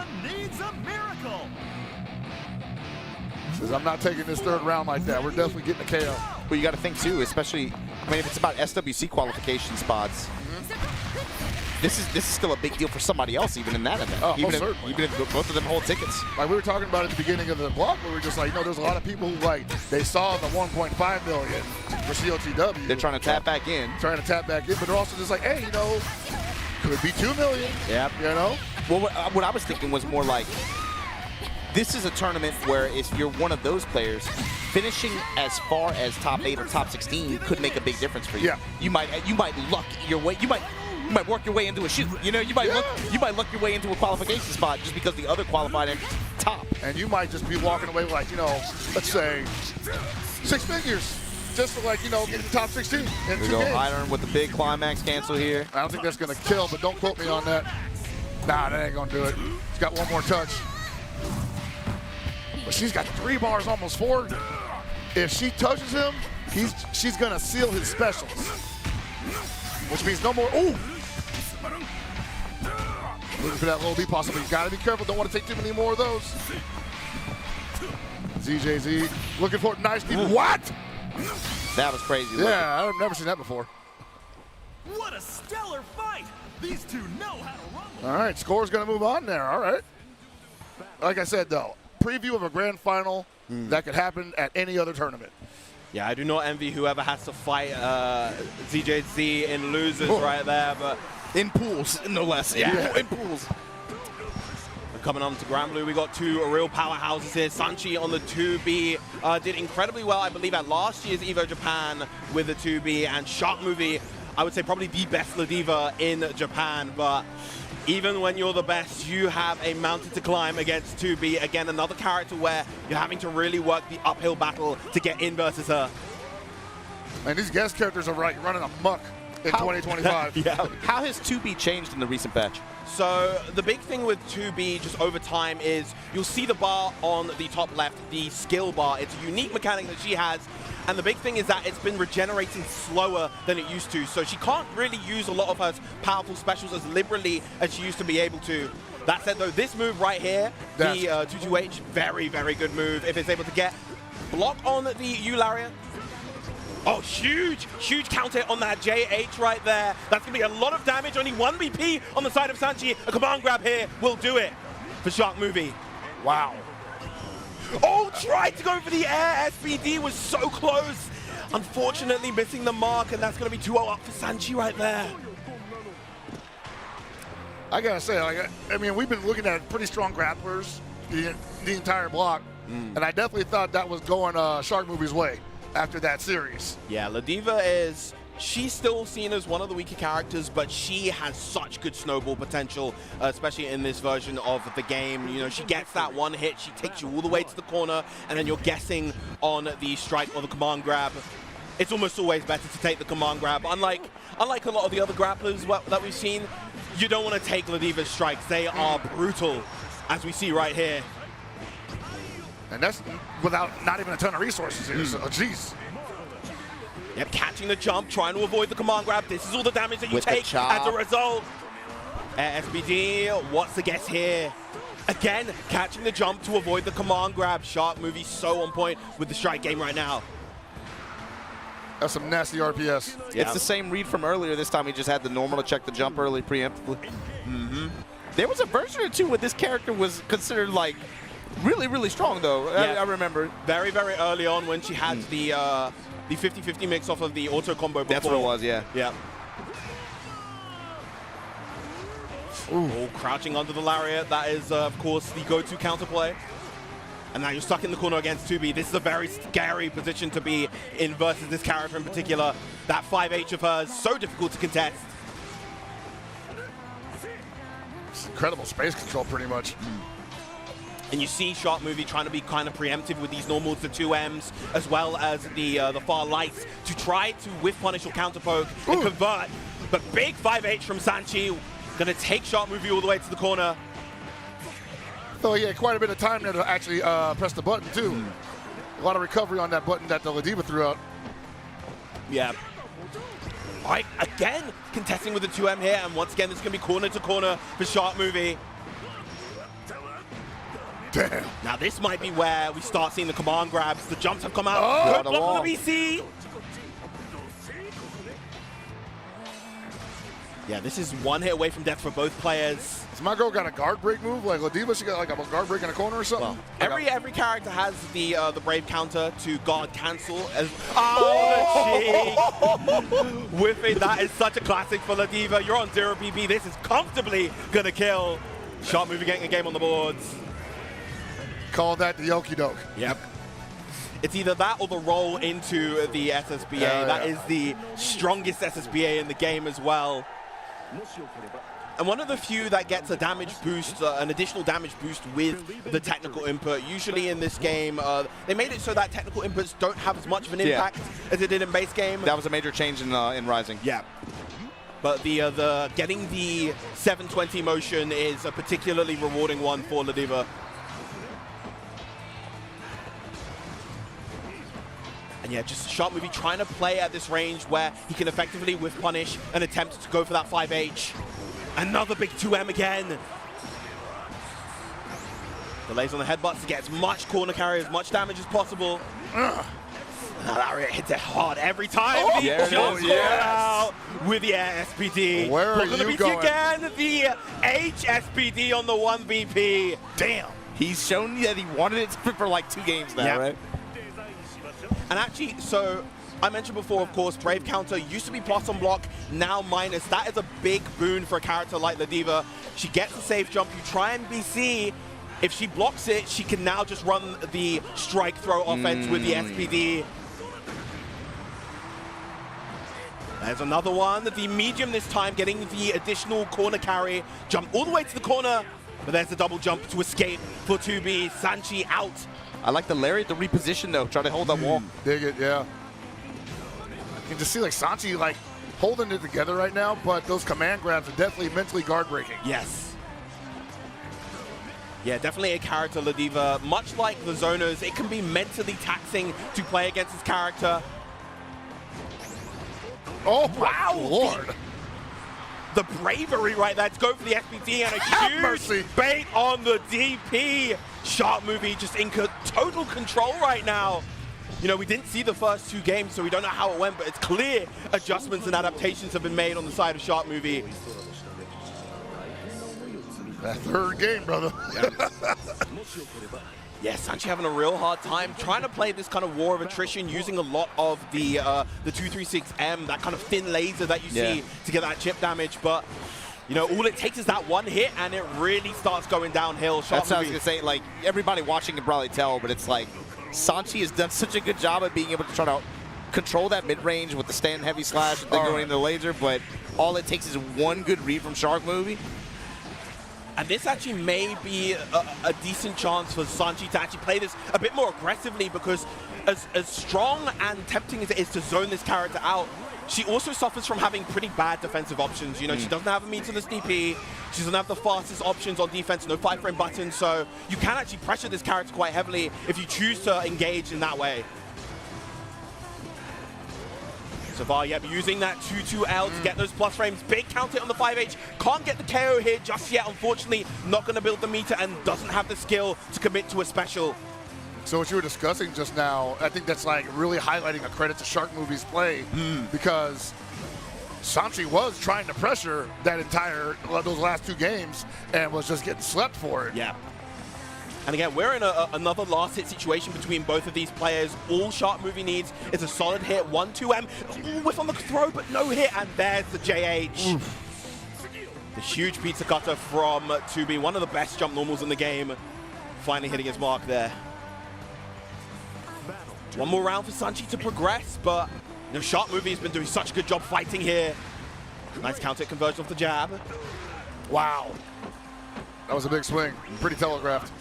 Says, I'm not taking this third round like that. We're definitely getting a KO. But you got to think too, especially, I mean, if it's about SWC qualification spots, this is still a big deal for somebody else, even in that event. Oh, even certainly. if both of them hold tickets. Like we were talking about at the beginning of the block, where we were just like, there's a lot of people who they saw the 1.5 million for COTW. They're trying to tap back in. But they're also just like, hey, could be 2 million. Yeah. Well, what I was thinking was more like, this is a tournament where if you're one of those players, finishing as far as top 8 or top 16 could make a big difference for you. Yeah. You might luck your way. You might work your way into a shoot. You might luck your way into a qualification spot just because the other qualified entries top. And you might just be walking away with let's say 6 figures. Just to get the top 16 in 2 games. Iron with the big climax cancel here. I don't think that's gonna kill, but don't quote me on that. Nah, that ain't gonna do it. He's got one more touch. But she's got 3 bars, almost 4. If she touches him, she's gonna seal his specials. Which means no more. Ooh! Looking for that low D possibly. You gotta be careful. Don't want to take too many more of those. ZJZ looking for it. Nice D. What? That was crazy. Yeah, I've never seen that before. What a stellar fight! These two know how to rumble. All right, score's gonna move on there. All right. Like I said, though, preview of a grand final that could happen at any other tournament. Yeah, I do not envy whoever has to fight ZJZ in losers right there, but in pools, no less. Yeah, in pools. Coming on to Grand Blue, we got 2 real powerhouses here. Sanchi on the 2B did incredibly well, I believe, at last year's Evo Japan with the 2B, and Shark Movie, I would say probably the best Ladiva in Japan, but even when you're the best, you have a mountain to climb against 2B. Again, another character where you're having to really work the uphill battle to get in versus her. And these guest characters are running amok in 2025. Yeah. How has 2B changed in the recent patch? So the big thing with 2B just over time is you'll see the bar on the top left, the skill bar. It's a unique mechanic that she has. And the big thing is that it's been regenerating slower than it used to. So she can't really use a lot of her powerful specials as liberally as she used to be able to. That said, though, this move right here, the 2-2H, very, very good move. If it's able to get block on the U-Lariat. Oh, huge counter on that JH right there. That's going to be a lot of damage. Only 1 BP on the side of Sanchi. A command grab here will do it for Shark Movie. Wow. Oh, tried to go for the air. SPD was so close. Unfortunately, missing the mark, and that's going to be 2-0 up for Sanchi right there. I got to say, I mean, we've been looking at pretty strong grapplers the entire block, and I definitely thought that was going Shark Movie's way after that series. Yeah, Ladiva is, she's still seen as one of the weaker characters, but she has such good snowball potential, especially in this version of the game. She gets that one hit, she takes you all the way to the corner, and then you're guessing on the strike or the command grab. It's almost always better to take the command grab. Unlike a lot of the other grapplers that we've seen, you don't want to take Ladiva's strikes. They are brutal, as we see right here. And that's without not even a ton of resources here. So, jeez. Yep, catching the jump, trying to avoid the command grab. This is all the damage that you With take as a result. SBD, what's the guess here? Again, catching the jump to avoid the command grab. Shark Movie so on point with the strike game right now. That's some nasty RPS. Yeah. It's the same read from earlier. This time he just had the normal to check the jump early preemptively. There was a version or two where this character was considered really, really strong, though. Yeah. I remember. Very, very early on when she had the 50-50 mix off of the auto combo before. That's what it was, yeah. Yeah. Oh, crouching under the lariat. That is, of course, the go-to counterplay. And now you're stuck in the corner against 2B. This is a very scary position to be in versus this character in particular. That 5H of hers, so difficult to contest. just incredible space control, pretty much. And you see Shark Movie trying to be kind of preemptive with these normals, the 2Ms, as well as the far lights, to try to whiff punish or counter poke and convert. But big 5H from Sanchi, gonna take Shark Movie all the way to the corner. Oh yeah, quite a bit of time there to actually press the button too. A lot of recovery on that button that the Ladiva threw out. Yeah. All right, again, contesting with the 2M here, and once again, it's gonna be corner to corner for Shark Movie. Damn. Now this might be where we start seeing the command grabs. The jumps have come out. Good block on the BC. Yeah, this is one hit away from death for both players. Has my girl got a guard break move like Ladiva? She got like a guard break in a corner or something? Well, every character has the brave counter to guard cancel. As oh, the cheek! Whiffing, that is such a classic for Ladiva. You're on 0 BB. This is comfortably gonna kill. Shark Movie getting a game on the boards. Call that the okie doke. Yep. It's either that or the roll into the SSBA. That is the strongest SSBA in the game as well. And one of the few that gets a damage boost, an additional damage boost with the technical input. Usually in this game, they made it so that technical inputs don't have as much of an impact as it did in base game. That was a major change in Rising. Yeah. But the getting the 720 motion is a particularly rewarding one for Ladiva. And yeah, just Shark Movie trying to play at this range where he can effectively whiff punish and attempt to go for that 5H. Another big 2M again. Delays on the headbutts to get as much corner carry, as much damage as possible. That hits it hard every time. Oh, He jumps out with the air SPD. Where are you going? Again, the H SPD on the 1VP. Damn. He's shown that he wanted it for like 2 games now, right? And actually, so I mentioned before, of course, Brave Counter used to be plus on block, now minus. That is a big boon for a character like Ladiva. She gets a safe jump. You try and BC. If she blocks it, she can now just run the strike throw offense with the SPD. There's another one. The medium this time getting the additional corner carry. Jump all the way to the corner, but there's the double jump to escape for 2B. Sanchi out. I like the lariat to reposition though, try to hold that wall. Dig it, yeah. You can just see like Sanchi like holding it together right now, but those command grabs are definitely mentally guard breaking. Yes. Yeah, definitely a character, Ladiva. Much like the Zoners, it can be mentally taxing to play against this character. Oh, wow, Lord. The bravery right there to go for the SPD and a huge bait on the DP. Shark Movie just in total control right now. You know, we didn't see the first 2 games, so we don't know how it went, but it's clear adjustments and adaptations have been made on the side of Shark Movie. That 3rd game, brother. Yeah, Sanchi having a real hard time trying to play this kind of war of attrition, using a lot of the 236M, that kind of thin laser that you see to get that chip damage. But, you know, all it takes is that one hit, and it really starts going downhill. That's what I was going to say. Like, everybody watching can probably tell, but it's like Sanchi has done such a good job at being able to try to control that mid-range with the stand heavy slash and then going into the laser, but all it takes is one good read from Shark Movie. And this actually may be a decent chance for Sanchi to actually play this a bit more aggressively, because as strong and tempting as it is to zone this character out, she also suffers from having pretty bad defensive options. You know, she doesn't have a meterless DP, she doesn't have the fastest options on defense, no 5-frame buttons, so you can actually pressure this character quite heavily if you choose to engage in that way. Savar, yep, using that 2-2L to get those plus frames. Big count hit on the 5H. Can't get the KO here just yet, unfortunately. Not going to build the meter and doesn't have the skill to commit to a special. So what you were discussing just now, I think that's like really highlighting a credit to Shark Movie's play, because Sanchi was trying to pressure that those last 2 games and was just getting slept for it. Yeah. And again, we're in another last hit situation between both of these players. All Shark Movie needs is a solid hit, 1-2M. Whiff on the throw, but no hit, and there's the JH. The huge pizza cutter from 2B, one of the best jump normals in the game. Finally hitting his mark there. One more round for Sanchi to progress, but you know, Shark Movie has been doing such a good job fighting here. Nice counter conversion off the jab. Wow. That was a big swing. Pretty telegraphed.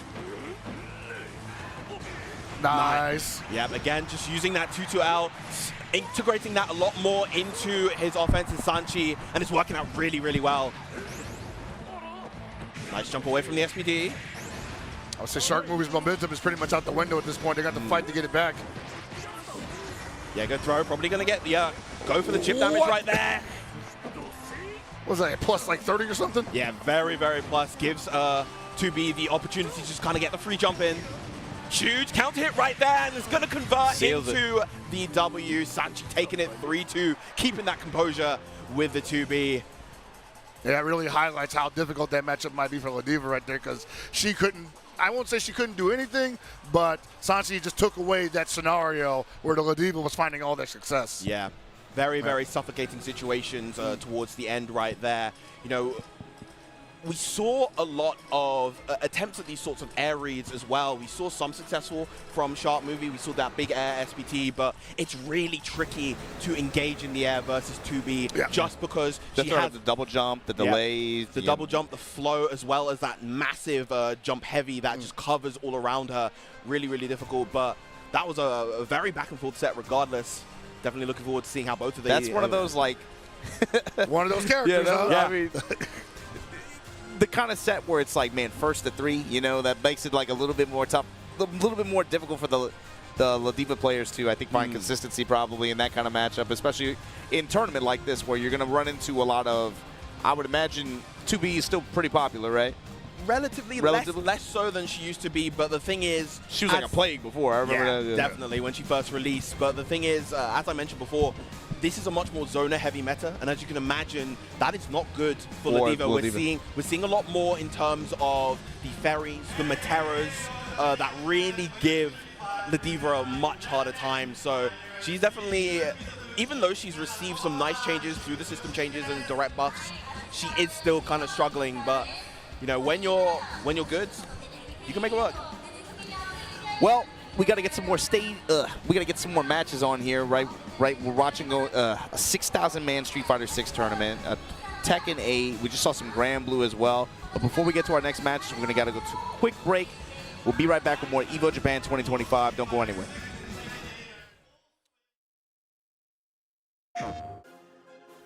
Nice. Yeah, again, just using that 2-2L, integrating that a lot more into his offense in Sanchi, and it's working out really, really well. Nice jump away from the SPD. I would say Shark Movie's momentum is pretty much out the window at this point. They got to fight to get it back. Yeah, good throw. Probably going to get the go for the chip damage right there. What was that, plus like 30 or something? Yeah, very, very plus. Gives 2B the opportunity to just kind of get the free jump in. Huge counter hit right there, and it's going to convert into the W. Sanchi taking it 3-2, keeping that composure with the 2B. Yeah, it really highlights how difficult that matchup might be for Ladiva right there, because she couldn't, I won't say she couldn't do anything, but Sanchi just took away that scenario where the Ladiva was finding all their success. Yeah, very, very suffocating situations towards the end right there. You know, we saw a lot of attempts at these sorts of air reads as well. We saw some successful from Shark Movie. We saw that big air SPT, but it's really tricky to engage in the air versus 2B just because she has the double jump, the delays. The double jump, the flow, as well as that massive jump heavy that just covers all around her. Really, really difficult, but that was a very back and forth set regardless. Definitely looking forward to seeing how both of these... That's one of those, like... one of those characters, I mean... the kind of set where it's like, man, first to 3, you know, that makes it like a little bit more tough, a little bit more difficult for the Ladiva players to, I think, find consistency probably in that kind of matchup, especially in tournament like this where you're going to run into a lot of, I would imagine 2B is still pretty popular, right? Relatively less so than she used to be, but the thing is... She was like a plague before, I remember that. Definitely, when she first released. But the thing is, as I mentioned before, this is a much more zoner-heavy meta, and as you can imagine, that is not good for Ladiva. We're seeing a lot more in terms of the ferries, the Materas, that really give Ladiva a much harder time. So she's definitely, even though she's received some nice changes through the system changes and direct buffs, she is still kind of struggling. But you know, when you're good, you can make it work. Well, we got to get some more we got to get some more matches on here, right? We're watching a 6,000-man Street Fighter 6 tournament, a Tekken 8. We just saw some Grand Blue as well. But before we get to our next matches, we're got to go to a quick break. We'll be right back with more Evo Japan 2025. Don't go anywhere.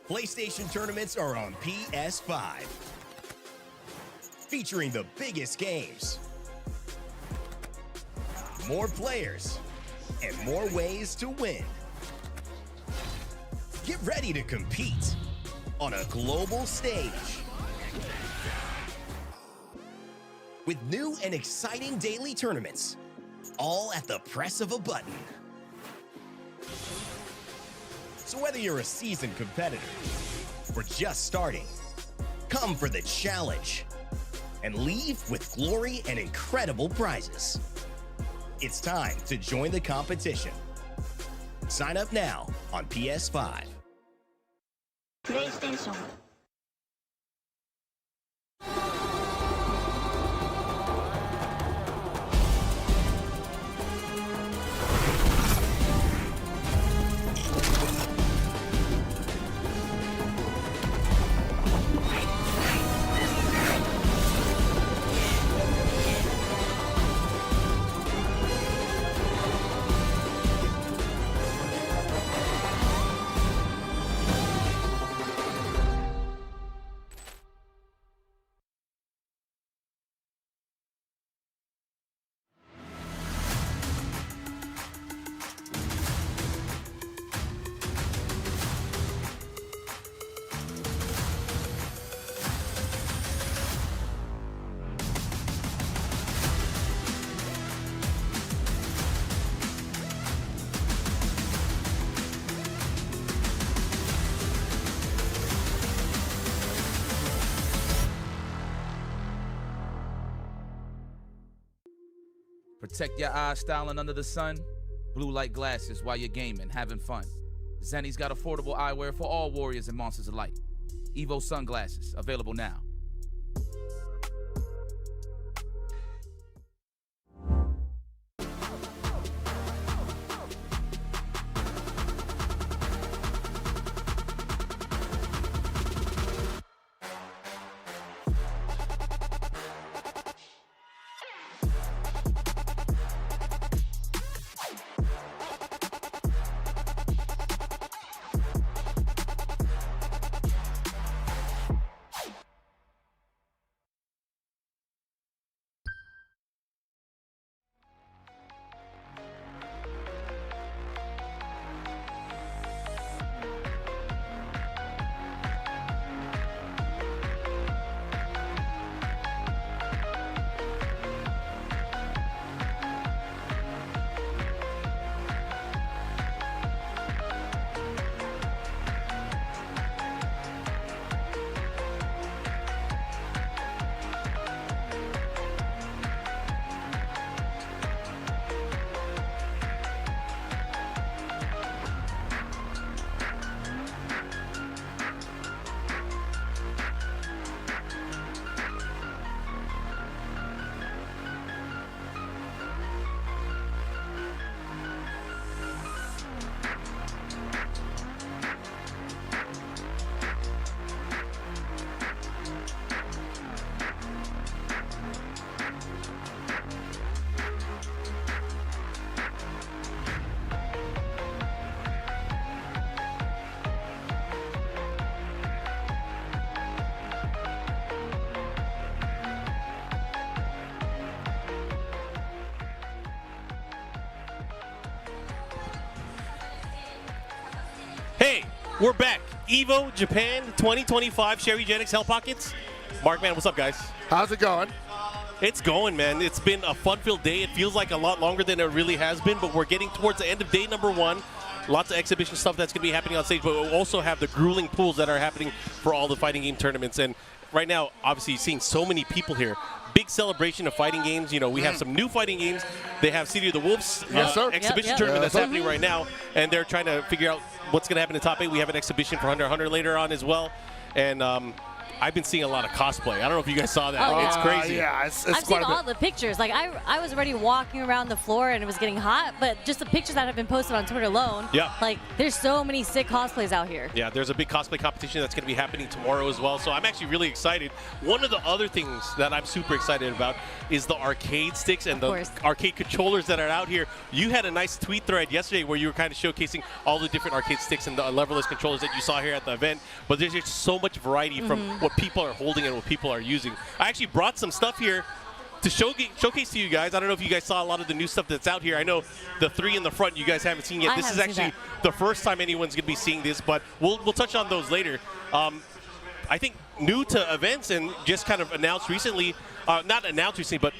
PlayStation tournaments are on PS5, featuring the biggest games, more players, and more ways to win. Get ready to compete on a global stage with new and exciting daily tournaments, all at the press of a button. So whether you're a seasoned competitor or just starting, come for the challenge and leave with glory and incredible prizes. It's time to join the competition. Sign up now on PS5. PlayStation. Protect your eyes styling under the sun. Blue light glasses while you're gaming, having fun. Zenny's got affordable eyewear for all warriors and monsters alike. Evo sunglasses, available now. We're back. Evo Japan 2025, Sherry Jennings, Hell Pockets. Mark, man, what's up, guys? How's it going? It's going, man. It's been a fun-filled day. It feels like a lot longer than it really has been, but we're getting towards the end of day number 1. Lots of exhibition stuff that's going to be happening on stage, but we'll also have the grueling pools that are happening for all the fighting game tournaments. And right now, obviously, seeing so many people here. Big celebration of fighting games. You know, we have some new fighting games. They have City of the Wolves exhibition tournament that's happening right now, and they're trying to figure out what's going to happen in top 8. We have an exhibition for Hunter x Hunter later on as well. And I've been seeing a lot of cosplay. I don't know if you guys saw that. Oh, yeah. It's crazy. I've seen all the pictures. Like I was already walking around the floor and it was getting hot, but just the pictures that have been posted on Twitter alone. Yeah. Like there's so many sick cosplays out here. Yeah, there's a big cosplay competition that's going to be happening tomorrow as well. So I'm actually really excited. One of the other things that I'm super excited about is the arcade sticks and the arcade controllers that are out here. You had a nice tweet thread yesterday where you were kind of showcasing all the different arcade sticks and the leverless controllers that you saw here at the event. But there's just so much variety from what people are holding and what people are using. I actually brought some stuff here to showcase to you guys. I don't know if you guys saw a lot of the new stuff that's out here. I know the 3 in the front you guys haven't seen yet. This is actually the first time anyone's going to be seeing this, but we'll touch on those later. I think new to events and just kind of announced recently, not announced recently, but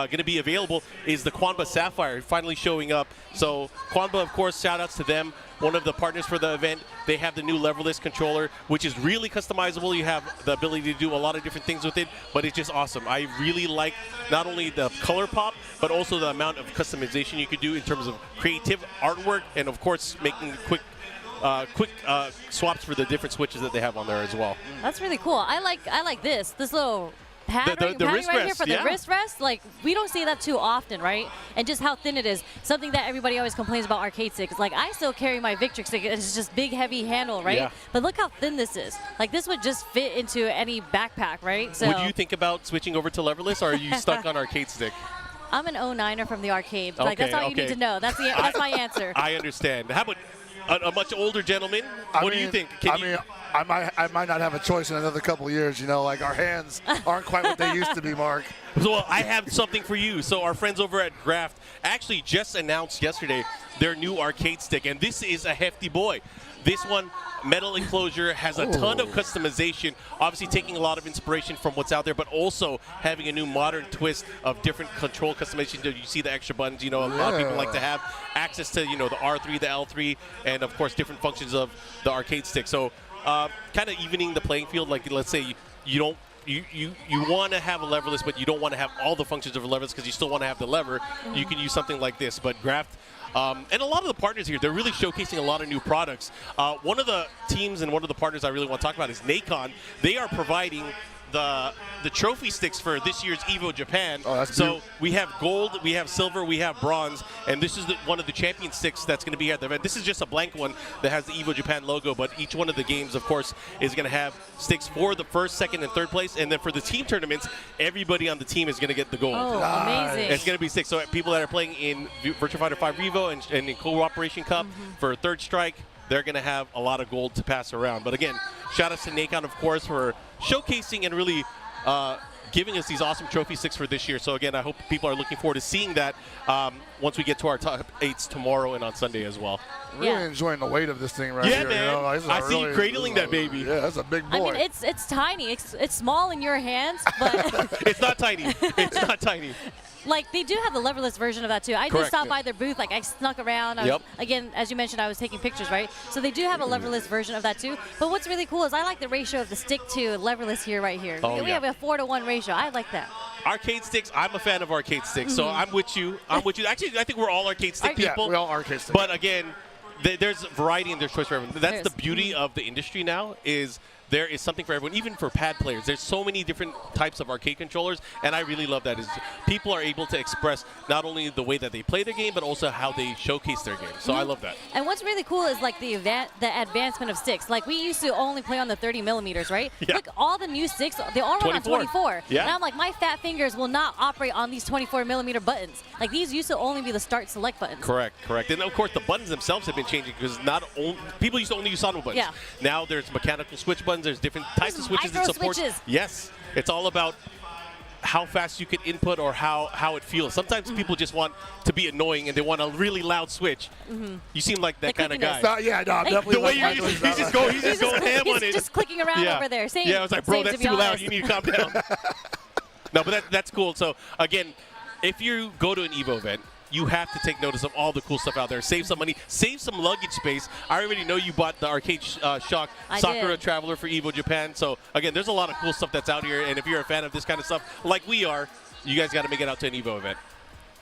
going to be available is the Quanba Sapphire finally showing up. So Quanba, of course, shout outs to them. One of the partners for the event. They have the new leverless controller, which is really customizable. You have the ability to do a lot of different things with it, but it's just awesome. I really like not only the color pop, but also the amount of customization you could do in terms of creative artwork and, of course, making quick swaps for the different switches that they have on there as well. That's really cool. I like this little padding the right wrist here rest, for the wrist rest. Like we don't see that too often, right? And just how thin it is. Something that everybody always complains about arcade sticks. Like I still carry my Victrix stick. It's just big, heavy handle, right? Yeah. But look how thin this is. Like this would just fit into any backpack, right? So would you think about switching over to leverless, or are you stuck on arcade stick? I'm an 09er from the arcade. Like that's all you need to know. That's my answer. I understand. How about a much older gentleman? What do you think? I might not have a choice in another couple of years. You know, like our hands aren't quite what they used to be, Mark. So I have something for you. So our friends over at Graft actually just announced yesterday their new arcade stick, and this is a hefty boy. This one, metal enclosure, has a ton of customization, obviously taking a lot of inspiration from what's out there, but also having a new modern twist of different control customization. You see the extra buttons, you know, a lot of people like to have access to, you know, the R3, the L3, and of course different functions of the arcade stick. So kind of evening the playing field. Like let's say you don't, you want to have a leverless, but you don't want to have all the functions of a leverless because you still want to have the lever. You can use something like this. But Graft, and a lot of the partners here, they're really showcasing a lot of new products. One of the teams and one of the partners I really want to talk about is Nacon. They are providing the trophy sticks for this year's Evo Japan. So we have gold, we have silver, we have bronze, and this is one of the champion sticks that's going to be at the event. This is just a blank one that has the Evo Japan logo, but each one of the games, of course, is going to have sticks for the first, second, and third place, and then for the team tournaments, everybody on the team is going to get the gold. Oh, amazing. It's going to be sticks. So people that are playing in Virtua Fighter 5 Revo and in Cooperation Cup for Third Strike, they're going to have a lot of gold to pass around. But again, shout out to Nacon, of course, for showcasing and really giving us these awesome trophy sticks for this year. So again, I hope people are looking forward to seeing that once we get to our top 8s tomorrow and on Sunday as well. Really enjoying the weight of this thing right here. Man. You know? I see you cradling that baby. Yeah, that's a big boy. I mean, it's tiny. It's small in your hands, but it's not tiny. It's not tiny. Like, they do have the leverless version of that, too. I just stopped by their booth. Like, I snuck around. Again, as you mentioned, I was taking pictures, right? So they do have a leverless version of that, too. But what's really cool is I like the ratio of the stick to leverless here, right here. We have a 4-to-1 ratio. I like that. Arcade sticks, I'm a fan of arcade sticks. So I'm with you. Actually, I think we're all arcade stick people. Yeah, we're all arcade sticks. But again, there's variety and there's choice for everyone. That's the beauty of the industry now, is there is something for everyone, even for pad players. There's so many different types of arcade controllers, and I really love that. Is people are able to express not only the way that they play their game, but also how they showcase their game. So I love that. And what's really cool is like the advancement of sticks. Like we used to only play on the 30 millimeters, right? Yeah. Look, all the new sticks, they all run on 24. Yeah. And I'm like, my fat fingers will not operate on these 24 millimeter buttons. Like these used to only be the start select buttons. Correct. And of course, the buttons themselves have been changing because people used to only use auto buttons. Yeah. Now there's mechanical switch buttons. There's different types of switches that support. Switches. Yes, it's all about how fast you can input or how it feels. Sometimes people just want to be annoying and they want a really loud switch. You seem like that kind of guy. Yeah, no, I'm definitely. The way he's just going ham on it. He's just clicking around over there. Same, yeah, I was like, bro, that's too loud. Honest. You need to calm down. No, but that's cool. So again, if you go to an Evo event, you have to take notice of all the cool stuff out there. Save some money, save some luggage space. I already know you bought the Arcade Shock Sakura Traveler for Evo Japan. So again, there's a lot of cool stuff that's out here. And if you're a fan of this kind of stuff, like we are, you guys got to make it out to an Evo event.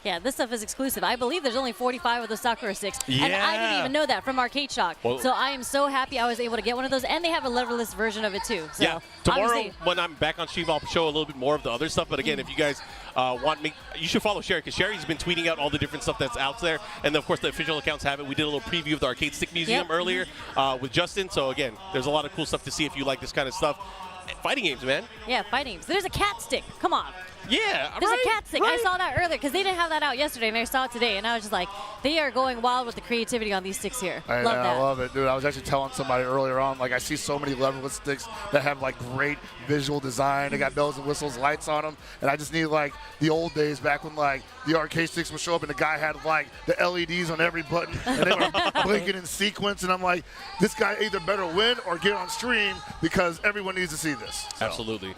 Yeah, this stuff is exclusive. I believe there's only 45 of the Sakura sticks. Yeah. And I didn't even know that from Arcade Shock. Well, so I am so happy I was able to get one of those. And they have a leverless version of it too. So yeah, tomorrow when I'm back on stream, I'll show a little bit more of the other stuff. But again, if you guys want me, you should follow Sherry, because Sherry's been tweeting out all the different stuff that's out there. And then, of course, the official accounts have it. We did a little preview of the Arcade Stick Museum earlier with Justin. So again, there's a lot of cool stuff to see if you like this kind of stuff. Fighting games, man. Yeah, fighting games. There's a cat stick. Come on. Yeah, There's a cat stick. I saw that earlier because they didn't have that out yesterday, and I saw it today, and I was just like, they are going wild with the creativity on these sticks here. I love it, dude. I was actually telling somebody earlier on, like, I see so many leverless sticks that have, like, great visual design. They got bells and whistles, lights on them, and I just need, like, the old days back when, like, the arcade sticks would show up and the guy had, like, the LEDs on every button, and they were blinking in sequence, and I'm like, this guy either better win or get on stream because everyone needs to see this. So. Absolutely.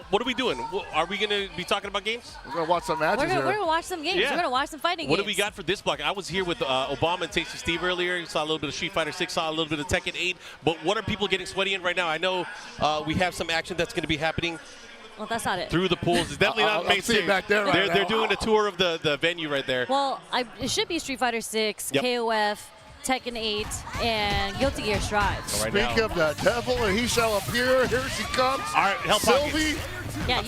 What are we doing? Are we going to be talking about games? We're going to watch some matches. We're going to watch some games. Yeah. We're going to watch some fighting games. What do we got for this block? I was here with Obama and Tasty Steve earlier. You saw a little bit of Street Fighter 6, saw a little bit of Tekken 8. But what are people getting sweaty in right now? I know we have some action that's going to be happening. Well, that's not it. Through the pools. It's definitely not main stage. Back there right they're doing a tour of the venue right there. Well, it should be Street Fighter 6, KOF, Tekken 8, and Guilty Gear Strive. Speak of the devil, and he shall appear. Here she comes. All right, help Sylvie. Yeah,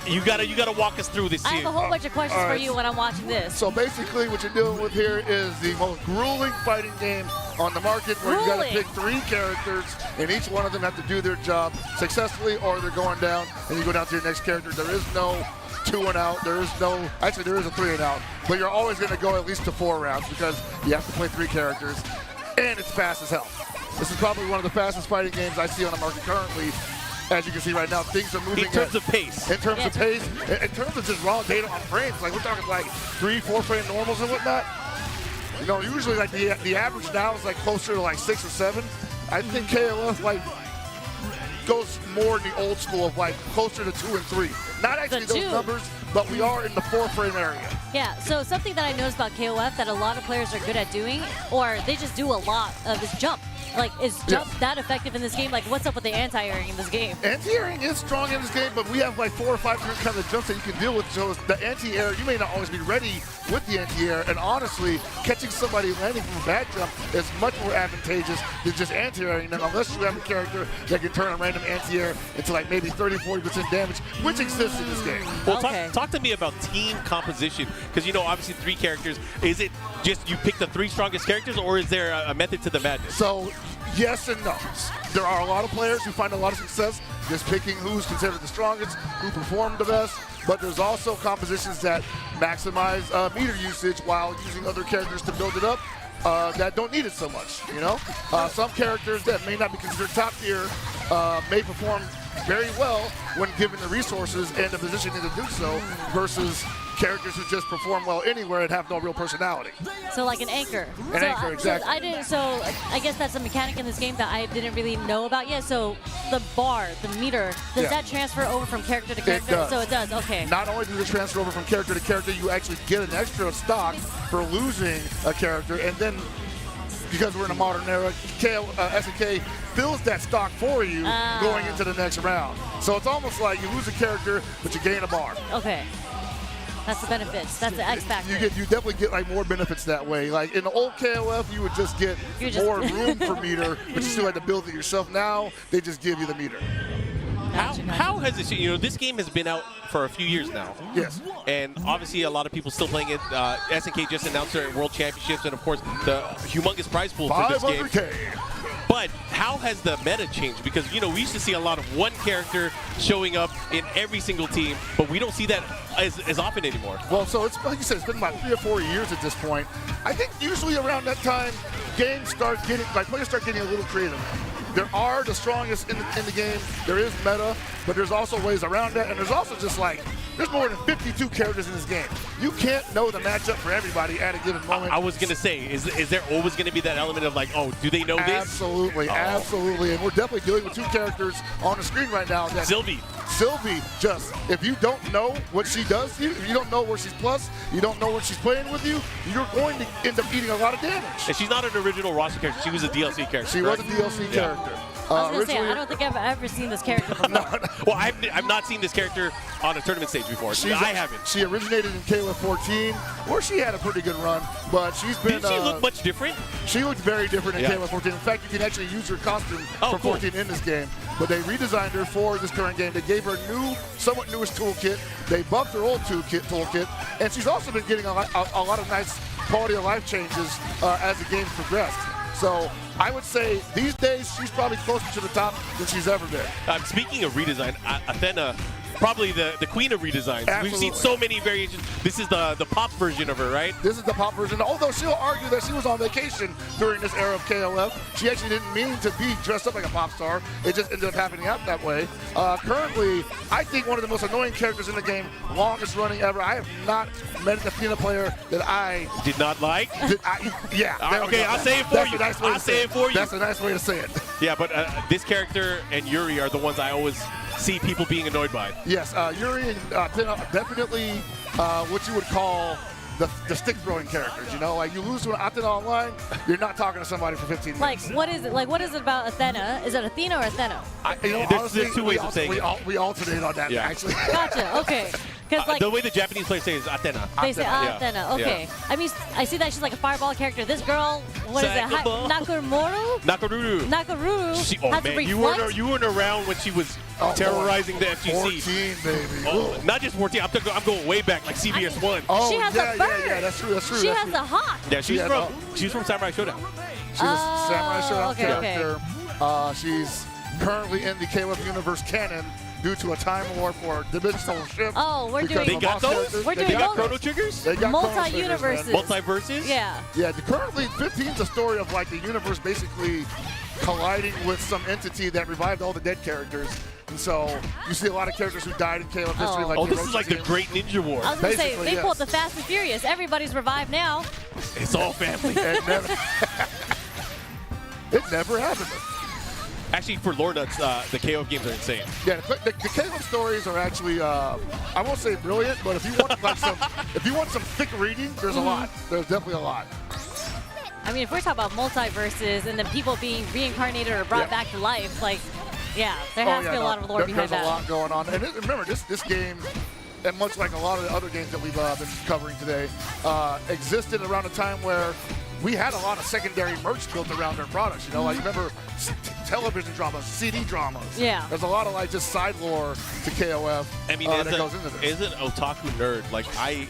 you gotta walk us through this. I have a whole bunch of questions for you when I'm watching this. So basically, what you're dealing with here is the most grueling fighting game on the market, where you got to pick 3 characters, and each one of them have to do their job successfully, or they're going down, and you go down to your next character. There is no 2 and out. There is no, actually there is a 3 and out, but you're always going to go at least to 4 rounds because you have to play 3 characters, and it's fast as hell. This is probably one of the fastest fighting games I see on the market currently. As you can see right now, things are moving. In terms of pace. In terms of pace. In terms of just raw data on frames. Like, we're talking like 3-4 frame normals and whatnot. You know, usually like the average now is like closer to like 6 or 7. I think KOF like goes more in the old school of like closer to 2 and 3. Not actually those numbers, but we are in the 4 frame area. Yeah, so something that I noticed about KOF that a lot of players are good at doing, or they just do a lot of, is jump. Like, is jump that effective in this game? Like, what's up with the anti-airing in this game? Anti-airing is strong in this game, but we have like 4 or 5 different kinds of jumps that you can deal with. So the anti-air, you may not always be ready with the anti-air, and honestly, catching somebody landing from a bad jump is much more advantageous than just anti-airing them, unless you have a character that can turn a random anti-air into like maybe 30-40% damage, which exists in this game. Well, talk to me about team composition, because you know, obviously 3 characters. Is it just you pick the 3 strongest characters, or is there a method to the madness? So, yes and no. There are a lot of players who find a lot of success just picking who's considered the strongest, who performed the best, but there's also compositions that maximize meter usage while using other characters to build it up that don't need it so much, you know? Some characters that may not be considered top tier may perform very well when given the resources and the positioning to do so, versus characters who just perform well anywhere and have no real personality. So like an anchor. An anchor, exactly. So I guess that's a mechanic in this game that I didn't really know about yet. So the bar, the meter, does that transfer over from character to character? It does. So it does, okay. Not only does it transfer over from character to character, you actually get an extra stock for losing a character, and then because we're in a modern era, SNK fills that stock for you going into the next round. So it's almost like you lose a character, but you gain a bar. Okay. That's the benefits. That's the X factor. You definitely get like more benefits that way. Like in the old KOF, you would just get more room for meter, but you still had to build it yourself. Now they just give you the meter. How has this? You know, this game has been out for a few years now. Yes. And obviously, a lot of people still playing it. SNK just announced their World Championships, and of course, the humongous prize pool for this game. But how has the meta changed? Because, you know, we used to see a lot of one character showing up in every single team, but we don't see that as often anymore. Well, so it's like you said, it's been about 3 or 4 years at this point. I think usually around that time, games start getting, like players start getting a little creative. there are the strongest in the game. There is meta, but there's also ways around that, and there's also just like there's more than 52 characters in this game. You can't know the matchup for everybody at a given moment. I was gonna say, is there always gonna be that element of like, oh, do they know this? Absolutely, absolutely, and we're definitely dealing with two characters on the screen right now. That Sylvie, just if you don't know what she does to you, if you don't know where she's plus, you don't know when she's playing with you, you're going to end up eating a lot of damage. And she's not an original roster character. She was a DLC character. She was a DLC character. I was going to say, I don't think I've ever seen this character before. Well, I've not seen this character on a tournament stage before. I haven't. She originated in KOF 14, where she had a pretty good run, but she's been... Did she look much different? She looked very different in KOF 14. In fact, you can actually use her costume from 14 in this game, but they redesigned her for this current game. They gave her a new, somewhat newest toolkit. They buffed her old toolkit, and she's also been getting a lot of nice quality of life changes as the game's progressed. So I would say these days she's probably closer to the top than she's ever been. Speaking of redesign, Athena, probably the queen of redesigns. Absolutely. We've seen so many variations. This is the pop version of her, right? This is the pop version, although she'll argue that she was on vacation during this era of KOF. She actually didn't mean to be dressed up like a pop star. It just ended up happening out that way. Currently, I think one of the most annoying characters in the game, longest running ever. I have not met an Athena player that I did not like. Okay, I'll say it for you. I'll say it for you. That's a nice way to say it. Yeah, but this character and Yuri are the ones I always see people being annoyed by. Yes, Yuri and Athena definitely what you would call the stick throwing characters. You know, like you lose to an Athena online, you're not talking to somebody for 15 minutes. Like, what is it? Like, what is it about Athena? Is it Athena or Athena? Honestly, two ways of saying it. We alternate on that, actually. Gotcha. Okay. Like, the way the Japanese players say is Athena. They say Athena. Okay. Yeah. I mean, I see that she's like a fireball character. This girl, what is it? Nakamura? Nakaruru. Oh man, you weren't around when she was terrorizing the FGC. 14, baby. Oh, not just 14. I'm going way back, like CBS 1. Oh, she has a bird. Yeah, that's true. She has a hawk. Yeah, she's from Samurai Showdown. She's a Samurai Showdown character. She's currently in the KOF universe canon due to a time warp or dimensional shift. Oh, we're doing. They got those. We're doing they got Chrono Triggers. They got multi-universes. Multiverses. Yeah. Yeah. Currently, 15's a story of like the universe basically colliding with some entity that revived all the dead characters. And so you see a lot of characters who died in KOF history. Like this is like the Great Ninja War. I was going to say, they pulled the Fast and Furious. Everybody's revived now. It's all family. It never happened. Actually, for lore nuts, the KOF games are insane. Yeah, the KOF stories are actually, I won't say brilliant, but if you want like some thick reading, there's a lot. There's definitely a lot. I mean, if we're talking about multiverses and then people being reincarnated or brought back to life, like, yeah, there has to be a lot of lore behind that. There's a lot going on. And remember, this game, and much like a lot of the other games that we've been covering today, existed around a time where we had a lot of secondary merch built around their products. You know, like remember television dramas, CD dramas. Yeah. There's a lot of like just side lore to KOF. I mean, that goes into this. As an otaku nerd, like I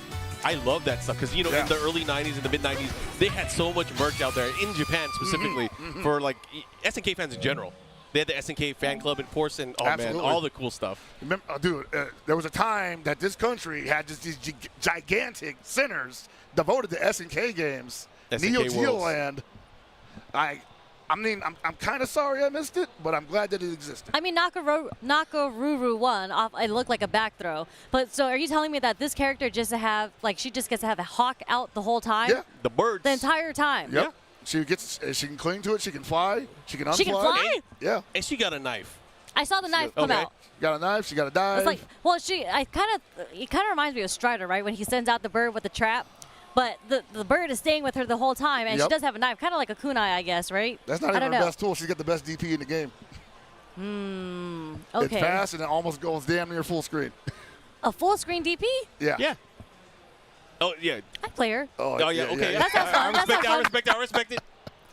love that stuff because, you know, in the early 90s and the mid 90s, they had so much merch out there in Japan specifically for like SNK fans in general. They had the SNK fan club in Porson. Oh, man, all the cool stuff. Remember, dude, there was a time that this country had just these gigantic centers devoted to SNK games. Neo Geo Land. I mean, I'm kind of sorry I missed it, but I'm glad that it existed. I mean, Nakaruru won off. It looked like a back throw. But so, are you telling me that this character just she just gets to have a hawk out the whole time? Yeah, the birds the entire time. Yep. Yeah. She can cling to it. She can fly. She can unfly. She can fly. Yeah. And she got a knife. I saw the knife come out. Got a knife. She got a dive. It's like, well, it kind of reminds me of Strider, right? When he sends out the bird with the trap. But the bird is staying with her the whole time, and she does have a knife, kind of like a kunai, I guess, right? That's not even her best tool. She's got the best DP in the game. Okay. It's fast, and it almost goes damn near full screen. A full screen DP? Yeah. Yeah. Oh, yeah. I play her. Oh yeah, okay. That sounds fun. I respect it.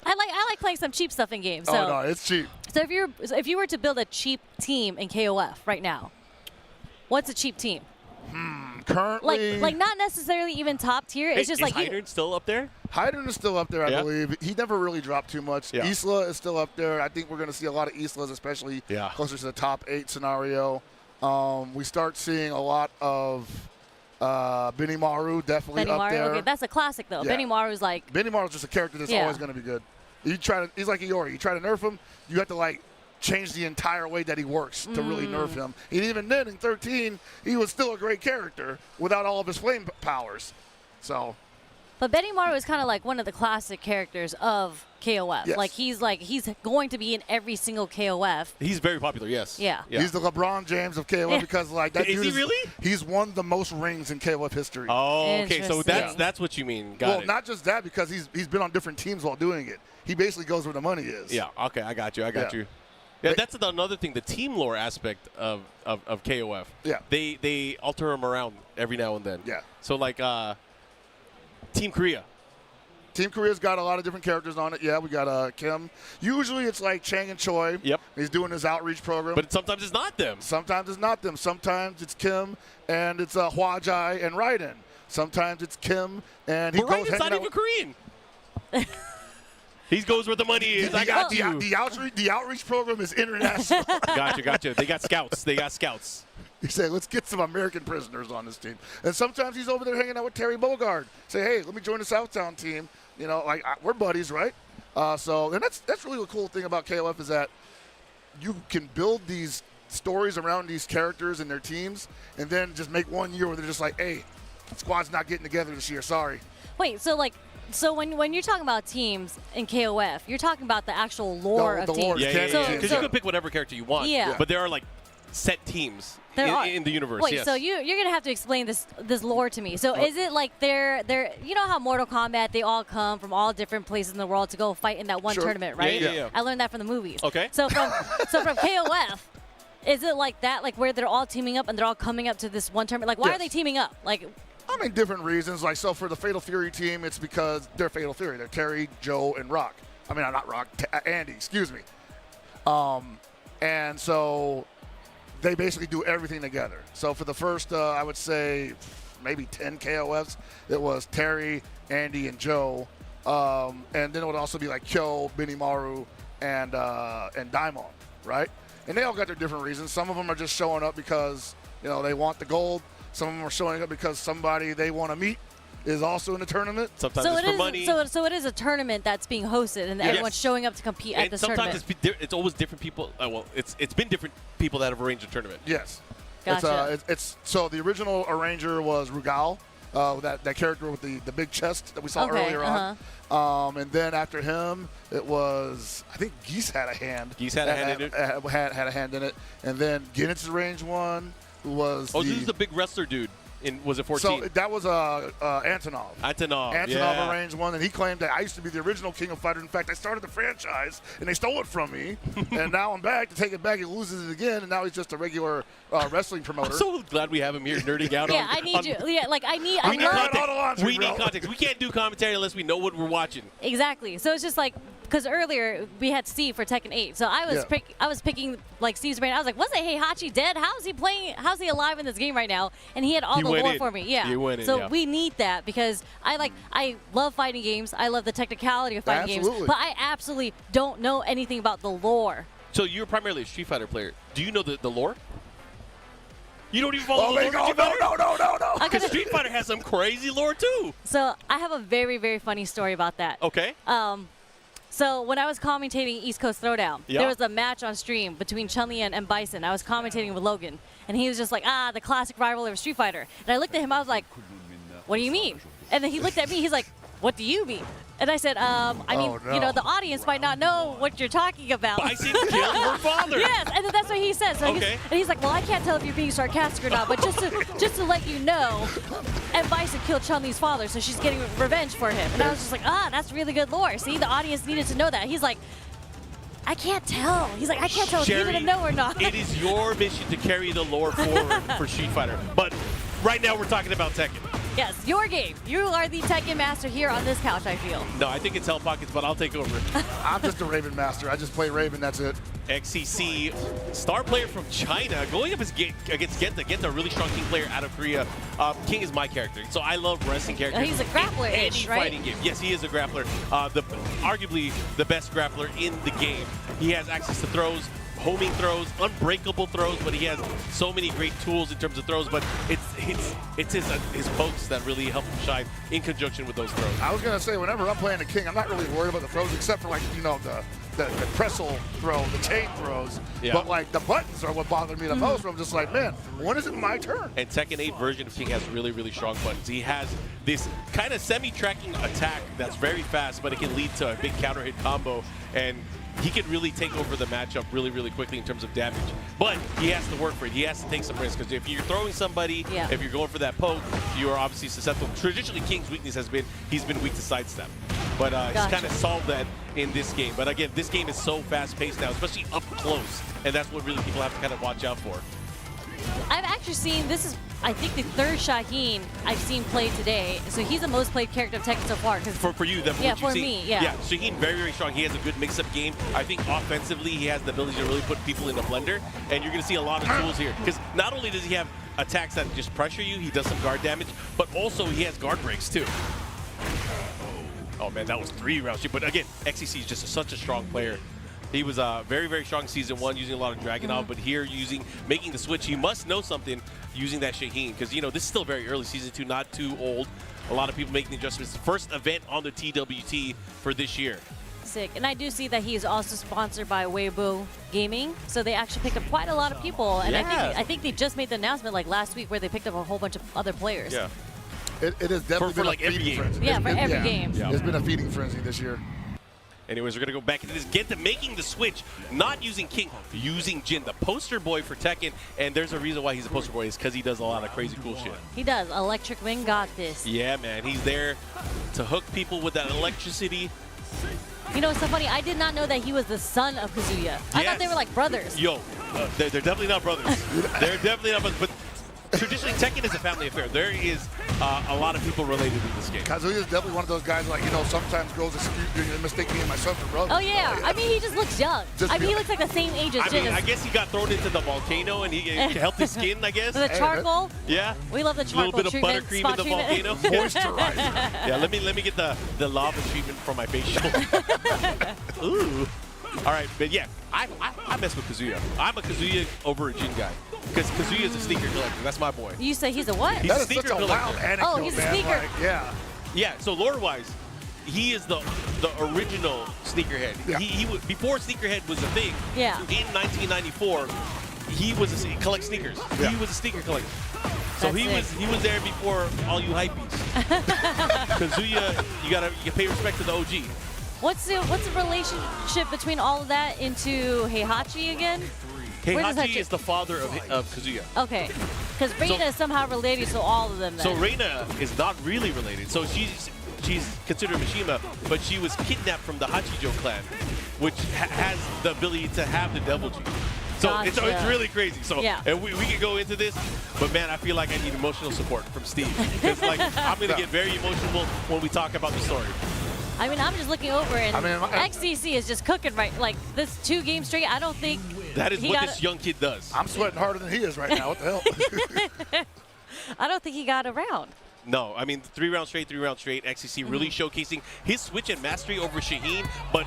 I like playing some cheap stuff in games. So. Oh, no, it's cheap. So if you were to build a cheap team in KOF right now, what's a cheap team? Currently, like not necessarily even top tier. It's just is like Hydern still up there? Hydern is still up there, I believe. He never really dropped too much. Yeah. Isla is still up there. I think we're going to see a lot of Islas, especially closer to the top 8 scenario. We start seeing a lot of Benimaru definitely up there. Okay, that's a classic though. Yeah. Benimaru's like. Benimaru's just a character that's always going to be good. He's like Iori. You try to nerf him, you have to like change the entire way that he works to really nerf him. And even then, in 13, he was still a great character without all of his flame powers. So. But Benimaru is kind of like one of the classic characters of KOF. Yes. He's going to be in every single KOF. He's very popular, yes. Yeah. He's the LeBron James of KOF because like that is dude he really? He's won the most rings in KOF history. Oh, okay. So that's what you mean. Got it. Not just that, because he's been on different teams while doing it. He basically goes where the money is. Yeah. Okay, I got you. Yeah, that's another thing. The team lore aspect of KOF. Yeah. They alter him around every now and then. Yeah. So like Team Korea. Team Korea's got a lot of different characters on it. Yeah, we got Kim. Usually it's like Chang and Choi. Yep. He's doing his outreach program. But sometimes it's not them. Sometimes it's not them. Sometimes it's Kim and it's Hwa Jai and Raiden. Sometimes it's Kim and he but goes Raiden's not even Korean. He goes where the money is. The outreach program is international. Gotcha. They got scouts. He said, let's get some American prisoners on this team. And sometimes he's over there hanging out with Terry Bogard. Say, hey, let me join the Southtown team. You know, we're buddies, right? And that's really the cool thing about KOF is that you can build these stories around these characters and their teams and then just make one year where they're just like, hey, squad's not getting together this year, sorry. Wait, so when you're talking about teams in KOF, you're talking about the actual lore of teams. Yeah. Because you can pick whatever character you want. Yeah. But there are like set teams in the universe. Wait, yes. so you're gonna have to explain this lore to me. So is it like they're you know how Mortal Kombat, they all come from all different places in the world to go fight in that one tournament, right? Yeah. I learned that from the movies. Okay. So from KOF, is it like that, like where they're all teaming up and they're all coming up to this one tournament? Like why are they teaming up? Like I mean, different reasons. Like, so for the Fatal Fury team, it's because they're Fatal Fury. They're Terry, Joe, and Rock. I mean, not Rock, Andy, excuse me. And so they basically do everything together. So for the first, I would say, maybe 10 KOFs, it was Terry, Andy, and Joe. And then it would also be like Kyo, Benimaru, and Daimon, right? And they all got their different reasons. Some of them are just showing up because, you know, they want the gold. Some of them are showing up because somebody they want to meet is also in the tournament. Sometimes it's for money. So it is a tournament that's being hosted, and everyone's showing up to compete at this tournament. Sometimes it's always different people. It's been different people that have arranged a tournament. Yes. Gotcha. So the original arranger was Rugal, that character with the big chest that we saw earlier on. And then after him, it was, I think Geese had a hand. Geese had a hand in it. Had a hand in it. And then Guinness arranged one. Was this is the big wrestler dude. Was it 14? So that was Antonov. Antonov arranged one, and he claimed that I used to be the original King of Fighters. In fact, I started the franchise, and they stole it from me. And now I'm back to take it back. He loses it again, and now he's just a regular wrestling promoter. I'm so glad we have him here nerding out on. I need you. Yeah, like I need. We need context. We need context. We can't do commentary unless we know what we're watching. Exactly. So it's just like, because earlier we had Steve for Tekken 8, so I was picking like Steve's brain. I was like, wasn't Heihachi dead? How is he playing? How's he alive in this game right now? And he had all the lore for me. Yeah. So we need that because I love fighting games. I love the technicality of fighting games, but I absolutely don't know anything about the lore. So you're primarily a Street Fighter player. Do you know the lore? You don't even follow the lore? No. Because Street Fighter has some crazy lore too. So I have a very, very funny story about that. Okay. So when I was commentating East Coast Throwdown, there was a match on stream between Chun-Li and Bison. I was commentating with Logan, and he was just like, the classic rivalry of Street Fighter. And I looked at him, I was like, what do you mean? And then he looked at me, he's like, what do you mean? And I said, you know, the audience might not know what you're talking about. Bison killed her father. Yes, and then that's what he said. So he's like, well, I can't tell if you're being sarcastic or not, but just to let you know, and Bison killed Chun-Li's father, so she's getting revenge for him. And I was just like, that's really good lore. See, the audience needed to know that. He's like, I can't tell. He's like, I can't tell if you even know or not. It is your mission to carry the lore forward for Street Fighter. But right now we're talking about Tekken. Yes, your game. You are the Tekken master here on this couch, I feel. No, I think it's Hell Pockets, but I'll take over. I'm just a Raven master. I just play Raven, that's it. XCC, star player from China, going up against Genta. Genta, a really strong King player out of Korea. King is my character, so I love wrestling characters. He's a grappler, any right? fighting game. Yes, he is a grappler. Arguably the best grappler in the game. He has access to throws, homing throws, unbreakable throws, but he has so many great tools in terms of throws. But it's his pokes that really help him shine in conjunction with those throws. I was gonna say, whenever I'm playing the King, I'm not really worried about the throws, except for like the pretzel throw, the chain throws. Yeah. But like the buttons are what bother me the most. Where I'm just like, man, when is it my turn? And Tekken 8 version of King has really, really strong buttons. He has this kind of semi-tracking attack that's very fast, but it can lead to a big counter hit combo. And he can really take over the matchup really, really quickly in terms of damage. But he has to work for it. He has to take some risks, because if you're throwing somebody, if you're going for that poke, you are obviously susceptible. Traditionally, King's weakness has been he's been weak to sidestep. But he's kind of solved that in this game. But again, this game is so fast-paced now, especially up close. And that's what really people have to kind of watch out for. I've actually seen, this is, I think, the third Shaheen I've seen play today. So he's the most played character of Tekken so far. For you, then yeah, what you've for seen. me, yeah. Yeah, Shaheen very, very strong. He has a good mix-up game. I think offensively, he has the ability to really put people in the blender. And you're going to see a lot of tools here. Because not only does he have attacks that just pressure you, he does some guard damage, but also he has guard breaks too. Oh man, that was 3 rounds. But again, XCC is just such a strong player. He was very, very strong season 1, using a lot of Dragon Out, but here making the switch, he must know something using that Shaheen, because this is still very early, season 2, not too old. A lot of people making the adjustments. First event on the TWT for this year. Sick. And I do see that he is also sponsored by Weibo Gaming, so they actually picked up quite a lot of people. And I think they just made the announcement like last week where they picked up a whole bunch of other players. Yeah. It has definitely been like a feeding frenzy. Yeah, for every game. Yeah. It's been a feeding frenzy this year. Anyways, we're going to go back into this. Genta making the switch, not using King, using Jin, the poster boy for Tekken. And there's a reason why he's a poster boy, is because he does a lot of crazy cool shit. He does. Electric Wing got this. Yeah, man. He's there to hook people with that electricity. You know, it's so funny. I did not know that he was the son of Kazuya. I thought they were like brothers. Yo, they're definitely not brothers. They're definitely not brothers. But traditionally, Tekken is a family affair. There is a lot of people related in this game. Kazuya is definitely one of those guys, like, sometimes girls mistake me and my son for brothers. Oh, yeah. I mean, he just looks young. He looks like the same age as Jin. I guess he got thrown into the volcano and he helped his skin, I guess. The charcoal. Yeah. We love the charcoal treatment. A little bit of buttercream in the volcano. Moisturizer. Yeah, let me get the lava treatment for my facial. Ooh. All right, but yeah, I mess with Kazuya. I'm a Kazuya over a Jin guy, because Kazuya is a sneaker collector. That's my boy. You say he's a what? He's a sneaker collector. Wild anecdote, oh, he's a sneaker. Yeah. Yeah. So lore-wise, he is the original sneakerhead. Yeah. He before sneakerhead was a thing. Yeah. In 1994, he collect sneakers. Yeah. He was a sneaker collector. So That's he was there before all you hypebees. Kazuya, you pay respect to the OG. What's the relationship between all of that into Heihachi again? Heihachi is the father of Kazuya. Okay, because Reina is somehow related to all of them then. So Reina is not really related. So she's considered Mishima, but she was kidnapped from the Hachijo clan, which has the ability to have the Devil G. So it's really crazy. So and we can go into this, but man, I feel like I need emotional support from Steve, because like I'm gonna get very emotional when we talk about the story. I mean, I'm just looking over, and XCC is just cooking right. Like, this 2 games straight, I don't think that is what this young kid does. I'm sweating harder than he is right now. What the hell? I don't think he got around. No, I mean, 3 rounds straight, XCC really showcasing his switch and mastery over Shaheen. But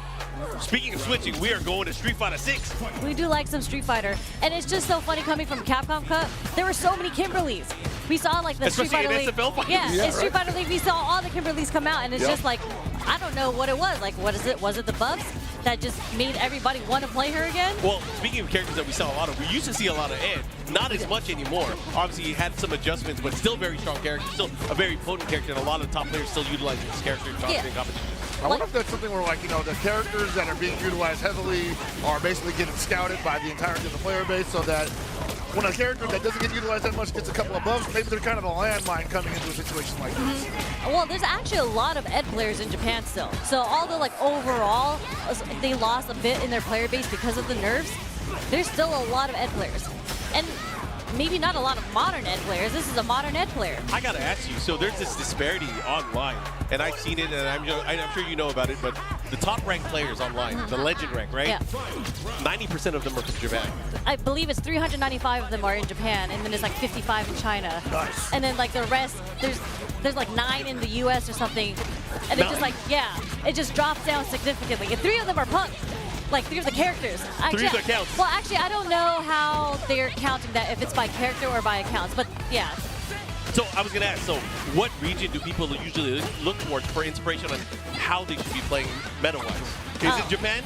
speaking of switching, we are going to Street Fighter 6. We do like some Street Fighter. And it's just so funny coming from Capcom Cup. There were so many Kimberlys. We saw like the Street Fighter League. Yeah, in Street Fighter League, we saw all the Kimberlys come out. And it's just like, I don't know what it was. Like, what is it? Was it the buffs that just made everybody want to play her again? Well, speaking of characters that we saw a lot of, we used to see a lot of Ed. Not as much anymore. Obviously, he had some adjustments, but still very strong character. Still a very potent character, and a lot of top players still utilizing this character in competition. I wonder if that's something where, like, the characters that are being utilized heavily are basically getting scouted by the entirety of the player base, so that when a character that doesn't get utilized that much gets a couple of buffs, maybe they're kind of a landmine coming into a situation like this. Well, there's actually a lot of Ed players in Japan still. So although, like, overall, they lost a bit in their player base because of the nerfs, there's still a lot of Ed players. And maybe not a lot of modern Ed players. This is a modern Ed player. I gotta ask you, so there's this disparity online, and I've seen it, and I'm sure you know about it, but the top ranked players online, the legend rank, right? Yeah. 90% of them are from Japan. I believe it's 395 of them are in Japan, and then there's like 55 in China. Nice. And then like the rest, there's like 9 in the US or something. And it just like, it just drops down significantly. And 3 of them are punks. Like 3 of the characters. Actually, 3 of the accounts. Well, actually, I don't know how they're counting that, if it's by character or by accounts, but yeah. So I was going to ask, so what region do people usually look towards for inspiration on how they should be playing meta-wise? Is it Japan?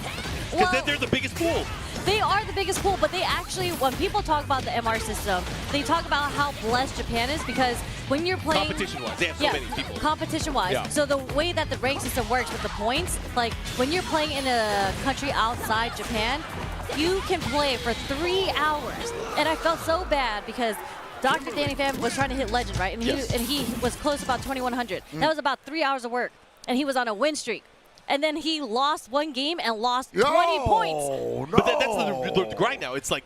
Because they're the biggest pool. They are the biggest pool, but they actually, when people talk about the MR system, they talk about how blessed Japan is because when you're playing... Competition-wise, they have so many people. Competition-wise. Yeah. So the way that the rank system works with the points, like when you're playing in a country outside Japan, you can play for 3 hours. And I felt so bad because Dr. Danny Pham was trying to hit Legend, right? And, he was close to about 2100. That was about 3 hours of work. And he was on a win streak. And then he lost 1 game and lost 20 points. No. But that's the grind now. It's like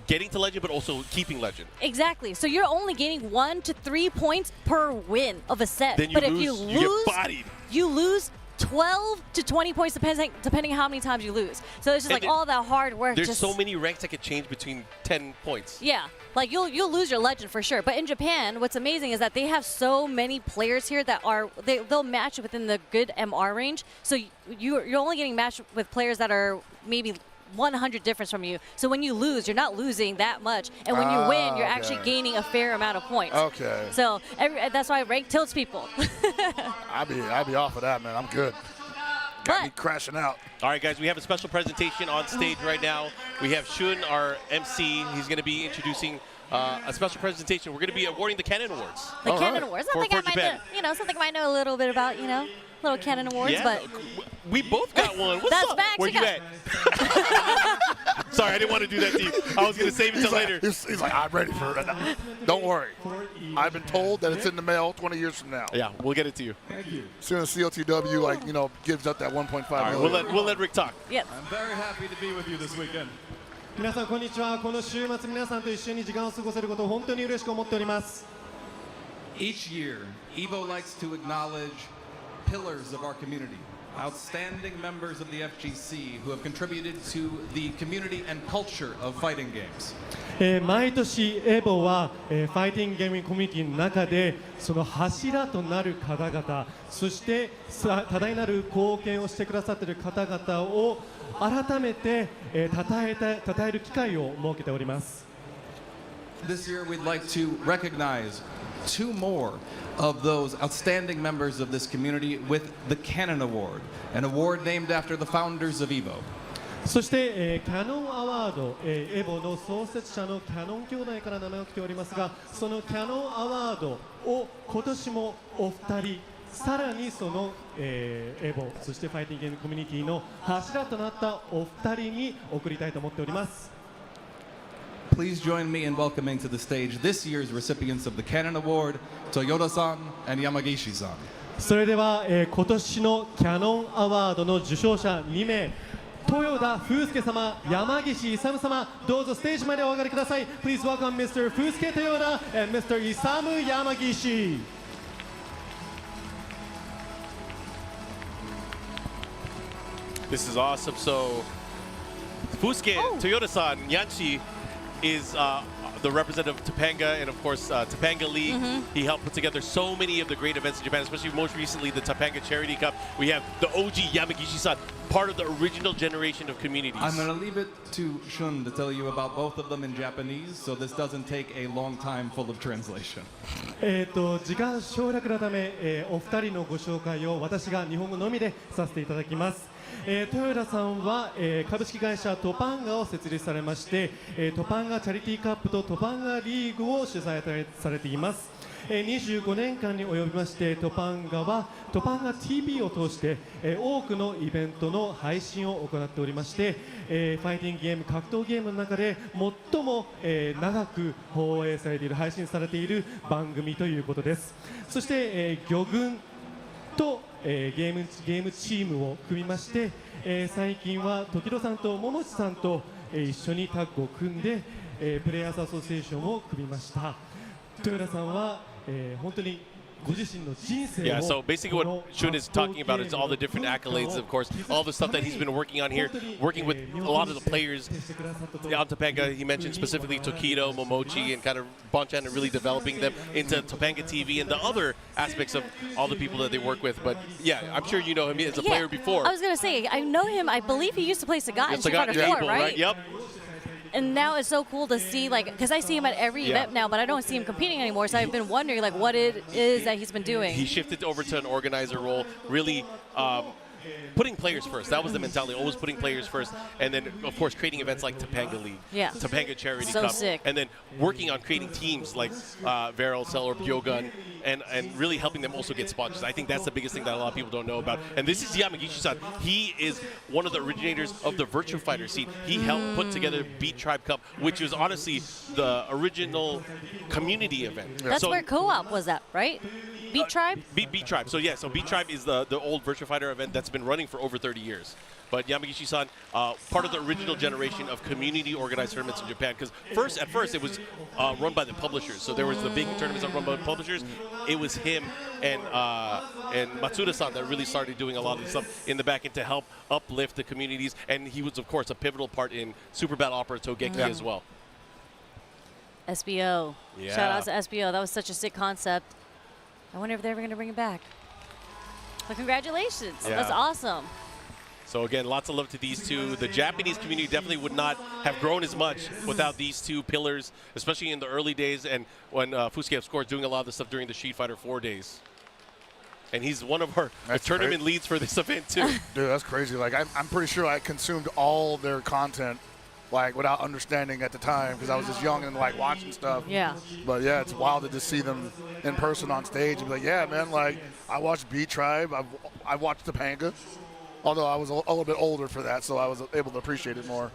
getting to Legend, but also keeping Legend. Exactly. So you're only gaining 1 to 3 points per win of a set. Then you but lose, if you lose, you get bodied. You lose 12 to 20 points depending how many times you lose. So it's just like all that hard work. There's so many ranks that could change between 10 points. Yeah, like you'll lose your Legend for sure. But in Japan, what's amazing is that they have so many players here that they'll match within the good MR range. So you're only getting matched with players that are maybe 100 difference from you. So when you lose, you're not losing that much. And when you win, you're actually gaining a fair amount of points. Okay. So that's why rank tilts people. I'd be off of that, man. I'm good. Got me crashing out. All right, guys, we have a special presentation on stage right now. We have Shun, our MC. He's going to be introducing a special presentation. We're going to be awarding the Canon Awards. The Canon Awards. Something I might know, something I might know a little bit about, little Canon Awards. Yeah, but we both got one. What's that's up? facts. Where you at? Sorry, I didn't want to do that to you. I was going to save it until later. He's like, I'm ready for it. Don't worry. I've been told that it's in the mail 20 years from now. Yeah, we'll get it to you. Thank you. As soon as COTW, gives up that 1.5 million. Right, we'll let Rick talk. Yep. I'm very happy to be with you this weekend. 皆さんこんにちは。この週末皆さんと一緒に時間を過ごせることを本当に嬉しく思っております。Each year, Evo likes to acknowledge pillars of our community, outstanding members of the FGC who have contributed to the community and culture of fighting games. 毎年エボはファイティングゲーミングコミュニティの中でその柱となる方々、そして多大なる貢献をしてくださっている方々を改めて称える機会を設けております。This year we'd like to recognize 2 more of those outstanding members of this community with the Canon Award, an award named after the founders of Evo. そして、キャノンアワード、エボの創設者のキャノン兄弟から名前を来ておりますが、そのキャノンアワードを今年もお二人、さらにその、エボ、そしてファイティングゲームコミュニティの柱となったお二人に贈りたいと思っております。Please join me in welcoming to the stage this year's recipients of the Canon Award, Toyoda-san and Yamagishi-san. それでは、今年のキャノンアワードの受賞者2名、豊田風介様、山岸勇様、どうぞステージまでお上がりください。Please welcome Mr. Fusuke Toyoda and Mr. Isamu Yamagishi. This is awesome. So, Fusuke Toyoda-san, Yanshi, is the representative of Topanga and, of course, Topanga League. He helped put together so many of the great events in Japan, especially most recently the Topanga Charity Cup. We have the OG Yamagishi-san, part of the original generation of communities. I'm going to leave it to Shun to tell you about both of them in Japanese, so this doesn't take a long time full of translation. 時間省略のため、お二人のご紹介を私が日本語のみでさせていただきます。豊田さんは、株式会社トパンガを設立されまして、トパンガチャリティーカップとトパンガリーグを主催されています。25年間に及びましてトパンガはトパンガ TV を通して、多くのイベントの配信を行っておりまして、ファイティングゲーム格闘ゲームの中で最も、長く放映されている配信されている番組ということです。そして、魚群とゲームチームを組みまして、最近は時戸さんと桃地さんと、一緒にタッグを組んで、プレイヤーズアソシエーションを組みました。豊田さんは、本当に Yeah, so basically what Shun is talking about is all the different accolades, of course, all the stuff that he's been working on here, working with a lot of the players on Topanga. He mentioned specifically Tokido, Momochi, and kind of Bonchan, and really developing them into Topanga TV and the other aspects of all the people that they work with. But yeah, I'm sure you know him as a player before. I was going to say, I know him. I believe he used to play Sagat in Street Fighter 4, right? Yep. And now it's so cool to see, like, because I see him at every event now, but I don't see him competing anymore. So I've been wondering, like, what it is that he's been doing. He shifted over to an organizer role, really putting players first. That was the mentality, always putting players first. And then, of course, creating events like Topanga League, Topanga Charity Cup. Sick. And then working on creating teams like Varel, Cell, or Byogun, and really helping them also get sponsors. I think that's the biggest thing that a lot of people don't know about. And this is Yamagishi-san. He is one of the originators of the Virtua Fighter scene. He helped put together Beat Tribe Cup, which was honestly the original community event. That's where co-op was at, right? Beat Tribe? Beat Tribe. So yeah, so Beat Tribe is the old Virtua Fighter event that's been running for over 30 years. But Yamagishi-san, part of the original generation of community organized tournaments in Japan. Because at first it was run by the publishers. So there was the big tournaments that run by the publishers. It was him and Matsuda-san that really started doing a lot of this stuff in the back end to help uplift the communities. And he was, of course, a pivotal part in Super Battle Opera Togeki as well. SBO. Yeah. Shout out to SBO. That was such a sick concept. I wonder if they're ever going to bring it back. But congratulations. Yeah. That's awesome. So again, lots of love to these two. The Japanese community definitely would not have grown as much without these two pillars, especially in the early days and when Fusuke, of course, doing a lot of the stuff during the Street Fighter 4 days. And he's one of our tournament leads for this event too. Dude, that's crazy. Like I'm pretty sure I consumed all their content like without understanding at the time because I was just young and like watching stuff. Yeah. But yeah, it's wild to just see them in person on stage and be like, yeah, man, like I watched Beat Tribe, I watched Topanga, although I was a little bit older for that, so I was able to appreciate it more.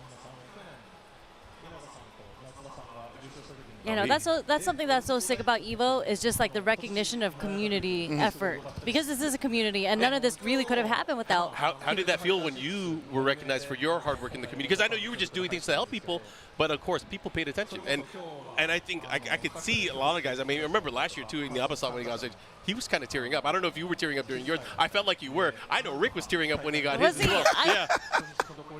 You know, that's something that's so sick about Evo is just like the recognition of community effort. Because this is a community, and none of this really could have happened without. How did that feel when you were recognized for your hard work in the community? Because I know you were just doing things to help people, but of course people paid attention. And I think I could see a lot of guys. I mean, I remember last year too in the Abasam when he got on stage, he was kind of tearing up. I don't know if you were tearing up during yours. I felt like you were. I know Rick was tearing up when he got his as well. Yeah.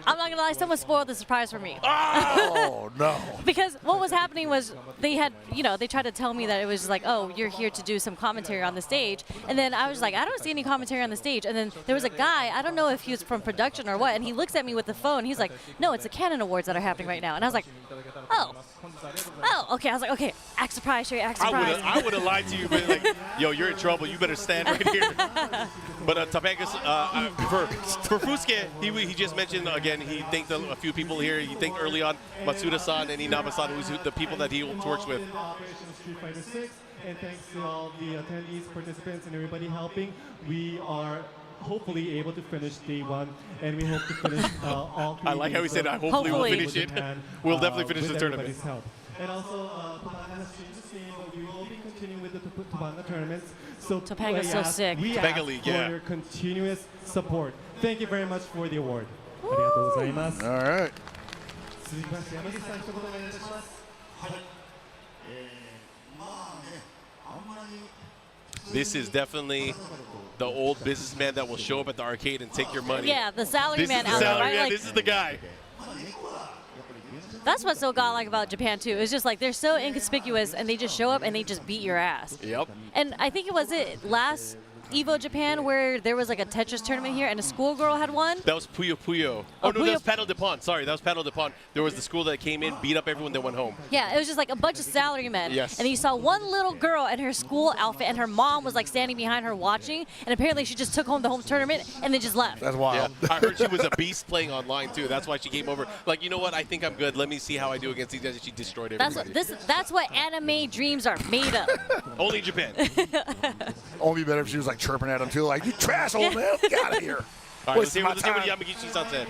I'm not gonna lie, someone spoiled the surprise for me. Oh no! Because what was happening was they had, they tried to tell me that it was like, oh, you're here to do some commentary on the stage, and then I was like, I don't see any commentary on the stage, and then there was a guy, I don't know if he was from production or what, and he looks at me with the phone. He's like, no, it's the Canon Awards that are happening right now, and I was like, oh, okay. I was like, okay, act surprise, act surprise. I would have lied to you, but like, yo, you're in trouble. You better stand right here. But Topanga's for Fusuke, he just mentioned again. He thanked a few people here. He thanked early on Matsuda-san and Inaba-san, who's the people that he works with. Street Fighter 6, and thanks to all the attendees, participants, and everybody helping, we are hopefully able to finish day one, and we hope to finish all three. I like how he said, hopefully we'll finish it. We'll definitely finish the tournament. Help. And also, Topanga has changed its name, but we will be continuing with the Topanga tournaments. So Topanga's so sick. We Topanga League, for your continuous support. Thank you very much for the award. All right. This is definitely the old businessman that will show up at the arcade and take your money. Yeah, the salary man out there, right? Yeah, like, this is the guy. That's what's so godlike about Japan too. It's just like they're so inconspicuous and they just show up and they just beat your ass. Yep. And I think it was last Evo Japan where there was like a Tetris tournament here and a schoolgirl had won. That was Puyo Puyo. Oh, no, that was Paddle de Pont. Sorry, that was Paddle de Pont. There was the school that came in, beat up everyone, that went home. Yeah, it was just like a bunch of salarymen. Yes. And you saw one little girl in her school outfit and her mom was like standing behind her watching, and apparently she just took home the home tournament and then just left. That's wild. Yeah. I heard she was a beast playing online too. That's why she came over. Like, you know what? I think I'm good. Let me see how I do against these guys. And she destroyed everybody. That's what anime dreams are made of. Only in Japan. Only better if she was like chirping at him too, like, you trash, old man, get out of here. All right, let's see what Yamagishi-san said.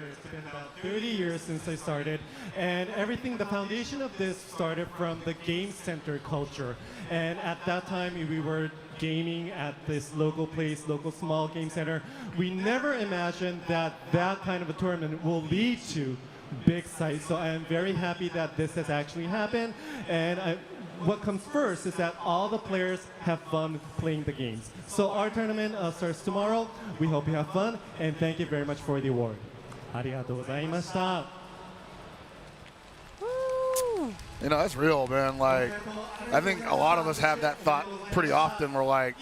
It's been about 30 years since I started, and the foundation of this started from the game center culture. And at that time, we were gaming at this local place, local small game center. We never imagined that kind of a tournament will lead to big site. So I am very happy that this has actually happened. And what comes first is that all the players have fun playing the games. So our tournament starts tomorrow. We hope you have fun, and thank you very much for the award. ありがとうございました。 You know, that's real, man. Like, I think a lot of us have that thought pretty often. We're like,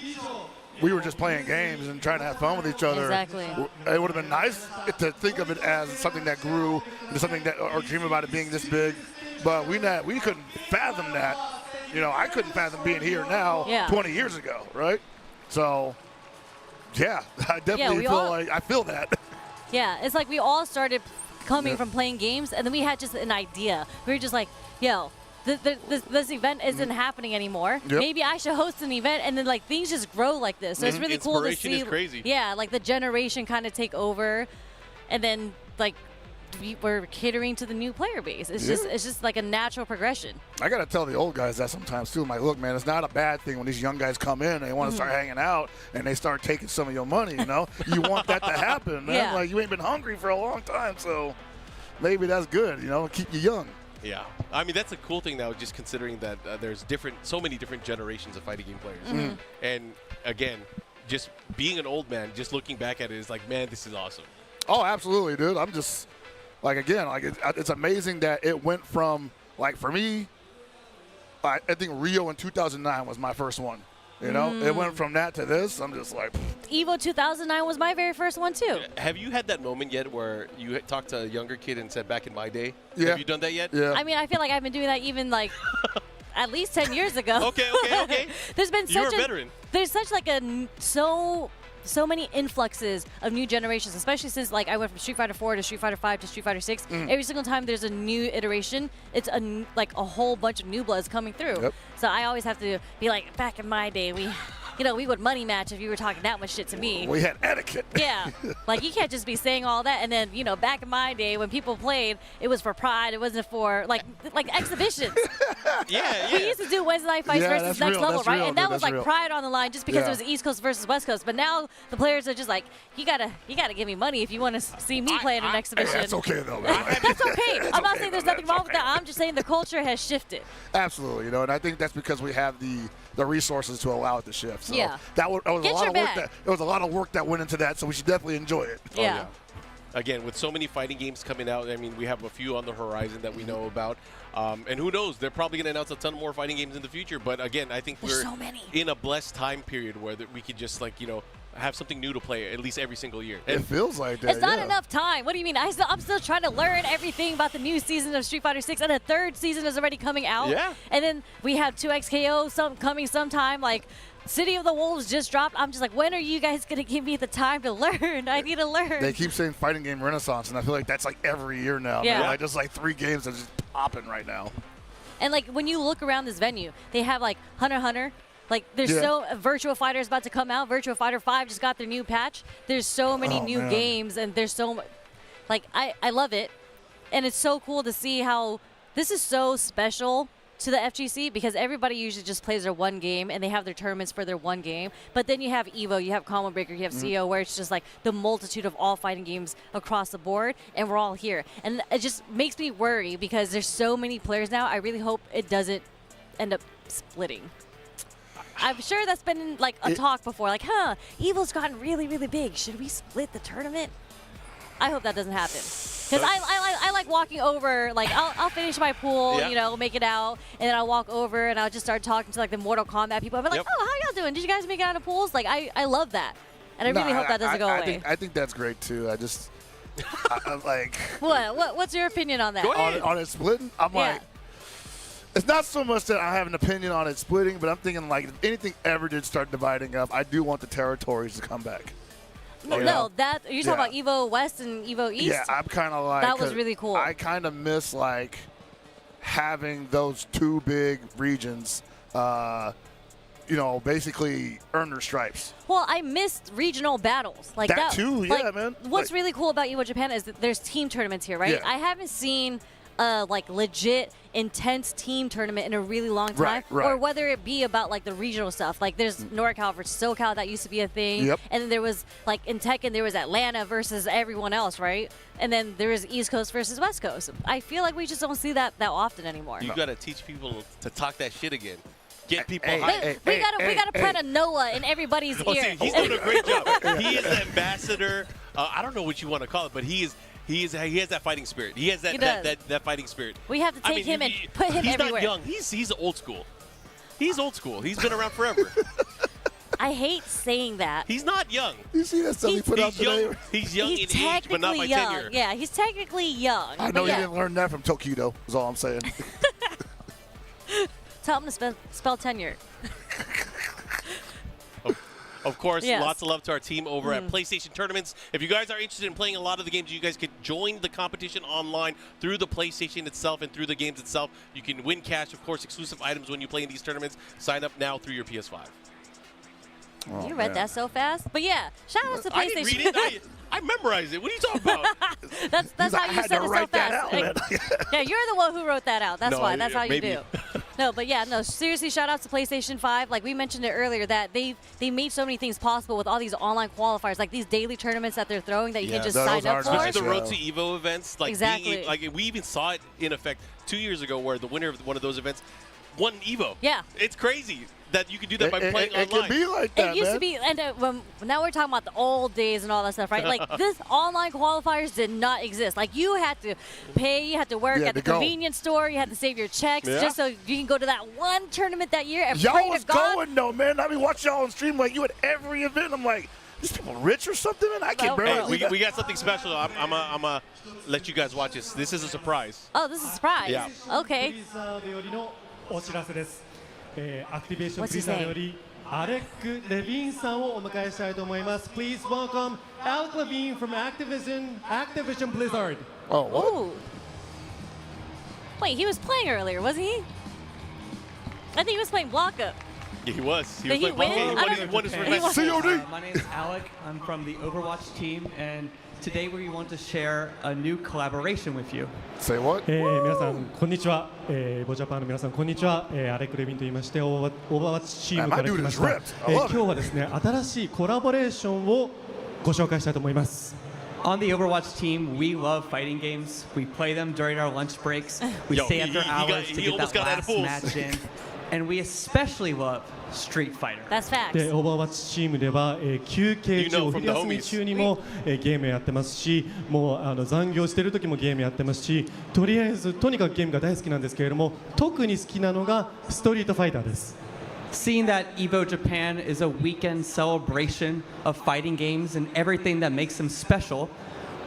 we were just playing games and trying to have fun with each other. Exactly. It would have been nice to think of it as something that grew, into something that, or dream about it being this big. But we couldn't fathom that. You know, I couldn't fathom being here now 20 years ago, right? So, yeah, I definitely I feel that. Yeah, it's like we all started coming from playing games, and then we had just an idea. We were just like, yo, this event isn't happening anymore. Yep. Maybe I should host an event, and then like things just grow like this. So it's really cool to see. Inspiration is crazy. Yeah, like the generation kind of take over, and then like we're catering to the new player base. It's just like a natural progression. I gotta tell the old guys that sometimes too. I'm like, look, man, it's not a bad thing when these young guys come in and they want to start hanging out and they start taking some of your money. You know, you want that to happen, man. Like you ain't been hungry for a long time, so maybe that's good. You know, keep you young. Yeah, I mean that's a cool thing now, just considering that there's so many different generations of fighting game players, and again, just being an old man, just looking back at it is like, man, this is awesome. Oh, absolutely, dude. I'm just like, again, like it's amazing that it went from, like, for me, I think Rio in 2009 was my first one. You know, it went from that to this. I'm just like, Evo 2009 was my very first one too. Have you had that moment yet where you talked to a younger kid and said, back in my day? Yeah. Have you done that yet? Yeah. I mean, I feel like I've been doing that even like at least 10 years ago. Okay. There's been You're such a veteran. There's such like so many influxes of new generations, especially since like I went from Street Fighter 4 to Street Fighter 5 to Street Fighter 6. Every single time there's a new iteration, it's like a whole bunch of new bloods coming through. Yep. So I always have to be like, back in my day, we would money match if you were talking that much shit to me. We had etiquette. Yeah. Like, you can't just be saying all that. And then, back in my day when people played, it was for pride. It wasn't for, like exhibitions. Yeah. We used to do Wednesday Night Fights versus Next Level, right? Real, and that dude, was, like, pride on the line just because it was East Coast versus West Coast. But now the players are just like, you gotta give me money if you want to see me play in an exhibition. Hey, that's okay, though, man. That's okay. I'm not saying there's nothing wrong with that. I'm just saying the culture has shifted. Absolutely, and I think that's because we have the resources to allow it to shift. So Yeah. That was a Get lot your of work. bag. There was a lot of work that went into that, so we should definitely enjoy it. Yeah. Again, with so many fighting games coming out, I mean, we have a few on the horizon that we know about. And who knows? They're probably going to announce a ton more fighting games in the future. But again, I think There's we're so many. in a blessed time period where we could just, like, have something new to play at least every single year. It feels like that. It's not enough time. What do you mean? I'm still trying to learn everything about the new season of Street Fighter 6, and the third season is already coming out. Yeah. And then we have 2XKO coming sometime. Like, City of the Wolves just dropped. I'm just like, when are you guys going to give me the time to learn? I need to learn. They keep saying fighting game renaissance, and I feel like that's like every year now. Yeah. Man. Like just like 3 games that are just popping right now. And, like, when you look around this venue, they have, like, Hunter x Hunter. Like, there's Virtua Fighter is about to come out. Virtua Fighter 5 just got their new patch. There's so many new games, and there's so much. Like, I love it. And it's so cool to see how this is so special to the FGC, because everybody usually just plays their one game, and they have their tournaments for their one game. But then you have Evo, you have Combo Breaker, you have CO, where it's just like the multitude of all fighting games across the board, and we're all here. And it just makes me worry, because there's so many players now. I really hope it doesn't end up splitting. I'm sure that's been like a talk before, like, Evo's gotten really, really big. Should we split the tournament? I hope that doesn't happen. Because I like walking over, like, I'll finish my pool, make it out, and then I'll walk over and I'll just start talking to, like, the Mortal Kombat people. I'll be like, oh, how y'all doing? Did you guys make it out of pools? Like, I love that. And I really hope that doesn't go away. I think that's great, too. I just, I'm like. What's your opinion on that? On it splitting? I'm like. It's not so much that I have an opinion on it splitting, but I'm thinking, like, if anything ever did start dividing up, I do want the territories to come back. No, you're talking about Evo West and Evo East? Yeah, I'm kind of like. That was really cool. I kind of miss, like, having those 2 big regions, basically earn their stripes. Well, I missed regional battles. Like that too, yeah, man. What's really cool about Evo Japan is that there's team tournaments here, right? Yeah. I haven't seen a like legit intense team tournament in a really long time, Right. or whether it be about like the regional stuff. Like there's NorCal versus SoCal, that used to be a thing. Yep. And then there was like in Tekken there was Atlanta versus everyone else, right? And then there was East Coast versus West Coast. I feel like we just don't see that often anymore. You got to teach people to talk that shit again. Get people we gotta plant a Noah in everybody's ear. See, he's doing a great job. He is the ambassador. I don't know what you want to call it, but he has that fighting spirit. He has that fighting spirit. We have to take him and put him everywhere. He's not young. He's old school. He's old school. He's been around forever. I hate saying that. He's not young. You see that stuff he put out today? He's young in age, but not by tenure. Yeah, he's technically young. I know you didn't learn that from Tokido, is all I'm saying. Tell him to spell tenure. Of course, Yes. lots of love to our team over at PlayStation Tournaments. If you guys are interested in playing a lot of the games, you guys can join the competition online through the PlayStation itself and through the games itself. You can win cash, of course, exclusive items when you play in these tournaments. Sign up now through your PS5. Oh, you read that so fast. But yeah, shout out to PlayStation. I didn't read it. I memorized it. What are you talking about? That's how you said it so fast. Yeah, you're the one who wrote that out. That's why. That's how you do. No, but yeah, no, seriously, shout out to PlayStation 5. Like we mentioned it earlier, that they made so many things possible with all these online qualifiers, like these daily tournaments that they're throwing that you can just sign up for. Especially the Road to Evo events. Like exactly. Like we even saw it in effect 2 years ago, where the winner of one of those events won Evo. Yeah. It's crazy that you can do that by playing online. It can be like that, It used to be, and now we're talking about the old days and all that stuff, right? Like this online qualifiers did not exist. Like you had to pay, you had to work at the convenience store, you had to save your checks just so you can go to that one tournament that year and pray Y'all was to God. going though, man. I mean, watch y'all on stream like you at every event. I'm like, these people rich or something? Man, I can barely. We got something special. I'm gonna let you guys watch this. This is a surprise. Oh, this is a surprise. Yeah. Okay. お知らせです。アクティベーション What's ブリ his ザード name? よりアレック・レヴィンさんをお迎えしたいと思います。Please welcome Alec Levine from Activision Blizzard. Oh, what? Ooh. Wait, he was playing earlier, wasn't he? I think he was playing Blanca. Yeah, he was. Did he win? He won his revenge. COD. My name is Alec. I'm from the Overwatch team, and today we want to share a new collaboration with you. Say what? 皆さんこんにちは。Evo Japan の皆さんこんにちは。アレック・レヴィンと言いまして、オーバーワッチチームから来ました。今日はですね、新しいコラボレーションをご紹介したいと思います。On the Overwatch team, we love fighting games. We play them during our lunch breaks. We stay after hours to get that last match in. And we especially love Street Fighter. That's facts. で、オーバーワッチチームでは、休憩中、お昼休み中にも、ゲームやってますし、もう残業してる時もゲームやってますし、とりあえずとにかくゲームが大好きなんですけれども、特に好きなのがストリートファイターです。Seeing that Evo Japan is a weekend celebration of fighting games and everything that makes them special,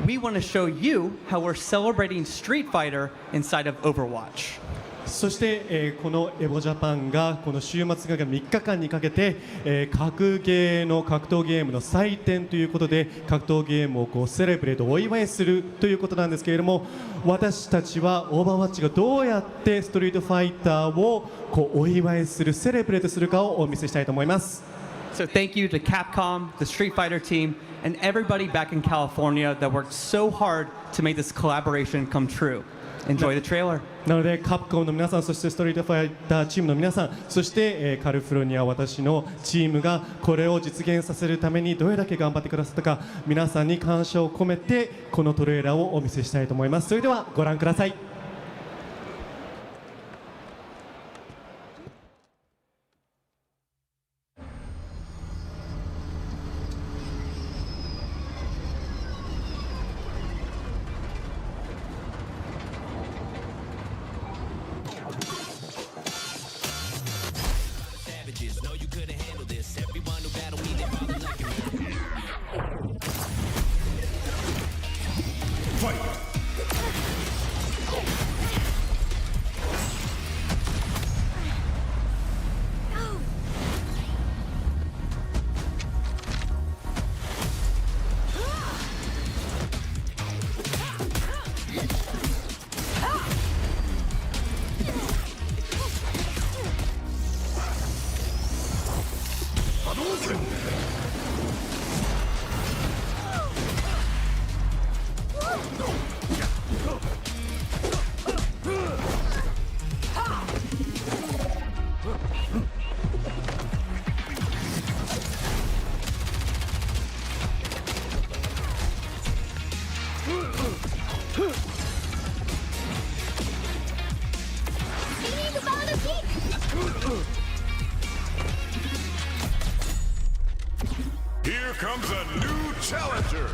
we want to show you how we're celebrating Street Fighter inside of Overwatch. そして、このエボジャパンがこの週末が3日間にかけて、格ゲーの格闘ゲームの祭典ということで格闘ゲームをこうセレブレートお祝いするということなんですけれども、私たちはオーバーワッチがどうやってストリートファイターをこうお祝いするセレブレートするかをお見せしたいと思います。So thank you to Capcom, the Street Fighter team, and everybody back in California that worked so hard to make this collaboration come true. Enjoy the trailer. なのでカプコンの皆さん、そしてストリートファイターチームの皆さん、そして、カルフロニア私のチームがこれを実現させるためにどれだけ頑張ってくださったか、皆さんに感謝を込めてこのトレーラーをお見せしたいと思います。それではご覧ください。Fight! comes a new challenger.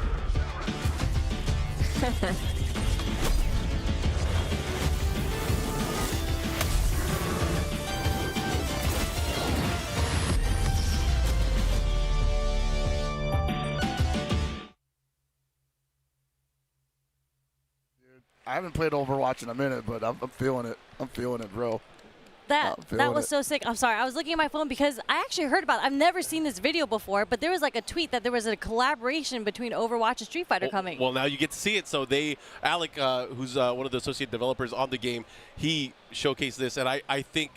I haven't played Overwatch in a minute, but I'm feeling it. I'm feeling it, bro. That was so sick. I'm sorry. I was looking at my phone because I actually heard about it. I've never seen this video before, but there was like a tweet that there was a collaboration between Overwatch and Street Fighter coming. Well, now you get to see it. So Alec, who's one of the associate developers on the game, he showcased this, and I think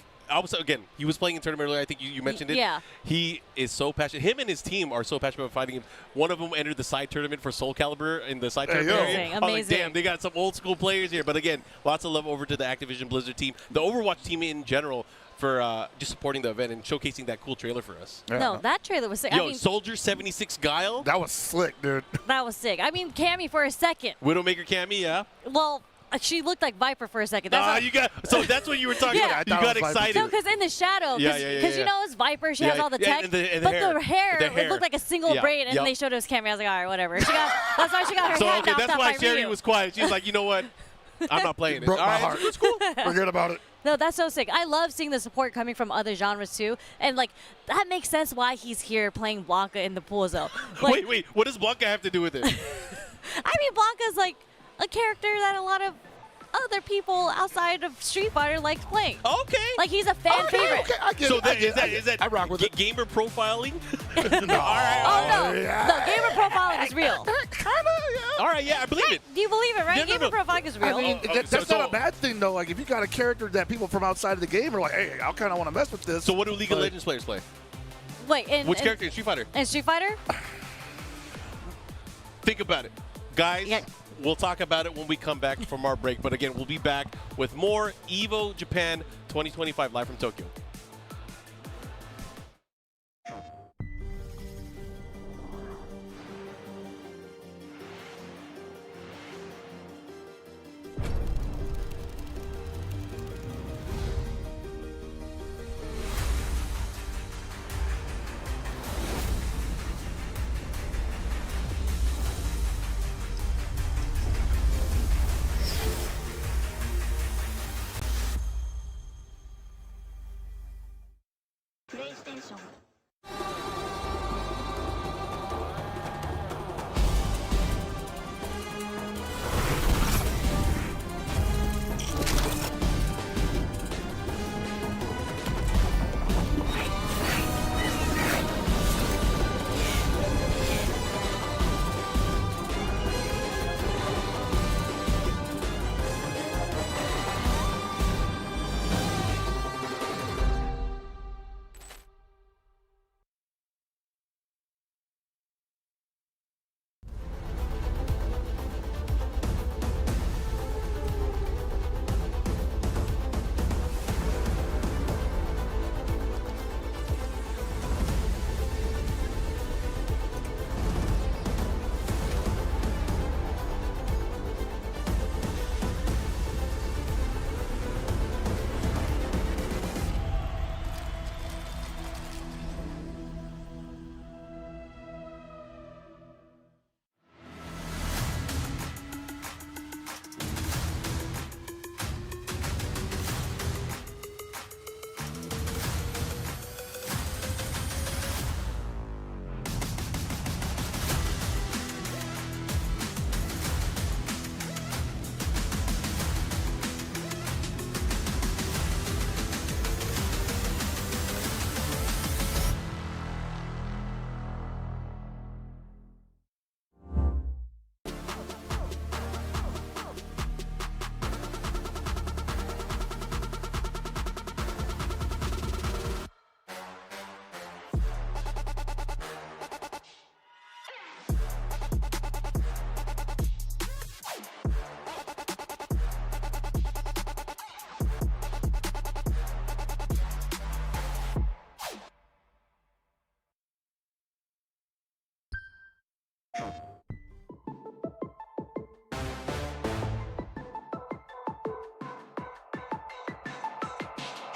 again, he was playing in tournament earlier. I think you mentioned it. Yeah. He is so passionate. Him and his team are so passionate about fighting him. One of them entered the side tournament for Soul Calibur in the side tournament area. Amazing. I was like, damn, they got some old school players here. But again, lots of love over to the Activision Blizzard team, the Overwatch team in general, for just supporting the event and showcasing that cool trailer for us. Yeah. No, that trailer was sick. Yo, I mean, Soldier 76 Guile. That was slick, dude. That was sick. I mean, Cammy for a second. Widowmaker Cammy, yeah. Well, she looked like Viper for a second. So that's what you were talking about. You got excited. No, because in the shadow, because you know it's Viper, she has all the tech, and the but hair. it looked like a single braid, and they showed us Cammy. I was like, all right, whatever. That's why she got her hat knocked that's off why by Sherry Ryu. was quiet. She's like, you know what? I'm not playing it. Broke all my right, heart. it's cool. Forget about it. No, that's so sick. I love seeing the support coming from other genres too, and like that makes sense why he's here playing Blanca in the pools though. Like, wait, what does Blanca have to do with it? I mean, Blanca's like a character that a lot of other people outside of Street Fighter likes playing. Okay. Like he's a fan favorite. Okay, I get So it. is that I rock with it. gamer profiling? No. Oh no, no, gamer profiling is real. All right, yeah, I believe it. Do you believe it, right? Gamer profiling is real. I mean, that's so- not a bad thing, though. Like, if you got a character that people from outside of the game are like, hey, I kind of want to mess with this. So what do League of Legends players play? Wait, Which character in Street Fighter? In Street Fighter? Think about it. Guys, we'll talk about it when we come back from our break. But again, we'll be back with more Evo Japan 2025 live from Tokyo.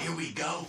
Here we go.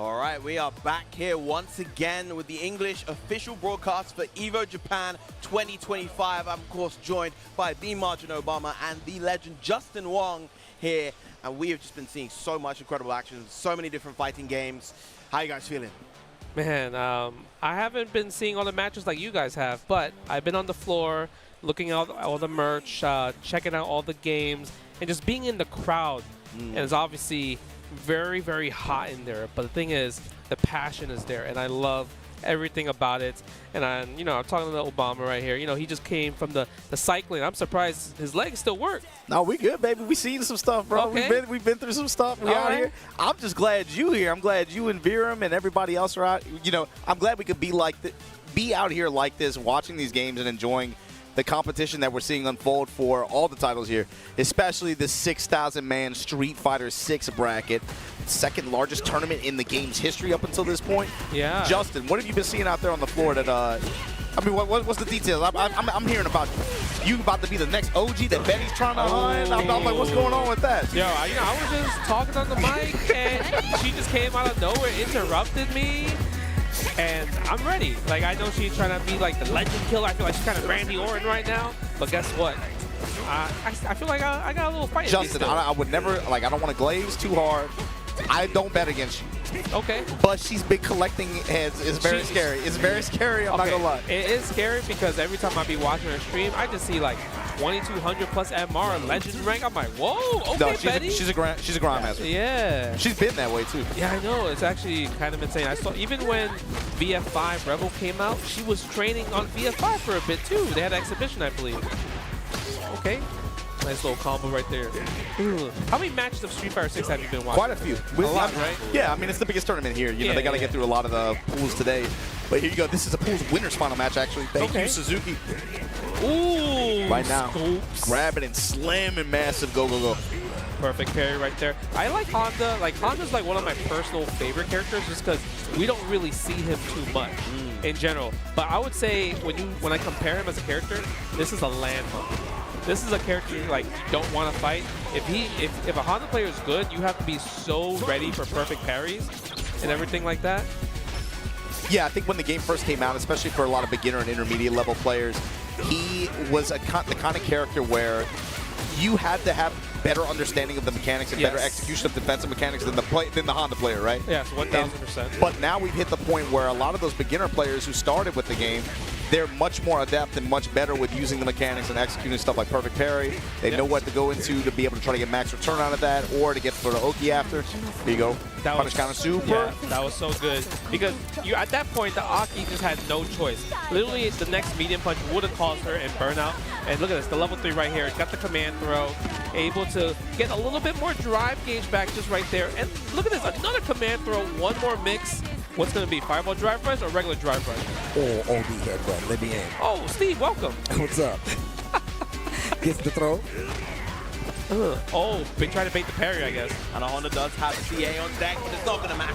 All right, we are back here once again with the English official broadcast for Evo Japan 2025. I'm, of course, joined by the Margin Obama and the legend Justin Wong here. And we have just been seeing so much incredible action, so many different fighting games. How are you guys feeling? Man, I haven't been seeing all the matches like you guys have, but I've been on the floor looking at all the merch, checking out all the games, and just being in the crowd. And it's obviously very, very hot in there. But the thing is, the passion is there, and I love everything about it. And I'm talking to Obama right here. He just came from the cycling. I'm surprised his legs still work. No, we good, baby. We seen some stuff, bro. Okay. We've been through some stuff. We out here. I'm just glad you here. I'm glad you and Viram and everybody else are out. I'm glad we could be out here like this, watching these games and enjoying the competition that we're seeing unfold for all the titles here, especially the 6,000-man Street Fighter 6 bracket, second largest tournament in the game's history up until this point. Yeah. Justin, what have you been seeing out there on the floor that, what's the details? I'm hearing about you about to be the next OG that Betty's trying to hunt. I'm like, what's going on with that? Yo, I was just talking on the mic, and she just came out of nowhere, interrupted me. And I'm ready. Like, I know she's trying to be like the legend killer. I feel like she's kind of Randy Orton right now. But guess what? I feel like I got a little fight. Justin, I would never, I don't want to glaze too hard. I don't bet against you. Okay. But she's been collecting heads. It's very scary. It's very scary. I'm not going to lie. It is scary because every time I be watching her stream, I just see like 2,200 plus MR legend rank. I'm like, whoa, okay, no, Betty. She's a grandmaster. Yeah. She's been that way too. Yeah, I know. It's actually kind of insane. I saw even when VF5 Rebel came out, she was training on VF5 for a bit too. They had an exhibition, I believe. Okay. Nice little combo right there. Ooh. How many matches of Street Fighter 6 have you been watching? Quite a few. A lot, right? Yeah, I mean, it's the biggest tournament here. They got to get through a lot of the pools today. But here you go. This is a pools winners final match, actually. Thank you, Suzuki. Ooh. Right now, grabbing and slamming massive go. Perfect parry right there. I like Honda. Like, Honda's like one of my personal favorite characters just because we don't really see him too much in general. But I would say when I compare him as a character, this is a landmark. This is a character like you don't want to fight. If a Honda player is good, you have to be so ready for perfect parries and everything like that. Yeah, I think when the game first came out, especially for a lot of beginner and intermediate level players, he was the kind of character where you had to have better understanding of the mechanics and better execution of defensive mechanics than the Honda player, right? Yes, 1,000%. But now we've hit the point where a lot of those beginner players who started with the game, they're much more adept and much better with using the mechanics and executing stuff like perfect parry. They know what to go into to be able to try to get max return out of that or to get for the Oki after. Here you go. Punish counter super. Yeah, that was so good. Because at that point, the Aki just had no choice. Literally, the next medium punch would have caused her in burnout. And look at this, the level 3 right here. Got the command throw. Able to get a little bit more drive gauge back just right there. And look at this, another command throw, one more mix. What's going to be, fireball drive rush or regular drive rush? Or OD headbutt, let me in. Oh, Steve, welcome. What's up? Gets the throw. Oh, been trying to bait the parry, I guess. And Honda does have CA on deck, but it's not going to matter.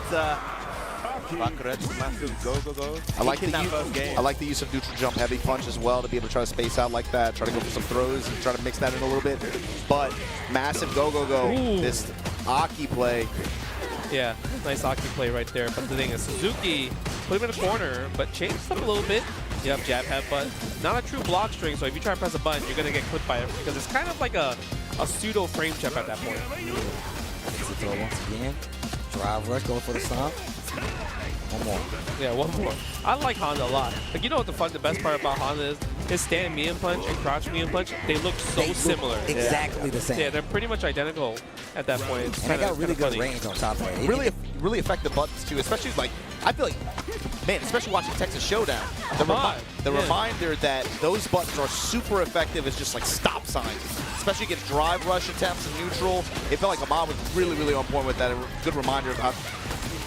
I like the use of neutral jump heavy punch as well to be able to try to space out like that, try to go for some throws and try to mix that in a little bit. But massive go. Ooh. This Aki play. Yeah, nice Aki play right there. But the thing is, Suzuki put him in the corner, but changed stuff a little bit. Yep, jab headbutt. Not a true block string, so if you try to press a button, you're going to get clipped by it because it's kind of like a pseudo frame check at that point. Throw once again. Drive rush, going for the stomp. One more. Yeah, one more. I like Honda a lot. Like, you know what the best part about Honda is? His stand medium punch and crouch medium punch, they look so similar. Exactly the same. Yeah, they're pretty much identical at that point. It's and they got really good range on top of it. Really effective buttons too, especially like, I feel like, man, especially watching Texas Showdown. The reminder that those buttons are super effective as just like stop signs, especially against drive rush attempts and neutral. It felt like Ahmad was really on point with that. A good reminder of how,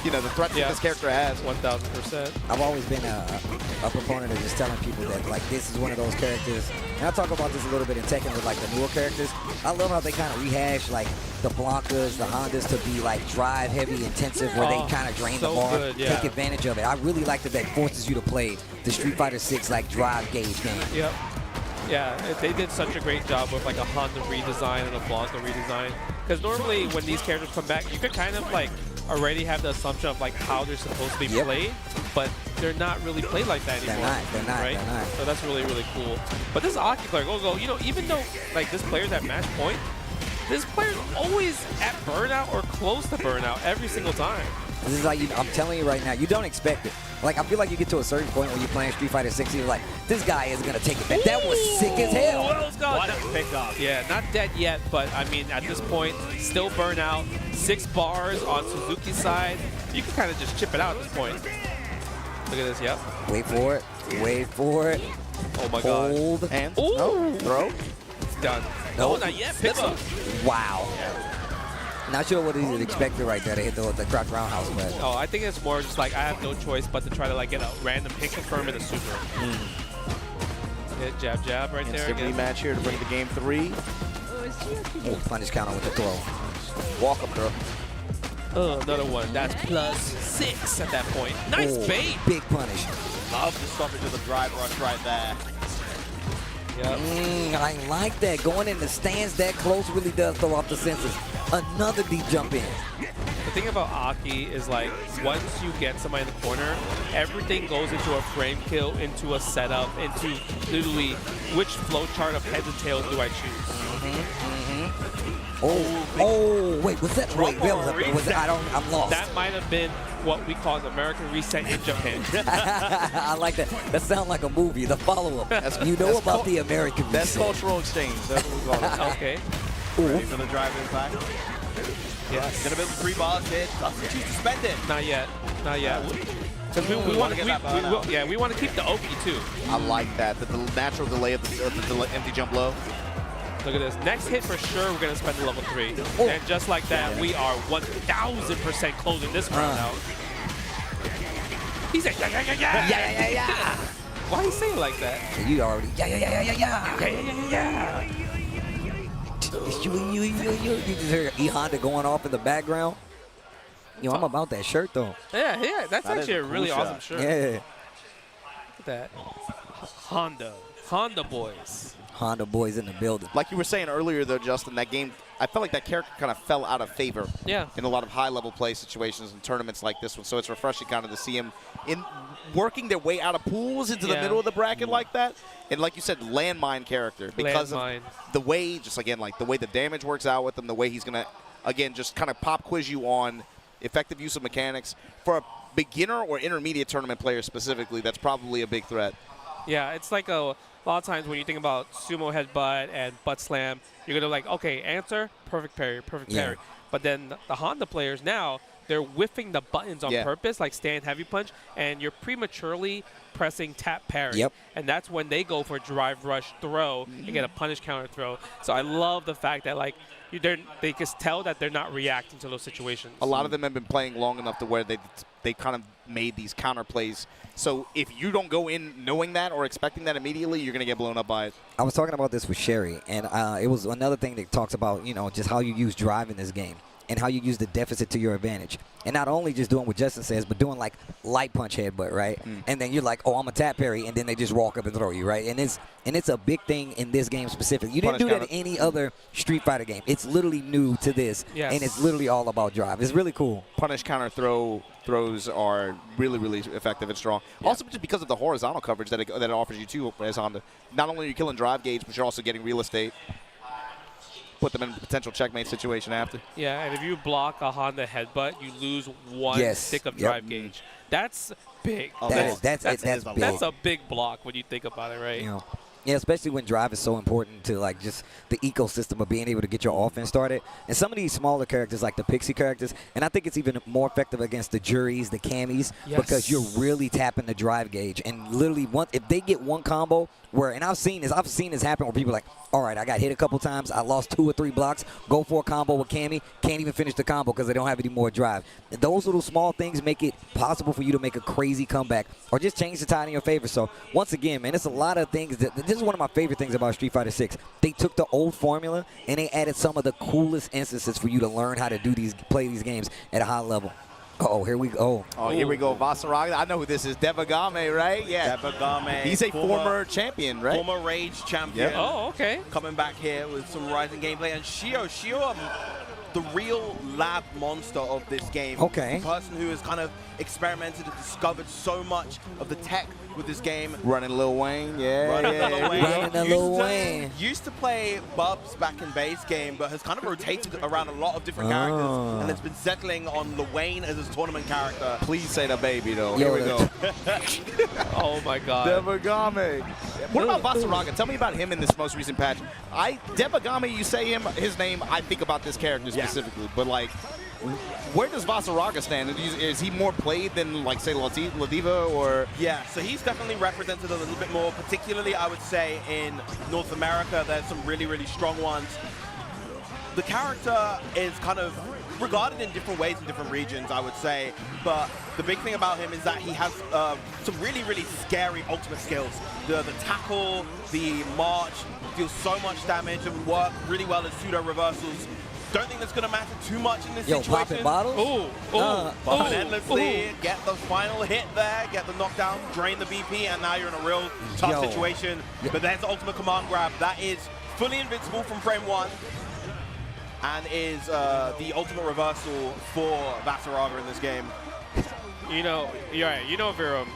the threat that this character has. 1,000%. I've always been a proponent of just telling people that, like, this is one of those characters. And I talk about this a little bit in Tekken with, like, the newer characters. I love how they kind of rehash, like, the Blankas, the Hondas to be, like, drive-heavy, intensive, where they kind of drain the bar, take advantage of it. I really like that forces you to play the Street Fighter 6, like, drive gauge game. Yep. Yeah, they did such a great job with, like, a Honda redesign and a Blanka redesign. Because normally when these characters come back, you could kind of, like, already have the assumption of like how they're supposed to be played, but they're not really played like that anymore. They're not. Right? They're not. So that's really, really cool. But this Aki player, you know, even though like this player's at match point, this player's always at burnout or close to burnout every single time. This is like, I'm telling you right now, you don't expect it. Like, I feel like you get to a certain point when you're playing Street Fighter 6, you're like, this guy is going to take it back. That was sick as hell. What a pickup. Yeah, not dead yet, but I mean, at this point, still burnout. 6 bars on Suzuki's side. You can kind of just chip it out at this point. Look at this, yep. Wait for it. Wait for it. Oh my god. Hold. Hands. Ooh. No. Throw. It's done. No, not yet. Picks up. Wow. Not sure what he's expected right there to hit the crouch roundhouse, but. Oh, I think it's more just like I have no choice but to try to like get a random hit confirm in a super. Hit jab jab right there. Instant rematch here to bring the game 3. Oh, punish counter with the throw. Walk up throw. Oh, another one. That's +6 at that point. Nice bait. Big punish. Love the stoppage of the drive rush right there. Yep. I like that. Going in the stands that close really does throw off the senses. Another deep jump in. The thing about Aki is like once you get somebody in the corner, everything goes into a frame kill, into a setup, into literally which flowchart of heads and tails do I choose. Oh, wait, was that? Wait, I'm lost. That might have been what we call an American reset in Japan. I like that. That sounds like a movie, the follow-up. You know about the American reset. That's cultural exchange. That's what we call it. Okay. Ready for the drive impact. Yes. Gonna build 3 bars hit. Doesn't choose to spend it. Not yet. Not yet. Because we want to we want to keep the Oki too. I like that. The natural delay of the empty jump low. Look at this. Next hit for sure, we're going to spend the level 3. And just like that, we are 1,000% closing this round out. He said, yeah. Why you say it like that? You already, yeah. You just hear E Honda going off in the background. Yo, I'm about that shirt though. Yeah, that's actually a really awesome shirt. Yeah. Look at that. Honda boys. Honda boys in the building. Like you were saying earlier, though, Justin, that game, I felt like that character kind of fell out of favor in a lot of high-level play situations and tournaments like this one. So it's refreshing kind of to see him working their way out of pools into the middle of the bracket like that. And like you said, landmine character because of the way, just again, like the way the damage works out with him, the way he's going to, again, just kind of pop quiz you on effective use of mechanics. For a beginner or intermediate tournament player specifically, that's probably a big threat. Yeah, it's like a lot of times when you think about sumo headbutt and butt slam, you're going to like, okay, answer, perfect parry. But then the Honda players now, they're whiffing the buttons on purpose, like stand heavy punch, and you're prematurely pressing tap parry. And that's when they go for drive rush throw and get a punish counter throw. So I love the fact that like they can tell that they're not reacting to those situations. A lot of them have been playing long enough to where they kind of made these counter plays. So if you don't go in knowing that or expecting that immediately, you're going to get blown up by it. I was talking about this with Sherry, and it was another thing that talks about, just how you use drive in this game and how you use the deficit to your advantage. And not only just doing what Justin says, but doing like light punch headbutt, right? And then you're like, oh, I'm a tap parry, and then they just walk up and throw you, right? And it's a big thing in this game specifically. You didn't do that in any other Street Fighter game. It's literally new to this, and it's literally all about drive. It's really cool. Punish counter throws are really, really effective and strong. Also just because of the horizontal coverage that it offers you too as Honda. Not only are you killing drive gauge, but you're also getting real estate. Put them in a potential checkmate situation after. Yeah, and if you block a Honda headbutt, you lose one stick of drive gauge. That's big. That's big. That's a big block when you think about it, right? Yeah, especially when drive is so important to like just the ecosystem of being able to get your offense started. And some of these smaller characters, like the Pixie characters, and I think it's even more effective against the Juries, the Camis, because you're really tapping the drive gauge. And literally, if they get one combo where, and I've seen this happen where people are like, all right, I got hit a couple times, I lost 2 or 3 blocks, go for a combo with Cami, can't even finish the combo because they don't have any more drive. And those little small things make it possible for you to make a crazy comeback or just change the tide in your favor. So once again, man, it's a lot of things. This is one of my favorite things about Street Fighter 6. They took the old formula and they added some of the coolest instances for you to learn how to play these games at a high level. Oh, here we go. Oh, here we go. Vasaraga. I know who this is. Devagame, right? Yeah. Devagame. He's a former champion, right? Former Rage champion. Oh, okay. Coming back here with some rising gameplay. And Shio, the real lab monster of this game. Okay. The person who has kind of experimented and discovered so much of the tech with this game. Running Lil Wayne, Running Lil Wayne. Used to play Bubs back in base game, but has kind of rotated around a lot of different characters, and has been settling on Lil Wayne as his tournament character. Please say the baby, though. Yo, Here we go. Oh my God. Debagame. What about Vasaraga? Tell me about him in this most recent patch. Debagame, you say his name, I think about this character specifically, but like, where does Vasaraga stand? Is he more played than, like, say, Ladiva or? Yeah, so he's definitely represented a little bit more, particularly, I would say, in North America. There's some really, really strong ones. The character is kind of regarded in different ways in different regions, I would say, but the big thing about him is that he has some really, really scary ultimate skills. The tackle, the march, deals so much damage and work really well as pseudo reversals. Don't think that's going to matter too much in this situation. Popping bottles? Popping endlessly, get the final hit there, get the knockdown, drain the BP, and now you're in a real tough situation. But there's the ultimate command grab. That is fully invincible from frame 1. And is the ultimate reversal for Vasaraga in this game. You know, you're right. You know, Virum,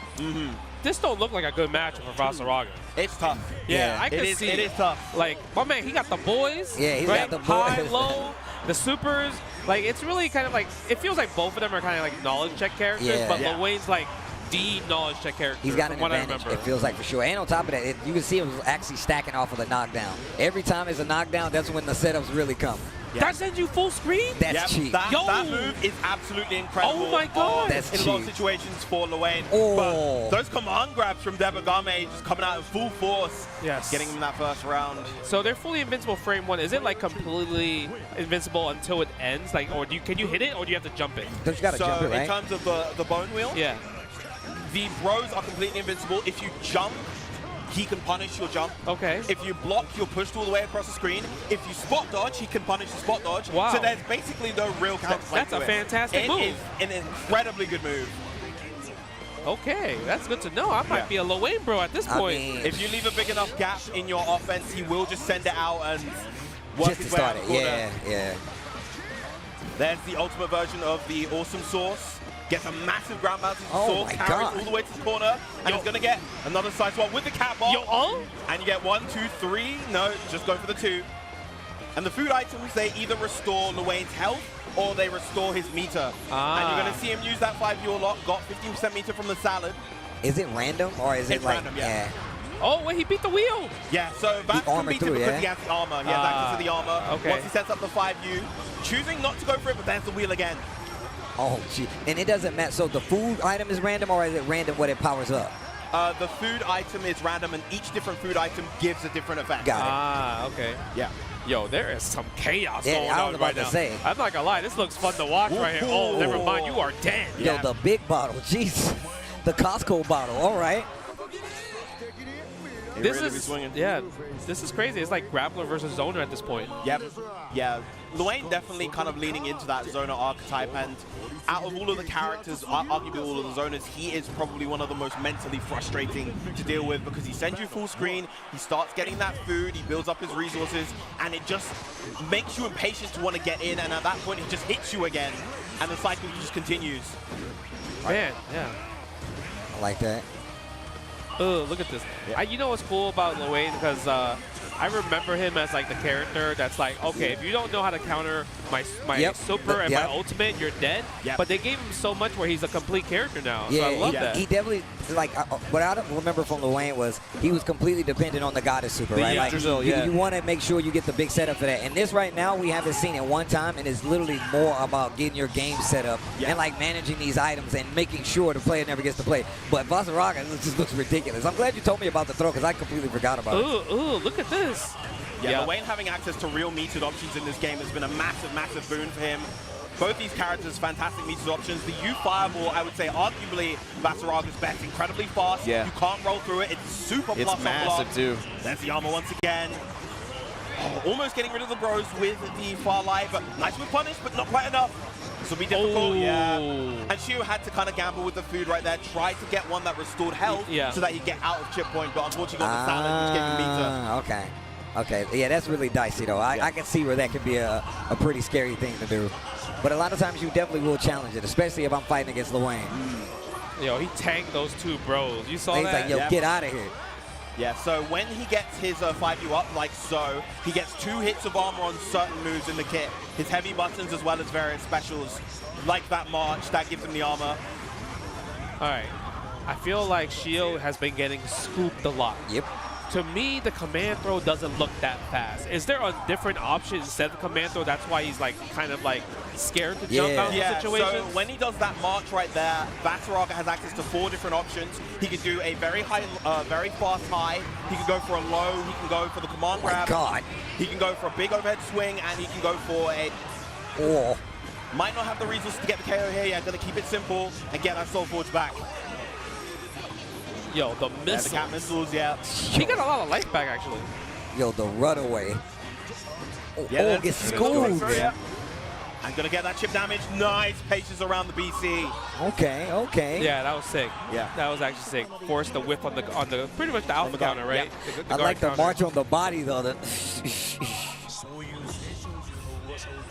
this don't look like a good match for Vasaraga. It's tough. Yeah, I can see it. It is tough. Like, my man, he got the boys. Yeah, he's right? got the boys. High, low, the supers. Like, it's really kind of like, it feels like both of them are kind of like knowledge check characters, but Lil Wayne's like the knowledge check character. He's got an from what advantage, I remember. it feels like, for sure. And on top of that, you can see him actually stacking off of the knockdown. Every time there's a knockdown, that's when the setups really come. That sends you full screen? That's cheap. That move is absolutely incredible. Oh my God. That's in a lot of situations for Lil Wayne. But those command grabs from Debagame just coming out in full force. Yes. Getting him in that first round. So they're fully invincible frame 1. Is it like completely invincible until it ends? Like, or can you hit it, or do you have to jump it? Don't you gotta jump it, right? In terms of the bone wheel, the bros are completely invincible. If you jump, he can punish your jump. Okay. If you block, you're pushed all the way across the screen. If you spot dodge, he can punish the spot dodge. Wow. So there's basically no real counterplay. That's a fantastic move. It is an incredibly good move. Okay, that's good to know. I might be a Lil Wayne bro at this point. If you leave a big enough gap in your offense, he will just send it out and work Just to his way out start the it, corner. yeah. There's the ultimate version of the awesome sauce. Gets a massive ground bounce into the Oh sauce, my carries God. all the way to the corner, and he's going to get another side swap with the cat ball. And you get 1, 2, 3. No, just go for the 2. And the food items, they either restore Lil Wayne's health or they restore his meter. And you're going to see him use that 5-viewer lock, got 15% meter from the salad. Is it random, or is it It's like... random, yeah. Oh, wait, he beat the wheel. Yeah, so Vax can beat it because he has the armor. He has access to the armor. Okay. Once he sets up the 5U, choosing not to go for it, but there's the wheel again. Oh, gee. And it doesn't matter. So the food item is random, or is it random what it powers up? The food item is random, and each different food item gives a different effect. Got it. Ah, okay. Yeah. Yo, there is some chaos Yeah, going I was on about right to now. say. I'm not gonna lie, this looks fun to watch right here. Oh, never mind, you are dead. Yo, the big bottle. Jeez. The Costco bottle. All right. This is this is crazy. It's like Grappler versus Zoner at this point. Yep. Yeah. Lil Wayne definitely kind of leaning into that Zoner archetype, and out of all of the characters, arguably all of the Zoners, he is probably one of the most mentally frustrating to deal with because he sends you full screen, he starts getting that food, he builds up his resources, and it just makes you impatient to want to get in, and at that point he just hits you again, and the cycle just continues. Man, yeah. I like that. Oh, look at this. You know what's cool about Lil Wayne? Because I remember him as like the character that's like, okay, if you don't know how to counter my super and my ultimate, you're dead. But they gave him so much where he's a complete character now. Yeah, so I love that. He definitely, like, what I remember from Lil Wayne was he was completely dependent on the goddess super, right? Like, you want to make sure you get the big setup for that. And this right now, we haven't seen it one time, and it's literally more about getting your game set up and like managing these items and making sure the player never gets to play. But Vasaraga just looks ridiculous. I'm glad you told me about the throw because I completely forgot about it. Ooh, look at this. Yeah, Lil Wayne having access to real metered options in this game has been a massive, massive boon for him. Both these characters, fantastic metered options. The U Fireball, I would say, arguably Vasaraga's best. Incredibly fast. Yeah. You can't roll through it. It's super plus It's massive, too. There's the armor once again. Oh, almost getting rid of the bros with the far light, but nice with punish, but not quite enough. This will be difficult, yeah. And Shio had to kind of gamble with the food right there, tried to get one that restored health so that he'd get out of chip point, but unfortunately got the salad, which gave him meter. Okay. Okay, yeah, that's really dicey, though. I can see where that could be a pretty scary thing to do. But a lot of times you definitely will challenge it, especially if I'm fighting against Leroy. Yo, he tanked those two bros. You saw He's that? like, yo, get out of here. Yeah, so when he gets his 5U up like so, he gets 2 hits of armor on certain moves in the kit. His heavy buttons as well as various specials, like that march, that gives him the armor. All right. I feel like Shio has been getting scooped a lot. Yep. To me, the command throw doesn't look that fast. Is there a different option instead of the command throw? That's why he's like kind of like scared to jump out of the situation. So when he does that march right there, Vasaraga has access to 4 different options. He can do a very high, very fast high. He can go for a low. He can go for the command grab. God. He can go for a big overhead swing, and he can go for a. Oh. Might not have the resources to get the KO here. Yeah, gonna keep it simple and get that Soul Forge back. Yo, the missiles. The cat missiles, yeah. He got a lot of life back, actually. Yo, the runaway. Yeah, gets schooled. Yeah. I'm gonna get that chip damage. Nice patience around the BC. Okay. Yeah, that was sick. Yeah, that was actually sick. Forced the whip on the pretty much the alpha counter, right? Yeah. The I like the counter. march on the body though.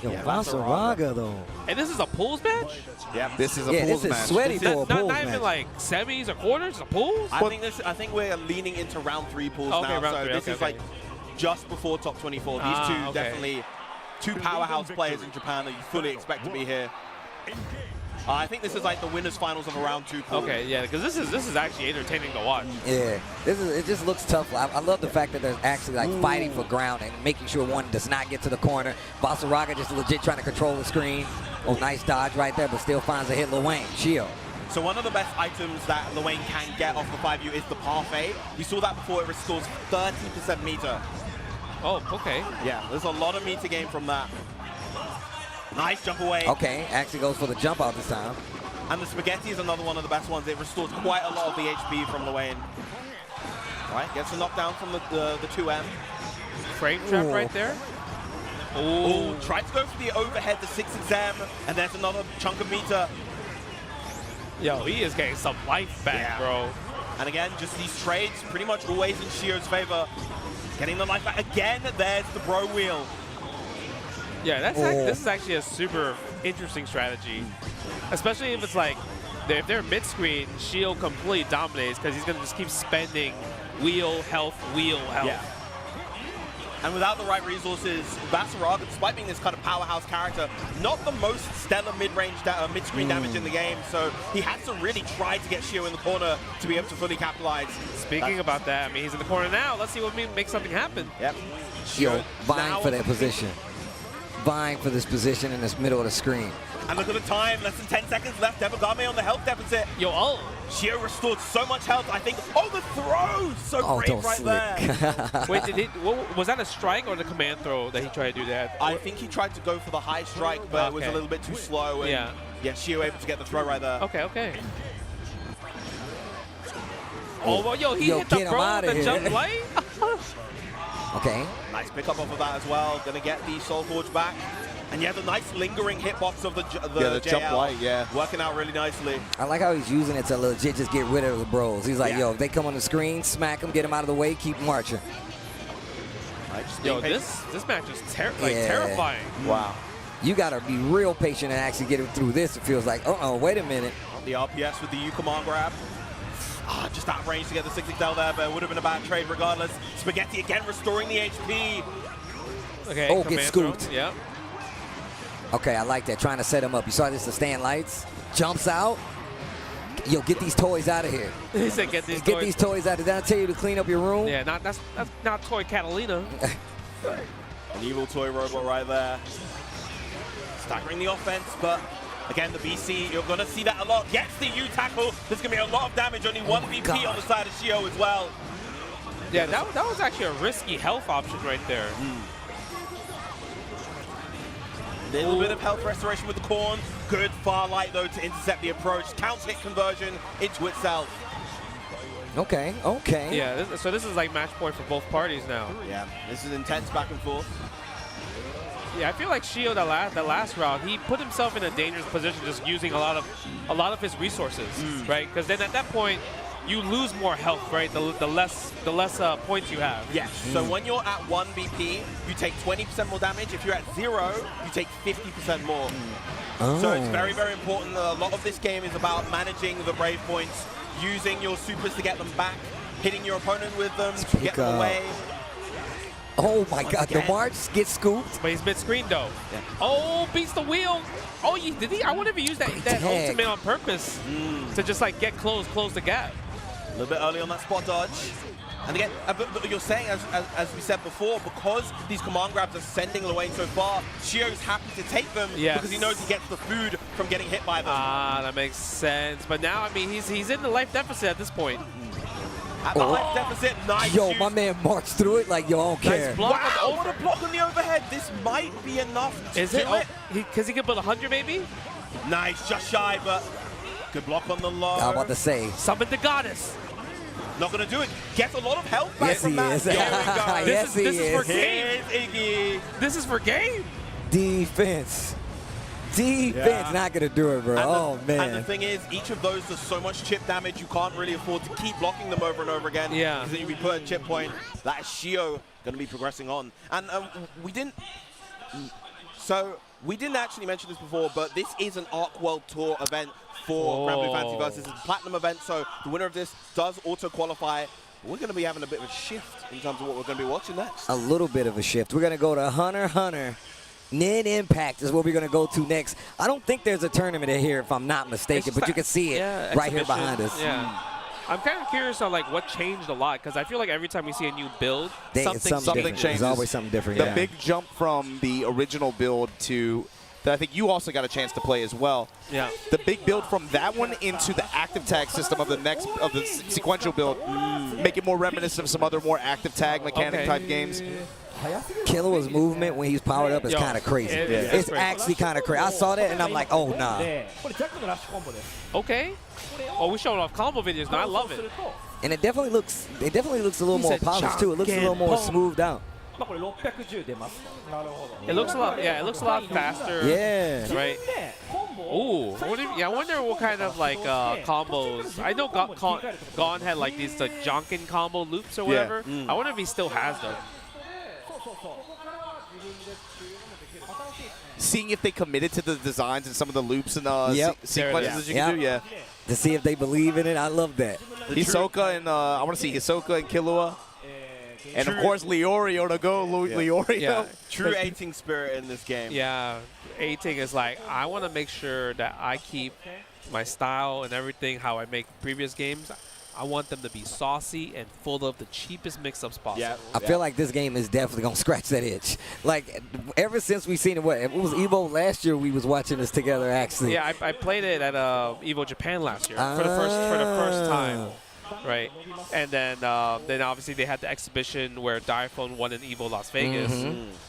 Yo, Vasaraga though. And this is a pools match? Yeah, this is a pools match. This is sweaty for a pools not match. even like semis or quarters, it's a pools? I think we're leaning into round 3 pools Okay, now. round So three, this okay, is like just before top 24. These two okay. definitely 2 powerhouse players in Japan that you fully expect to be here. I think this is like the winners finals of a round 2 pool. Okay, yeah, because this is actually entertaining to watch. Yeah, it just looks tough. I love the fact that they're actually like fighting for ground and making sure one does not get to the corner. Vasaraga just legit trying to control the screen. Oh, nice dodge right there, but still finds a hit. Leroy, Shio. So one of the best items that Leroy can get off the 5U is the parfait. We saw that before. It restores 30% meter. Oh, okay. Yeah, there's a lot of meter gain from that. Nice jump away. Okay, actually goes for the jump out this time. And the spaghetti is another one of the best ones. It restores quite a lot of the HP from Leroy. Right, gets a knockdown from the 2M. Frame trap right there. Oh, tried to go for the overhead, the 6 exam, and there's another chunk of meter. Yo, he is getting some life back, bro. And again, just these trades pretty much always in Shio's favor. Getting the life back. Again, there's the bro wheel. Yeah, this is actually a super interesting strategy, especially if it's like if they're mid-screen, Shio completely dominates because he's gonna just keep spending wheel health. Yeah. And without the right resources, Vasaraga, despite being this kind of powerhouse character, not the most stellar mid-range, mid-screen damage in the game. So he has to really try to get Shio in the corner to be able to fully capitalize. Speaking about that, I mean, he's in the corner now. Let's see what makes something happen. Yep. Yo, vying for that position. Vying for this position in this middle of the screen. And look at the time, less than 10 seconds left. Debagame on the health deficit. Yo, Shio restored so much health. I think, the throw! So brave right there. Wait, was that a strike or the command throw that he tried to do that? I think he tried to go for the high strike, but it was a little bit too slow. And yeah, Shio able to get the throw right there. Okay. Oh, well, yo, he hit the bro the jump light. Okay. Nice pickup off of that as well. Gonna get the Soul Forge back. And yeah, the nice lingering hitbox of the jump light, working out really nicely. I like how he's using it to legit just get rid of the bros. He's like, yo, if they come on the screen, smack them, get them out of the way, keep marching. Yo, this match is terrifying. Wow. You gotta be real patient and actually get him through this. It feels like, wait a minute. The RPS with the U command grab. Just out of range to get the 6XL there, but it would have been a bad trade regardless. Spaghetti again restoring the HP. Okay, get scooped. Yeah. Okay, I like that. Trying to set him up. You saw this, the stand lights. Jumps out. Yo, get these toys out of here. He said get these toys out of here. Did I tell you to clean up your room? Yeah, that's not Toy Catalina. An evil toy robot right there. Staggering the offense, but again, the BC, you're going to see that a lot. Gets the U tackle. There's going to be a lot of damage. Only one BP on the side of Shio as well. Yeah, that was actually a risky health option right there. Little bit of health restoration with the corn. Good far light, though, to intercept the approach. Counter hit conversion into itself. Okay. Yeah, so this is like match point for both parties now. Yeah, this is intense back and forth. Yeah, I feel like Shio, the last round, he put himself in a dangerous position just using a lot of his resources, right? Because then at that point, you lose more health, right? The less points you have. Yes. So when you're at 1 BP, you take 20% more damage. If you're at 0, you take 50% more. So it's very, very important. A lot of this game is about managing the Brave points, using your supers to get them back, hitting your opponent with them, to get them away. Oh my God, the March gets scooped. But he's mid-screen though. Yeah. Oh, beats the wheel. Oh, did he? I wonder if he used that ultimate on purpose to just like get close the gap. A little bit early on that spot dodge. And again, but you're saying, as we said before, because these command grabs are sending Leroy so far, Shio's happy to take them because he knows he gets the food from getting hit by them. Ah, that makes sense. But now, I mean, he's in the life deficit at this point. At the life deficit, nice. Yo, my man marched through it like, yo, I don't care. Nice block. Wow, what a block on the overhead. This might be enough to do it. Because he can build 100 maybe? Nice, just shy, but good block on the low. I'm about to say. Summon the goddess. Not going to do it. Gets a lot of health back yes, from that. Is. Here we go. Yes, this is for game. Iggy. This is for game. Defense. Not going to do it, bro. Oh, man. And the thing is, each of those does so much chip damage, you can't really afford to keep blocking them over and over again. Yeah. Because then you'll be put a chip point. That is Shio going to be progressing on. And we didn't actually mention this before, but this is an Arc World Tour event for Grand Blue Fantasy Versus. It's a platinum event, so the winner of this does auto-qualify. We're going to be having a bit of a shift in terms of what we're going to be watching next. A little bit of a shift. We're going to go to Hunter. Nin Impact is where we're going to go to next. I don't think there's a tournament here, if I'm not mistaken, but you can see it right here behind us. Yeah. I'm kind of curious on like what changed a lot, because I feel like every time we see a new build, something changes. There's always something different. The big jump from the original build to that I think you also got a chance to play as well. Yeah. The big build from that one into the active tag system of the sequential build, make it more reminiscent of some other more active tag mechanic type games. Killua's movement when he's powered up is kind of crazy. It's actually kind of crazy. I saw that and I'm like, oh nah. Okay. Oh, we showing off combo videos now. I love it. And it definitely looks a little more polished too. It looks a little more smoothed out. It looks a lot. Yeah, it looks a lot faster. Yeah. Right. Ooh. I wonder what kind of like combos. I know Gon had like these like Jonkin combo loops or whatever. I wonder if he still has them. Seeing if they committed to the designs and some of the loops and sequences that you can do, to see if they believe in it. I love that. Hisoka and I want to see Hisoka and Killua. And of course, Leroy to go. Leroy. Yeah. True 18 spirit in this game. Yeah. 18 is like, I want to make sure that I keep my style and everything, how I make previous games. I want them to be saucy and full of the cheapest mix-ups possible. I feel like this game is definitely going to scratch that itch. Like, ever since we've seen it, it was Evo last year we was watching this together, actually. Yeah, I played it at Evo Japan last year for the first time. Right, and then obviously they had the exhibition where Direphone won in Evo Las Vegas.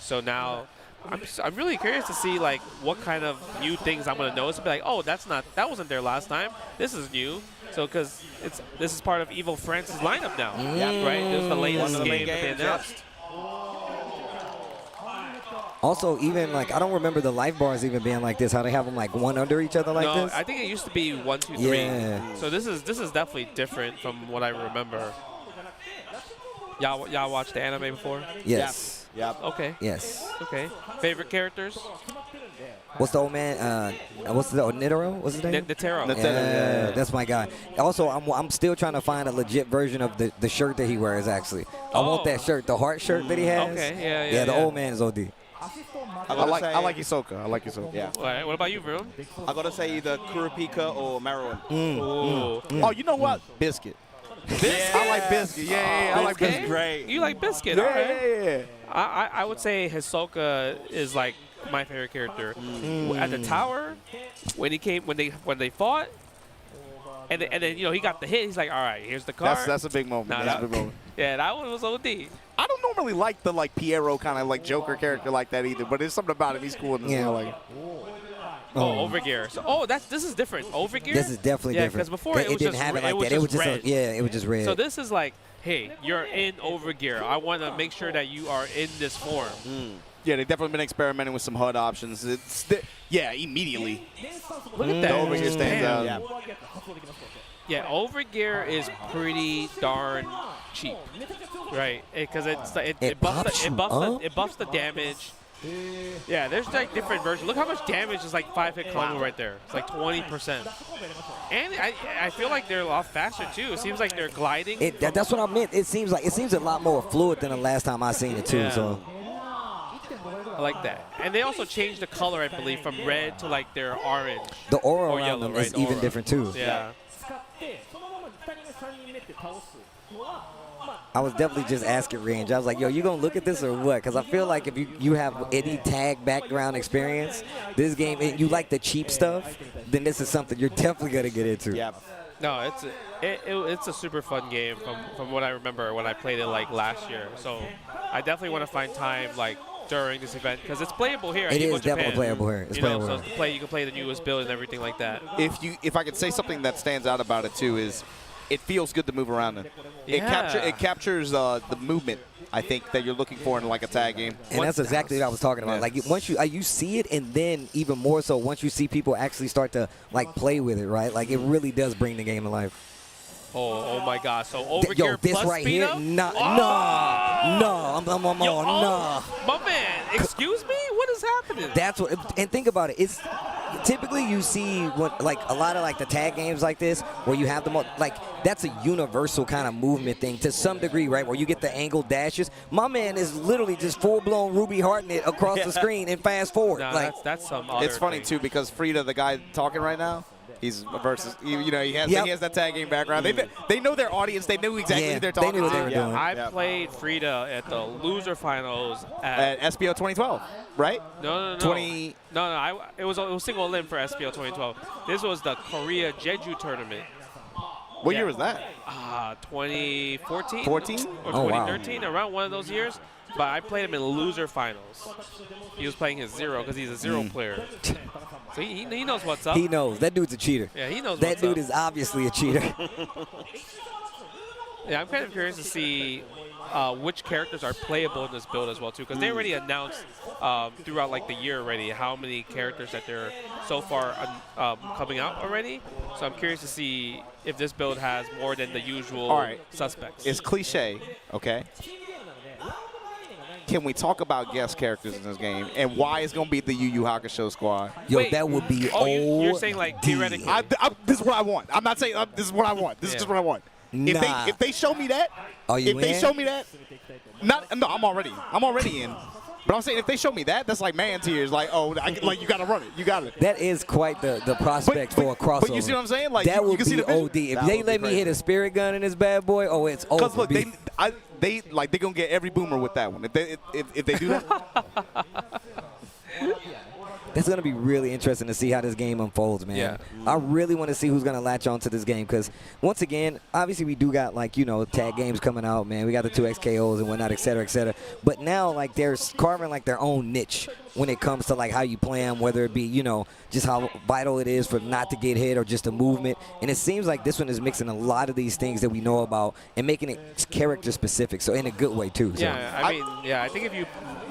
So now I'm really curious to see like what kind of new things I'm gonna notice. Be like, oh, that wasn't there last time. This is new. So because this is part of Evo France's lineup now, right? This is the latest game that they announced. Also, even like I don't remember the life bars even being like this. How they have them like one under each other like this? No, I think it used to be 1, 2, 3. Yeah. So this is definitely different from what I remember. Y'all watched the anime before? Yes. Yep. Okay. Yes. Okay. Favorite characters? What's the old man? What's the Nitaro? What's his name? Netero. Yeah, that's my guy. Also, I'm still trying to find a legit version of the shirt that he wears. Actually, I want that shirt, the heart shirt that he has. Okay. Yeah. The old man is OD. I like Hisoka. Yeah. All right, what about you, bro? I gotta say either Kurapika or Meruem. Oh, you know what? Biscuit. I like Biscuit. Yeah. I like Biscuit. Great. You like Biscuit? Yeah, all right. yeah. I would say Hisoka is like my favorite character. At the tower, when they fought, and then he got the hit. He's like, all right, here's the card. That's a big moment. That's a big moment. Yeah, that one was OD. I don't normally like the Piero kind of like Joker character like that either, but there's something about him. He's cool in this. Like Overgear. So, this is different. Overgear? This is definitely different. Because before it didn't have it like that. It was just red. It was just red. So this is like, hey, you're in Overgear. I want to make sure that you are in this form. Yeah, they've definitely been experimenting with some HUD options. Immediately. Look at that. The Overgear stands out. Yeah, overgear is pretty darn cheap, right? Because it buffs the damage. Yeah, there's like different versions. Look how much damage is like 5-hit combo right there. It's like 20%. And I feel like they're a lot faster too. It seems like they're gliding. That's what I meant. It seems a lot more fluid than the last time I seen it too. Yeah. So I like that. And they also changed the color, I believe, from red to like their orange. the aura or around yellow, them right? is even different too. Yeah. I was definitely just asking Range. I was like, yo, you gonna look at this or what? Because I feel like if you have any tag background experience, this game, and you like the cheap stuff, then this is something you're definitely gonna get into. Yeah. No, it's a super fun game from what I remember when I played it like last year. So I definitely want to find time like during this event because it's playable here. It at Evo is definitely Japan. playable here. It's You know, playable so here. you can play the newest build and everything like that. If I could say something that stands out about it too is it feels good to move around in. Yeah. It captures the movement, I think, that you're looking for in like a tag game. And that's exactly what I was talking about. Like once you see it, and then even more so once you see people actually start to like play with it, right? Like it really does bring the game to life. Oh my God! So over Yo, here this plus right speed here, up? no, My man, excuse me, what is happening? That's what, and think about it. It's typically you see what like a lot of like the tag games like this where you have the like that's a universal kind of movement thing to some degree, right? Where you get the angled dashes. My man is literally just full-blown Ruby Harting it across the screen and fast forward. No, like that's some other It's funny thing. too because Frida, the guy talking right now, he's versus. He has that tag game background. They know their audience. They knew exactly who they're talking to. I played Frida at the loser finals at SPO 2012, right? No. 20. No. It was single limb for SPO 2012. This was the Korea Jeju tournament. What year was that? 2014. 14? Or Oh, wow. 2013, around one of those years. But I played him in loser finals. He was playing his zero because he's a zero player. So he knows what's up. he knows that dude's a cheater. Yeah, he knows that what's dude up. is obviously a cheater. Yeah, I'm kind of curious to see which characters are playable in this build as well too, because they already announced throughout like the year already how many characters that they're so far coming out already. So I'm curious to see if this build has more than the usual suspects. It's cliche, okay? Can we talk about guest characters in this game and why it's going to be the Yu Yu Hakusho squad? Yo, that would be you're saying like theoretically. This is what I want. I'm not saying this is what I want. This is just what I want. Nah. If they show me that, I'm already in. But I'm saying if they show me that, that's like man tears. Like, oh, like you got to run it. You got it. That is quite the prospect for a crossover. But you see what I'm saying? Like that you would can see be the vision. OD. If they let me hit a spirit gun in this bad boy, oh, it's over. Because look, they're gonna get every boomer with that one. If they do that. That's going to be really interesting to see how this game unfolds, man. Yeah. I really want to see who's going to latch on to this game because, once again, obviously we do got, like, tag games coming out, man. We got the 2XKOs and whatnot, et cetera, et cetera. But now, like, they're carving, like, their own niche when it comes to, like, how you play them, whether it be, just how vital it is for not to get hit or just the movement. And it seems like this one is mixing a lot of these things that we know about and making it character-specific, so in a good way, too. So. Yeah, I think if you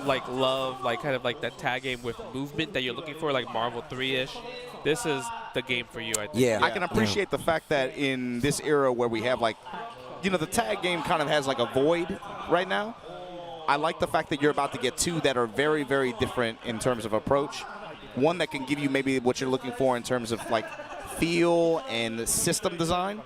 love kind of that tag game with movement that you're looking for, like Marvel 3-ish, this is the game for you, I think. Yeah, I can appreciate the fact that in this era where we have the tag game kind of has like a void right now. I like the fact that you're about to get two that are very, very different in terms of approach. One that can give you maybe what you're looking for in terms of like feel and system design.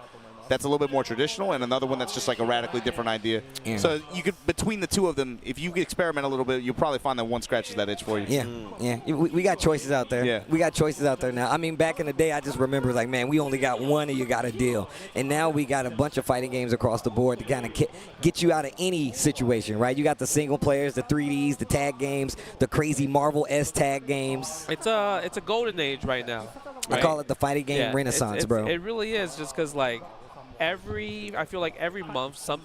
That's a little bit more traditional, and another one that's just like a radically different idea. Yeah. So you could, between the two of them, if you experiment a little bit, you'll probably find that one scratches that itch for you. Yeah. We got choices out there. Yeah. We got choices out there now. I mean, back in the day, I just remember like, man, we only got one and you got a deal. And now we got a bunch of fighting games across the board to kind of get you out of any situation, right? You got the single players, the 3Ds, the tag games, the crazy Marvel-esque tag games. It's a golden age right now. Right? I call it the fighting game renaissance, bro. It really is, just because I feel like every month some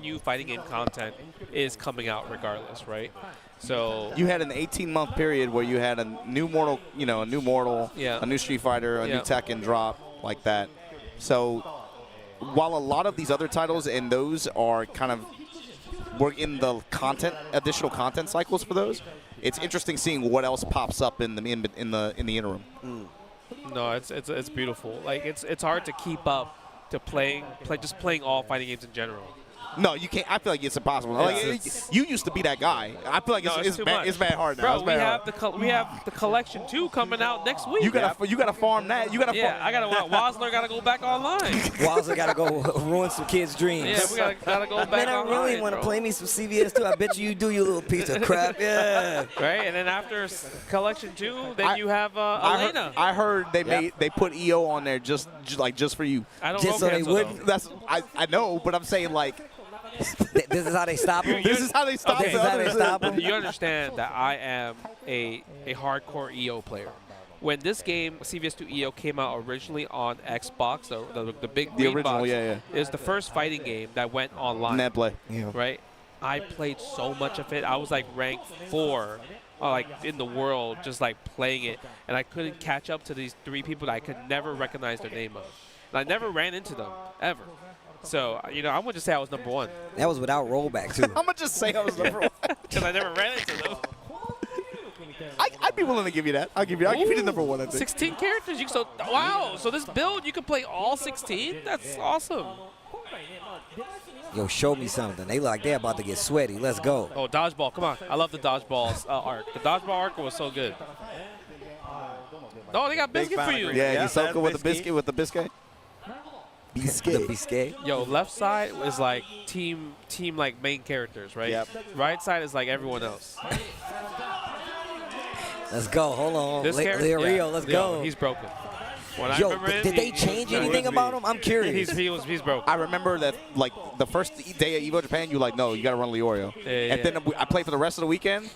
new fighting game content is coming out regardless, right? So you had an 18-month period where you had a new Mortal, a new Street Fighter, a new Tekken drop like that. So while a lot of these other titles and those are kind of we're in the additional content cycles for those, it's interesting seeing what else pops up in the interim. No, it's beautiful. Like it's hard to keep up to just playing all fighting games in general. No, you can't. I feel like it's impossible. Like, you used to be that guy. I feel like it's bad hard now. Bro, we have the collection 2 coming out next week. You gotta farm that. You gotta. Yeah, Wosler gotta go back online. Wosler gotta go ruin some kids' dreams. Yeah, we gotta go back Man, I really want to play me some CVS too. I bet you do, you little piece of crap. Yeah. Right, and then after collection 2, then you have Elena. I heard they put EO on there just for you. I don't just know so they wouldn't. That's I know, but I'm saying like. This is how they stop him. This is how they stop him. This is how they stop him. You understand that I am a hardcore EO player. When this game, CVS2 EO, came out originally on Xbox, the big green original, box, yeah. it was the first fighting game that went online. Net play. Yeah. Right? I played so much of it. I was like ranked 4 like in the world just like playing it. And I couldn't catch up to these 3 people that I could never recognize their name of. And I never ran into them, ever. So, I'm going to just say I was number 1. That was without rollback, too. I'm going to just say I was number 1. Because I never ran into them. I'd be willing to give you that. I'll give you the number 1, I think. 16 characters. Wow. So this build, you can play all 16? That's awesome. Yo, show me something. They look like they're about to get sweaty. Let's go. Oh, dodgeball. Come on. I love the dodgeball arc. The dodgeball arc was so good. Oh, they got biscuit for you. Yeah, you Soka with the biscuit. The biscuit. Yo, left side is like team like main characters, right? Yep. Right side is like everyone else. Let's go. Hold on. Leroy, let's go. He's broken. Yo, did they change anything about him? I'm curious. He's broken. I remember that like the first day of Evo Japan, you were like, no, you got to run Leroy. And then I played for the rest of the weekend.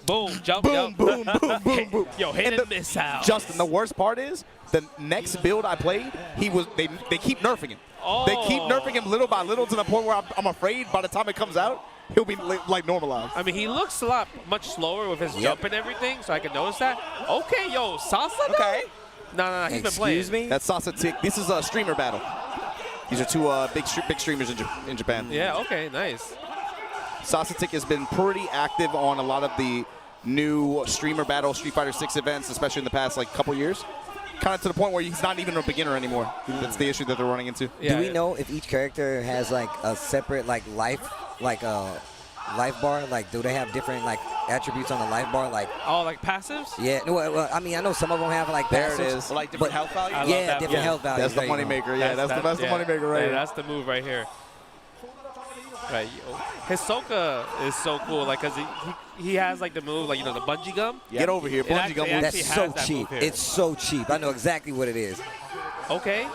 Boom, jump, boom, boom, boom, boom, boom. Yo, hit and miss out. Justin, the worst part is the next build I played, they keep nerfing him. Oh. They keep nerfing him little by little to the point where I'm afraid by the time it comes out, he'll be like normalized. I mean, he looks much slower with his jump and everything, so I can notice that. Okay, yo, Sasa. Okay. No, he's been playing. Excuse me? That's Sasa Tick. This is a streamer battle. These are 2 big streamers in Japan. Yeah. Okay. Nice. Sasa Tick has been pretty active on a lot of the new streamer battle Street Fighter 6 events, especially in the past couple years. Kind of to the point where he's not even a beginner anymore. That's the issue that they're running into. Do we know if each character has like a separate life bar? Like, do they have different attributes on the life bar? Like passives? Yeah. No, well, I mean, I know some of them have passives. There it is. Like different health values? Yeah, different health values. That's the moneymaker. Yeah, that's the moneymaker right here. That's the move right here. Right. Hisoka is so cool, cause he has the move, the bungee gum. Get over here, bungee gum. That's so cheap. It's so cheap. I know exactly what it is. Okay.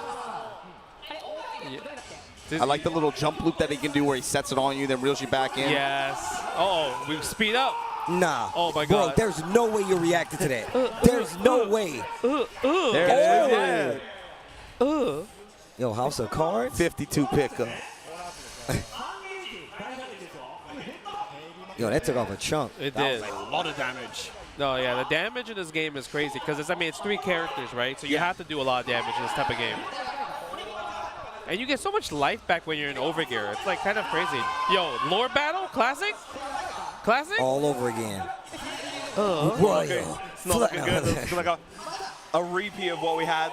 Yeah. I like the little jump loop that he can do where he sets it on you, then reels you back in. Yes. Oh, we speed up. Nah. Oh my God. Bro, there's no way you reacted to that. There's no way. There it is. Yo, House of Cards. 52 pickup. Yo, that took off a chunk. It That did. was a lot of damage. No, yeah, the damage in this game is crazy because it's 3 characters, right? So you have to do a lot of damage in this type of game. And you get so much life back when you're in overgear. It's kind of crazy. Yo, lore battle, classic? Classic? All over again. It's not looking good. It's like a repeat of what we had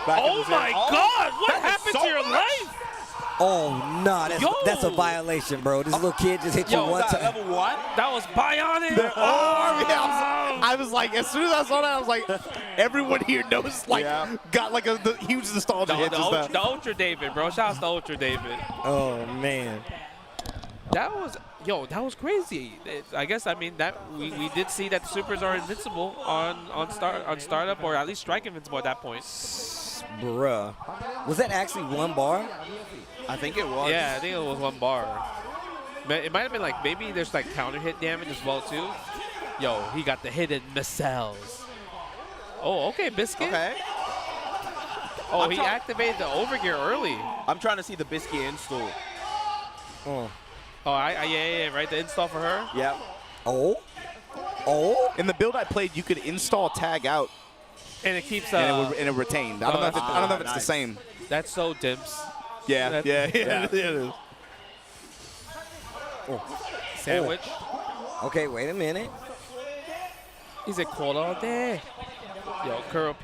back in the my God! What happened to your life? Oh, nah, that's a violation, bro. This little kid just hit you one time. Level 1? That was bionic. I was like, as soon as I saw that, I was like, everyone here knows, got the huge nostalgia hit just now. The Ultra David, bro. Shout out to Ultra David. Oh, man. That was crazy. I guess, that we did see that the supers are invincible on startup, or at least strike invincible at that point. Bruh. Was that actually 1 bar? I think it was. Yeah, I think it was 1 bar. It might have been maybe there's counter hit damage as well too. Yo, he got the hidden missiles. Oh, okay, Biscuit. Okay. Oh, he activated the overgear early. I'm trying to see the Biscuit install. Oh, yeah, right, the install for her. Yep. Oh. In the build I played, you could install tag out. And it keeps and it retained. I don't know if it's the same. That's so dimps. Yeah, it is. Sandwich. Okay, wait a minute. He's a cold all day. Yo, Kuro.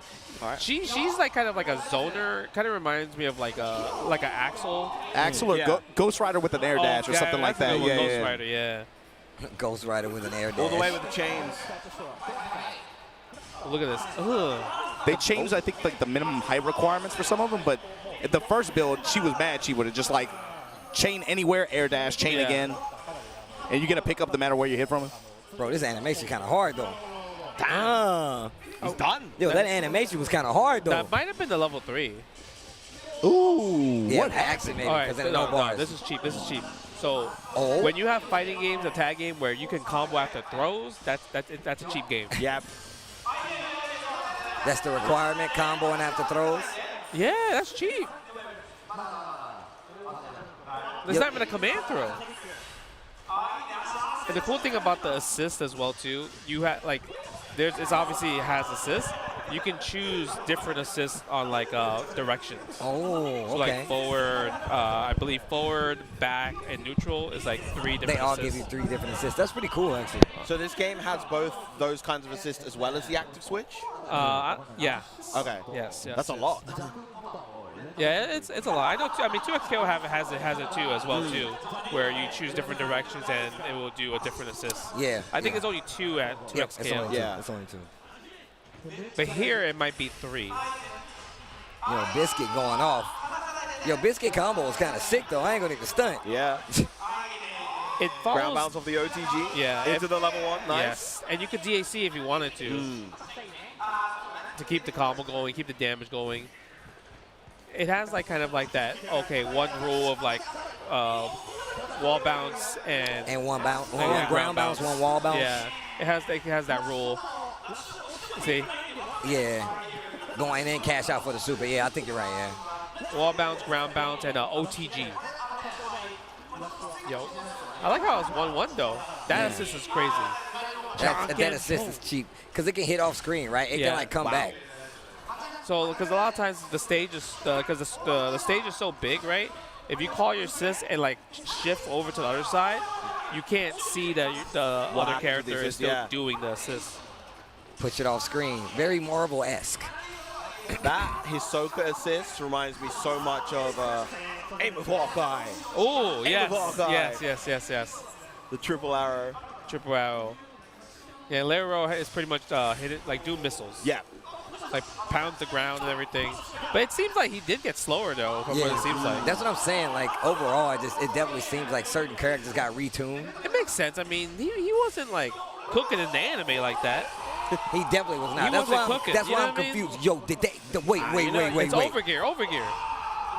She's like kind of like a zoner. Kind of reminds me of like an Axel. Axel or Ghost Rider with an air dash or something like that. Yeah, Ghost Rider, yeah. Ghost Rider with an air dash. All the way with the chains. Look at this. Ugh. They changed, I think, like the minimum height requirements for some of them, but at the first build, she was mad. She would have just like chain anywhere, air dash, chain again, and you get a pickup no matter where you hit from it. Bro, this animation kind of hard though. Damn. He's done. Yo, that animation was kind of hard though. That might have been the level 3. Ooh. Yeah, What accident? All right, Because no, this is cheap. This is cheap. So when you have fighting games, a tag game where you can combo after throws, that's a cheap game. Yep. That's the requirement, comboing after throws. Yeah, that's cheap. There's not even a command throw. And the cool thing about the assist as well too, you have like, it's obviously it has assist. You can choose different assists on like directions. Oh, so like forward, I believe forward, back, and neutral is like 3 different They all assists. give you 3 different assists. That's pretty cool, actually. So this game has both those kinds of assists as well as the active switch? Yeah. Okay. Yes. That's a lot. Yeah, it's a lot. I know. I mean, 2XKO has it too as well too, where you choose different directions and it will do a different assist. Yeah. I think it's only 2 at 2XKO. It's only 2. It's only 2. But here it might be 3. Yo, Biscuit going off. Yo, Biscuit combo was kind of sick though. I ain't gonna get the stunt. Yeah. It follows, Ground bounce off the OTG. Yeah. Into the level 1. Nice. Yes. And you could DAC if you wanted to. To keep the combo going, keep the damage going. It has like kind of like that, okay, one rule of like wall bounce and one bounce, one ground bounce, one wall bounce. Yeah, it has that rule. See? Yeah. Going in and cash out for the super. Yeah, I think you're right, yeah. Wall bounce, ground bounce, and OTG. Yo, I like how it's 1-1 though. That assist is crazy. That assist is cheap because it can hit off screen, right? It can like come back. So, because a lot of times the stage is, because the stage is so big, right? If you call your assist and like shift over to the other side, you can't see that the other character is still doing the assist. Push it off screen. Very Marvel-esque. That Hisoka assist reminds me so much of Aim with Hawkeye. Oh, yes. Hawkeye. Yes. The triple arrow. Triple arrow. Yeah, Leroy is pretty much hit it, like do missiles. Yeah. Like pounds the ground and everything. But it seems like he did get slower though, from what it seems like. That's what I'm saying. Like overall, it definitely seems like certain characters got retuned. It makes sense. I mean, he wasn't like cooking in the anime like that. He definitely was not. He wasn't cooking. That's why I'm confused. Yo, did they? Wait. It's overgear.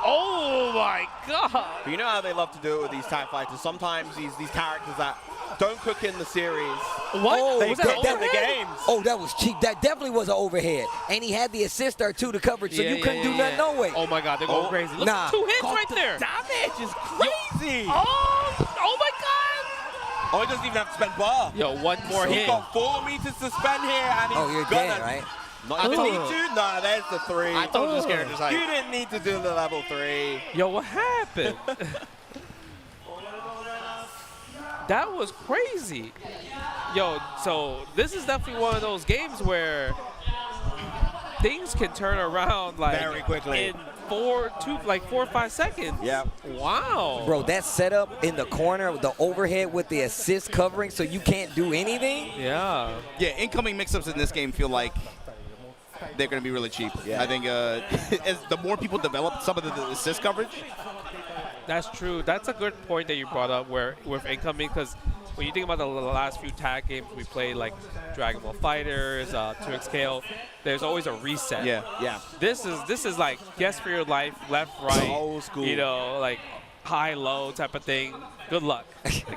Oh my God! But you know how they love to do it with these TIE fighters. Sometimes these characters that don't cook in the series. What? They was that cook in the games. Oh, that was cheap. That definitely was an overhead. And he had the assist there too to cover it, so you couldn't do nothing no way. Oh my God, they're going crazy. Look, 2 hits right there. Damage is crazy. Oh my God! Oh, he doesn't even have to spend bar. Yo, one more hit. He's got 4 meters to spend here, and he's you're dead, right? Not even need to? Nah, there's the 3. I told this character's height. You didn't need to do the level 3. Yo, what happened? That was crazy. Yo, so this is definitely one of those games where things can turn around like very quickly in 4 or 5 seconds. Yeah. Wow. Bro, that setup in the corner, the overhead with the assist covering, so you can't do anything. Yeah. Yeah, incoming mix-ups in this game feel like they're going to be really cheap. Yeah. I think as the more people develop some of the assist coverage. That's true. That's a good point that you brought up where with incoming, because when you think about the last few tag games we played, like Dragon Ball Fighters, 2XKO, there's always a reset. Yeah. This is like guess for your life, left, right, old school. You know, like high, low type of thing. Good luck.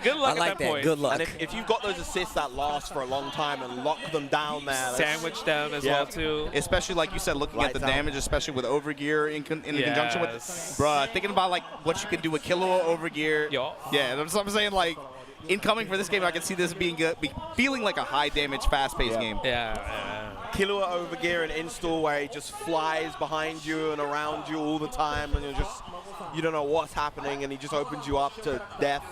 Good luck I like at that point. Good luck. And if you've got those assists that last for a long time and lock them down there. Sandwich them as well too. Especially like you said, looking at the damage, especially with overgear in conjunction with, bruh, thinking about like what you can do with Killua overgear. Yeah, that's what I'm saying. Like incoming for this game, I can see this being feeling like a high damage, fast-paced game. Yeah. Killua overgear and install where he just flies behind you and around you all the time, and you don't know what's happening, and he just opens you up to death.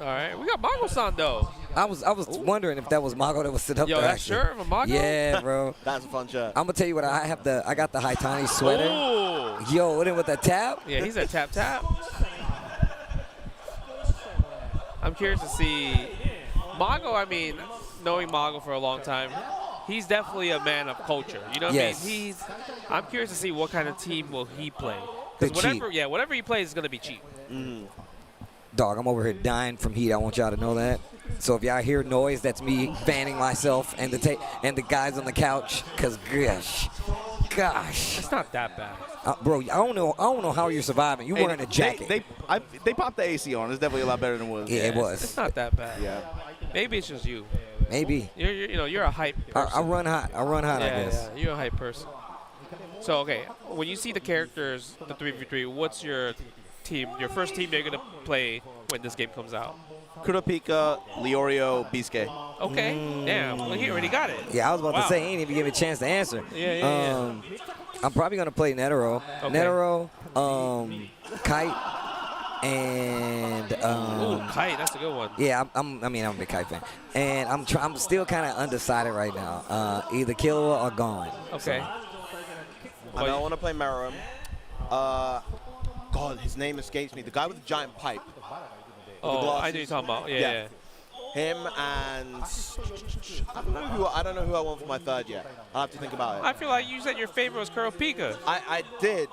All right, we got Mago-san though. I was wondering if that was Mago that was sitting up Yo, there. that's actually. sure of a Mago? Yeah, bro. That's a fun shot. I'm gonna tell you what I got the Haitani sweater. Ooh. Yo, with it with the tap. Yeah, he's a tap. I'm curious to see Mago. I mean, knowing Mago for a long time, he's definitely a man of culture. You know what Yes. I mean? I'm curious to see what kind of team will he play. The Because cheap. whatever he plays is gonna be cheap. Dog, I'm over here dying from heat. I want y'all to know that. So if y'all hear noise, that's me fanning myself and the guys on the couch. Cause gosh. It's not that bad. Bro, I don't know how you're surviving. You wearing a jacket. They popped the AC on. It's definitely a lot better than it was. Yeah, it was. It's not that bad. Yeah. Maybe it's just you. Maybe. You're a hype person. I run hot. I guess. Yeah, you're a hype person. So, okay, when you see the characters, the 3v3, what's your team, your first team you're going to play when this game comes out? Kurapika, Leorio, Bisque. Okay, damn, well, he already got it. Yeah, I was about Wow. to say, he ain't even give me a chance to answer. Yeah. I'm probably going to play Netero. Okay. Netero, Kite, and Ooh, Kite, that's a good one. yeah, I'm a big Kite fan, and I'm still kind of undecided right now. Either Killua or Gone. Okay. I don't want to play Meruem. God, his name escapes me. The guy with the giant pipe. With the Oh, I know glasses. what you're talking about. Yeah. Him and I don't know who I want for my third yet. I'll have to think about it. I feel like you said your favorite was Kurapika. I did,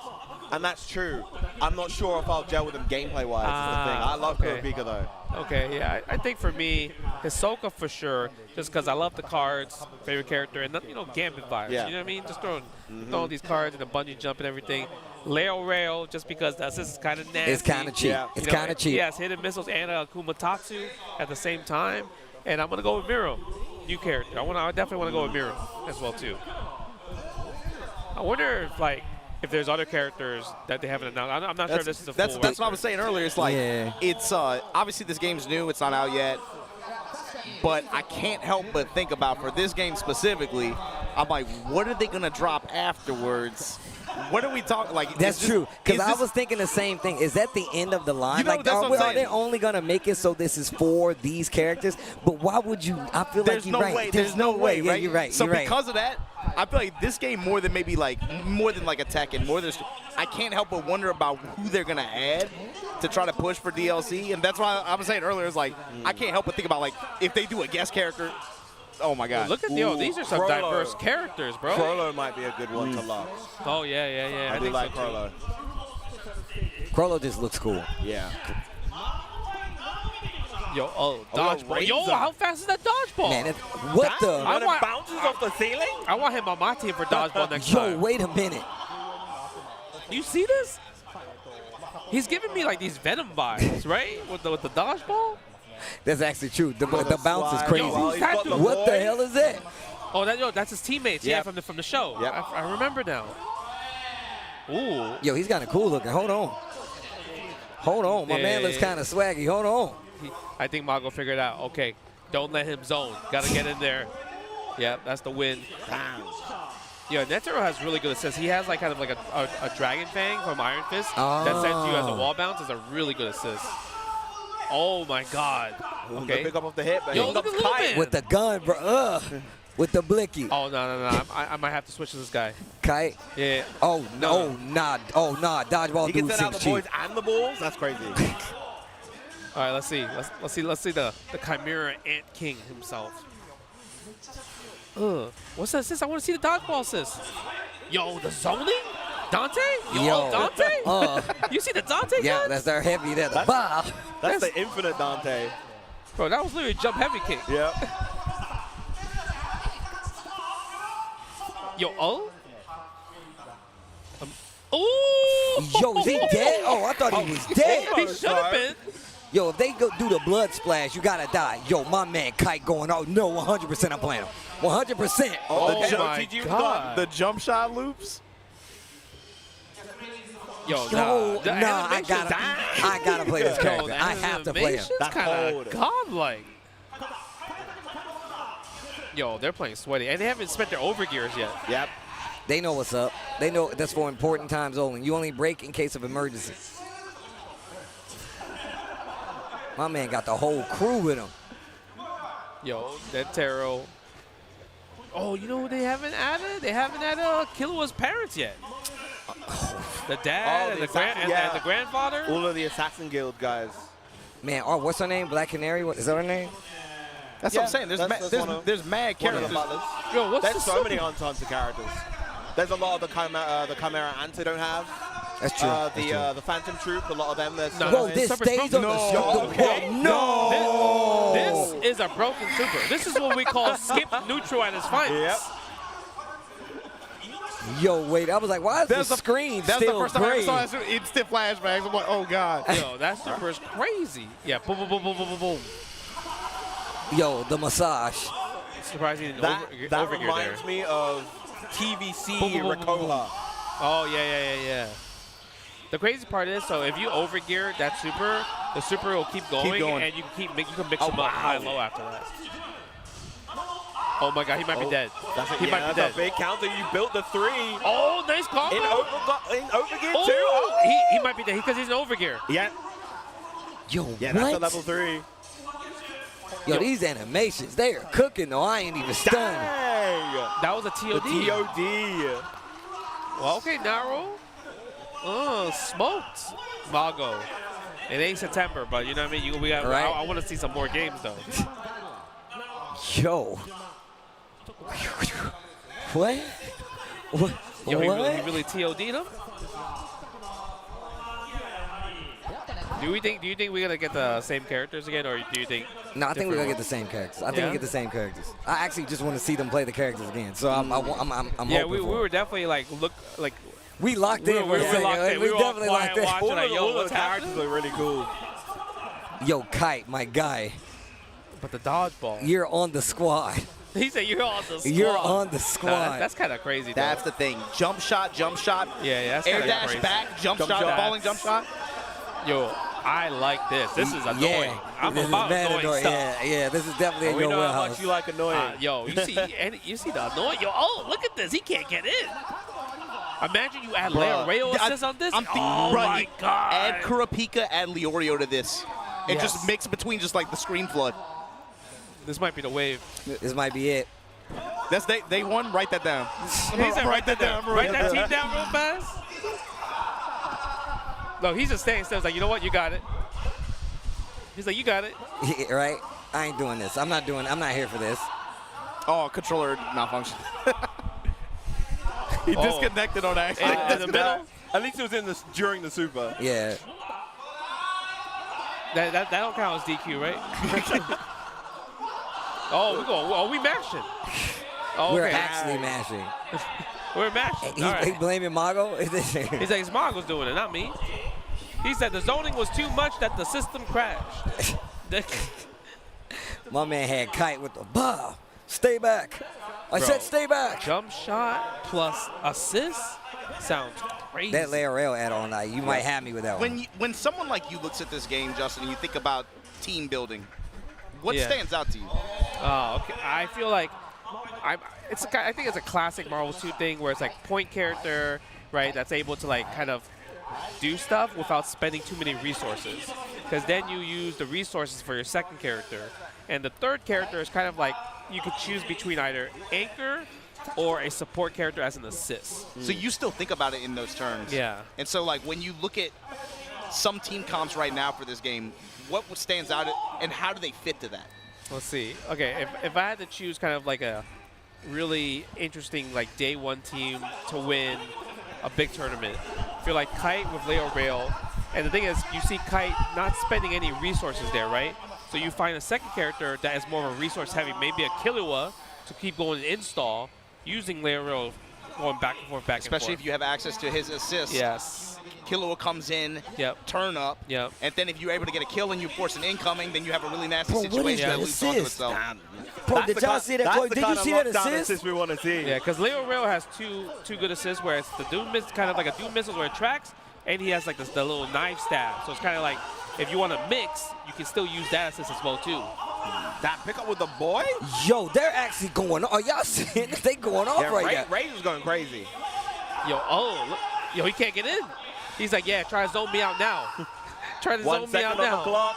and that's true. I'm not sure if I'll gel with him gameplay-wise. Is the thing. I love okay. Kurapika though. Okay, yeah, I think for me, Hisoka for sure, just because I love the cards, favorite character, and Gambit vibes. Yeah. You know what I mean? Just throwing these cards and the bungee jump and everything. Rail, just because that's just kind of nasty. It's kind of cheap. Yeah. It's kind of cheap. Yes, hidden missiles and Kumatatsu at the same time, and I'm gonna go with Miro, new character. I definitely want to go with Miro as well too. I wonder if there's other characters that they haven't announced. I'm not sure if this is a full That's what I was saying earlier. It's like, it's obviously this game's new. It's not out yet. But I can't help but think about, for this game specifically, I'm like, what are they going to drop afterwards? What are we talking, That's true, because I was thinking the same thing. Is that the end of the line? Are they only going to make it so this is for these characters? But why would you? I feel like you're right. There's no way, Yeah, right? you're right. So you're right. because of that, I feel like this game more than a Tekken, I can't help but wonder about who they're going to add to try to push for DLC. And that's why I was saying earlier, it's like, I can't help but think about, if they do a guest character. Oh my God! Look at these are some Frollo. diverse characters, bro. Frollo might be a good one to love. Oh yeah. I do think like so, too. Frollo. Frollo just looks cool. Yeah. Yo, dodgeball. Yo, how fast is that dodgeball? Man, what the? I want, bounces off the ceiling? I want him on my team for dodgeball next Yo, time. wait a minute. You see this? He's giving me these Venom vibes, right? With the dodgeball. That's actually true. The bounce is crazy. Yo, who's that dude? What the hell is that? Oh, that's his teammates. Yep. Yeah, from the show. Yep. I remember now. Ooh. Yo, he's kind of cool looking. Hold on. My man looks kind of swaggy. Hold on. I think Mago figured it out. Okay, don't let him zone. Got to get in there. Yeah, that's the win. Yeah, Netero has really good assists. He has kind of a Dragon Fang from Iron Fist that sends you as a wall bounce. Is a really good assist. Oh my God. Okay. Pick up the hit, but Yo, look at Lumen. With the gun, bro. With the blicky. Oh, no. I might have to switch to this guy. Kite? Yeah. Oh, no. Nah. Dodgeball He dude can send out seems the boys cheap. and the bulls? That's crazy. All right, let's see. Let's see the Chimera Ant King himself. What's that assist? I want to see the dodgeball assist. Yo, the zoning? Dante? Yo, Dante? You see the Dante Yeah, guns? that's their heavy there. That's the infinite Dante. Bro, that was literally a jump heavy kick. Yep. Yo, Ooh! Yo, is he dead? Oh, I thought he was dead. He should have been. Yo, if they go do the blood splash, you gotta die. Yo, my man Kite going out. No, 100% I'm playing him. 100%. The jump shot loops. Yo, I gotta play this character. I have to play him. That's kind of godlike. Yo, they're playing sweaty, and they haven't spent their overgears yet. Yep. They know what's up. They know that's for important times only. You only break in case of emergency. My man got the whole crew with him. Yo, that Taro. Oh, you know what they haven't added? They haven't added Killua's parents yet. The dad and, the and the grandfather. All of the Assassin Guild guys. Man, what's her name? Black Canary? Is that her name? That's what I'm saying. There's mad characters. Yo, what's There's so many Hunter characters. There's a lot of the Chimera Anta don't have. That's true. The Phantom Troop, a lot of them. Whoa, this stays on the show. Okay. No. This is a broken super. This is what we call skip neutral at his finest. Yep. Yo, wait. I was like, why is the screen That's still the first time I gray? saw it. Instant flashbacks. I'm like, oh, God. Yo, that super's crazy. Yeah, boom, boom, boom, boom, boom, boom, boom. Yo, the massage. Surprising that reminds me of TVC Rikola. Oh, yeah. The crazy part is, so if you overgear that super, the super will keep going. And you can mix them up high and low after that. Oh my God, he might be dead. He might be dead. That's a big counter. You built the 3. Oh, nice combo. In overgear oh, too. Oh. He might be dead because he's in overgear. Yeah. Yo, yeah, what? That's a level 3. Yo, these animations, they are cooking though. I ain't even stunned. Dang. That was a TOD. The TOD. Well, okay, Naro. Smoked Mago. It ain't September, but you know what I mean? We got. Right. I want to see some more games though. Yo. What? What? Yo, what? He really TOD'd him? Do you think we're gonna get the same characters again, or do you think? No, I think we're gonna get the same characters. I think we get the same characters. I actually just want to see them play the characters again. So I'm yeah, hoping we for were definitely we locked in. We locked in. We definitely locked in. Watching, like, yo, what's characters happening? look really cool. Yo, Kite, my guy. But the dodgeball. You're on the squad. He said you're on the squad. You're on the squad. Nah, that's kind of crazy. That's the thing. Jump shot. Yeah, that's air kinda dash crazy. back, jump shot, falling jump shot. Yo, I like this. This is annoying. Yeah, I'm this about is annoying stuff. Yeah, this is definitely in we your know how warehouse. much you like annoying. Yo, you see the annoying. Yo, look at this. He can't get in. Imagine you add Leroy assist on this. I'm thinking, my God. Add Kurapika, add Leorio to this. And just mix between just like the screen flood. This might be the wave. This might be it. That's day one. Write that down. He said write that down. Write that team down real fast. No, he's just staying still. He's like, you know what? You got it. He's like, you got it. Yeah, right? I ain't doing this. I'm not here for this. Oh, controller malfunction. He disconnected on accident. In the middle. At least it was in this during the super. Yeah. That don't count as DQ, right? We mashing. Oh, We're okay. actually mashing. We're mashing. He blaming Mago? He's like, it's Mago's doing it, not me. He said the zoning was too much that the system crashed. My man had Kite with the bow. Stay back. I said stay back. Jump shot plus assist sounds crazy. That Leroy add-on, you might have me with that one. When someone like you looks at this game, Justin, and you think about team building, what stands out to you? Oh, okay. I feel like I think it's a classic Marvel 2 thing where it's like point character, right, that's able to like kind of do stuff without spending too many resources. Because then you use the resources for your second character. And the third character is kind of like you could choose between either anchor or a support character as an assist. So you still think about it in those terms. Yeah. And so like when you look at some team comps right now for this game, what stands out and how do they fit to that? Let's see. Okay, if I had to choose kind of like a really interesting like day one team to win a big tournament, I feel like Kite with Leo Rail. And the thing is, you see Kite not spending any resources there, right? So you find a second character that is more of a resource heavy, maybe a Killua to keep going and install, using Leo Rail going back and forth, Especially if you have access to his assists. Yes. Killua comes in, turn up, and then if you're able to get a kill and you force an incoming, then you have a really nasty situation that leads onto itself. Bro, did y'all see that? Did you see that assist? we want to see. Yeah, because Leo Rail has two good assists where it's the Doom Missile, kind of like a Doom Missile where it tracks, and he has like the little knife stab. So it's kind of like if you want to mix, you can still use that assist as well too. That pickup with the boy? Yo, they're actually going on. Are y'all seeing they going off right now? Ray was going crazy. Yo, he can't get in. He's like, yeah, try to zone me out now. Try to zone me out now.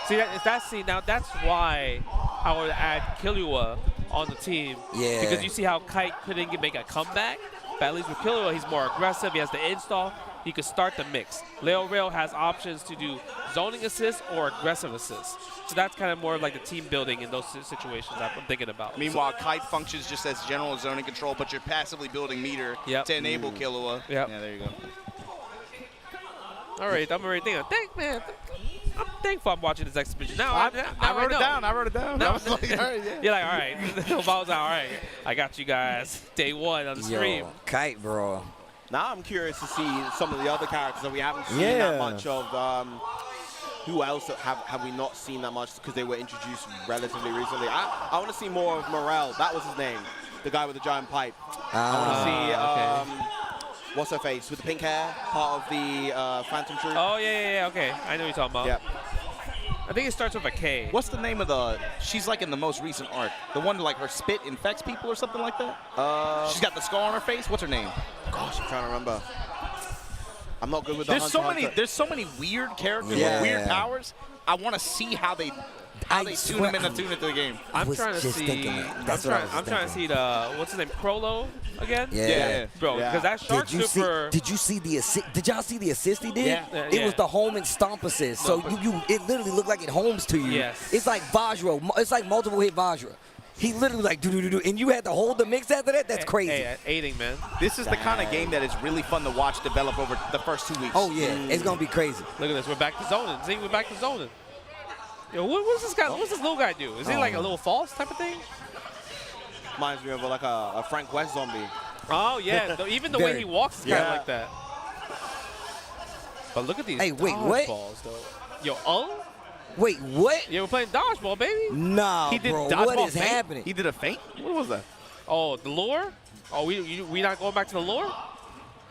See, now that's why I would add Killua on the team. Yeah. Because you see how Kite couldn't make a comeback, but at least with Killua, he's more aggressive. He has the install. He could start the mix. Leroy has options to do zoning assists or aggressive assists. So that's kind of more of like the team building in those situations I'm thinking about. Meanwhile, Kite functions just as general zoning control, but you're passively building meter to enable Killua. Yep. Yeah, there you go. All right, I'm already thinking. I'm thankful I'm watching this exhibition. Now I wrote it down. I wrote it down. No. I was like, all right, yeah. You're like, all right. Ball's out. All right. I got you guys. Day one on the stream. Kite, bro. Now I'm curious to see some of the other characters that we haven't seen that much of. Who else have we not seen that much because they were introduced relatively recently? I want to see more of Morel. That was his name, the guy with the giant pipe. I want to see what's her face with the pink hair, part of the Phantom Troop. Oh yeah. Okay, I know what you're talking about. Yep. I think it starts with a K. What's the name of the? She's like in the most recent arc. The one like her spit infects people or something like that. She's got the scar on her face. What's her name? Gosh, I'm trying to remember. I'm not good with the There's so many weird characters with weird powers. I want to see how they tune them in and tune into the game. I'm trying to see. I'm trying to see the what's his name, Crollo again. Yeah. Bro, because that shark super. Did you see the assist? Did y'all see the assist he did? Yeah. It was the home and stomp assist. So it literally looked like it homes to you. Yes. It's like Vajra. It's like multiple hit Vajra. He literally like do, and you had to hold the mix after that. That's crazy. Hey, aiding, man. This is the kind of game that is really fun to watch develop over the first 2 weeks. Oh yeah, it's gonna be crazy. Look at this. We're back to zoning. See, we're back to zoning. Yo, what's this guy? What's this little guy do? Is he like a little false type of thing? Reminds me of like a Frank West zombie. Oh yeah, even the way he walks is kind of like that. But look at these. Hey, wait, what? Balls, though. Yo, Wait, what? Yeah, we're playing dodgeball, baby. Nah, he did bro. Dodgeball What is feint? happening? He did a feint? What was that? Oh, the lure? Oh, we not going back to the lure?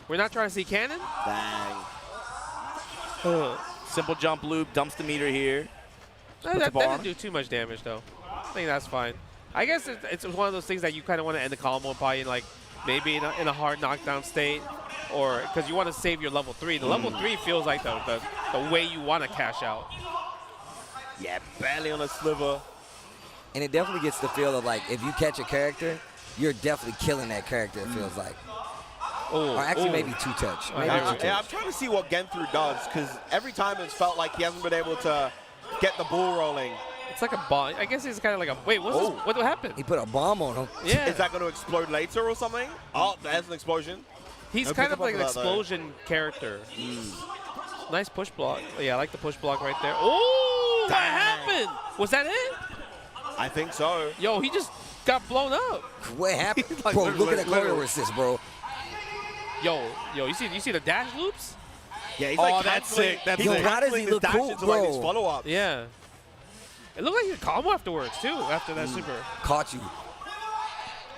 We're not trying to see cannon? Dang. Simple jump loop, dumps the meter here. That didn't do too much damage, though. I think that's fine. I guess it's one of those things that you kind of want to end the combo by in, like, maybe in a hard knockdown state, or because you want to save your level 3. The level 3 feels like the way you want to cash out. Yeah, barely on a sliver. And it definitely gets the feel of like if you catch a character, you're definitely killing that character. It feels like. Or actually, maybe two touch. Maybe Yeah, I'm trying to see what Genthru does because every time it's felt like he hasn't been able to get the ball rolling. It's like a bomb. I guess it's kind of like a wait. What's this? What happened? He put a bomb on him. Yeah. Is that going to explode later or something? Oh, there's an explosion. He's kind of like an explosion character. Nice push block. Yeah, I like the push block right there. Oh, what happened? Was that it? I think so. Yo, he just got blown up. What happened? Bro, look at that corner assist, bro. Yo, you see the dash loops? Yeah, he's like that's sick. That's Yo, sick. why does he look cool, bro? Follow-up. Yeah. It looked like he combo afterwards too. After that super. Caught you.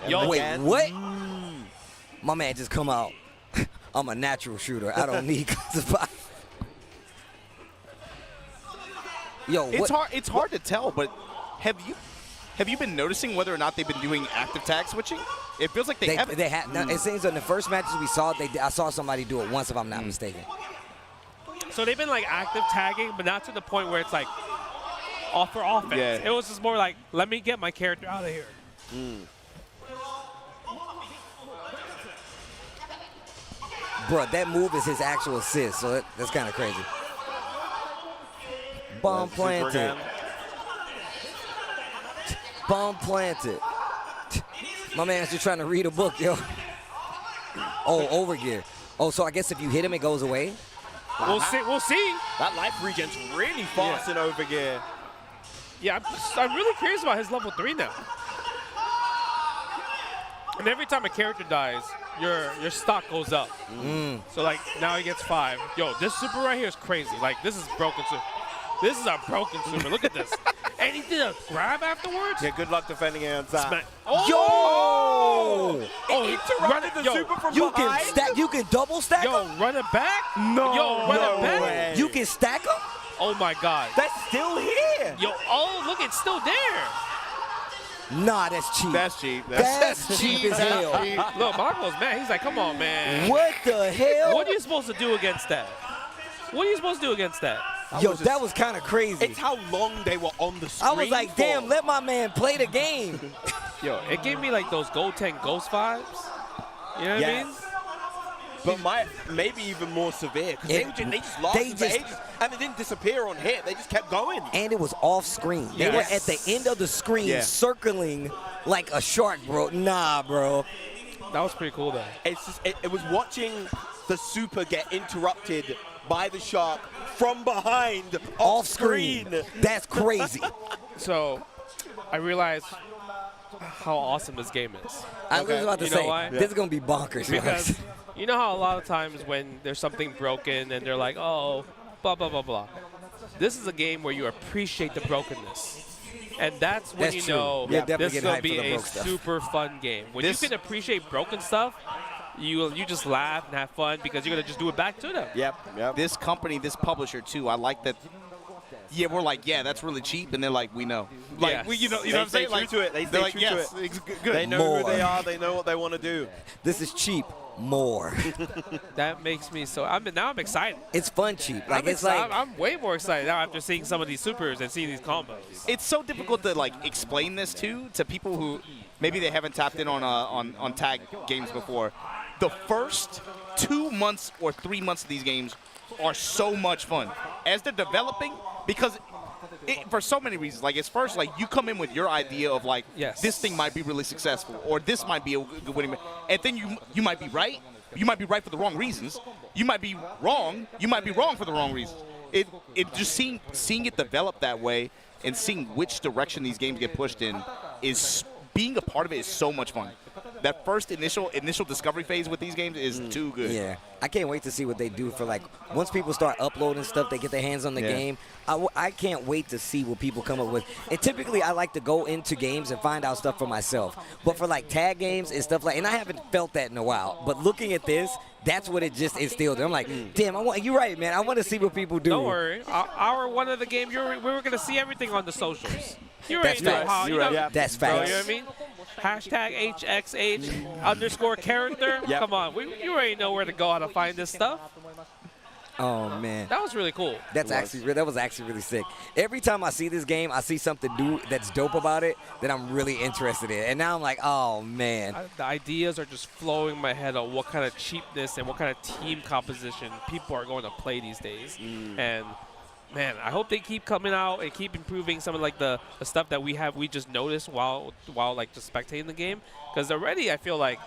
Yo, wait, what? My man just come out. I'm a natural shooter. I don't need classify. Yo, it's hard to tell, but have you been noticing whether or not they've been doing active tag switching? It feels like they haven't. They have. It seems in the first matches we saw, I saw somebody do it once, if I'm not mistaken. So they've been like active tagging, but not to the point where it's like off for offense. Yeah. It was just more like, let me get my character out of here. Bro, that move is his actual assist, so that's kind of crazy. Bomb planted. Bomb planted. My man's just trying to read a book, yo. Oh, overgear. Oh, so I guess if you hit him, it goes away? We'll see. We'll see. That life regen's really fast in overgear. Yeah, I'm really curious about his level 3 now. And every time a character dies, your stock goes up. So like now he gets 5. Yo, this super right here is crazy. Like this is broken super. This is a broken super. Look at this. And he did a grab afterwards. Yeah, good luck defending it on top. Oh! He interrupted the super from you behind. can stack. You can double stack Yo, him. run it back. No, Yo, run it back. way. You can stack him. Oh my God. That's still here. Yo, oh look, it's still there. Nah, that's cheap. That's cheap. That's cheap as hell. Look, Marco's mad. He's like, come on, man. What the hell? What are you supposed to do against that? What are you supposed to do against that? Yo, that was kind of crazy. It's how long they were on the screen. I was like, damn, let my man play the game. Yo, it gave me like those Goten Ghost vibes. You know what I mean? But maybe even more severe because they just lasted for ages, and they didn't disappear on hit. They just kept going. And it was off screen. They were at the end of the screen circling like a shark, bro. Nah, bro. That was pretty cool, though. It's just, it was watching the super get interrupted by the shark from behind off screen. That's crazy. So, I realized how awesome this game is. I was about to say, why? this is going to be bonkers. Because you know how a lot of times when there's something broken and they're like, oh, blah, blah, blah, blah. This is a game where you appreciate the brokenness. And that's when you know this is going to be a super fun game. When you can appreciate broken stuff, you just laugh and have fun because you're going to just do it back to them. Yep. This company, this publisher, too, I like that. Yeah, we're like, yeah, that's really cheap, and they're like, we know. Like, you know what I'm saying? They true to it. They stay true to it. Good. They know who they are. They know what they want to do. This is cheap. More. That makes me so. Now I'm excited. It's fun cheap. Like I'm way more excited now after seeing some of these supers and seeing these combos. It's so difficult to like explain this to people who maybe they haven't tapped in on tag games before. The first 2 months or 3 months of these games are so much fun as they're developing because. For so many reasons, like it's first, like you come in with your idea of like this thing might be really successful or this might be a good winning, and then you might be right. You might be right for the wrong reasons. You might be wrong. You might be wrong for the wrong reasons. It just seeing it develop that way and seeing which direction these games get pushed in is being a part of it is so much fun. That first initial discovery phase with these games is too good. Yeah, I can't wait to see what they do for like once people start uploading stuff, they get their hands on the game. I can't wait to see what people come up with. And typically, I like to go into games and find out stuff for myself. But for like tag games and stuff like, and I haven't felt that in a while. But looking at this, that's what it just instilled. I'm like, damn, you're right, man. I want to see what people do. Don't worry. Our one of the games, we were gonna see everything on the socials. You already That's know how. You're right. That's facts. You know what I mean? Hashtag HXH_character. Come on, you already know where to go how to find this stuff. Oh man, that was really cool. That was actually really sick. Every time I see this game, I see something new that's dope about it that I'm really interested in. And now I'm like, oh man. The ideas are just flowing in my head on what kind of cheapness and what kind of team composition people are going to play these days. And man, I hope they keep coming out and keep improving some of like the stuff that we just noticed while like just spectating the game. Because already I feel like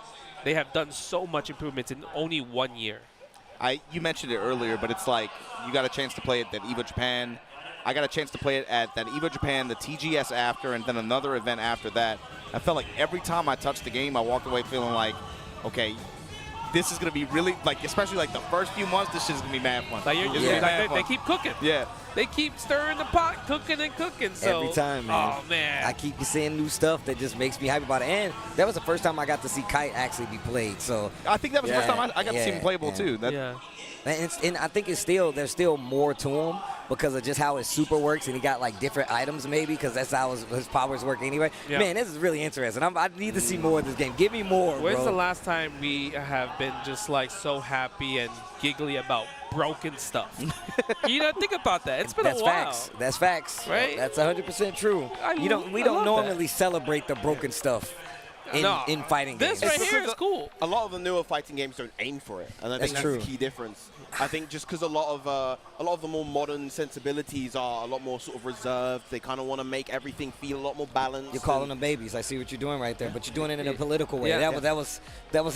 they have done so much improvements in only 1 year. You mentioned it earlier, but it's like you got a chance to play it at Evo Japan. I got a chance to play it at that Evo Japan, the TGS after, and then another event after that. I felt like every time I touched the game, I walked away feeling like, okay, this is going to be really, like, especially like the first few months, this shit is going to be mad fun. Like they keep cooking. Yeah. They keep stirring the pot, cooking and cooking. So, every time, man. Oh, man. I keep seeing new stuff that just makes me happy about it. And that was the first time I got to see Kite actually be played. So I think that was the first time I got to see him playable, too. And I think there's still more to him because of just how his super works, and he got like different items maybe because that's how his powers work anyway. Yeah. Man, this is really interesting. I need to see more of this game. Give me more, When's the last time we have been just like so happy and giggly about broken stuff? You know, think about that. It's been a while. That's facts. Right? That's 100% true. We don't normally celebrate the broken stuff in fighting games. This right here is cool. A lot of the newer fighting games don't aim for it, and I think that's the key difference. I think just because a lot of the more modern sensibilities are a lot more sort of reserved. They kind of want to make everything feel a lot more balanced. You're calling them babies. I see what you're doing right there, but you're doing it in a political way. That was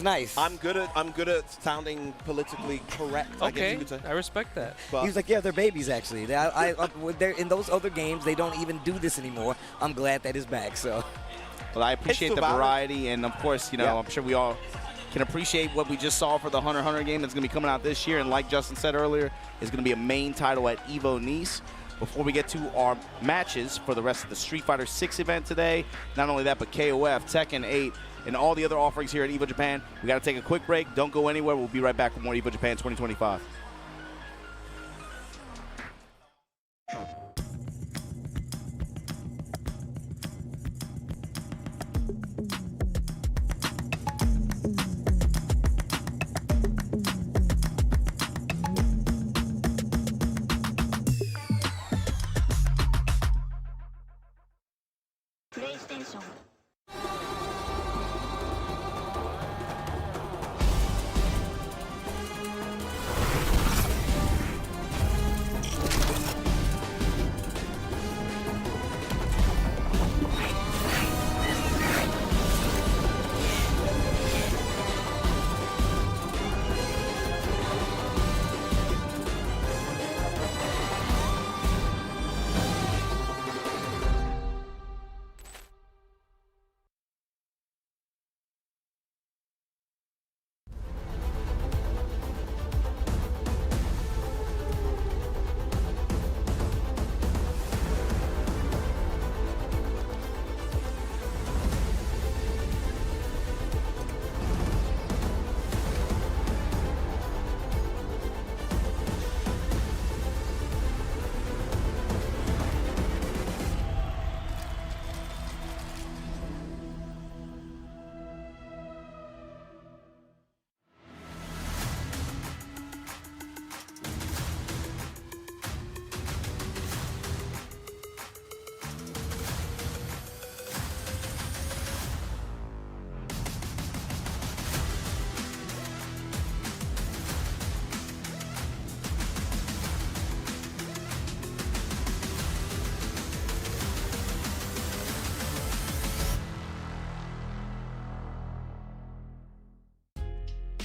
nice. I'm good at sounding politically correct. Okay, I guess you could say. I respect that. But he was like, yeah, they're babies actually. They're in those other games. They don't even do this anymore. I'm glad that is back. So. Well, I appreciate the variety, and of course, you know, I'm sure we all can appreciate what we just saw for the Hunter x Hunter game that's going to be coming out this year. And like Justin said earlier, is going to be a main title at Evo Nice. Before we get to our matches for the rest of the Street Fighter 6 event today, not only that, but KOF, Tekken 8, and all the other offerings here at Evo Japan, we got to take a quick break. Don't go anywhere. We'll be right back with more Evo Japan 2025.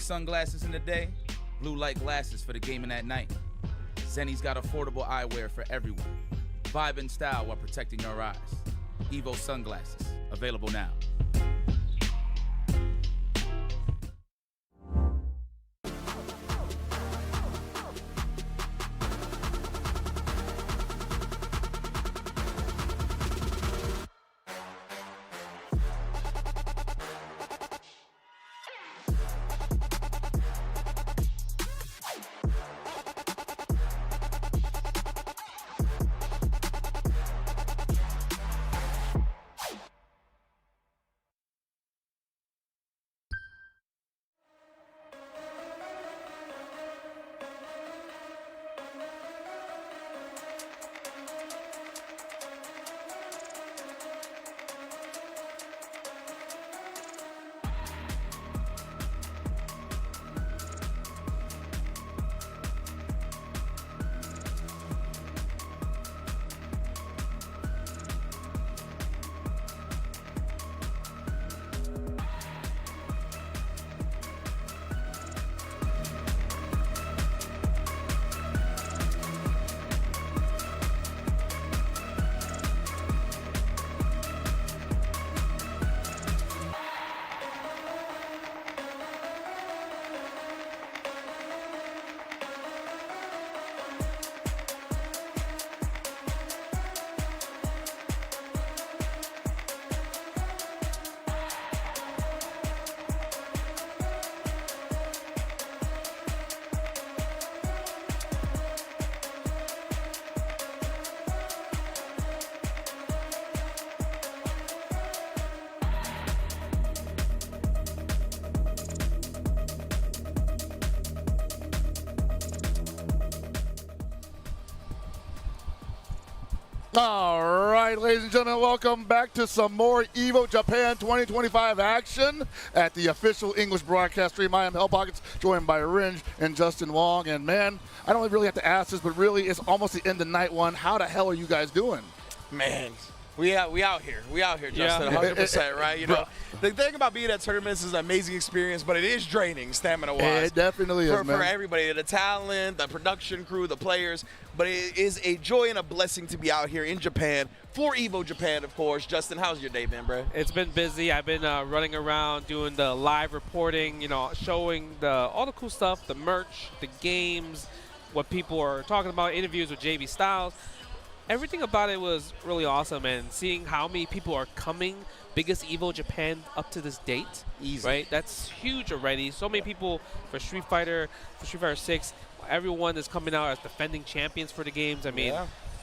sunglasses in the day, blue light glasses for the gaming at night. Zenny's got affordable eyewear for everyone. Vibe and style while protecting your eyes. Evo sunglasses, available now. All right, ladies and gentlemen, welcome back to some more Evo Japan 2025 action at the official English broadcast stream. I am Hell Pockets, joined by Ringe and Justin Wong. And man, I don't really have to ask this, but really, it's almost the end of night one. How the hell are you guys doing? Man, we out here. We out here, Justin. 100%, right? You know, the thing about being at tournaments is an amazing experience, but it is draining stamina-wise. It definitely is, man. For everybody, the talent, the production crew, the players. But it is a joy and a blessing to be out here in Japan for Evo Japan, of course. Justin, how's your day been, bro? It's been busy. I've been running around doing the live reporting, you know, showing all the cool stuff, the merch, the games, what people are talking about, interviews with JB Styles. Everything about it was really awesome, and seeing how many people are coming, biggest Evo Japan up to this date. Easy. Right? That's huge already. So many people for Street Fighter 6. Everyone is coming out as defending champions for the games. I mean,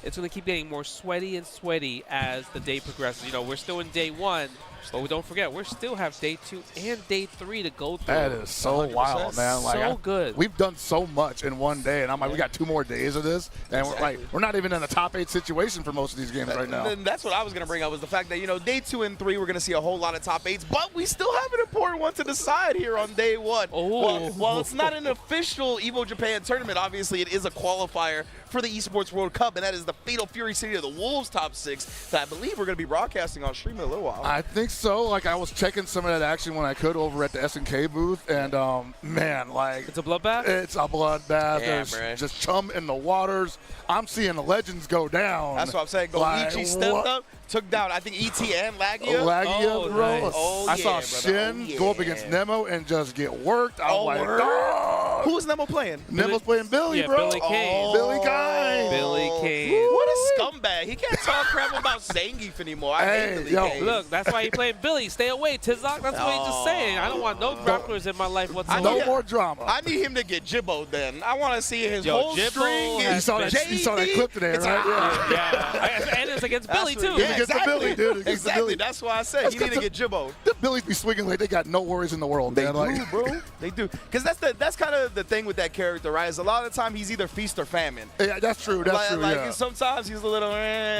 it's going to keep getting more sweaty and sweaty as the day progresses. You know, we're still in day 1, but we don't forget, we still have day 2 and day 3 to go through. That is so 100%. Wild, man. Like, so good. We've done so much in one day, and I'm like, we got 2 more days of this, and we're not even in a top 8 situation for most of these games right now. And that's what I was going to bring up, was the fact that, you know, day 2 and 3, we're going to see a whole lot of top 8s, but we still have an important one to decide here on day 1. Oh. Well, it's not an official Evo Japan tournament. Obviously, it is a qualifier for the Esports World Cup, and that is the Fatal Fury City of the Wolves top 6 that I believe we're going to be broadcasting on stream in a little while. I think so. Like, I was checking some of that action when I could over at the SNK booth, and man, like, it's a bloodbath. It's a bloodbath. Yeah, There's just chum in the waters. I'm seeing the legends go down. That's what I'm saying. Goichi stepped up, took down, I think, ET and Lagia. Lagia, bro. Nice. I saw Shin go up against Nemo and just get worked. I'm like, dog. Who was Nemo playing? Nemo's playing Billy, bro. Billy Kane. Billy Kane. Billy Kane. What a scumbag. He can't talk crap about Zangief anymore. I hate Billy Kane. Look, that's why he playing Billy. Stay away, Tizok. That's what he's just saying. I don't want no grapplers in my life whatsoever. No more drama. I need him to get jibboed then. I want to see his whole string. You saw that clip today, right? Yeah. And it's against Billy, too. Yeah, exactly. Billy, dude. Exactly. That's why I said he need to get jibboed. The Billies be swinging like they got no worries in the world, They man. do, Like, bro. They do. Because that's kind of the thing with that character, right? Is a lot of the time he's either feast or famine. Yeah, that's true. That's true. Like sometimes he's a little,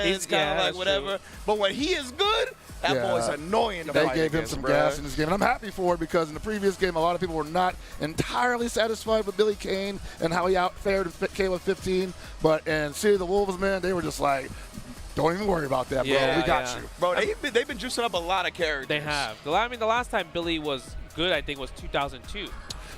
he's kind of like whatever. True. But when he is good, that boy's annoying to They fight gave him against, some bro. gas in this game, and I'm happy for it because in the previous game, a lot of people were not entirely satisfied with Billy Kane and how he outfared Caleb 15. But in City of the Wolves, man, they were just like, don't even worry about that, bro. We got you. Bro, they've been juicing up a lot of characters. They have. I mean, the last time Billy was good, I think, was 2002.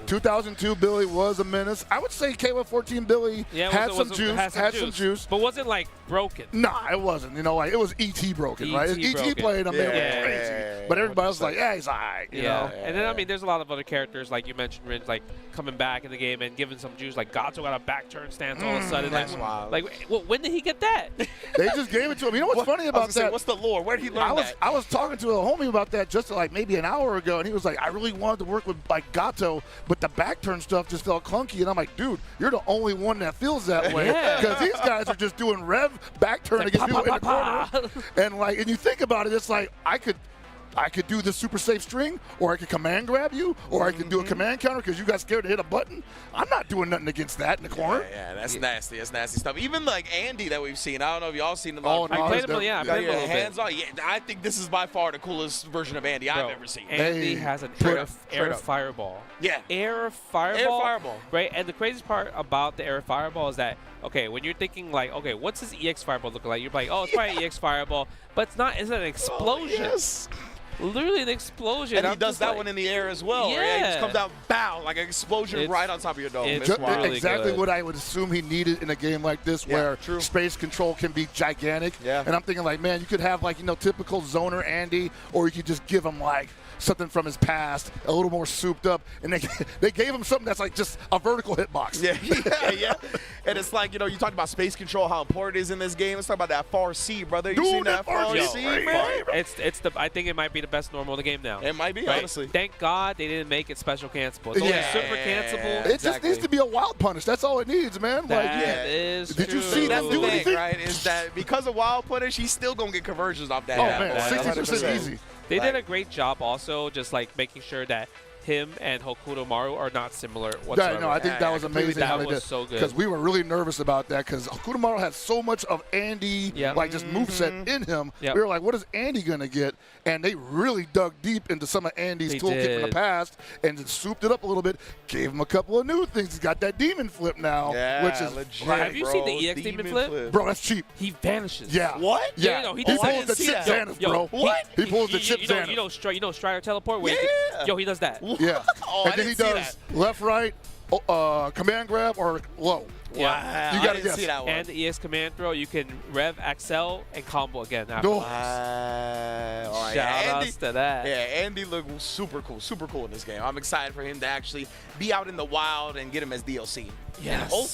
2002 Billy was a menace. I would say KOF 14 Billy had some juice. But wasn't like broken. Nah, it wasn't. You know, like it was ET broken, right? ET played him, it was crazy. But everybody was like, yeah, he's all right. You know? And then, I mean, there's a lot of other characters, like you mentioned, Ringe, like coming back in the game and giving some juice. Like Gato got a back turn stance all of a sudden. That's wild. Like, when did he get that? They just gave it to him. You know what's funny about that? What's the lore? Where did he learn that? I was talking to a homie about that just like maybe an hour ago, and he was like, I really wanted to work with like Gato, but the back turn stuff just felt clunky. And I'm like, dude, you're the only one that feels that way. Because these guys are just doing rev back turn against people in the corner. And you think about it, it's like I could do the super safe string, or I could command grab you, or I could do a command counter because you got scared to hit a button. I'm not doing nothing against that in the corner. Yeah, that's nasty. That's nasty stuff. Even like Andy that we've seen. I don't know if y'all seen him. Oh, no, I played him, I played him a little bit. Hands on. Yeah, I think this is by far the coolest version of Andy I've ever seen. Andy has an air fireball. Yeah. Air fireball. Right, and the crazy part about the air fireball is that, okay, when you're thinking like, okay, what's his EX fireball looking like? You're like, oh, it's probably an EX fireball, but it's not. It's an explosion. Oh, yes. Literally an explosion. And he does that one in the air as well. Yeah. Right? He just comes out, bow, like an explosion right on top of your dome. It's really exactly what I would assume he needed in a game like this, where space control can be gigantic. Yeah. And I'm thinking like, man, you could have like, typical zoner Andy, or you could just give him like something from his past, a little more souped up, and they gave him something that's like just a vertical hitbox. Yeah. And it's like, you talked about space control, how important it is in this game. Let's talk about that far C, brother. You seen that far C, man? I think it might be the best normal in the game now. It might be, honestly. Thank God they didn't make it special cancelable. It's only super cancelable. It just needs to be a wild punish. That's all it needs, man. That is Did you true. see That's them the do thing, anything? right? Is that because of wild punish, he's still gonna get conversions off that. Oh man, 60% easy. They did a great job also, just like making sure that him and Hokuto Maru are not similar whatsoever. Yeah, no, I think that was amazing how they did. So good. Because we were really nervous about that because Hokuto Maru had so much of Andy, like just moveset in him. We were like, what is Andy going to get? And they really dug deep into some of Andy's toolkit from the past and just souped it up a little bit, gave him a couple of new things. He's got that demon flip now, which is legit, have you seen the EX demon flip? Bro, that's cheap. He vanishes. Yeah. What? Yeah. He pulls the chip Xanath, bro. What? He pulls the chip Xanath. You know Strider teleport? Where he does that. Yeah. Oh, and then he does left, right, command grab, or low. Wow. You got to guess. See that one. And the EX command throw, you can rev, accel, and combo again after. Shout outs to that. Yeah, Andy looked super cool in this game. I'm excited for him to actually be out in the wild and get him as DLC. Yes. Whole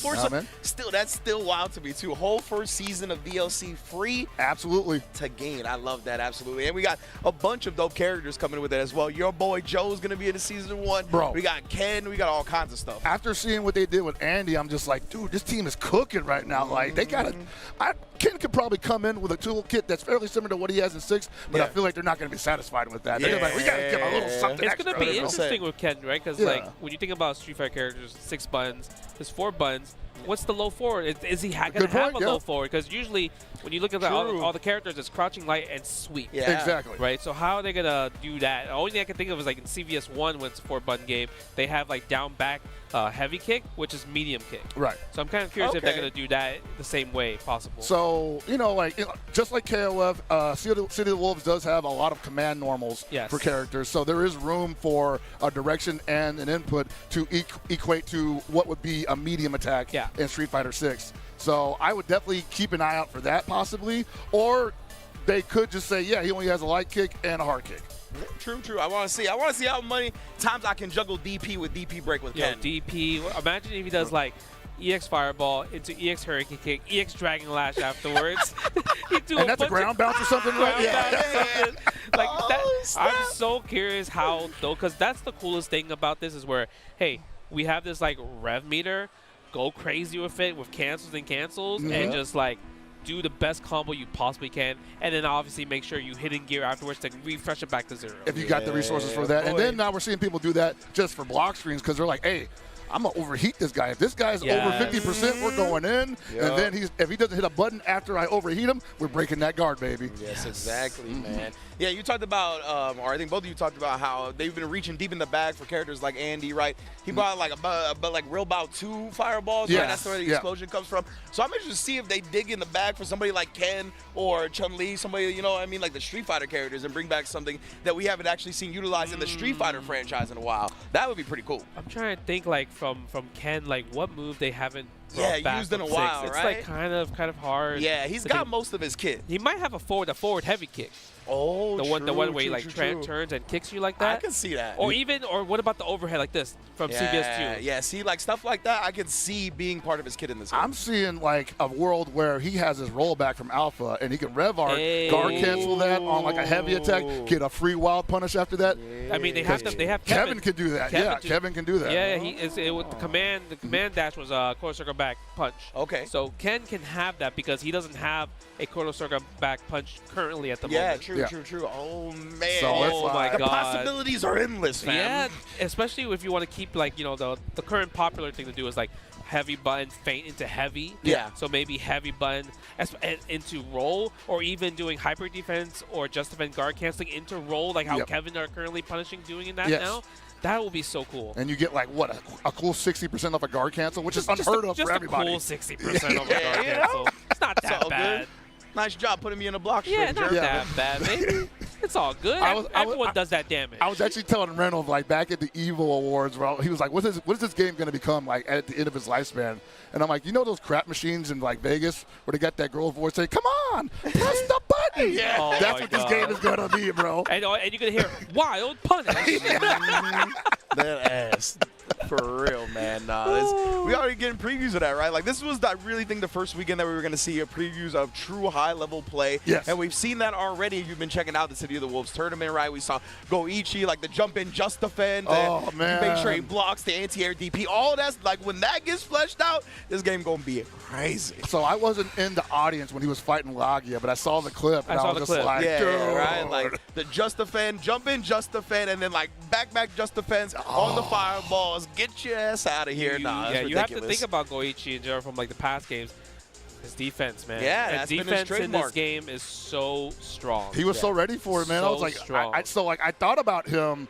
that's still wild to me too. Whole first season of DLC free. Absolutely. To gain. I love that, absolutely. And we got a bunch of dope characters coming with it as well. Your boy Joe's gonna be in the season 1. Bro. We got Ken, we got all kinds of stuff. After seeing what they did with Andy, I'm just like, dude, this team is cooking right now. Like they got Ken could probably come in with a toolkit that's fairly similar to what he has in 6, but I feel like they're not going to be satisfied with that. They're like, we got to give him a little something extra. It's going to be interesting with Ken, right? Because like when you think about Street Fighter characters, 6 buttons, there's 4 buttons. What's the low forward? Is he going to have a low forward? Because usually when you look at all the characters, it's crouching light and sweep. Yeah. Exactly. Right? So how are they going to do that? The only thing I can think of is like in CVS 1 when it's a 4-button game, they have like down back heavy kick, which is medium kick. Right. So I'm kind of curious if they're going to do that the same way possible. So, just like KOF, City of the Wolves does have a lot of command normals for characters. So there is room for a direction and an input to equate to what would be a medium attack in Street Fighter 6. So I would definitely keep an eye out for that possibly. Or they could just say, he only has a light kick and a hard kick. True. I want to see how many times I can juggle DP with DP break with Ken. DP. Imagine if he does like EX Fireball into EX Hurricane Kick, EX Dragon Lash afterwards. And that's a ground bounce or something, right? Yeah. Like that. I'm so curious how, though, because that's the coolest thing about this is where, hey, we have this like rev meter, go crazy with it with cancels and just like do the best combo you possibly can, and then obviously make sure you hit in gear afterwards to refresh it back to 0. If you got the resources for that. And then now we're seeing people do that just for block screens because they're like, hey, I'm going to overheat this guy. If this guy's over 50%, we're going in. And then if he doesn't hit a button after I overheat him, we're breaking that guard, baby. Yes, exactly, man. Yeah, you talked about, or I think both of you talked about how they've been reaching deep in the bag for characters like Andy, right? He brought like real about 2 fireballs, right? That's where the explosion comes from. So I'm interested to see if they dig in the bag for somebody like Ken or Chun-Li, somebody, you know what I mean, like the Street Fighter characters, and bring back something that we haven't actually seen utilized in the Street Fighter franchise in a while. That would be pretty cool. I'm trying to think like from Ken, like what move they haven't back used in a from while, 6. right? It's like kind of hard. Yeah, he's got most of his kit. He might have a forward heavy kick. Oh, the one where he like turns and kicks you like that. I can see that. Or what about the overhead like this from CBS2? Yeah, see, like stuff like that, I can see being part of his kit in this game. I'm seeing like a world where he has his rollback from Alpha, and he can rev art, guard cancel that on like a heavy attack, get a free wild punish after that. I mean, they have Kevin. Kevin can do that. Kevin can do that. Yeah, he is. With the command dash was a quarter circle back punch. Okay. So Ken can have that because he doesn't have a quarter circle back punch currently at the moment. Yeah, true. Oh man. So oh my the God. possibilities are endless, fam. Yeah, especially if you want to keep like the current popular thing to do is like heavy button feint into heavy. Yeah. So maybe heavy button into roll, or even doing hyper defense or just defend guard canceling into roll, like how Kevin are currently punishing doing in that now. That will be so cool. And you get like what a cool 60% off a guard cancel, which is unheard of for everybody. Just a cool 60% off a guard cancel. It's not that bad. Good. Nice job putting me in a block. Yeah, not that bad, baby. It's all good. Everyone does that damage. I was actually telling Reynolds, like, back at the Evo Awards, where he was like, what is this game going to become, like, at the end of its lifespan? And I'm like, you know those crap machines in, like, Vegas where they got that girl's voice saying, come on, press the button. Yeah. Oh, that's what this game is going to be, bro. And you're going to hear, wild punish. That ass. For real, man. Nah, we already getting previews of that, right? Like, this was, I really think, the first weekend that we were going to see a previews of true high-level play. Yes. And we've seen that already. You've been checking out the City of the Wolves tournament, right? We saw Goichi, like, the jump in, just defend. Oh, man. Make sure he blocks the anti-air DP. All that's, like, when that gets fleshed out, this game going to be crazy. So I wasn't in the audience when he was fighting Lagia, but I saw the clip. And I was just like, yeah, right? Like, the just defend, jump in, just defend, and then, like, back, just defense on the fireballs. Get your ass out of here. Nah, that's you have ridiculous. to think about Goichi in general from like the past games. His defense, man. Yeah, and that's been his defense in trademark. this game is so strong. He was so ready for it, man. I was like, I thought about him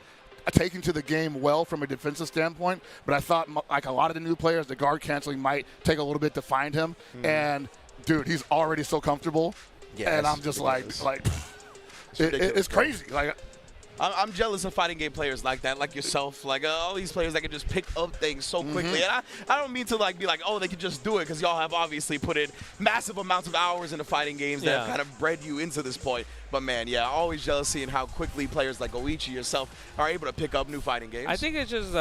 taking to the game well from a defensive standpoint, but I thought like a lot of the new players, the guard canceling might take a little bit to find him. And dude, he's already so comfortable. Yeah, and I'm just it's crazy. Like. I'm jealous of fighting game players like that, like yourself, like all these players that can just pick up things so quickly. And I don't mean to like be like, oh, they can just do it, because y'all have obviously put in massive amounts of hours into fighting games that have kind of bred you into this point. But man, yeah, always jealous seeing how quickly players like Goichi yourself are able to pick up new fighting games. I think it's just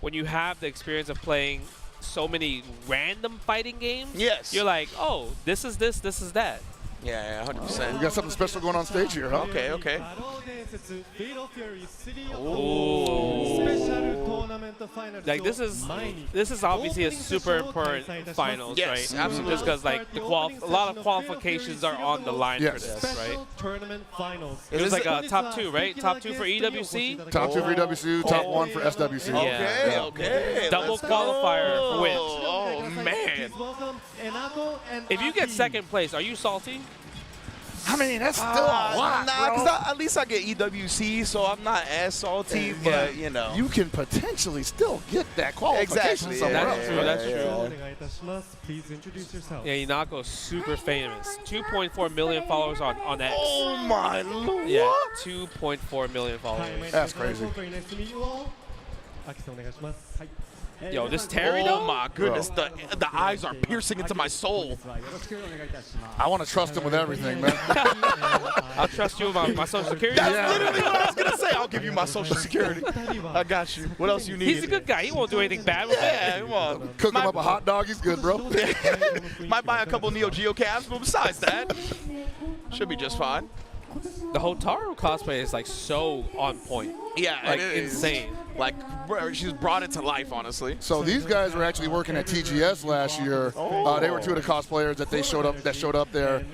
when you have the experience of playing so many random fighting games, you're like, oh, this is this is that. Yeah, 100%. We got something special going on stage here, huh? Okay. Like this is obviously a super important finals, yes, right? Absolutely. Just because like a lot of qualifications are on the line for this, right? Tournament finals. It was like a top 2, right? Top 2 for EWC. Top 2 for EWC, top 1 for SWC. Okay. Double qualifier for wins. Oh man. If you get second place, are you salty? I mean, that's still a lot, nah, bro. because at least I get EWC, so I'm not as salty, but, you know. You can potentially still get that qualification somewhere else. That's true. Please introduce yourself. Yeah, Inako's super famous. 2.4 million followers on X. Oh, my Lord. Yeah, 2.4 million followers. That's crazy. Nice to meet you all. Yo, this Terry, though? Oh, my goodness. The eyes are piercing into my soul. I want to trust him with everything, man. I'll trust you with my social security. That's literally what I was going to say. I'll give you my social security. I got you. What else you need? He's a good guy. He won't do anything bad with it. Yeah, come on. Cook him up a hot dog. He's good, bro. Might buy a couple Neo Geo cabs, but besides that, should be just fine. The Hotaru cosplay is like so on point. Yeah, like it is. insane. Like she's brought it to life, honestly. So these guys were actually working at TGS last year. They were two of the cosplayers that showed up there,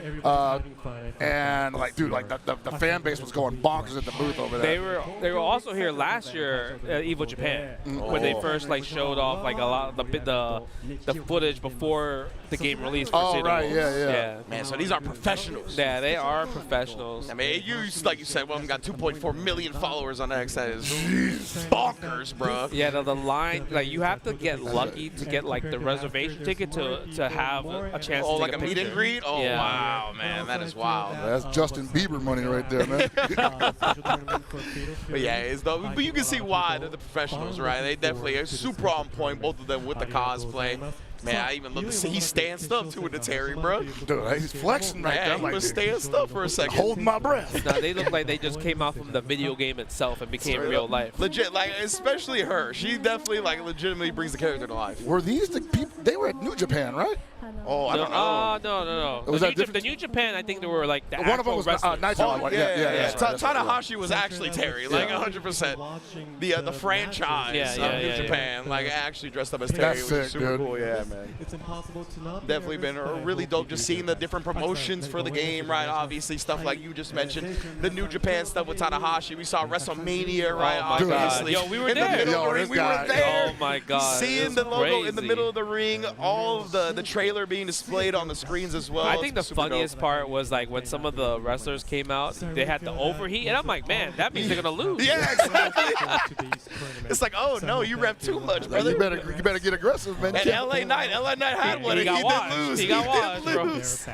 and like, dude, like the fan base was going bonkers at the booth over there. They were also here last year at Evo Japan when they first like showed off like a lot of the footage before the game released. For Oh, right, yeah. Man, so these are professionals. Yeah, they are professionals. I mean, like you said, one of them got 2.4 million followers on X. That is bonkers, bro. Yeah, the line, like you have to get lucky to get like the reservation ticket to have a chance. Oh, to like take a meet and greet? Oh, yeah. wow, man, that is wild. That's Justin Bieber money right there, man. But yeah, but you can see why they're the professionals, right? They definitely are super on point, both of them with the cosplay. Man, I even love to see he stands up to it, Terry, bro. Dude, he's flexing right there. He was standing up for a second. Holding my breath. No, they look like they just came out from the video game itself and became real life. Legit, like especially her. She definitely like legitimately brings the character to life. Were these the people? They were at New Japan, right? Oh, I don't know. No. Was The New Japan, I think they were like the one of them was Nighttime. Yeah. Tanahashi was actually Terry, like 100%. The franchise of New Japan, like actually dressed up as Terry, which is super cool. Yeah, man. It's impossible to not Definitely been really dope just seeing the different promotions for the game, right? Obviously, stuff like you just mentioned, the New Japan stuff with Tanahashi. We saw WrestleMania, right? Oh my Obviously, God. Yo, we were in there. the middle of the ring, we were there. Oh my God. Seeing the logo in the middle of the ring, all of the trailer being displayed on the screens as well. I think the funniest part was like when some of the wrestlers came out, they had to overheat, and I'm like, man, that means they're gonna lose. Yeah, exactly. It's like, oh no, you rep too much, brother. You better get aggressive, man. And LA Knight had one. He got washed. Lose. He got washed, bro. lose.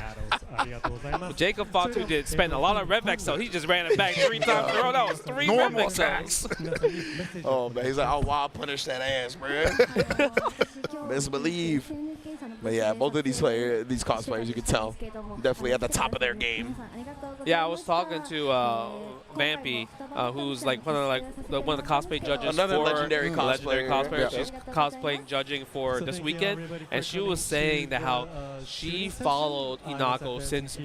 Jacob Fatu did spend a lot of Rev XL. He just ran it back 3 times in a row. That was 3 normal Rev attacks. Oh man, he's like, oh wow, punish that ass, bro. Best believe. But yeah, both of these cosplayers, you can tell, definitely at the top of their game. Yeah, I was talking to Vampy, who's like one of the cosplay judges. Another for legendary cosplayer. Yeah. She's cosplaying judging for this weekend, and she was saying that how she followed Inako since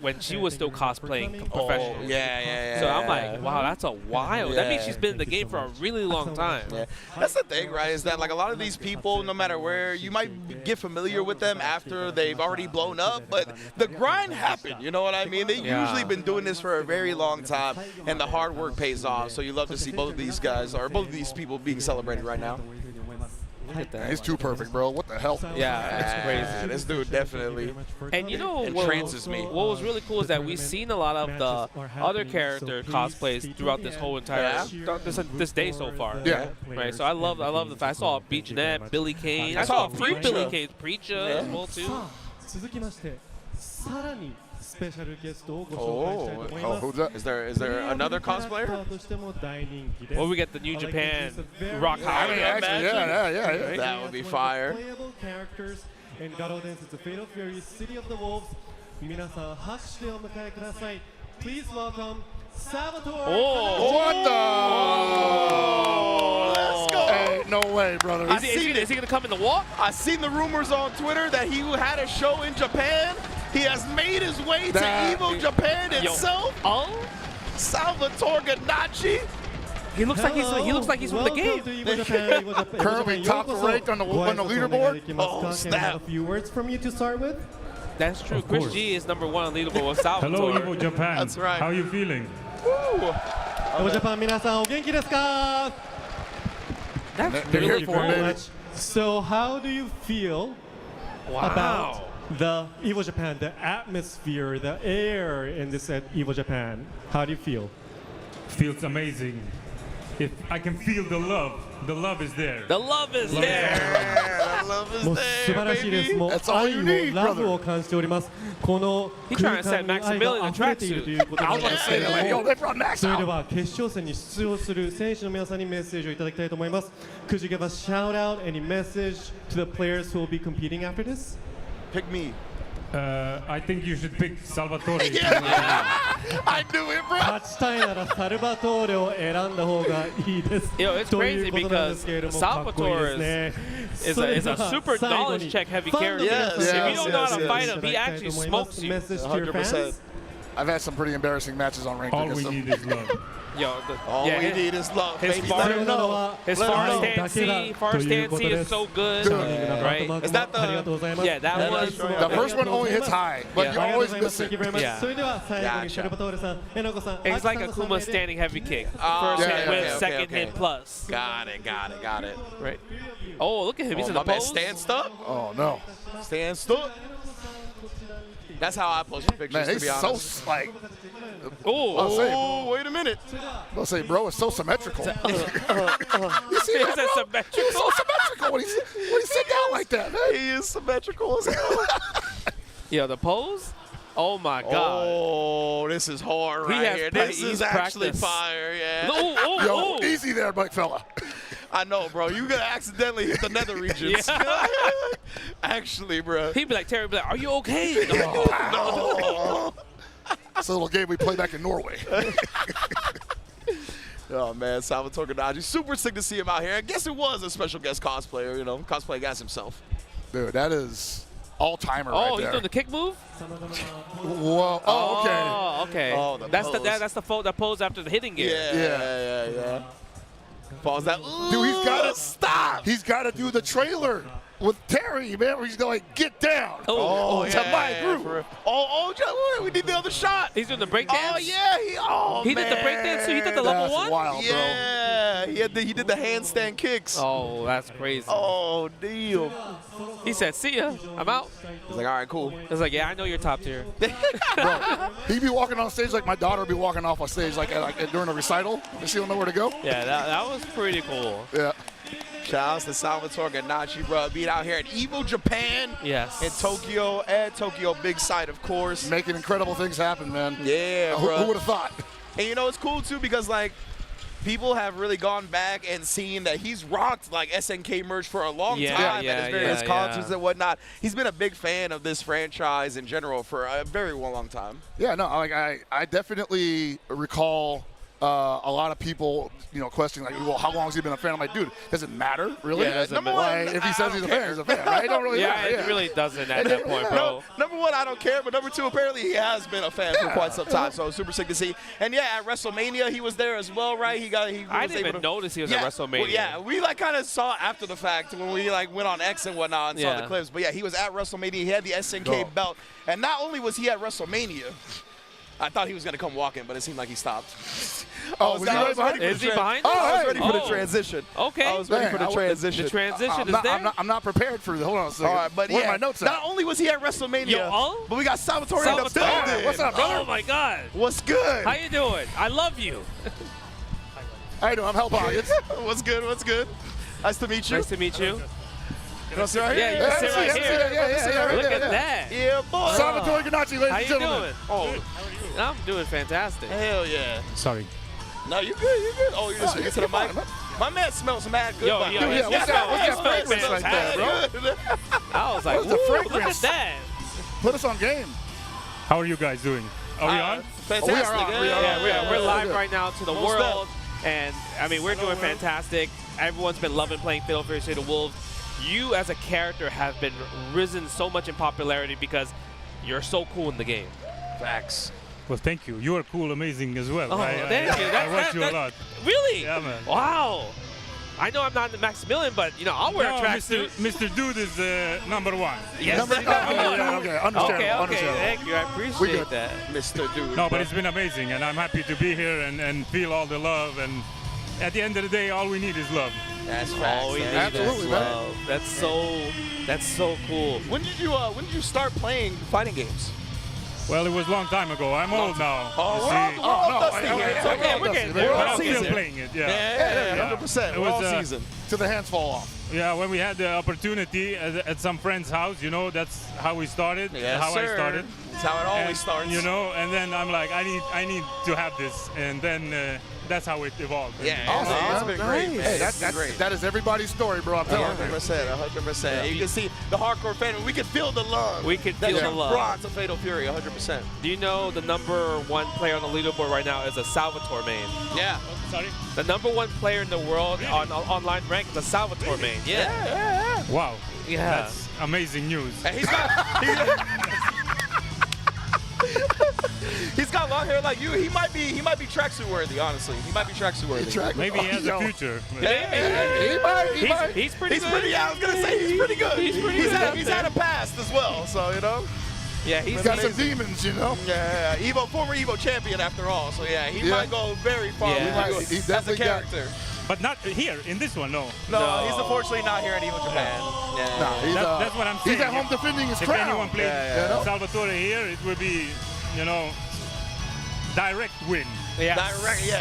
when she was still cosplaying professionally. Yeah. So I'm like, wow, that's a while. That means she's been in the game for a really long time. Yeah. That's the thing, right? Is that like a lot of these people, no matter where, you might get familiar with them after they've already blown up, but the grind happened. You know what I mean? They've usually been doing this for a very long time, and the hard work pays off. So you love to see both of these guys, or both of these people being celebrated right now. Look at that. He's too perfect, bro. What the hell? Yeah, it's crazy. This dude definitely and you know entrances me. What was really cool is that we've seen a lot of the other character cosplays throughout this whole entire this day so far. Yeah. Right. So I love the fact I saw Beach Net, Billy Kane. I saw a few Billy Kane's Preacher as well too. 続きましてさらにスペシャルゲストをご紹介したいと思います。 who's that? Is there another cosplayer? としても大人気です Well, we get the New Japan Rock I mean, Howard. actually, yeah. That would be fire. Playable characters in ガロ伝説 Fatal Fury City of the Wolves 皆さん拍手でお迎えください Please welcome Salvatore. What the? Let's go. Hey, no way, brother. Is he going to come in the walk? I've seen the rumors on Twitter that he had a show in Japan. He has made his way to Evo Japan itself. Salvatore Gannacci. He looks like he's from the game. Currently top ranked on the leaderboard. Oh, snap. A few words from you to start with. That's true. Chris G is #1 on leaderboard with Salvatore. Hello, Evo Japan. That's right. How are you feeling? Evo Japan 皆さんお元気ですか That's really cool. So how do you feel about the Evo Japan, the atmosphere, the air in this Evo Japan? How do you feel? Feels amazing. If I can feel the love is there. The love is there. Yeah, the love is もう素晴らしいです。もう That's all 愛 you を need, ラブ brother. を感じております。この He 空 trying to set 間に愛 Maximilian が in 溢れているということなんですけれど I was gonna say that, like, yo, も they brought Max それで out. は決勝戦に出場する選手の皆さんにメッセージをいただきたいと思います。Could you give a shout out, any message to the players who will be competing after this? Pick me. I think you should pick Salvatore. I knew it, bro. 勝ちたいならサルバトーレを選んだ方がいいです。 Yo, it's と crazy いうことなんですけれども、かっこいいですね。 is a super knowledge check heavy character. Yes, If yes, you don't know how to yes, fight yes. him, he actually smokes you. Message to your fans. I've had some pretty embarrassing matches on ranked All against we him. need is love. Yo, all we need is love. His baby. far, Let 'em know. his Let 'em far know. stance C is so good. Right? Is that the? Yeah, that was. The first one only hits high, but you always miss it. Yeah. Gotcha. It's like a Kuma standing heavy kick. Oh, First okay, hit with okay, second okay. hit plus. Got it. Right. Oh, look at him. He's in my the man pose. stands up. Oh, no. Stands up. That's how I post pictures, Man, to he's be honest. so, like... Oh, wait a minute. I'll say, bro, it's so symmetrical. You see Is that, that bro? symmetrical? He's so symmetrical when he sit down like that, man. He is symmetrical as hell. Yeah, the pose? Oh, my God. Oh, this is hard right here. This is actually practiced. fire, yeah. Yo, easy there, big fella. I know, bro. You gonna accidentally hit the nether regions. Actually, bro. He'd be like, Terry, be like, are you okay? No. That's a little game we played back in Norway. Oh, man, Salvatore Ganaji. Super sick to see him out here. I guess it was a special guest cosplayer, cosplay guest himself. Dude, that is all-timer right Oh, there. he's doing the kick move? Whoa. Oh, okay. Oh, okay. Oh, that's the pose after the hitting gear. Yeah. Falls that. Dude, he's got to stop. He's got to do the trailer with Terry, man, where he's going, get down. Oh, to my group. We need the other shot. He's doing the breakdance? Oh, yeah. He did the breakdance, so he did the level one? Wild, bro. Yeah, he did the handstand kicks. Oh, that's crazy. Oh, deal. He said, see ya, I'm out. He's like, all right, cool. He's like, yeah, I know you're top tier. Bro, he'd be walking on stage like my daughter would be walking off on stage like during a recital, and she don't know where to go. Yeah, that was pretty cool. Yeah. Shout out to Salvatore Ganachi, bro. Being out here at Evo Japan. Yes. In Tokyo, at Tokyo Big Sight, of course. Making incredible things happen, man. Yeah, Who bro. would have thought? And it's cool, too, because, like, people have really gone back and seen that he's rocked, like, SNK merch for a long time at his various concerts and whatnot. He's been a big fan of this franchise in general for a very long time. Yeah, no, like I definitely recall a lot of people, questioning like, well, how long has he been a fan? I'm like, dude, does it matter, really? Yeah, it doesn't if he says he's a fan, he's a fan, right? It don't really matter. It really doesn't at that point, bro. No, number one, I don't care, but number two, apparently he has been a fan for quite some time, so super sick to see. And yeah, at WrestleMania, he was there as well, right? I didn't even notice he was at WrestleMania. Well, yeah, we kind of saw after the fact when we went on X and whatnot and saw the clips. But yeah, he was at WrestleMania. He had the SNK belt, and not only was he at WrestleMania, I thought he was going to come walking, but it seemed like he stopped. Oh, was he right behind? Is he behind? I was ready for the transition. Okay. I was ready for the transition. The transition is there? I'm not prepared for the. Hold on a second. All right, but where are yeah, my notes at? not only was he at WrestleMania, but we got Salvatore in the building. What's up, brother? Oh, my God. What's good? How you doing? I love you. How you doing? I'm Help Pockets. What's good? Nice to meet you. Nice to meet you. You want to sit right here? Yeah, you can sit right here. Yeah. Look at that. Yeah, boy. Salvatore Ganachi, ladies How and you gentlemen. doing? Oh, I'm doing fantastic. Hell yeah. Sorry. No, you good. Oh, you just get to the mic. My man smells mad good. Yo, What's that fragrance right there, bro? I was like, What's the ooh, look at fragrance? that. Put us on game. How are you guys doing? Are we on? Fantastic. We are on. Yeah, we're live good. right now to the Most world. And, I mean, we're doing fantastic. Everyone's been loving playing Fatal Fury City of Wolves. You, as a character, have been risen so much in popularity because you're so cool in the game. Facts. Well, thank you. You are cool, amazing as well. Oh, thank you. I watch you a lot. Really? Yeah, man. Wow. I know I'm not the Maximilian, but, I'll wear a tracksuit. Mr. Dude is number one. Yes. Okay, understandable. Thank you. I appreciate that. Mr. Dude. No, but it's been amazing, and I'm happy to be here and feel all the love. And at the end of the day, all we need is love. That's facts. All we need Absolutely, is man. love. That's so cool. When did you start playing fighting games? Well, it was a long time ago. I'm old now. Oh, we're all dusty here. It's okay. We're getting But there. I'm still playing it, yeah. Yeah, 100%. It We're all was, season. Till the hands fall off. Yeah, when we had the opportunity at some friend's house, that's how we started, Yes, how sir. I started. That's how it always And, starts. And then I'm like, I need to have this, and then that's how it evolved. Yeah, Awesome, it's been great, man. Hey, It's been great. that is everybody's story, bro. I'm telling you. 100%. You can see the hardcore fan. We can feel the love. We can feel the love. Brought to Fatal Fury, 100%. Do you know the #1 player on the leaderboard right now is a Salvatore main? Yeah. Sorry? The #1 player in the world on online rank is a Salvatore main. Yeah. Wow. Yeah. That's amazing news. And he's not. He's got long hair like you. He might be tracksuit worthy, honestly. He might be tracksuit worthy. Maybe he has a future. He's pretty good. Yeah, I was gonna say he's pretty good. He's pretty good. He's had a past as well, so you know. Yeah, he's got some demons, you know. Yeah, former Evo champion after all. So yeah, he might go very far. He as a character. But not here in this one, no. No, he's unfortunately not here at Evo Japan. Yeah. That's what I'm saying. He's at home defending his crown. If anyone plays Salvatore here, it would be, you know, direct win. Yeah.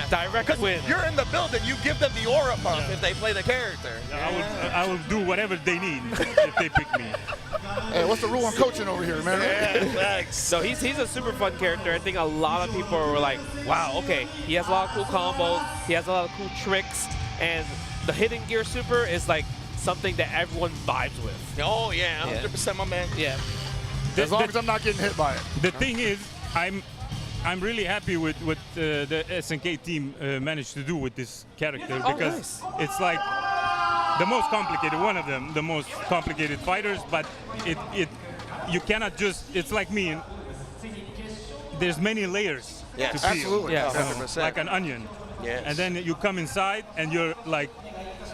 Direct win. You're in the building. You give them the aura buff if they play the character. I will do whatever they need if they pick me. Hey, what's the rule on coaching over here, man? Thanks. So he's a super fun character. I think a lot of people were like, wow, okay, he has a lot of cool combos, he has a lot of cool tricks, and the hidden gear super is like something that everyone vibes with. Oh yeah, 100% my man. Yeah. As long as I'm not getting hit by it. The thing is, I'm really happy with what the SNK team managed to do with this character because it's like the most complicated, one of them, the most complicated fighters, but you cannot just, it's like me, there's many layers to peel. Absolutely. Yeah, 100%. Like an onion. Yes. And then you come inside and you're like,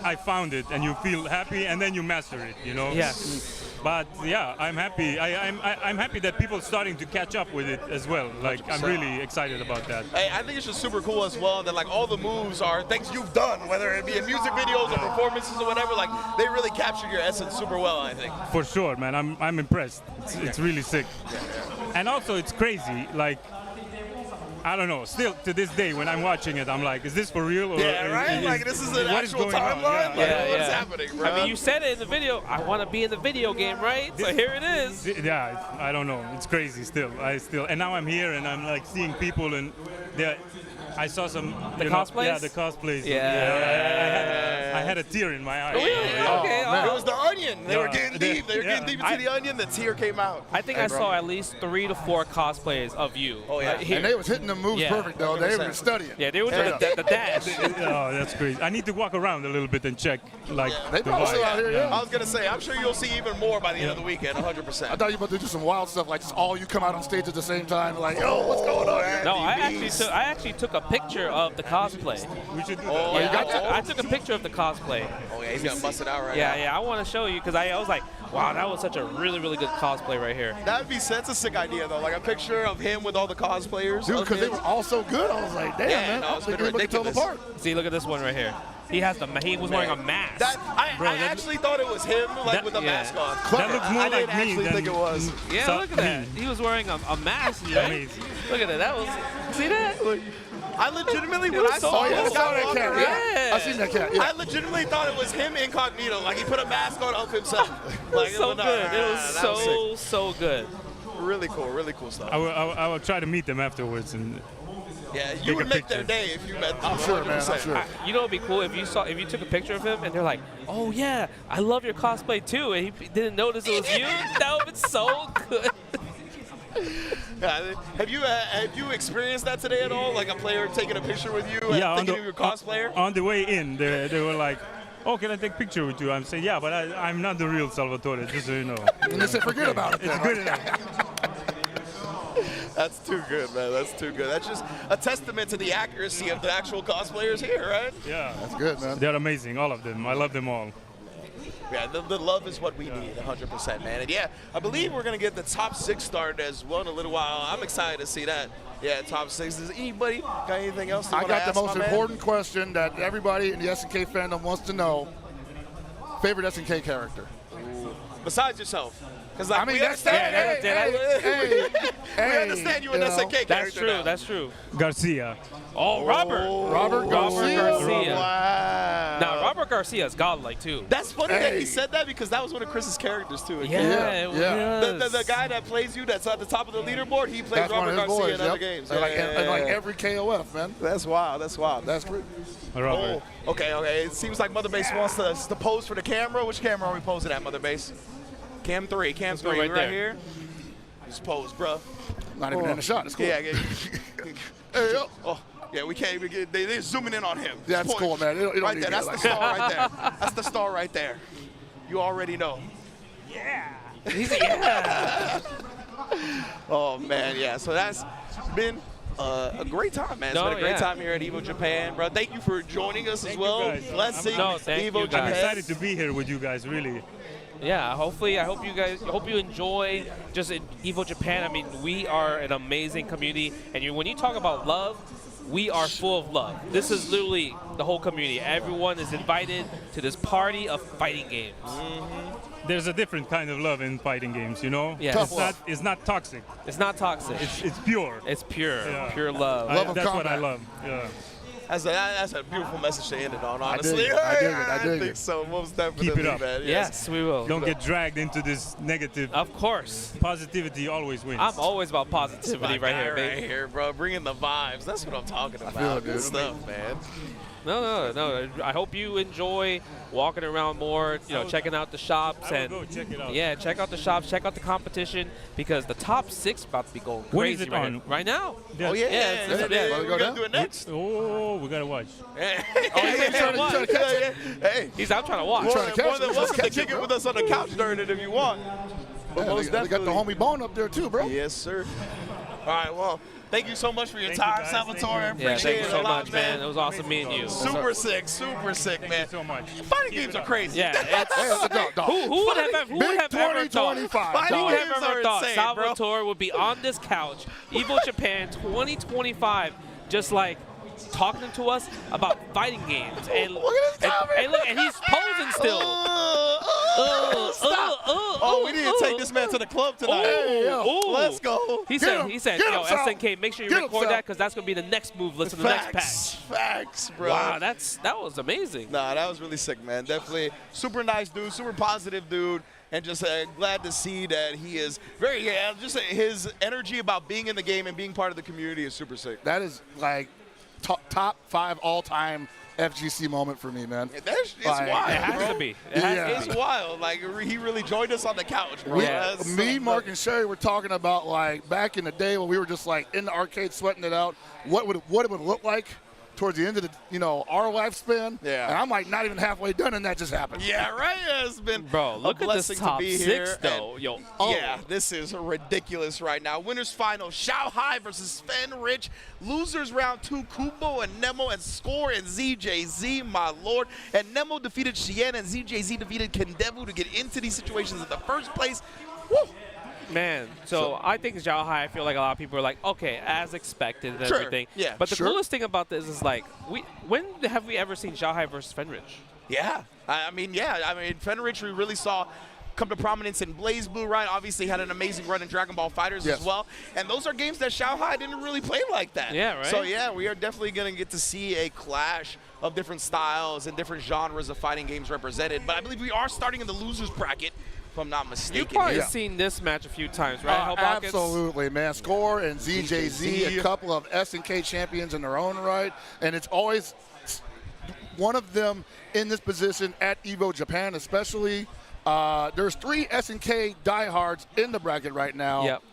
I found it, and you feel happy, and then you master it, you know? Yes. But yeah, I'm happy. I'm happy that people are starting to catch up with it as well. Like, I'm really excited about that. Hey, I think it's just super cool as well that like all the moves are things you've done, whether it be in music videos or performances or whatever. Like they really captured your essence super well, I think. For sure, man. I'm impressed. It's really sick. And also, it's crazy. Like, I don't know. Still, to this day, when I'm watching it, I'm like, is this for real? Or right? Like, this is an actual timeline? What's happening, bro? I mean, you said it in the video. I want to be in the video game, right? So here it is. Yeah, I don't know. It's crazy still. And now I'm here, and I'm like seeing people, and I saw some cosplays. Yeah, the cosplays. Yeah. I had a tear in my eye. Okay. It was the onion. They were getting deep. They were getting deep into the onion. The tear came out. I think I saw at least 3 to 4 cosplays of you. Oh yeah. And they was hitting the moves perfect though. They were studying. Yeah, they were doing the dash. Oh, that's crazy. I need to walk around a little bit and check. Like they probably still out here. I was gonna say, I'm sure you'll see even more by the end of the weekend. 100%. I thought you were about to do some wild stuff, like just all you come out on stage at the same time, like, yo, what's going on? No, I actually took a picture of the cosplay. We should do that. Oh, Yeah, I took a picture of the cosplay. Oh yeah, he's gonna bust it out right now. Yeah, I want to show you because I was like, wow, that was such a really, really good cosplay right here. That's a sick idea though. Like a picture of him with all the cosplayers. Dude, because they were all so good. I was like, damn, man. I was thinking we could tell them apart. See, look at this one right here. He was wearing a mask. I actually thought it was him, like with the mask on. That looks more I like didn't me actually than think it was. Yeah, look at that. He was wearing a mask. Right? Amazing. Look at that. That was. See that? I legitimately, when I saw I this saw guy that cat. Yeah. I seen that cat. Yeah. I legitimately thought it was him incognito. Like he put a mask on of himself. Like So good. It was so good. Really cool stuff. I will try to meet them afterwards and. Yeah, you would make their day if you met them. I'm sure, man. I'm sure. You know, it'd be cool if you took a picture of him and they're like, "Oh yeah, I love your cosplay too," and he didn't notice it was you. That would be so good. Yeah, have you experienced that today at all? Like a player taking a picture with you and thinking of your cosplayer? On the way in, they were like, "Oh, can I take a picture with you?" I'm saying, "Yeah, but I'm not the real Salvatore, just so you know." And they said, "Forget about it." It's good enough. That's too good, man. That's too good. That's just a testament to the accuracy of the actual cosplayers here, right? Yeah, that's good, man. They're amazing, all of them. I love them all. Yeah, the love is what we need, 100%, man. And yeah, I believe we're going to get the top 6 started as well in a little while. I'm excited to see that. Yeah, top 6. Does anybody got anything else to I got ask, the most important question that everybody in the SNK fandom wants to know. Favorite SNK character? Besides yourself. Because I mean, we understand. We understand you an SNK character. That's true. Garcia. Oh, Robert. Robert Garcia. Wow. Now, Robert Garcia is godlike too. That's funny that he said that because that was one of Chris's characters too. Yeah. The guy that plays you that's at the top of the leaderboard, he plays Robert Garcia in other games. And like every KOF, man. That's wild. That's wild. That's great. Robert. Oh, okay. It seems like Mother Base wants us to pose for the camera. Which camera are we posing at, Mother Base? Cam 3. Cam 3 right here. Just pose, bro. Not even in the shot. It's cool. Yeah. Hey, yo. Oh, yeah, we can't even get. They're zooming in on him. Yeah, that's cool, man. It don't right need there. That's the star right there. That's the star right there. You already know. Yeah. Yeah. Oh man, yeah. So that's been a great time, man. It's been a great time here at Evo Japan, bro. Thank you for joining us as well. Blessing Evo Japan. I'm excited to be here with you guys, really. Yeah, hopefully, I hope you enjoy just Evo Japan. I mean, we are an amazing community, and when you talk about love, we are full of love. This is literally the whole community. Everyone is invited to this party of fighting games. There's a different kind of love in fighting games, you know? Yeah. It's not toxic. It's not toxic. It's pure. It's pure. Yeah. Pure love. That's what I love. Yeah. That's a beautiful message to end it on, honestly. I dig think it. so. Most definitely, Keep it up. man. Yes, we will. Don't get dragged into this negative. Of course. Positivity always wins. I'm always about positivity right here, baby. Right here, bro. Bringing the vibes. That's what I'm talking about. feel it, Good dude. stuff, man. No. I hope you enjoy walking around more, checking out the shops. I will go check it out. Yeah, check out the shops, check out the competition, because the top 6 about to be going When is crazy it right on? here. Right now. Yeah. Oh, yeah. We're going to do it next. Oh, we gotta watch. Hey, I'm trying to watch. More than welcome to kick it with us on the couch during it if you want. But Yeah, most they got the homie Bone up there too, bro. Yes, sir. All right, well, thank you so much for your time, Salvatore. Yeah, Appreciate thank you it so a lot, much, man. It was awesome meeting you. Super sick, man. So much. Fighting games are crazy. Yeah, who would have ever thought? Who would have ever thought Salvatore would be on this couch, Evo Japan 2025, just like talking to us about fighting games, and look, and he's posing still. We need to take this man to the club tonight. Let's go. He said, yo, SNK, make sure you record that, because that's gonna be the next move. Listen to the next patch. Facts, bro. Wow, that was amazing. Nah, that was really sick, man. Definitely super nice dude, super positive dude. And just glad to see that he is just his energy about being in the game and being part of the community is super sick. That is like top 5 all-time FGC moment for me, man. It's wild. It has to be. It's wild. Like, he really joined us on the couch, bro. Me, Mark, and Sherry were talking about, like, back in the day when we were just, like, in the arcade sweating it out, what it would look like towards the end of the, our lifespan. Yeah. And I'm, like, not even halfway done, and that just happened. Yeah, right? It's been look a at this blessing top to be 6, here. though. And yeah, this is ridiculous right now. Winners final, Shanghai versus Sven Rich. Losers round 2, Kubo and Nemo, and Score and ZJZ, my lord. And Nemo defeated Chien, and ZJZ defeated Kendevu to get into these situations in the first place. Woo! Man, so I think Zhao Hai, I feel like a lot of people are like, okay, as expected and everything. Yeah, but the coolest thing about this is, like, when have we ever seen Zhao Hai versus Fenrich? Yeah. I mean, Fenrich we really saw come to prominence in Blaze Blue, right? Obviously had an amazing run in Dragon Ball FighterZ as well. And those are games that Shanghai didn't really play like that. Yeah, right? So, yeah, we are definitely going to get to see a clash of different styles and different genres of fighting games represented. But I believe we are starting in the losers bracket, if I'm not mistaken. You've probably seen this match a few times, right? Absolutely, man. Score and ZJZ, a couple of SNK champions in their own right. And it's always one of them in this position at Evo Japan, especially. There's 3 SNK diehards in the bracket right now. Yep.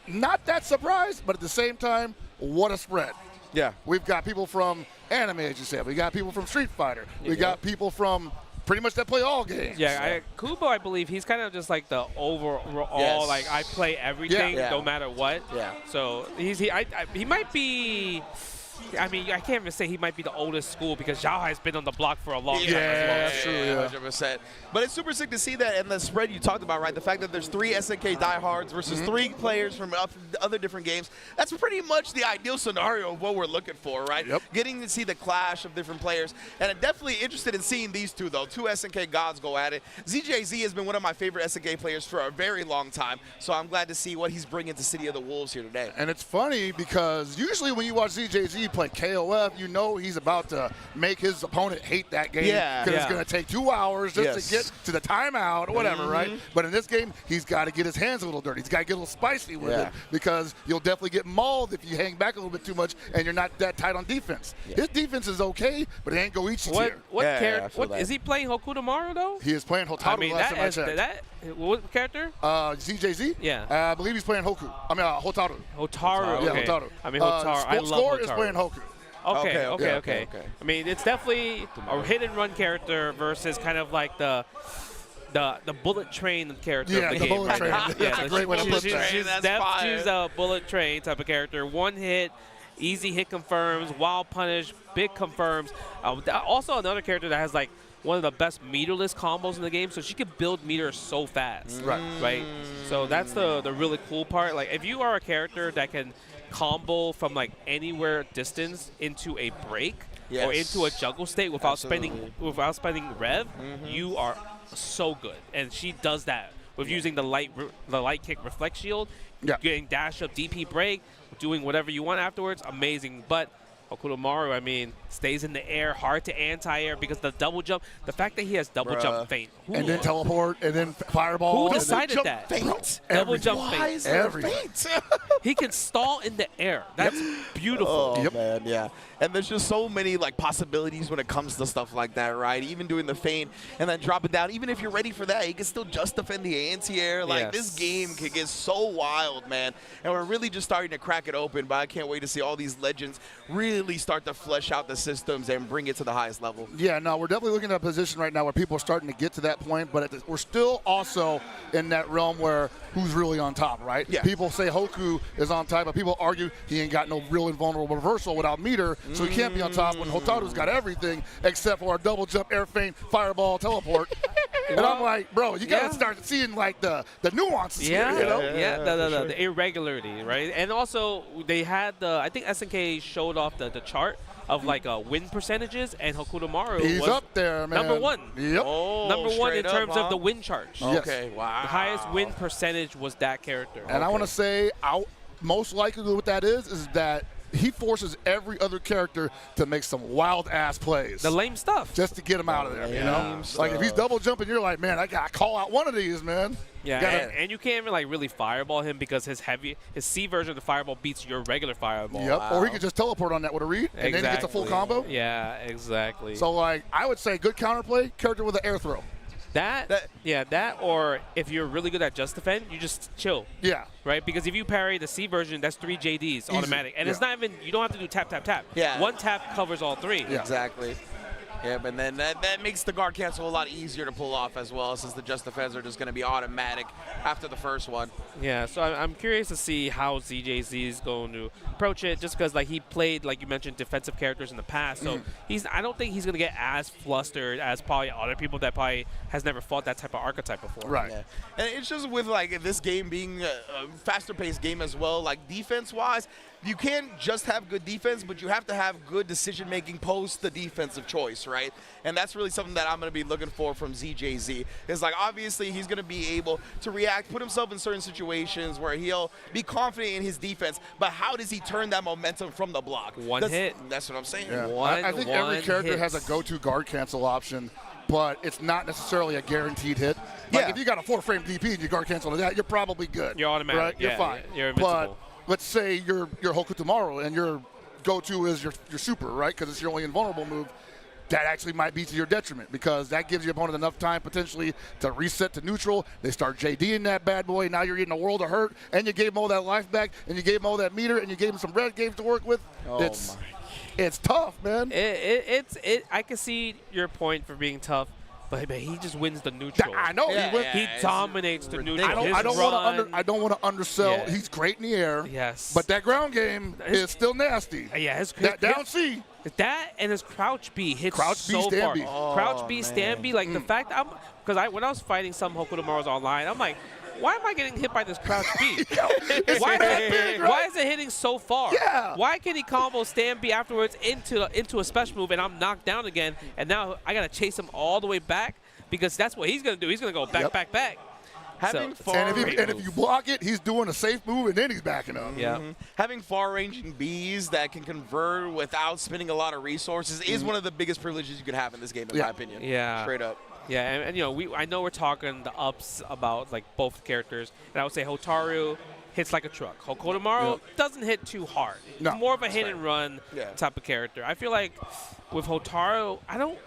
Not that surprised, but at the same time, what a spread. Yeah. We've got people from anime, as you said. We got people from Street Fighter. We got people from pretty much that play all games. Yeah, Kubo, I believe, he's kind of just like the overall, like, I play everything no matter what. Yeah. So he might be. I mean, I can't even say he might be the oldest school, because Zhao Hai's been on the block for a long time as well. That's true, 100%. But it's super sick to see that, and the spread you talked about, right? The fact that there's 3 SNK diehards versus 3 players from other different games. That's pretty much the ideal scenario of what we're looking for, right? Yep. Getting to see the clash of different players. And I'm definitely interested in seeing these two, though. 2 SNK gods go at it. ZJZ has been one of my favorite SNK players for a very long time, so I'm glad to see what he's bringing to City of the Wolves here today. And it's funny because usually when you watch ZJZ play KOF, you know he's about to make his opponent hate that game. Because it's going to take 2 hours just to get to the timeout or whatever, right? But in this game, he's got to get his hands a little dirty. He's got to get a little spicy with it, because you'll definitely get mauled if you hang back a little bit too much and you're not that tight on defense. His defense is okay, but it ain't go each tier. What character? Is he playing Hoku tomorrow, though? He is playing Hotaru. I mean, last time I checked. What character? ZJZ? Yeah. I believe he's playing Hoku. I mean, Hotaru. Hotaru. Yeah, okay. Hotaru. I mean, Hotaru. I love Score Hotaru. is playing Hoku. Okay. I mean, it's definitely a hit and run character versus kind of like the bullet train character of the game. Bullet train. Yeah, That's a great way to put that. She's a bullet train type of character. One hit, Easy hit confirms, wild punish, big confirms. Also another character that has like one of the best meterless combos in the game, so she can build meters so fast. Right. So that's the really cool part. Like if you are a character that can combo from like anywhere distance into a break or into a juggle state without spending rev, you are so good. And she does that with using the light kick reflect shield, getting dash up DP break, doing whatever you want afterwards. Amazing. But Hokutomaru, I mean, stays in the air, hard to anti-air because the double jump, the fact that he has double jump feint. And then teleport, and then fireball. Who decided that? Double jump feint. He can stall in the air. That's beautiful. Oh, man, yeah. And there's just so many like possibilities when it comes to stuff like that, right? Even doing the feint and then dropping down. Even if you're ready for that, you can still just defend the anti-air. Like this game can get so wild, man. And we're really just starting to crack it open. But I can't wait to see all these legends really start to flesh out the systems and bring it to the highest level. Yeah, no, we're definitely looking at a position right now where people are starting to get to that point, but we're still also in that realm where who's really on top, right? Yeah. People say Hoku is on top, but people argue he ain't got no real invulnerable reversal without meter, so he can't be on top when Hotaru's got everything except for a double jump, air feint, fireball, teleport. And I'm like, bro, you got to start seeing like the nuances here, you know? The irregularity, right? And also they had I think SNK showed off the chart of like win percentages, and Hokutomaru He's was up there, man. number one. Yep. Number one in terms of the win chart. Okay, wow. The highest win percentage was that character. And I want to say, most likely what that is that he forces every other character to make some wild-ass plays. The lame stuff. Just to get him out of there, you know? Like, if he's double jumping, you're like, man, I got to call out one of these, man. Yeah, and you can't even like really fireball him because his C version of the fireball beats your regular fireball. Yep, or he can just teleport on that with a read, and then he gets a full combo. Yeah, exactly. So, like, I would say good counterplay, character with an air throw. That or if you're really good at just defend, you just chill. Yeah. Right? Because if you parry the C version, that's 3 JDs automatic. And it's not even, you don't have to do tap, tap, tap. Yeah. One tap covers all 3. Yeah. Exactly. Yeah, but then that makes the guard cancel a lot easier to pull off as well, since the just defense are just going to be automatic after the first one. Yeah, so I'm curious to see how ZJZ is going to approach it, just because like he played, like you mentioned, defensive characters in the past. So I don't think he's going to get as flustered as probably other people that probably has never fought that type of archetype before. Right. Yeah. And it's just with like this game being a faster paced game as well, like defense wise, you can't just have good defense, but you have to have good decision-making post the defensive choice, right? And that's really something that I'm going to be looking for from ZJZ. It's like, obviously, he's going to be able to react, put himself in certain situations where he'll be confident in his defense, but how does he turn that momentum from the block? One hit. That's what I'm saying. Yeah. I think every character has a go-to guard cancel option, but it's not necessarily a guaranteed hit. Like, if you got a 4-frame DP and you guard cancel to that, you're probably good. You're automatic. Right? You're fine. You're invincible. But let's say you're Hokutomaru and your go-to is your super, right? Because it's your only invulnerable move. That actually might be to your detriment because that gives your opponent enough time potentially to reset to neutral. They start JDing that bad boy. Now you're getting a world of hurt, and you gave him all that life back, and you gave him all that meter, and you gave him some red games to work with. It's tough, man. I can see your point for being tough. But he just wins the neutral. I know. He dominates the neutral. I don't want to undersell. Yeah. He's great in the air. Yes. But that ground game is still nasty. Yeah. That down C. That and his crouch B hits so far. Crouch B, stand B. Like the fact when I was fighting some Hokutomarus online, I'm like, why am I getting hit by this crouch B? Why is it hitting so far? Yeah. Why can he combo stand B afterwards into a special move and I'm knocked down again, and now I got to chase him all the way back because that's what he's going to do. He's going to go back, back. And if you block it, he's doing a safe move, and then he's backing up. Yeah. Having far-ranging Bs that can convert without spending a lot of resources is one of the biggest privileges you could have in this game, in my opinion. Yeah. Straight up. Yeah, and you know, I know we're talking the ups about like both characters, and I would say Hotaru hits like a truck. Hokutomaru doesn't hit too hard. No, He's more of a hit and run type of character. I feel like with Hotaru, I don't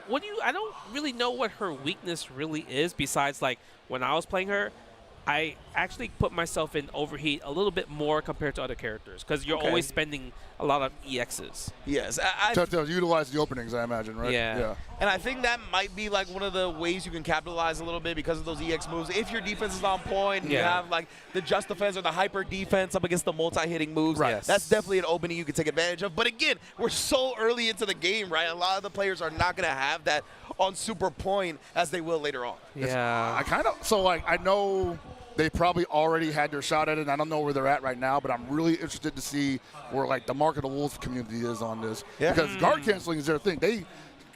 really know what her weakness really is besides like when I was playing her. I actually put myself in overheat a little bit more compared to other characters because you're always spending a lot of EXs. Yes. To utilize the openings, I imagine, right? Yeah. And I think that might be like one of the ways you can capitalize a little bit because of those EX moves. If your defense is on point and you have like the just defense or the hyper defense up against the multi-hitting moves, that's definitely an opening you can take advantage of. But again, we're so early into the game, right? A lot of the players are not going to have that on super point as they will later on. Yeah. I kind of, so like, I know they probably already had their shot at it, and I don't know where they're at right now, but I'm really interested to see where like the Mark of the Wolves community is on this. Because guard canceling is their thing. They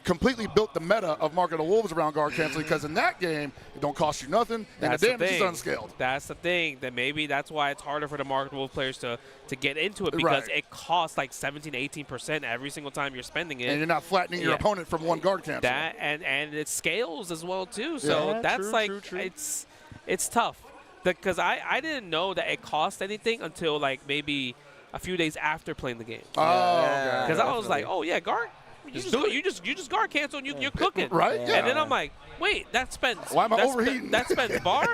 completely built the meta of Mark of the Wolves around guard canceling because in that game, it don't cost you nothing, and the damage is unscaled. That's the thing. That maybe that's why it's harder for the Mark of the Wolves players to get into it because it costs like 17 to 18% every single time you're spending it. And you're not flattening your opponent from one guard cancel. That and it scales as well too. So that's it's tough. Because I didn't know that it cost anything until like maybe a few days after playing the game. Oh, because I was like, oh yeah, guard. You just guard cancel and you're cooking. Right. Yeah. And then I'm like, wait, that spends. Why am I overheating? That spends bar.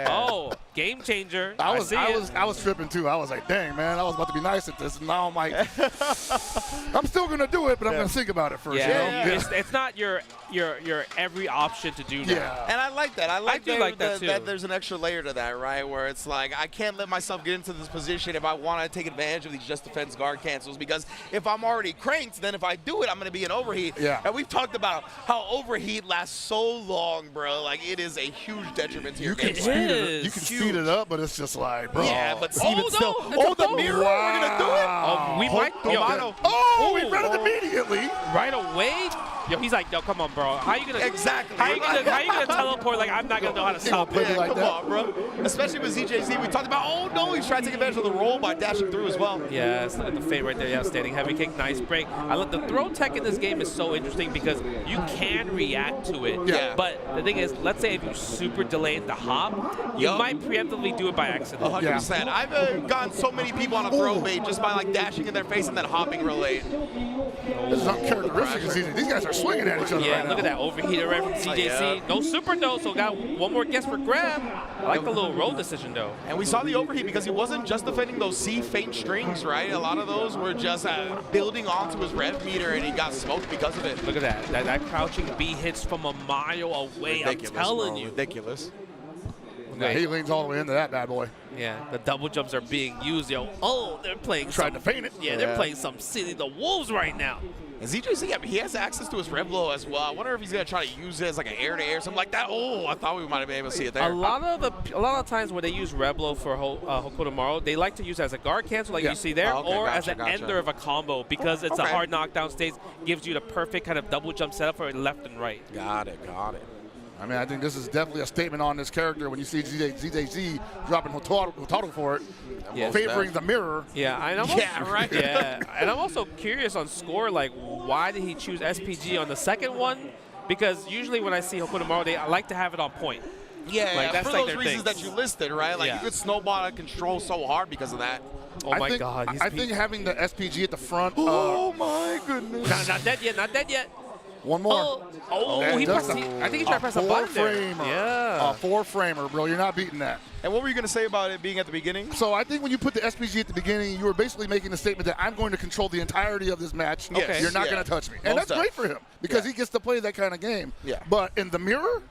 Oh, game changer. I was tripping too. I was like, dang man, I was about to be nice at this, and now I'm like, I'm still gonna do it, but I'm gonna think about it first. It's not your every option to do that. And I like that. I like that too. That there's an extra layer to that, right? Where it's like I can't let myself get into this position if I want to take advantage of these just defense guard cancels because if I'm already cranked, then if I do it, I'm gonna be in overheat. And we've talked about how overheat lasts so long, bro. Like it is a huge detriment to your game. You can speed it up, but it's just like, bro. Yeah, but even still. Oh, the mirror. We're gonna do it. We might. We read it immediately. Right away. Yo, he's like, yo, come on, bro. How you gonna How you gonna teleport? Like I'm not gonna know how to stop it. Like come on, bro. Especially with ZJZ, we talked about. Oh no, he's trying to take advantage of the roll by dashing through as well. Yes, look at the fade right there. Yeah, standing heavy kick, nice break. I love the throw tech in this game is so interesting because you can react to it. Yeah. But the thing is, let's say if you super delay the hop, you might preemptively do it by accident. 100%. I've gotten so many people on a throw bait just by like dashing in their face and then hopping real late. This is uncharacteristic. These guys are swinging at each other. Yeah, look at that overheater right from CJC. No super though, so got one more guess for grab. I like the little roll decision though. And we saw the overheat because he wasn't just defending those C faint strings, right? A lot of those were just building onto his rev meter and he got smoked because of it. Look at that. That crouching B hits from a mile away. I'm telling you. Ridiculous. Yeah, he leans all the way into that bad boy. Yeah, the double jumps are being used, yo. Oh, they're playing Tried to feint it. Yeah, they're playing some City the Wolves right now. And ZJC, I mean, he has access to his rev blow as well. I wonder if he's gonna try to use it as like an air-to-air, something like that. Oh, I thought we might have been able to see it there. A lot of times when they use rev blow for Hokuto Maru, they like to use it as a guard cancel, like you see there, or as an ender of a combo because it's a hard knockdown stage, gives you the perfect kind of double jump setup for left and right. Got it. I mean, I think this is definitely a statement on this character when you see ZJZ dropping Hotaru for it, favoring the mirror. Yeah, and and I'm also curious on score, like, why did he choose SPG on the second one? Because usually when I see Hokuto Maru, I like to have it on point. Yeah, like, that's for like those reasons that you listed, right? Like, you could snowball and control so hard because of that. Oh, my God. I think having the SPG at the front. Oh, my goodness. Not dead yet. One more. I think he tried to press a button there. Yeah. A 4-framer, bro. You're not beating that. And what were you going to say about it being at the beginning? So I think when you put the SPG at the beginning, you were basically making the statement that I'm going to control the entirety of this match. Okay. You're not going to touch me. And that's great for him because he gets to play that kind of game. Yeah. But in the mirror,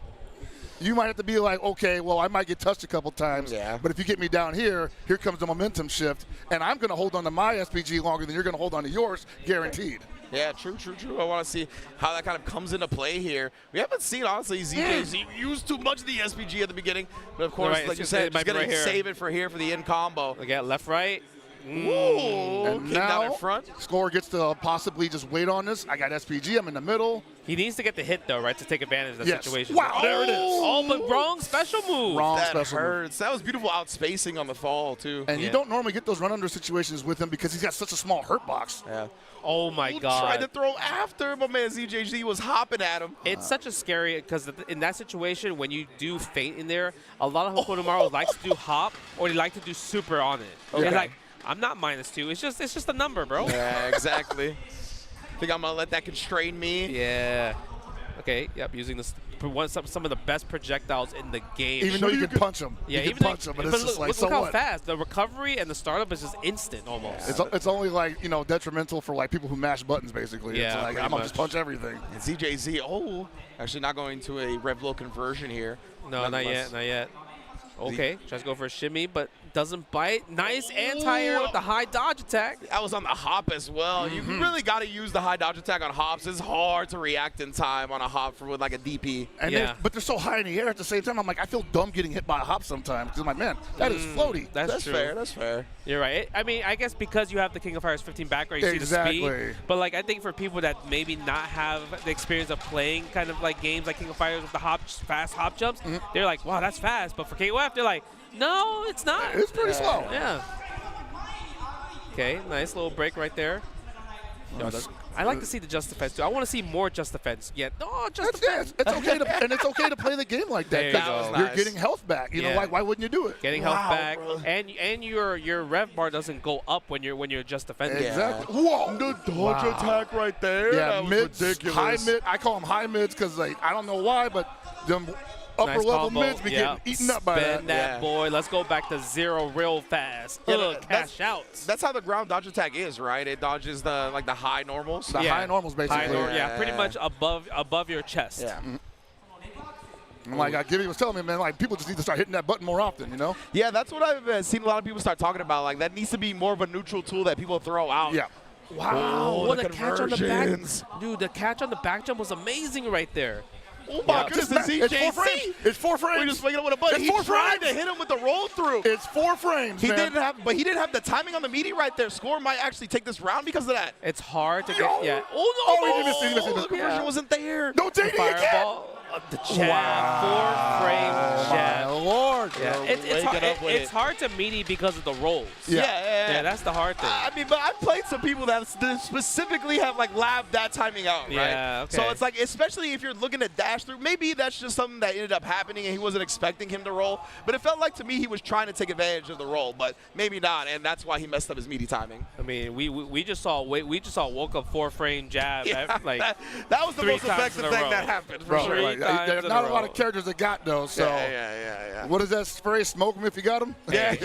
you might have to be like, okay, well, I might get touched a couple times. Yeah. But if you get me down here comes the momentum shift. And I'm going to hold on to my SPG longer than you're going to hold on to yours, guaranteed. Yeah, true. I want to see how that kind of comes into play here. We haven't seen, honestly, ZJZ use too much of the SPG at the beginning. But, of course, like you said, he's going to save it for the end combo. Look at left, right. Ooh, and now down in front. Score gets to possibly just wait on this. I got SPG. I'm in the middle. He needs to get the hit, though, right, to take advantage of the situation. Wow, there it is. Oh, but wrong special move. That hurts. That was beautiful outspacing on the fall, too. And you don't normally get those run-under situations with him because he's got such a small hurt box. Yeah. Oh, my God. Tried to throw after, but man, ZJZ was hopping at him. It's such a scary, because in that situation, when you do feint in there, a lot of Hokuto Maru likes to do hop, or they like to do super on it. Okay. It's like, I'm not -2. It's just a number, bro. Yeah, exactly. Think I'm going to let that constrain me? Yeah. Okay, yep, using the some of the best projectiles in the game. Even though you can punch them. Yeah, you can punch them, but it's just like, so look how what? fast. The recovery and the startup is just instant almost. It's only like, detrimental for like people who mash buttons, basically. Yeah, it's like, I'm going to just punch everything. And ZJZ, actually not going to a rev low conversion here. No, not yet. Okay, tries to go for a shimmy, but doesn't bite. Nice anti-air with the high dodge attack. That was on the hop as well. You really got to use the high dodge attack on hops. It's hard to react in time on a hop with like a DP. And but they're so high in the air at the same time. I'm like, I feel dumb getting hit by a hop sometimes. Because I'm like, man, that is floaty. That's true. Fair. That's fair. You're right. I mean, I guess because you have the King of Fighters 15 back, right, you see the speed. But like, I think for people that maybe not have the experience of playing kind of like games like King of Fighters with the fast hop jumps, they're like, wow, that's fast. But for KOF, they're like, no, it's not. It's pretty slow. Yeah. Okay, nice little break right there. I like to see the Just Defense too. I want to see more Just Defense. Just Defense. It's okay and it's okay to play the game like that. You're getting health back. You know, like why wouldn't you do it? Getting health back, and your rev bar doesn't go up when you're just defending. Exactly. Whoa, the dodge attack right there. Yeah, that was mids, ridiculous. high mid. I call them high mids because like I don't know why, but them upper level mids be getting eaten up by that. Spin that boy. Let's go back to zero real fast. Cash outs. That's how the ground dodge attack is, right? It dodges the high normals. The high normals, basically. Pretty much above your chest. Yeah. Like Gibby was telling me, man, like people just need to start hitting that button more often, you know? Yeah, that's what I've seen a lot of people start talking about. Like that needs to be more of a neutral tool that people throw out. Yeah. Wow. The catch on the back. Dude, the catch on the back jump was amazing right there. Oh my goodness, it's 4 frames. It's 4 frames. We're just making it with a button. It's 4 He tried frames. to hit him with the roll through. It's 4 frames. He didn't have the timing on the meaty right there. Score might actually take this round because of that. It's hard to get. Yeah. He missed it. The conversion wasn't there. No, JD again. The jab, 4 frame jab. My Lord. Yeah. It's hard to meaty because of the rolls. Yeah, that's the hard thing. I mean, but I've played some people that specifically have like labbed that timing out, right? Yeah, okay. So it's like, especially if you're looking to dash through, maybe that's just something that ended up happening and he wasn't expecting him to roll. But it felt like to me he was trying to take advantage of the roll, but maybe not, and that's why he messed up his meaty timing. I mean, we just saw woke up 4 frame jab. Like that was the most effective thing that happened for sure. Right. There are not a lot of characters that got those. So yeah. What is that phrase? Smoke them if you got them. Yeah.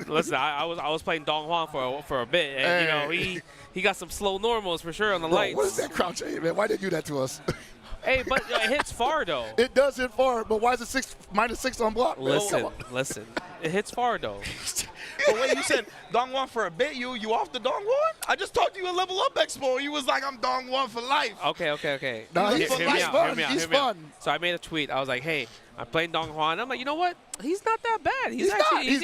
Listen. I was playing Dong Juan for a bit, and he got some slow normals for sure on the lights. What is that crouch aim, man? Why did you do that to us? Hey, but it hits far though. It does hit far, but why is it -6 on block? Listen. It hits far though. But when you said Dongwon for a bit, you off the Dongwon? I just talked to you a Level Up Expo. You was like, I'm Dongwon for life. Okay. No, he's fun. He's fun. So I made a tweet. I was like, hey, I'm playing Dongwon. I'm like, you know what? He's not that bad. He's actually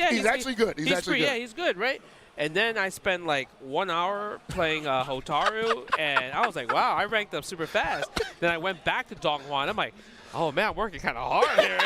good. He's actually good. Yeah, he's good, right? And then I spent like 1 hour playing Hotaru, and I was like, wow, I ranked up super fast. Then I went back to Dongwon. I'm like, oh man, I'm working kind of hard here.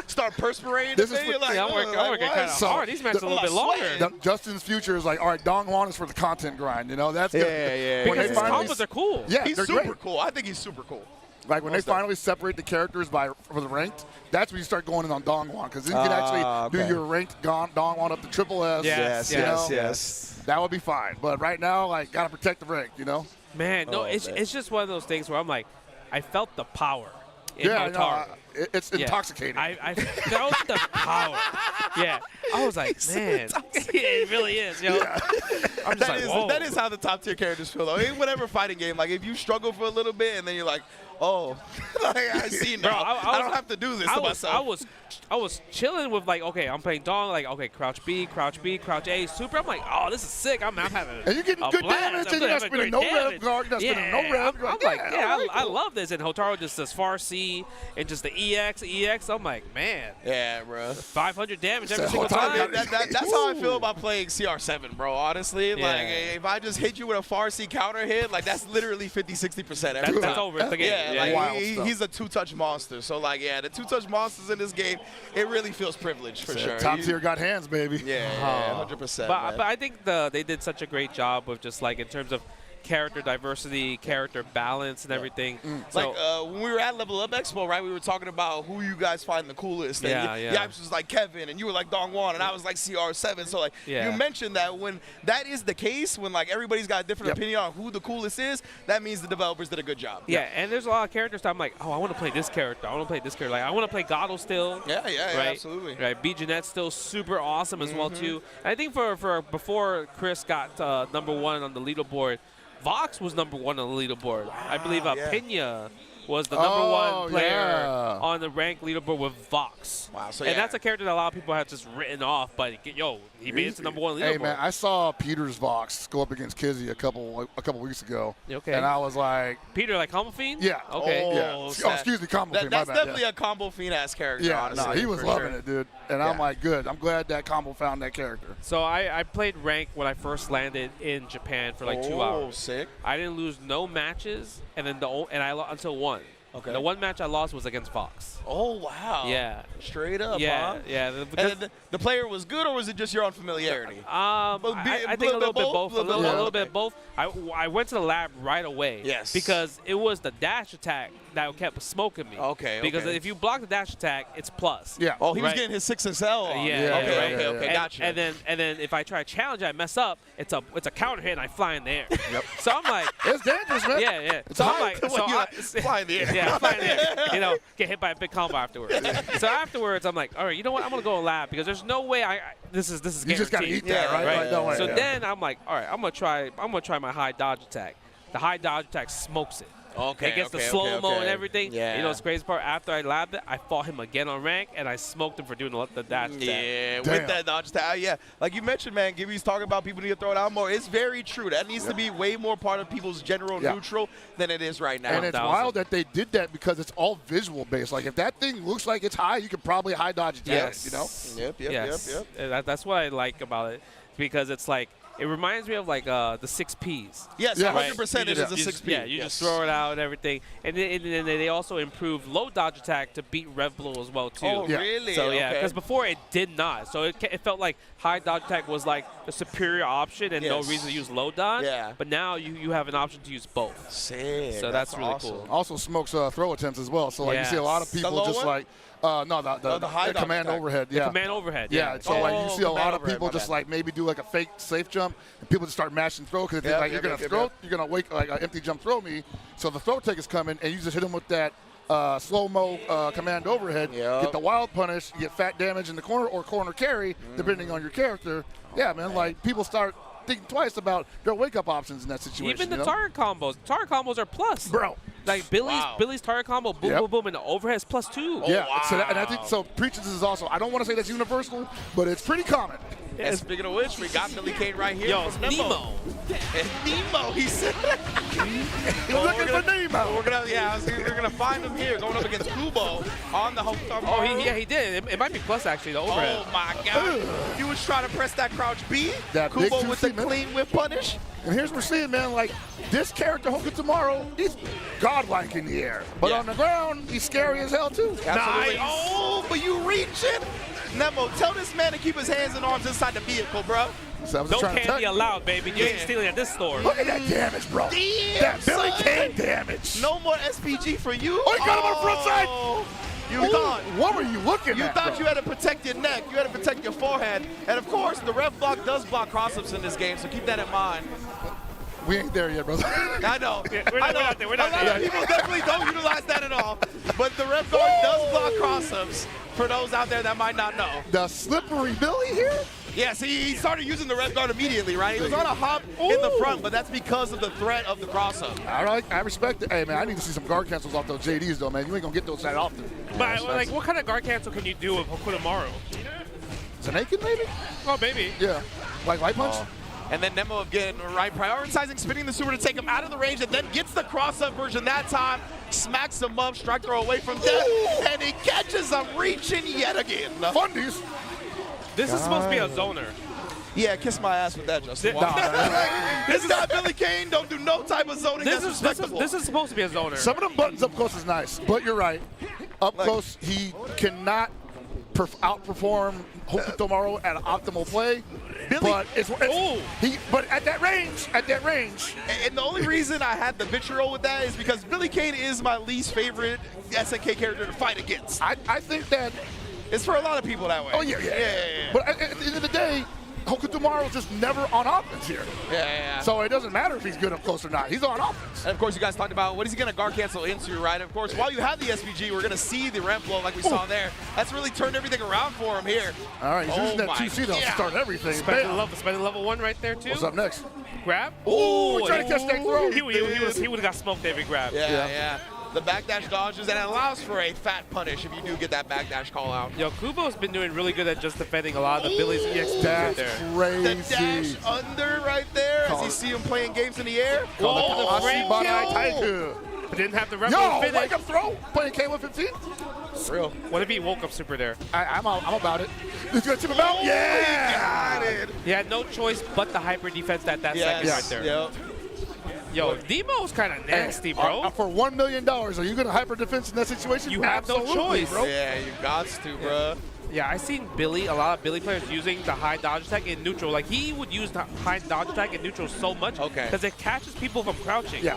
Start perspirating. I'm working kind of hard. These matches are a little bit longer. Justin's future is like, all right, Dongwon is for the content grind. You know, that's good. Yeah. Because his combos are cool. Yeah, he's they're super great. cool. I think he's super cool. Like when they finally separate the characters for the ranked, that's when you start going in on Dongwon, because then you can actually do your ranked Dongwon up to triple S. Yes. That would be fine. But right now, like, gotta protect the rank, you know. Man, no, it's just one of those things where I'm like, I felt the power in Hotaru. It's intoxicating. I felt the power. Yeah, I was like, man, it really is, yo. Yeah. I'm just like, whoa. That is how the top tier characters feel, though. In whatever fighting game, like if you struggle for a little bit and then you're like, oh, like, I see now. Bro, I don't have to do this to myself. I was chilling with like, okay, I'm playing Dong, like, okay, crouch B, crouch A, super. I'm like, oh, this is sick. I'm having and you're getting good damage, and you're not spinning no rev guard, you're not spinning no rev. I'm like, I love this. And Hotaru just does far C and just the EX. I'm like, man. Yeah, bro. 500 damage every single time. That's how I feel about playing CR7, bro, honestly. Yeah. Like, if I just hit you with a far C counter hit, like, that's literally 50-60% every time. That's over the game. Yeah, like, he's a two-touch monster. So, like, yeah, the two-touch monsters in this game, it really feels privileged for sure. Top tier got hands, baby. Yeah, 100%. But I think they did such a great job with just like in terms of character diversity, character balance, and everything. So, like when we were at Level Up Expo, right, we were talking about who you guys find the coolest. And Yipes was like Kevin, and you were like Dongwon, and I was like CR7. So like you mentioned that when that is the case, when like everybody's got a different opinion on who the coolest is, that means the developers did a good job. Yeah, and there's a lot of characters that I'm like, oh, I want to play this character. I want to play this character. Like I want to play Godel still. Yeah, right? absolutely. Right, B. Jeanette's still super awesome as well too. And I think for before Chris got #1 on the leaderboard, Vox was #1 on the leaderboard. I believe Pena was the #1 player on the rank leaderboard with Vox. Wow, so and that's a character that a lot of people have just written off, but yo, he made it to #1 leaderboard. Hey man, I saw Peter's Vox go up against Kizzy a couple weeks ago. Okay. And I was like, Peter, like Combo Fiend? Yeah. Okay. Oh, excuse me, Combo Fiend. That's my bad, definitely a Combo Fiend ass character. Yeah, honestly, no, he was loving it, dude. And I'm like, good. I'm glad that Combo found that character. So I played rank when I first landed in Japan for like 2 hours. Sick. I didn't lose no matches, and then until one. Okay. The one match I lost was against Vox. Oh, wow. Yeah. Straight up, yeah, huh? Yeah. And the player was good, or was it just your unfamiliarity? I think a little bit both. A little bit both. I went to the lab right away. Yes. Because it was the dash attack that kept smoking me. Okay. Because if you block the dash attack, it's plus. Yeah. Oh, he was getting his 6SL on. Okay, gotcha. And then if I try to challenge, I mess up. It's a counter hit, and I fly in the air. Yep. So I'm like, it's dangerous, man. Yeah. It's so I'm hard. like, fly in the air. Yeah, fly in the air. You know, get hit by a big combo afterwards. So afterwards, I'm like, all right, you know what? I'm gonna go in lab because there's no way this is guaranteed. You just gotta eat that, right? No way. So then I'm like, all right, I'm gonna try my high dodge attack. The high dodge attack smokes it. Okay. It gets the slow-mo and everything. Yeah. You know what's crazy part? After I labbed it, I fought him again on rank, and I smoked him for doing the dash attack. Yeah, with that dodge attack. Yeah, like you mentioned, man, Gibby's talking about people need to throw it out more. It's very true. That needs to be way more part of people's general neutral than it is right now. And it's wild that they did that because it's all visual-based. Like, if that thing looks like it's high, you could probably high dodge attack it, you know? Yep. That's what I like about it because it's like, it reminds me of like the 6Ps. Yes, 100% it is a 6P. Yeah, you just throw it out and everything. And then they also improved low dodge attack to beat rev blow as well too. Oh, really? So yeah, because before it did not. So it felt like high dodge attack was like the superior option and no reason to use low dodge. Yeah. But now you have an option to use both. Sick. So that's really awesome. cool. Also smokes throw attempts as well. So like you see a lot of people just like the command overhead. The command overhead. Yeah. So like you see a lot of people just like maybe do like a fake safe jump, and people just start mashing throw because like you're gonna throw, you're gonna wake like an empty jump throw me. So the throw take is coming, and you just hit him with that slow-mo command overhead. Get the wild punish, you get fat damage in the corner or corner carry, depending on your character. Yeah, man. Like people start thinking twice about their wake-up options in that situation. Even the target combos. Target combos are plus. Bro. Like Billy's target combo, boom, boom, boom, and the overhead is +2. Yeah, and I think so. Preachers is also, I don't want to say that's universal, but it's pretty common. And speaking of which, we got Billy Kane right here. Yo, it's Nemo. And Nemo, he said. He's looking for Nemo. We're gonna find him here, going up against Kubo on the home. Oh, he did. It might be plus actually the overhead. Oh my God! He was trying to press that crouch B. That Kubo big with the clean whip punish. And here's what we're seeing, man. Like this character, Hoka Tomorrow, he's godlike in the air, but on the ground, he's scary as hell too. Absolutely. Nice. Oh, but you reaching. Nemo, tell this man to keep his hands and arms inside the vehicle, bro. So no candy allowed, baby. You ain't stealing at this store. Look at that damage, bro. Damn, that Billy Kane damage. No more SPG for you. Oh, he got him on the front side. You thought. What were you looking at? You thought bro? you had to protect your neck. You had to protect your forehead. And, of course, the ref block does block cross-ups in this game, so keep that in mind. We ain't there yet, brother. I know. We're not there. A lot of people definitely don't utilize that at all. But the ref guard does block cross-ups for those out there that might not know. The slippery Billy here? Yeah, see, he started using the ref guard immediately, right? He was on a hop in the front, but that's because of the threat of the cross-up. All right, I respect it. Hey, man, I need to see some guard cancels off those JDs, though, man. You ain't going to get those that often. But, like, what kind of guard cancel can you do with Hokutomaru? Zangief, maybe? Oh, maybe. Yeah. Like light punch? And then Nemo again, right, prioritizing spinning the super to take him out of the range, and then gets the cross-up version that time, smacks him up, strike throw away from death, and he catches him reaching yet again. Fundies. This is supposed to be a zoner. Yeah, kiss my ass with that, Justin. This is not Billy Kane. Don't do no type of zoning. That's respectable. This is supposed to be a zoner. Some of them buttons up close is nice, but you're right. Up close, he cannot outperform Hokutomaru at an optimal play. But but at that range, And the only reason I had the vitriol with that is because Billy Kane is my least favorite SNK character to fight against. I think that it's for a lot of people that way. Oh yeah. But at the end of the day, Hokutomaru's just never on offense here. Yeah. So it doesn't matter if he's good up close or not. He's on offense. And of course, you guys talked about what is he going to guard cancel into, right? Of course, while you have the SVG, we're going to see the ramp blow like we saw there. That's really turned everything around for him here. All right, he's using that 2C though to start everything. Spending level 1 right there, too. What's up next? Grab. Oh, trying to catch that throw. He would have got smoked every grab. Yeah. The backdash dodges, and it allows for a fat punish if you do get that backdash call out. Yo, Kubo's been doing really good at just defending a lot of the Billy's EX moves right there. Crazy. The dash under right there as you see him playing games in the air. Oh, the but didn't have the rep finish. Wake up throw, playing K115. Real. What if he woke up super there? I'm about it. He's going to tip him out. Yeah! Got it. He had no choice but the hyper defense that second right there. Yep. Yo, Demo's kind of nasty, bro. For $1 million, are you going to hyper defense in that situation? You have no choice, bro. Yeah, you got to, bro. Yeah, I seen a lot of Billy players using the high dodge attack in neutral. Like, he would use the high dodge attack in neutral so much because it catches people from crouching. Yeah.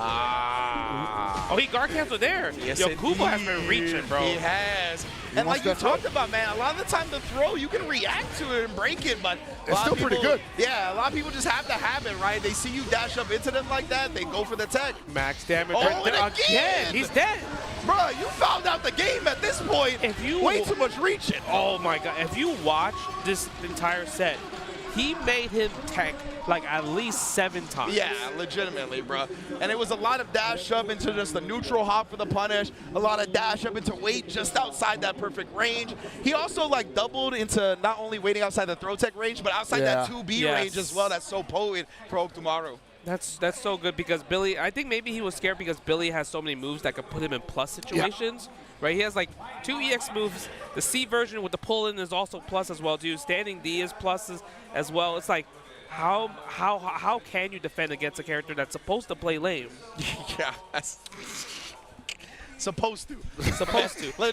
Oh, he guard canceled there. Yes, Yo, Kubo has been reaching, bro. He has. And like you talked about, man, a lot of the time the throw, you can react to it and break it, but it's still pretty good. Yeah, a lot of people just have the habit, right? They see you dash up into them like that, they go for the tech. Max damage. Oh, and again! He's dead. Bro, you found out the game at this point. Way too much reaching. Oh my God! If you watch this entire set, he made him tech like at least 7 times. Yeah, legitimately, bro. And it was a lot of dash up into just the neutral hop for the punish, a lot of dash up into weight just outside that perfect range. He also like doubled into not only waiting outside the throw tech range, but outside that 2B range as well. That's so potent for Hokutomaru. That's so good because Billy, I think maybe he was scared because Billy has so many moves that could put him in plus situations. Right, he has like 2 EX moves. The C version with the pull-in is also plus as well, too. Standing D is pluses as well. It's like, how can you defend against a character that's supposed to play lame? Yeah, that's supposed to.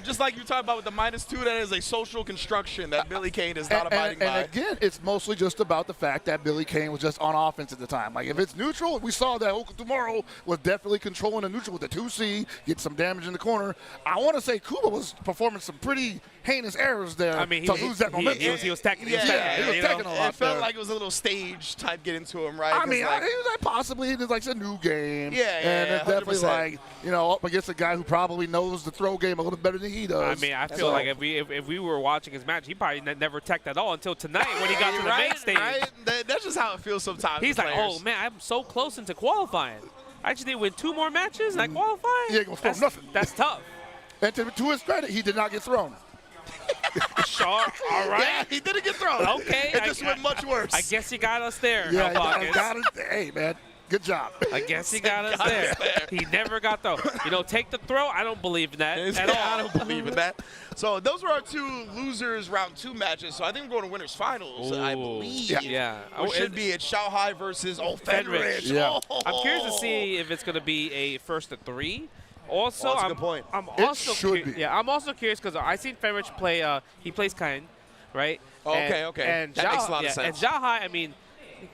Just like you talked about with the -2, that is a social construction that Billy Kane is not abiding by. And again, it's mostly just about the fact that Billy Kane was just on offense at the time. Like, if it's neutral, we saw that Hokutomaru was definitely controlling the neutral with the 2C, get some damage in the corner. I want to say Kuba was performing some pretty heinous errors there to lose that momentum. He was tacking. He was tacking a lot. It felt like it was a little stage type get into him, right? I mean, it was like possibly it's like a new game. And it's definitely 100%. like, you know, up against a guy who probably knows the throw game a little better than he does. I mean, I feel like if we were watching his match, he probably never teched at all until tonight when he got to the main stage. Right? That's just how it feels sometimes. He's like, oh man, I'm so close into qualifying. I just need to win 2 more matches and I qualify. He ain't gonna throw nothing. That's tough. And to his credit, he did not get thrown. Sure, all right. Yeah, he didn't get thrown. Okay. It just went much worse. I guess you got us there. Yeah, got it. Hey, man. Good job. I guess he got us there. He never got thrown. You know, take the throw. I don't believe in that at all. I don't believe in that. So those were our 2 losers round 2 matches. So I think we're going to winners finals, I believe. Yeah. Which should be at Shanghai versus Fenrich. Yeah. I'm curious to see if it's going to be a first to 3. Also, that's a good point. I'm also curious because I seen Fenrich play. He plays Kain, right? Okay. And that makes a lot of sense. And Jahai, I mean,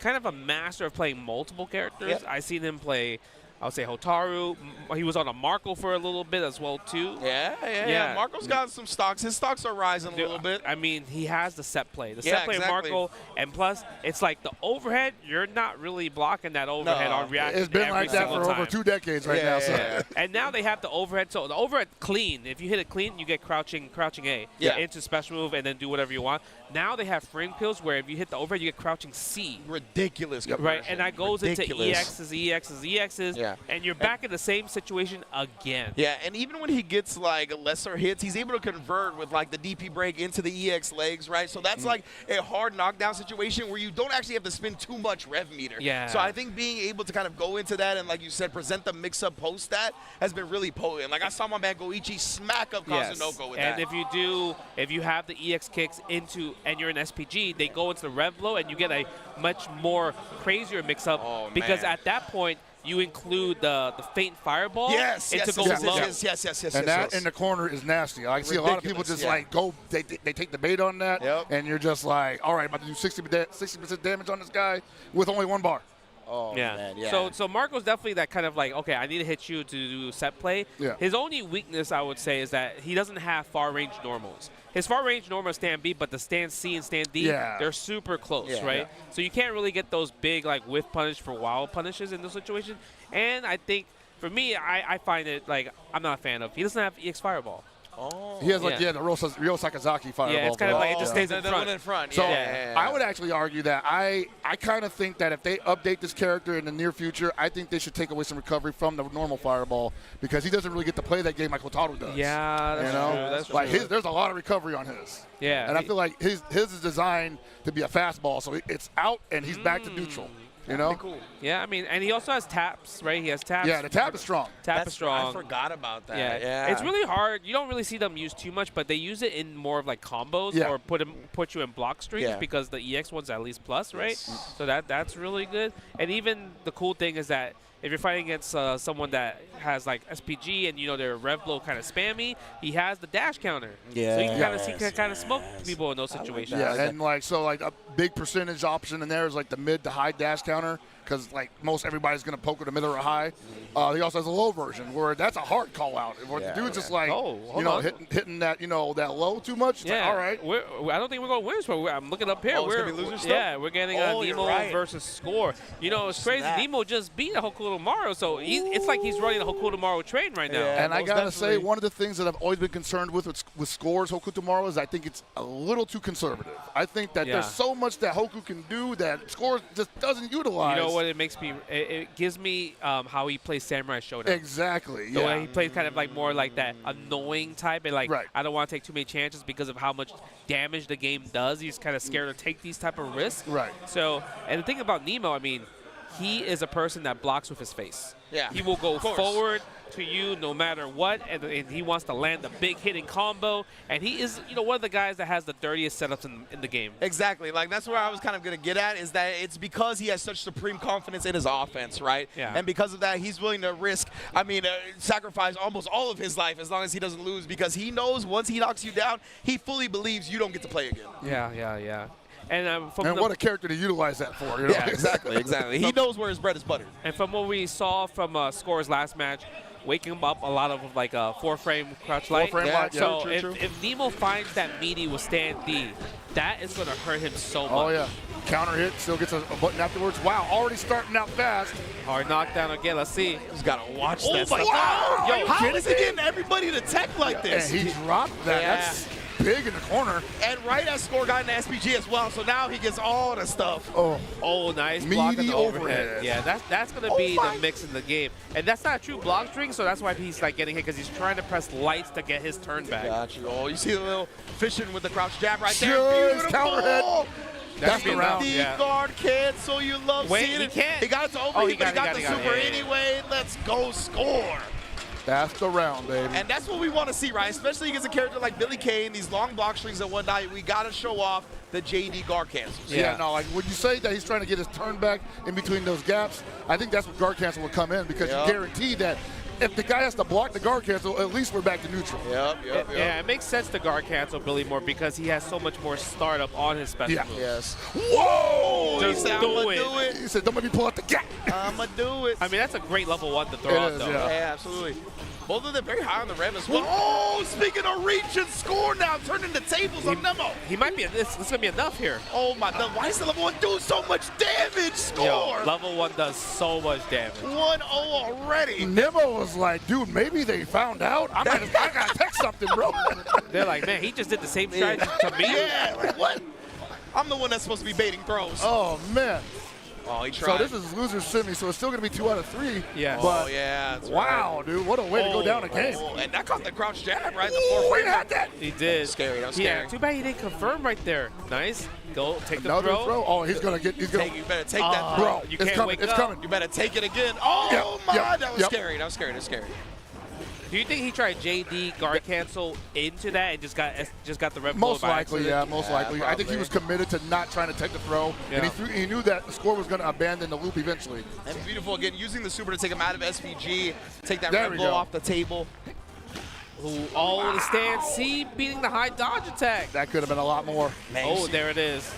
kind of a master of playing multiple characters. Yep. I seen him play, I would say, Hotaru. He was on a Marco for a little bit as well, too. Yeah. Marco's got some stocks. His stocks are rising a little bit. I mean, he has the set play. The set play of Marco. And plus, it's like the overhead, you're not really blocking that overhead on reaction. It's been like that for over 2 decades right now. So. And now they have the overhead. So the overhead clean. If you hit it clean, you get crouching A. Into special move and then do whatever you want. Now they have frame kills where if you hit the overhead, you get crouching C. Ridiculous. Right, and that goes into EXs, and you're back in the same situation again. Yeah, and even when he gets like lesser hits, he's able to convert with like the DP break into the EX legs, right? So that's like a hard knockdown situation where you don't actually have to spend too much rev meter. Yeah. So I think being able to kind of go into that and, like you said, present the mix-up post that has been really potent. Like I saw my man Goichi smack up Kazunoko with that. And if you have the EX kicks into and you're in SPG, they go into the rev blow and you get a much more crazier mix-up because at that point you include the faint fireball Yes, into yes, gold yes, glove. yes. And that in the corner is nasty. I see a lot of people just like go, they take the bait on that, and you're just like, all right, I'm about to do 60% damage on this guy with only 1 bar. Oh, yeah. man, yeah. So Marco's definitely that kind of like, okay, I need to hit you to do set play. Yeah. His only weakness, I would say, is that he doesn't have far range normals. His far range normal is stand B, but the stand C and stand D, they're super close, right? So you can't really get those big like whiff punish for wild punishes in those situations. And I think for me, I find it like I'm not a fan of. He doesn't have EX Fireball. Oh. He has like the Ryo Sakazaki fireball. Yeah, it's kind of like it just stays in front. So I would actually argue that I kind of think that if they update this character in the near future, I think they should take away some recovery from the normal fireball because he doesn't really get to play that game like Wataru does. Yeah, that's true. That's like true. there's a lot of recovery on his. Yeah, and I feel like his is designed to be a fastball, so it's out and he's back to neutral. You know? Cool. Yeah, I mean, and he also has taps, right? He has taps. Yeah, the tap is strong. Tap is strong. I forgot about that. Yeah. It's really hard. You don't really see them use too much, but they use it in more of like combos or put you in block strings because the EX one's at least plus, right? So that's really good. And even the cool thing is that if you're fighting against someone that has like SPG and their rev blow kind of spammy, he has the dash counter. Yeah. So you can kind of smoke people in those situations. Yeah, and like a big percentage option in there is like the mid to high dash counter because like most everybody's gonna poke with a mid or a high. He also has a low version where that's a hard call out. Where the dude's just like hitting that that low too much. It's like, all right. I don't think we're gonna win this one. I'm looking up here. It's gonna be losers still? Yeah, we're getting Nemo versus Score. It's crazy. Nemo just beat Hokuto Maru, so it's like he's running the Hokuto Maru train right now. Yeah, and I gotta say, one of the things that I've always been concerned with Score's Hokuto Maru is I think it's a little too conservative. I think that there's so much that Hoku can do that Score just doesn't utilize. You know what? It makes me. It gives me how he plays Samurai Showdown. Exactly. The way he plays kind of like more like that annoying type, and like I don't want to take too many chances because of how much damage the game does. He's kind of scared to take these type of risks. Right. So, and the thing about Nemo, I mean, he is a person that blocks with his face. Yeah. He will go forward to you no matter what, and he wants to land the big hitting combo. And he is, one of the guys that has the dirtiest setups in the game. Exactly. Like, that's where I was kind of going to get at, is that it's because he has such supreme confidence in his offense, right? Yeah. And because of that, he's willing to risk, sacrifice almost all of his life as long as he doesn't lose, because he knows once he knocks you down, he fully believes you don't get to play again. Yeah. And what a character to utilize that for. Yeah, exactly. He knows where his bread is buttered. And from what we saw from Score's last match, waking him up a lot of like a 4-frame crouch light. So true. if Nemo finds that meaty with stand D, that is going to hurt him so much. Oh, yeah. Counter hit, still gets a button afterwards. Wow, already starting out fast. Hard knockdown again. Let's see. Just got to watch that. Oh, my God. Yo, how is he getting everybody to tech like this? And he dropped that. Yeah. That's big in the corner. And right as Score got an SPG as well, so now he gets all the stuff. Oh, nice block in the overhead. overhead. Yeah, that's going to be the mix in the game. And that's not a true block string, so that's why he's like getting hit, because he's trying to press lights to get his turn back. Got you. Oh, you see the little fishing with the crouch jab right there. Just Beautiful. counter hit. That's the round. Guard cancel. You love seeing it. He can't. He got it to overheat, but he got the super anyway. Let's go Score. That's the round, baby. And that's what we want to see, right? Especially against a character like Billy Kane, these long block strings and whatnot. We got to show off the JD guard cancels. Yeah, no, like when you say that he's trying to get his turn back in between those gaps, I think that's what guard cancel will come in, because you guarantee that if the guy has to block the guard cancel, at least we're back to neutral. Yeah, it makes sense to guard cancel Billy more because he has so much more startup on his special moves. Yes. Whoa! Just do it. He said, don't let me pull out the gap. I'ma do it. I mean, that's a great level 1 to throw out, though. Yeah, absolutely. Both of them very high on the rev as well. Oh, speaking of reach and Score now, turning the tables on Nemo. He might be, this is going to be enough here. Oh my God, why is the level 1 doing so much damage? Score. Yo, level 1 does so much damage. 1-0 already. Nemo was like, dude, maybe they found out. I got to text something, bro. They're like, man, he just did the same strategy to me. Yeah, like what? I'm the one that's supposed to be baiting throws. Oh, man. Oh, he tried. So this is loser semi, so it's still going to be 2 out of 3. Yeah. But yeah. Wow, dude, what a way to go down a game. And that caught the crouch jab, right? The 4 he had that. He did. Scary. That was Yeah, scary. too bad he didn't confirm right there. Nice. Go take the Another throw. Oh, he's going to get. You better take that, bro. You it's can't coming. wake It's up. coming. You better take it again. Oh, my. That was scary. That was scary. That was scary. Do you think he tried JD guard cancel into that and just got the rev blow Most by likely, accident? yeah, most likely. I think he was committed to not trying to take the throw, and he knew that the score was going to abandon the loop eventually. And beautiful, again, using the super to take him out of SVG, take that rev blow off the table. Ooh, oh, the stand C beating the high dodge attack. That could have been a lot more. Oh, there it is.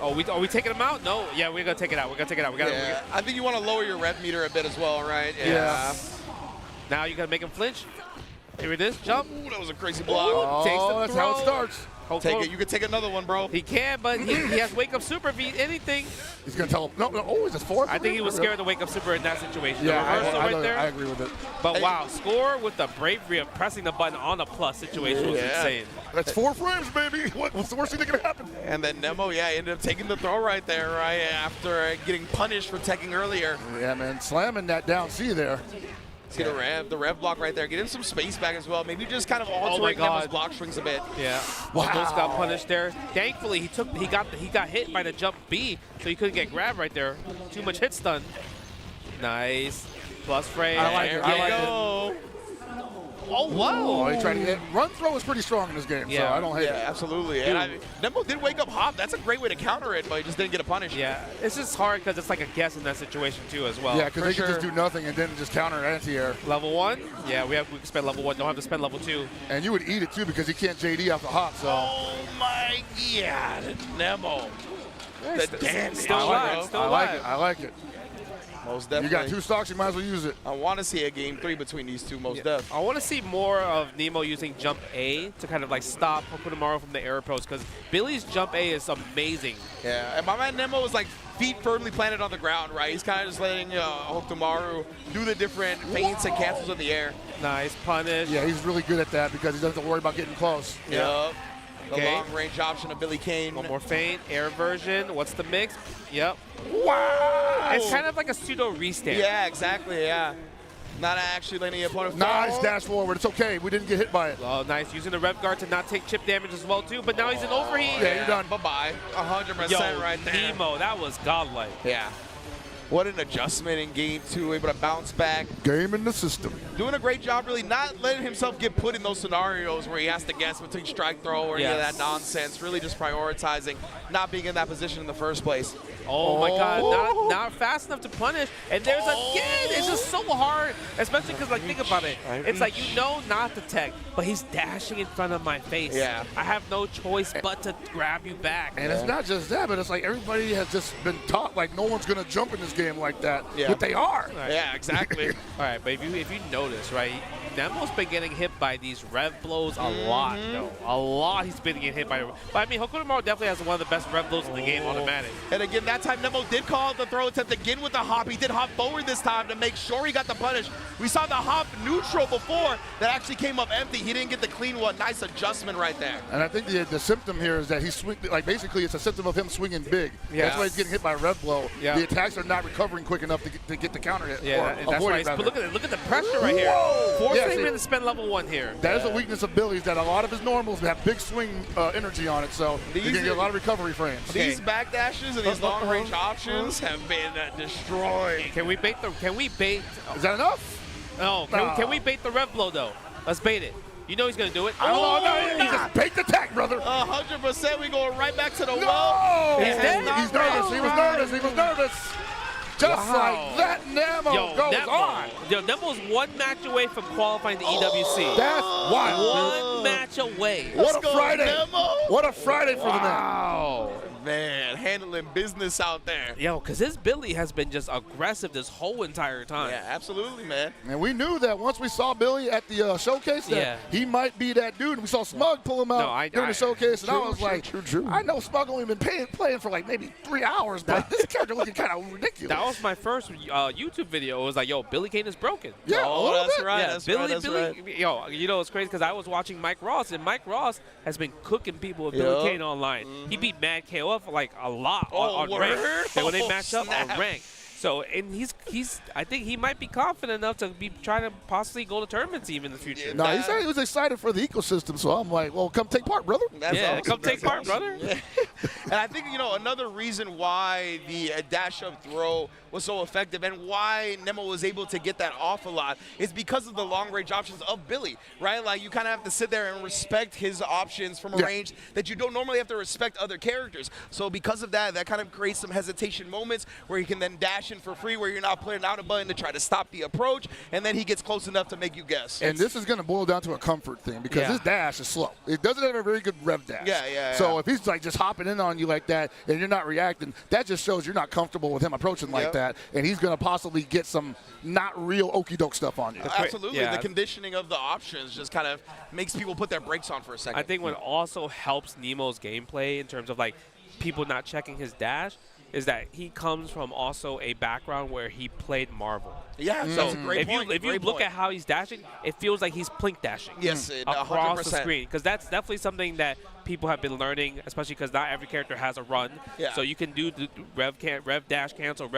Oh, are we taking him out? No. Yeah, we're going to take it out. We're going to take it out. I think you want to lower your rev meter a bit as well, right? Yeah. Now you got to make him flinch. Here it is. Jump. Ooh, that was a crazy block. Oh, Takes the that's throw. how it starts. Take it. You can take another one, bro. He can, but he has wake up super if he anything. He's going to tell him, no, oh, is this 4? I think he was scared to wake up super in that situation. Yeah, The reversal right there. I agree with it. But wow, score with the bravery of pressing the button on a plus situation was insane. That's 4 frames, baby. What's the worst thing that can happen? And then Nemo, ended up taking the throw right there, right, after getting punished for teching earlier. Yeah, man, slamming that down C there. Let's get the rev block right there. Get him some space back as well. Maybe just kind of altering Nemo's block strings a bit. Yeah. Almost got punished there. Thankfully, he got hit by the jump B, so he couldn't get grabbed right there. Too much hit stun. Nice. Plus frame. I like it. I like it. Oh, wow. Oh, he tried to get run throw is pretty strong in this game, so I don't hate it. Absolutely. And Nemo did wake up hop. That's a great way to counter it, but he just didn't get a punish. Yeah, it's just hard because it's like a guess in that situation too as well. Yeah, because they can just do nothing and then just counter anti-air. Level 1? Yeah, we can spend level 1. Don't have to spend level 2. And you would eat it too because he can't JD off the hop, so. Oh my God, Nemo. The dance. Still alive. I like it. I like it. Most definitely. You got 2 stocks, you might as well use it. I want to see a game 3 between these two, most def. I want to see more of Nemo using jump A to kind of like stop Hokutomaru from the air post because Billy's jump A is amazing. Yeah, and my man Nemo is like feet firmly planted on the ground, right? He's kind of just letting Hokutomaru do the different feints and cancels in the air. Nice punish. Yeah, he's really good at that because he doesn't have to worry about getting close. Yep. The long-range option of Billy Kane. One more feint, air version. What's the mix? Yep. Wow! It's kind of like a pseudo restand. Yeah, exactly, yeah. Not actually letting the opponent Nice dash forward. It's okay. We didn't get hit by it. Oh, nice. Using the rev guard to not take chip damage as well, too. But now he's in overheat. Yeah, you're done. Bye-bye. 100% right there. Nemo, that was godlike. Yeah. What an adjustment in game 2, able to bounce back. Game in the system. Doing a great job, really not letting himself get put in those scenarios where he has to guess between strike throw or any of that nonsense. Really just prioritizing not being in that position in the first place. Oh my God, not fast enough to punish. And there's again, it's just so hard, especially because, like, think about it. It's like, you know not to tech, but he's dashing in front of my face. Yeah. I have no choice but to grab you back. And it's not just that, but it's like everybody has just been taught like no one's going to jump in this game like that. Yeah. But they are. Right. Yeah, exactly. All right, but if you notice, right, Nemo's been getting hit by these rev blows a lot, though. A lot he's been getting hit by. But I mean, Hokutomaru definitely has one of the best rev blows in the game, automatic. And again, that time Nemo did call out the throw attempt again with the hop. He did hop forward this time to make sure he got the punish. We saw the hop neutral before that actually came up empty. He didn't get the clean one. Nice adjustment right there. And I think the symptom here is that he's like basically it's a symptom of him swinging big. Yeah. That's why he's getting hit by a rev blow. Yeah. The attacks are not recovering quick enough to get the counter hit. Yeah, or that's avoid why it. but look at it. Look at the pressure right here. Forcing him to spend level 1 here. That is a weakness of Billy's that a lot of his normals have big swing energy on it, so you're going to get a lot of recovery frames. These back dashes and these long range options have been destroyed. Can we bait Is that enough? No. Can we bait the rev blow though? Let's bait it. You know he's gonna do it. No, just bait the tech, brother. 100%. We going right back to the No! well. He's nervous. He was nervous. He was nervous. Just like that, Nemo goes on. Yo, Nemo's 1 match away from qualifying the EWC. That's wild. 1 match away. What a Friday. What a Friday for the man. Wow. Man, handling business out there. Yo, because his Billy has been just aggressive this whole entire time. Yeah, absolutely, man. And we knew that once we saw Billy at the showcase that he might be that dude. We saw Smug pull him out during the showcase, and I was like, I know Smug only been playing for like maybe 3 hours, but this character looking kind of ridiculous. That was my first YouTube video. It was like, yo, Billy Kane is broken. Yeah, that's right. Yeah, that's Billy, right. Yo, you know, it's crazy because I was watching Mike Ross, and Mike Ross has been cooking people with Billy Kane online. He beat Mad KO for like a lot on rank. And when they match up on rank. So, and I think he might be confident enough to be trying to possibly go to tournaments even in the future. No, he said he was excited for the ecosystem, so I'm like, well, come take part, brother. Come take part, brother. And I think, another reason why the dash-up throw was so effective and why Nemo was able to get that off a lot is because of the long-range options of Billy, right? Like, you kind of have to sit there and respect his options from a range that you don't normally have to respect other characters. So because of that, that kind of creates some hesitation moments where he can then dash in for free, where you're not putting out a button to try to stop the approach, and then he gets close enough to make you guess. And this is going to boil down to a comfort thing because his dash is slow. It doesn't have a very good rev dash. So if he's like just hopping in on you like that and you're not reacting, that just shows you're not comfortable with him approaching like that, and he's going to possibly get some not real okey doke stuff on you. Absolutely. The conditioning of the options just kind of makes people put their brakes on for a second. I think what also helps Nemo's gameplay in terms of like people not checking his dash is that he comes from also a background where he played Marvel. Yeah, so that's a great point. If you look at how he's dashing, it feels like he's plink dashing. Yes, across 100%. the screen, because that's definitely something that people have been learning, especially because not every character has a run. Yeah. So you can do the rev dash cancel,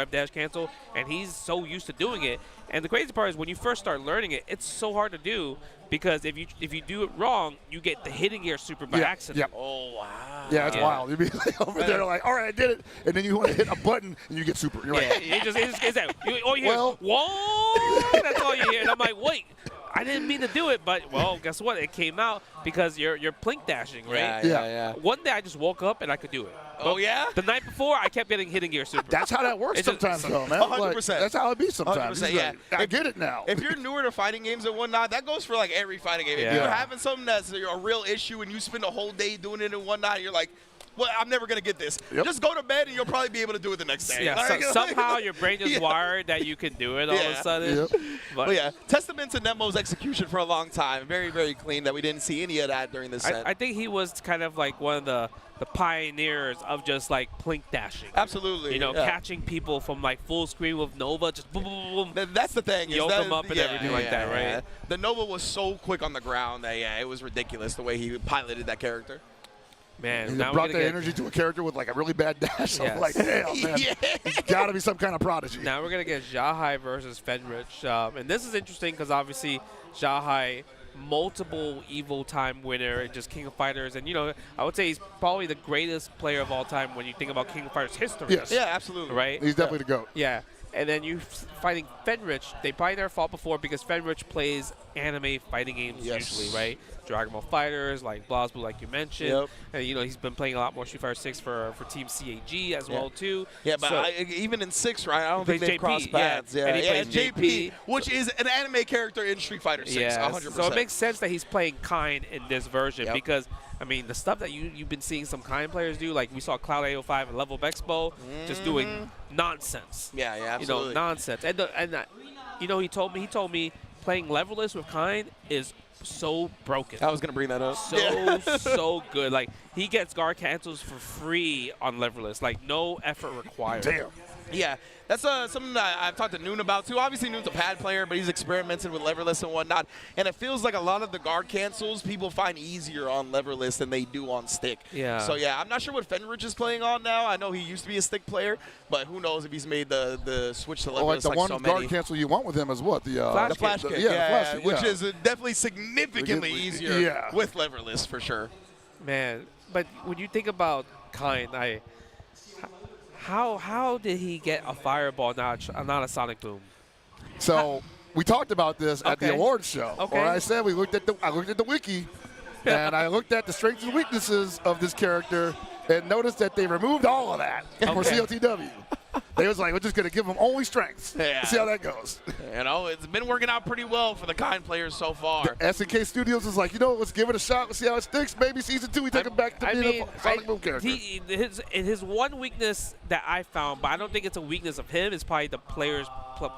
and he's so used to doing it. And the crazy part is when you first start learning it, it's so hard to do because if you do it wrong, you get the hidden gear super by accident. Oh, wow. Yeah, it's wild. You'd be like over there like, all right, I did it. And then you want to hit a button and you get super. You're like, it's that. All you hear is, whoa! That's all you hear. And I'm like, wait, I didn't mean to do it, but, well, guess what? It came out because you're plink dashing, right? Yeah. One day I just woke up and I could do it. Oh, yeah? The night before, I kept getting hidden gear super. That's how that works sometimes, though, man. 100%. Like, that's how it be sometimes. 100%, yeah. I get it now. If you're newer to fighting games and whatnot, that goes for like every fighting game. If you're having something that's a real issue and you spend a whole day doing it and whatnot, you're like, well, I'm never going to get this. Just go to bed and you'll probably be able to do it the next day. Yeah, Like, somehow your brain is wired that you can do it all of a sudden. But yeah, testament to Nemo's execution for a long time. Very, very clean that we didn't see any of that during this set. I think he was kind of like one of the pioneers of just like plink dashing. Absolutely. Catching people from like full screen with Nova, just boom, boom, boom. That's the thing. Yoke them up and everything like that, right? The Nova was so quick on the ground that, it was ridiculous the way he piloted that character. Man, he now brought that energy to a character with like a really bad dash. I'm like, damn, man. He's got to be some kind of prodigy. Now we're going to get Zhahai versus Fenrich. And this is interesting because obviously Zhahai, multiple Evo time winner, just King of Fighters. And, I would say he's probably the greatest player of all time when you think about King of Fighters history. Yes. Yeah, absolutely. Right? He's definitely the GOAT. Yeah. And then you fighting Fenrich, they probably never fought before because Fenrich plays anime fighting games usually, right? Dragon Ball Fighters, like BlazBlue, like you mentioned. And, he's been playing a lot more Street Fighter 6 for Team CAG as well, too. Yeah, but even in 6, right, I don't think they've crossed paths. And he plays JP, which is an anime character in Street Fighter 6, 100%. So it makes sense that he's playing Kind in this version because, I mean, the stuff that you've been seeing some Kind players do, like we saw Cloud 805 and Level Up Expo, just doing nonsense. Yeah, absolutely. Nonsense. And he told me playing levelless with Kind is so broken. I was going to bring that up. So good. Like, he gets guard cancels for free on levelless. Like, no effort required. Damn. Yeah, that's something that I've talked to Noon about, too. Obviously, Noon's a pad player, but he's experimented with leverless and whatnot. And it feels like a lot of the guard cancels people find easier on leverless than they do on stick. Yeah. So, yeah, I'm not sure what Fenrich is playing on now. I know he used to be a stick player, but who knows if he's made the switch to leverless the like one so many. guard cancel you want with him is what? The flash kick. Yeah, which is definitely significantly easier with leverless for sure. Man, but when you think about Kind, How did he get a fireball, not a sonic boom? So we talked about this at the awards show. Okay. Where I said I looked at the wiki, and I looked at the strengths and weaknesses of this character, and noticed that they removed all of that for COTW. They was like, we're just going to give him only strengths. Yeah. Let's see how that goes. It's been working out pretty well for the Kind players so far. SNK Studios is like, let's give it a shot. Let's see how it sticks. Maybe Season 2, we take him back to being a Sonic Boom character. His one weakness that I found, but I don't think it's a weakness of him, is probably the players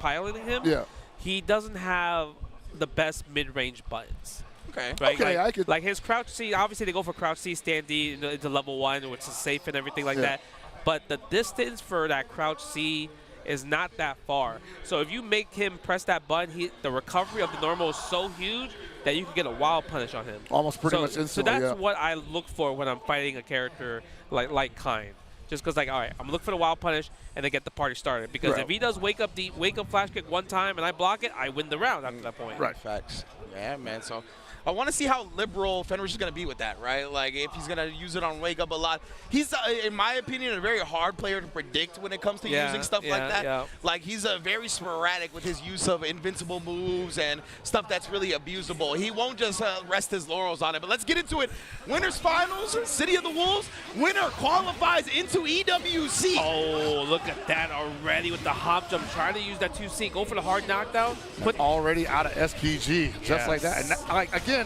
piloting him. Yeah. He doesn't have the best mid-range buttons. Okay. Right? Okay, like his crouch C, obviously they go for crouch C, stand D into level 1, which is safe and everything like that. But the distance for that crouch C is not that far. So if you make him press that button, the recovery of the normal is so huge that you can get a wild punish on him. Almost pretty much instantly, So that's what I look for when I'm fighting a character like Kind. Just because, all right, I'm looking for the wild punish. and then get the party started. Because Right. if he does wake up flash kick one time and I block it, I win the round after that point. Right. Facts. Yeah, man. So I want to see how liberal Fenrich is going to be with that, right? Like, if he's going to use it on Wake Up a lot. He's, in my opinion, a very hard player to predict when it comes to using stuff like that. Yeah. Like, he's very sporadic with his use of invincible moves and stuff that's really abusable. He won't just rest his laurels on it. But let's get into it. Winners Finals, City of the Wolves. Winner qualifies into EWC. Oh, look at that already with the hop jump. Trying to use that 2C. Go for the hard knockdown. Already out of SPG, just like that. And that, like, again,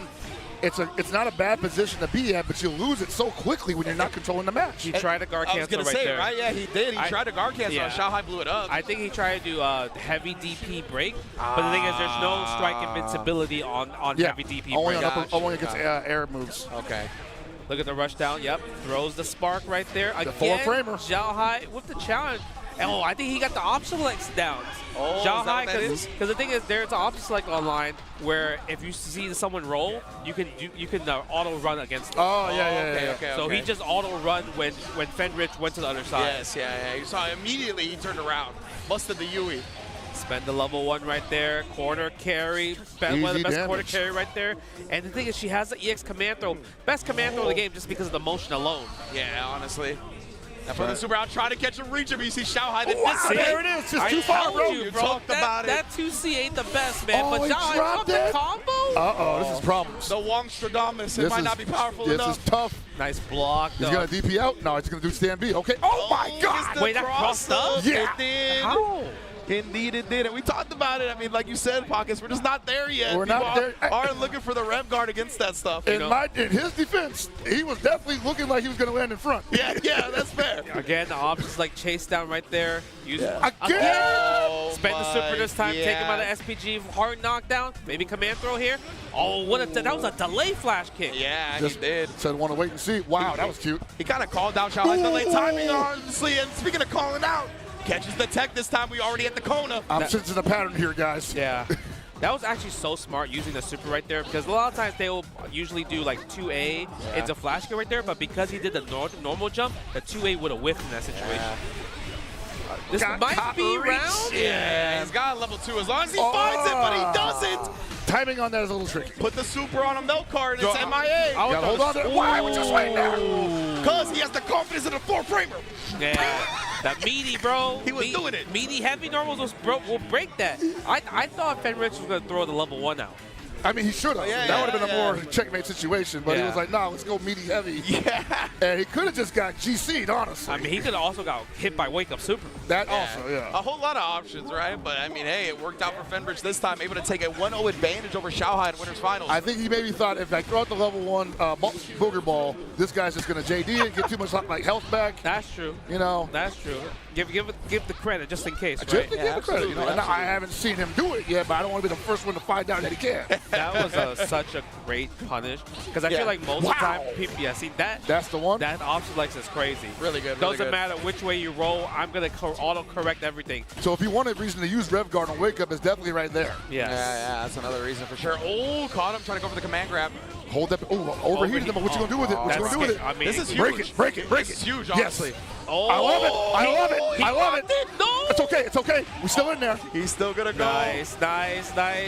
it's not a bad position to be at, but you lose it so quickly when you're not controlling the match. He tried to guard cancel I was going right to say, there. right? Yeah, he did. He tried to guard cancel. Yeah. Shanghai blew it up. I think he tried to do heavy DP break, but the thing is there's no strike invincibility on heavy DP only break. only against air moves. Okay. Look at the rush down. Yep, throws the spark right there. The Again, four-framer. Zhao Hai with the challenge. Oh, I think he got the option selects down. Oh, Zhao is that Hai, what that is? because the thing is, there's an option select online where if you see someone roll, you can auto run against them. Oh, yeah. So he just auto run when Fenrich went to the other side. Yes, yeah. You saw immediately he turned around, busted the Yui. Spend the level 1 right there. Corner carry. One of the best corner carry right there. And the thing is, she has the EX command throw. Best command throw in the game just because of the motion alone. Yeah, honestly. Put the super out, try to catch him, reach him. You see Xiaohai. There it is. Just too far, bro. You talked about it. That 2C ain't the best, man. Oh, but he Xiaohai dropped the it. combo. Uh-oh, this is problems. The Wong Stradamus. It might not be powerful enough. This is tough. Nice block. He's going to DP out. No, he's going to do stand B. Okay. Oh, my God. Wait, that crossed up? Yeah. It did. How? Indeed, it did. And we talked about it. I mean, like you said, Pockets, we're just not there yet. We're not there. Aren't looking for the rev guard against that stuff. In his defense, he was definitely looking like he was going to land in front. Yeah, that's fair. Again, the options like chase down right there. Use it. Again! Oh, Spend the super this time. Take him out of SPG. Hard knockdown. Maybe command throw here. Oh, that was a delay flash kick. Yeah, Just he did. Said, want to wait and see. Wow, that was cute. He kind of called out Xiaohai's delay timing, honestly. And speaking of calling out, catches the tech this time. We already at the Kona. I'm sensing a pattern here, guys. Yeah. That was actually so smart using the super right there because a lot of times they will usually do like 2A into flash kick right there, but because he did the normal jump, the 2A would have whiffed in that situation. This might be round. Yeah, he's got level 2 as long as he finds it, but he doesn't. Timing on that is a little tricky. Put the super on a milk card and it's MIA. Gotta hold on to it. Why would you just wait there? Because he has the confidence in the 4-framer. Yeah, that meaty, bro. He was doing it. Meaty heavy normals will break that. I thought Fenrich was going to throw the level 1 out. I mean, he should have. That would have been a more checkmate situation, but he was like, no, let's go meaty heavy. Yeah. And he could have just got GC'd, honestly. I mean, he could have also got hit by Wake Up Super. That also, A whole lot of options, right? But, I mean, hey, it worked out for Fenrich this time, able to take a 1-0 advantage over Xiaohai in Winners Finals. I think he maybe thought if I throw out the level 1 booger ball, this guy's just going to JD it, get too much like health back. That's true. You know. That's true. Give the credit just in case, right? Just to give the credit. You know, and I haven't seen him do it yet, but I don't want to be the first one to find out that he can. That was such a great punish because I feel like most of the time, people, see that. That's the one. That option legs is crazy. Really good. Doesn't matter which way you roll. I'm gonna auto correct everything. So if you want a reason to use rev guard on wake up, it's definitely right there. Yes. Yeah, that's another reason for sure. Oh, caught him trying to go for the command grab. Hold that. Oh, overheated him. What you gonna do with it? What you gonna do with it? I mean, this is huge. Break it. Break it. Break This it. is huge, Yes. honestly. Oh, I love it. I love it. I love it. No. It's okay. It's okay. We're still in there. He's still gonna go. Nice.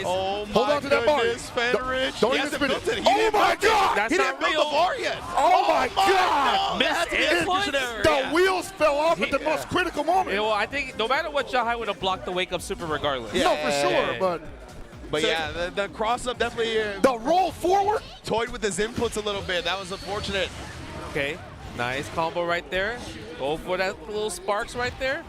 Oh my Hold on to that bar. goodness, Fenrich. Don't He even hasn't spin built it. He Oh didn't my build it. God. That's He not didn't build real. the bar yet. Oh my God. Missed Influence error. The wheels fell off at the most critical moment. You know, I think no matter what, Xiaohai would have blocked the Wake Up Super regardless. No, for sure, but. But yeah, the cross-up definitely The roll forward? toyed with his inputs a little bit. That was unfortunate. Okay, nice combo right there. Go for that little sparks right there.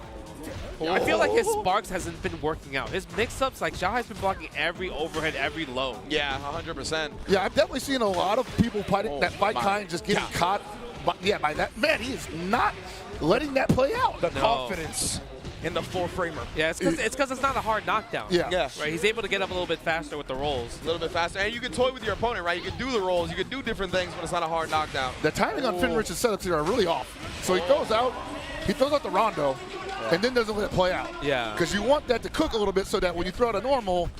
I feel like his sparks hasn't been working out. His mix-ups, like Xiaohai's been blocking every overhead, every low. Yeah, 100%. Yeah, I've definitely seen a lot of people fighting that fight my kind just getting caught. But yeah, by that man, he is not letting that play out. The confidence in the 4-framer. Yeah, it's because it's not a hard knockdown. Yeah. Right, he's able to get up a little bit faster with the rolls. A little bit faster. And you can toy with your opponent, right? You can do the rolls. You can do different things when it's not a hard knockdown. The timing on Fenrich's setups here are really off. So he throws out the rondo, and then doesn't let it play out. Yeah. Because you want that to cook a little bit so that when you throw out a normal,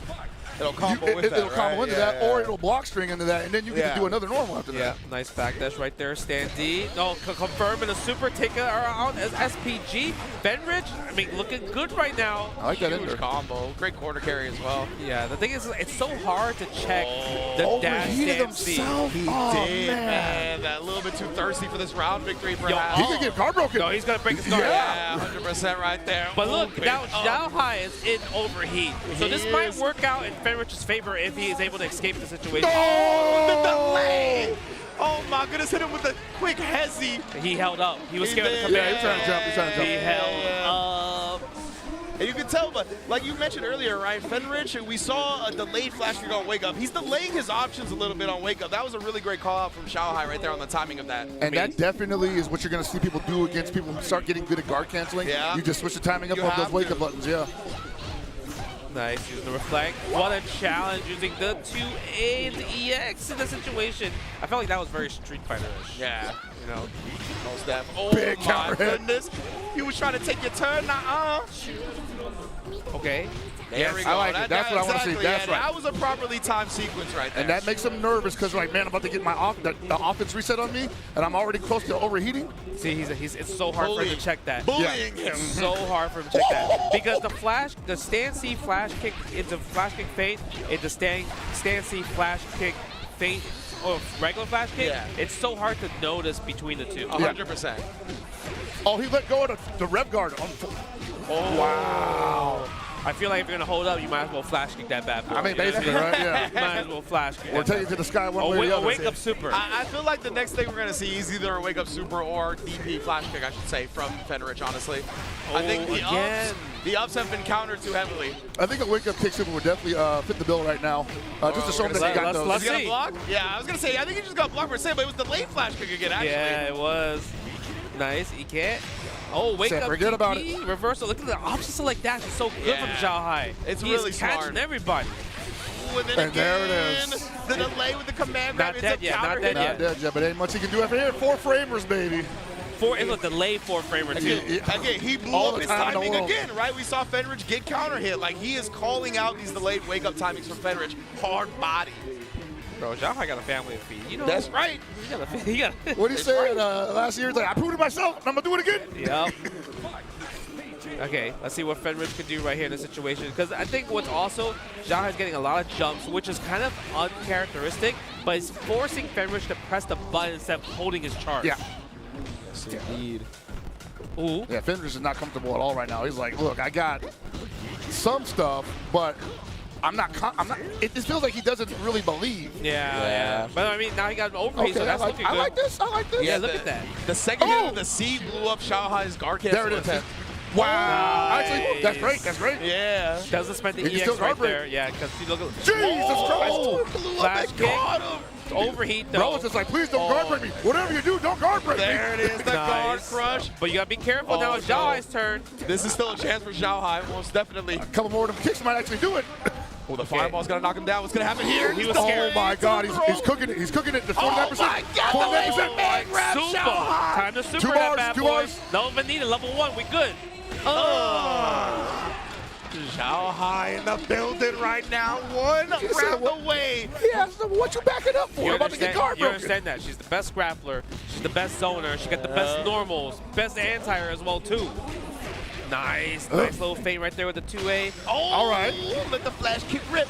It'll combo with that, It'll combo right? into that, or it'll block string into that, and then you get to do another normal after that. Nice backdash right there. Standy. No, confirming a super take out as SPG. Fenrich, I mean, looking good right now. I like that Huge combo. Great corner carry as well. Yeah, the thing is, it's so hard to check the dash stand C. He did, man. That a little bit too thirsty for this round victory, perhaps. He could get guard broken. No, he's going to break his guard. Yeah, 100% right there. But look, Open now up. Xiao Hai is in overheat. So this He might is. work out in Fenrich's favor if he is able to escape the situation. Oh, the delay! Oh my goodness, hit him with a quick hezzy. He held up. He was scared to come did, back. He's trying to jump. He's trying to jump. He held up. And you can tell, but like you mentioned earlier, right, Fenrich, we saw a delayed flash kick on Wake Up. He's delaying his options a little bit on Wake Up. That was a really great call out from Xiao Hai right there on the timing of that. And that definitely is what you're going to see people do against people who start getting good at guard canceling. Yeah. You just switch the timing up You on have those wake up to. buttons, yeah. Nice, using the reflect. What a challenge using the 2A and the EX in the situation. I felt like that was very Street Fighter-ish. Yeah. You know? Most def. Oh Big my counter hit. goodness. You was trying to take your turn, Okay. There we go. I like it. That's what I want to see. Exactly, That's right. That was a properly timed sequence right there. And that makes them nervous because, like, man, I'm about to get the offense reset on me, and I'm already close to overheating. See, it's so hard for him to check that. Bullying him. It's so hard for him to check that. Because the stand C flash kick into flash kick fade, into stand C flash kick fade, or regular flash kick, it's so hard to notice between the two. 100%. Oh, he let go of the rev guard. Oh, wow. I feel like if you're going to hold up, you might as well flash kick that bad boy. I mean, basically, right? Yeah. Might as well flash kick Or that take bad it to boy. the sky one way or the other. Wake up super. I feel like the next thing we're going to see is either a Wake Up Super or DP Flash Kick, I should say, from Fenrich, honestly. I think the ups have been countered too heavily. I think a wake up kick super would definitely fit the bill right now. Just to show him that he got those. Is he going to block? Yeah, I was going to say, I think he just got blocked for a second, but it was the late Flash Kick again, actually. Yeah, it was. Nice. He can't. Oh, wake up. Forget about it. Reversal. Look at the option select dash. It's so good from Xiao Hai. It's He really is catching smart. everybody. And then And there it is. The delay with the command grab. Not dead yet. Not dead Not yet. dead yet, but ain't much he can do after here. 4 framers, baby. It's a delayed 4-framer too. Again, he blew All up the his time in the timing world. again, right? We saw Fenrich get counter hit. Like, he is calling out these delayed wake-up timings from Fenrich. Hard body. Bro, Xiao Hai got a family to feed. You know, That's right. He got What did he say last year? He's like, I proved it myself, and I'm going to do it again. Yep. Okay, let's see what Fenrich can do right here in this situation. Because I think what's also, Xiao Hai is getting a lot of jumps, which is kind of uncharacteristic, but it's forcing Fenrich to press the button instead of holding his charge. Yeah. Yes, indeed. Ooh. Yeah, Fenrich is not comfortable at all right now. He's like, look, I got some stuff, but I'm not. It just feels like he doesn't really believe. Yeah. But I mean, now he got an overheat, so that's looking good. I like this. I like this. Yeah, look at that. The second hit of the C blew up Xiao Hai's guard cancel There it is. attempt. Wow. Nice. Actually, that's great. That's great. Yeah. Doesn't spend the He can EX still right guard break. there. Yeah, because you look at Jesus Christ. Blew Flash up and kick. caught him. Overheat though. Bro was just like, please don't guard break me. Whatever you do, don't guard break me. There it is, the guard Nice. crush. But you gotta be careful now. It's Xiao Hai's turn. This is still a chance for Xiao Hai, most definitely. A couple more of them kicks might actually do it. Oh, the fireball's gonna knock him down. What's gonna happen here? He was Oh scared. my God, he's cooking it. He's cooking it. The 49%. Oh my God, 49%. man, grab Super. Xiao Hai. Time to super 2 that bars, bad 2 boy. bars. Don't even need it. Level 1. We good. Xiao Hai in the building right now. One round away. Yeah, so what you backing up for? You I'm about to get guard you broken. understand that. She's the best grappler. She's the best zoner. She got the best normals. Best anti-air as well, too. Nice. Nice little feint right there with the 2A. Oh, all right. Let the flash kick rip.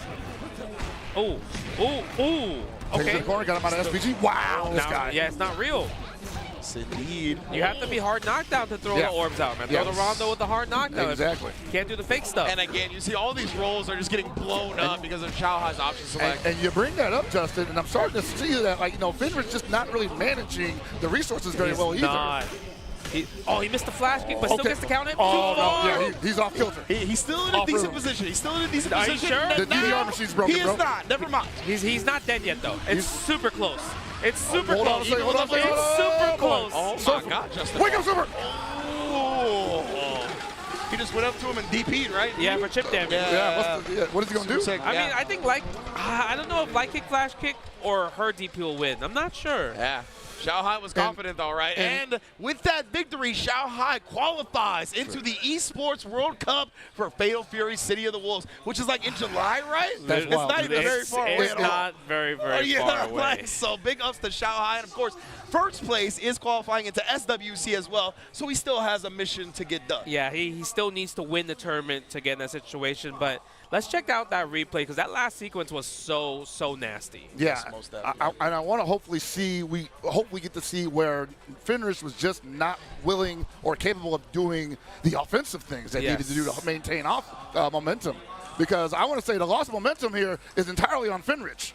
Oh. Ooh. Take it to Okay. the corner, got him out of SPG. Wow, this Now, guy. yeah, it's not real. Yes, indeed. You have to be hard knockdown to throw Yeah. the orbs out, man. Yeah. Throw the rondo with the hard knockdown. Exactly. Can't do the fake stuff. And again, you see all these rolls are just getting blown up because of Xiao Hai's option select. And you bring that up, Justin, and I'm starting to see that, like, Fenrir's just not really managing the resources very well either. Not. He missed the flash kick, but still gets to count it. Oh, Too far. no, yeah, he's off kilter. He's still in a Off decent rhythm. position. He's still in a decent Are you position. sure? The DDR machine's broken, He is bro. not. Never mind. He's not dead yet, though. It's super close. It's super Hold on a close. second, hold on a second. It's super close. Oh, my God, Justin. Wake up, Super! Oh. He just went up to him and DP'd, right? Yeah, for chip damage. Yeah, what is he going to do? I mean, I think I don't know if light kick, flash kick, or her DP will win. I'm not sure. Yeah. Xiaohai was confident though, right? And with that victory, Xiaohai qualifies into the Esports World Cup for Fatal Fury City of the Wolves, which is like in July, right? That's it's not even very far away It's at all. not very far away. Like, so big ups to Xiaohai, and of course, first place is qualifying into SWC as well, so he still has a mission to get done. Yeah, he still needs to win the tournament to get in that situation, but let's check out that replay because that last sequence was so nasty. Yeah, and I want to hopefully get to see where Fenris was just not willing or capable of doing the offensive things they needed to do to maintain momentum. Because I want to say the loss of momentum here is entirely on Fenrich,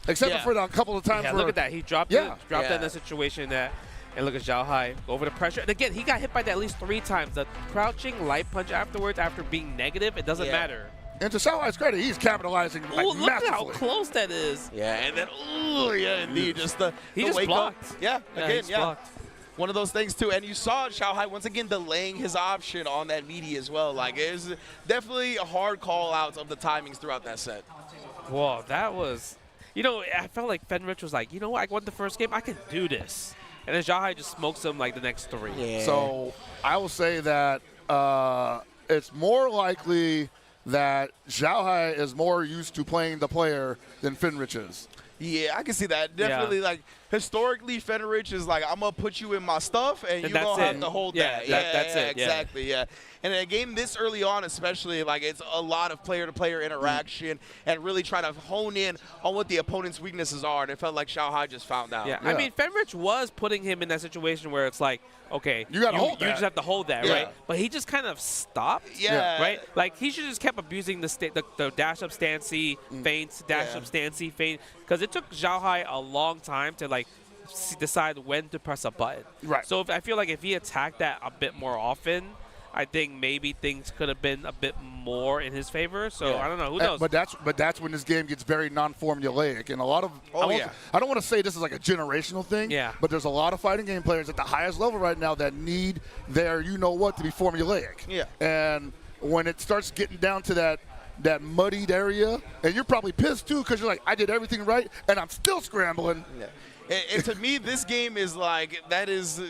except for the couple of times. Yeah, where, look at that. He dropped that in a situation that. And look at Xiaohai over the pressure. And again, he got hit by that at least 3 times. The crouching light punch afterwards, after being negative, it doesn't matter. And to Xiaohai's credit, he's capitalizing like look massively. at how close that is. Yeah, and then, indeed, he just wake blocked. Up. Yeah, again, blocked. One of those things, too. And you saw Xiaohai once again delaying his option on that meaty as well. Like, it was definitely a hard call-outs of the timings throughout that set. Whoa, that was... You know, I felt like Fenrich was like, you know what, I won the first game, I can do this. And then Xiaohai just smokes him like the next 3. Yeah. So I will say that it's more likely that Xiaohai is more used to playing the player than Fenrich is. Yeah, I can see that. Definitely, like, historically, Fenrich is like, I'm going to put you in my stuff, and you're going to have to hold that. That's it. Exactly, yeah. And in a game this early on especially, like, it's a lot of player-to-player interaction and really trying to hone in on what the opponent's weaknesses are, and it felt like Xiaohai just found out. Yeah, I mean, Fenrich was putting him in that situation where it's like, okay, you just have to hold that, right? But he just kind of stopped, right? Like, he should just kept abusing the dash-up stance-y feints, dash-up stance-y feint, because it took Xiaohai a long time to, like, decide when to press a button. Right. So I feel like if he attacked that a bit more often, I think maybe things could have been a bit more in his favor. So I don't know. Who knows? But that's when this game gets very non-formulaic, and a lot of I don't want to say this is like a generational thing. Yeah. But there's a lot of fighting game players at the highest level right now that need their to be formulaic. Yeah. And when it starts getting down to that muddied area, and you're probably pissed too because you're like, I did everything right, and I'm still scrambling. Yeah. And to me, this game is like, that is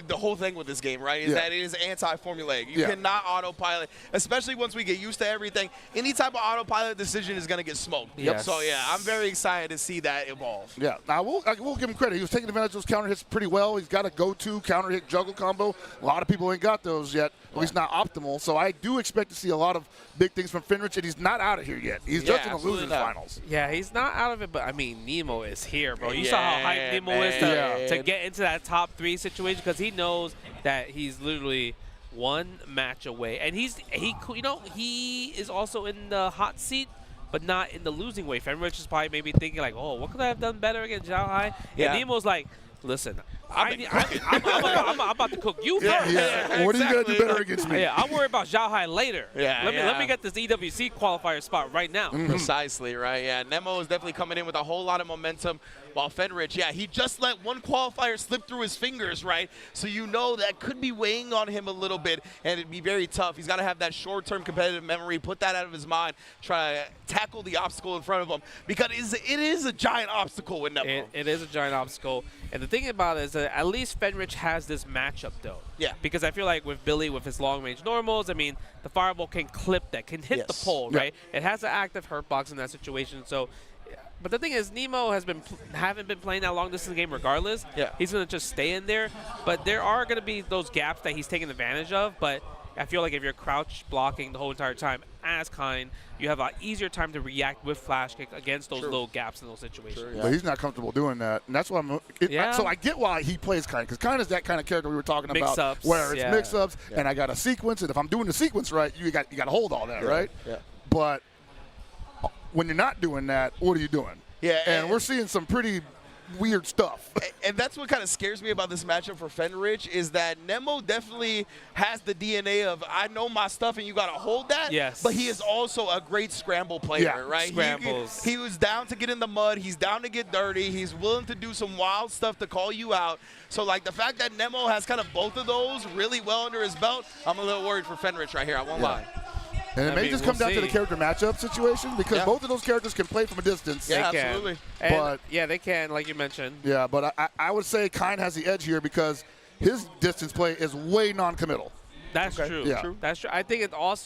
the whole thing with this game, right? Is that it is anti-formulaic. You cannot autopilot, especially once we get used to everything. Any type of autopilot decision is going to get smoked. Yes. So, yeah, I'm very excited to see that evolve. Yeah. Now, we'll give him credit. He was taking advantage of those counter hits pretty well. He's got a go-to counter hit juggle combo. A lot of people ain't got those yet, at least not optimal. So I do expect to see a lot of big things from Fenrich, and he's not out of here yet. He's just in the losers finals. Yeah, he's not out of it, but, I mean, Nemo is here, bro. You saw how hyped Nemo is to get into that top 3 situation because he knows that he's literally one match away. And he is also in the hot seat, but not in the losing way. Fenrich is probably maybe thinking like, oh, what could I have done better against Xiaohai? Yeah. And Nemo's like, listen, I'm about to cook you first. Yeah. What are you going to do better against me? Yeah, I'll worry about Xiaohai later. Let me get this EWC qualifier spot right now. Precisely, right? Yeah, Nemo is definitely coming in with a whole lot of momentum, while Fenrich, he just let one qualifier slip through his fingers, right? So that could be weighing on him a little bit, and it'd be very tough. He's got to have that short-term competitive memory, put that out of his mind, try to tackle the obstacle in front of him, because it is a giant obstacle with Nemo. It is a giant obstacle, and the thing about it is that at least Fenrich has this matchup, though. Yeah. Because I feel like with Billy, with his long-range normals, I mean, the fireball can clip that, can hit the pole, right? It has an active hurt box in that situation, so... But the thing is, Nemo haven't been playing that long distance game regardless. Yeah. He's going to just stay in there. But there are going to be those gaps that he's taking advantage of. But I feel like if you're crouch blocking the whole entire time as Kind, you have an easier time to react with flash kick against those little gaps in those situations. But he's not comfortable doing that. And that's what so I get why he plays Kind, because Kind is that kind of character we were talking about. Mix-ups. Where it's mix-ups, and I got a sequence, and if I'm doing the sequence right, you got to hold all that, right? Yeah. But when you're not doing that, what are you doing? Yeah, and we're seeing some pretty weird stuff. And that's what kind of scares me about this matchup for Fenrich, is that Nemo definitely has the DNA of, I know my stuff and you got to hold that. Yes. But he is also a great scramble player, right? Scrambles. He was down to get in the mud. He's down to get dirty. He's willing to do some wild stuff to call you out. So, like, the fact that Nemo has kind of both of those really well under his belt, I'm a little worried for Fenrich right here. I won't lie. And it may just come down to the character matchup situation because both of those characters can play from a distance. Yeah, absolutely. But yeah, they can, like you mentioned. Yeah, but I would say Kine has the edge here because his distance play is way non-committal. That's true. Yeah. That's true. I think it also